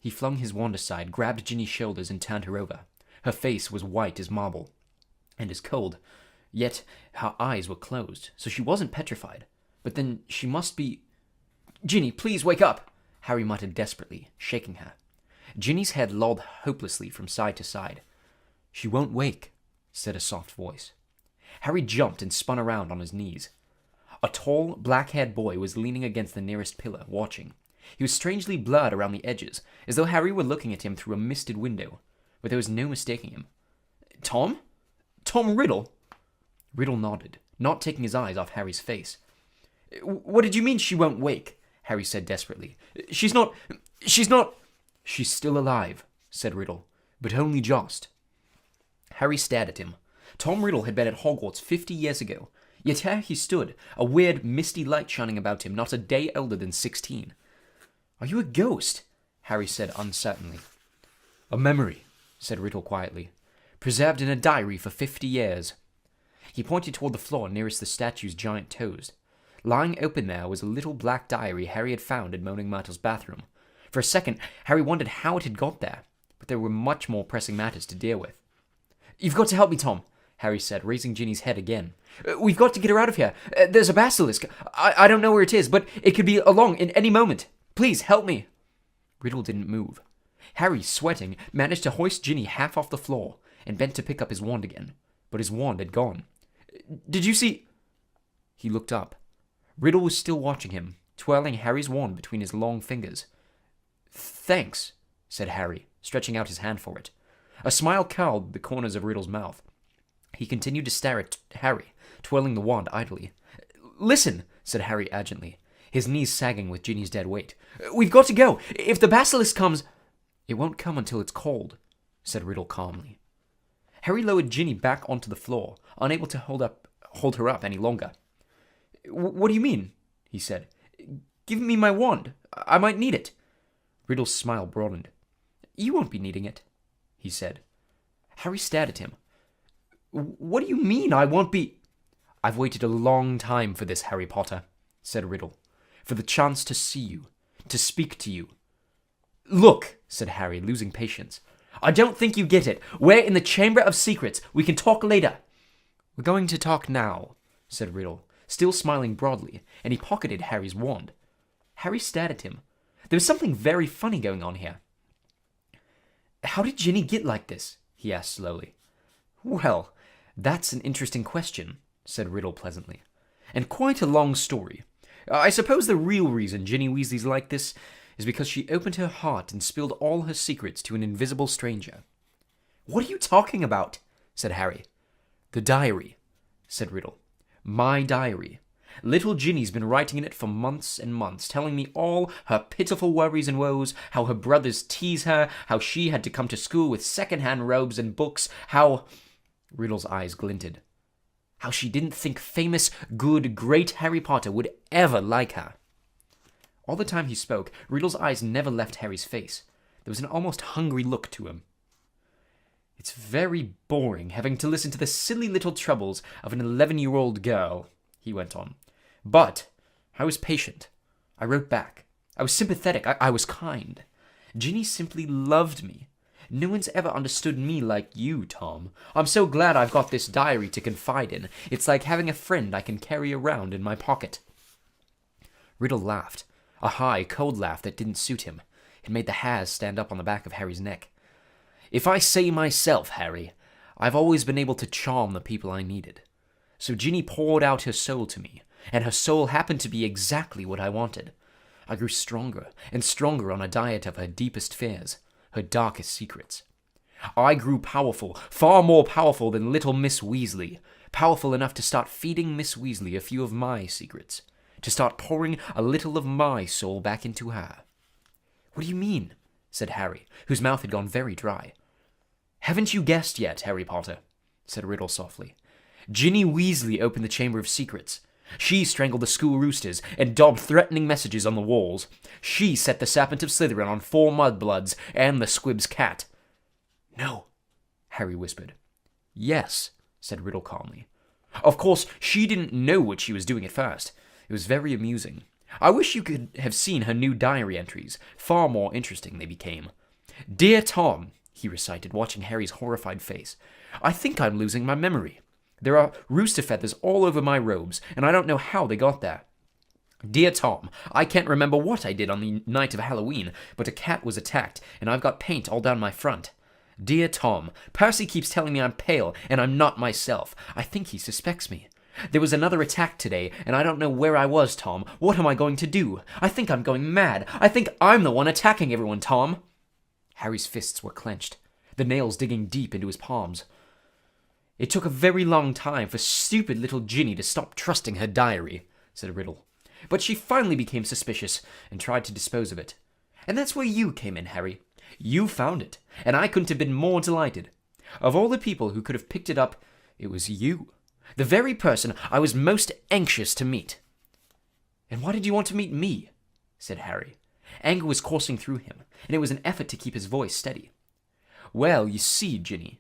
[SPEAKER 1] He flung his wand aside, grabbed Ginny's shoulders, and turned her over. Her face was white as marble, and as cold, yet her eyes were closed, so she wasn't petrified. But then she must be... "Ginny, please wake up!" Harry muttered desperately, shaking her. Ginny's head lolled hopelessly from side to side. "She won't wake," said a soft voice. Harry jumped and spun around on his knees. A tall, black-haired boy was leaning against the nearest pillar, watching. He was strangely blurred around the edges, as though Harry were looking at him through a misted window, but there was no mistaking him. "Tom? Tom Riddle?" Riddle nodded, not taking his eyes off Harry's face. "What did you mean she won't wake?" Harry said desperately. She's not... "She's still alive," said Riddle, "but only just." Harry stared at him. Tom Riddle had been at Hogwarts 50 years ago, yet here he stood, a weird, misty light shining about him, not a day older than 16. "Are you a ghost?" Harry said uncertainly. "A memory," said Riddle quietly, "preserved in a diary for 50 years. He pointed toward the floor nearest the statue's giant toes. Lying open there was a little black diary Harry had found in Moaning Myrtle's bathroom. For a second, Harry wondered how it had got there, but there were much more pressing matters to deal with. "You've got to help me, Tom," Harry said, raising Ginny's head again. "We've got to get her out of here. There's a basilisk. I don't know where it is, but it could be along in any moment. Please, help me." Riddle didn't move. Harry, sweating, managed to hoist Ginny half off the floor and bent to pick up his wand again, but his wand had gone. "Did you see—" He looked up. Riddle was still watching him, twirling Harry's wand between his long fingers. "Thanks," said Harry, stretching out his hand for it. A smile curled the corners of Riddle's mouth. He continued to stare at Harry, twirling the wand idly. "Listen," said Harry urgently, his knees sagging with Ginny's dead weight. "We've got to go. If the basilisk comes—" "It won't come until it's cold," said Riddle calmly. Harry lowered Ginny back onto the floor, unable to hold her up any longer. "What do you mean?" he said. "Give me my wand. I might need it." Riddle's smile broadened. "You won't be needing it," he said. Harry stared at him. "What do you mean I won't be—" "I've waited a long time for this, Harry Potter," said Riddle. "For the chance to see you, to speak to you." "Look," said Harry, losing patience. "I don't think you get it. We're in the Chamber of Secrets. We can talk later." "We're going to talk now," said Riddle, still smiling broadly, and he pocketed Harry's wand. Harry stared at him. There was something very funny going on here. "How did Ginny get like this?" he asked slowly. "Well, that's an interesting question," said Riddle pleasantly, "and quite a long story. I suppose the real reason Ginny Weasley's like this is because she opened her heart and spilled all her secrets to an invisible stranger." "What are you talking about?" said Harry. "The diary," said Riddle. "My diary. Little Ginny's been writing in it for months and months, telling me all her pitiful worries and woes, how her brothers tease her, how she had to come to school with second-hand robes and books, how—" Riddle's eyes glinted. "How she didn't think famous, good, great Harry Potter would ever like her." All the time he spoke, Riddle's eyes never left Harry's face. There was an almost hungry look to him. "It's very boring having to listen to the silly little troubles of an 11-year-old girl," he went on. "But I was patient. I wrote back. I was sympathetic. I was kind. Ginny simply loved me. No one's ever understood me like you, Tom. I'm so glad I've got this diary to confide in. It's like having a friend I can carry around in my pocket." Riddle laughed, a high, cold laugh that didn't suit him. It made the hairs stand up on the back of Harry's neck. "If I say myself, Harry, I've always been able to charm the people I needed. So Ginny poured out her soul to me, and her soul happened to be exactly what I wanted. I grew stronger and stronger on a diet of her deepest fears, her darkest secrets. I grew powerful, far more powerful than little Miss Weasley, powerful enough to start feeding Miss Weasley a few of my secrets, to start pouring a little of my soul back into her." "What do you mean?" said Harry, whose mouth had gone very dry. "Haven't you guessed yet, Harry Potter?" said Riddle softly. "Ginny Weasley opened the Chamber of Secrets.
[SPEAKER 3] She strangled the school roosters and daubed threatening messages on the walls. She set the serpent of Slytherin on 4 mudbloods and the squib's cat.
[SPEAKER 4] No,
[SPEAKER 3] Harry whispered. Yes, said Riddle calmly. Of course, she didn't know what she was doing at first. It was very amusing. I wish you could have seen her new diary entries. Far more interesting they became. Dear Tom, he recited, watching Harry's horrified face, I think I'm losing my memory. There are rooster feathers all over my robes, and I don't know how they got there. Dear Tom, I can't remember what I did on the night of Halloween, but a cat was attacked, and I've got paint all down my front. Dear Tom, Percy keeps telling me I'm pale, and I'm not myself. I think he suspects me. There was another attack today, and I don't know where I was, Tom. What am I going to do? I think I'm going mad. I think I'm the one attacking everyone, Tom. Harry's fists were clenched, the nails digging deep into his palms. It took a very long time for stupid little Ginny to stop trusting her diary, said Riddle. But she finally became suspicious and tried to dispose of it. And that's where you came in, Harry. You found it, and I couldn't have been more delighted. Of all the people who could have picked it up, it was you. The very person I was most anxious to meet. And why did you want to meet me? Said Harry. Anger was coursing through him, and it was an effort to keep his voice steady. Well, you see, Ginny,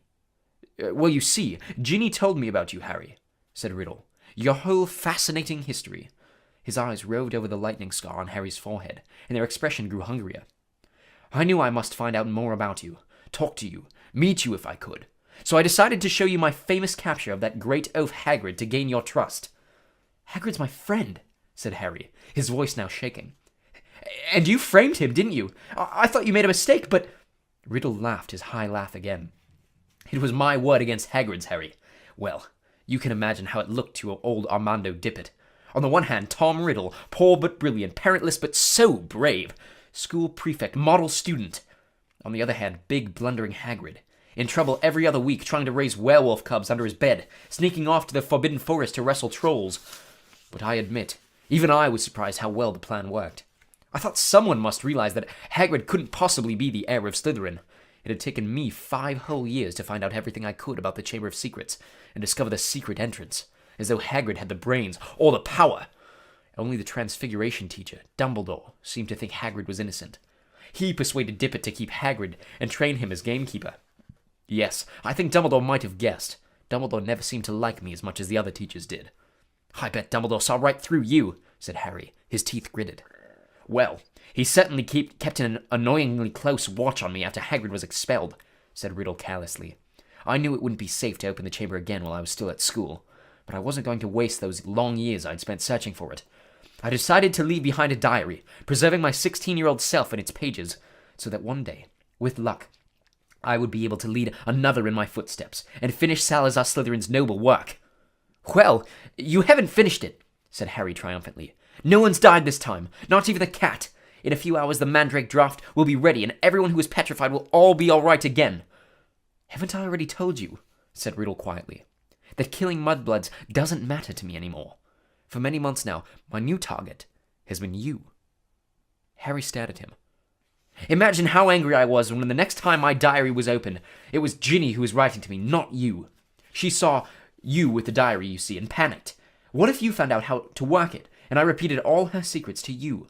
[SPEAKER 3] told me about you, Harry, said Riddle. Your whole fascinating history. His eyes roved over the lightning scar on Harry's forehead, and their expression grew hungrier. I knew I must find out more about you, talk to you, meet you if I could. So I decided to show you my famous capture of that great oaf Hagrid to gain your trust. Hagrid's my friend, said Harry, his voice now shaking. And you framed him, didn't you? I thought you made a mistake, but... Riddle laughed his high laugh again. It was my word against Hagrid's, Harry. Well, you can imagine how it looked to old Armando Dippet. On the one hand, Tom Riddle, poor but brilliant, parentless but so brave, school prefect, model student. On the other hand, big, blundering Hagrid, in trouble every other week trying to raise werewolf cubs under his bed, sneaking off to the Forbidden Forest to wrestle trolls. But I admit, even I was surprised how well the plan worked. I thought someone must realize that Hagrid couldn't possibly be the heir of Slytherin. It had taken me 5 whole years to find out everything I could about the Chamber of Secrets and discover the secret entrance, as though Hagrid had the brains or the power. Only the Transfiguration teacher, Dumbledore, seemed to think Hagrid was innocent. He persuaded Dippet to keep Hagrid and train him as gamekeeper. Yes, I think Dumbledore might have guessed. Dumbledore never seemed to like me as much as the other teachers did. I bet Dumbledore saw right through you, said Harry, his teeth gritted. Well, he certainly kept an annoyingly close watch on me after Hagrid was expelled, said Riddle carelessly. I knew it wouldn't be safe to open the chamber again while I was still at school, but I wasn't going to waste those long years I'd spent searching for it. I decided to leave behind a diary, preserving my 16-year-old self in its pages, so that one day, with luck, I would be able to lead another in my footsteps and finish Salazar Slytherin's noble work. Well, you haven't finished it, said Harry triumphantly. No one's died this time, not even the cat. In a few hours the Mandrake draft will be ready, and everyone who is petrified will all be all right again. Haven't I already told you, said Riddle quietly, that killing mudbloods doesn't matter to me anymore? For many months now, my new target has been you. Harry stared at him. Imagine how angry I was when the next time my diary was opened, it was Ginny who was writing to me, not you. She saw you with the diary, you see, and panicked. What if you found out how to work it, and I repeated all her secrets to you?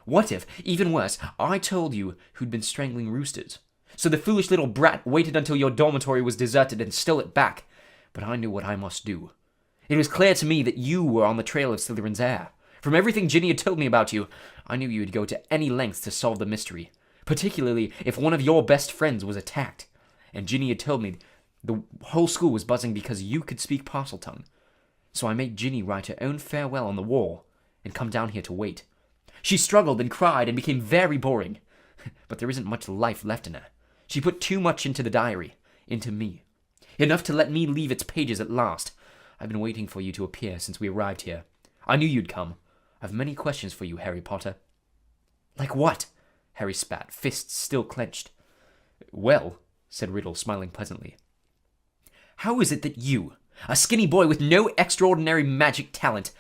[SPEAKER 3] What if, even worse, I told you who'd been strangling roosters? So the foolish little brat waited until your dormitory was deserted and stole it back. But I knew what I must do. It was clear to me that you were on the trail of Slytherin's heir. From everything Ginny had told me about you, I knew you would go to any lengths to solve the mystery, particularly if one of your best friends was attacked. And Ginny had told me the whole school was buzzing because you could speak Parseltongue. So I made Ginny write her own farewell on the wall and come down here to wait. She struggled and cried and became very boring. But there isn't much life left in her. She put too much into the diary, into me. Enough to let me leave its pages at last. I've been waiting for you to appear since we arrived here. I knew you'd come. I've many questions for you, Harry Potter. Like what? Harry spat, fists still clenched. Well, said Riddle, smiling pleasantly. How is it that you, a skinny boy with no extraordinary magic talent,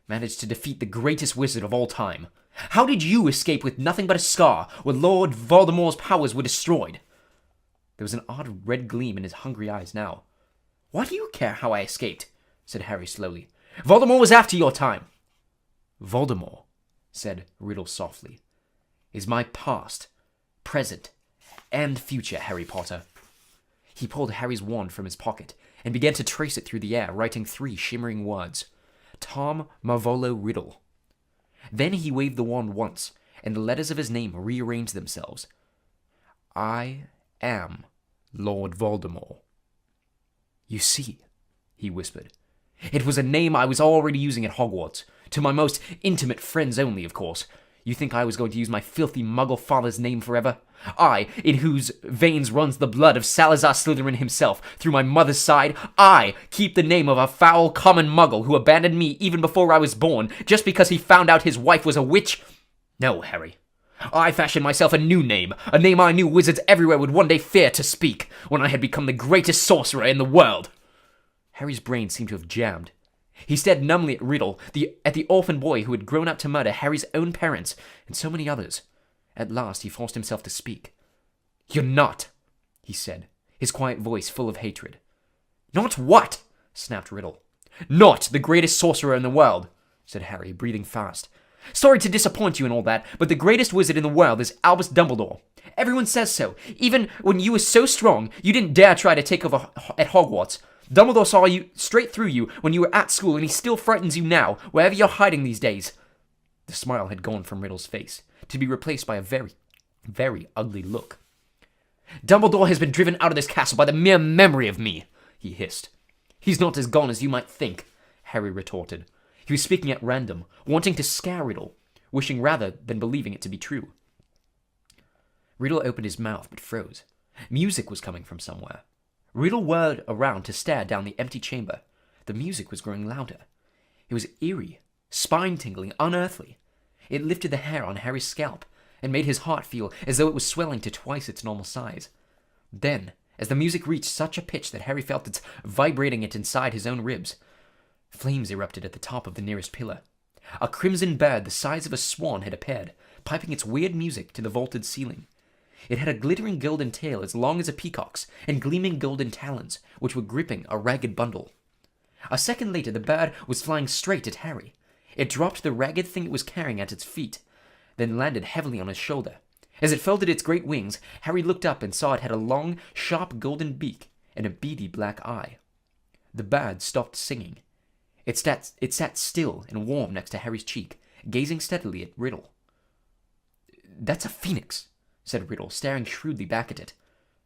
[SPEAKER 3] managed to defeat the greatest wizard of all time? How did you escape with nothing but a scar when Lord Voldemort's powers were destroyed? There was an odd red gleam in his hungry eyes now. Why do you care how I escaped? Said Harry slowly. Voldemort was after your time. Voldemort, said Riddle softly, is my past, present, and future, Harry Potter. He pulled Harry's wand from his pocket and began to trace it through the air, writing 3 shimmering words. Tom Marvolo Riddle. Then he waved the wand once, and the letters of his name rearranged themselves. I am Lord Voldemort. You see, he whispered. It was a name I was already using at Hogwarts. To my most intimate friends only, of course. You think I was going to use my filthy muggle father's name forever? I, in whose veins runs the blood of Salazar Slytherin himself, through my mother's side, I keep the name of a foul common muggle who abandoned me even before I was born, just because he found out his wife was a witch? No, Harry. I fashioned myself a new name, a name I knew wizards everywhere would one day fear to speak, when I had become the greatest sorcerer in the world. Harry's brain seemed to have jammed. He stared numbly at Riddle, at the orphan boy who had grown up to murder Harry's own parents, and so many others. At last he forced himself to speak. You're not, he said, his quiet voice full of hatred. Not what? Snapped Riddle. Not the greatest sorcerer in the world, said Harry, breathing fast. Sorry to disappoint you and all that, but the greatest wizard in the world is Albus Dumbledore. Everyone says so. Even when you were so strong, you didn't dare try to take over at Hogwarts. Dumbledore saw you straight through you when you were at school, and he still frightens you now, wherever you're hiding these days. The smile had gone from Riddle's face, to be replaced by a very, very ugly look. Dumbledore has been driven out of this castle by the mere memory of me, he hissed. He's not as gone as you might think, Harry retorted. He was speaking at random, wanting to scare Riddle, wishing rather than believing it to be true. Riddle opened his mouth but froze. Music was coming from somewhere. Riddle whirled around to stare down the empty chamber. The music was growing louder. It was eerie, spine-tingling, unearthly. It lifted the hair on Harry's scalp and made his heart feel as though it was swelling to twice its normal size. Then, as the music reached such a pitch that Harry felt it vibrating it inside his own ribs, flames erupted at the top of the nearest pillar. A crimson bird the size of a swan had appeared, piping its weird music to the vaulted ceiling. It had a glittering golden tail as long as a peacock's, and gleaming golden talons, which were gripping a ragged bundle. A second later, the bird was flying straight at Harry. It dropped the ragged thing it was carrying at its feet, then landed heavily on his shoulder. As it folded its great wings, Harry looked up and saw it had a long, sharp golden beak and a beady black eye. The bird stopped singing. It sat still and warm next to Harry's cheek, gazing steadily at Riddle. That's a phoenix, said Riddle, staring shrewdly back at it.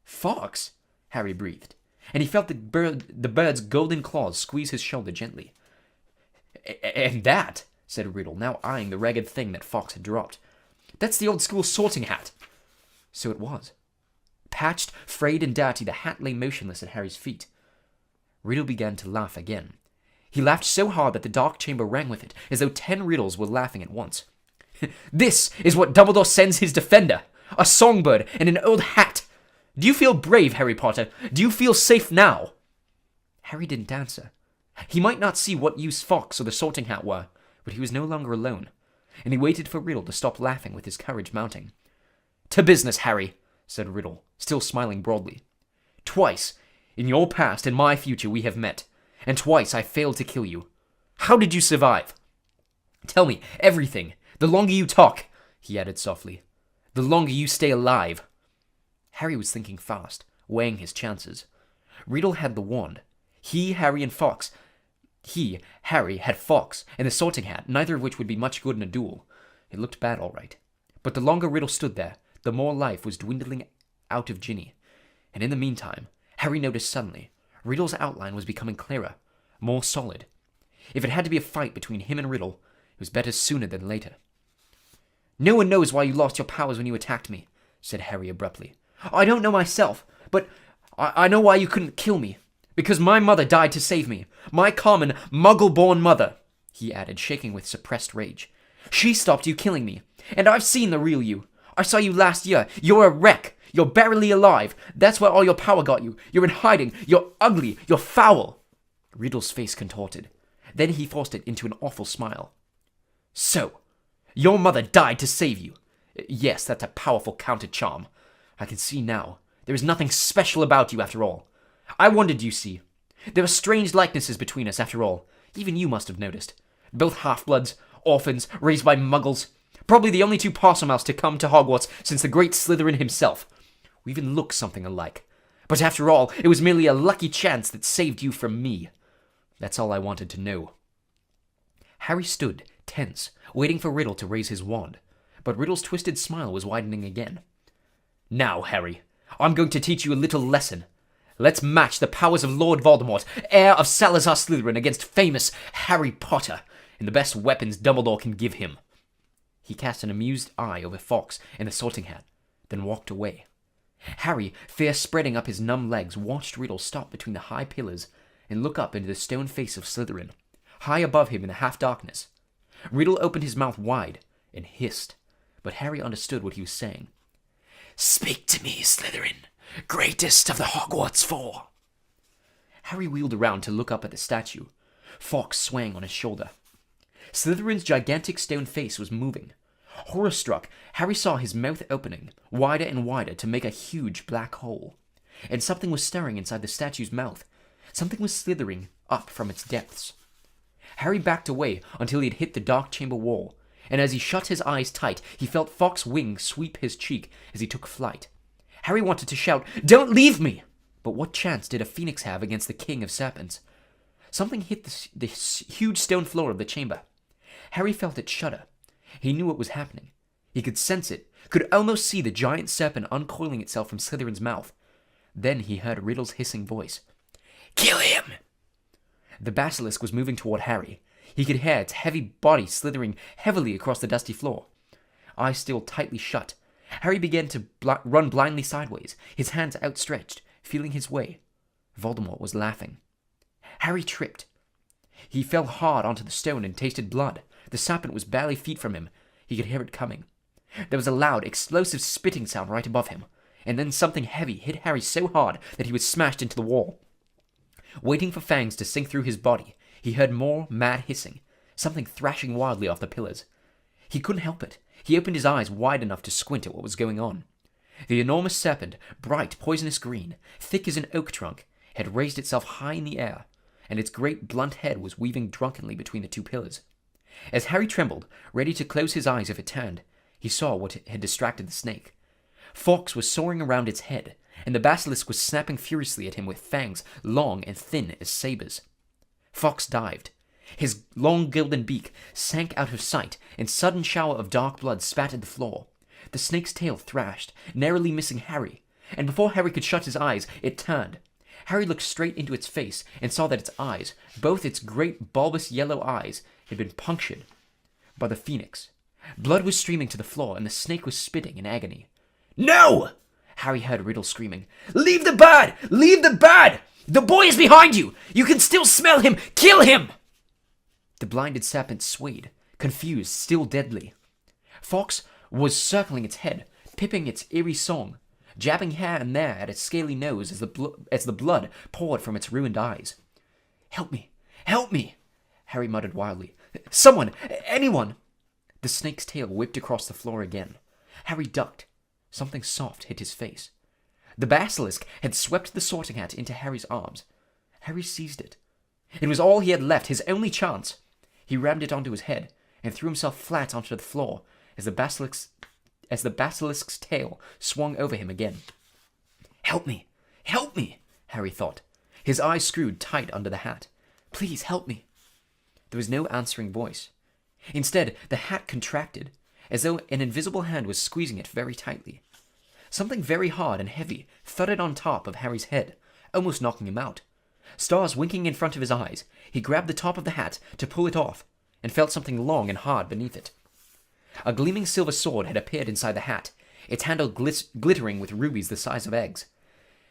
[SPEAKER 3] Fox? Harry breathed, and he felt the bird's golden claws squeeze his shoulder gently. And that, said Riddle, now eyeing the ragged thing that Fox had dropped. That's the old school sorting hat. So it was. Patched, frayed, and dirty, the hat lay motionless at Harry's feet. Riddle began to laugh again. He laughed so hard that the dark chamber rang with it, as though 10 Riddles were laughing at once. This is what Dumbledore sends his defender! A songbird and an old hat! Do you feel brave, Harry Potter? Do you feel safe now? Harry didn't answer. He might not see what use Fox or the sorting hat were, but he was no longer alone, and he waited for Riddle to stop laughing with his courage mounting. To business, Harry, said Riddle, still smiling broadly. Twice, in your past and my future, we have met, and twice I failed to kill you. How did you survive? Tell me everything. The longer you talk, he added softly, the longer you stay alive. Harry was thinking fast, weighing his chances. Riddle had the wand. Harry, had Fox, and the sorting hat, neither of which would be much good in a duel. It looked bad, all right. But the longer Riddle stood there, the more life was dwindling out of Ginny. And in the meantime, Harry noticed suddenly, Riddle's outline was becoming clearer, more solid. If it had to be a fight between him and Riddle, it was better sooner than later. No one knows why you lost your powers when you attacked me, said Harry abruptly. I don't know myself, but I know why you couldn't kill me. Because my mother died to save me. My common, muggle-born mother, he added, shaking with suppressed rage. She stopped you killing me. And I've seen the real you. I saw you last year. You're a wreck. You're barely alive. That's where all your power got you. You're in hiding. You're ugly. You're foul. Riddle's face contorted. Then he forced it into an awful smile. So, your mother died to save you. Yes, that's a powerful counter-charm. I can see now. There is nothing special about you after all. I wondered, you see. There are strange likenesses between us after all.
[SPEAKER 1] Even you must have noticed. Both half-bloods, orphans, raised by muggles. Probably the only two Possumhouse to come to Hogwarts since the great Slytherin himself. We even look something alike. But after all, it was merely a lucky chance that saved you from me. That's all I wanted to know. Harry stood, tense, waiting for Riddle to raise his wand. But Riddle's twisted smile was widening again. Now, Harry, I'm going to teach you a little lesson. Let's match the powers of Lord Voldemort, heir of Salazar Slytherin, against famous Harry Potter, and the best weapons Dumbledore can give him. He cast an amused eye over Fawkes and the Sorting Hat, then walked away. Harry, fear spreading up his numb legs, watched Riddle stop between the high pillars and look up into the stone face of Slytherin, high above him in the half-darkness. Riddle opened his mouth wide and hissed, but Harry understood what he was saying. "Speak to me, Slytherin, greatest of the Hogwarts Four." Harry wheeled around to look up at the statue. Fawkes swang on his shoulder. Slytherin's gigantic stone face was moving. Horror-struck, Harry saw his mouth opening, wider and wider to make a huge black hole. And something was stirring inside the statue's mouth. Something was slithering up from its depths. Harry backed away until he had hit the dark chamber wall, and as he shut his eyes tight, he felt Fawkes' wings sweep his cheek as he took flight. Harry wanted to shout, "Don't leave me!" But what chance did a phoenix have against the king of serpents? Something hit the huge stone floor of the chamber. Harry felt it shudder. He knew what was happening. He could sense it, could almost see the giant serpent uncoiling itself from Slytherin's mouth. Then he heard Riddle's hissing voice. "Kill him!" The basilisk was moving toward Harry. He could hear its heavy body slithering heavily across the dusty floor. Eyes still tightly shut, Harry began to run blindly sideways, his hands outstretched, feeling his way. Voldemort was laughing. Harry tripped. He fell hard onto the stone and tasted blood. The serpent was barely feet from him. He could hear it coming. There was a loud, explosive spitting sound right above him, and then something heavy hit Harry so hard that he was smashed into the wall. Waiting for fangs to sink through his body, he heard more mad hissing, something thrashing wildly off the pillars. He couldn't help it. He opened his eyes wide enough to squint at what was going on. The enormous serpent, bright poisonous green, thick as an oak trunk, had raised itself high in the air, and its great blunt head was weaving drunkenly between the two pillars. As Harry trembled, ready to close his eyes if it turned, he saw what had distracted the snake. Fawkes was soaring around its head, and the basilisk was snapping furiously at him with fangs long and thin as sabers. Fawkes dived. His long golden beak sank out of sight, and sudden shower of dark blood spattered the floor. The snake's tail thrashed, narrowly missing Harry, and before Harry could shut his eyes, it turned. Harry looked straight into its face and saw that its eyes, both its great bulbous yellow eyes, had been punctured by the phoenix. Blood was streaming to the floor, and the snake was spitting in agony. "No!" Harry heard Riddle screaming. "Leave the bird! Leave the bird! The boy is behind you! You can still smell him! Kill him!" The blinded serpent swayed, confused, still deadly. Fawkes was circling its head, piping its eerie song, jabbing here and there at its scaly nose as the blood poured from its ruined eyes. "Help me! Help me!" Harry muttered wildly. "Someone! Anyone!" The snake's tail whipped across the floor again. Harry ducked. Something soft hit his face. The basilisk had swept the Sorting Hat into Harry's arms. Harry seized it. It was all he had left, his only chance. He rammed it onto his head and threw himself flat onto the floor as the basilisk's tail swung over him again. "Help me! Help me!" Harry thought. His eyes screwed tight under the hat. "Please help me!" There was no answering voice. Instead, the hat contracted, as though an invisible hand was squeezing it very tightly. Something very hard and heavy thudded on top of Harry's head, almost knocking him out. Stars winking in front of his eyes, he grabbed the top of the hat to pull it off, and felt something long and hard beneath it. A gleaming silver sword had appeared inside the hat, its handle glittering with rubies the size of eggs.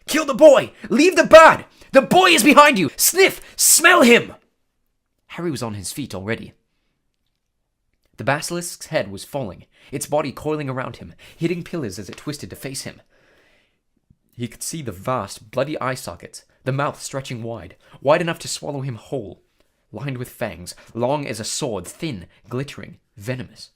[SPEAKER 1] "Kill the boy! Leave the bird! The boy is behind you! Sniff! Smell him!" Harry was on his feet already. The basilisk's head was falling, its body coiling around him, hitting pillars as it twisted to face him. He could see the vast, bloody eye sockets, the mouth stretching wide enough to swallow him whole, lined with fangs, long as a sword, thin, glittering, venomous.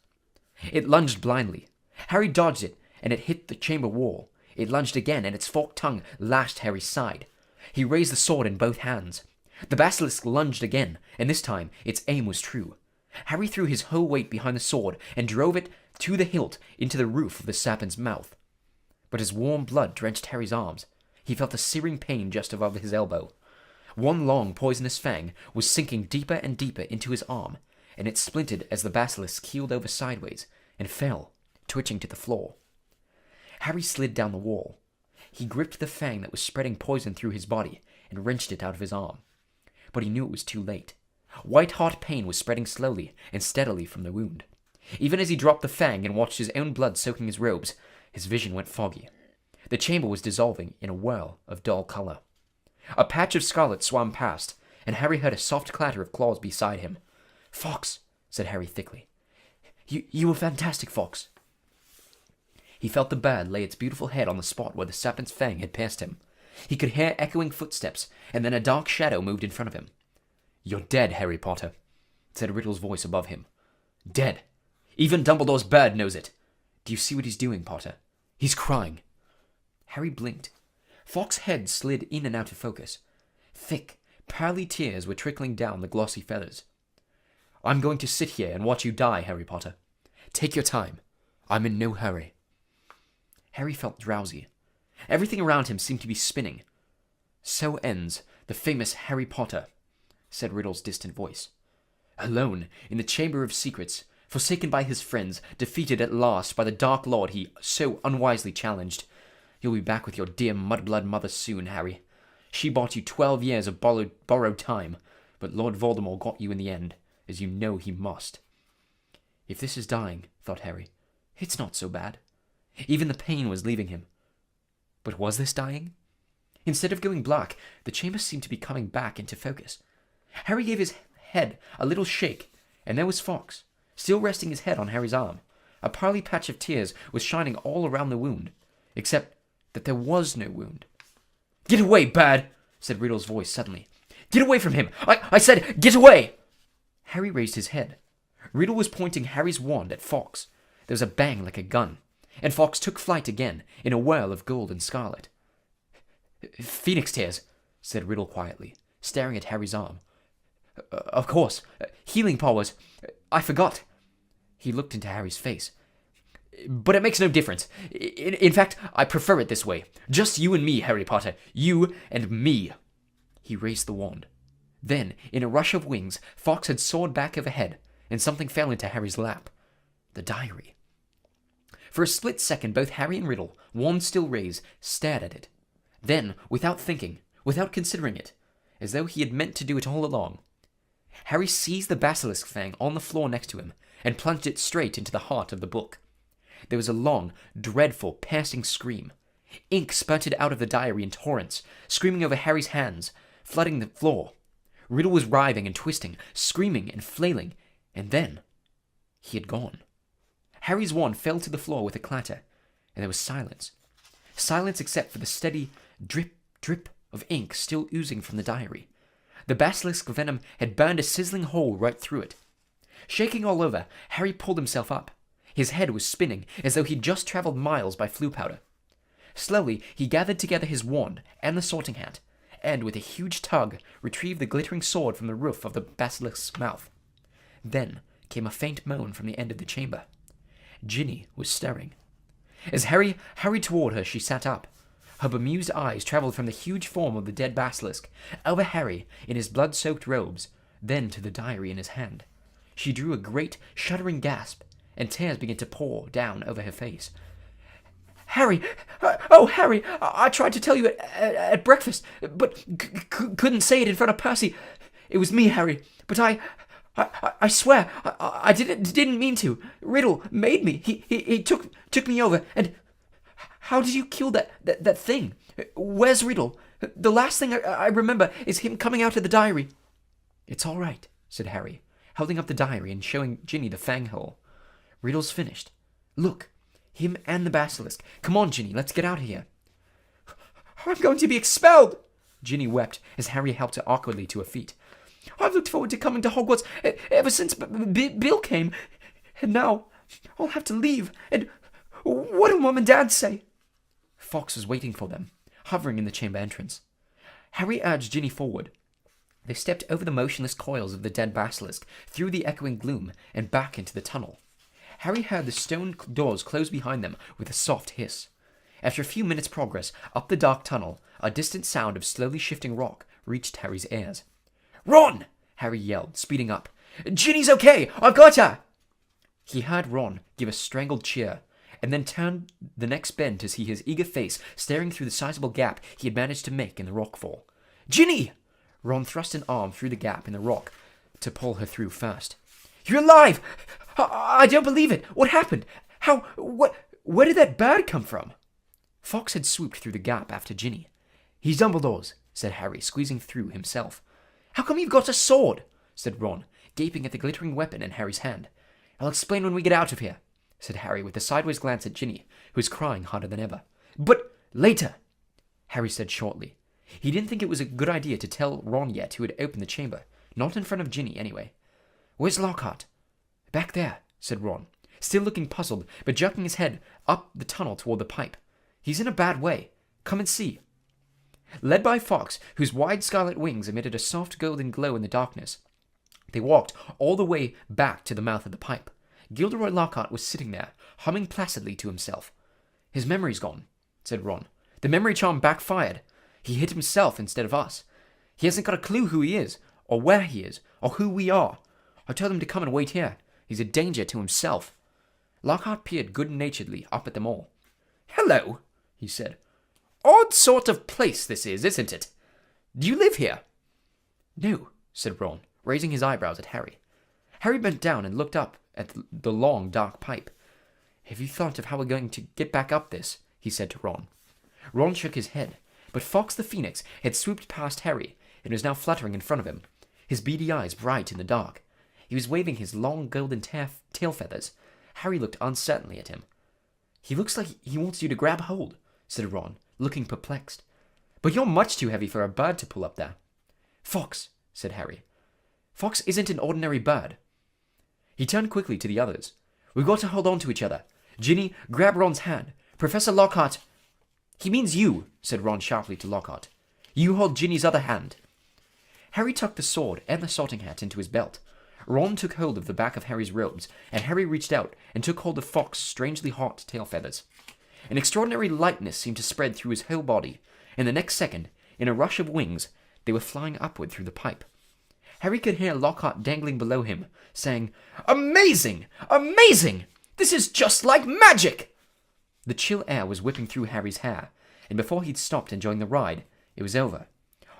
[SPEAKER 1] It lunged blindly. Harry dodged it, and it hit the chamber wall. It lunged again, and its forked tongue lashed Harry's side. He raised the sword in both hands. The basilisk lunged again, and this time its aim was true. Harry threw his whole weight behind the sword and drove it to the hilt into the roof of the serpent's mouth. But as warm blood drenched Harry's arms, he felt a searing pain just above his elbow. One long poisonous fang was sinking deeper and deeper into his arm, and it splintered as the basilisk keeled over sideways and fell, twitching to the floor. Harry slid down the wall. He gripped the fang that was spreading poison through his body and wrenched it out of his arm. But he knew it was too late. White-hot pain was spreading slowly and steadily from the wound. Even as he dropped the fang and watched his own blood soaking his robes, his vision went foggy. The chamber was dissolving in a whirl of dull color. A patch of scarlet swam past, and Harry heard a soft clatter of claws beside him. "Fox," said Harry thickly. You were fantastic, Fox." He felt the bird lay its beautiful head on the spot where the serpent's fang had pierced him. He could hear echoing footsteps, and then a dark shadow moved in front of him. "You're dead, Harry Potter," said Riddle's voice above him. "Dead. Even Dumbledore's bird knows it. Do you see what he's doing, Potter? He's crying." Harry blinked. Fox's head slid in and out of focus. Thick, pearly tears were trickling down the glossy feathers. "I'm going to sit here and watch you die, Harry Potter. Take your time. I'm in no hurry." Harry felt drowsy. Everything around him seemed to be spinning. "So ends the famous Harry Potter," said Riddle's distant voice. "Alone in the Chamber of Secrets, forsaken by his friends, defeated at last by the Dark Lord he so unwisely challenged. You'll be back with your dear mudblood mother soon, Harry. She bought you 12 years of borrowed time, but Lord Voldemort got you in the end, as you know he must." If this is dying, thought Harry, it's not so bad. Even the pain was leaving him. But was this dying? Instead of going black, the chamber seemed to be coming back into focus. Harry gave his head a little shake, and there was Fox, still resting his head on Harry's arm. A pearly patch of tears was shining all around the wound, except that there was no wound. "Get away, bird!" said Riddle's voice suddenly. "Get away from him! I said, get away!" Harry raised his head. Riddle was pointing Harry's wand at Fox. There was a bang like a gun, and Fox took flight again in a whirl of gold and scarlet. "Phoenix tears," said Riddle quietly, staring at Harry's arm. "Of course. Healing powers. I forgot." He looked into Harry's face. "But it makes no difference. In fact, I prefer it this way. Just you and me, Harry Potter. You and me." He raised the wand. Then, in a rush of wings, Fox had soared back overhead, and something fell into Harry's lap. The diary. For a split second, both Harry and Riddle, wand still raised, stared at it. Then, without thinking, without considering it, as though he had meant to do it all along, Harry seized the basilisk fang on the floor next to him and plunged it straight into the heart of the book. There was a long, dreadful, piercing scream. Ink spurted out of the diary in torrents, screaming over Harry's hands, flooding the floor. Riddle was writhing and twisting, screaming and flailing, and then he had gone. Harry's wand fell to the floor with a clatter, and there was silence. Silence except for the steady drip, drip of ink still oozing from the diary. The basilisk venom had burned a sizzling hole right through it. Shaking all over, Harry pulled himself up. His head was spinning, as though he'd just travelled miles by flue powder. Slowly, he gathered together his wand and the sorting hat, and with a huge tug, retrieved the glittering sword from the roof of the basilisk's mouth. Then came a faint moan from the end of the chamber. Ginny was stirring. As Harry hurried toward her, she sat up. Her bemused eyes travelled from the huge form of the dead basilisk, over Harry in his blood-soaked robes, then to the diary in his hand. She drew a great, shuddering gasp, and tears began to pour down over her face. "Harry! Oh, Harry! I tried to tell you at breakfast, but couldn't say it in front of Percy. It was me, Harry, but I swear, I didn't mean to. Riddle made me. He took me over, and how did you kill that thing? Where's Riddle? The last thing I remember is him coming out of the diary." "It's all right," said Harry, holding up the diary and showing Ginny the fang hole. "Riddle's finished. Look, him and the basilisk. Come on, Ginny, let's get out of here." "I'm going to be expelled," Ginny wept as Harry helped her awkwardly to her feet. "I've looked forward to coming to Hogwarts ever since Bill came, and now I'll have to leave, and what'll Mum and Dad say?" Fox was waiting for them, hovering in the chamber entrance. Harry urged Ginny forward. They stepped over the motionless coils of the dead basilisk, through the echoing gloom, and back into the tunnel. Harry heard the stone doors close behind them with a soft hiss. After a few minutes' progress up the dark tunnel, a distant sound of slowly shifting rock reached Harry's ears. "Ron!" Harry yelled, speeding up. "Ginny's okay! I've got her!" He heard Ron give a strangled cheer, and then turned the next bend to see his eager face staring through the sizable gap he had managed to make in the rockfall. "Ginny!" Ron thrust an arm through the gap in the rock to pull her through first. "You're alive! I don't believe it! What happened? How? Where did that bird come from?" Fawkes had swooped through the gap after Ginny. "He's Dumbledore's," said Harry, squeezing through himself. "How come you've got a sword?" said Ron, gaping at the glittering weapon in Harry's hand. "I'll explain when we get out of here," said Harry with a sideways glance at Ginny, who was crying harder than ever. "But later," Harry said shortly. He didn't think it was a good idea to tell Ron yet who had opened the chamber, not in front of Ginny anyway. "Where's Lockhart?" "Back there," said Ron, still looking puzzled, but jerking his head up the tunnel toward the pipe. "He's in a bad way. Come and see." Led by Fawkes, whose wide scarlet wings emitted a soft golden glow in the darkness, they walked all the way back to the mouth of the pipe. Gilderoy Lockhart was sitting there, humming placidly to himself. "His memory's gone," said Ron. "The memory charm backfired. He hit himself instead of us. He hasn't got a clue who he is, or where he is, or who we are. I told him to come and wait here. He's a danger to himself." Lockhart peered good-naturedly up at them all. "Hello," he said. "Odd sort of place this is, isn't it? Do you live here?" "No," said Ron, raising his eyebrows at Harry. Harry bent down and looked up at the long, dark pipe. "Have you thought of how we're going to get back up this?" he said to Ron. Ron shook his head, but Fawkes the Phoenix had swooped past Harry and was now fluttering in front of him, his beady eyes bright in the dark. He was waving his long golden tail feathers. Harry looked uncertainly at him. "He looks like he wants you to grab hold," said Ron, looking perplexed. "But you're much too heavy for a bird to pull up there." "Fawkes," said Harry. "Fawkes isn't an ordinary bird." He turned quickly to the others. "We've got to hold on to each other. Ginny, grab Ron's hand. Professor Lockhart—" "He means you," said Ron sharply to Lockhart. "You hold Ginny's other hand." Harry tucked the sword and the sorting hat into his belt. Ron took hold of the back of Harry's robes, and Harry reached out and took hold of Fawkes' strangely hot tail feathers. An extraordinary lightness seemed to spread through his whole body, and the next second, in a rush of wings, they were flying upward through the pipe. Harry could hear Lockhart dangling below him, saying, "Amazing! Amazing! This is just like magic!" The chill air was whipping through Harry's hair, and before he'd stopped enjoying the ride, it was over.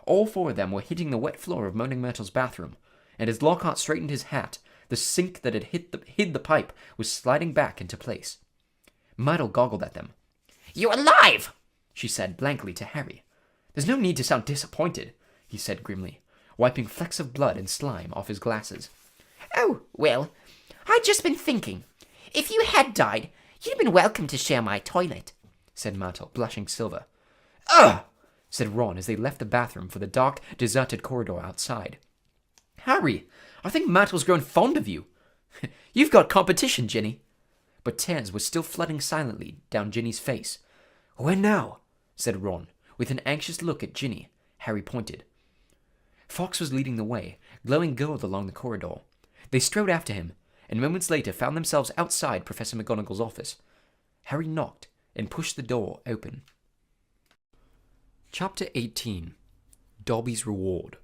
[SPEAKER 1] All four of them were hitting the wet floor of Moaning Myrtle's bathroom, and as Lockhart straightened his hat, the sink that had hid the pipe was sliding back into place. Myrtle goggled at them. "You're alive!" she said blankly to Harry. "There's no need to sound disappointed," he said grimly, wiping flecks of blood and slime off his glasses.
[SPEAKER 2] "Oh, well, I'd just been thinking. If you had died, you'd have been welcome to share my toilet,"
[SPEAKER 1] said Myrtle, blushing silver. "Ugh!" said Ron as they left the bathroom for the dark, deserted corridor outside. "Harry, I think Myrtle's grown fond of you. You've got competition, Ginny." But tears were still flooding silently down Ginny's face. "Where now?" said Ron, with an anxious look at Ginny. Harry pointed. Fawkes was leading the way, glowing gold along the corridor. They strode after him, and moments later found themselves outside Professor McGonagall's office. Harry knocked and pushed the door open. Chapter 18. Dobby's Reward.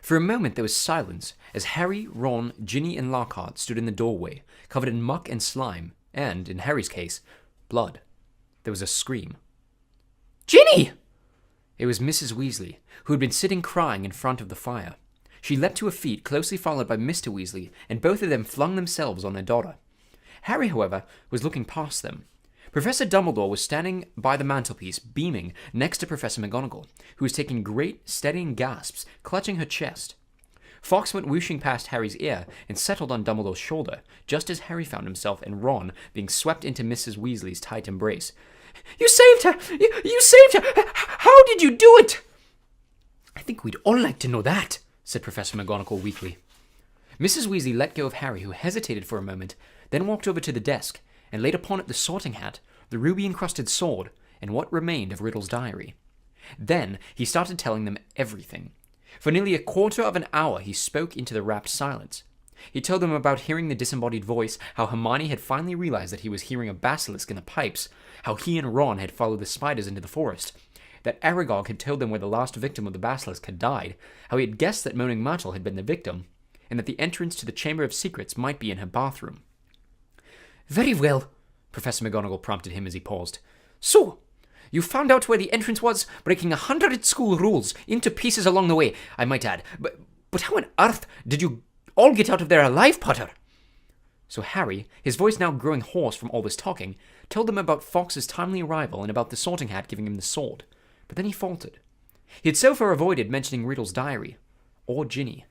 [SPEAKER 1] For a moment there was silence as Harry, Ron, Ginny, and Lockhart stood in the doorway, covered in muck and slime, and, in Harry's case, blood. There was a scream. "Ginny!" It was Mrs. Weasley, who had been sitting crying in front of the fire. She leapt to her feet, closely followed by Mr. Weasley, and both of them flung themselves on their daughter. Harry, however, was looking past them. Professor Dumbledore was standing by the mantelpiece, beaming, next to Professor McGonagall, who was taking great, steadying gasps, clutching her chest. Fawkes went whooshing past Harry's ear and settled on Dumbledore's shoulder, just as Harry found himself and Ron being swept into Mrs. Weasley's tight embrace. "You saved her! You saved her! How did you do it?" "I think we'd all like to know that," said Professor McGonagall weakly. Mrs. Weasley let go of Harry, who hesitated for a moment, then walked over to the desk and laid upon it the sorting hat, the ruby-encrusted sword, and what remained of Riddle's diary. Then he started telling them everything. For nearly a quarter of an hour he spoke into the rapt silence. He told them about hearing the disembodied voice, how Hermione had finally realized that he was hearing a basilisk in the pipes, how he and Ron had followed the spiders into the forest, that Aragog had told them where the last victim of the basilisk had died, how he had guessed that Moaning Myrtle had been the victim, and that the entrance to the Chamber of Secrets might be in her bathroom.
[SPEAKER 3] Very well, Professor McGonagall prompted him as he paused. So, you found out where the entrance was, breaking 100 school rules into pieces along the way, I might add. But how on earth did you all get out of there alive, Potter?
[SPEAKER 1] So Harry, his voice now growing hoarse from all this talking, told them about Fawkes's timely arrival and about the Sorting Hat giving him the sword. But then he faltered. He had so far avoided mentioning Riddle's diary, or Ginny.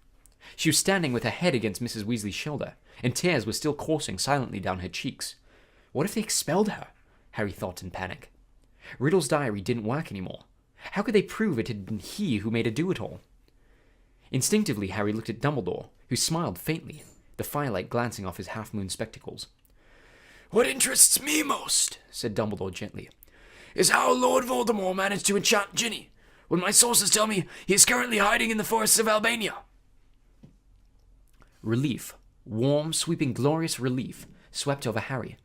[SPEAKER 1] She was standing with her head against Mrs. Weasley's shoulder, and tears were still coursing silently down her cheeks. What if they expelled her? Harry thought in panic. Riddle's diary didn't work anymore. How could they prove it had been he who made her do it all? Instinctively, Harry looked at Dumbledore, who smiled faintly, the firelight glancing off his half-moon spectacles.
[SPEAKER 4] "What interests me most," said Dumbledore gently, "is how Lord Voldemort managed to enchant Ginny, when my sources tell me he is currently hiding in the forests of Albania."
[SPEAKER 1] Relief, warm, sweeping, glorious relief, swept over Harry.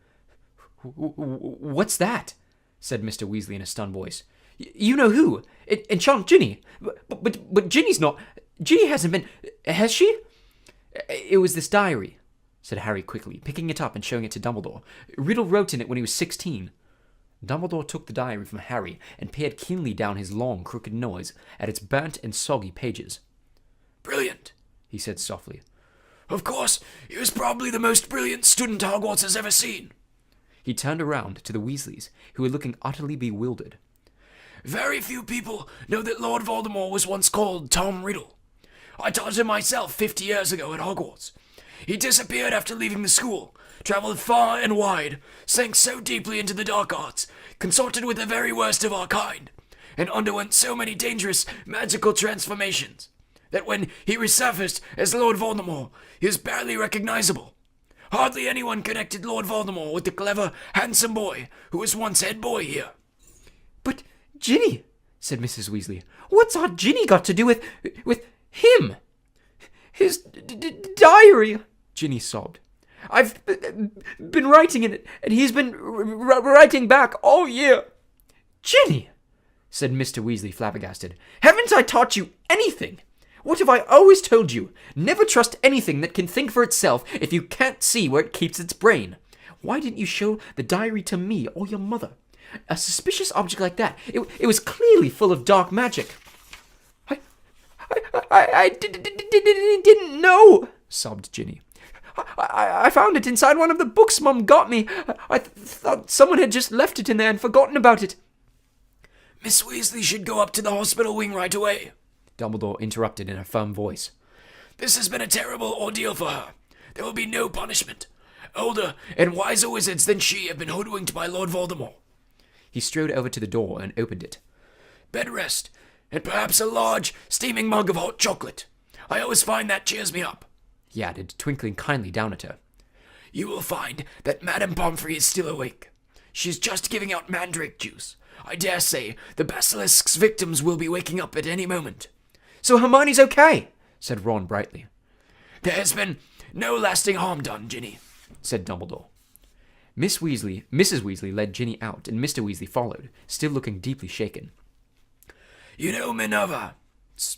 [SPEAKER 1] "What's that?" said Mr. Weasley in a stunned voice. "You know who? Enchant Ginny. But Ginny's not... Ginny hasn't been... Has she?" "It was this diary," said Harry quickly, picking it up and showing it to Dumbledore. "Riddle wrote in it when he was 16. Dumbledore took the diary from Harry and peered keenly down his long, crooked nose at its burnt and soggy pages.
[SPEAKER 4] "Brilliant," he said softly. "Of course, he was probably the most brilliant student Hogwarts has ever seen."
[SPEAKER 1] He turned around to the Weasleys, who were looking utterly bewildered.
[SPEAKER 4] "Very few people know that Lord Voldemort was once called Tom Riddle. I taught him myself 50 years ago at Hogwarts. He disappeared after leaving the school, travelled far and wide, sank so deeply into the dark arts, consorted with the very worst of our kind, and underwent so many dangerous magical transformations, that when he resurfaced as Lord Voldemort, he was barely recognizable. Hardly anyone connected Lord Voldemort with the clever, handsome boy who was once head boy here."
[SPEAKER 1] "But Ginny," said Mrs. Weasley. "What's our Ginny got to do with him? His diary," Ginny sobbed. "I've been writing in it, and he's been writing back all year." "Ginny," said Mr. Weasley, flabbergasted. "Haven't I taught you anything? What have I always told you? Never trust anything that can think for itself if you can't see where it keeps its brain. Why didn't you show the diary to me or your mother? A suspicious object like that. It was clearly full of dark magic." I didn't know," sobbed Ginny. I found it inside one of the books Mum got me. I thought someone had just left it in there and forgotten about it."
[SPEAKER 4] "Miss Weasley should go up to the hospital wing right away,"
[SPEAKER 1] Dumbledore interrupted in a firm voice.
[SPEAKER 4] "This has been a terrible ordeal for her. There will be no punishment. Older and wiser wizards than she have been hoodwinked by Lord Voldemort."
[SPEAKER 1] He strode over to the door and opened it.
[SPEAKER 4] "Bed rest, and perhaps a large, steaming mug of hot chocolate. I always find that cheers me up,"
[SPEAKER 1] he added, twinkling kindly down at her.
[SPEAKER 4] "You will find that Madame Pomfrey is still awake. She's just giving out mandrake juice. I dare say the basilisk's victims will be waking up at any moment."
[SPEAKER 1] "So Hermione's okay," said Ron brightly.
[SPEAKER 4] "There has been no lasting harm done, Ginny," said Dumbledore.
[SPEAKER 1] Mrs. Weasley led Ginny out, and Mr. Weasley followed, still looking deeply shaken.
[SPEAKER 4] "You know, Minerva,"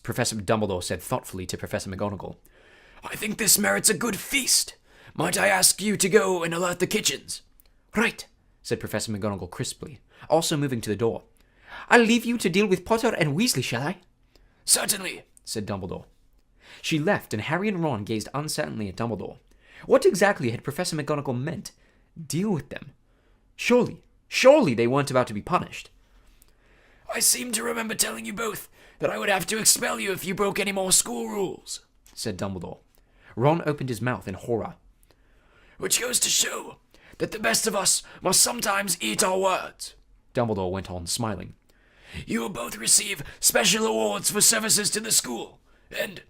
[SPEAKER 1] Professor Dumbledore said thoughtfully to Professor McGonagall,
[SPEAKER 4] "I think this merits a good feast. Might I ask you to go and alert the kitchens?"
[SPEAKER 1] "Right," said Professor McGonagall crisply, also moving to the door. "I'll leave you to deal with Potter and Weasley, shall I?"
[SPEAKER 4] "Certainly,"
[SPEAKER 1] said Dumbledore. She left, and Harry and Ron gazed uncertainly at Dumbledore. What exactly had Professor McGonagall meant? Deal with them? Surely they weren't about to be punished.
[SPEAKER 4] "I seem to remember telling you both that I would have to expel you if you broke any more school rules," said Dumbledore.
[SPEAKER 1] Ron opened his mouth in horror.
[SPEAKER 4] "Which goes to show that the best of us must sometimes eat our words,"
[SPEAKER 1] Dumbledore went on, smiling.
[SPEAKER 4] "You will both receive special awards for services to the school, and,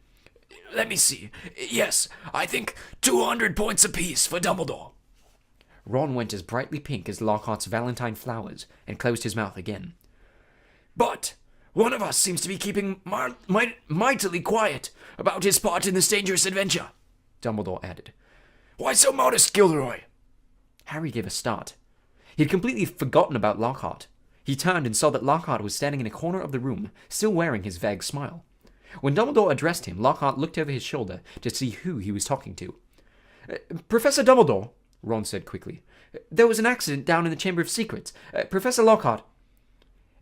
[SPEAKER 4] let me see, yes, I think 200 points apiece for Dumbledore."
[SPEAKER 1] Ron went as brightly pink as Lockhart's Valentine flowers and closed his mouth again.
[SPEAKER 4] "But One of us seems to be keeping mightily quiet about his part in this dangerous adventure, Dumbledore added. Why so modest, Gilderoy?
[SPEAKER 1] Harry gave a start. He had completely forgotten about Lockhart. He turned and saw that Lockhart was standing in a corner of the room, still wearing his vague smile. When Dumbledore addressed him, Lockhart looked over his shoulder to see who he was talking to. Professor Dumbledore, Ron said quickly. There was an accident down in the Chamber of Secrets. Professor Lockhart.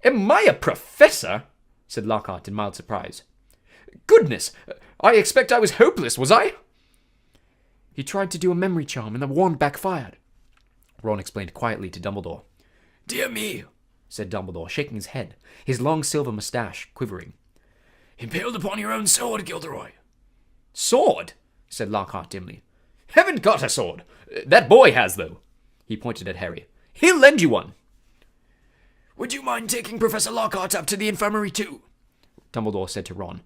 [SPEAKER 3] Am I a professor? Said Lockhart in mild surprise. Goodness, I expect I was hopeless, was I?
[SPEAKER 1] He tried to do a memory charm and the wand backfired, Ron explained quietly to Dumbledore.
[SPEAKER 4] Dear me,
[SPEAKER 1] said Dumbledore, shaking his head, his long silver moustache quivering.
[SPEAKER 4] Impaled upon your own sword, Gilderoy.
[SPEAKER 3] Sword? Said Lockhart dimly. Haven't got a sword. That boy has, though. He pointed at Harry. He'll lend you one.
[SPEAKER 4] Would you mind taking Professor Lockhart up to the infirmary too?
[SPEAKER 1] Dumbledore said to Ron.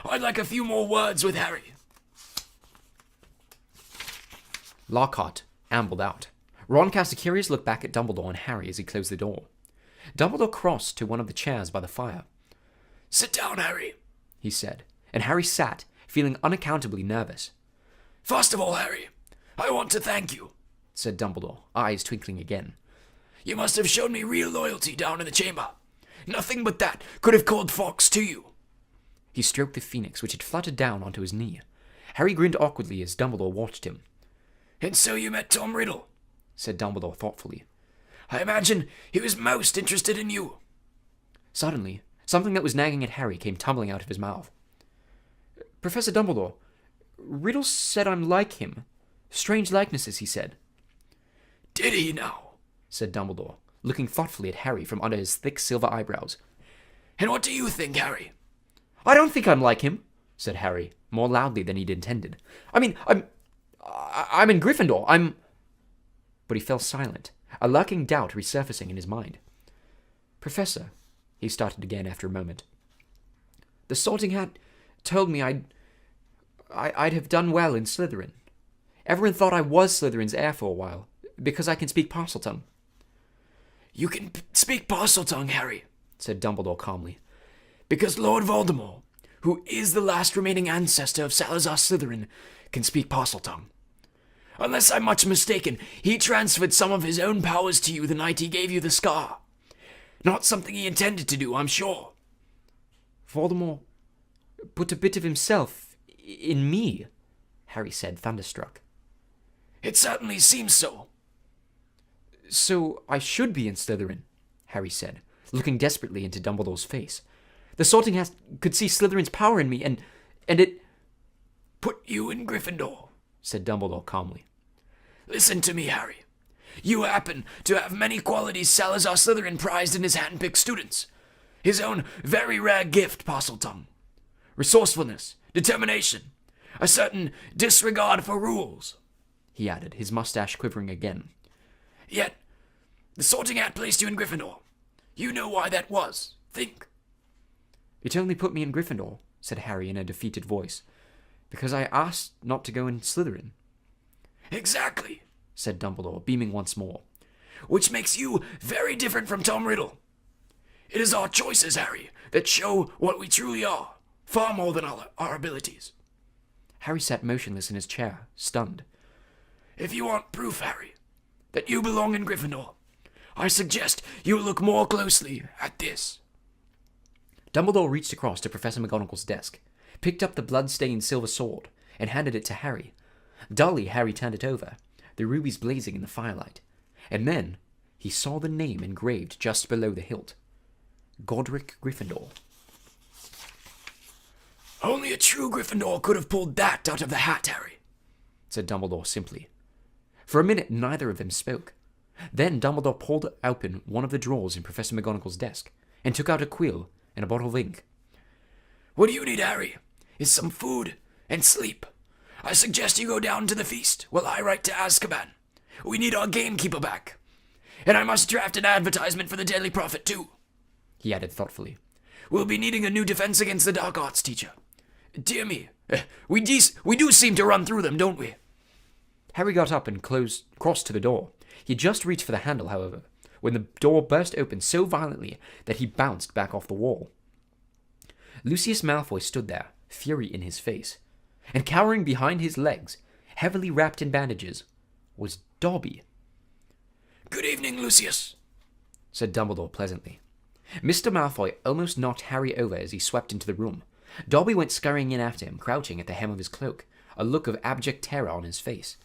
[SPEAKER 4] I'd like a few more words with Harry.
[SPEAKER 1] Lockhart ambled out. Ron cast a curious look back at Dumbledore and Harry as he closed the door. Dumbledore crossed to one of the chairs by the fire.
[SPEAKER 4] Sit down, Harry,
[SPEAKER 1] he said, and Harry sat, feeling unaccountably nervous.
[SPEAKER 4] First of all, Harry, I want to thank you,
[SPEAKER 1] said Dumbledore, eyes twinkling again.
[SPEAKER 4] You must have shown me real loyalty down in the chamber. Nothing but that could have called Fawkes to you.
[SPEAKER 1] He stroked the phoenix, which had fluttered down onto his knee. Harry grinned awkwardly as Dumbledore watched him.
[SPEAKER 4] And so you met Tom Riddle,
[SPEAKER 1] said Dumbledore thoughtfully.
[SPEAKER 4] I imagine he was most interested in you.
[SPEAKER 1] Suddenly, something that was nagging at Harry came tumbling out of his mouth. Professor Dumbledore, Riddle said I'm like him. Strange likenesses, he said.
[SPEAKER 4] Did he now?
[SPEAKER 1] Said Dumbledore, looking thoughtfully at Harry from under his thick silver eyebrows.
[SPEAKER 4] And what do you think, Harry?
[SPEAKER 1] I don't think I'm like him, said Harry, more loudly than he'd intended. I mean, I'm in Gryffindor, But he fell silent, a lurking doubt resurfacing in his mind. Professor, he started again after a moment. The Sorting Hat told me I'd have done well in Slytherin. Everyone thought I was Slytherin's heir for a while, because I can speak Parseltongue.
[SPEAKER 4] You can speak Parseltongue, Harry,
[SPEAKER 1] said Dumbledore calmly.
[SPEAKER 4] Because Lord Voldemort, who is the last remaining ancestor of Salazar Slytherin, can speak Parseltongue. Unless I'm much mistaken, he transferred some of his own powers to you the night he gave you the scar. Not something he intended to do, I'm sure.
[SPEAKER 1] Voldemort put a bit of himself in me, Harry said, thunderstruck.
[SPEAKER 4] It certainly seems so.
[SPEAKER 1] So I should be in Slytherin, Harry said, looking desperately into Dumbledore's face. The Sorting Hat could see Slytherin's power in me, and it...
[SPEAKER 4] Put you in Gryffindor,
[SPEAKER 1] said Dumbledore calmly.
[SPEAKER 4] Listen to me, Harry. You happen to have many qualities Salazar Slytherin prized in his hand-picked students. His own very rare gift, Parseltongue. Resourcefulness, determination, a certain disregard for rules,
[SPEAKER 1] he added, his mustache quivering again.
[SPEAKER 4] Yet, the Sorting Hat placed you in Gryffindor. You know why that was. Think.
[SPEAKER 1] It only put me in Gryffindor, said Harry in a defeated voice, because I asked not to go in Slytherin.
[SPEAKER 4] Exactly,
[SPEAKER 1] said Dumbledore, beaming once more.
[SPEAKER 4] Which makes you very different from Tom Riddle. It is our choices, Harry, that show what we truly are, far more than our abilities.
[SPEAKER 1] Harry sat motionless in his chair, stunned.
[SPEAKER 4] If you want proof, Harry, that you belong in Gryffindor, I suggest you look more closely at this.
[SPEAKER 1] Dumbledore reached across to Professor McGonagall's desk, picked up the blood-stained silver sword, and handed it to Harry. Dully, Harry turned it over, the rubies blazing in the firelight. And then he saw the name engraved just below the hilt. Godric Gryffindor.
[SPEAKER 4] Only a true Gryffindor could have pulled that out of the hat, Harry,
[SPEAKER 1] said Dumbledore simply. For a minute, neither of them spoke. Then Dumbledore pulled open one of the drawers in Professor McGonagall's desk and took out a quill and a bottle of ink.
[SPEAKER 4] What you need, Harry, is some food and sleep. I suggest you go down to the feast while I write to Azkaban. We need our gamekeeper back. And I must draft an advertisement for the Deadly Prophet, too,
[SPEAKER 1] he added thoughtfully.
[SPEAKER 4] We'll be needing a new defense against the dark arts teacher. Dear me, we do seem to run through them, don't we?
[SPEAKER 1] Harry got up and crossed to the door. He had just reached for the handle, however, when the door burst open so violently that he bounced back off the wall. Lucius Malfoy stood there, fury in his face. And cowering behind his legs, heavily wrapped in bandages, was Dobby.
[SPEAKER 4] "Good evening, Lucius,"
[SPEAKER 1] said Dumbledore pleasantly. Mr. Malfoy almost knocked Harry over as he swept into the room. Dobby went scurrying in after him, crouching at the hem of his cloak, a look of abject terror on his face.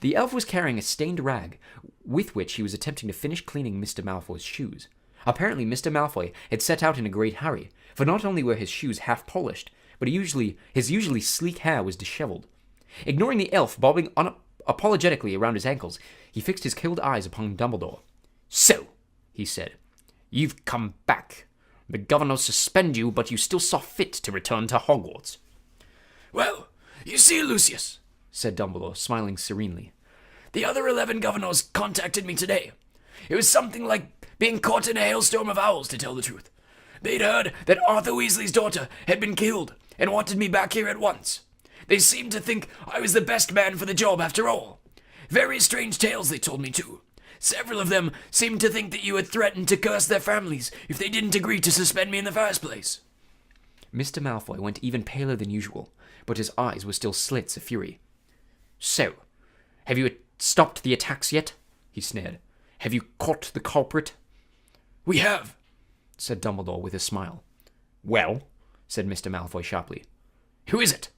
[SPEAKER 1] The elf was carrying a stained rag, with which he was attempting to finish cleaning Mr. Malfoy's shoes. Apparently, Mr. Malfoy had set out in a great hurry, for not only were his shoes half polished, but his usually sleek hair was disheveled. Ignoring the elf bobbing unapologetically around his ankles, he fixed his cold eyes upon Dumbledore. "So," he said, "you've come back. The governors suspend you, but you still saw fit to return to Hogwarts."
[SPEAKER 4] "Well, you see, Lucius,"
[SPEAKER 1] said Dumbledore, smiling serenely,
[SPEAKER 4] "the other 11 governors contacted me today. It was something like being caught in a hailstorm of owls, to tell the truth. They'd heard that Arthur Weasley's daughter had been killed and wanted me back here at once. They seemed to think I was the best man for the job after all. Very strange tales they told me, too. Several of them seemed to think that you had threatened to curse their families if they didn't agree to suspend me in the first place."
[SPEAKER 1] Mr. Malfoy went even paler than usual, but his eyes were still slits of fury. "So, have you stopped the attacks yet?" he sneered. "Have you caught the culprit?"
[SPEAKER 4] "We have,"
[SPEAKER 1] said Dumbledore with a smile. "Well," said Mr. Malfoy sharply,
[SPEAKER 4] "who is it?"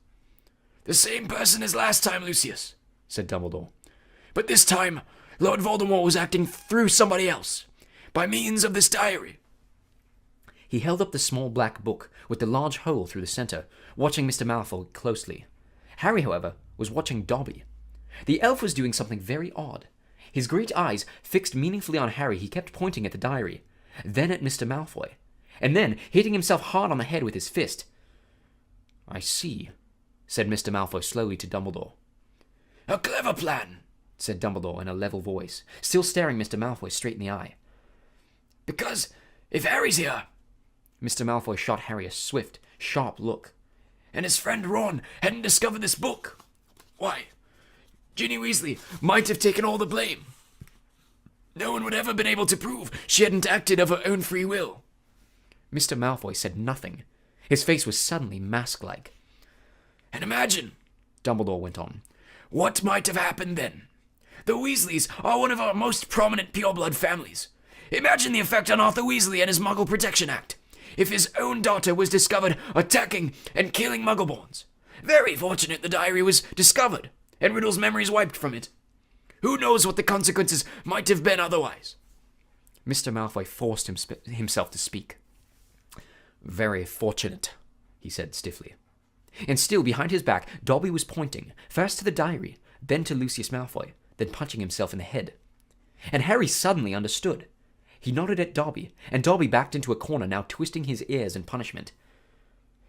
[SPEAKER 4] "The same person as last time, Lucius,"
[SPEAKER 1] said Dumbledore.
[SPEAKER 4] "But this time, Lord Voldemort was acting through somebody else, by means of this diary."
[SPEAKER 1] He held up the small black book with the large hole through the center, watching Mr. Malfoy closely. Harry, however, was watching Dobby. The elf was doing something very odd. His great eyes fixed meaningfully on Harry, he kept pointing at the diary, then at Mr. Malfoy, and then hitting himself hard on the head with his fist. "I see," said Mr. Malfoy slowly to Dumbledore.
[SPEAKER 4] "A clever plan,"
[SPEAKER 1] said Dumbledore in a level voice, still staring Mr. Malfoy straight in the eye.
[SPEAKER 4] "Because if Harry's here,"
[SPEAKER 1] Mr. Malfoy shot Harry a swift, sharp look,
[SPEAKER 4] "and his friend Ron hadn't discovered this book, why, Ginny Weasley might have taken all the blame. No one would ever been able to prove she hadn't acted of her own free will."
[SPEAKER 1] Mr. Malfoy said nothing. His face was suddenly mask-like.
[SPEAKER 4] "And imagine,"
[SPEAKER 1] Dumbledore went on,
[SPEAKER 4] "what might have happened then. The Weasleys are one of our most prominent pureblood families. Imagine the effect on Arthur Weasley and his Muggle Protection Act, if his own daughter was discovered attacking and killing Muggleborns. Very fortunate the diary was discovered, and Riddle's memories wiped from it. Who knows what the consequences might have been otherwise?"
[SPEAKER 1] Mr. Malfoy forced himself to speak. "Very fortunate," he said stiffly. And still behind his back, Dobby was pointing, first to the diary, then to Lucius Malfoy, then punching himself in the head. And Harry suddenly understood. He nodded at Dobby, and Dobby backed into a corner, now twisting his ears in punishment.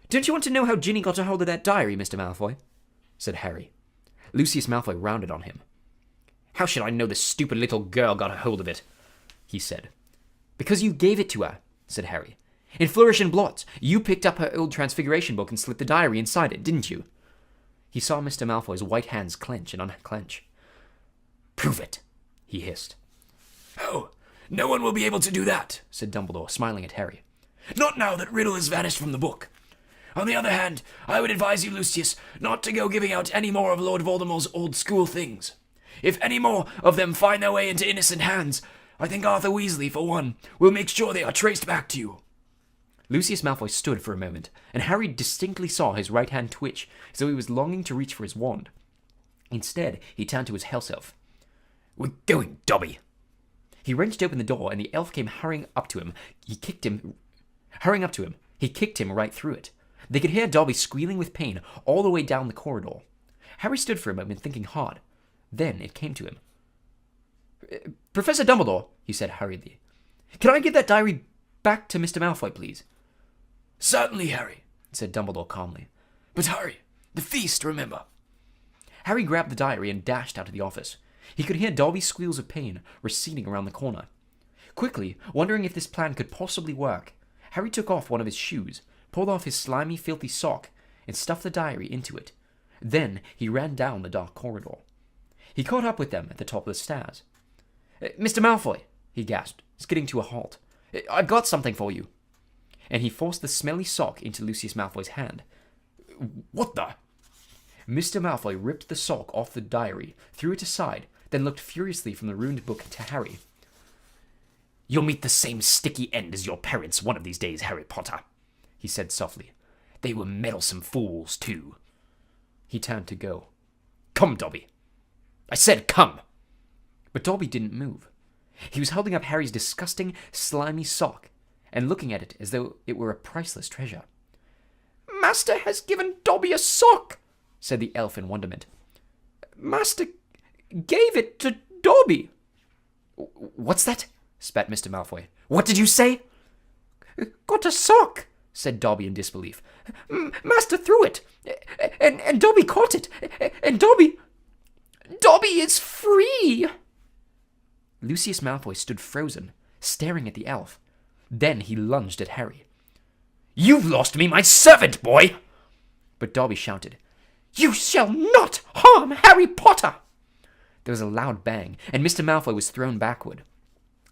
[SPEAKER 1] "Don't you want to know how Ginny got a hold of that diary, Mr. Malfoy?" said Harry. Lucius Malfoy rounded on him. "How should I know the stupid little girl got a hold of it?" he said. "Because you gave it to her," said Harry. "In Flourish and Blot, you picked up her old Transfiguration book and slipped the diary inside it, didn't you?" He saw Mr. Malfoy's white hands clench and unclench. "Prove it," he hissed.
[SPEAKER 4] "Oh, no one will be able to do that," said Dumbledore, smiling at Harry. "Not now that Riddle has vanished from the book. On the other hand, I would advise you, Lucius, not to go giving out any more of Lord Voldemort's old school things. If any more of them find their way into innocent hands, I think Arthur Weasley, for one, will make sure they are traced back to you."
[SPEAKER 1] Lucius Malfoy stood for a moment, and Harry distinctly saw his right hand twitch, as though he was longing to reach for his wand. Instead, he turned to his house elf. "We're going, Dobby." He wrenched open the door, and the elf came hurrying up to him. He kicked him right through it. They could hear Dobby squealing with pain all the way down the corridor. Harry stood for a moment, thinking hard. Then it came to him. "Professor Dumbledore," he said hurriedly, "can I give that diary back to Mr. Malfoy, please?"
[SPEAKER 4] "Certainly, Harry," said Dumbledore calmly. "But hurry. The feast, remember."
[SPEAKER 1] Harry grabbed the diary and dashed out of the office. He could hear Dobby's squeals of pain receding around the corner. Quickly, wondering if this plan could possibly work, Harry took off one of his shoes, pulled off his slimy, filthy sock, and stuffed the diary into it. Then he ran down the dark corridor. He caught up with them at the top of the stairs. "Mr. Malfoy," he gasped, skidding to a halt. "I've got something for you." and he forced the smelly sock into Lucius Malfoy's hand.
[SPEAKER 4] What the?
[SPEAKER 1] Mr. Malfoy ripped the sock off the diary, threw it aside, then looked furiously from the ruined book to Harry.
[SPEAKER 3] You'll meet the same sticky end as your parents one of these days, Harry Potter, he said softly. They were meddlesome fools, too.
[SPEAKER 1] He turned to go.
[SPEAKER 3] Come, Dobby. I said come!
[SPEAKER 1] But Dobby didn't move. He was holding up Harry's disgusting, slimy sock, and looking at it as though it were a priceless treasure.
[SPEAKER 2] Master has given Dobby a sock,
[SPEAKER 1] said the elf in wonderment.
[SPEAKER 2] Master gave it to Dobby.
[SPEAKER 1] What's that? Spat Mr. Malfoy. What did you say?
[SPEAKER 2] Got a sock, said Dobby in disbelief. Master threw it, and Dobby caught it, and Dobby is free.
[SPEAKER 1] Lucius Malfoy stood frozen, staring at the elf. Then he lunged at Harry.
[SPEAKER 3] You've lost me my servant, boy!
[SPEAKER 1] But Dobby shouted,
[SPEAKER 2] You shall not harm Harry Potter!
[SPEAKER 1] There was a loud bang, and Mr. Malfoy was thrown backward.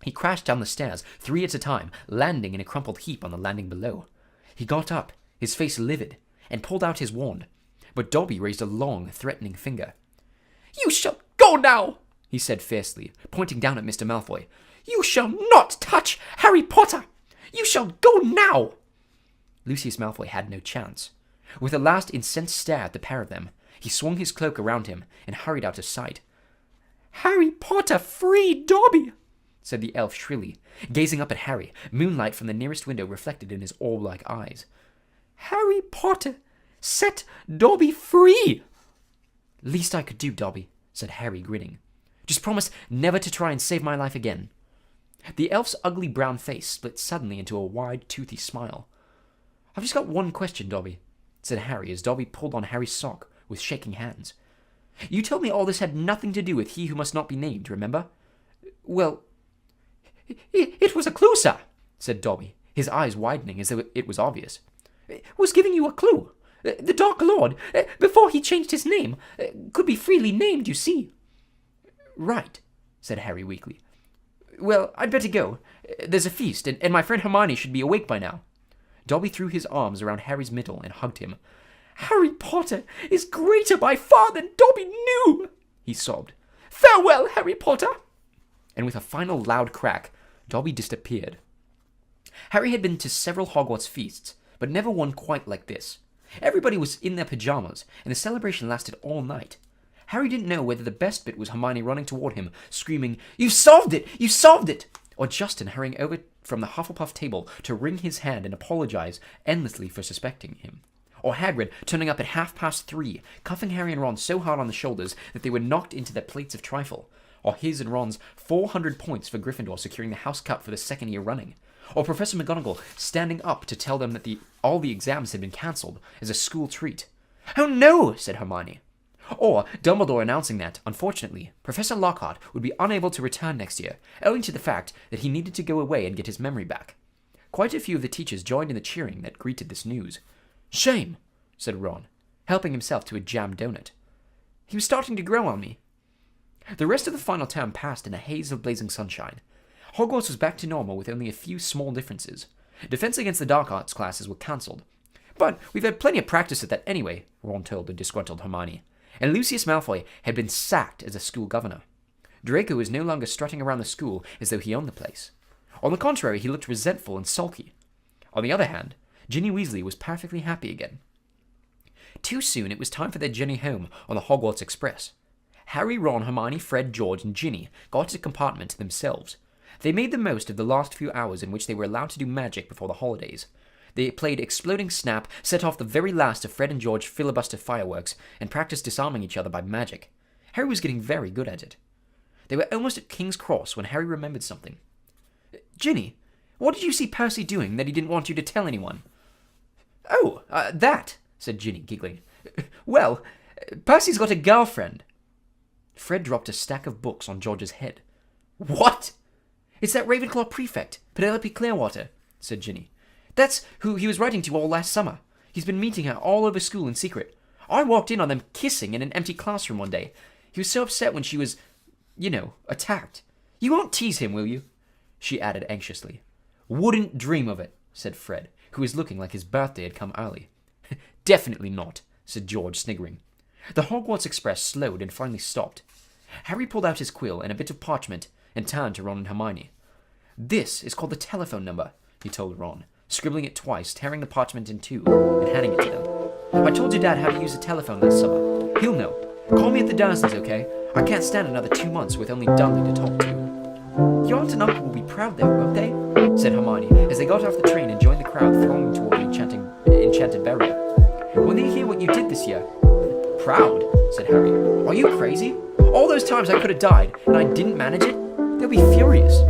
[SPEAKER 1] He crashed down the stairs, 3 at a time, landing in a crumpled heap on the landing below. He got up, his face livid, and pulled out his wand. But Dobby raised a long, threatening finger.
[SPEAKER 2] You shall go now,
[SPEAKER 1] he said fiercely, pointing down at Mr. Malfoy.
[SPEAKER 2] You shall not touch Harry Potter! You shall go now!
[SPEAKER 1] Lucius Malfoy had no chance. With a last incensed stare at the pair of them, he swung his cloak around him and hurried out of sight.
[SPEAKER 2] Harry Potter free Dobby,
[SPEAKER 1] said the elf shrilly, gazing up at Harry, moonlight from the nearest window reflected in his orb-like eyes.
[SPEAKER 2] Harry Potter, set Dobby free!
[SPEAKER 1] Least I could do, Dobby, said Harry, grinning. Just promise never to try and save my life again. The elf's ugly brown face split suddenly into a wide, toothy smile. I've just got one question, Dobby, said Harry as Dobby pulled on Harry's sock with shaking hands. You told me all this had nothing to do with he who must not be named, remember?
[SPEAKER 2] Well, it was a clue, sir,
[SPEAKER 1] said Dobby, his eyes widening as though it was obvious.
[SPEAKER 2] Was giving you a clue. The Dark Lord, before he changed his name, could be freely named, you see.
[SPEAKER 1] Right, said Harry weakly. Well, I'd better go. There's a feast, and my friend Hermione should be awake by now. Dobby threw his arms around Harry's middle and hugged him.
[SPEAKER 2] Harry Potter is greater by far than Dobby knew,
[SPEAKER 1] he sobbed.
[SPEAKER 2] Farewell, Harry Potter.
[SPEAKER 1] And with a final loud crack, Dobby disappeared. Harry had been to several Hogwarts feasts, but never one quite like this. Everybody was in their pajamas, and the celebration lasted all night. Harry didn't know whether the best bit was Hermione running toward him, screaming, "You solved it! You solved it!" or Justin hurrying over from the Hufflepuff table to wring his hand and apologize endlessly for suspecting him. Or Hagrid turning up at 3:30, cuffing Harry and Ron so hard on the shoulders that they were knocked into their plates of trifle. Or his and Ron's 400 points for Gryffindor securing the House Cup for the second year running. Or Professor McGonagall standing up to tell them that all the exams had been cancelled as a school treat. "Oh no," said Hermione. Or Dumbledore announcing that, unfortunately, Professor Lockhart would be unable to return next year, owing to the fact that he needed to go away and get his memory back. Quite a few of the teachers joined in the cheering that greeted this news. "Shame," said Ron, helping himself to a jam donut. "He was starting to grow on me." The rest of the final term passed in a haze of blazing sunshine. Hogwarts was back to normal with only a few small differences. Defense against the dark arts classes were cancelled. "But we've had plenty of practice at that anyway," Ron told the disgruntled Hermione. And Lucius Malfoy had been sacked as a school governor. Draco was no longer strutting around the school as though he owned the place. On the contrary, he looked resentful and sulky. On the other hand, Ginny Weasley was perfectly happy again. Too soon it was time for their journey home on the Hogwarts Express. Harry, Ron, Hermione, Fred, George, and Ginny got a compartment to themselves. They made the most of the last few hours in which they were allowed to do magic before the holidays. They played Exploding Snap, set off the very last of Fred and George filibuster fireworks, and practiced disarming each other by magic. Harry was getting very good at it. They were almost at King's Cross when Harry remembered something. "Ginny, what did you see Percy doing that he didn't want you to tell anyone?" "Oh, that," said Ginny, giggling. "Well, Percy's got a girlfriend." Fred dropped a stack of books on George's head. "What?" "It's that Ravenclaw prefect, Penelope Clearwater," said Ginny. "That's who he was writing to all last summer. He's been meeting her all over school in secret. I walked in on them kissing in an empty classroom one day. He was so upset when she was, attacked. You won't tease him, will you?" she added anxiously. "Wouldn't dream of it," said Fred, who was looking like his birthday had come early. "Definitely not," said George, sniggering. The Hogwarts Express slowed and finally stopped. Harry pulled out his quill and a bit of parchment and turned to Ron and Hermione. "This is called the telephone number," he told Ron, scribbling it twice, tearing the parchment in two, and handing it to them. "I told your dad how to use a telephone last summer. He'll know. Call me at the Dursleys, okay? I can't stand another 2 months with only Dudley to talk to." "Your aunt and uncle will be proud there, won't they?" said Hermione, as they got off the train and joined the crowd thronging toward the enchanted barrier. "When they hear what you did this year..." "Proud?" said Harry. "Are you crazy? All those times I could have died, and I didn't manage it? They'll be furious."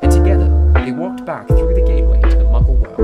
[SPEAKER 1] And together, they walked back through the gateway to the Muggle world.